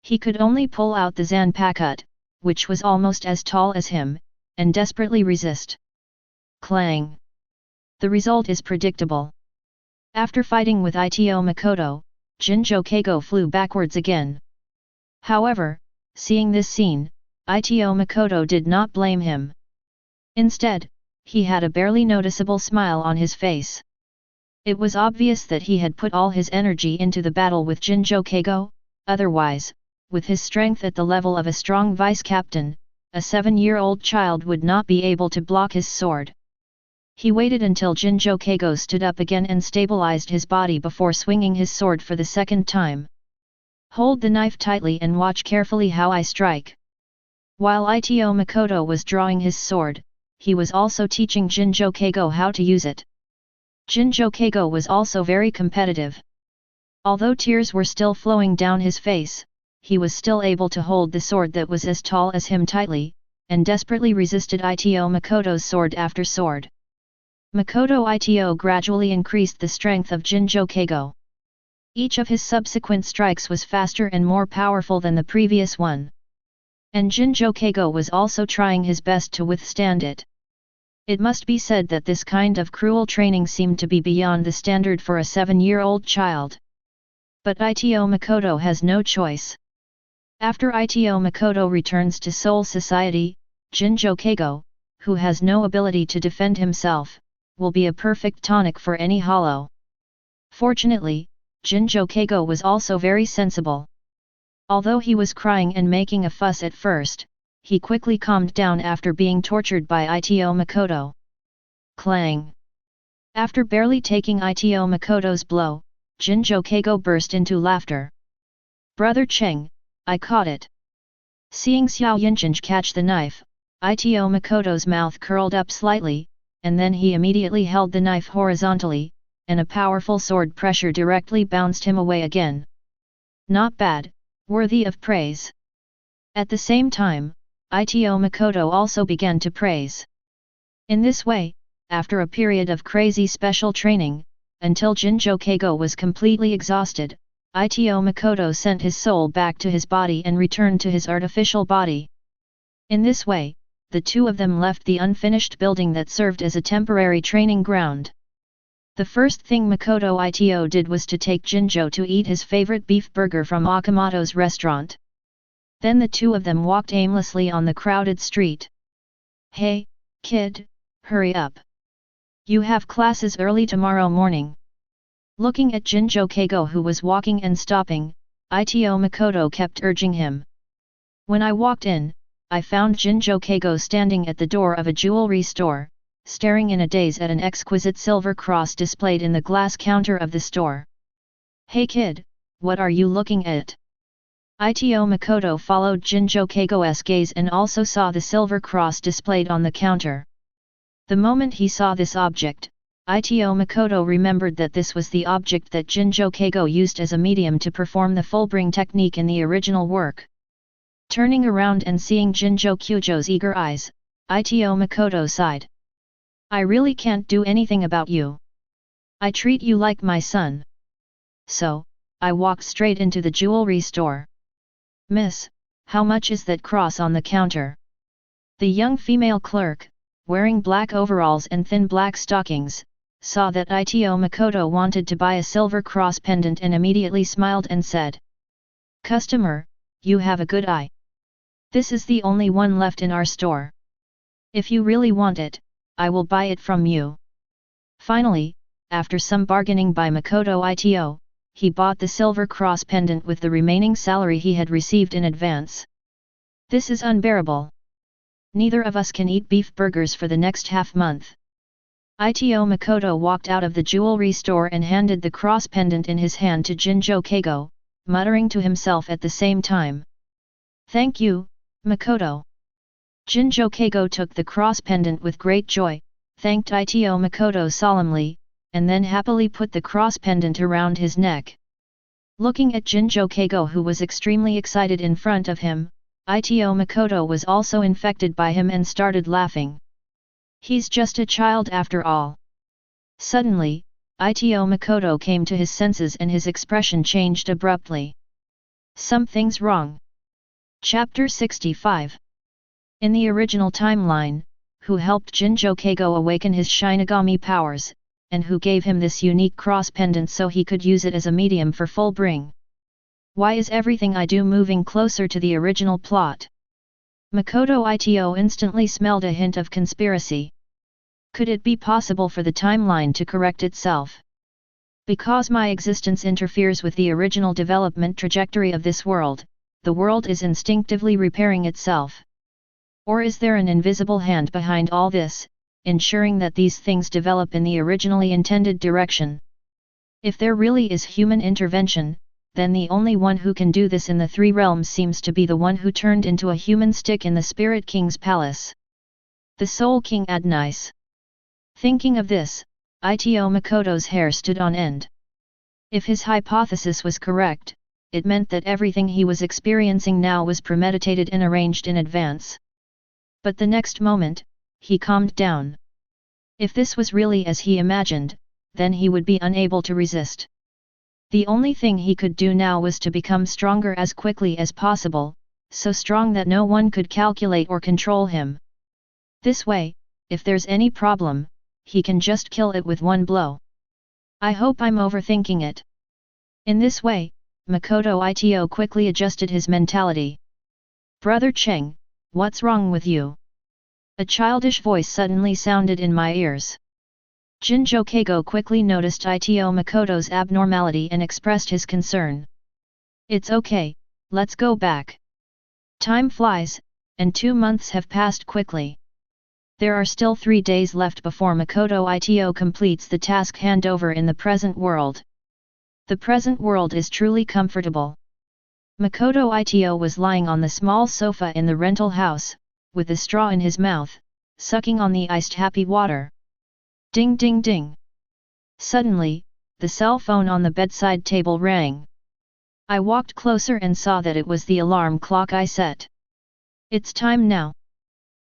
He could only pull out the Zanpakuto, which was almost as tall as him, and desperately resist. Clang! The result is predictable. After fighting with Ito Makoto, Jinjo Keigo flew backwards again. However, seeing this scene, Ito Makoto did not blame him. Instead, he had a barely noticeable smile on his face. It was obvious that he had put all his energy into the battle with Jinjo Keigo, otherwise, with his strength at the level of a strong vice-captain, a 7-year-old child would not be able to block his sword. He waited until Jinjo Keigo stood up again and stabilized his body before swinging his sword for the second time. Hold the knife tightly and watch carefully how I strike. While Ito Makoto was drawing his sword, he was also teaching Jinjo Keigo how to use it. Jinjo Keigo was also very competitive. Although tears were still flowing down his face, he was still able to hold the sword that was as tall as him tightly, and desperately resisted Ito Makoto's sword after sword. Makoto Ito gradually increased the strength of Jinjo Keigo. Each of his subsequent strikes was faster and more powerful than the previous one. And Jinjo Keigo was also trying his best to withstand it. It must be said that this kind of cruel training seemed to be beyond the standard for a 7-year-old child. But Ito Makoto has no choice. After Ito Makoto returns to Soul Society, Jinjo Keigo, who has no ability to defend himself, will be a perfect tonic for any hollow. Fortunately, Jinjo Keigo was also very sensible. Although he was crying and making a fuss at first, he quickly calmed down after being tortured by Ito Makoto. Clang! After barely taking Ito Makoto's blow, Jinjo Keigo burst into laughter. Brother Cheng, I caught it. Seeing Xiao Yinchenj catch the knife, Ito Makoto's mouth curled up slightly, and then he immediately held the knife horizontally, and a powerful sword pressure directly bounced him away again. Not bad, worthy of praise. At the same time, Ito Makoto also began to praise. In this way, after a period of crazy special training, until Jinjo Keigo was completely exhausted, Ito Makoto sent his soul back to his body and returned to his artificial body. In this way, the two of them left the unfinished building that served as a temporary training ground. The first thing Makoto Ito did was to take Jinjo to eat his favorite beef burger from Okamoto's restaurant. Then the two of them walked aimlessly on the crowded street. Hey, kid, hurry up. You have classes early tomorrow morning. Looking at Jinjo Keigo who was walking and stopping, Ito Makoto kept urging him. When I walked in, I found Jinjo Keigo standing at the door of a jewelry store, staring in a daze at an exquisite silver cross displayed in the glass counter of the store. Hey kid, what are you looking at? Ito Makoto followed Jinjo Keigo's gaze and also saw the silver cross displayed on the counter. The moment he saw this object, Ito Makoto remembered that this was the object that Jinjo Keigo used as a medium to perform the Fullbring technique in the original work. Turning around and seeing Jinjo Keigo's eager eyes, Ito Makoto sighed. I really can't do anything about you. I treat you like my son. So, I walked straight into the jewelry store. Miss, how much is that cross on the counter? The young female clerk, wearing black overalls and thin black stockings, saw that Ito Makoto wanted to buy a silver cross pendant and immediately smiled and said. Customer, you have a good eye. This is the only one left in our store. If you really want it, I will buy it from you. Finally, after some bargaining by Makoto Ito, he bought the silver cross pendant with the remaining salary he had received in advance. This is unbearable. Neither of us can eat beef burgers for the next half month. Ito Makoto walked out of the jewelry store and handed the cross pendant in his hand to Jinjo Keigo, muttering to himself at the same time. Thank you, Makoto. Jinjo Keigo took the cross pendant with great joy, thanked Ito Makoto solemnly, and then happily put the cross pendant around his neck. Looking at Jinjo Keigo who was extremely excited in front of him, Ito Makoto was also infected by him and started laughing. He's just a child after all. Suddenly, Ito Makoto came to his senses and his expression changed abruptly. Something's wrong. Chapter 65. In the original timeline, who helped Jinjo Keigo awaken his Shinigami powers, and who gave him this unique cross pendant so he could use it as a medium for Fullbring? Why is everything I do moving closer to the original plot? Makoto Ito instantly smelled a hint of conspiracy. Could it be possible for the timeline to correct itself? Because my existence interferes with the original development trajectory of this world, the world is instinctively repairing itself. Or is there an invisible hand behind all this, ensuring that these things develop in the originally intended direction? If there really is human intervention, then the only one who can do this in the three realms seems to be the one who turned into a human stick in the Spirit King's palace. The Soul King Adnice. Thinking of this, Ito Makoto's hair stood on end. If his hypothesis was correct, it meant that everything he was experiencing now was premeditated and arranged in advance. But the next moment, he calmed down. If this was really as he imagined, then he would be unable to resist. The only thing he could do now was to become stronger as quickly as possible, so strong that no one could calculate or control him. This way, if there's any problem, he can just kill it with one blow. I hope I'm overthinking it. In this way, Makoto Ito quickly adjusted his mentality. Brother Cheng, what's wrong with you? A childish voice suddenly sounded in my ears. Jinjo Keigo quickly noticed Ito Makoto's abnormality and expressed his concern. It's okay, let's go back. Time flies, and 2 months have passed quickly. There are still 3 days left before Makoto Ito completes the task handover in the present world. The present world is truly comfortable. Makoto Ito was lying on the small sofa in the rental house, with a straw in his mouth, sucking on the iced happy water. Ding ding ding. Suddenly, the cell phone on the bedside table rang. I walked closer and saw that it was the alarm clock I set. It's time now.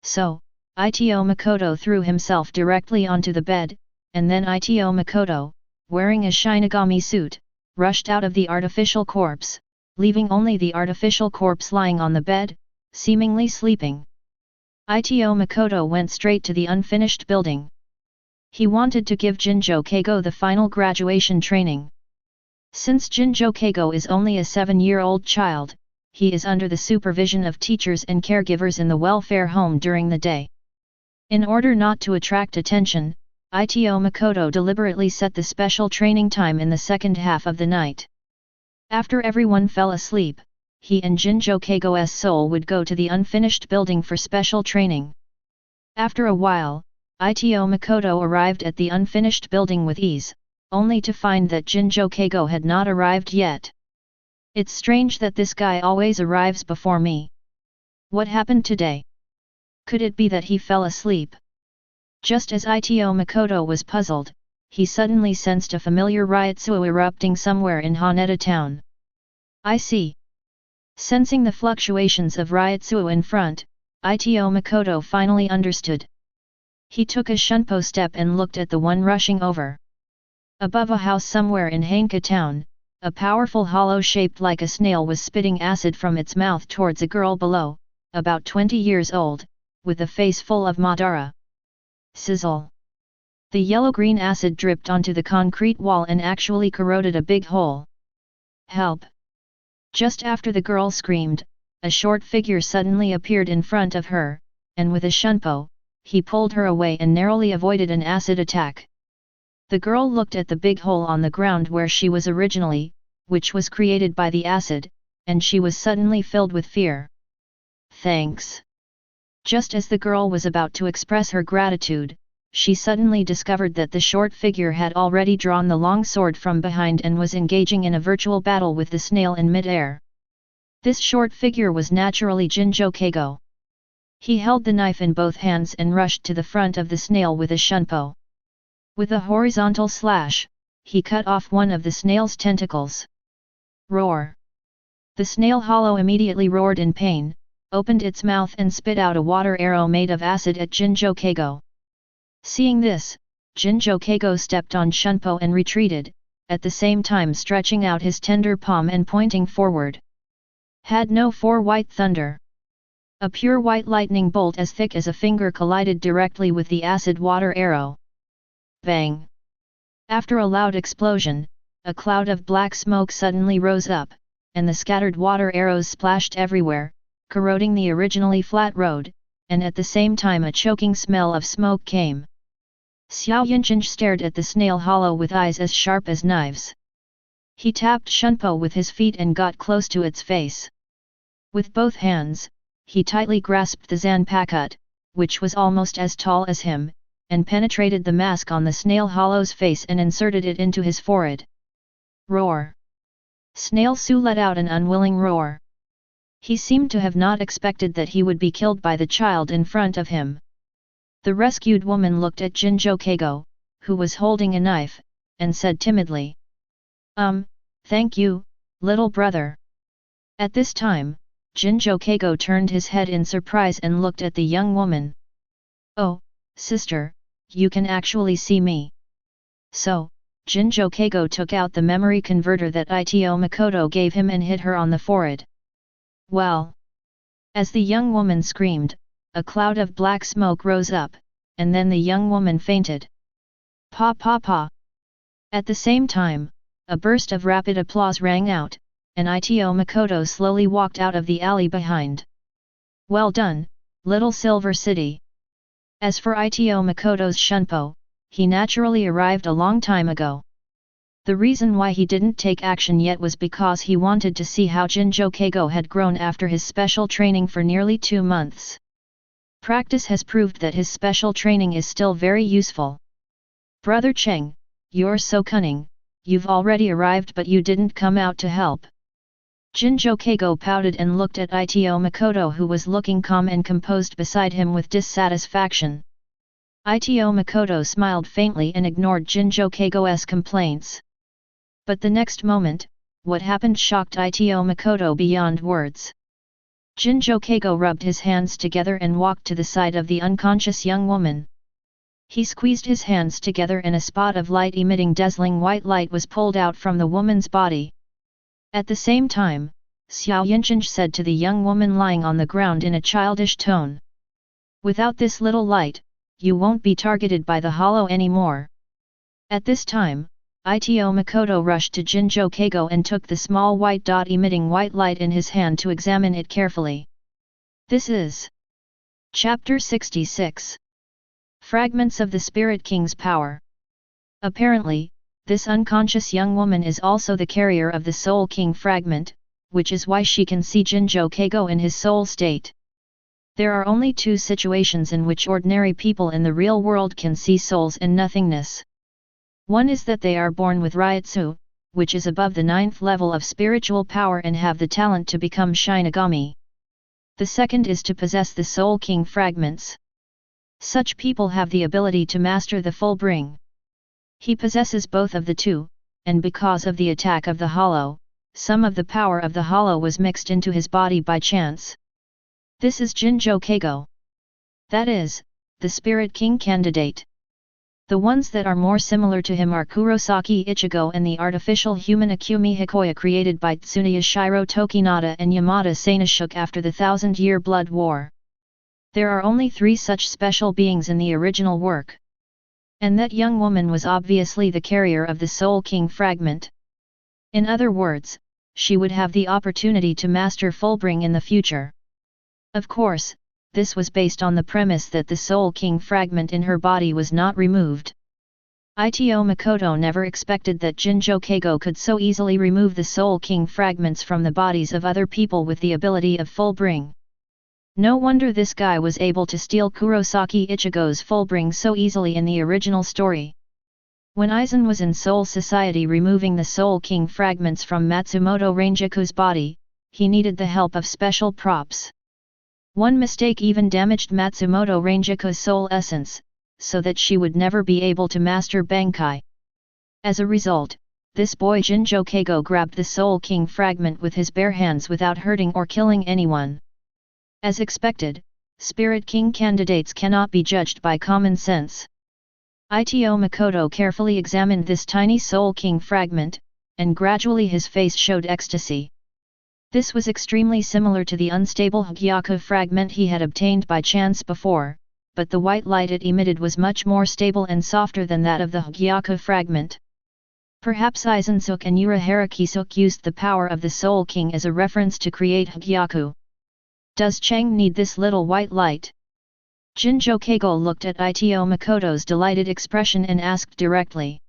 So, Ito Makoto threw himself directly onto the bed, and then Ito Makoto, wearing a Shinigami suit, rushed out of the artificial corpse, leaving only the artificial corpse lying on the bed, seemingly sleeping. Ito Makoto went straight to the unfinished building. He wanted to give Jinjo Keigo the final graduation training. Since Jinjo Keigo is only a 7-year-old child, he is under the supervision of teachers and caregivers in the welfare home during the day. In order not to attract attention, Ito Makoto deliberately set the special training time in the second half of the night. After everyone fell asleep, he and Jinjo Keigo's soul would go to the unfinished building for special training. After a while, Ito Makoto arrived at the unfinished building with ease, only to find that Jinjo Keigo had not arrived yet. It's strange that this guy always arrives before me. What happened today? Could it be that he fell asleep? Just as Ito Makoto was puzzled, he suddenly sensed a familiar Ryotsuo erupting somewhere in Haneda town. I see. Sensing the fluctuations of Ryotsuo in front, Ito Makoto finally understood. He took a shunpo step and looked at the one rushing over. Above a house somewhere in Hanka town, a powerful hollow shaped like a snail was spitting acid from its mouth towards a girl below, about 20 years old, with a face full of Madara. Sizzle! The yellow-green acid dripped onto the concrete wall and actually corroded a big hole. Help! Just after the girl screamed, a short figure suddenly appeared in front of her, and with a shunpo, he pulled her away and narrowly avoided an acid attack. The girl looked at the big hole on the ground where she was originally, which was created by the acid, and she was suddenly filled with fear. Thanks. Just as the girl was about to express her gratitude, she suddenly discovered that the short figure had already drawn the long sword from behind and was engaging in a virtual battle with the snail in mid-air. This short figure was naturally Jinjo Keigo. He held the knife in both hands and rushed to the front of the snail with a shunpo. With a horizontal slash, he cut off one of the snail's tentacles. Roar! The snail hollow immediately roared in pain, opened its mouth and spit out a water arrow made of acid at Jinjo Keigo. Seeing this, Jinjo Keigo stepped on shunpo and retreated, at the same time stretching out his tender palm and pointing forward. Had no four white thunder. A pure white lightning bolt as thick as a finger collided directly with the acid water arrow. Bang! After a loud explosion, a cloud of black smoke suddenly rose up, and the scattered water arrows splashed everywhere, corroding the originally flat road, and at the same time a choking smell of smoke came. Xiao Yinchenj stared at the snail hollow with eyes as sharp as knives. He tapped shunpo with his feet and got close to its face. With both hands, he tightly grasped the Zanpakuto, which was almost as tall as him, and penetrated the mask on the snail hollow's face and inserted it into his forehead. Roar! Snail Su let out an unwilling roar. He seemed to have not expected that he would be killed by the child in front of him. The rescued woman looked at Jinjo Keigo, who was holding a knife, and said timidly, Thank you, little brother." At this time, Jinjo Keigo turned his head in surprise and looked at the young woman. "Oh, sister, you can actually see me." So, Jinjo Keigo took out the memory converter that Ito Makoto gave him and hit her on the forehead. Well! As the young woman screamed, a cloud of black smoke rose up, and then the young woman fainted. Pa pa pa! At the same time, a burst of rapid applause rang out, and Ito Makoto slowly walked out of the alley behind. "Well done, little Silver City." As for Ito Makoto's shunpo, he naturally arrived a long time ago. The reason why he didn't take action yet was because he wanted to see how Jinjo Keigo had grown after his special training for nearly 2 months. Practice has proved that his special training is still very useful. Brother Cheng, you're so cunning, you've already arrived but you didn't come out to help. Jinjo Keigo pouted and looked at Ito Makoto, who was looking calm and composed beside him with dissatisfaction. Ito Makoto smiled faintly and ignored Jinjo Keigo's complaints. But the next moment, what happened shocked Ito Makoto beyond words. Jinjo Keigo rubbed his hands together and walked to the side of the unconscious young woman. He squeezed his hands together and a spot of light emitting dazzling white light was pulled out from the woman's body. At the same time, Xiao Yinchenj said to the young woman lying on the ground in a childish tone. Without this little light, you won't be targeted by the hollow anymore. At this time, Ito Makoto rushed to Jinjo Keigo and took the small white dot emitting white light in his hand to examine it carefully. This is Chapter 66. Fragments of the Spirit King's Power. Apparently, this unconscious young woman is also the carrier of the Soul King fragment, which is why she can see Jinjo Keigo in his soul state. There are only 2 situations in which ordinary people in the real world can see souls and nothingness. One is that they are born with Ryutsu, which is above the 9th level of spiritual power and have the talent to become Shinigami. The second is to possess the Soul King fragments. Such people have the ability to master the Fullbring. He possesses both of the 2, and because of the attack of the hollow, some of the power of the hollow was mixed into his body by chance. This is Jinjo Keigo. That is, the Spirit King candidate. The ones that are more similar to him are Kurosaki Ichigo and the artificial human Akumi Hikoya created by Tsunoya Shiro Tokinata and Yamada Sanoshook after the 1000-year Blood War. There are only 3 such special beings in the original work. And that young woman was obviously the carrier of the Soul King fragment. In other words, she would have the opportunity to master Fullbring in the future. Of course, this was based on the premise that the Soul King fragment in her body was not removed. Ito Makoto never expected that Jinjo Keigo could so easily remove the Soul King fragments from the bodies of other people with the ability of Fullbring. No wonder this guy was able to steal Kurosaki Ichigo's Fullbring so easily in the original story. When Aizen was in Soul Society removing the Soul King fragments from Matsumoto Ranjaku's body, he needed the help of special props. One mistake even damaged Matsumoto Ranjaku's soul essence, so that she would never be able to master Bankai. As a result, this boy Jinjo Keigo grabbed the Soul King fragment with his bare hands without hurting or killing anyone. As expected, Spirit King candidates cannot be judged by common sense. Ito Makoto carefully examined this tiny Soul King fragment, and gradually his face showed ecstasy. This was extremely similar to the unstable Hagyaku fragment he had obtained by chance before, but the white light it emitted was much more stable and softer than that of the Hagyaku fragment. Perhaps Aizen-suk and Uraharaki-suk used the power of the Soul King as a reference to create Hagyaku. Does Cheng need this little white light? Jinjo Keigo looked at Ito Makoto's delighted expression and asked directly.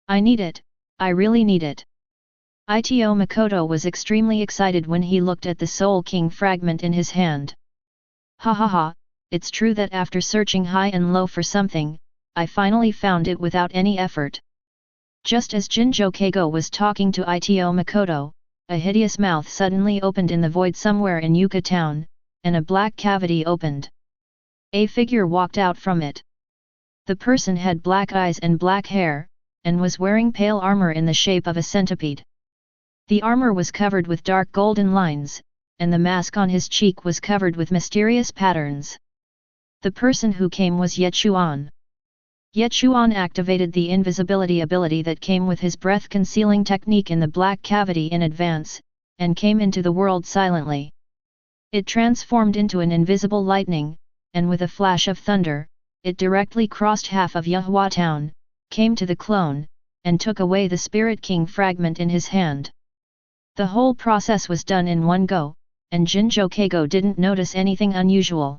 I need it, I really need it. Ito Makoto was extremely excited when he looked at the Soul King fragment in his hand. Ha ha ha, it's true that after searching high and low for something, I finally found it without any effort. Just as Jinjo Keigo was talking to Ito Makoto, a hideous mouth suddenly opened in the void somewhere in Yuka town, and a black cavity opened. A figure walked out from it. The person had black eyes and black hair, and was wearing pale armor in the shape of a centipede. The armor was covered with dark golden lines, and the mask on his cheek was covered with mysterious patterns. The person who came was Ye Chuan. Ye Chuan activated the invisibility ability that came with his breath-concealing technique in the black cavity in advance, and came into the world silently. It transformed into an invisible lightning, and with a flash of thunder, it directly crossed half of Yehua town, came to the clone, and took away the Spirit King fragment in his hand. The whole process was done in one go, and Jinjo Keigo didn't notice anything unusual.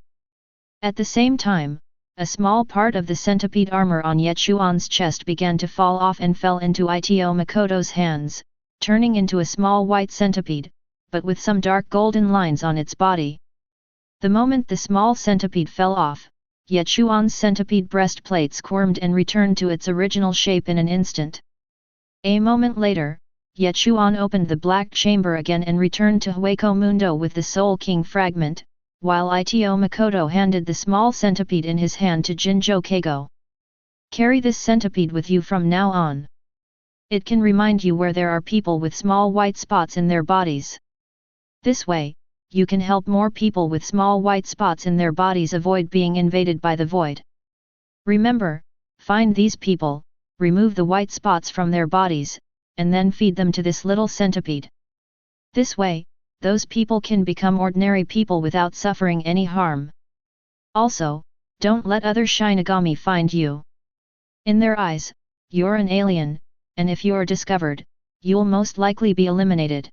At the same time, a small part of the centipede armor on Ye Chuan's chest began to fall off and fell into Ito Makoto's hands, turning into a small white centipede, but with some dark golden lines on its body. The moment the small centipede fell off, Ye Chuan's centipede breastplate squirmed and returned to its original shape in an instant. A moment later, Ye Chuan opened the black chamber again and returned to Hueco Mundo with the Soul King fragment, while Ito Makoto handed the small centipede in his hand to Jinjo Keigo. Carry this centipede with you from now on. It can remind you where there are people with small white spots in their bodies. This way, you can help more people with small white spots in their bodies avoid being invaded by the void. Remember, find these people, remove the white spots from their bodies, and then feed them to this little centipede. This way, those people can become ordinary people without suffering any harm. Also, don't let other Shinigami find you. In their eyes, you're an alien, and if you're discovered, you'll most likely be eliminated.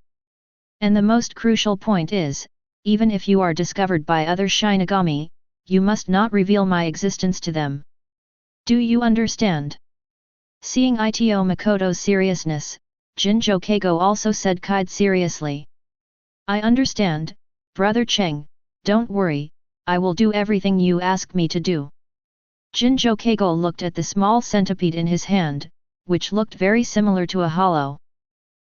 And the most crucial point is, even if you are discovered by other Shinigami, you must not reveal my existence to them. Do you understand? Seeing Ito Makoto's seriousness, Jinjo Keigo also said quite seriously. I understand, Brother Cheng, don't worry, I will do everything you ask me to do. Jinjo Keigo looked at the small centipede in his hand, which looked very similar to a hollow.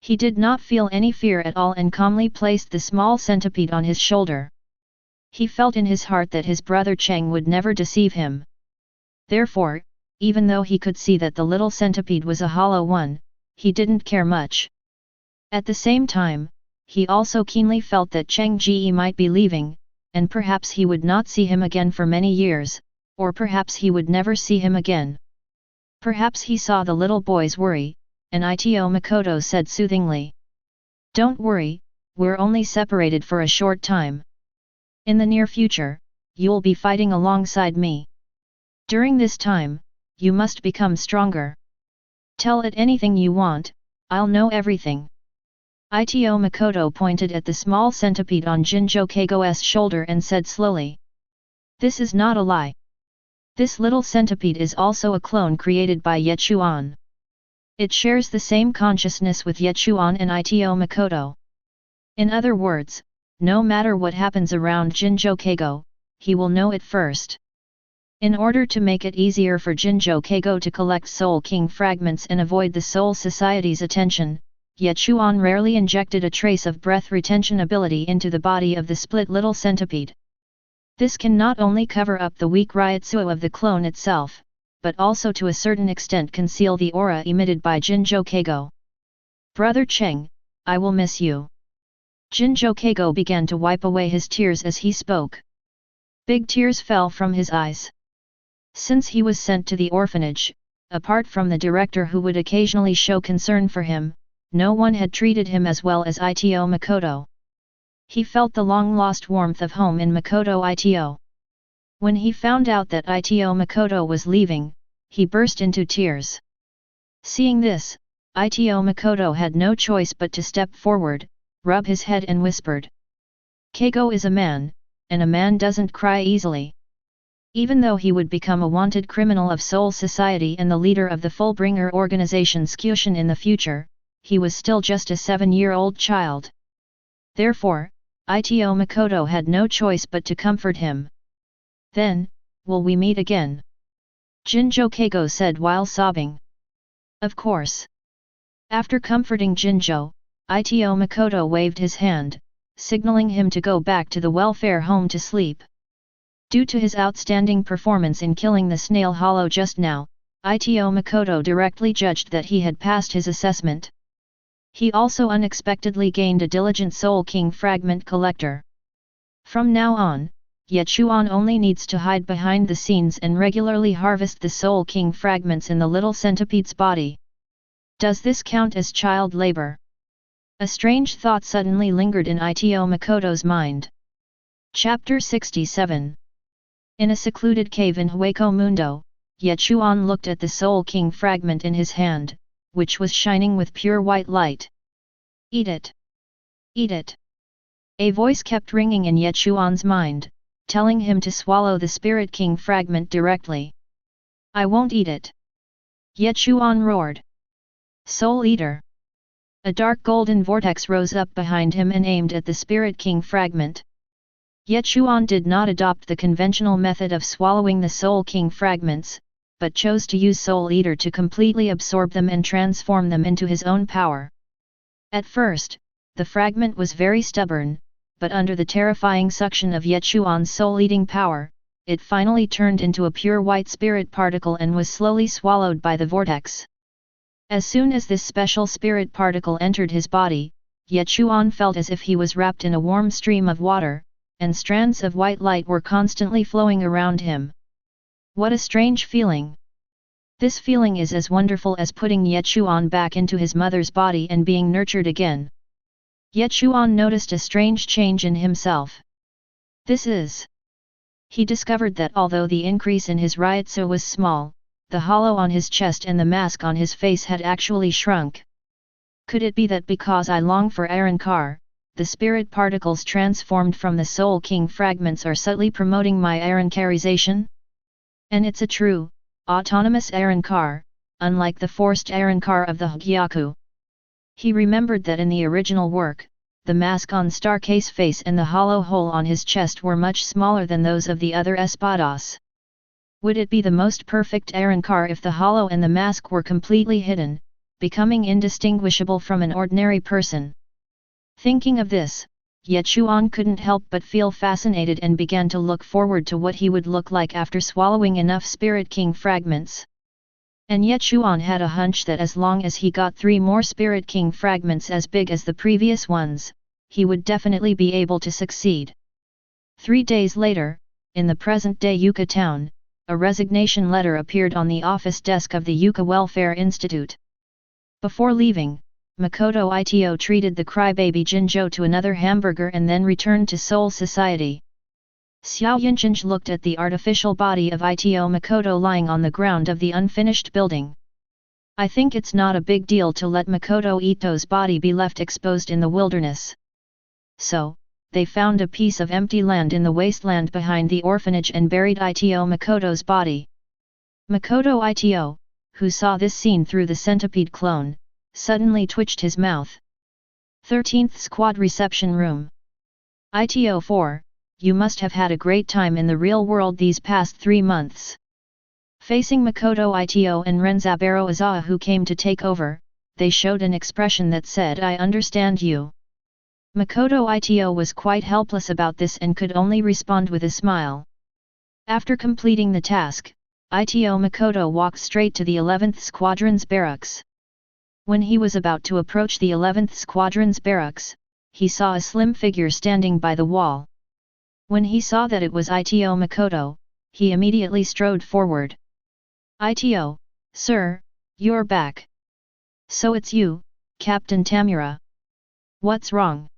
He did not feel any fear at all and calmly placed the small centipede on his shoulder. He felt in his heart that his brother Cheng would never deceive him. Therefore, even though he could see that the little centipede was a hollow one, he didn't care much. At the same time, he also keenly felt that Cheng Ji might be leaving, and perhaps he would not see him again for many years, or perhaps he would never see him again. Perhaps he saw the little boy's worry, and Ito Makoto said soothingly. Don't worry, we're only separated for a short time. In the near future, you'll be fighting alongside me. During this time, you must become stronger. Tell it anything you want, I'll know everything. Ito Makoto pointed at the small centipede on Jinjo Keigo's shoulder and said slowly. This is not a lie. This little centipede is also a clone created by Ye Chuan. It shares the same consciousness with Ye Chuan and Ito Makoto. In other words, no matter what happens around Jinjo Keigo, he will know it first. In order to make it easier for Jinjo Keigo to collect Soul King fragments and avoid the Soul Society's attention, Ye Chuan rarely injected a trace of breath retention ability into the body of the split little centipede. This can not only cover up the weak ryotsuo of the clone itself, but also to a certain extent conceal the aura emitted by Jinjo Keigo. Brother Cheng, I will miss you. Jinjo Keigo began to wipe away his tears as he spoke. Big tears fell from his eyes. Since he was sent to the orphanage, apart from the director who would occasionally show concern for him, no one had treated him as well as Ito Makoto. He felt the long-lost warmth of home in Makoto Ito. When he found out that Ito Makoto was leaving, he burst into tears. Seeing this, Ito Makoto had no choice but to step forward, rub his head and whispered. Keigo is a man, and a man doesn't cry easily. Even though he would become a wanted criminal of Soul Society and the leader of the Fullbringer organization Skyushin in the future, he was still just a 7-year-old child. Therefore, Ito Makoto had no choice but to comfort him. Then, will we meet again? Jinjo Keigo said while sobbing. Of course. After comforting Jinjo, Ito Makoto waved his hand, signaling him to go back to the welfare home to sleep. Due to his outstanding performance in killing the snail hollow just now, Ito Makoto directly judged that he had passed his assessment. He also unexpectedly gained a diligent Soul King fragment collector. From now on, Ye Chuan only needs to hide behind the scenes and regularly harvest the Soul King fragments in the little centipede's body. Does this count as child labor? A strange thought suddenly lingered in Ito Makoto's mind. Chapter 67. In a secluded cave in Hueco Mundo, Ye Chuan looked at the Soul King fragment in his hand, which was shining with pure white light. Eat it! Eat it! A voice kept ringing in Ye Chuan's mind, telling him to swallow the Spirit King fragment directly. I won't eat it. Ye Chuan roared. Soul Eater! A dark golden vortex rose up behind him and aimed at the Spirit King fragment. Ye Chuan did not adopt the conventional method of swallowing the Soul King fragments, but chose to use Soul Eater to completely absorb them and transform them into his own power. At first, the fragment was very stubborn, but under the terrifying suction of Ye Chuan's soul-eating power, it finally turned into a pure white spirit particle and was slowly swallowed by the vortex. As soon as this special spirit particle entered his body, Ye Chuan felt as if he was wrapped in a warm stream of water, and strands of white light were constantly flowing around him. What a strange feeling! This feeling is as wonderful as putting Ye Chuan back into his mother's body and being nurtured again. Ye Chuan noticed a strange change in himself. This is... He discovered that although the increase in his ryotsu was small, the hollow on his chest and the mask on his face had actually shrunk. Could it be that because I long for Arankar, the spirit particles transformed from the Soul King fragments are subtly promoting my Arankarization? And it's a true, autonomous Arankar, unlike the forced Arankar of the Hgyaku. He remembered that in the original work, the mask on Starcase's face and the hollow hole on his chest were much smaller than those of the other espadas. Would it be the most perfect Arankar if the hollow and the mask were completely hidden, becoming indistinguishable from an ordinary person? Thinking of this, Ye Chuan couldn't help but feel fascinated and began to look forward to what he would look like after swallowing enough Spirit King fragments. And Ye Chuan had a hunch that as long as he got 3 more Spirit King fragments as big as the previous ones, he would definitely be able to succeed. 3 days later, in the present-day Yucca town, a resignation letter appeared on the office desk of the Yucca Welfare Institute. Before leaving, Makoto Ito treated the crybaby Jinzhou to another hamburger and then returned to Seoul Society. Xiao Yinchenj looked at the artificial body of Ito Makoto lying on the ground of the unfinished building. I think it's not a big deal to let Makoto Ito's body be left exposed in the wilderness. So, they found a piece of empty land in the wasteland behind the orphanage and buried Ito Makoto's body. Makoto Ito, who saw this scene through the centipede clone, suddenly twitched his mouth. 13th Squad Reception Room. Ito 4. You must have had a great time in the real world these past 3 months. Facing Makoto Ito and Renzaburo Izawa who came to take over, they showed an expression that said I understand you. Makoto Ito was quite helpless about this and could only respond with a smile. After completing the task, Ito Makoto walked straight to the 11th Squadron's barracks. When he was about to approach the 11th Squadron's barracks, he saw a slim figure standing by the wall. When he saw that it was Ito Makoto, he immediately strode forward. Ito, sir, you're back. So it's you, Captain Tamura. What's wrong?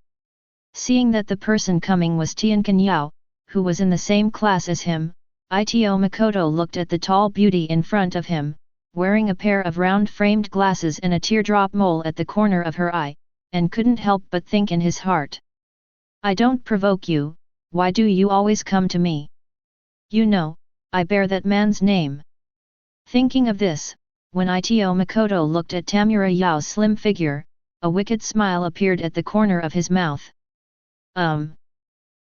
Seeing that the person coming was Tiankan Yao, who was in the same class as him, Ito Makoto looked at the tall beauty in front of him, wearing a pair of round-framed glasses and a teardrop mole at the corner of her eye, and couldn't help but think in his heart. I don't provoke you. Why do you always come to me? You know, I bear that man's name. Thinking of this, when Ito Makoto looked at Tamura Yao's slim figure, a wicked smile appeared at the corner of his mouth.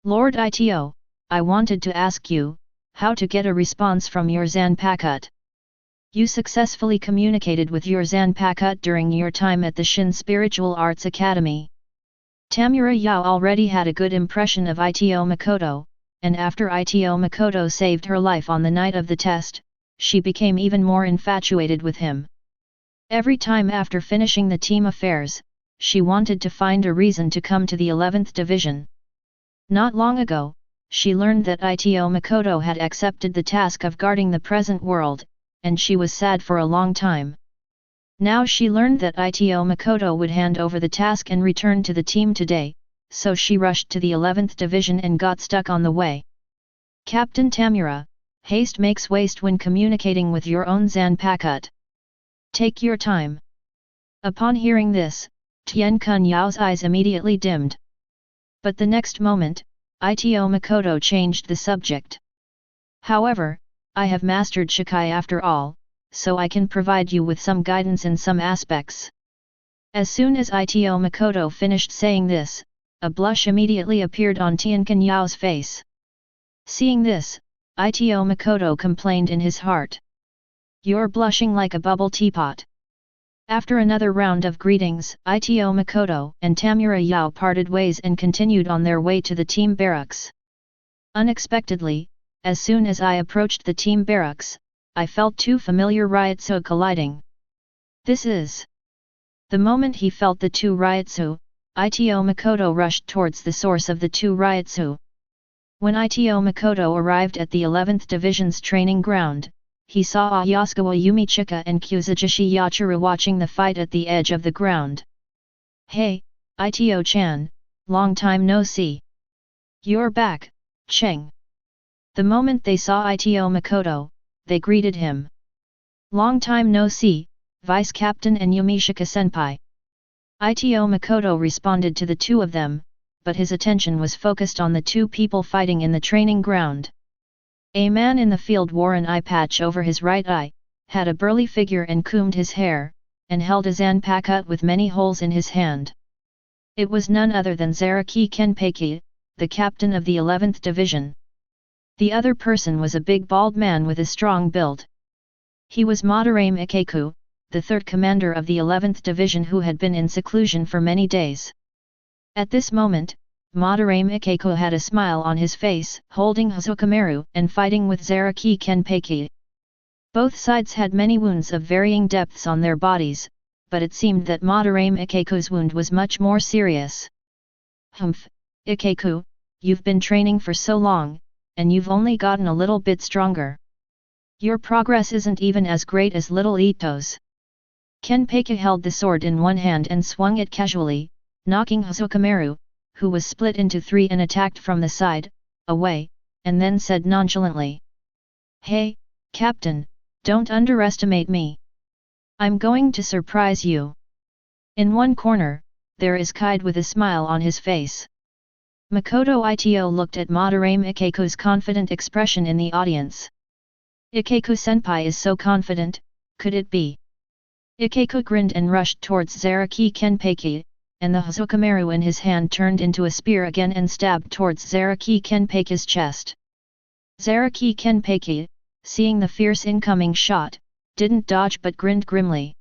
Lord Ito, I wanted to ask you, how to get a response from your Zanpakuto. You successfully communicated with your Zanpakuto during your time at the Shin Spiritual Arts Academy. Tamura Yao already had a good impression of Ito Makoto, and after Ito Makoto saved her life on the night of the test, she became even more infatuated with him. Every time after finishing the team affairs, she wanted to find a reason to come to the 11th Division. Not long ago, she learned that Ito Makoto had accepted the task of guarding the present world, and she was sad for a long time. Now she learned that Ito Makoto would hand over the task and return to the team today, so she rushed to the 11th Division and got stuck on the way. Captain Tamura, haste makes waste when communicating with your own Zanpakuto. Take your time. Upon hearing this, Tian Kun Yao's eyes immediately dimmed. But the next moment, Ito Makoto changed the subject. However, I have mastered Shikai after all, so I can provide you with some guidance in some aspects. As soon as Ito Makoto finished saying this, a blush immediately appeared on Tianqin Yao's face. Seeing this, Ito Makoto complained in his heart. You're blushing like a bubble teapot. After another round of greetings, Ito Makoto and Tamura Yao parted ways and continued on their way to the team barracks. Unexpectedly, as soon as I approached the team barracks, I felt two familiar Ryutsu colliding. This is... The moment he felt the two Ryutsu, Ito Makoto rushed towards the source of the two Ryutsu. When Ito Makoto arrived at the 11th Division's training ground, he saw Ayasukawa Yumichika and Kuzujishi Yachiro watching the fight at the edge of the ground. Hey, Ito-chan, long time no see. You're back, Cheng. The moment they saw Ito Makoto, they greeted him. Long time no see, Vice Captain and Yumishika-senpai. Ito Makoto responded to the two of them, but his attention was focused on the two people fighting in the training ground. A man in the field wore an eye patch over his right eye, had a burly figure and combed his hair, and held a Zanpakuto with many holes in his hand. It was none other than Zaraki Kenpeki, the captain of the 11th Division. The other person was a big bald man with a strong build. He was Madarame Ikeku, the third commander of the 11th Division who had been in seclusion for many days. At this moment, Madarame Ikeku had a smile on his face, holding Hazukameru and fighting with Zaraki Kenpeki. Both sides had many wounds of varying depths on their bodies, but it seemed that Madarame Ikeku's wound was much more serious. Humph, Ikeku, you've been training for so long, and you've only gotten a little bit stronger. Your progress isn't even as great as little Ito's. Kenpeki held the sword in one hand and swung it casually, knocking Hazukameru, who was split into three and attacked from the side, away, and then said nonchalantly. Hey, Captain, don't underestimate me. I'm going to surprise you. In one corner, there is Kaide with a smile on his face. Makoto Ito looked at Madarame Ikeku's confident expression in the audience. Ikeku-senpai is so confident, could it be? Ikeku grinned and rushed towards Zaraki Kenpeki, and the Hazukameru in his hand turned into a spear again and stabbed towards Zaraki Kenpeki's chest. Zaraki Kenpeki, seeing the fierce incoming shot, didn't dodge but grinned grimly.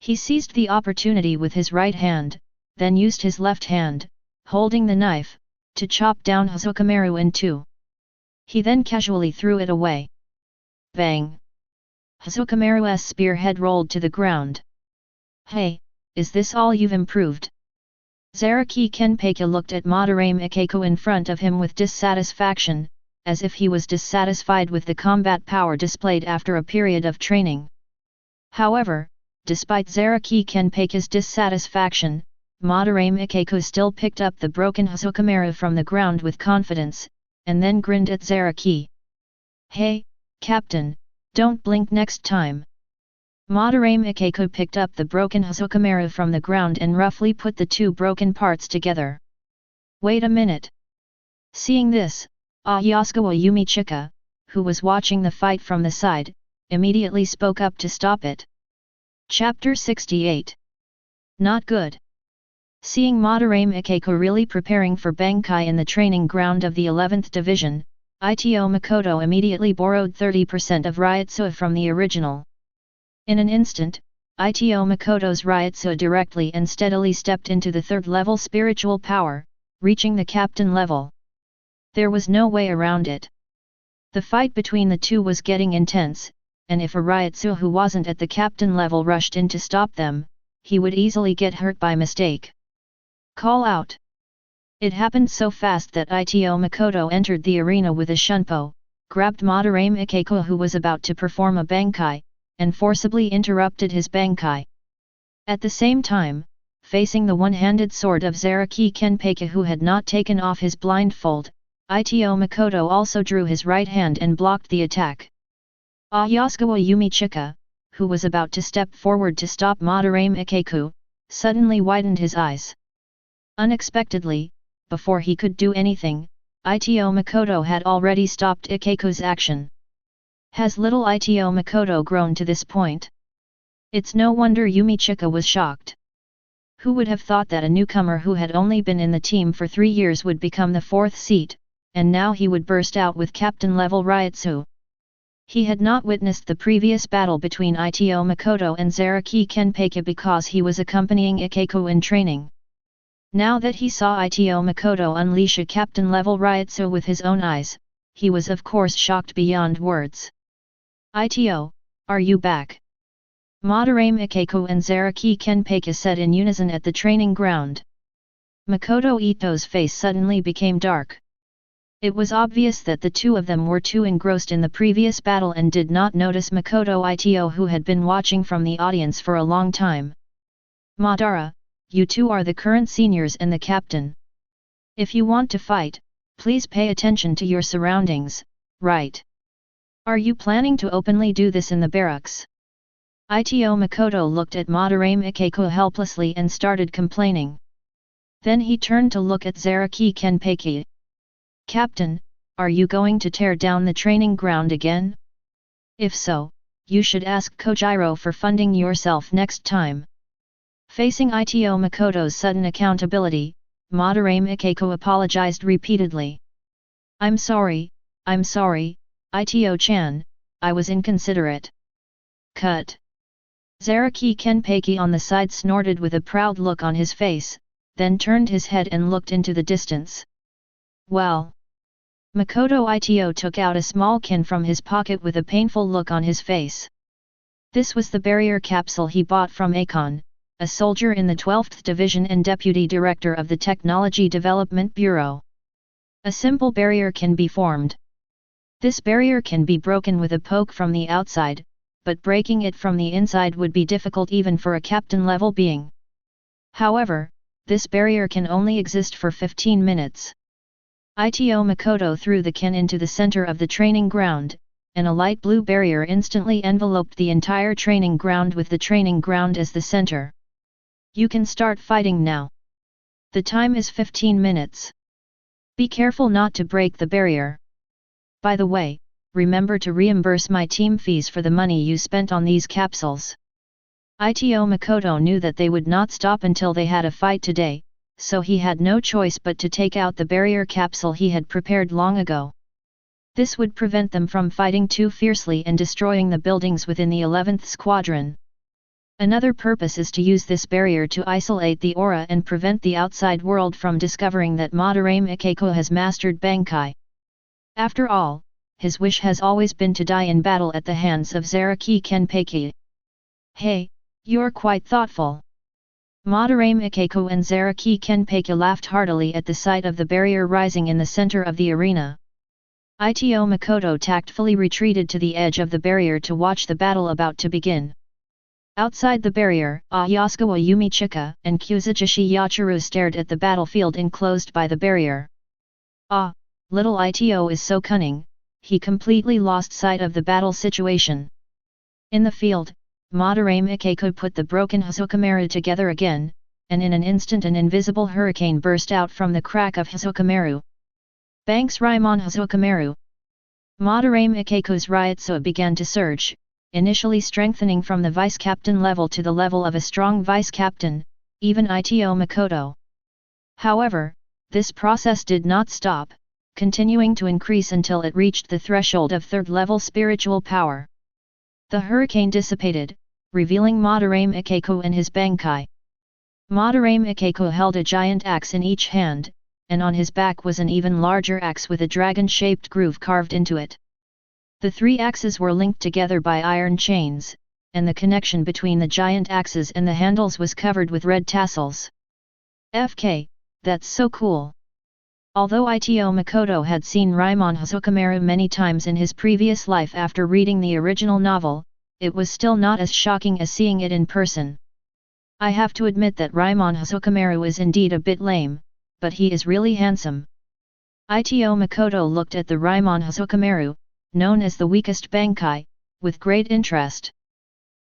He seized the opportunity with his right hand, then used his left hand, holding the knife, to chop down Hazukameru in two. He then casually threw it away. Bang! Hazukameru's spearhead rolled to the ground. Hey, is this all you've improved? Zaraki Kenpeki looked at Madarame Ikeku in front of him with dissatisfaction, as if he was dissatisfied with the combat power displayed after a period of training. However, despite Zaraki Kenpeki's dissatisfaction, Madarame Ikeku still picked up the broken Hazukameru from the ground with confidence, and then grinned at Zaraki. Hey, Captain, don't blink next time. Madarame Ikeku picked up the broken Hazukameru from the ground and roughly put the two broken parts together. Wait a minute. Seeing this, Ayasukawa Yumichika, who was watching the fight from the side, immediately spoke up to stop it. Chapter 68. Not good. Seeing Madarame Ikeku really preparing for Bankai in the training ground of the 11th Division, Ito Makoto immediately borrowed 30% of Ryutsu from the original. In an instant, Ito Makoto's Ryutsu directly and steadily stepped into the third level spiritual power, reaching the captain level. There was no way around it. The fight between the two was getting intense, and if a Ryutsu who wasn't at the captain level rushed in to stop them, he would easily get hurt by mistake. Call out! It happened so fast that Ito Makoto entered the arena with a shunpo, grabbed Madarame Ikeku who was about to perform a bankai, and forcibly interrupted his bankai. At the same time, facing the one-handed sword of Zaraki Kenpeki who had not taken off his blindfold, Ito Makoto also drew his right hand and blocked the attack. Ayasukawa Yumichika, who was about to step forward to stop Madarame Ikeku, suddenly widened his eyes. Unexpectedly, before he could do anything, Ito Makoto had already stopped Ikeko's action. Has little Ito Makoto grown to this point? It's no wonder Yumichika was shocked. Who would have thought that a newcomer who had only been in the team for 3 years would become the 4th seat, and now he would burst out with captain-level Ryutsu. He had not witnessed the previous battle between Ito Makoto and Zaraki Kenpeki because he was accompanying Ikeko in training. Now that he saw Ito Makoto unleash a captain-level Ryutsu with his own eyes, he was of course shocked beyond words. Ito, are you back? Madarame Ikeko and Zaraki Kenpeki said in unison at the training ground. Makoto Ito's face suddenly became dark. It was obvious that the two of them were too engrossed in the previous battle and did not notice Makoto Ito, who had been watching from the audience for a long time. Madara, you two are the current seniors and the captain. If you want to fight, please pay attention to your surroundings, right? Are you planning to openly do this in the barracks? Ito Makoto looked at Madarame Ikeko helplessly and started complaining. Then he turned to look at Zaraki Kenpeki. Captain, are you going to tear down the training ground again? If so, you should ask Kojiro for funding yourself next time. Facing Ito Makoto's sudden accountability, Madarame Ikeko apologized repeatedly. I'm sorry, Ito-chan, I was inconsiderate. Cut. Zaraki Kenpeki on the side snorted with a proud look on his face, then turned his head and looked into the distance. Well. Makoto Ito took out a small kin from his pocket with a painful look on his face. This was the barrier capsule he bought from Akon, a soldier in the 12th Division and Deputy Director of the Technology Development Bureau. A simple barrier can be formed. This barrier can be broken with a poke from the outside, but breaking it from the inside would be difficult even for a captain-level being. However, this barrier can only exist for 15 minutes. Ito Makoto threw the kin into the center of the training ground, and a light blue barrier instantly enveloped the entire training ground with the training ground as the center. You can start fighting now. The time is 15 minutes. Be careful not to break the barrier. By the way, remember to reimburse my team fees for the money you spent on these capsules. Ito Makoto knew that they would not stop until they had a fight today, so he had no choice but to take out the barrier capsule he had prepared long ago. This would prevent them from fighting too fiercely and destroying the buildings within the 11th Squadron. Another purpose is to use this barrier to isolate the aura and prevent the outside world from discovering that Madarame Ikeko has mastered Bankai. After all, his wish has always been to die in battle at the hands of Zaraki Kenpeki. Hey, you're quite thoughtful. Madarame Ikeko and Zaraki Kenpeki laughed heartily at the sight of the barrier rising in the center of the arena. Ito Makoto tactfully retreated to the edge of the barrier to watch the battle about to begin. Outside the barrier, Ayasukawa Yumichika and Kuzujishi Yachiru stared at the battlefield enclosed by the barrier. Ah, little Ito is so cunning, he completely lost sight of the battle situation. In the field, Madarame Ikeko put the broken Hazukimaru together again, and in an instant an invisible hurricane burst out from the crack of Hazukimaru. Banks Raimon Hazukimaru. Madarame Ikeko's Ryutsu began to surge, initially strengthening from the vice-captain level to the level of a strong vice-captain, even Ito Makoto. However, this process did not stop, continuing to increase until it reached the threshold of 3rd-level spiritual power. The hurricane dissipated, revealing Madarame Ikeko and his Bankai. Madarame Ikeko held a giant axe in each hand, and on his back was an even larger axe with a dragon-shaped groove carved into it. The 3 axes were linked together by iron chains, and the connection between the giant axes and the handles was covered with red tassels. FK, that's so cool. Although Ito Makoto had seen Raimon Hazukimaru many times in his previous life after reading the original novel, it was still not as shocking as seeing it in person. I have to admit that Raimon Hazukimaru is indeed a bit lame, but he is really handsome. Ito Makoto looked at the Raimon Hazukimaru, known as the weakest Bankai, with great interest.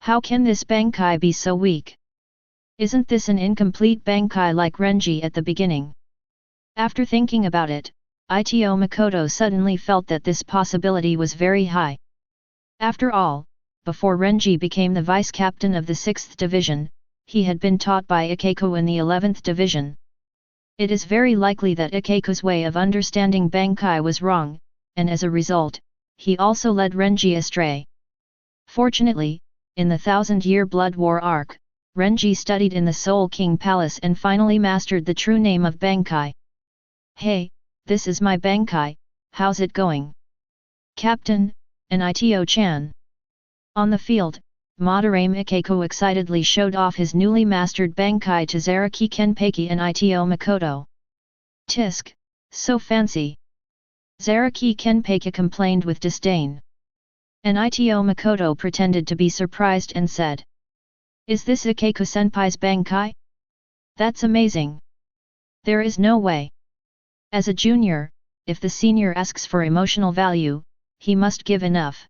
How can this Bankai be so weak? Isn't this an incomplete Bankai like Renji at the beginning? After thinking about it, Ito Makoto suddenly felt that this possibility was very high. After all, before Renji became the vice-captain of the 6th Division, he had been taught by Ikeiko in the 11th Division. It is very likely that Ikeiko's way of understanding Bankai was wrong, and as a result, he also led Renji astray. Fortunately, in the 1000-year Blood War arc, Renji studied in the Soul King Palace and finally mastered the true name of Bankai. "Hey, this is my Bankai, how's it going? Captain, and Ito-chan." On the field, Madarame Ikeiko excitedly showed off his newly mastered Bankai to Zaraki Kenpeki and Ito Makoto. "Tisk, so fancy." Zaraki Kenpeki complained with disdain. And Ito Makoto pretended to be surprised and said, "Is this Ikeiko-senpai's Bankai? That's amazing. There is no way. As a junior, if the senior asks for emotional value, he must give enough."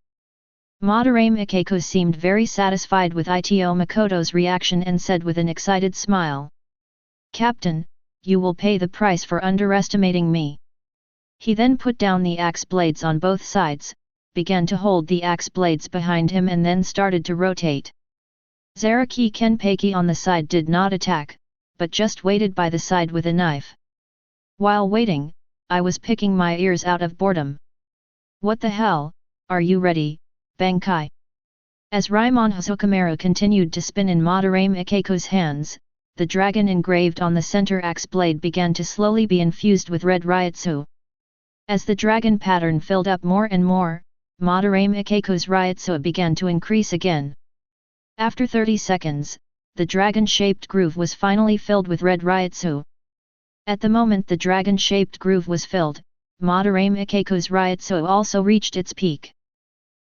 Madarame Ikeiko seemed very satisfied with Ito Makoto's reaction and said with an excited smile, "Captain, you will pay the price for underestimating me." He then put down the axe blades on both sides, began to hold the axe blades behind him and then started to rotate. Zaraki Kenpeki on the side did not attack, but just waited by the side with a knife. While waiting, I was picking my ears out of boredom. "What the hell, are you ready, Bankai?" As Raimon Hazukimaru continued to spin in Madarame Ikeiko's hands, the dragon engraved on the center axe blade began to slowly be infused with red Ryutsu. As the dragon pattern filled up more and more, Madarame Ikeiko's Ryutsu began to increase again. After 30 seconds, the dragon-shaped groove was finally filled with red Ryutsu. At the moment the dragon-shaped groove was filled, Madarame Ikeiko's Ryutsu also reached its peak.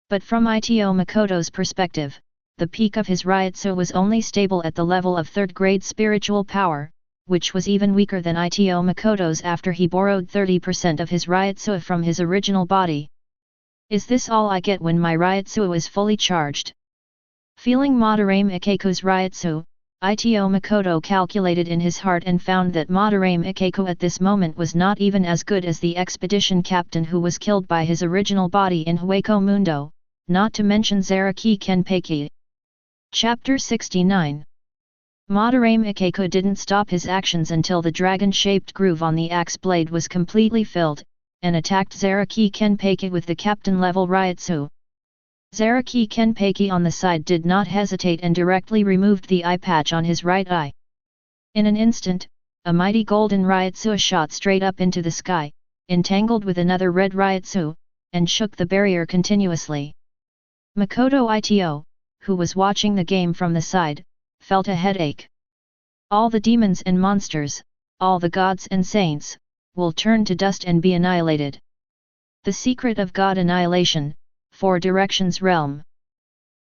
But from Ito Makoto's perspective, the peak of his Ryutsu was only stable at the level of 3rd grade spiritual power, which was even weaker than Ito Makoto's after he borrowed 30% of his Ryutsu from his original body. "Is this all I get when my Ryutsu is fully charged?" Feeling Madarame Ikeiko's Ryutsu, Ito Makoto calculated in his heart and found that Madarame Ikeiko at this moment was not even as good as the expedition captain who was killed by his original body in Hueco Mundo, not to mention Zaraki Kenpeki. Chapter 69. Madarame Ikeiko didn't stop his actions until the dragon-shaped groove on the axe blade was completely filled, and attacked Zaraki Kenpeki with the captain-level Ryutsu. Zaraki Kenpeki on the side did not hesitate and directly removed the eye patch on his right eye. In an instant, a mighty golden Ryutsu shot straight up into the sky, entangled with another red Ryutsu, and shook the barrier continuously. Makoto Ito, who was watching the game from the side, felt a headache. All the demons and monsters, all the gods and saints, will turn to dust and be annihilated. The secret of God annihilation, 4 Directions Realm.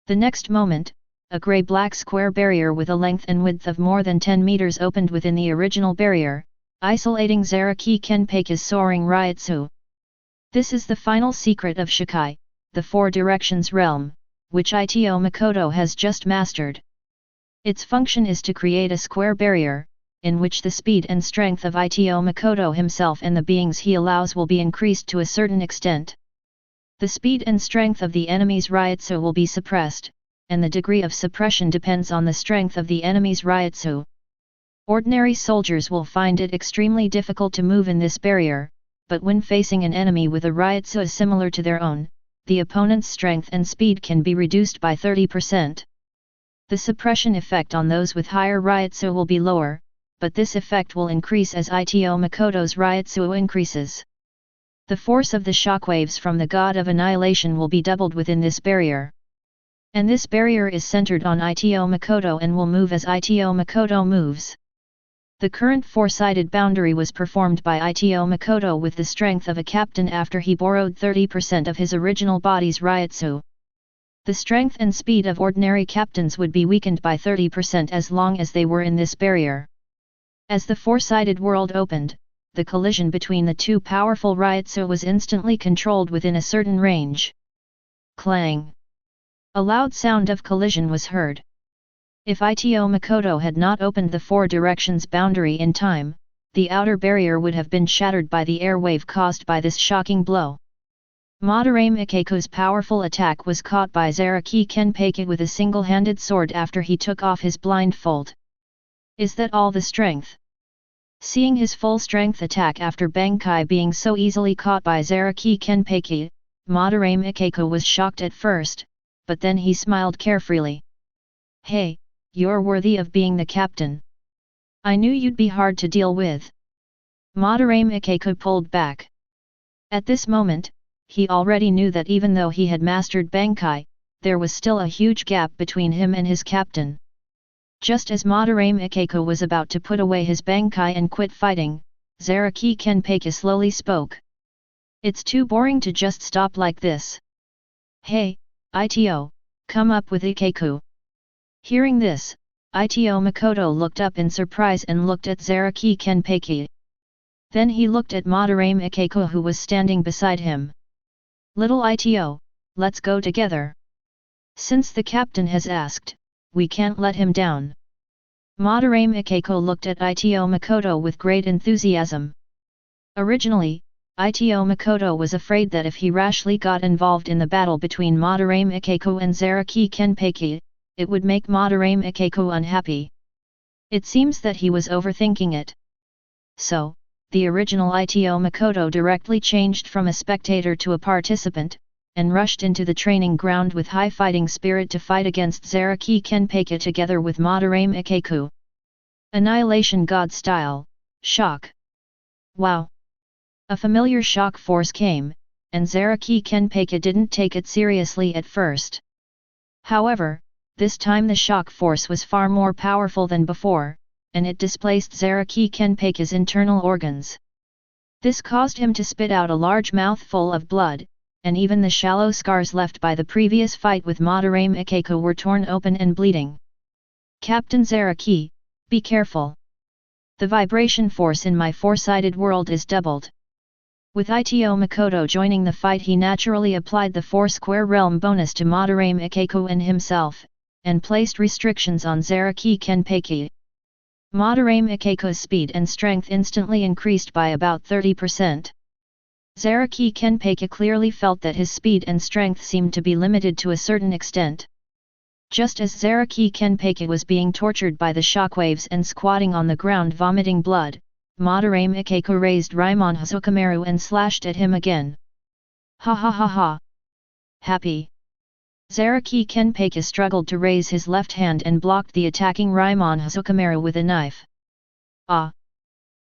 The next moment, a grey-black square barrier with a length and width of more than 10 meters opened within the original barrier, isolating Zaraki Kenpeki's soaring Ryutsu. This is the final secret of Shikai, the 4 Directions Realm, which Ito Makoto has just mastered. Its function is to create a square barrier, in which the speed and strength of Ito Makoto himself and the beings he allows will be increased to a certain extent. The speed and strength of the enemy's Ryutsu will be suppressed, and the degree of suppression depends on the strength of the enemy's Ryutsu. Ordinary soldiers will find it extremely difficult to move in this barrier, but when facing an enemy with a Ryutsu similar to their own, the opponent's strength and speed can be reduced by 30%. The suppression effect on those with higher Ryutsu will be lower, but this effect will increase as Ito Makoto's Ryutsu increases. The force of the shockwaves from the God of Annihilation will be doubled within this barrier. And this barrier is centered on Ito Makoto and will move as Ito Makoto moves. The current 4-sided boundary was performed by Ito Makoto with the strength of a captain after he borrowed 30% of his original body's Ryutsu. The strength and speed of ordinary captains would be weakened by 30% as long as they were in this barrier. As the 4-sided world opened, the collision between the two powerful Ryutsu was instantly controlled within a certain range. Clang! A loud sound of collision was heard. If Ito Makoto had not opened the 4 directions boundary in time, the outer barrier would have been shattered by the airwave caused by this shocking blow. Madarame Ikeko's powerful attack was caught by Zaraki Kenpeki with a single-handed sword after he took off his blindfold. Is that all the strength? Seeing his full-strength attack after Bankai being so easily caught by Zaraki Kenpeki, Madarame Ikeko was shocked at first, but then he smiled carefreely. Hey, you're worthy of being the captain. I knew you'd be hard to deal with. Madarame Ikeko pulled back. At this moment, he already knew that even though he had mastered Bankai, there was still a huge gap between him and his captain. Just as Madarame Ikeko was about to put away his Bankai and quit fighting, Zaraki Kenpeki slowly spoke. It's too boring to just stop like this. Hey, Ito, come up with Ikeku. Hearing this, Ito Makoto looked up in surprise and looked at Zaraki Kenpeki. Then he looked at Madarame Ikeko who was standing beside him. Little Ito, let's go together. Since the captain has asked, we can't let him down. Madarame Ikeko looked at Ito Makoto with great enthusiasm. Originally, Ito Makoto was afraid that if he rashly got involved in the battle between Madarame Ikeko and Zaraki Kenpeki, it would make Madarame Ikeko unhappy. It seems that he was overthinking it. So, the original Ito Makoto directly changed from a spectator to a participant, and rushed into the training ground with high fighting spirit to fight against Zaraki Kenpeki together with Madarame Ikeko. Annihilation God style, shock. Wow! A familiar shock force came, and Zaraki Kenpeki didn't take it seriously at first. However, this time the shock force was far more powerful than before, and it displaced Zaraki Kenpeki's internal organs. This caused him to spit out a large mouthful of blood, and even the shallow scars left by the previous fight with Madarame Ikeko were torn open and bleeding. Captain Zaraki, be careful. The vibration force in my four-sided world is doubled. With Ito Makoto joining the fight, he naturally applied the four-square realm bonus to Madarame Ikeko and himself, and placed restrictions on Zaraki Kenpeki. Madarame Ikeko's speed and strength instantly increased by about 30%. Zaraki Kenpeki clearly felt that his speed and strength seemed to be limited to a certain extent. Just as Zaraki Kenpeki was being tortured by the shockwaves and squatting on the ground vomiting blood, Madarame Ikeko raised Raimon Hazukimaru and slashed at him again. Ha ha ha ha! Happy! Zaraki Kenpeki struggled to raise his left hand and blocked the attacking Raimon Hazukimaru with a knife. Ah!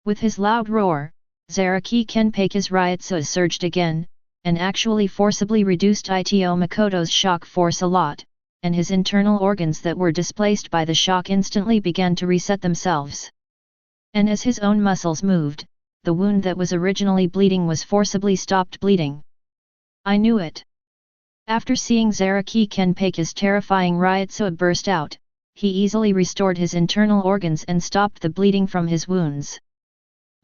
With his loud roar, Zaraki Kenpeki's Ryutsu surged again, and actually forcibly reduced Ito Makoto's shock force a lot, and his internal organs that were displaced by the shock instantly began to reset themselves. And as his own muscles moved, the wound that was originally bleeding was forcibly stopped bleeding. I knew it. After seeing Zaraki Kenpeki's terrifying Ryutsu burst out, he easily restored his internal organs and stopped the bleeding from his wounds.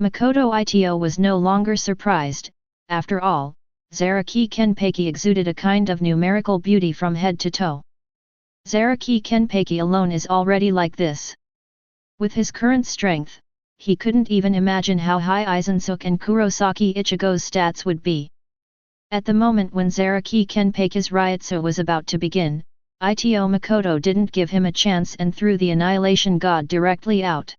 Makoto Ito was no longer surprised. After all, Zaraki Kenpeki exuded a kind of numerical beauty from head to toe. Zaraki Kenpeki alone is already like this. With his current strength, he couldn't even imagine how high Aizensuke and Kurosaki Ichigo's stats would be. At the moment when Zaraki Kenpeki's Ryutsu was about to begin, Ito Makoto didn't give him a chance and threw the Annihilation God directly out.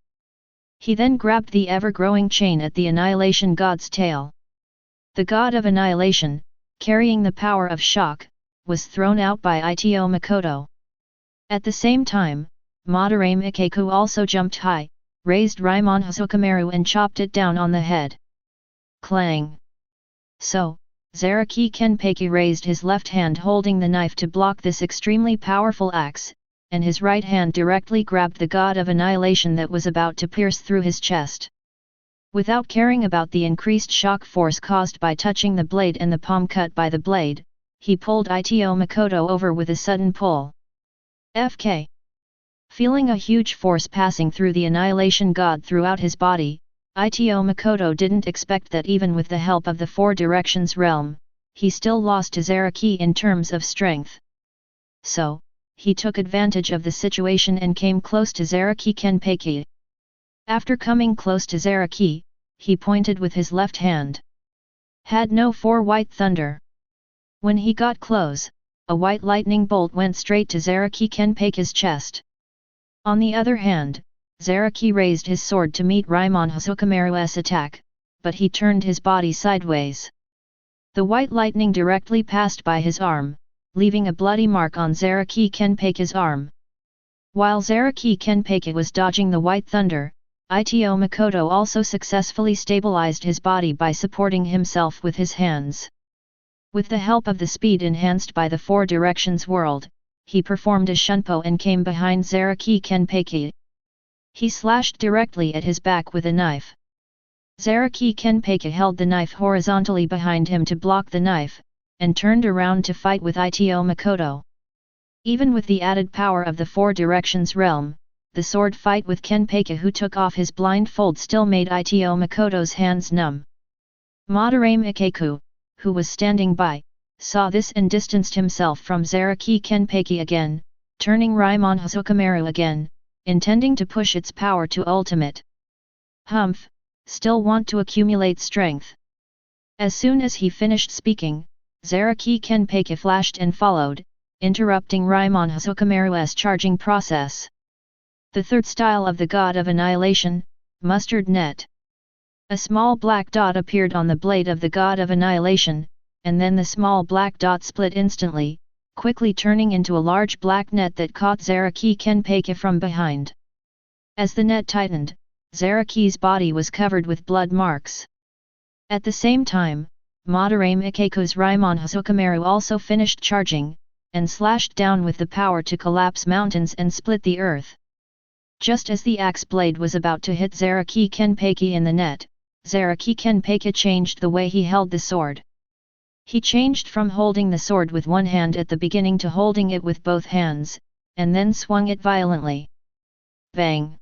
He then grabbed the ever-growing chain at the Annihilation God's tail. The God of Annihilation, carrying the power of shock, was thrown out by Ito Makoto. At the same time, Madarame Ikeko also jumped high, raised Raimon Hazukimaru and chopped it down on the head. Clang! So, Zaraki Kenpeki raised his left hand holding the knife to block this extremely powerful axe, and his right hand directly grabbed the God of Annihilation that was about to pierce through his chest. Without caring about the increased shock force caused by touching the blade and the palm cut by the blade, he pulled Ito Makoto over with a sudden pull. FK. Feeling a huge force passing through the Annihilation God throughout his body, Ito Makoto didn't expect that even with the help of the Four Directions realm, he still lost to Zaraki in terms of strength. So, he took advantage of the situation and came close to Zaraki Kenpeki. After coming close to Zaraki, he pointed with his left hand. Had no 4 white thunder. When he got close, a white lightning bolt went straight to Zaraki Kenpaki's chest. On the other hand, Zaraki raised his sword to meet Raimon Hazukimaru's attack, but he turned his body sideways. The white lightning directly passed by his arm, leaving a bloody mark on Zaraki Kenpaki's arm. While Zaraki Kenpaki was dodging the white thunder, Ito Makoto also successfully stabilized his body by supporting himself with his hands. With the help of the speed enhanced by the 4 directions world, he performed a shunpo and came behind Zaraki Kenpaki. He slashed directly at his back with a knife. Zaraki Kenpaki held the knife horizontally behind him to block the knife, and turned around to fight with Ito Makoto. Even with the added power of the 4 directions realm, the sword fight with Kenpaki who took off his blindfold still made Ito Makoto's hands numb. Madarame Ikeku, who was standing by, saw this and distanced himself from Zaraki Kenpaki again, turning Raimon Hazukimaru again, intending to push its power to ultimate. Humph, still want to accumulate strength. As soon as he finished speaking, Zaraki Kenpaki flashed and followed, interrupting Raimon Hazukimaru's charging process. The third style of the God of Annihilation, Mustard Net. A small black dot appeared on the blade of the God of Annihilation, and then the small black dot split instantly, quickly turning into a large black net that caught Zaraki Kenpaki from behind. As the net tightened, Zaraki's body was covered with blood marks. At the same time, Madarame Ikeku's Raimon Hazukimaru also finished charging, and slashed down with the power to collapse mountains and split the earth. Just as the axe blade was about to hit Zaraki Kenpaki in the net, Zaraki Kenpaki changed the way he held the sword. He changed from holding the sword with one hand at the beginning to holding it with both hands, and then swung it violently. Bang!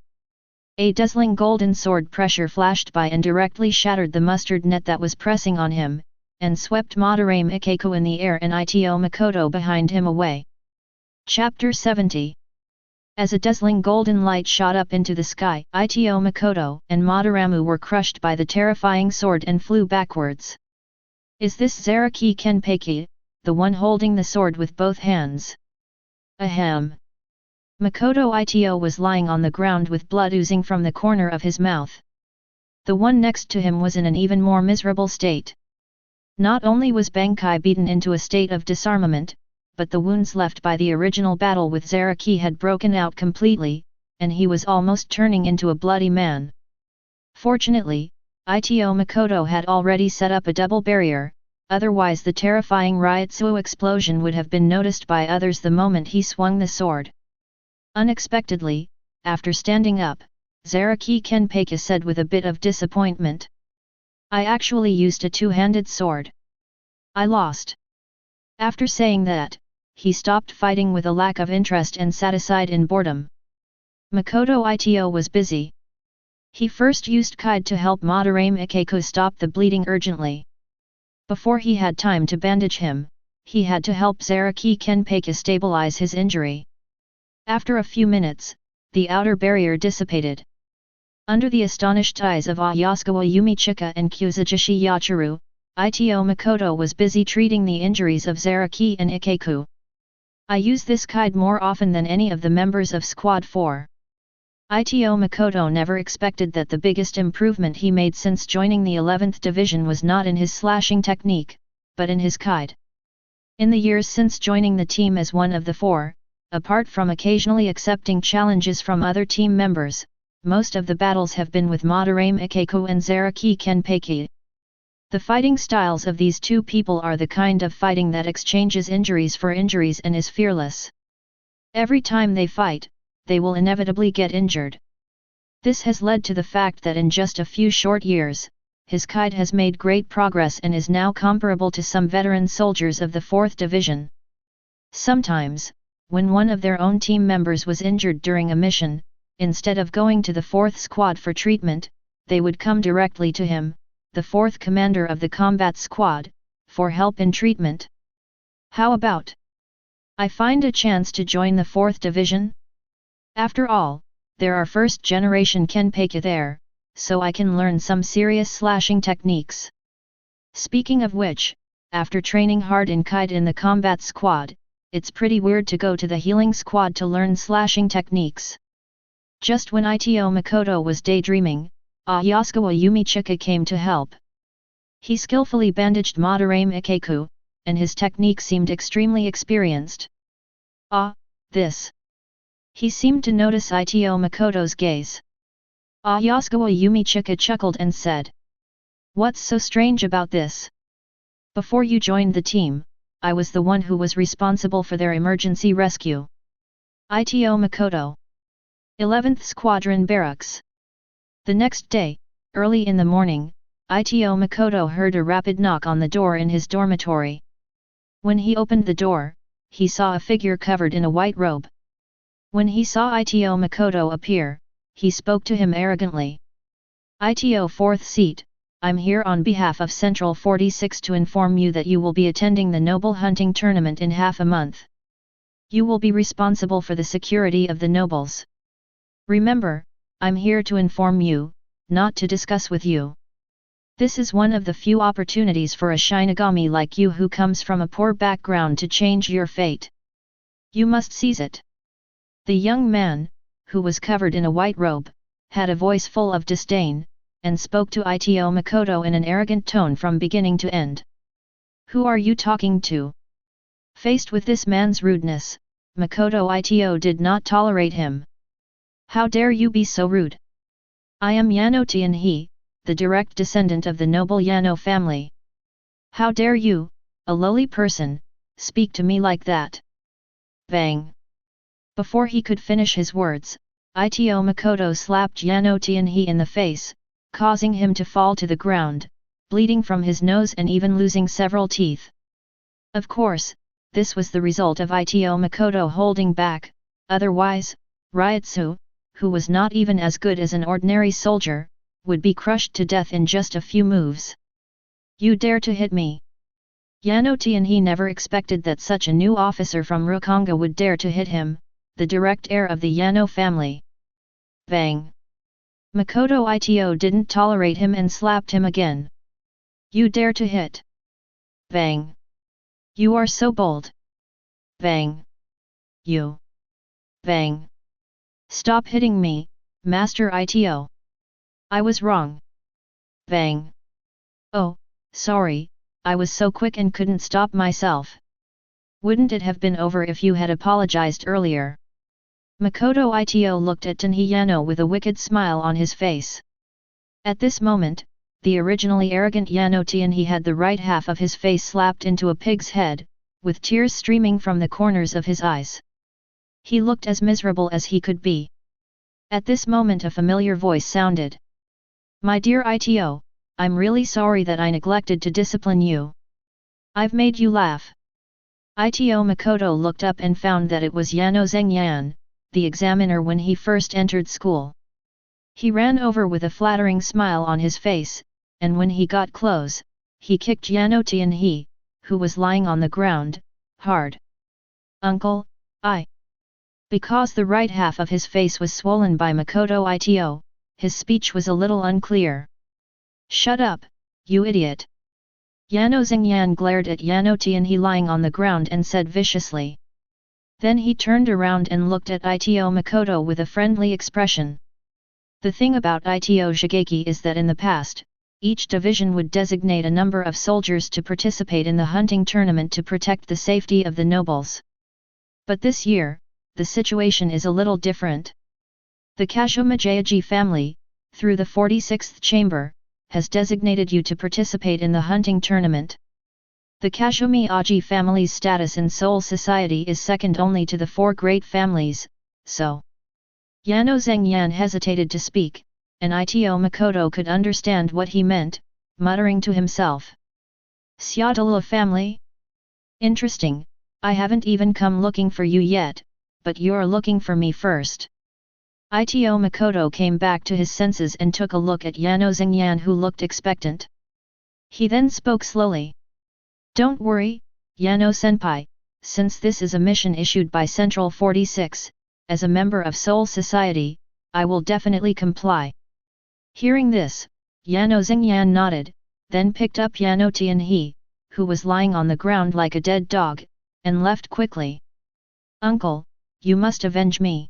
A dazzling golden sword pressure flashed by and directly shattered the mustard net that was pressing on him, and swept Madarame Ikeku in the air and Ito Makoto behind him away. Chapter 70. As a dazzling golden light shot up into the sky, Ito Makoto and Madaramu were crushed by the terrifying sword and flew backwards. Is this Zaraki Kenpaki, the one holding the sword with both hands? Ahem. Makoto Ito was lying on the ground with blood oozing from the corner of his mouth. The one next to him was in an even more miserable state. Not only was Bankai beaten into a state of disarmament, but the wounds left by the original battle with Zaraki had broken out completely, and he was almost turning into a bloody man. Fortunately, Ito Makoto had already set up a double barrier, otherwise the terrifying Ryotsuo explosion would have been noticed by others the moment he swung the sword. Unexpectedly, after standing up, Zaraki Kenpaki said with a bit of disappointment. I actually used a two-handed sword. I lost. After saying that, he stopped fighting with a lack of interest and sat aside in boredom. Makoto Ito was busy. He first used Kide to help Madarame Ikeku stop the bleeding urgently. Before he had time to bandage him, he had to help Zaraki Kenpaki stabilize his injury. After a few minutes, the outer barrier dissipated. Under the astonished eyes of Ayasukawa Yumichika and Kuzujishi Yachiro, Ito Makoto was busy treating the injuries of Zaraki and Ikeku. I use this Kide more often than any of the members of Squad 4. Ito Makoto never expected that the biggest improvement he made since joining the 11th Division was not in his slashing technique, but in his Kide. In the years since joining the team as one of the 4, apart from occasionally accepting challenges from other team members, most of the battles have been with Madarame Ikeku and Zaraki Kenpaki. The fighting styles of these two people are the kind of fighting that exchanges injuries for injuries and is fearless. Every time they fight, they will inevitably get injured. This has led to the fact that in just a few short years, his Kide has made great progress and is now comparable to some veteran soldiers of the 4th Division. Sometimes, when one of their own team members was injured during a mission, instead of going to the 4th Squad for treatment, they would come directly to him, the 4th commander of the combat squad, for help in treatment. How about I find a chance to join the 4th Division? After all, there are first-generation Kenpaku there, so I can learn some serious slashing techniques. Speaking of which, after training hard in Kite in the combat squad, it's pretty weird to go to the healing squad to learn slashing techniques. Just when Ito Makoto was daydreaming, Ayasukawa Yumichika came to help. He skillfully bandaged Madarame Ikeku, and his technique seemed extremely experienced. This. He seemed to notice Ito Makoto's gaze. Ayasukawa Yumichika chuckled and said, "What's so strange about this? Before you joined the team, I was the one who was responsible for their emergency rescue." Ito Makoto. 11th Squadron Barracks. The next day, early in the morning, Ito Makoto heard a rapid knock on the door in his dormitory. When he opened the door, he saw a figure covered in a white robe. When he saw Ito Makoto appear, he spoke to him arrogantly. "Ito 4th Seat, I'm here on behalf of Central 46 to inform you that you will be attending the Noble Hunting Tournament in half a month. You will be responsible for the security of the nobles. Remember, I'm here to inform you, not to discuss with you. This is one of the few opportunities for a Shinigami like you who comes from a poor background to change your fate. You must seize it." The young man, who was covered in a white robe, had a voice full of disdain, and spoke to Ito Makoto in an arrogant tone from beginning to end. "Who are you talking to?" Faced with this man's rudeness, Makoto Ito did not tolerate him. "How dare you be so rude? I am Yano Tianhe, the direct descendant of the noble Yano family. How dare you, a lowly person, speak to me like that?" Bang! Before he could finish his words, Ito Makoto slapped Yano Tianhe in the face, causing him to fall to the ground, bleeding from his nose and even losing several teeth. Of course, this was the result of Ito Makoto holding back, otherwise, Ryutsu, who was not even as good as an ordinary soldier, would be crushed to death in just a few moves. "You dare to hit me?" Yano Tianhe never expected that such a new officer from Rukonga would dare to hit him, the direct heir of the Yano family. Bang! Makoto Ito didn't tolerate him and slapped him again. "You dare to hit?" Bang! "You are so bold." Bang! "You." Bang! "Stop hitting me, Master Ito. I was wrong." Bang! "Oh, sorry, I was so quick and couldn't stop myself. Wouldn't it have been over if you had apologized earlier?" Makoto Ito looked at Tenhi Yano with a wicked smile on his face. At this moment, the originally arrogant Yano Tianhe had the right half of his face slapped into a pig's head, with tears streaming from the corners of his eyes. He looked as miserable as he could be. At this moment a familiar voice sounded. "My dear Ito, I'm really sorry that I neglected to discipline you. I've made you laugh." Ito Makoto looked up and found that it was Yano Zengyan, the examiner when he first entered school. He ran over with a flattering smile on his face, and when he got close, he kicked Yano Tianhe, who was lying on the ground, hard. "Uncle, I..." Because the right half of his face was swollen by Makoto Ito, his speech was a little unclear. "Shut up, you idiot!" Yano Zengyan glared at Yano Tianhe lying on the ground and said viciously. Then he turned around and looked at Ito Makoto with a friendly expression. The thing about Ito Shigeki is that in the past, each division would designate a number of soldiers to participate in the hunting tournament to protect the safety of the nobles. But this year, the situation is a little different. The Kashoma Jayaji family, through the 46th chamber, has designated you to participate in the hunting tournament. The Kashomi Aji family's status in Seoul society is second only to the four great families, so... Yano Zengyan hesitated to speak, and Ito Makoto could understand what he meant, muttering to himself. "Syadala family? Interesting, I haven't even come looking for you yet, but you're looking for me first." Ito Makoto came back to his senses and took a look at Yano Zengyan, who looked expectant. He then spoke slowly. "Don't worry, Yano-senpai, since this is a mission issued by Central 46, as a member of Seoul Society, I will definitely comply. Hearing this, Yano Xingyan nodded, then picked up Yano Tianhe, who was lying on the ground like a dead dog, and left quickly. Uncle, you must avenge me.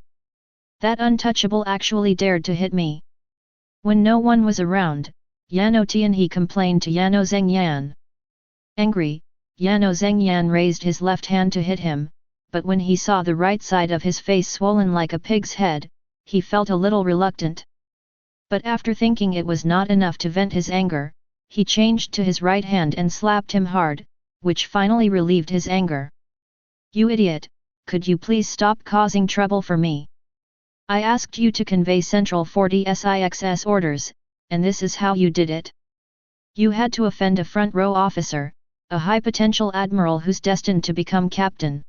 That untouchable actually dared to hit me. When no one was around, Yano Tianhe complained to Yano Xingyan. Angry, Yano Xingyan raised his left hand to hit him, but when he saw the right side of his face swollen like a pig's head, he felt a little reluctant. But after thinking it was not enough to vent his anger, he changed to his right hand and slapped him hard, which finally relieved his anger. You idiot, could you please stop causing trouble for me? I asked you to convey Central 40SIXS orders, and this is how you did it. You had to offend a front row officer, a high potential admiral who's destined to become captain.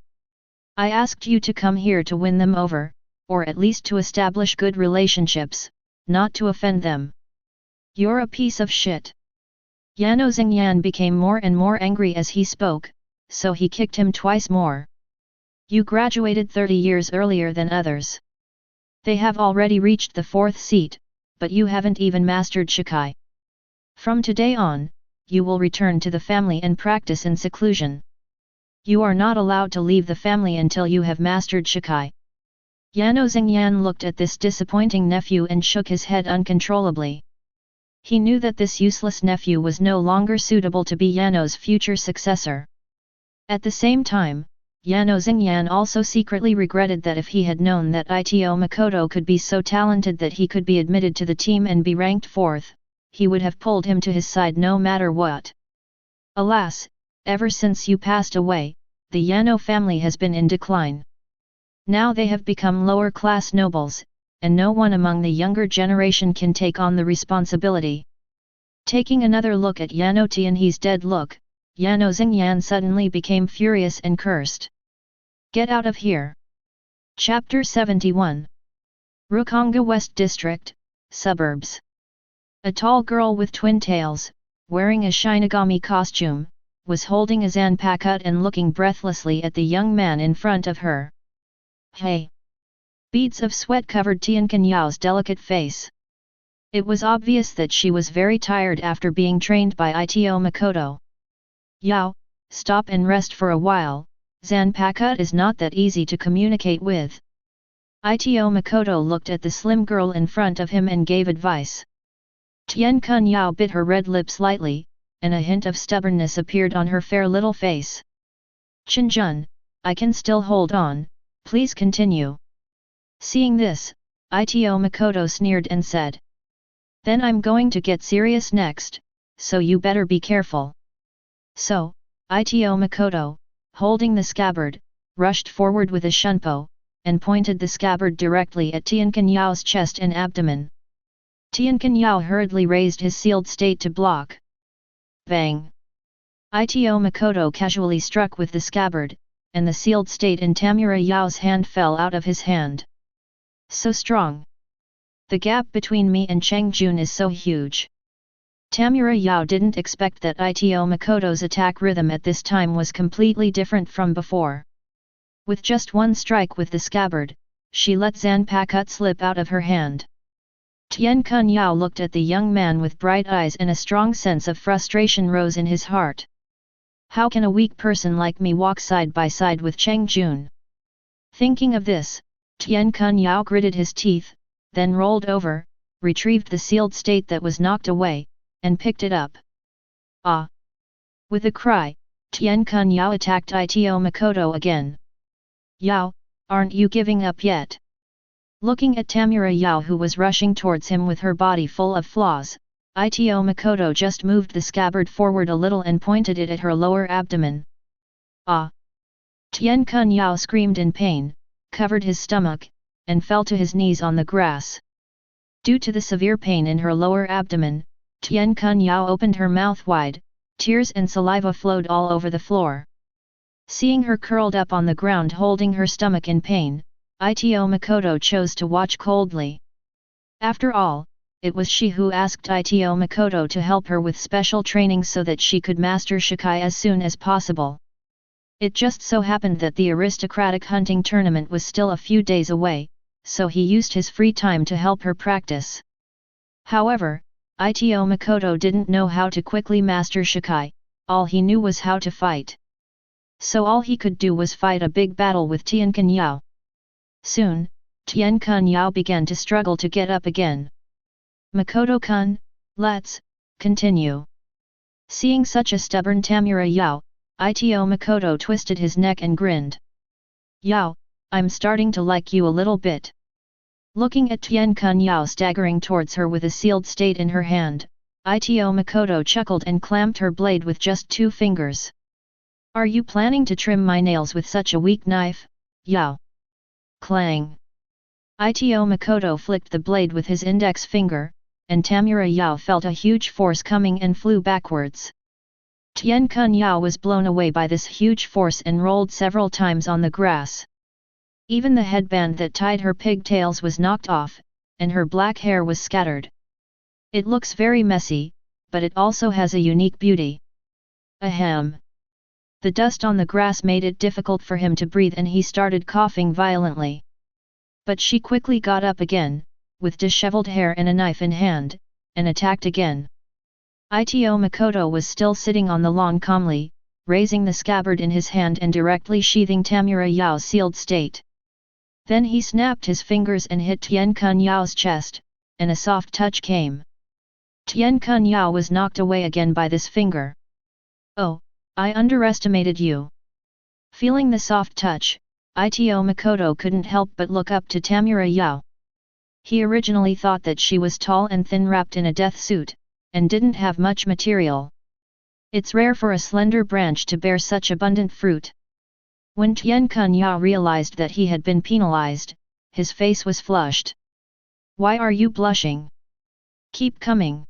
I asked you to come here to win them over, or at least to establish good relationships, not to offend them. You're a piece of shit. Yano Xingyan became more and more angry as he spoke, so he kicked him twice more. You graduated 30 years earlier than others. They have already reached the 4th seat, but you haven't even mastered Shikai. From today on, you will return to the family and practice in seclusion. You are not allowed to leave the family until you have mastered Shikai. Yano Xingyan looked at this disappointing nephew and shook his head uncontrollably. He knew that this useless nephew was no longer suitable to be Yano's future successor. At the same time, Yano Xingyan also secretly regretted that if he had known that Ito Makoto could be so talented that he could be admitted to the team and be ranked 4th, he would have pulled him to his side no matter what. Alas, ever since you passed away, the Yano family has been in decline. Now they have become lower-class nobles, and no one among the younger generation can take on the responsibility. Taking another look at Yano Tianhe's dead look, Yano Xingyan suddenly became furious and cursed. Get out of here! Chapter 71 Rukonga West District, Suburbs. A tall girl with twin tails, wearing a Shinigami costume, was holding a Zanpakuto and looking breathlessly at the young man in front of her. Hey! Beads of sweat covered Tiankan Yao's delicate face. It was obvious that she was very tired after being trained by Ito Makoto. Yao, stop and rest for a while, Zanpakuto is not that easy to communicate with. Ito Makoto looked at the slim girl in front of him and gave advice. Tiankan Yao bit her red lips lightly, and a hint of stubbornness appeared on her fair little face. Chinjun, I can still hold on, please continue. Seeing this, Ito Makoto sneered and said. Then I'm going to get serious next, so you better be careful. So, Ito Makoto, holding the scabbard, rushed forward with a shunpo, and pointed the scabbard directly at Tiankan Yao's chest and abdomen. Tiankan Yao hurriedly raised his sealed state to block. Bang! Ito Makoto casually struck with the scabbard, and the sealed state in Tamura Yao's hand fell out of his hand. So strong! The gap between me and Cheng Jun is so huge. Tamura Yao didn't expect that Ito Makoto's attack rhythm at this time was completely different from before. With just one strike with the scabbard, she let Zanpakuto slip out of her hand. Tiankan Yao looked at the young man with bright eyes and a strong sense of frustration rose in his heart. How can a weak person like me walk side by side with Cheng Jun? Thinking of this, Tiankan Yao gritted his teeth, then rolled over, retrieved the sealed state that was knocked away, and picked it up. Ah! With a cry, Tiankan Yao attacked Ito Makoto again. Yao, aren't you giving up yet? Looking at Tamura Yao who was rushing towards him with her body full of flaws, Ito Makoto just moved the scabbard forward a little and pointed it at her lower abdomen. Ah! Tiankan Yao screamed in pain, covered his stomach, and fell to his knees on the grass. Due to the severe pain in her lower abdomen, Tiankan Yao opened her mouth wide, tears and saliva flowed all over the floor. Seeing her curled up on the ground holding her stomach in pain, Ito Makoto chose to watch coldly. After all, it was she who asked Ito Makoto to help her with special training so that she could master Shikai as soon as possible. It just so happened that the aristocratic hunting tournament was still a few days away, so he used his free time to help her practice. However, Ito Makoto didn't know how to quickly master Shikai, all he knew was how to fight. So all he could do was fight a big battle with Tian Kun Yao. Soon, Tian Kun Yao began to struggle to get up again. Makoto-kun, let's continue. Seeing such a stubborn Tamura Yao, Ito Makoto twisted his neck and grinned. Yao, I'm starting to like you a little bit. Looking at Tian Kun Yao staggering towards her with a sealed state in her hand, Ito Makoto chuckled and clamped her blade with just 2 fingers. Are you planning to trim my nails with such a weak knife, Yao? Clang! Ito Makoto flicked the blade with his index finger, and Tamura Yao felt a huge force coming and flew backwards. Tian Kun Yao was blown away by this huge force and rolled several times on the grass. Even the headband that tied her pigtails was knocked off, and her black hair was scattered. It looks very messy, but it also has a unique beauty. Ahem. The dust on the grass made it difficult for him to breathe and he started coughing violently. But she quickly got up again, with disheveled hair and a knife in hand, and attacked again. Ito Makoto was still sitting on the lawn calmly, raising the scabbard in his hand and directly sheathing Tamura Yao's sealed state. Then he snapped his fingers and hit Tian Kun Yao's chest, and a soft touch came. Tian Kun Yao was knocked away again by this finger. Oh, I underestimated you. Feeling the soft touch, Ito Makoto couldn't help but look up to Tamura Yao. He originally thought that she was tall and thin wrapped in a death suit, and didn't have much material. It's rare for a slender branch to bear such abundant fruit. When Tian Kun Yao realized that he had been penalized, his face was flushed. Why are you blushing? Keep coming.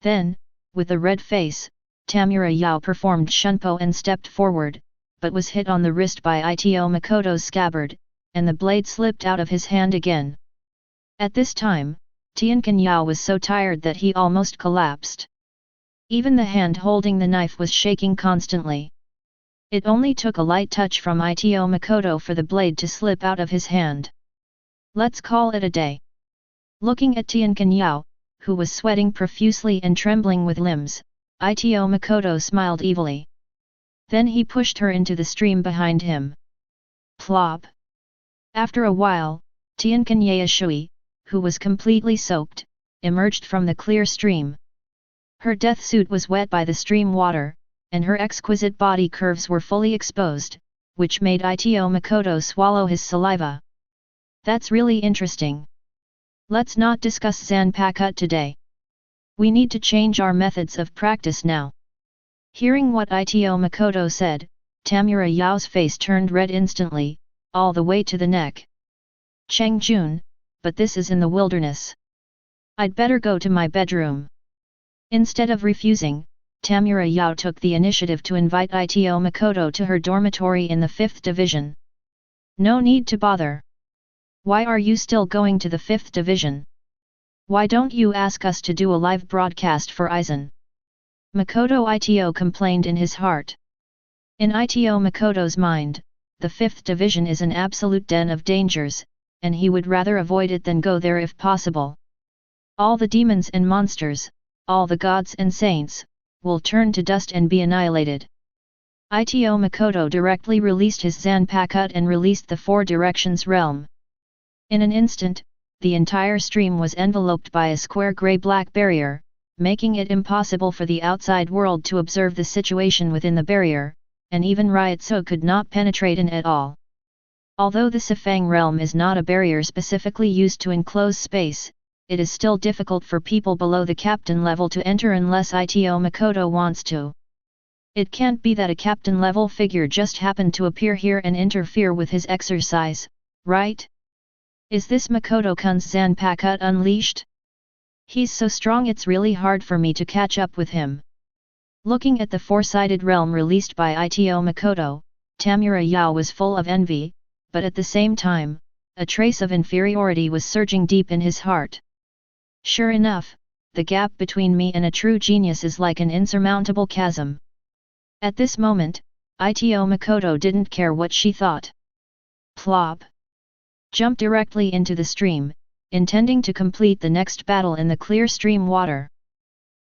Then, with a red face, Tamura Yao performed shunpo and stepped forward, but was hit on the wrist by Ito Makoto's scabbard, and the blade slipped out of his hand again. At this time, Tian Kun Yao was so tired that he almost collapsed. Even the hand holding the knife was shaking constantly. It only took a light touch from Ito Makoto for the blade to slip out of his hand. Let's call it a day. Looking at Tian Kun Yao, who was sweating profusely and trembling with limbs, Ito Makoto smiled evilly. Then he pushed her into the stream behind him. Plop! After a while, Tian Kun Yao, who was completely soaked, emerged from the clear stream. Her death suit was wet by the stream water, and her exquisite body curves were fully exposed, which made Ito Makoto swallow his saliva. That's really interesting. Let's not discuss Zanpakuto today. We need to change our methods of practice now. Hearing what Ito Makoto said, Tamura Yao's face turned red instantly, all the way to the neck. Cheng Jun, but this is in the wilderness. I'd better go to my bedroom. Instead of refusing, Tamura Yao took the initiative to invite Ito Makoto to her dormitory in the 5th Division. No need to bother. Why are you still going to the 5th Division? Why don't you ask us to do a live broadcast for Aizen? Makoto Ito complained in his heart. In Ito Makoto's mind, the 5th Division is an absolute den of dangers, and he would rather avoid it than go there if possible. All the demons and monsters, all the gods and saints, will turn to dust and be annihilated. Ito Makoto directly released his Zanpakuto and released the 4 Directions realm. In an instant, the entire stream was enveloped by a square grey-black barrier, making it impossible for the outside world to observe the situation within the barrier, and even Ryotsu could not penetrate in at all. Although the Sifang realm is not a barrier specifically used to enclose space, it is still difficult for people below the captain level to enter unless Ito Makoto wants to. It can't be that a captain level figure just happened to appear here and interfere with his exercise, right? Is this Makoto-kun's Zanpakuto unleashed? He's so strong it's really hard for me to catch up with him. Looking at the 4-sided realm released by Ito Makoto, Tamura Yao was full of envy, but at the same time, a trace of inferiority was surging deep in his heart. Sure enough, the gap between me and a true genius is like an insurmountable chasm. At this moment, Ito Makoto didn't care what she thought. Plop! Jump directly into the stream, intending to complete the next battle in the clear stream water.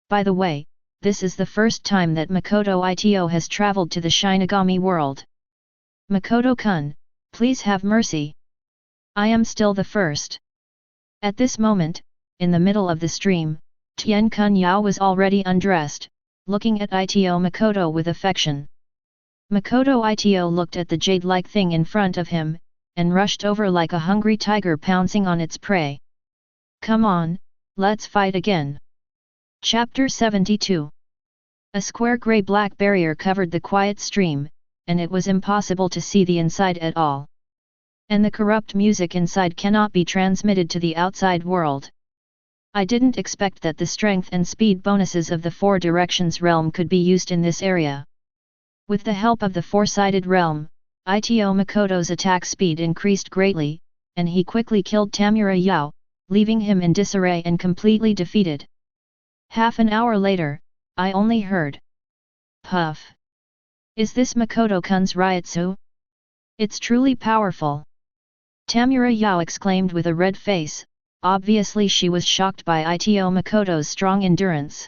By the way, this is the first time that Makoto Ito has traveled to the Shinigami world. Makoto-kun, please have mercy. I am still the first. At this moment, in the middle of the stream, Tien-kun Yao was already undressed, looking at Ito Makoto with affection. Makoto Ito looked at the jade-like thing in front of him, and rushed over like a hungry tiger pouncing on its prey. Come on, let's fight again. Chapter 72. A square grey-black barrier covered the quiet stream, and it was impossible to see the inside at all. And the corrupt music inside cannot be transmitted to the outside world. I didn't expect that the strength and speed bonuses of the Four Directions realm could be used in this area. With the help of the Four-Sided realm, Ito Makoto's attack speed increased greatly, and he quickly killed Tamura Yao, leaving him in disarray and completely defeated. Half an hour later, I only heard. Puff! Is this Makoto-kun's Ryutsu? It's truly powerful! Tamura Yao exclaimed with a red face. Obviously she was shocked by Ito Makoto's strong endurance.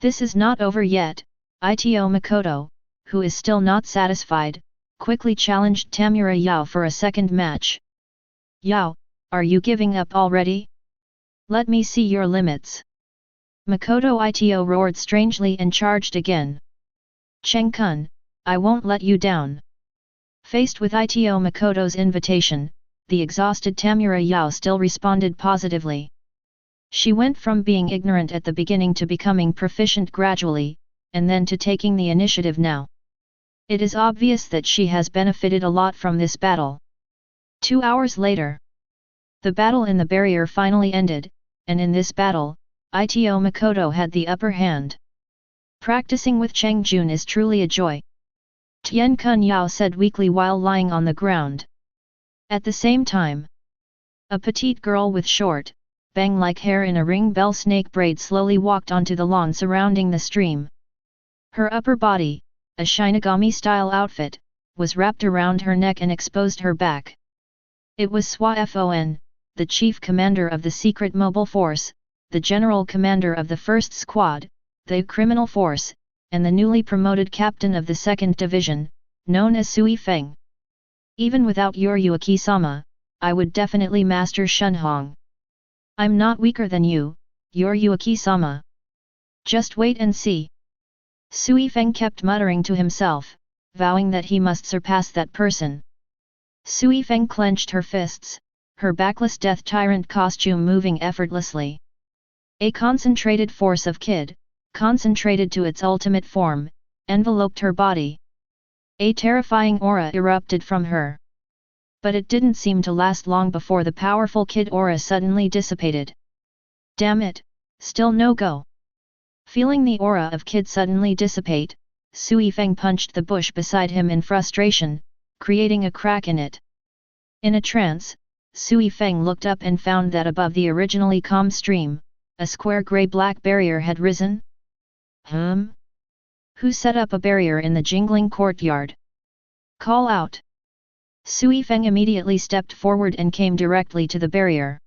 This is not over yet. Ito Makoto, who is still not satisfied, quickly challenged Tamura Yao for a second match. Yao, are you giving up already? Let me see your limits. Makoto Ito roared strangely and charged again. Cheng-kun, I won't let you down. Faced with Ito Makoto's invitation, the exhausted Tamura Yao still responded positively. She went from being ignorant at the beginning to becoming proficient gradually, and then to taking the initiative now. It is obvious that she has benefited a lot from this battle. 2 hours later, the battle in the barrier finally ended, and in this battle, Ito Makoto had the upper hand. Practicing with Cheng Jun is truly a joy. Tien-kun Yao said weakly while lying on the ground. At the same time, a petite girl with short, bang-like hair in a ring bell snake braid slowly walked onto the lawn surrounding the stream. Her upper body, a Shinigami-style outfit, was wrapped around her neck and exposed her back. It was Swa-Fon, the chief commander of the secret mobile force, the general commander of the 1st Squad, the criminal force, and the newly promoted captain of the 2nd Division, known as Sui Feng. Even without Yoryuki-sama, I would definitely master Shunhong. I'm not weaker than you, Yoryuki-sama. Just wait and see. Sui Feng kept muttering to himself, vowing that he must surpass that person. Sui Feng clenched her fists, her backless death tyrant costume moving effortlessly. A concentrated force of Kid, concentrated to its ultimate form, enveloped her body. A terrifying aura erupted from her. But it didn't seem to last long before the powerful Kid aura suddenly dissipated. Damn it, still no go. Feeling the aura of Kid suddenly dissipate, Sui Feng punched the bush beside him in frustration, creating a crack in it. In a trance, Sui Feng looked up and found that above the originally calm stream, a square grey-black barrier had risen. Who set up a barrier in the jingling courtyard? Call out! Sui Feng immediately stepped forward and came directly to the barrier.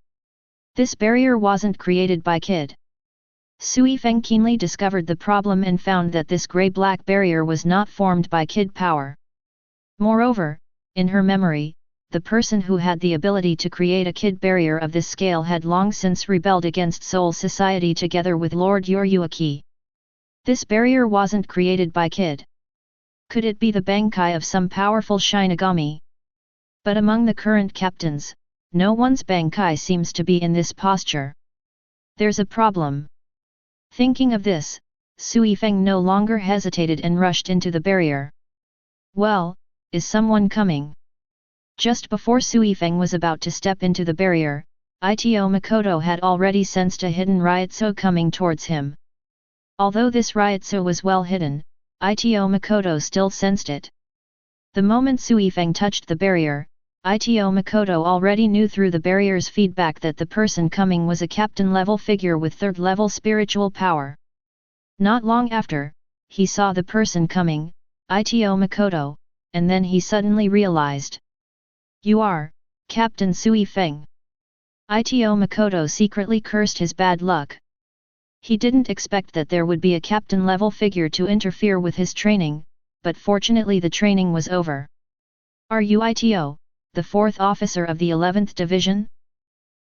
This barrier wasn't created by Kid. Sui Feng keenly discovered the problem and found that this grey-black barrier was not formed by Kid power. Moreover, in her memory, the person who had the ability to create a Kid barrier of this scale had long since rebelled against Soul Society together with Lord Yoryuki. This barrier wasn't created by Kid. Could it be the Bankai of some powerful Shinigami? But among the current captains, no one's Bankai seems to be in this posture. There's a problem. Thinking of this, Sui Feng no longer hesitated and rushed into the barrier. Well, is someone coming? Just before Sui Feng was about to step into the barrier, Ito Makoto had already sensed a hidden Ryutsu coming towards him. Although this Ryutsu was well hidden, Ito Makoto still sensed it. The moment Sui Feng touched the barrier, Ito Makoto already knew through the barrier's feedback that the person coming was a captain-level figure with 3rd-level spiritual power. Not long after, he saw the person coming, Ito Makoto, and then he suddenly realized. You are, Captain Sui Feng. Ito Makoto secretly cursed his bad luck. He didn't expect that there would be a captain-level figure to interfere with his training, but fortunately the training was over. Are you Ito, the 4th officer of the 11th Division?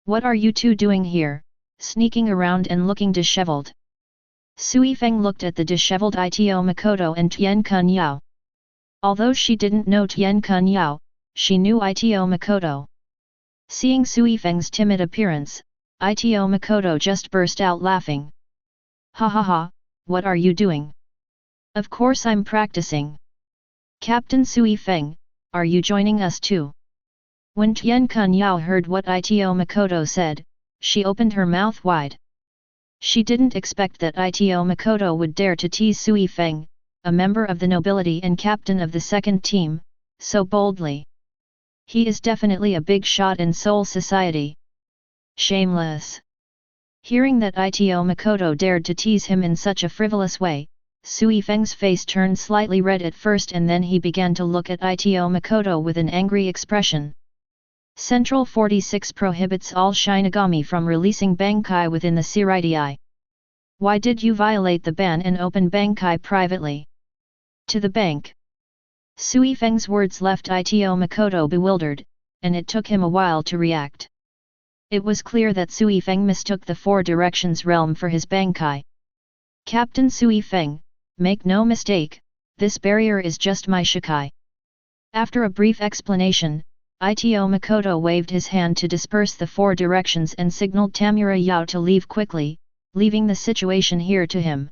What are you two doing here, sneaking around and looking disheveled? Sui Feng looked at the disheveled Ito Makoto and Tian Kunyao. Although she didn't know Tian Kunyao, she knew Ito Makoto. Seeing Sui Feng's timid appearance, Ito Makoto just burst out laughing. Ha ha ha, what are you doing? Of course I'm practicing. Captain Sui Feng, are you joining us too? When Tian Kunyao heard what Ito Makoto said, she opened her mouth wide. She didn't expect that Ito Makoto would dare to tease Sui Feng, a member of the nobility and captain of the 2nd team, so boldly. He is definitely a big shot in Seoul society. Shameless. Hearing that Ito Makoto dared to tease him in such a frivolous way, Sui Feng's face turned slightly red at first and then he began to look at Ito Makoto with an angry expression. Central 46 prohibits all Shinigami from releasing Bankai within the Seireiti. Why did you violate the ban and open Bankai privately? To the bank. Sui Feng's words left Ito Makoto bewildered, and it took him a while to react. It was clear that Sui Feng mistook the 4 Directions realm for his Bankai. Captain Sui Feng, make no mistake, this barrier is just my Shikai. After a brief explanation, Ito Makoto waved his hand to disperse the 4 Directions and signaled Tamura Yao to leave quickly, leaving the situation here to him.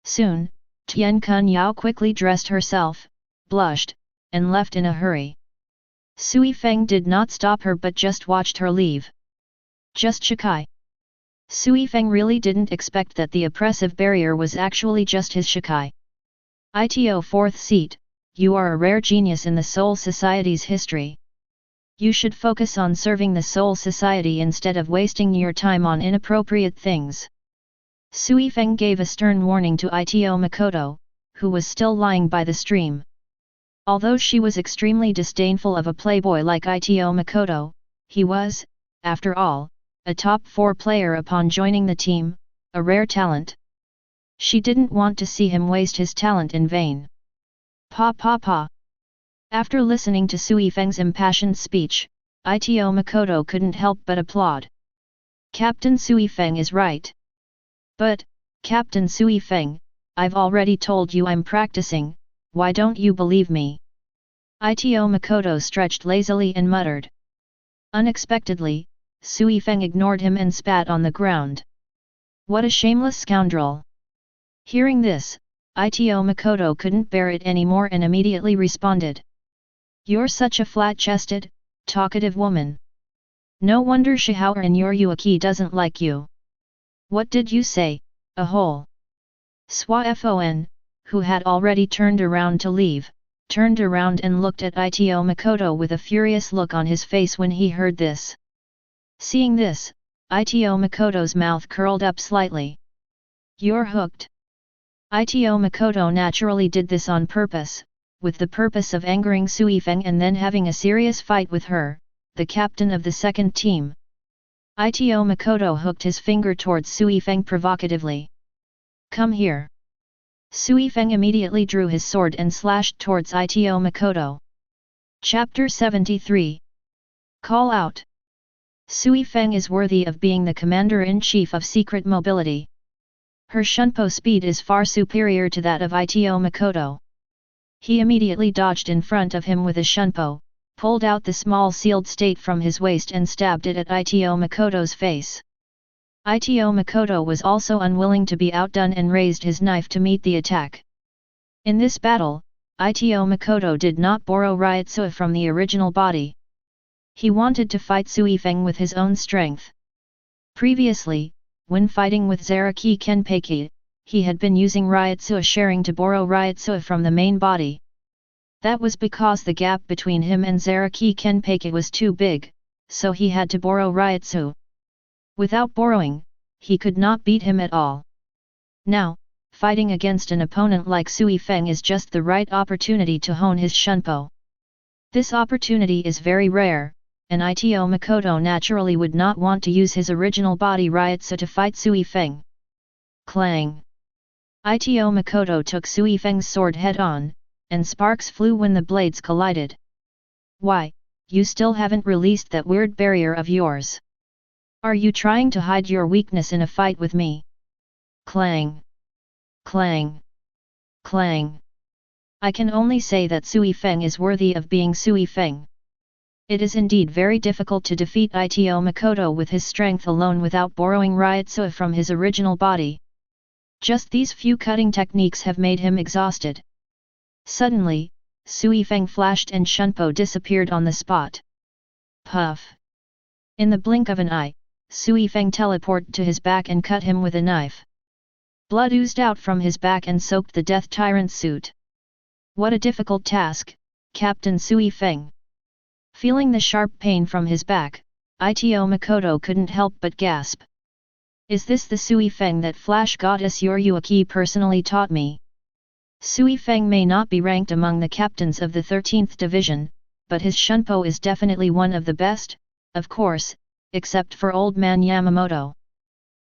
Soon, Tian Kunyao quickly dressed herself, blushed, and left in a hurry. Sui Feng did not stop her but just watched her leave. Just Shikai. Sui Feng really didn't expect that the oppressive barrier was actually just his Shikai. Ito 4th seat, you are a rare genius in the Seoul Society's history. You should focus on serving the Seoul Society instead of wasting your time on inappropriate things. Sui Feng gave a stern warning to Ito Makoto, who was still lying by the stream. Although she was extremely disdainful of a playboy like Ito Makoto, he was, after all, a top 4 player upon joining the team, a rare talent. She didn't want to see him waste his talent in vain. Pa pa pa. After listening to Sui Feng's impassioned speech, Ito Makoto couldn't help but applaud. Captain Sui Feng is right. But, Captain Sui Feng, I've already told you I'm practicing, why don't you believe me? Ito Makoto stretched lazily and muttered. Unexpectedly, Sui Feng ignored him and spat on the ground. What a shameless scoundrel! Hearing this, Ito Makoto couldn't bear it anymore and immediately responded. You're such a flat-chested, talkative woman. No wonder Shihao in your Uake doesn't like you. What did you say, a hole? Swa Fon, who had already turned around to leave, turned around and looked at Ito Makoto with a furious look on his face when he heard this. Seeing this, Ito Makoto's mouth curled up slightly. You're hooked. Ito Makoto naturally did this on purpose, with the purpose of angering Sui Feng and then having a serious fight with her, the captain of the 2nd team. Ito Makoto hooked his finger towards Sui Feng provocatively. Come here. Sui Feng immediately drew his sword and slashed towards Ito Makoto. Chapter 73. Call out. Sui Feng is worthy of being the commander-in-chief of secret mobility. Her shunpo speed is far superior to that of Ito Makoto. He immediately dodged in front of him with a shunpo, pulled out the small sealed state from his waist and stabbed it at Ito Makoto's face. Ito Makoto was also unwilling to be outdone and raised his knife to meet the attack. In this battle, Ito Makoto did not borrow Ryutsui from the original body. He wanted to fight Sui Feng with his own strength. Previously, when fighting with Zaraki Kenpeki, he had been using Ryutsui sharing to borrow Ryutsui from the main body. That was because the gap between him and Zaraki Kenpeki was too big, so he had to borrow Ryutsui. Without borrowing, he could not beat him at all. Now, fighting against an opponent like Sui Feng is just the right opportunity to hone his shunpo. This opportunity is very rare, and Ito Makoto naturally would not want to use his original body Ryutsu to fight Sui Feng. Clang! Ito Makoto took Sui Feng's sword head-on, and sparks flew when the blades collided. Why, you still haven't released that weird barrier of yours. Are you trying to hide your weakness in a fight with me? Clang! Clang! Clang! I can only say that Sui Feng is worthy of being Sui Feng. It is indeed very difficult to defeat Ito Makoto with his strength alone without borrowing Ryutsu from his original body. Just these few cutting techniques have made him exhausted. Suddenly, Sui Feng flashed and Shunpo disappeared on the spot. Puff! In the blink of an eye, Sui Feng teleported to his back and cut him with a knife. Blood oozed out from his back and soaked the Death Tyrant's suit. What a difficult task, Captain Sui Feng. Feeling the sharp pain from his back, Ito Makoto couldn't help but gasp. Is this the Sui Feng that Flash Goddess Yoryuki personally taught me? Sui Feng may not be ranked among the captains of the 13th Division, but his Shunpo is definitely one of the best, of course, except for Old Man Yamamoto.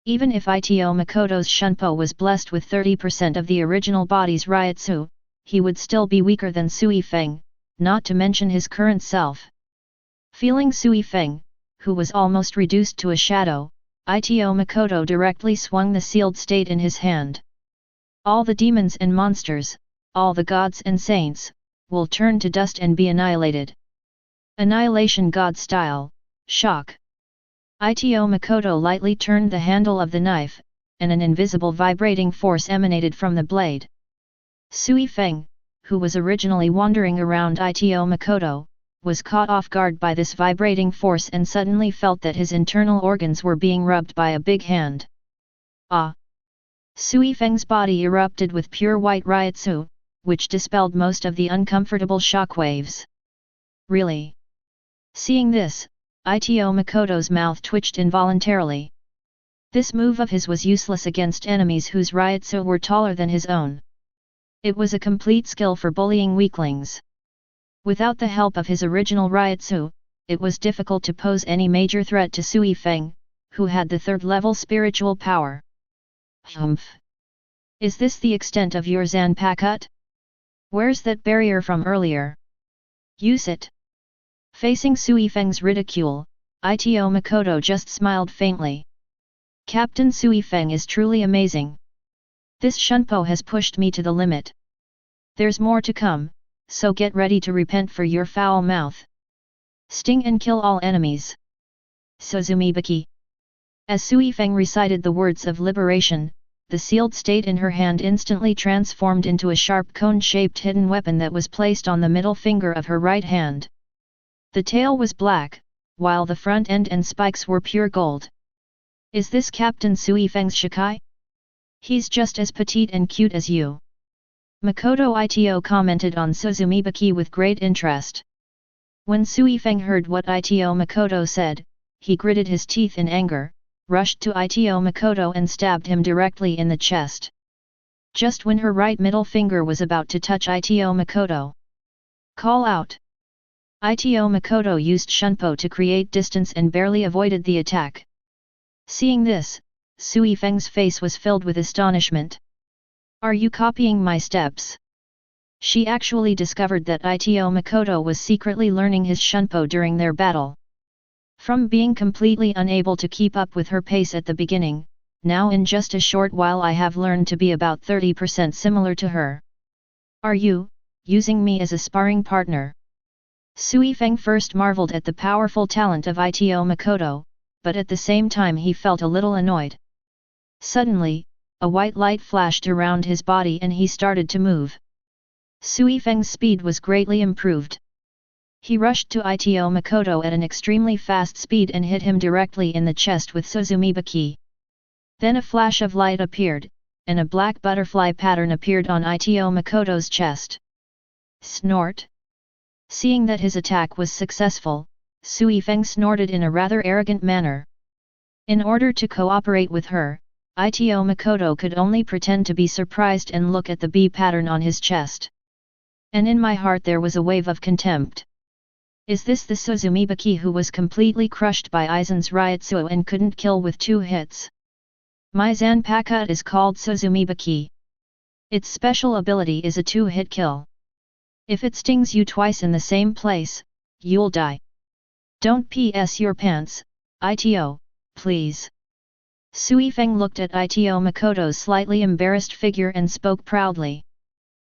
Even if Ito Makoto's Shunpo was blessed with 30% of the original body's Ryutsu, he would still be weaker than Sui Feng, not to mention his current self. Feeling Sui Feng, who was almost reduced to a shadow, Ito Makoto directly swung the sealed state in his hand. All the demons and monsters, all the gods and saints, will turn to dust and be annihilated. Annihilation God style, shock. Ito Makoto lightly turned the handle of the knife, and an invisible vibrating force emanated from the blade. Sui Feng, who was originally wandering around Ito Makoto, was caught off guard by this vibrating force and suddenly felt that his internal organs were being rubbed by a big hand. Ah! Sui Feng's body erupted with pure white Ryutsu, which dispelled most of the uncomfortable shockwaves. Really? Seeing this, Ito Makoto's mouth twitched involuntarily. This move of his was useless against enemies whose Ryutsu were taller than his own. It was a complete skill for bullying weaklings. Without the help of his original Ryutsu, it was difficult to pose any major threat to Sui Feng, who had the 3rd level spiritual power. Humph! Is this the extent of your Zanpakuto? Where's that barrier from earlier? Use it! Facing Sui Feng's ridicule, Ito Makoto just smiled faintly. Captain Sui Feng is truly amazing. This Shunpo has pushed me to the limit. There's more to come, so get ready to repent for your foul mouth. Sting and kill all enemies. Suzumibaki. As Sui Feng recited the words of liberation, the sealed state in her hand instantly transformed into a sharp cone-shaped hidden weapon that was placed on the middle finger of her right hand. The tail was black, while the front end and spikes were pure gold. Is this Captain Sui Feng's Shikai? He's just as petite and cute as you. Makoto Ito commented on Suzumibaki with great interest. When Sui Feng heard what Ito Makoto said, he gritted his teeth in anger, rushed to Ito Makoto and stabbed him directly in the chest. Just when her right middle finger was about to touch Ito Makoto. Call out! Ito Makoto used Shunpo to create distance and barely avoided the attack. Seeing this, Sui Feng's face was filled with astonishment. Are you copying my steps? She actually discovered that Ito Makoto was secretly learning his Shunpo during their battle. From being completely unable to keep up with her pace at the beginning, now in just a short while I have learned to be about 30% similar to her. Are you using me as a sparring partner? Sui Feng first marveled at the powerful talent of Ito Makoto, but at the same time he felt a little annoyed. Suddenly, a white light flashed around his body and he started to move. Sui Feng's speed was greatly improved. He rushed to Ito Makoto at an extremely fast speed and hit him directly in the chest with Suzumibaki. Then a flash of light appeared, and a black butterfly pattern appeared on Ito Makoto's chest. Snort! Seeing that his attack was successful, Sui Feng snorted in a rather arrogant manner. In order to cooperate with her, Ito Makoto could only pretend to be surprised and look at the bee pattern on his chest. And in my heart there was a wave of contempt. Is this the Suzumibaki who was completely crushed by Aizen's Ryutsu and couldn't kill with 2 hits? My Zanpakuto is called Suzumibaki. Its special ability is a 2-hit kill. If it stings you twice in the same place, you'll die. Don't PS your pants, Ito, please. Sui Feng looked at Ito Makoto's slightly embarrassed figure and spoke proudly.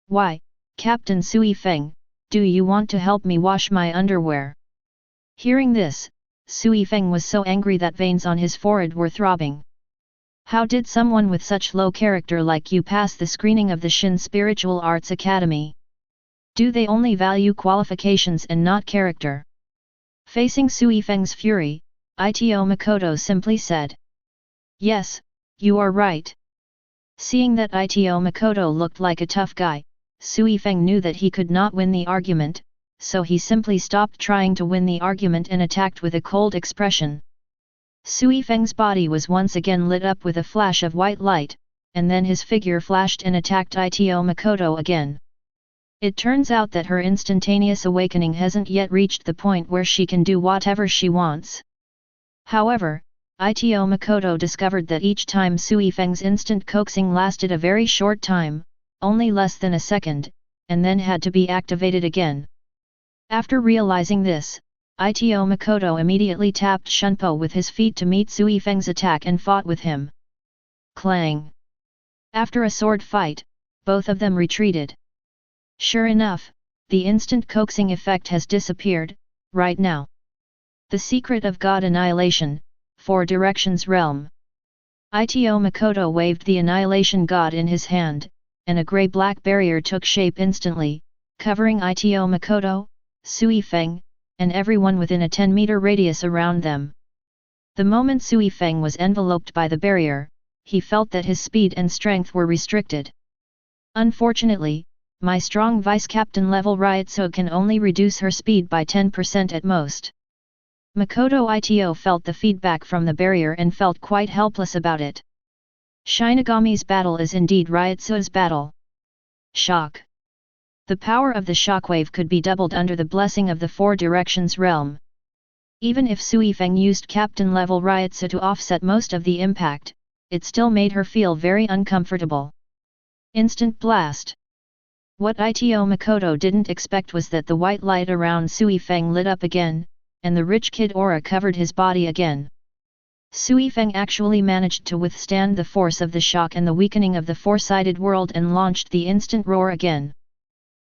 Why, Captain Sui Feng, do you want to help me wash my underwear? Hearing this, Sui Feng was so angry that veins on his forehead were throbbing. How did someone with such low character like you pass the screening of the Shin Spiritual Arts Academy? Do they only value qualifications and not character? Facing Sui Feng's fury, Ito Makoto simply said. Yes, you are right. Seeing that Ito Makoto looked like a tough guy, Sui Feng knew that he could not win the argument, so he simply stopped trying to win the argument and attacked with a cold expression. Sui Feng's body was once again lit up with a flash of white light, and then his figure flashed and attacked Ito Makoto again. It turns out that her instantaneous awakening hasn't yet reached the point where she can do whatever she wants. However, Ito Makoto discovered that each time Sui Feng's instant coaxing lasted a very short time, only less than a second, and then had to be activated again. After realizing this, Ito Makoto immediately tapped Shunpo with his feet to meet Sui Feng's attack and fought with him. Clang! After a sword fight, both of them retreated. Sure enough, the instant coaxing effect has disappeared, right now. The secret of God Annihilation, 4 Directions Realm. Ito Makoto waved the Annihilation God in his hand, and a grey-black barrier took shape instantly, covering Ito Makoto, Sui Feng, and everyone within a 10-meter radius around them. The moment Sui Feng was enveloped by the barrier, he felt that his speed and strength were restricted. Unfortunately, my strong vice-captain level Ryutsu can only reduce her speed by 10% at most. Makoto Ito felt the feedback from the barrier and felt quite helpless about it. Shinigami's battle is indeed Ryutsu's battle. Shock. The power of the shockwave could be doubled under the blessing of the 4 Directions Realm. Even if Sui Feng used captain-level Ryutsu to offset most of the impact, it still made her feel very uncomfortable. Instant blast. What Ito Makoto didn't expect was that the white light around Sui Feng lit up again, and the rich kid aura covered his body again. Sui Feng actually managed to withstand the force of the shock and the weakening of the 4-sided world and launched the instant roar again.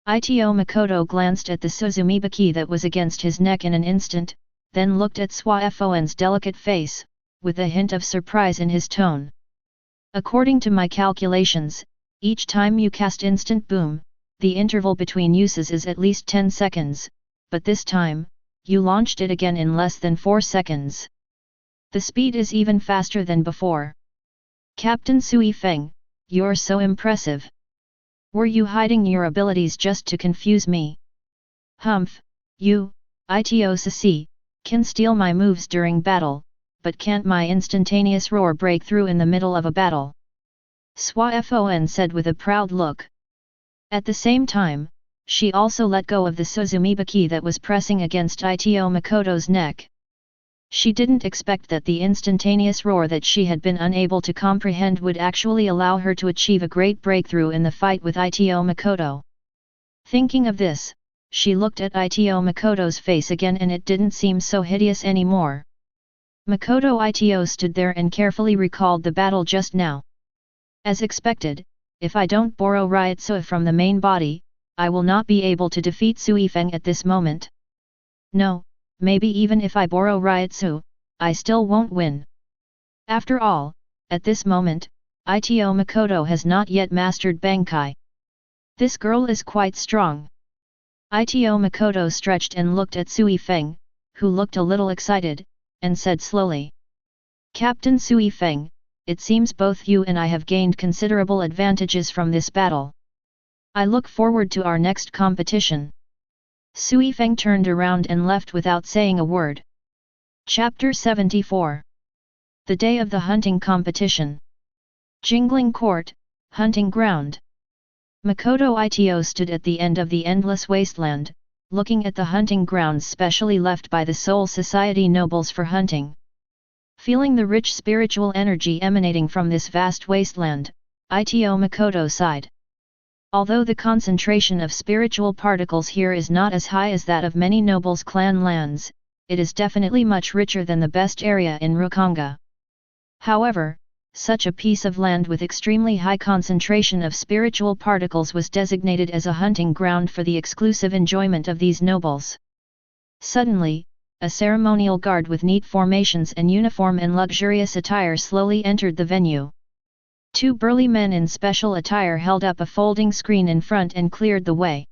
Ito Makoto glanced at the Suzumibaki that was against his neck in an instant, then looked at Swafon's delicate face, with a hint of surprise in his tone. According to my calculations, each time you cast Instant Boom, the interval between uses is at least 10 seconds, but this time, you launched it again in less than 4 seconds. The speed is even faster than before. Captain Sui Feng, you're so impressive. Were you hiding your abilities just to confuse me? Humph, you, Ito Sasi, can steal my moves during battle, but can't my instantaneous roar break through in the middle of a battle? Swafon said with a proud look. At the same time, she also let go of the Suzumibaki that was pressing against Ito Makoto's neck. She didn't expect that the instantaneous roar that she had been unable to comprehend would actually allow her to achieve a great breakthrough in the fight with Ito Makoto. Thinking of this, she looked at Ito Makoto's face again and it didn't seem so hideous anymore. Makoto Ito stood there and carefully recalled the battle just now. As expected, if I don't borrow Ryutsu from the main body, I will not be able to defeat Sui Feng at this moment. No, maybe even if I borrow Ryutsu, I still won't win. After all, at this moment, Ito Makoto has not yet mastered Bankai. This girl is quite strong. Ito Makoto stretched and looked at Sui Feng, who looked a little excited, and said slowly. Captain Sui Feng, it seems both you and I have gained considerable advantages from this battle. I look forward to our next competition. Sui Feng turned around and left without saying a word. Chapter 74. The day of the hunting competition. Jingling Court, Hunting Ground. Makoto Ito stood at the end of the endless wasteland, looking at the hunting grounds specially left by the Soul Society nobles for hunting. Feeling the rich spiritual energy emanating from this vast wasteland, Ito Makoto sighed. Although the concentration of spiritual particles here is not as high as that of many nobles' clan lands, it is definitely much richer than the best area in Rukanga. However, such a piece of land with extremely high concentration of spiritual particles was designated as a hunting ground for the exclusive enjoyment of these nobles. Suddenly, a ceremonial guard with neat formations and uniform and luxurious attire slowly entered the venue. Two burly men in special attire held up a folding screen in front and cleared the way.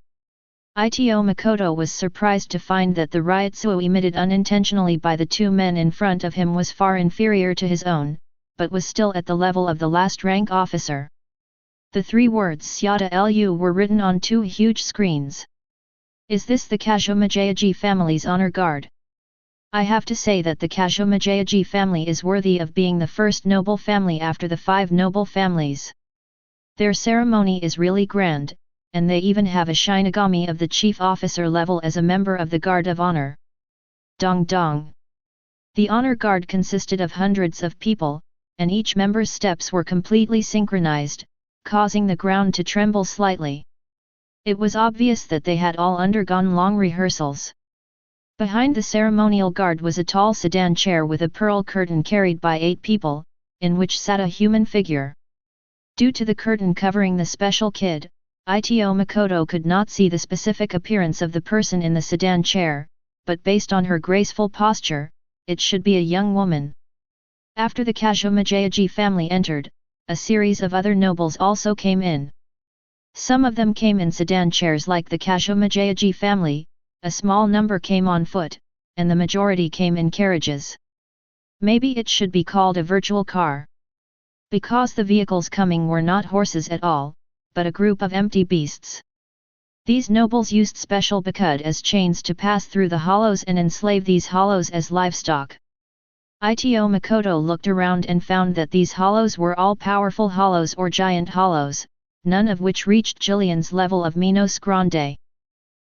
Ito Makoto was surprised to find that the ryotsuo emitted unintentionally by the two men in front of him was far inferior to his own, but was still at the level of the last rank officer. The three words Syata Lu were written on two huge screens. Is this the Kashomajayaji family's honor guard? I have to say that the Kashomajayaji family is worthy of being the first noble family after the 5 noble families. Their ceremony is really grand, and they even have a Shinigami of the chief officer level as a member of the Guard of Honor. Dong dong. The honor guard consisted of hundreds of people, and each member's steps were completely synchronized, causing the ground to tremble slightly. It was obvious that they had all undergone long rehearsals. Behind the ceremonial guard was a tall sedan chair with a pearl curtain carried by 8 people, in which sat a human figure. Due to the curtain covering the special kid, Ito Makoto could not see the specific appearance of the person in the sedan chair, but based on her graceful posture, it should be a young woman. After the Kashomajayaji family entered, a series of other nobles also came in. Some of them came in sedan chairs like the Kashomajayaji family, a small number came on foot, and the majority came in carriages. Maybe it should be called a virtual car. Because the vehicles coming were not horses at all, but a group of empty beasts. These nobles used special bakud as chains to pass through the hollows and enslave these hollows as livestock. Ito Makoto looked around and found that these hollows were all powerful hollows or giant hollows, none of which reached Jillian's level of Minos Grande.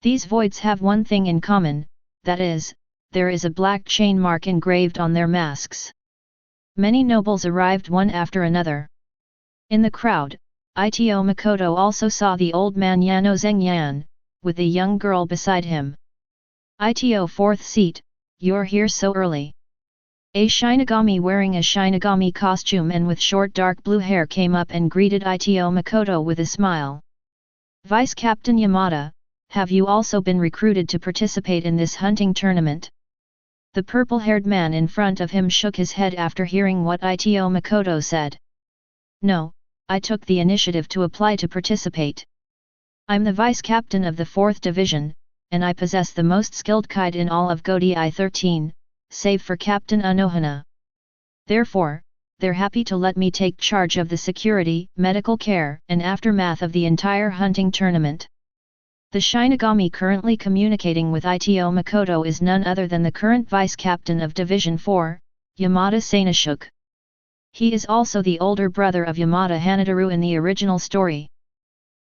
These voids have one thing in common, that is, there is a black chain mark engraved on their masks. Many nobles arrived one after another. In the crowd, Ito Makoto also saw the old man Yano Zengyan, with a young girl beside him. Ito 4th seat, you're here so early. A Shinigami wearing a Shinigami costume and with short dark blue hair came up and greeted Ito Makoto with a smile. Vice Captain Yamada, have you also been recruited to participate in this hunting tournament? The purple-haired man in front of him shook his head after hearing what Ito Makoto said. No, I took the initiative to apply to participate. I'm the vice captain of the 4th division, and I possess the most skilled kite in all of Godi I-13, save for Captain Anohana. Therefore, they're happy to let me take charge of the security, medical care, and aftermath of the entire hunting tournament. The Shinigami currently communicating with Ito Makoto is none other than the current vice captain of Division 4, Yamada Sanashuk. He is also the older brother of Yamada Hanadaru in the original story.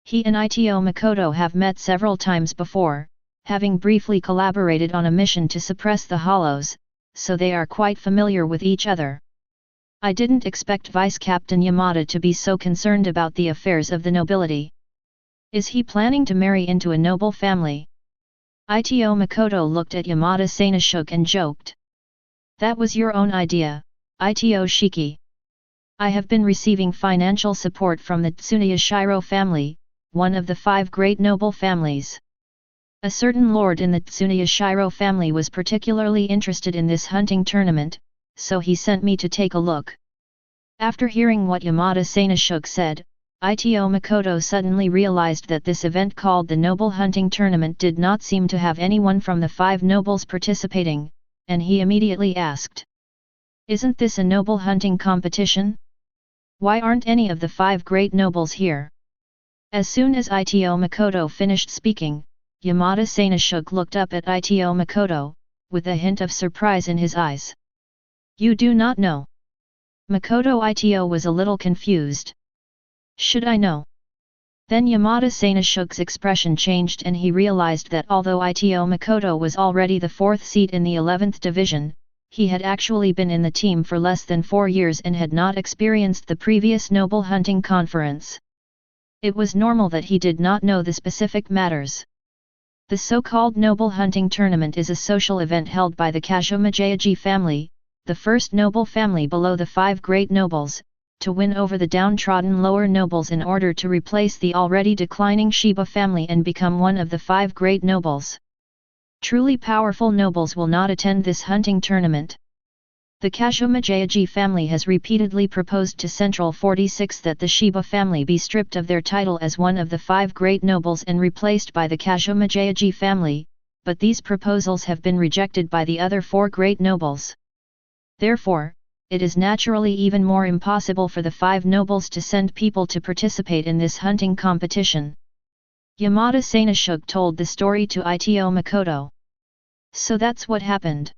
He and Ito Makoto have met several times before, having briefly collaborated on a mission to suppress the hollows, so they are quite familiar with each other. I didn't expect Vice Captain Yamada to be so concerned about the affairs of the nobility. Is he planning to marry into a noble family? Ito Makoto looked at Yamada Sanashuk and joked. That was your own idea, Ito Shiki. I have been receiving financial support from the Tsuneya Shiro family, one of the 5 great noble families. A certain lord in the Tsuneya Shiro family was particularly interested in this hunting tournament, so he sent me to take a look. After hearing what Yamada Sanashuk said, Ito Makoto suddenly realized that this event called the Noble Hunting Tournament did not seem to have anyone from the 5 nobles participating, and he immediately asked. Isn't this a noble hunting competition? Why aren't any of the 5 great nobles here? As soon as Ito Makoto finished speaking, Yamada Sanashuk looked up at Ito Makoto, with a hint of surprise in his eyes. You do not know? Makoto Ito was a little confused. Should I know? Then Yamada Sanashug's expression changed and he realized that although Ito Makoto was already the 4th seat in the 11th division, he had actually been in the team for less than 4 years and had not experienced the previous Noble Hunting Conference. It was normal that he did not know the specific matters. The so-called Noble Hunting Tournament is a social event held by the Kashomajayaji family, the first noble family below the 5 great nobles, to win over the downtrodden lower nobles in order to replace the already declining Shiba family and become one of the 5 great nobles. Truly powerful nobles will not attend this hunting tournament. The Kashomajayaji family has repeatedly proposed to Central 46 that the Shiba family be stripped of their title as one of the 5 great nobles and replaced by the Kashomajayaji family, but these proposals have been rejected by the other 4 great nobles. Therefore, it is naturally even more impossible for the 5 nobles to send people to participate in this hunting competition. Yamada Sanashug told the story to Ito Makoto. So that's what happened.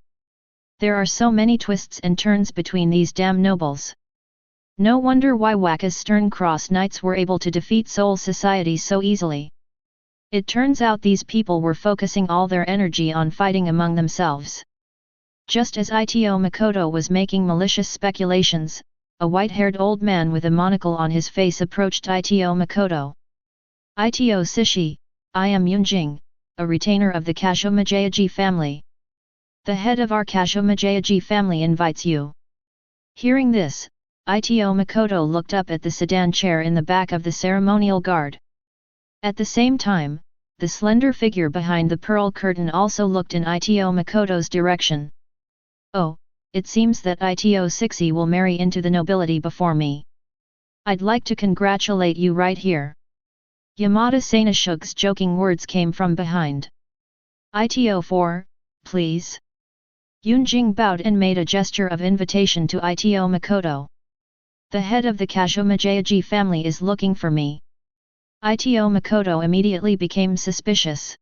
There are so many twists and turns between these damn nobles. No wonder why Wakka's Stern Cross Knights were able to defeat Soul Society so easily. It turns out these people were focusing all their energy on fighting among themselves. Just as Ito Makoto was making malicious speculations, a white-haired old man with a monocle on his face approached Ito Makoto. Ito Sishi, I am Yunjing, a retainer of the Kashomajayaji family. The head of our Kashomajayaji family invites you. Hearing this, Ito Makoto looked up at the sedan chair in the back of the ceremonial guard. At the same time, the slender figure behind the pearl curtain also looked in Ito Makoto's direction. Oh, it seems that Ito Sixi will marry into the nobility before me. I'd like to congratulate you right here. Yamada Sanashug's joking words came from behind. Ito 4, please. Yunjing bowed and made a gesture of invitation to Ito Makoto. The head of the Kashomajayaji family is looking for me. Ito Makoto immediately became suspicious.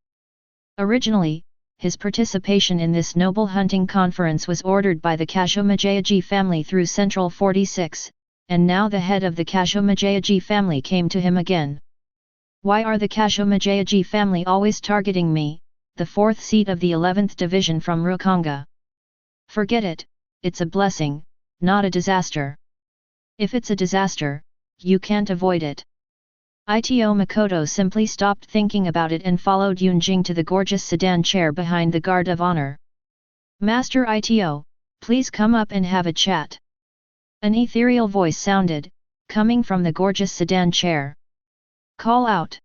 Originally, his participation in this noble hunting conference was ordered by the Kashomajayaji family through Central 46, and now the head of the Kashomajayaji family came to him again. Why are the Kashomajayaji family always targeting me, the 4th seat of the 11th division from Rukanga? Forget it, it's a blessing, not a disaster. If it's a disaster, you can't avoid it. Ito Makoto simply stopped thinking about it and followed Yunjing to the gorgeous sedan chair behind the guard of honor. Master Ito, please come up and have a chat. An ethereal voice sounded, coming from the gorgeous sedan chair. Call out.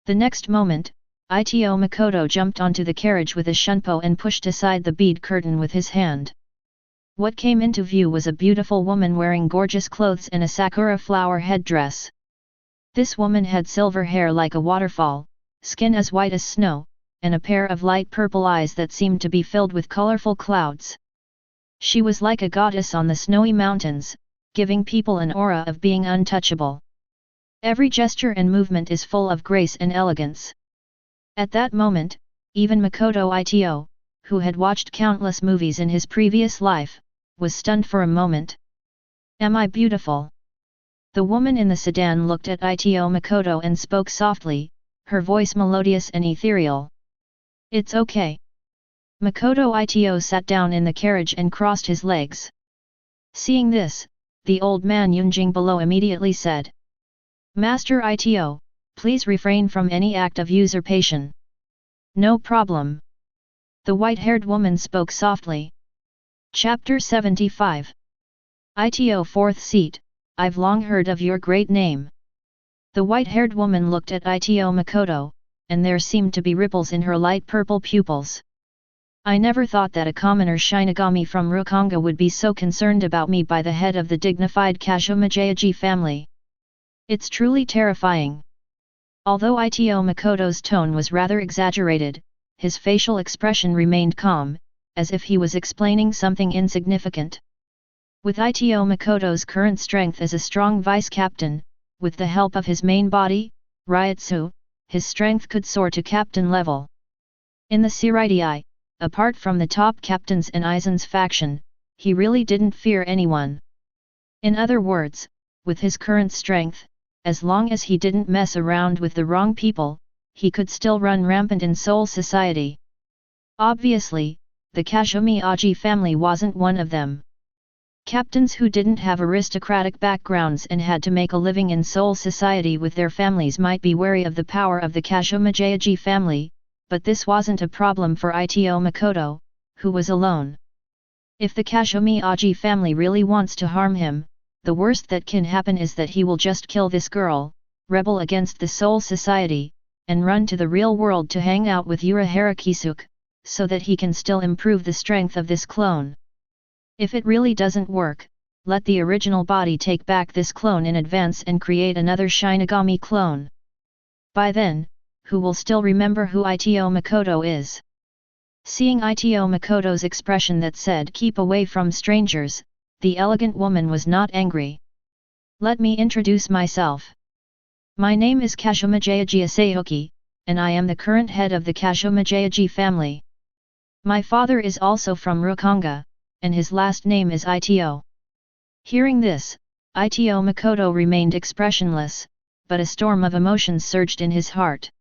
The next moment, Ito Makoto jumped onto the carriage with a shunpo and pushed aside the bead curtain with his hand. What came into view was a beautiful woman wearing gorgeous clothes and a sakura flower headdress. This woman had silver hair like a waterfall, skin as white as snow, and a pair of light purple eyes that seemed to be filled with colorful clouds. She was like a goddess on the snowy mountains, giving people an aura of being untouchable. Every gesture and movement is full of grace and elegance. At that moment, even Makoto Ito, who had watched countless movies in his previous life, was stunned for a moment. Am I beautiful? The woman in the sedan looked at Ito Makoto and spoke softly, her voice melodious and ethereal. It's okay. Makoto Ito sat down in the carriage and crossed his legs. Seeing this, the old man Yunjing below immediately said. Master Ito, please refrain from any act of usurpation. No problem. The white-haired woman spoke softly. Chapter 75. Ito 4th seat. I've long heard of your great name. The white-haired woman looked at Ito Makoto, and there seemed to be ripples in her light purple pupils. I never thought that a commoner Shinigami from Rukanga would be so concerned about me by the head of the dignified Kashomajayaji family. It's truly terrifying. Although Ito Makoto's tone was rather exaggerated, his facial expression remained calm, as if he was explaining something insignificant. With Ito Makoto's current strength as a strong vice-captain, with the help of his main body, Ryutsu, his strength could soar to captain level. In the Seireitei, apart from the top captains and Aizen's faction, he really didn't fear anyone. In other words, with his current strength, as long as he didn't mess around with the wrong people, he could still run rampant in Soul Society. Obviously, the Kazumi Aji family wasn't one of them. Captains who didn't have aristocratic backgrounds and had to make a living in Soul Society with their families might be wary of the power of the Kazumi family, but this wasn't a problem for Ito Makoto, who was alone. If the Kazumi Aji family really wants to harm him, the worst that can happen is that he will just kill this girl, rebel against the Soul Society, and run to the real world to hang out with Urahara Kisuke, so that he can still improve the strength of this clone. If it really doesn't work, let the original body take back this clone in advance and create another Shinigami clone. By then, who will still remember who Ito Makoto is? Seeing Ito Makoto's expression that said keep away from strangers, the elegant woman was not angry. Let me introduce myself. My name is Kazumi Asahoki, and I am the current head of the Kazumi family. My father is also from Rukonga, and his last name is Ito. Hearing this, Ito Makoto remained expressionless, but a storm of emotions surged in his heart.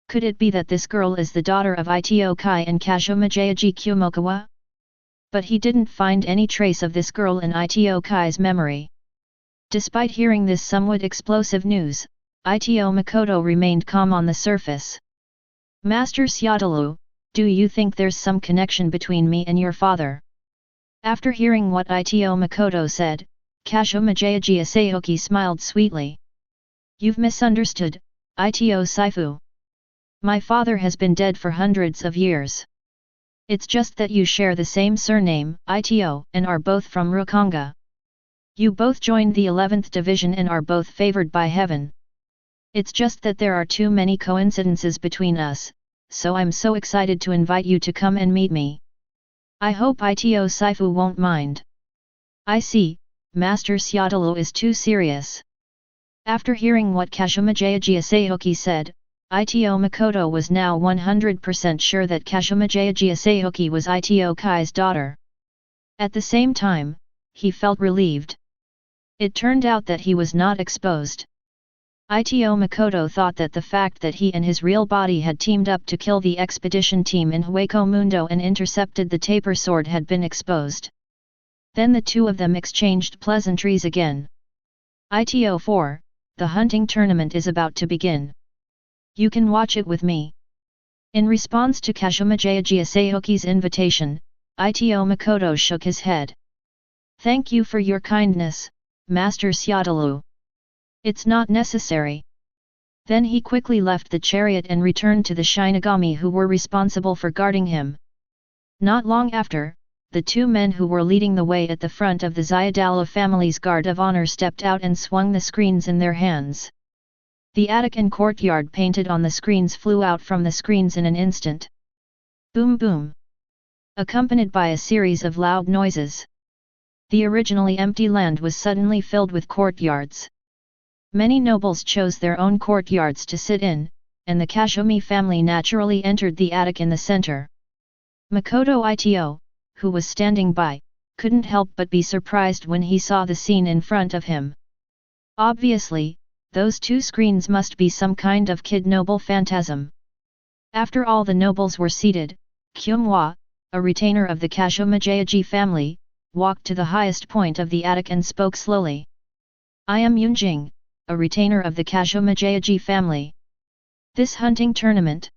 Could it be that this girl is the daughter of Ito Kai and Kazumi Kumokawa? But he didn't find any trace of this girl in Ito Kai's memory. Despite hearing this somewhat explosive news, Ito Makoto remained calm on the surface. Master Seattle, do you think there's some connection between me and your father? After hearing what Ito Makoto said, Kazumi Asahoki smiled sweetly. You've misunderstood, Ito Saifu. My father has been dead for hundreds of years. It's just that you share the same surname, Ito, and are both from Rukonga. You both joined the 11th Division and are both favored by heaven. It's just that there are too many coincidences between us, so I'm so excited to invite you to come and meet me. I hope Ito Saifu won't mind. I see, Master Seattle is too serious. After hearing what Kazumi Asahoki said, Ito Makoto was now 100% sure that Kazumi Asahoki was Ito Kai's daughter. At the same time, he felt relieved. It turned out that he was not exposed. Ito Makoto thought that the fact that he and his real body had teamed up to kill the expedition team in Hueco Mundo and intercepted the taper sword had been exposed. Then the two of them exchanged pleasantries again. Ito 4, the hunting tournament is about to begin. You can watch it with me. In response to Kazumi Asahoki's invitation, Ito Makoto shook his head. Thank you for your kindness, Master Seattle. It's not necessary. Then he quickly left the chariot and returned to the Shinigami who were responsible for guarding him. Not long after, the two men who were leading the way at the front of the Zayadalo family's guard of honor stepped out and swung the screens in their hands. The attic and courtyard painted on the screens flew out from the screens in an instant. Boom boom! Accompanied by a series of loud noises. The originally empty land was suddenly filled with courtyards. Many nobles chose their own courtyards to sit in, and the Kazumi family naturally entered the attic in the center. Makoto Ito, who was standing by, couldn't help but be surprised when he saw the scene in front of him. Obviously, those two screens must be some kind of kid noble phantasm. After all the nobles were seated, Kyumwa, a retainer of the Kazumi family, walked to the highest point of the attic and spoke slowly. I am Yunjing, a retainer of the Kazumi family. This hunting tournament.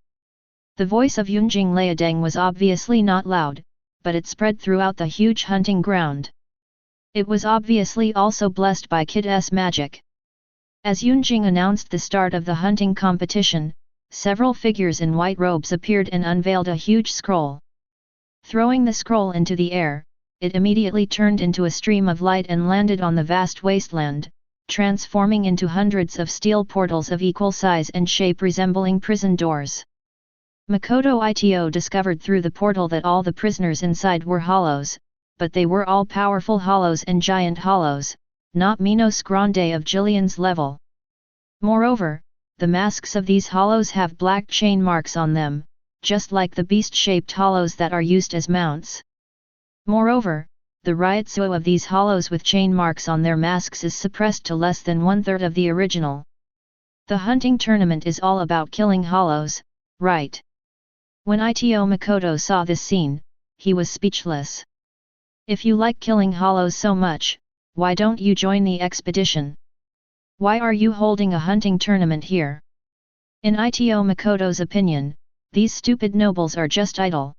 The voice of Yunjing Liadeng was obviously not loud, but it spread throughout the huge hunting ground. It was obviously also blessed by Kid S magic. As Yunjing announced the start of the hunting competition, several figures in white robes appeared and unveiled a huge scroll. Throwing the scroll into the air, it immediately turned into a stream of light and landed on the vast wasteland, transforming into hundreds of steel portals of equal size and shape resembling prison doors. Makoto Ito discovered through the portal that all the prisoners inside were hollows, but they were all powerful hollows and giant hollows, not Minos Grande of Jillian's level. Moreover, the masks of these hollows have black chain marks on them, just like the beast-shaped hollows that are used as mounts. Moreover, the ryotsuo of these hollows with chain marks on their masks is suppressed to less than 1/3 of the original. The hunting tournament is all about killing hollows, right? When Ito Makoto saw this scene, he was speechless. If you like killing hollows so much, why don't you join the expedition? Why are you holding a hunting tournament here? In Ito Makoto's opinion, these stupid nobles are just idle.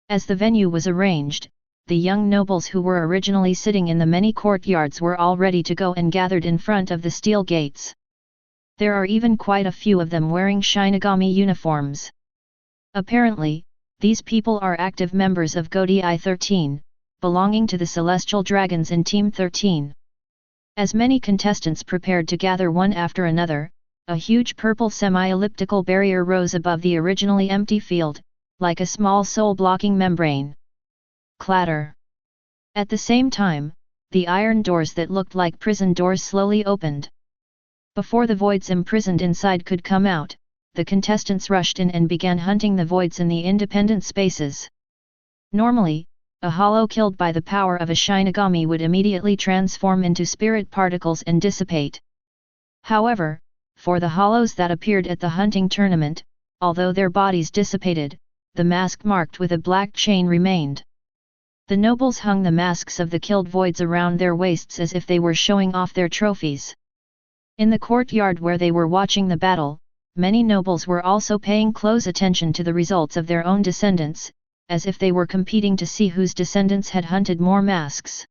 As the venue was arranged, the young nobles who were originally sitting in the many courtyards were all ready to go and gathered in front of the steel gates. There are even quite a few of them wearing Shinigami uniforms. Apparently, these people are active members of Godai 13, belonging to the Celestial Dragons in Team 13. As many contestants prepared to gather one after another, a huge purple semi-elliptical barrier rose above the originally empty field, like a small soul-blocking membrane. Clatter. At the same time, the iron doors that looked like prison doors slowly opened. Before the voids imprisoned inside could come out, the contestants rushed in and began hunting the voids in the independent spaces. Normally, a hollow killed by the power of a Shinigami would immediately transform into spirit particles and dissipate. However, for the hollows that appeared at the hunting tournament, although their bodies dissipated, the mask marked with a black chain remained. The nobles hung the masks of the killed voids around their waists as if they were showing off their trophies. In the courtyard where they were watching the battle, many nobles were also paying close attention to the results of their own descendants, as if they were competing to see whose descendants had hunted more masks.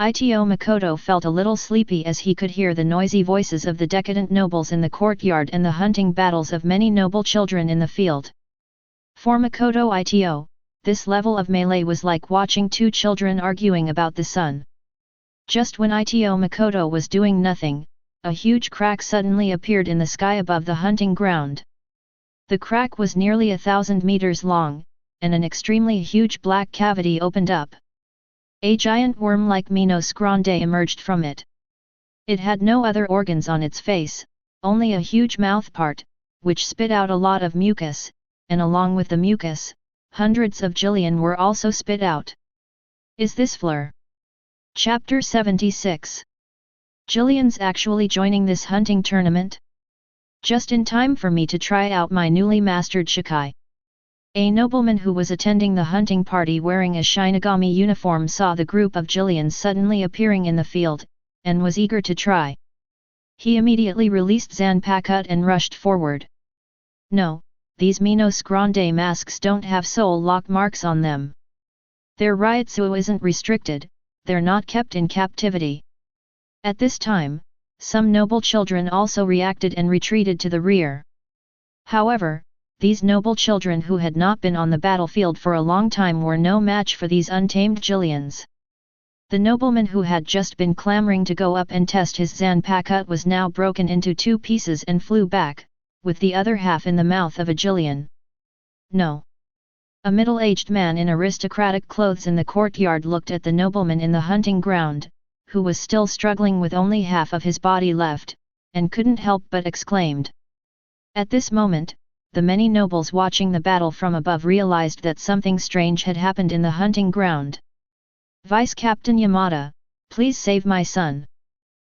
Ito Makoto felt a little sleepy as he could hear the noisy voices of the decadent nobles in the courtyard and the hunting battles of many noble children in the field. For Makoto Ito, this level of melee was like watching two children arguing about the sun. Just when Ito Makoto was doing nothing, a huge crack suddenly appeared in the sky above the hunting ground. The crack was nearly 1,000 meters long, and an extremely huge black cavity opened up. A giant worm-like Minos Grande emerged from it. It had no other organs on its face, only a huge mouthpart, which spit out a lot of mucus, and along with the mucus, hundreds of Jillian were also spit out. Is this Fleur? Chapter 76. Jillian's actually joining this hunting tournament? Just in time for me to try out my newly mastered Shikai. A nobleman who was attending the hunting party wearing a Shinigami uniform saw the group of Jillians suddenly appearing in the field, and was eager to try. He immediately released Zanpakuto and rushed forward. No, these Minos Grande masks don't have soul lock marks on them. Their ryotsuo isn't restricted, they're not kept in captivity. At this time, some noble children also reacted and retreated to the rear. However, these noble children who had not been on the battlefield for a long time were no match for these untamed Jillians. The nobleman who had just been clamoring to go up and test his Zanpakuto was now broken into 2 pieces and flew back, with the other half in the mouth of a Jillian. No. A middle-aged man in aristocratic clothes in the courtyard looked at the nobleman in the hunting ground, who was still struggling with only half of his body left, and couldn't help but exclaimed. At this moment, the many nobles watching the battle from above realized that something strange had happened in the hunting ground. Vice Captain Yamada, please save my son.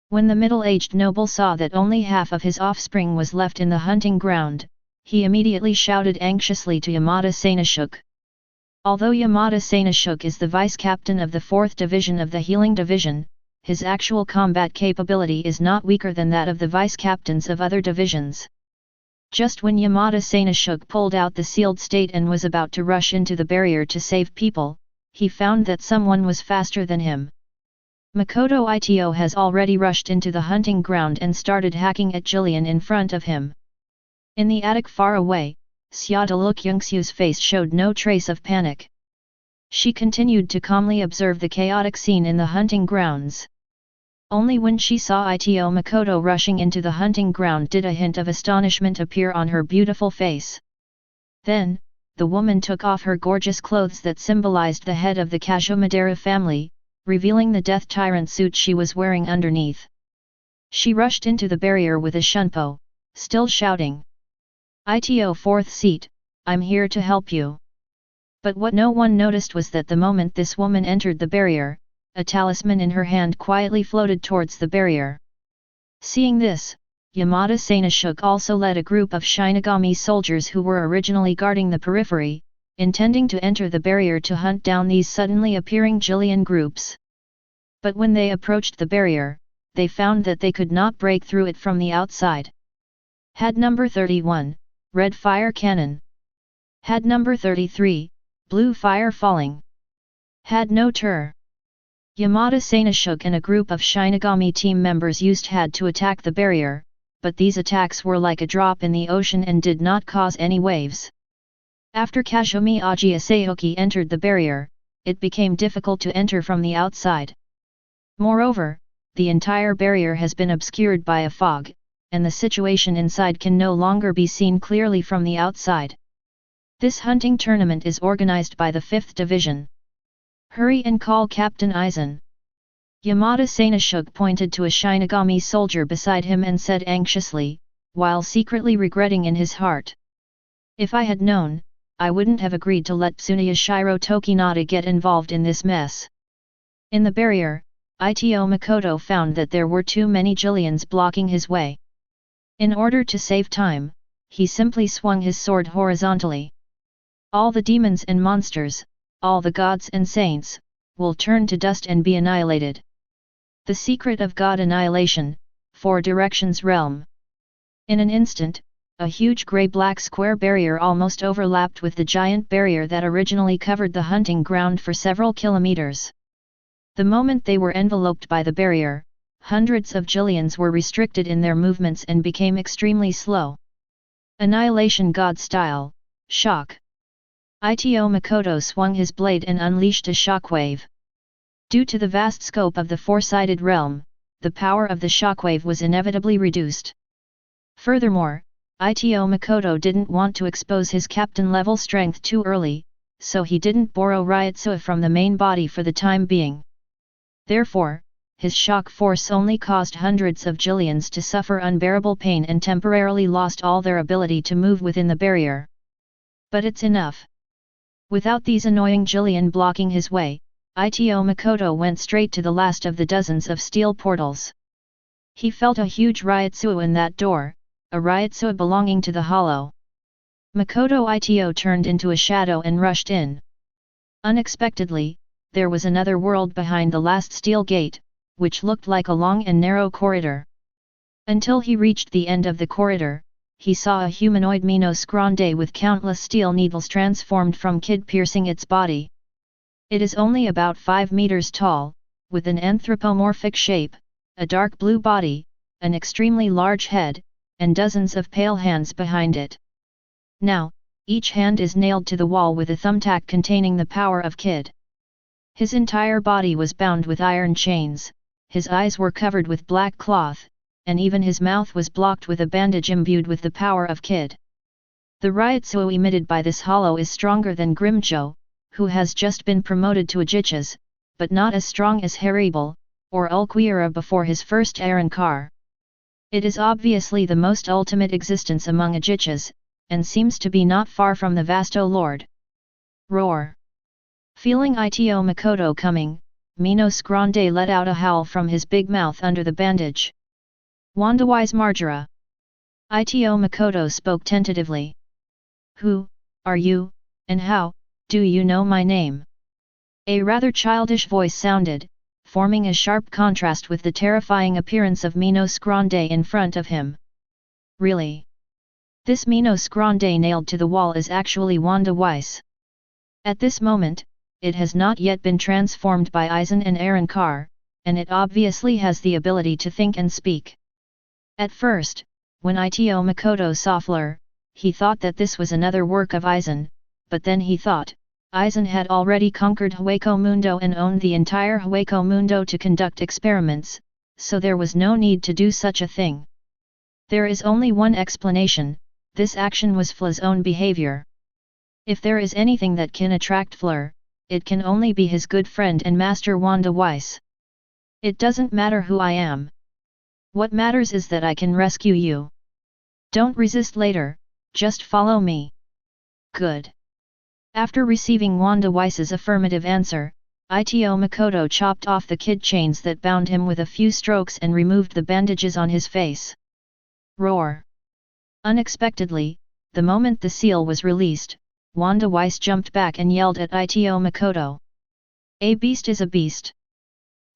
When the middle-aged noble saw that only half of his offspring was left in the hunting ground, he immediately shouted anxiously to Yamada Sanashuk. Although Yamada Sanashuk is the vice captain of the 4th Division of the Healing Division, his actual combat capability is not weaker than that of the vice captains of other divisions. Just when Yamada Sanashuk pulled out the sealed state and was about to rush into the barrier to save people, he found that someone was faster than him. Makoto Ito has already rushed into the hunting ground and started hacking at Jillian in front of him. In the attic far away, Xiaodaluk Yungsu's face showed no trace of panic. She continued to calmly observe the chaotic scene in the hunting grounds. Only when she saw Ito Makoto rushing into the hunting ground did a hint of astonishment appear on her beautiful face. Then, the woman took off her gorgeous clothes that symbolized the head of the Kazumadera family, revealing the death tyrant suit she was wearing underneath. She rushed into the barrier with a shunpo, still shouting. Ito 4th seat, I'm here to help you. But what no one noticed was that the moment this woman entered the barrier, a talisman in her hand quietly floated towards the barrier. Seeing this, Yamada Sanashuk also led a group of Shinigami soldiers who were originally guarding the periphery, intending to enter the barrier to hunt down these suddenly appearing Jillian groups. But when they approached the barrier, they found that they could not break through it from the outside. Had number 31, red fire cannon. Had number 33, blue fire falling. Had no tur. Yamada Sanashuk and a group of Shinigami team members used had to attack the barrier, but these attacks were like a drop in the ocean and did not cause any waves. After Kazumi Aji Asayoki entered the barrier, it became difficult to enter from the outside. Moreover, the entire barrier has been obscured by a fog, and the situation inside can no longer be seen clearly from the outside. This hunting tournament is organized by the 5th Division. Hurry and call Captain Aizen. Yamada Sanashuk pointed to a Shinigami soldier beside him and said anxiously, while secretly regretting in his heart. If I had known, I wouldn't have agreed to let Tsuneyashiro Tokinata get involved in this mess. In the barrier, Ito Makoto found that there were too many Jillians blocking his way. In order to save time, he simply swung his sword horizontally. All the demons and monsters, all the gods and saints, will turn to dust and be annihilated. The secret of God annihilation, 4 directions realm. In an instant, a huge grey-black square barrier almost overlapped with the giant barrier that originally covered the hunting ground for several kilometers. The moment they were enveloped by the barrier, hundreds of Jillians were restricted in their movements and became extremely slow. Annihilation God style, shock. Ito Makoto swung his blade and unleashed a shockwave. Due to the vast scope of the 4-sided realm, the power of the shockwave was inevitably reduced. Furthermore, Ito Makoto didn't want to expose his captain-level strength too early, so he didn't borrow Ryutsui from the main body for the time being. Therefore, his shock force only caused hundreds of Jillians to suffer unbearable pain and temporarily lost all their ability to move within the barrier. But it's enough. Without these annoying Jillian blocking his way, Ito Makoto went straight to the last of the dozens of steel portals. He felt a huge Ryutsui in that door, a Ryutsui belonging to the hollow. Makoto Ito turned into a shadow and rushed in. Unexpectedly, there was another world behind the last steel gate, which looked like a long and narrow corridor. Until he reached the end of the corridor, he saw a humanoid Minos Grande with countless steel needles transformed from kid piercing its body. It is only about 5 meters tall, with an anthropomorphic shape, a dark blue body, an extremely large head, and dozens of pale hands behind it. Now, each hand is nailed to the wall with a thumbtack containing the power of Kid. His entire body was bound with iron chains, his eyes were covered with black cloth, and even his mouth was blocked with a bandage imbued with the power of Kid. The Ryutsui emitted by this hollow is stronger than Grimmjow, who has just been promoted to Ajichas, but not as strong as Haribal, or Ulquiera before his first Arankar. It is obviously the most ultimate existence among Ajichas, and seems to be not far from the Vasto Lord. Roar! Feeling Ito Makoto coming, Minos Grande let out a howl from his big mouth under the bandage. Wandawise Marjora! Ito Makoto spoke tentatively. Who are you, and how do you know my name? A rather childish voice sounded, forming a sharp contrast with the terrifying appearance of Minos Grande in front of him. Really? This Minos Grande nailed to the wall is actually Wanda Weiss. At this moment, it has not yet been transformed by Aizen and Arankar, and it obviously has the ability to think and speak. At first, when Ito Makoto saw Fleur, he thought that this was another work of Aizen, but then he thought, Aizen had already conquered Hueco Mundo and owned the entire Hueco Mundo to conduct experiments, so there was no need to do such a thing. There is only one explanation, this action was Fleur's own behavior. If there is anything that can attract Fleur, it can only be his good friend and master Wanda Weiss. It doesn't matter who I am. What matters is that I can rescue you. Don't resist later, just follow me. Good. After receiving Wanda Weiss's affirmative answer, Ito Makoto chopped off the kid chains that bound him with a few strokes and removed the bandages on his face. Roar! Unexpectedly, the moment the seal was released, Wanda Weiss jumped back and yelled at Ito Makoto. A beast is a beast.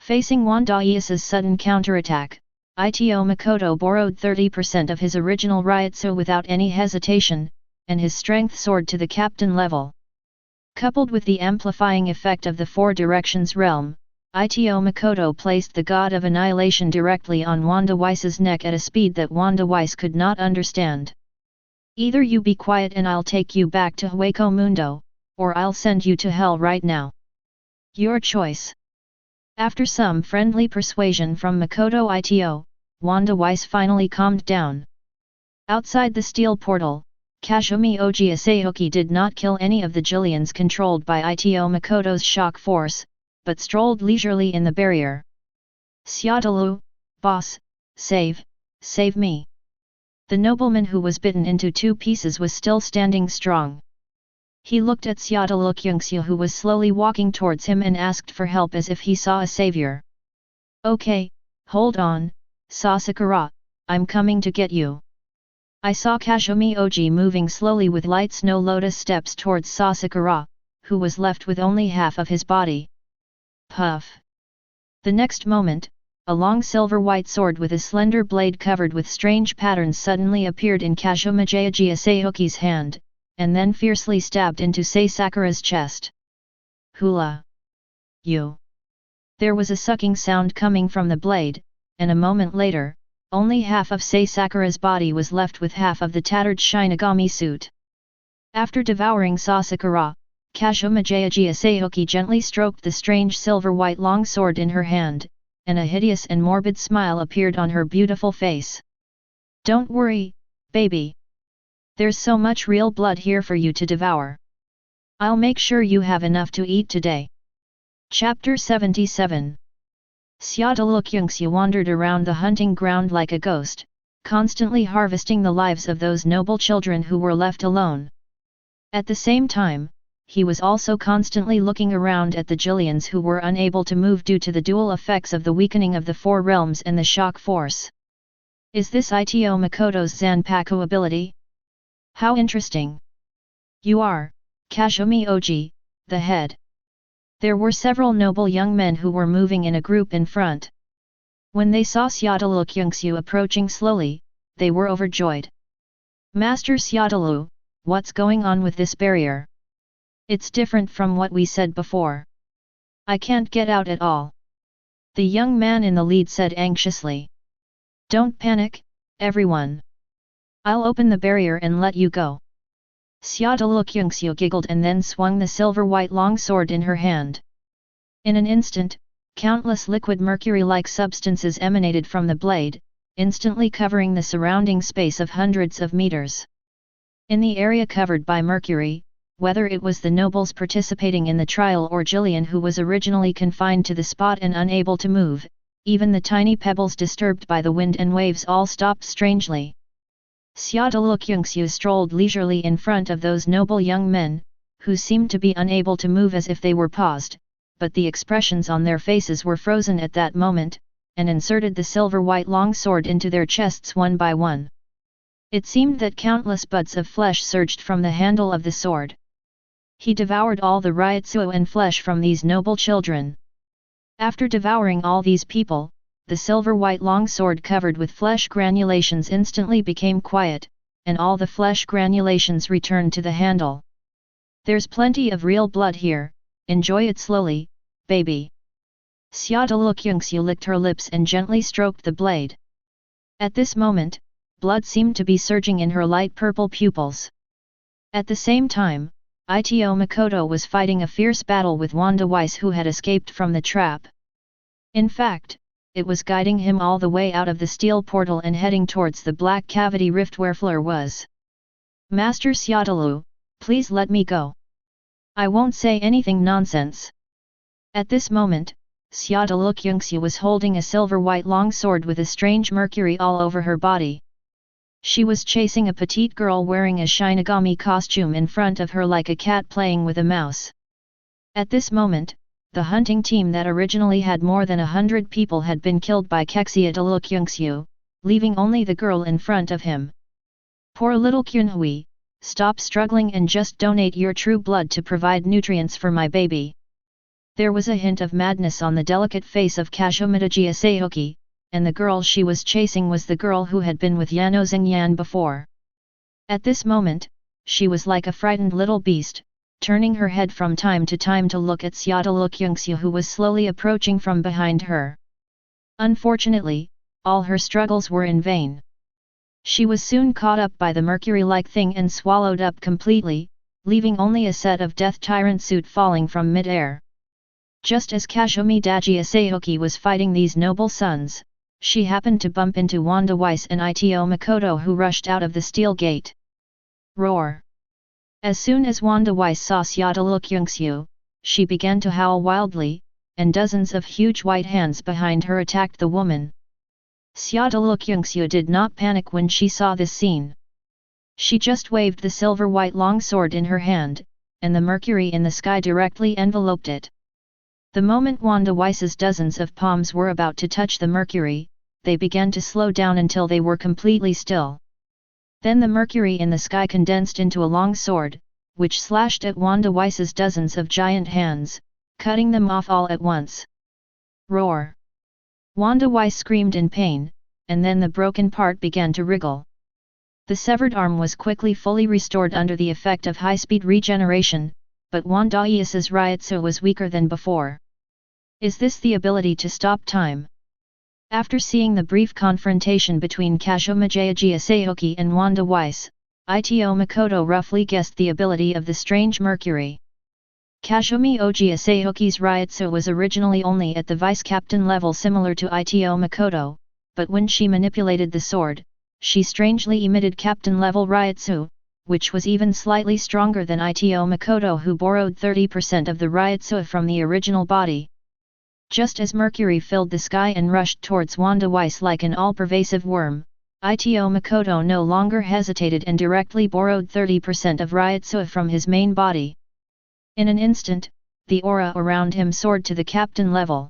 Facing Wanda Weiss's sudden counterattack, Ito Makoto borrowed 30% of his original Ryutsu without any hesitation, and his strength soared to the captain level. Coupled with the amplifying effect of the Four Directions realm, Ito Makoto placed the God of Annihilation directly on Wanda Weiss's neck at a speed that Wanda Weiss could not understand. Either you be quiet and I'll take you back to Hueco Mundo, or I'll send you to hell right now. Your choice. After some friendly persuasion from Makoto Ito, Wanda Weiss finally calmed down. Outside the steel portal, Kazumi Oji Asahoki did not kill any of the Jillians controlled by Ito Makoto's shock force, but strolled leisurely in the barrier. Seattle, boss, save me. The nobleman who was bitten into two pieces was still standing strong. He looked at Seattle Kyungsoo who was slowly walking towards him and asked for help as if he saw a savior. Okay, hold on, Sasakura, I'm coming to get you. I saw Kazumi Oji moving slowly with light snow lotus steps towards Sasakura, who was left with only half of his body. Puff! The next moment, a long silver-white sword with a slender blade covered with strange patterns suddenly appeared in Kazumi Asahoki's hand, and then fiercely stabbed into Sasakura's chest. Hula! You! There was a sucking sound coming from the blade, and a moment later, only half of Sasakura's body was left with half of the tattered Shinigami suit. After devouring Sasakura, Kazumi Asahoki gently stroked the strange silver-white long sword in her hand, and a hideous and morbid smile appeared on her beautiful face. Don't worry, baby. There's so much real blood here for you to devour. I'll make sure you have enough to eat today. Chapter 77. Seattle Kyungsoo wandered around the hunting ground like a ghost, constantly harvesting the lives of those noble children who were left alone. At the same time, he was also constantly looking around at the Jillians who were unable to move due to the dual effects of the weakening of the Four Realms and the shock force. Is this Ito Makoto's Zanpakuto ability? How interesting! You are, Kazumi Oji, the head. There were several noble young men who were moving in a group in front. When they saw Seattle Kyungsoo approaching slowly, they were overjoyed. Master Seattle, what's going on with this barrier? It's different from what we said before. I can't get out at all. The young man in the lead said anxiously. Don't panic, everyone. I'll open the barrier and let you go. Seattle Kyungsoo giggled and then swung the silver-white long sword in her hand. In an instant, countless liquid mercury-like substances emanated from the blade, instantly covering the surrounding space of hundreds of meters. In the area covered by mercury, whether it was the nobles participating in the trial or Jillian who was originally confined to the spot and unable to move, even the tiny pebbles disturbed by the wind and waves all stopped strangely. Seattle Kyungsoo strolled leisurely in front of those noble young men, who seemed to be unable to move as if they were paused, but the expressions on their faces were frozen at that moment, and inserted the silver-white long sword into their chests one by one. It seemed that countless buds of flesh surged from the handle of the sword. He devoured all the Ryutsu and flesh from these noble children. After devouring all these people, the silver-white long sword covered with flesh granulations instantly became quiet, and all the flesh granulations returned to the handle. There's plenty of real blood here, enjoy it slowly, baby. Seattle Kyungsoo licked her lips and gently stroked the blade. At this moment, blood seemed to be surging in her light purple pupils. At the same time, Ito Makoto was fighting a fierce battle with Wanda Weiss who had escaped from the trap. In fact, it was guiding him all the way out of the steel portal and heading towards the black cavity rift where Fleur was. Master Seattle, please let me go. I won't say anything nonsense. At this moment, Seattle Kyungsoo was holding a silver-white long sword with a strange mercury all over her body. She was chasing a petite girl wearing a Shinigami costume in front of her like a cat playing with a mouse. At this moment, the hunting team that originally had more than 100 people had been killed by Counterattacking, leaving only the girl in front of him. Poor little Qunhui, stop struggling and just donate your true blood to provide nutrients for my baby. There was a hint of madness on the delicate face of Kashomidaji Asayoki, and the girl she was chasing was the girl who had been with Yano Xingyan before. At this moment, she was like a frightened little beast, turning her head from time to time to look at Xiaodaluk who was slowly approaching from behind her. Unfortunately, all her struggles were in vain. She was soon caught up by the mercury-like thing and swallowed up completely, leaving only a set of death tyrant suit falling from mid-air. Just as Kashomidaji Asayoki was fighting these noble sons, she happened to bump into Wanda Weiss and Ito Makoto, who rushed out of the steel gate. Roar! As soon as Wanda Weiss saw Xiaodaluk, she began to howl wildly, and dozens of huge white hands behind her attacked the woman. Xiaodaluk did not panic when she saw this scene. She just waved the silver-white longsword in her hand, and the mercury in the sky directly enveloped it. The moment Wanda Weiss's dozens of palms were about to touch the mercury, they began to slow down until they were completely still. Then the mercury in the sky condensed into a long sword, which slashed at Wanda Weiss's dozens of giant hands, cutting them off all at once. Roar! Wanda Weiss screamed in pain, and then the broken part began to wriggle. The severed arm was quickly fully restored under the effect of high-speed regeneration, but Wanda Weiss's Ryutsu was weaker than before. Is this the ability to stop time? After seeing the brief confrontation between Kashomidaji Asayoki and Wanda Weiss, Ito Makoto roughly guessed the ability of the strange mercury. Kashomidaji Asayoki's Ryutsu was originally only at the vice-captain level similar to Ito Makoto, but when she manipulated the sword, she strangely emitted captain-level Ryutsu, which was even slightly stronger than Ito Makoto, who borrowed 30% of the Ryutsu from the original body. Just as mercury filled the sky and rushed towards Wanda Weiss like an all-pervasive worm, Ito Makoto no longer hesitated and directly borrowed 30% of Ryutsu from his main body. In an instant, the aura around him soared to the captain level.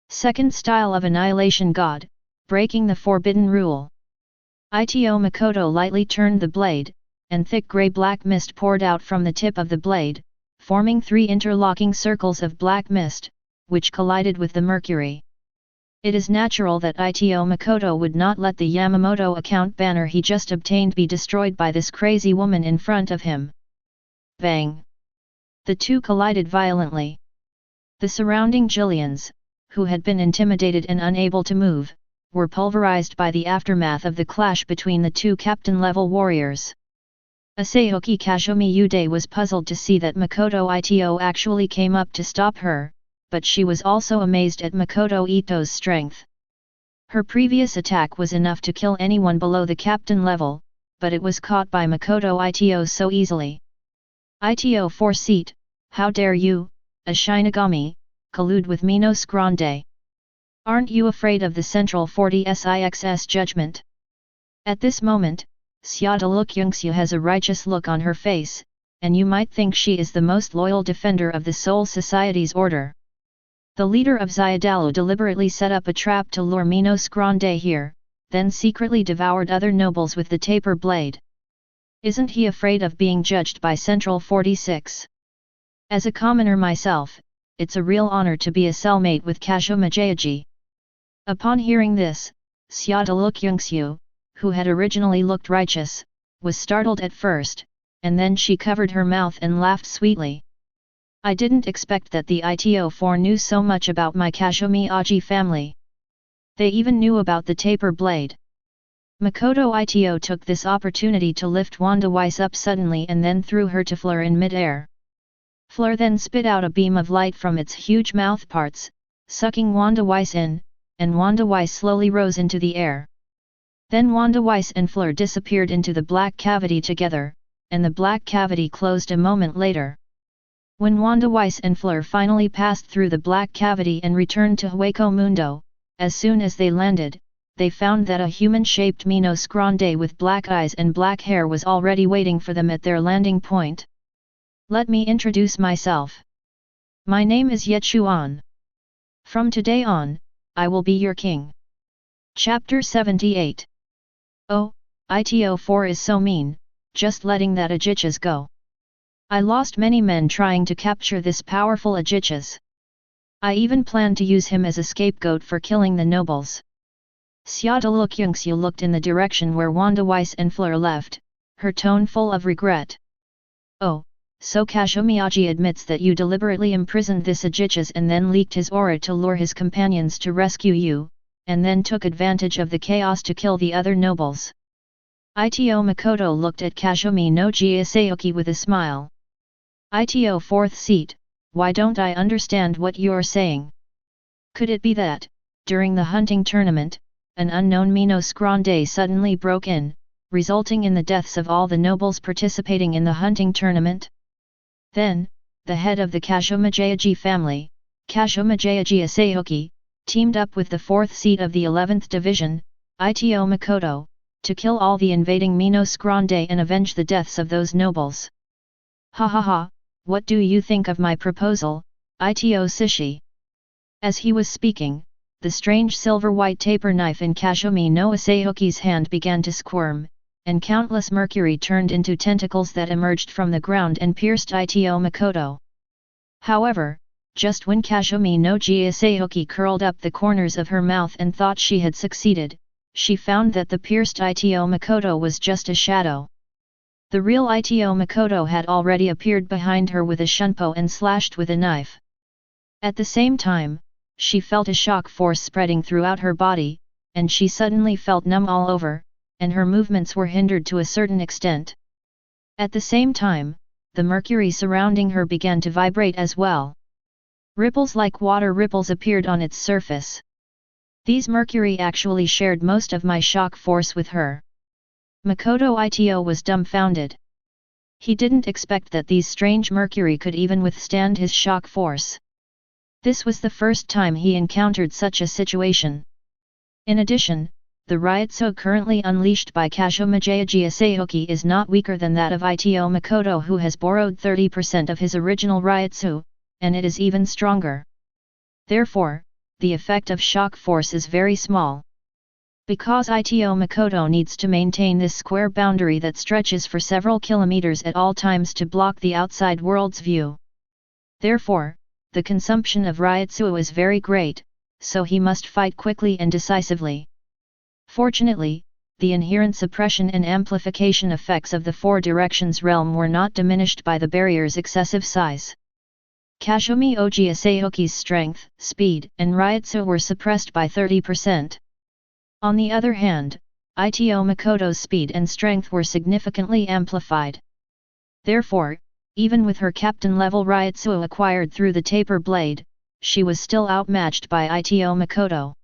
Second style of Annihilation God, breaking the forbidden rule. Ito Makoto lightly turned the blade, and thick grey-black mist poured out from the tip of the blade, forming 3 interlocking circles of black mist, which collided with the mercury. It is natural that Ito Makoto would not let the Yamamoto account banner he just obtained be destroyed by this crazy woman in front of him. Bang! The two collided violently. The surrounding Jillians, who had been intimidated and unable to move, were pulverized by the aftermath of the clash between the two captain-level warriors. Asayoki Kashomi was puzzled to see that Makoto Ito actually came up to stop her, but she was also amazed at Makoto Ito's strength. Her previous attack was enough to kill anyone below the captain level, but it was caught by Makoto Ito so easily. Ito 4-seat, how dare you, a Shinigami, collude with Minos Grande? Aren't you afraid of the Central 40 SIX's judgment? At this moment, Xiaodaluk has a righteous look on her face, and you might think she is the most loyal defender of the Soul Society's order. The leader of Xiaodalu deliberately set up a trap to lure Minos Grande here, then secretly devoured other nobles with the taper blade. Isn't he afraid of being judged by Central 46? As a commoner myself, it's a real honor to be a cellmate with Kashomidaji. Upon hearing this, Xiaodaluk, who had originally looked righteous, was startled at first, and then she covered her mouth and laughed sweetly. I didn't expect that the ITO4 knew so much about my Kashomidaji family. They even knew about the taper blade. Makoto Ito took this opportunity to lift Wanda Weiss up suddenly and then threw her to Fleur in mid-air. Fleur then spit out a beam of light from its huge mouthparts, sucking Wanda Weiss in, and Wanda Weiss slowly rose into the air. Then Wanda Weiss and Fleur disappeared into the black cavity together, and the black cavity closed a moment later. When Wanda Weiss and Fleur finally passed through the black cavity and returned to Hueco Mundo, as soon as they landed, they found that a human-shaped Minos Grande with black eyes and black hair was already waiting for them at their landing point. Let me introduce myself. My name is Ye Chuan. From today on, I will be your king. Chapter 78. Oh, ITO4 is so mean, just letting that Ajichas go. I lost many men trying to capture this powerful Ajichas. I even planned to use him as a scapegoat for killing the nobles. Xiaodaluk looked in the direction where Wanda Weiss and Fleur left, her tone full of regret. Oh, so Kashomiyaji admits that you deliberately imprisoned this Ajichas and then leaked his aura to lure his companions to rescue you, and then took advantage of the chaos to kill the other nobles. Ito Makoto looked at Kashomi no Jiaseoki with a smile. Ito fourth seat, why don't I understand what you're saying? Could it be that, during the hunting tournament, an unknown Minos Grande suddenly broke in, resulting in the deaths of all the nobles participating in the hunting tournament? Then, the head of the Kashomiyaji family, Kashomiyaji Asaoki, teamed up with the 4th seat of the 11th division, Ito Makoto, to kill all the invading Minos Grande and avenge the deaths of those nobles. Ha ha ha, what do you think of my proposal, Ito Sishi? As he was speaking, the strange silver-white taper knife in Kashomi no Asaoki's hand began to squirm, and countless mercury turned into tentacles that emerged from the ground and pierced Ito Makoto. However, just when Kashomi no Jiaseoki curled up the corners of her mouth and thought she had succeeded, she found that the pierced Ito Makoto was just a shadow. The real Ito Makoto had already appeared behind her with a shunpo and slashed with a knife. At the same time, she felt a shock force spreading throughout her body, and she suddenly felt numb all over, and her movements were hindered to a certain extent. At the same time, the mercury surrounding her began to vibrate as well. Ripples like water ripples appeared on its surface. These mercury actually shared most of my shock force with her. Makoto Ito was dumbfounded. He didn't expect that these strange mercury could even withstand his shock force. This was the first time he encountered such a situation. In addition, the Ryutsu currently unleashed by Kashomiyaji Asaoki is not weaker than that of Ito Makoto, who has borrowed 30% of his original Ryutsu, and it is even stronger. Therefore, the effect of shock force is very small. Because Ito Makoto needs to maintain this square boundary that stretches for several kilometers at all times to block the outside world's view. Therefore, the consumption of Ryutsu is very great, so he must fight quickly and decisively. Fortunately, the inherent suppression and amplification effects of the Four Directions realm were not diminished by the barrier's excessive size. Kashomi Oji Asaoki's strength, speed, and Ryutsu were suppressed by 30%. On the other hand, Ito Makoto's speed and strength were significantly amplified. Therefore, even with her captain-level Ryutsu acquired through the taper blade, she was still outmatched by Ito Makoto.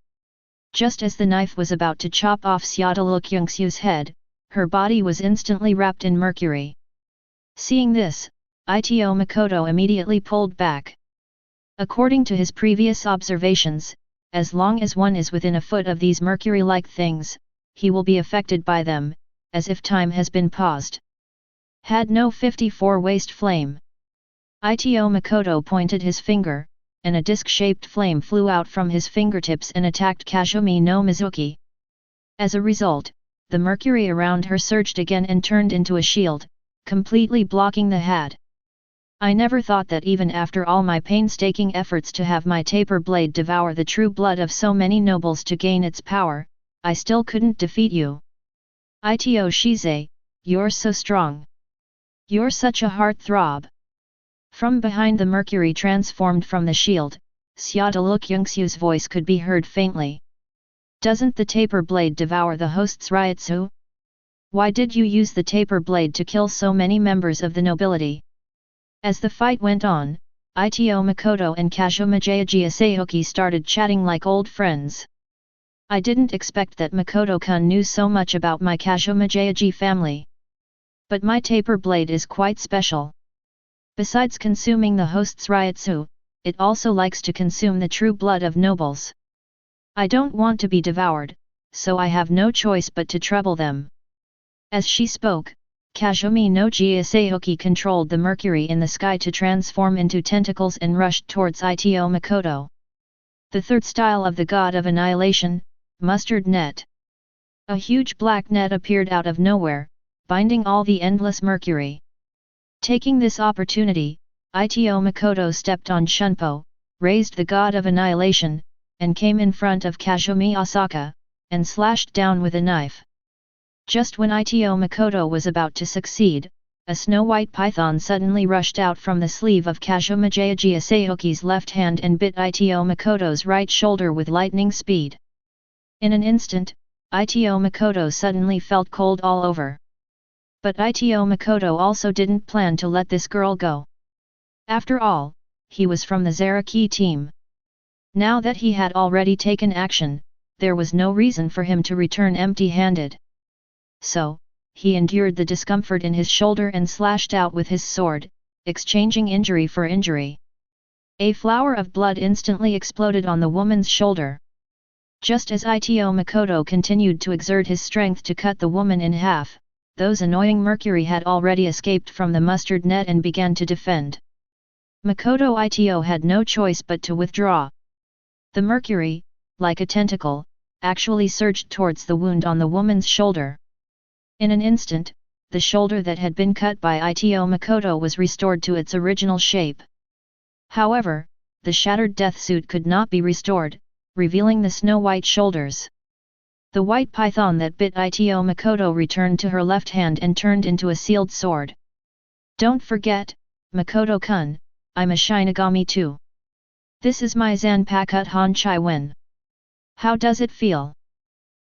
Just as the knife was about to chop off Xiaodaluk head, her body was instantly wrapped in mercury. Seeing this, Ito Makoto immediately pulled back. According to his previous observations, as long as one is within a foot of these mercury-like things, he will be affected by them, as if time has been paused. Had no 54 waste flame. Ito Makoto pointed his finger, and a disc-shaped flame flew out from his fingertips and attacked Kashomi no Mizuki. As a result, the mercury around her surged again and turned into a shield, completely blocking the head. I never thought that even after all my painstaking efforts to have my taper blade devour the true blood of so many nobles to gain its power, I still couldn't defeat you. Ito Shize, you're so strong. You're such a heartthrob. From behind the mercury transformed from the shield, Xiaodaluk Yungsu's voice could be heard faintly. Doesn't the taper blade devour the host's Ryutsu? Why did you use the taper blade to kill so many members of the nobility? As the fight went on, Ito Makoto and Kashomiyaji Asaoki started chatting like old friends. I didn't expect that Makoto-kun knew so much about my Kashomiyaji family. But my taper blade is quite special. Besides consuming the host's Ryutsu, it also likes to consume the true blood of nobles. I don't want to be devoured, so I have no choice but to trouble them." As she spoke, Kazumi no Jiasehoki controlled the mercury in the sky to transform into tentacles and rushed towards Ito Makoto. The third style of the god of annihilation, mustard net. A huge black net appeared out of nowhere, binding all the endless mercury. Taking this opportunity, Ito Makoto stepped on Shunpo, raised the god of annihilation, and came in front of Kazumi Asaka, and slashed down with a knife. Just when Ito Makoto was about to succeed, a snow-white python suddenly rushed out from the sleeve of Kazuma Jiasehoki's left hand and bit Ito Makoto's right shoulder with lightning speed. In an instant, Ito Makoto suddenly felt cold all over. But Ito Makoto also didn't plan to let this girl go. After all, he was from the Zaraki team. Now that he had already taken action, there was no reason for him to return empty-handed. So, he endured the discomfort in his shoulder and slashed out with his sword, exchanging injury for injury. A flower of blood instantly exploded on the woman's shoulder. Just as Ito Makoto continued to exert his strength to cut the woman in half, those annoying mercury had already escaped from the mustard net and began to defend. Makoto Ito had no choice but to withdraw. The mercury, like a tentacle, actually surged towards the wound on the woman's shoulder. In an instant, the shoulder that had been cut by Ito Makoto was restored to its original shape. However, the shattered death suit could not be restored, revealing the snow-white shoulders. The white python that bit Ito Makoto returned to her left hand and turned into a sealed sword. "Don't forget, Makoto-kun, I'm a Shinigami too. This is my Zanpakuto Honchai Wen. How does it feel?"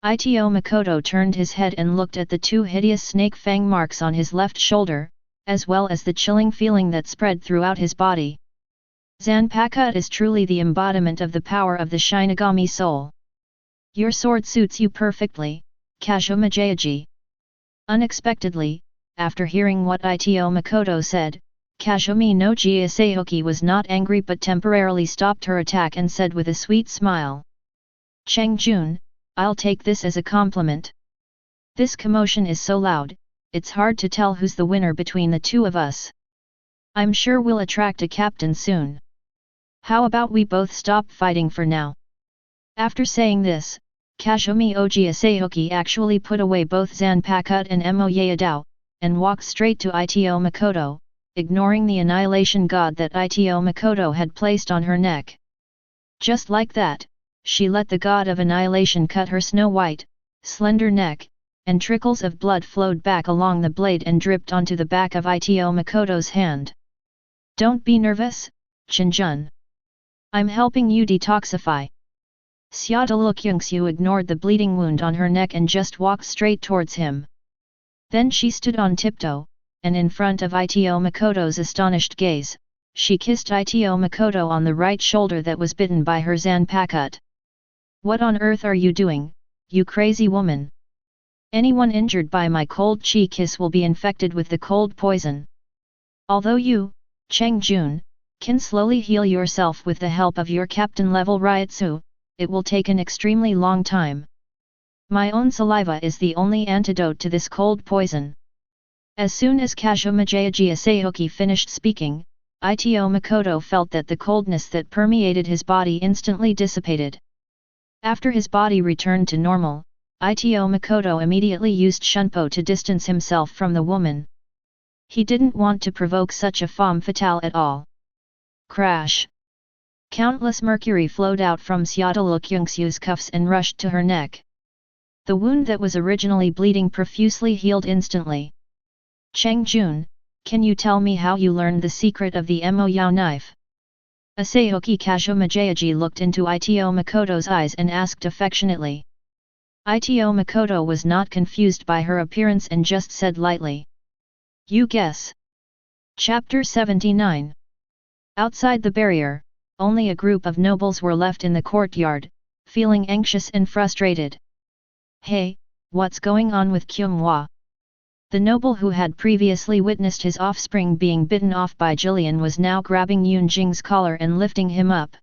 Ito Makoto turned his head and looked at the two hideous snake fang marks on his left shoulder, as well as the chilling feeling that spread throughout his body. Zanpakuto is truly the embodiment of the power of the Shinigami soul. "Your sword suits you perfectly, Kazuma Jiaji." Unexpectedly, after hearing what Ito Makoto said, Kazumi no Jiasehoki was not angry but temporarily stopped her attack and said with a sweet smile, "Cheng Jun, I'll take this as a compliment. This commotion is so loud, it's hard to tell who's the winner between the two of us. I'm sure we'll attract a captain soon. How about we both stop fighting for now?" After saying this, Kazumi Jiasehoki actually put away both Zanpakuto and Moyadao, and walked straight to Ito Makoto, ignoring the annihilation god that Ito Makoto had placed on her neck. Just like that, she let the god of annihilation cut her snow-white, slender neck, and trickles of blood flowed back along the blade and dripped onto the back of Ito Makoto's hand. "Don't be nervous, Chinjun. I'm helping you detoxify." Xiaodalukyungshu ignored the bleeding wound on her neck and just walked straight towards him. Then she stood on tiptoe, and in front of Ito Makoto's astonished gaze, she kissed Ito Makoto on the right shoulder that was bitten by her Zanpakuto. "What on earth are you doing, you crazy woman? Anyone injured by my cold chi kiss will be infected with the cold poison. Although you, Cheng Jun, can slowly heal yourself with the help of your captain-level Ryutsu, it will take an extremely long time. My own saliva is the only antidote to this cold poison." As soon as Kazuma Jiasehoki finished speaking, Ito Makoto felt that the coldness that permeated his body instantly dissipated. After his body returned to normal, Ito Makoto immediately used Shunpo to distance himself from the woman. He didn't want to provoke such a femme fatale at all. Crash! Countless mercury flowed out from Xiaodalukyungshu's cuffs and rushed to her neck. The wound that was originally bleeding profusely healed instantly. "Cheng Jun, can you tell me how you learned the secret of the Moyao knife?" Asahoki Kazuma Jiaji looked into Ito Makoto's eyes and asked affectionately. Ito Makoto was not confused by her appearance and just said lightly, "You guess." Chapter 79. Outside the barrier, only a group of nobles were left in the courtyard, feeling anxious and frustrated. "Hey, what's going on with Kyunghwa?" The noble who had previously witnessed his offspring being bitten off by Jillian was now grabbing Yunjing's collar and lifting him up.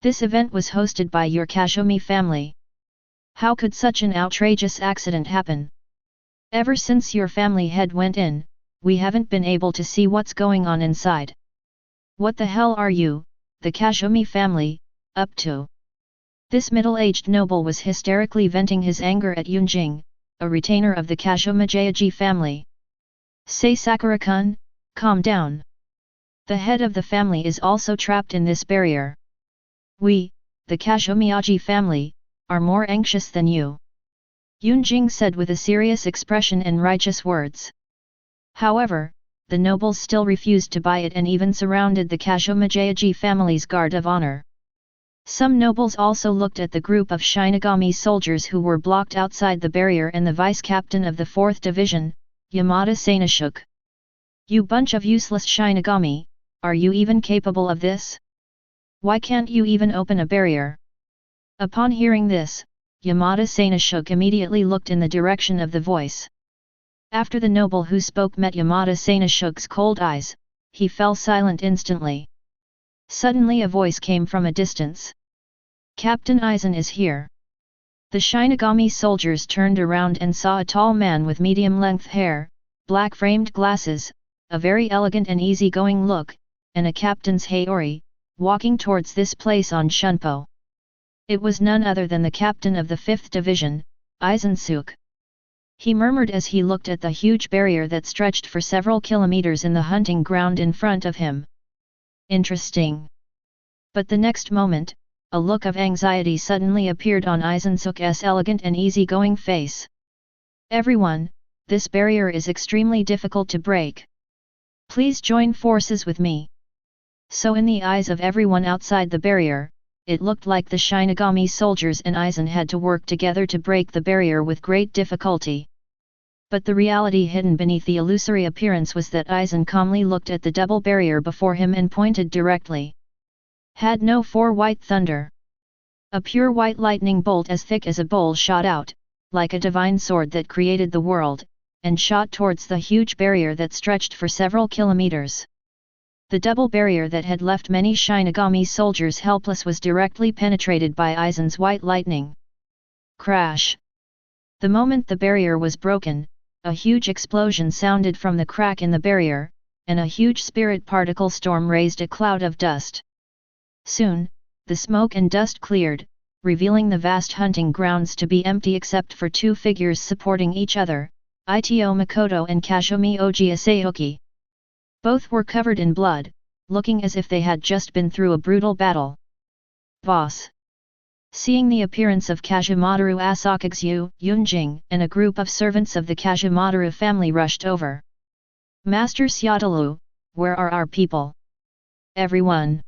"This event was hosted by your Kazumi family. How could such an outrageous accident happen? Ever since your family head went in, we haven't been able to see what's going on inside. What the hell are you, the Kazumi family, up to? This middle-aged noble was hysterically venting his anger at Yunjing, a retainer of the Kazumi family. Say Sakura-kun, calm down. The head of the family is also trapped in this barrier. We, the Kazumi family, are more anxious than you. Yunjing said with a serious expression and righteous words. However, the nobles still refused to buy it and even surrounded the Kazumi family's guard of honor. Some nobles also looked at the group of Shinigami soldiers who were blocked outside the barrier and the vice-captain of the 4th Division, Yamada Sanashuk. You bunch of useless Shinigami, are you even capable of this? Why can't you even open a barrier? Upon hearing this, Yamada Sanashuk immediately looked in the direction of the voice. After the noble who spoke met Yamada Sanashuk's cold eyes, he fell silent instantly. Suddenly a voice came from a distance. Captain Aizen is here. The Shinigami soldiers turned around and saw a tall man with medium-length hair, black-framed glasses, a very elegant and easy-going look, and a captain's Haori, walking towards this place on Shunpo. It was none other than the captain of the 5th Division, Aizen Suk. He murmured as he looked at the huge barrier that stretched for several kilometers in the hunting ground in front of him. Interesting. But the next moment, a look of anxiety suddenly appeared on Aizen Suk's elegant and easy-going face. Everyone, this barrier is extremely difficult to break. Please join forces with me. So in the eyes of everyone outside the barrier, it looked like the Shinigami soldiers and Aizen had to work together to break the barrier with great difficulty. But the reality hidden beneath the illusory appearance was that Aizen calmly looked at the double barrier before him and pointed directly. Had no 4 white thunder. A pure white lightning bolt as thick as a bowl shot out, like a divine sword that created the world, and shot towards the huge barrier that stretched for several kilometers. The double barrier that had left many Shinigami soldiers helpless was directly penetrated by Aizen's white lightning. Crash! The moment the barrier was broken, a huge explosion sounded from the crack in the barrier, and a huge spirit particle storm raised a cloud of dust. Soon, the smoke and dust cleared, revealing the vast hunting grounds to be empty except for 2 figures supporting each other, Ito Makoto and Kazumi Ojiaseoki. Both were covered in blood, looking as if they had just been through a brutal battle. Boss! Seeing the appearance of Kazumaru Asakagzu, Yunjing, and a group of servants of the Kazumaru family rushed over. Master Xiaodalu, where are our people? Everyone!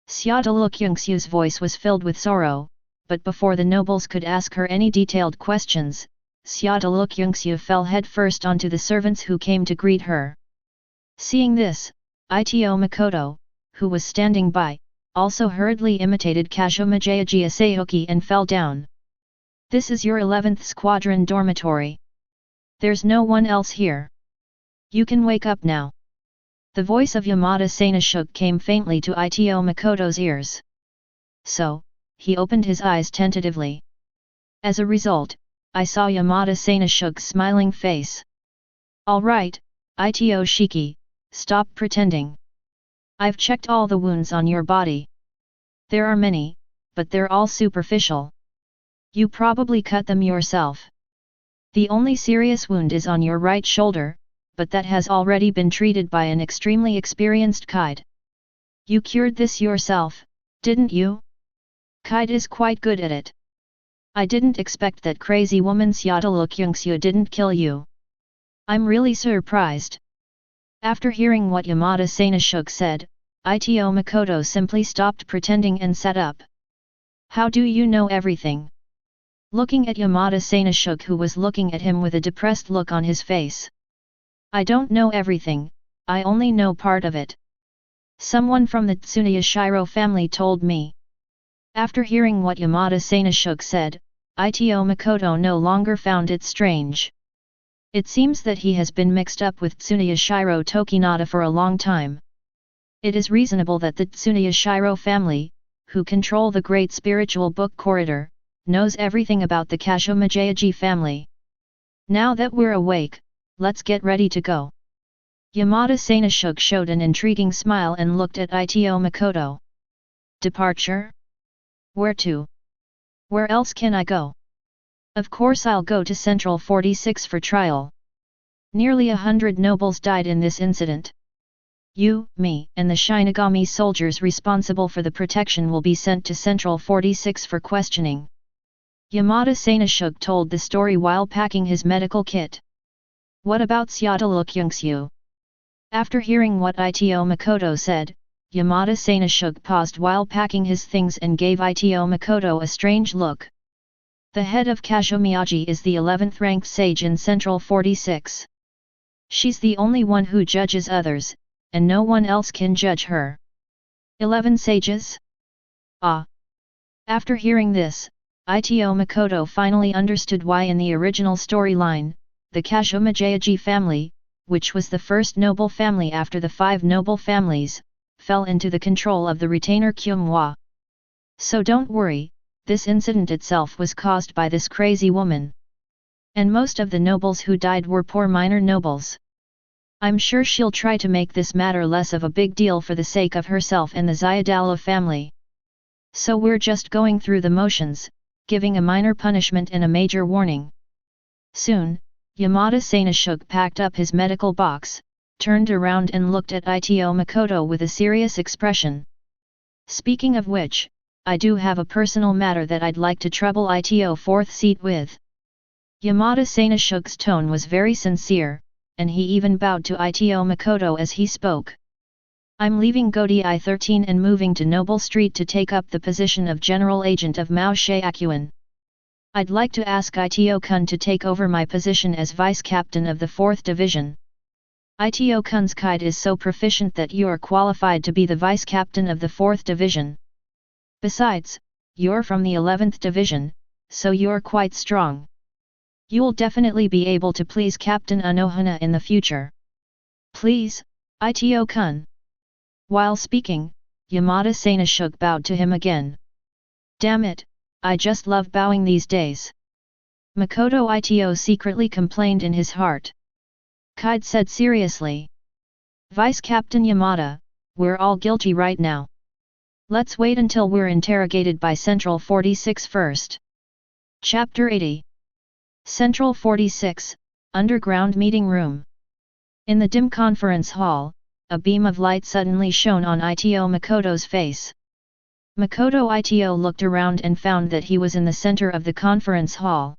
Xiaodalu Kyungsu's voice was filled with sorrow, but before the nobles could ask her any detailed questions, Xiaodalu Kyungsu fell headfirst onto the servants who came to greet her. Seeing this, Ito Makoto, who was standing by, also hurriedly imitated Kazuma Jiaseoki and fell down. This is your 11th Squadron dormitory. There's no one else here. You can wake up now. The voice of Yamada Sanashuk came faintly to Ito Makoto's ears. So, he opened his eyes tentatively. As a result, I saw Yamada Sanashuk's smiling face. All right, Ito Shiki, stop pretending. I've checked all the wounds on your body. There are many, but they're all superficial. You probably cut them yourself. The only serious wound is on your right shoulder, but that has already been treated by an extremely experienced guide. You cured this yourself, didn't you? Kite is quite good at it. I didn't expect that crazy woman Xiaodalu Kyungsu didn't kill you. I'm really surprised. After hearing what Yamada Sanashuk said, Ito Makoto simply stopped pretending and sat up. How do you know everything? Looking at Yamada Sanashuk, who was looking at him with a depressed look on his face. I don't know everything, I only know part of it. Someone from the Tsuneyashiro family told me. After hearing what Yamada Sanashuk said, Ito Makoto no longer found it strange. It seems that he has been mixed up with Tsuneyashiro Tokinata for a long time. It is reasonable that the Tsuneyashiro family, who control the great spiritual book corridor, knows everything about the Kashomajayaji family. Now that we're awake, let's get ready to go. Yamada Sanashuk showed an intriguing smile and looked at Ito Makoto. Departure? Where to? Where else can I go? Of course I'll go to Central 46 for trial. Nearly 100 nobles died in this incident. You, me, and the Shinigami soldiers responsible for the protection will be sent to Central 46 for questioning. Yamada Sanashuk told the story while packing his medical kit. What about Seattle Kyungsyu? After hearing what Ito Makoto said, Yamada Sanashuk paused while packing his things and gave Ito Makoto a strange look. The head of Kashomiyaji is the 11th ranked sage in Central 46. She's the only one who judges others, and no one else can judge her. 11 sages? Ah! After hearing this, Ito Makoto finally understood why in the original storyline, the Kashomajayaji family, which was the first noble family after the 5 noble families, fell into the control of the retainer Kyumhwa. So don't worry, this incident itself was caused by this crazy woman. And most of the nobles who died were poor minor nobles. I'm sure she'll try to make this matter less of a big deal for the sake of herself and the Zayadala family. So we're just going through the motions, giving a minor punishment and a major warning. Soon, Yamada Sanashuk packed up his medical box, turned around and looked at Ito Makoto with a serious expression. Speaking of which, I do have a personal matter that I'd like to trouble Ito 4th seat with. Yamada Sanashuk's tone was very sincere, and he even bowed to Ito Makoto as he spoke. I'm leaving Godi 13 and moving to Noble Street to take up the position of General Agent of Mao Sheakuan. I'd like to ask Ito-kun to take over my position as Vice Captain of the 4th Division. Ito-kun's kite is so proficient that you are qualified to be the Vice Captain of the 4th Division. Besides, you're from the 11th Division, so you're quite strong. You'll definitely be able to please Captain Anohana in the future. Please, Ito-kun. While speaking, Yamada Sanashuk bowed to him again. Damn it, I just love bowing these days. Makoto Ito secretly complained in his heart. Kide said seriously. Vice Captain Yamada, we're all guilty right now. Let's wait until we're interrogated by Central 46 first. Chapter 80. Central 46, Underground Meeting Room. In the dim conference hall, a beam of light suddenly shone on Ito Makoto's face. Makoto Ito looked around and found that he was in the center of the conference hall.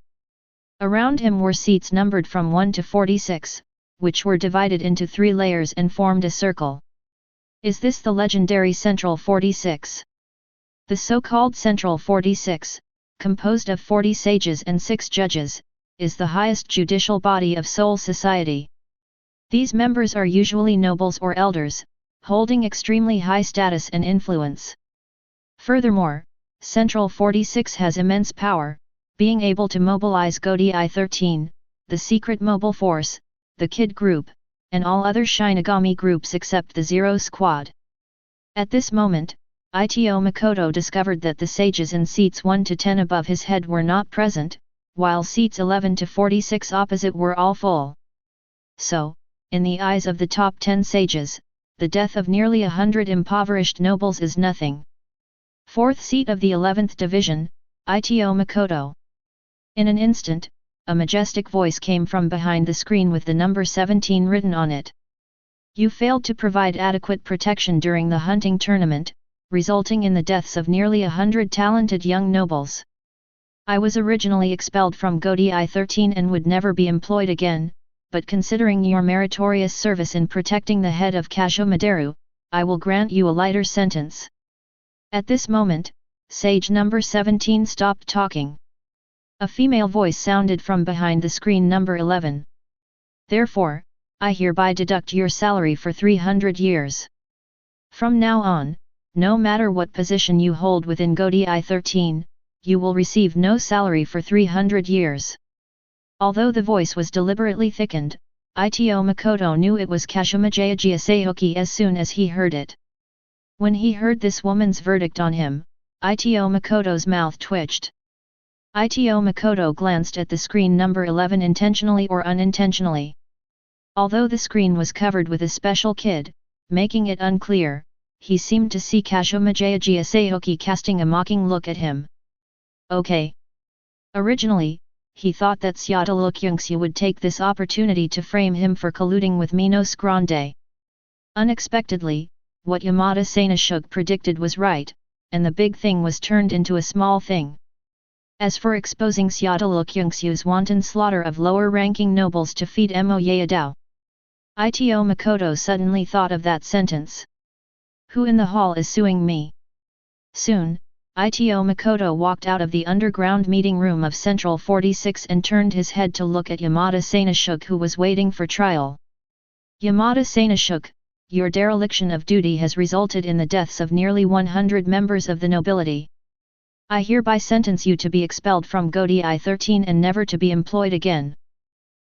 Around him were seats numbered from 1 to 46, which were divided into 3 layers and formed a circle. Is this the legendary Central 46? The so-called Central 46, composed of 40 sages and 6 judges, is the highest judicial body of Seoul society. These members are usually nobles or elders, holding extremely high status and influence. Furthermore, Central 46 has immense power, being able to mobilize Godi 13, the secret mobile force, the Kid Group, and all other Shinigami groups except the Zero Squad. At this moment, Ito Makoto discovered that the sages in seats 1 to 10 above his head were not present, while seats 11 to 46 opposite were all full. So, in the eyes of the top 10 sages, the death of nearly 100 impoverished nobles is nothing. 4th seat of the 11th Division, Ito Makoto. In an instant, a majestic voice came from behind the screen with the number 17 written on it. You failed to provide adequate protection during the hunting tournament, resulting in the deaths of nearly 100 talented young nobles. I was originally expelled from Godi 13 and would never be employed again, but considering your meritorious service in protecting the head of Kashomaderu, I will grant you a lighter sentence. At this moment, Sage number 17 stopped talking. A female voice sounded from behind the screen number 11. Therefore, I hereby deduct your salary for 300 years. From now on, no matter what position you hold within Godi 13, you will receive no salary for 300 years. Although the voice was deliberately thickened, Ito Makoto knew it was Kashomajayaji Asahoki as soon as he heard it. When he heard this woman's verdict on him, Ito Makoto's mouth twitched. Ito Makoto glanced at the screen number 11 intentionally or unintentionally. Although the screen was covered with a special kid, making it unclear, he seemed to see Kashomajayaji Asayoki casting a mocking look at him. Okay. Originally, he thought that Syatalokyungsyu would take this opportunity to frame him for colluding with Minos Grande. Unexpectedly, what Yamada Sanashuk predicted was right, and the big thing was turned into a small thing. As for exposing Syatalokyungsyu's wanton slaughter of lower-ranking nobles to feed Mo Yadao, Ito Makoto suddenly thought of that sentence. Who in the hall is suing me? Soon, Ito Makoto walked out of the underground meeting room of Central 46 and turned his head to look at Yamada Sanashuk, who was waiting for trial. Yamada Sanashuk, your dereliction of duty has resulted in the deaths of nearly 100 members of the nobility. I hereby sentence you to be expelled from Godi I-13 and never to be employed again.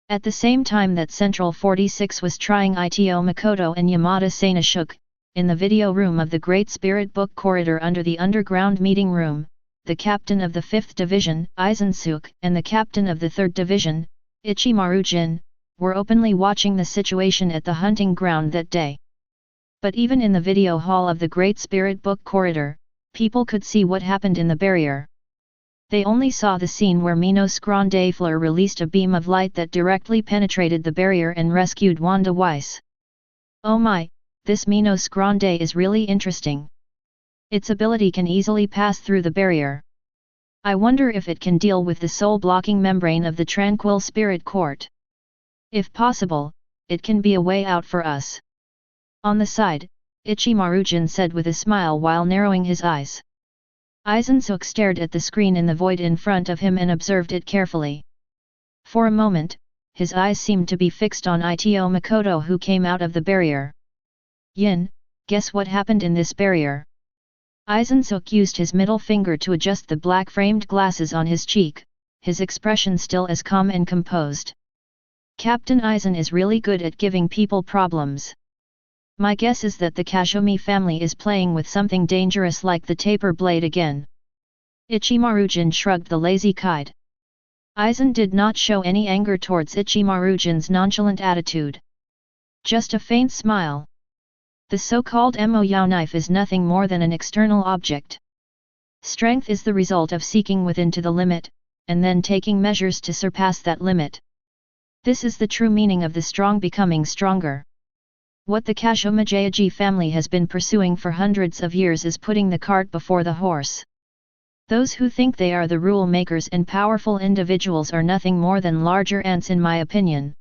At the same time that Central 46 was trying Ito Makoto and Yamada Sanashuk, in the video room of the Great Spirit Book Corridor under the underground meeting room, the captain of the 5th Division, Aizen, and the captain of the 3rd Division, Ichimaru Jin, were openly watching the situation at the hunting ground that day. But even in the video hall of the Great Spirit Book Corridor, people could see what happened in the barrier. They only saw the scene where Minos Grande Fleur released a beam of light that directly penetrated the barrier and rescued Wanda Weiss. Oh my, this Minos Grande is really interesting. Its ability can easily pass through the barrier. I wonder if it can deal with the soul-blocking membrane of the Tranquil Spirit Court. If possible, it can be a way out for us. On the side, Ichimaru-jin said with a smile while narrowing his eyes. Aizen stared at the screen in the void in front of him and observed it carefully. For a moment, his eyes seemed to be fixed on Ito Makoto, who came out of the barrier. Yin, guess what happened in this barrier? Aizen used his middle finger to adjust the black-framed glasses on his cheek, his expression still as calm and composed. Captain Aizen is really good at giving people problems. My guess is that the Kashomi family is playing with something dangerous like the taper blade again. Ichimaru-jin shrugged the lazy kite. Aizen did not show any anger towards Ichimaru-jin's nonchalant attitude. Just a faint smile. The so-called Mo Yao knife is nothing more than an external object. Strength is the result of seeking within to the limit, and then taking measures to surpass that limit. This is the true meaning of the strong becoming stronger. What the Kashomajayaji family has been pursuing for hundreds of years is putting the cart before the horse. Those who think they are the rule makers and powerful individuals are nothing more than larger ants, in my opinion.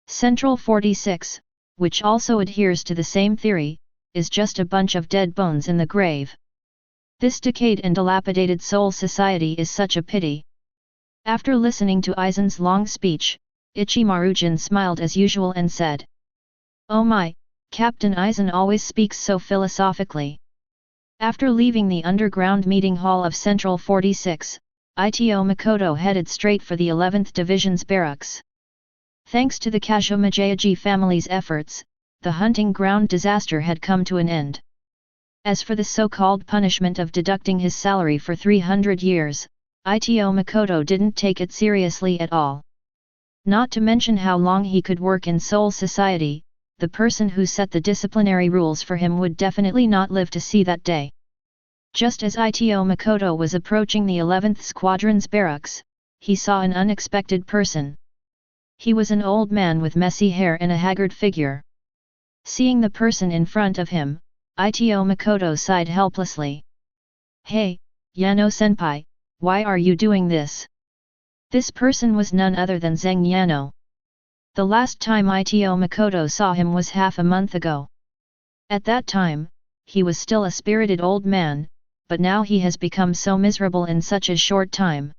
Central 46, which also adheres to the same theory, is just a bunch of dead bones in the grave. This decayed and dilapidated soul society is such a pity. After listening to Aizen's long speech, Ichimaru-jin smiled as usual and said, "Oh my, Captain Aizen always speaks so philosophically." After leaving the underground meeting hall of Central 46, Ito Makoto headed straight for the 11th Division's barracks. Thanks to the Kashomajayaji family's efforts, the hunting ground disaster had come to an end. As for the so-called punishment of deducting his salary for 300 years, Ito Makoto didn't take it seriously at all. Not to mention how long he could work in Soul Society, the person who set the disciplinary rules for him would definitely not live to see that day. Just as Ito Makoto was approaching the 11th Squadron's barracks, he saw an unexpected person. He was an old man with messy hair and a haggard figure. Seeing the person in front of him, Ito Makoto sighed helplessly. "Hey, Yano-senpai, why are you doing this?" This person was none other than Zeng Yano. The last time Ito Makoto saw him was half a month ago. At that time, he was still a spirited old man, but now he has become so miserable in such a short time.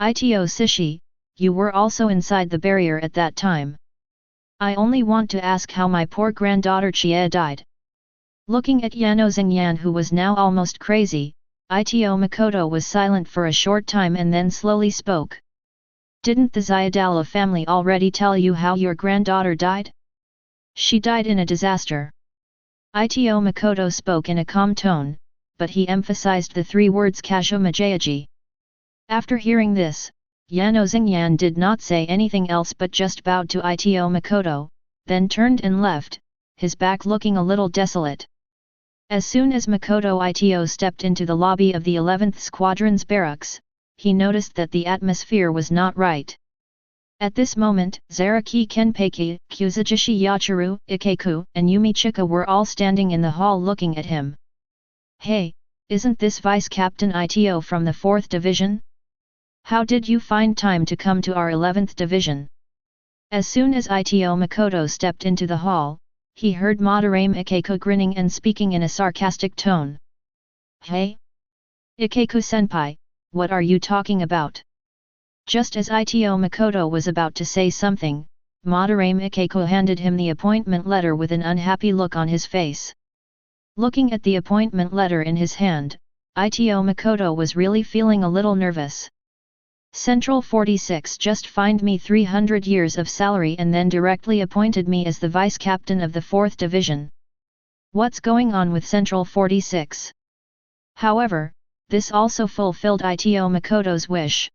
"Ito Sishi, you were also inside the barrier at that time. I only want to ask how my poor granddaughter Chia died." Looking at Yano Zengyan, who was now almost crazy, Ito Makoto was silent for a short time and then slowly spoke. "Didn't the Zayadala family already tell you how your granddaughter died?" "She died in a disaster." Ito Makoto spoke in a calm tone, but he emphasized the three words Kashomajayaji. After hearing this, Yano Xingyan did not say anything else but just bowed to Ito Makoto, then turned and left, his back looking a little desolate. As soon as Makoto Ito stepped into the lobby of the 11th Squadron's barracks, he noticed that the atmosphere was not right. At this moment, Zaraki Kenpeki, Kuzujishi Yachiru, Ikeku, and Yumi Chika were all standing in the hall looking at him. "Hey, isn't this Vice Captain Ito from the 4th Division? How did you find time to come to our 11th Division?" As soon as Ito Makoto stepped into the hall, he heard Madarame Ikeku grinning and speaking in a sarcastic tone. "Hey? Ikeku-senpai, what are you talking about?" Just as Ito Makoto was about to say something, Madarame Ikeku handed him the appointment letter with an unhappy look on his face. Looking at the appointment letter in his hand, Ito Makoto was really feeling a little nervous. Central 46 just fined me 300 years of salary and then directly appointed me as the vice captain of the 4th Division. What's going on with Central 46? However, this also fulfilled Ito Makoto's wish.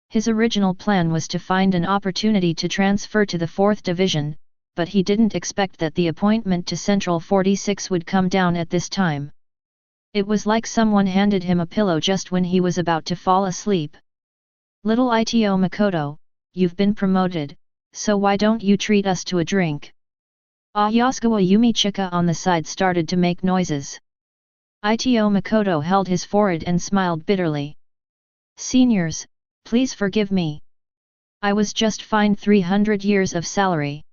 His original plan was to find an opportunity to transfer to the 4th Division, but he didn't expect that the appointment to Central 46 would come down at this time. It was like someone handed him a pillow just when he was about to fall asleep. "Little Ito Makoto, you've been promoted, so why don't you treat us to a drink?" Ayasukawa Yumi Chika on the side started to make noises. Ito Makoto held his forehead and smiled bitterly. "Seniors, please forgive me. I was just fined 300 years of salary."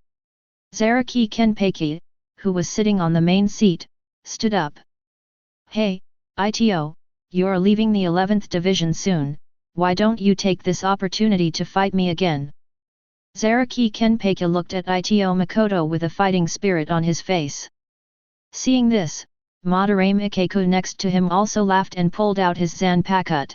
Zaraki Kenpeki, who was sitting on the main seat, stood up. "Hey, Ito, you're leaving the 11th Division soon, why don't you take this opportunity to fight me again?" Zaraki Kenpeki looked at Ito Makoto with a fighting spirit on his face. Seeing this, Madarame Ikeku next to him also laughed and pulled out his Zanpakuto.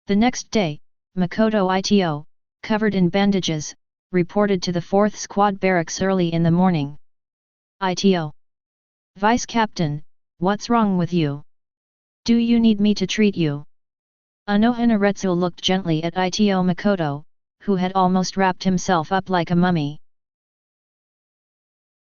The next day, Makoto Ito, covered in bandages, reported to the 4th Squad barracks early in the morning. "Ito. Vice Captain, what's wrong with you? Do you need me to treat you?" Anohana Retsu looked gently at Ito Makoto, who had almost wrapped himself up like a mummy.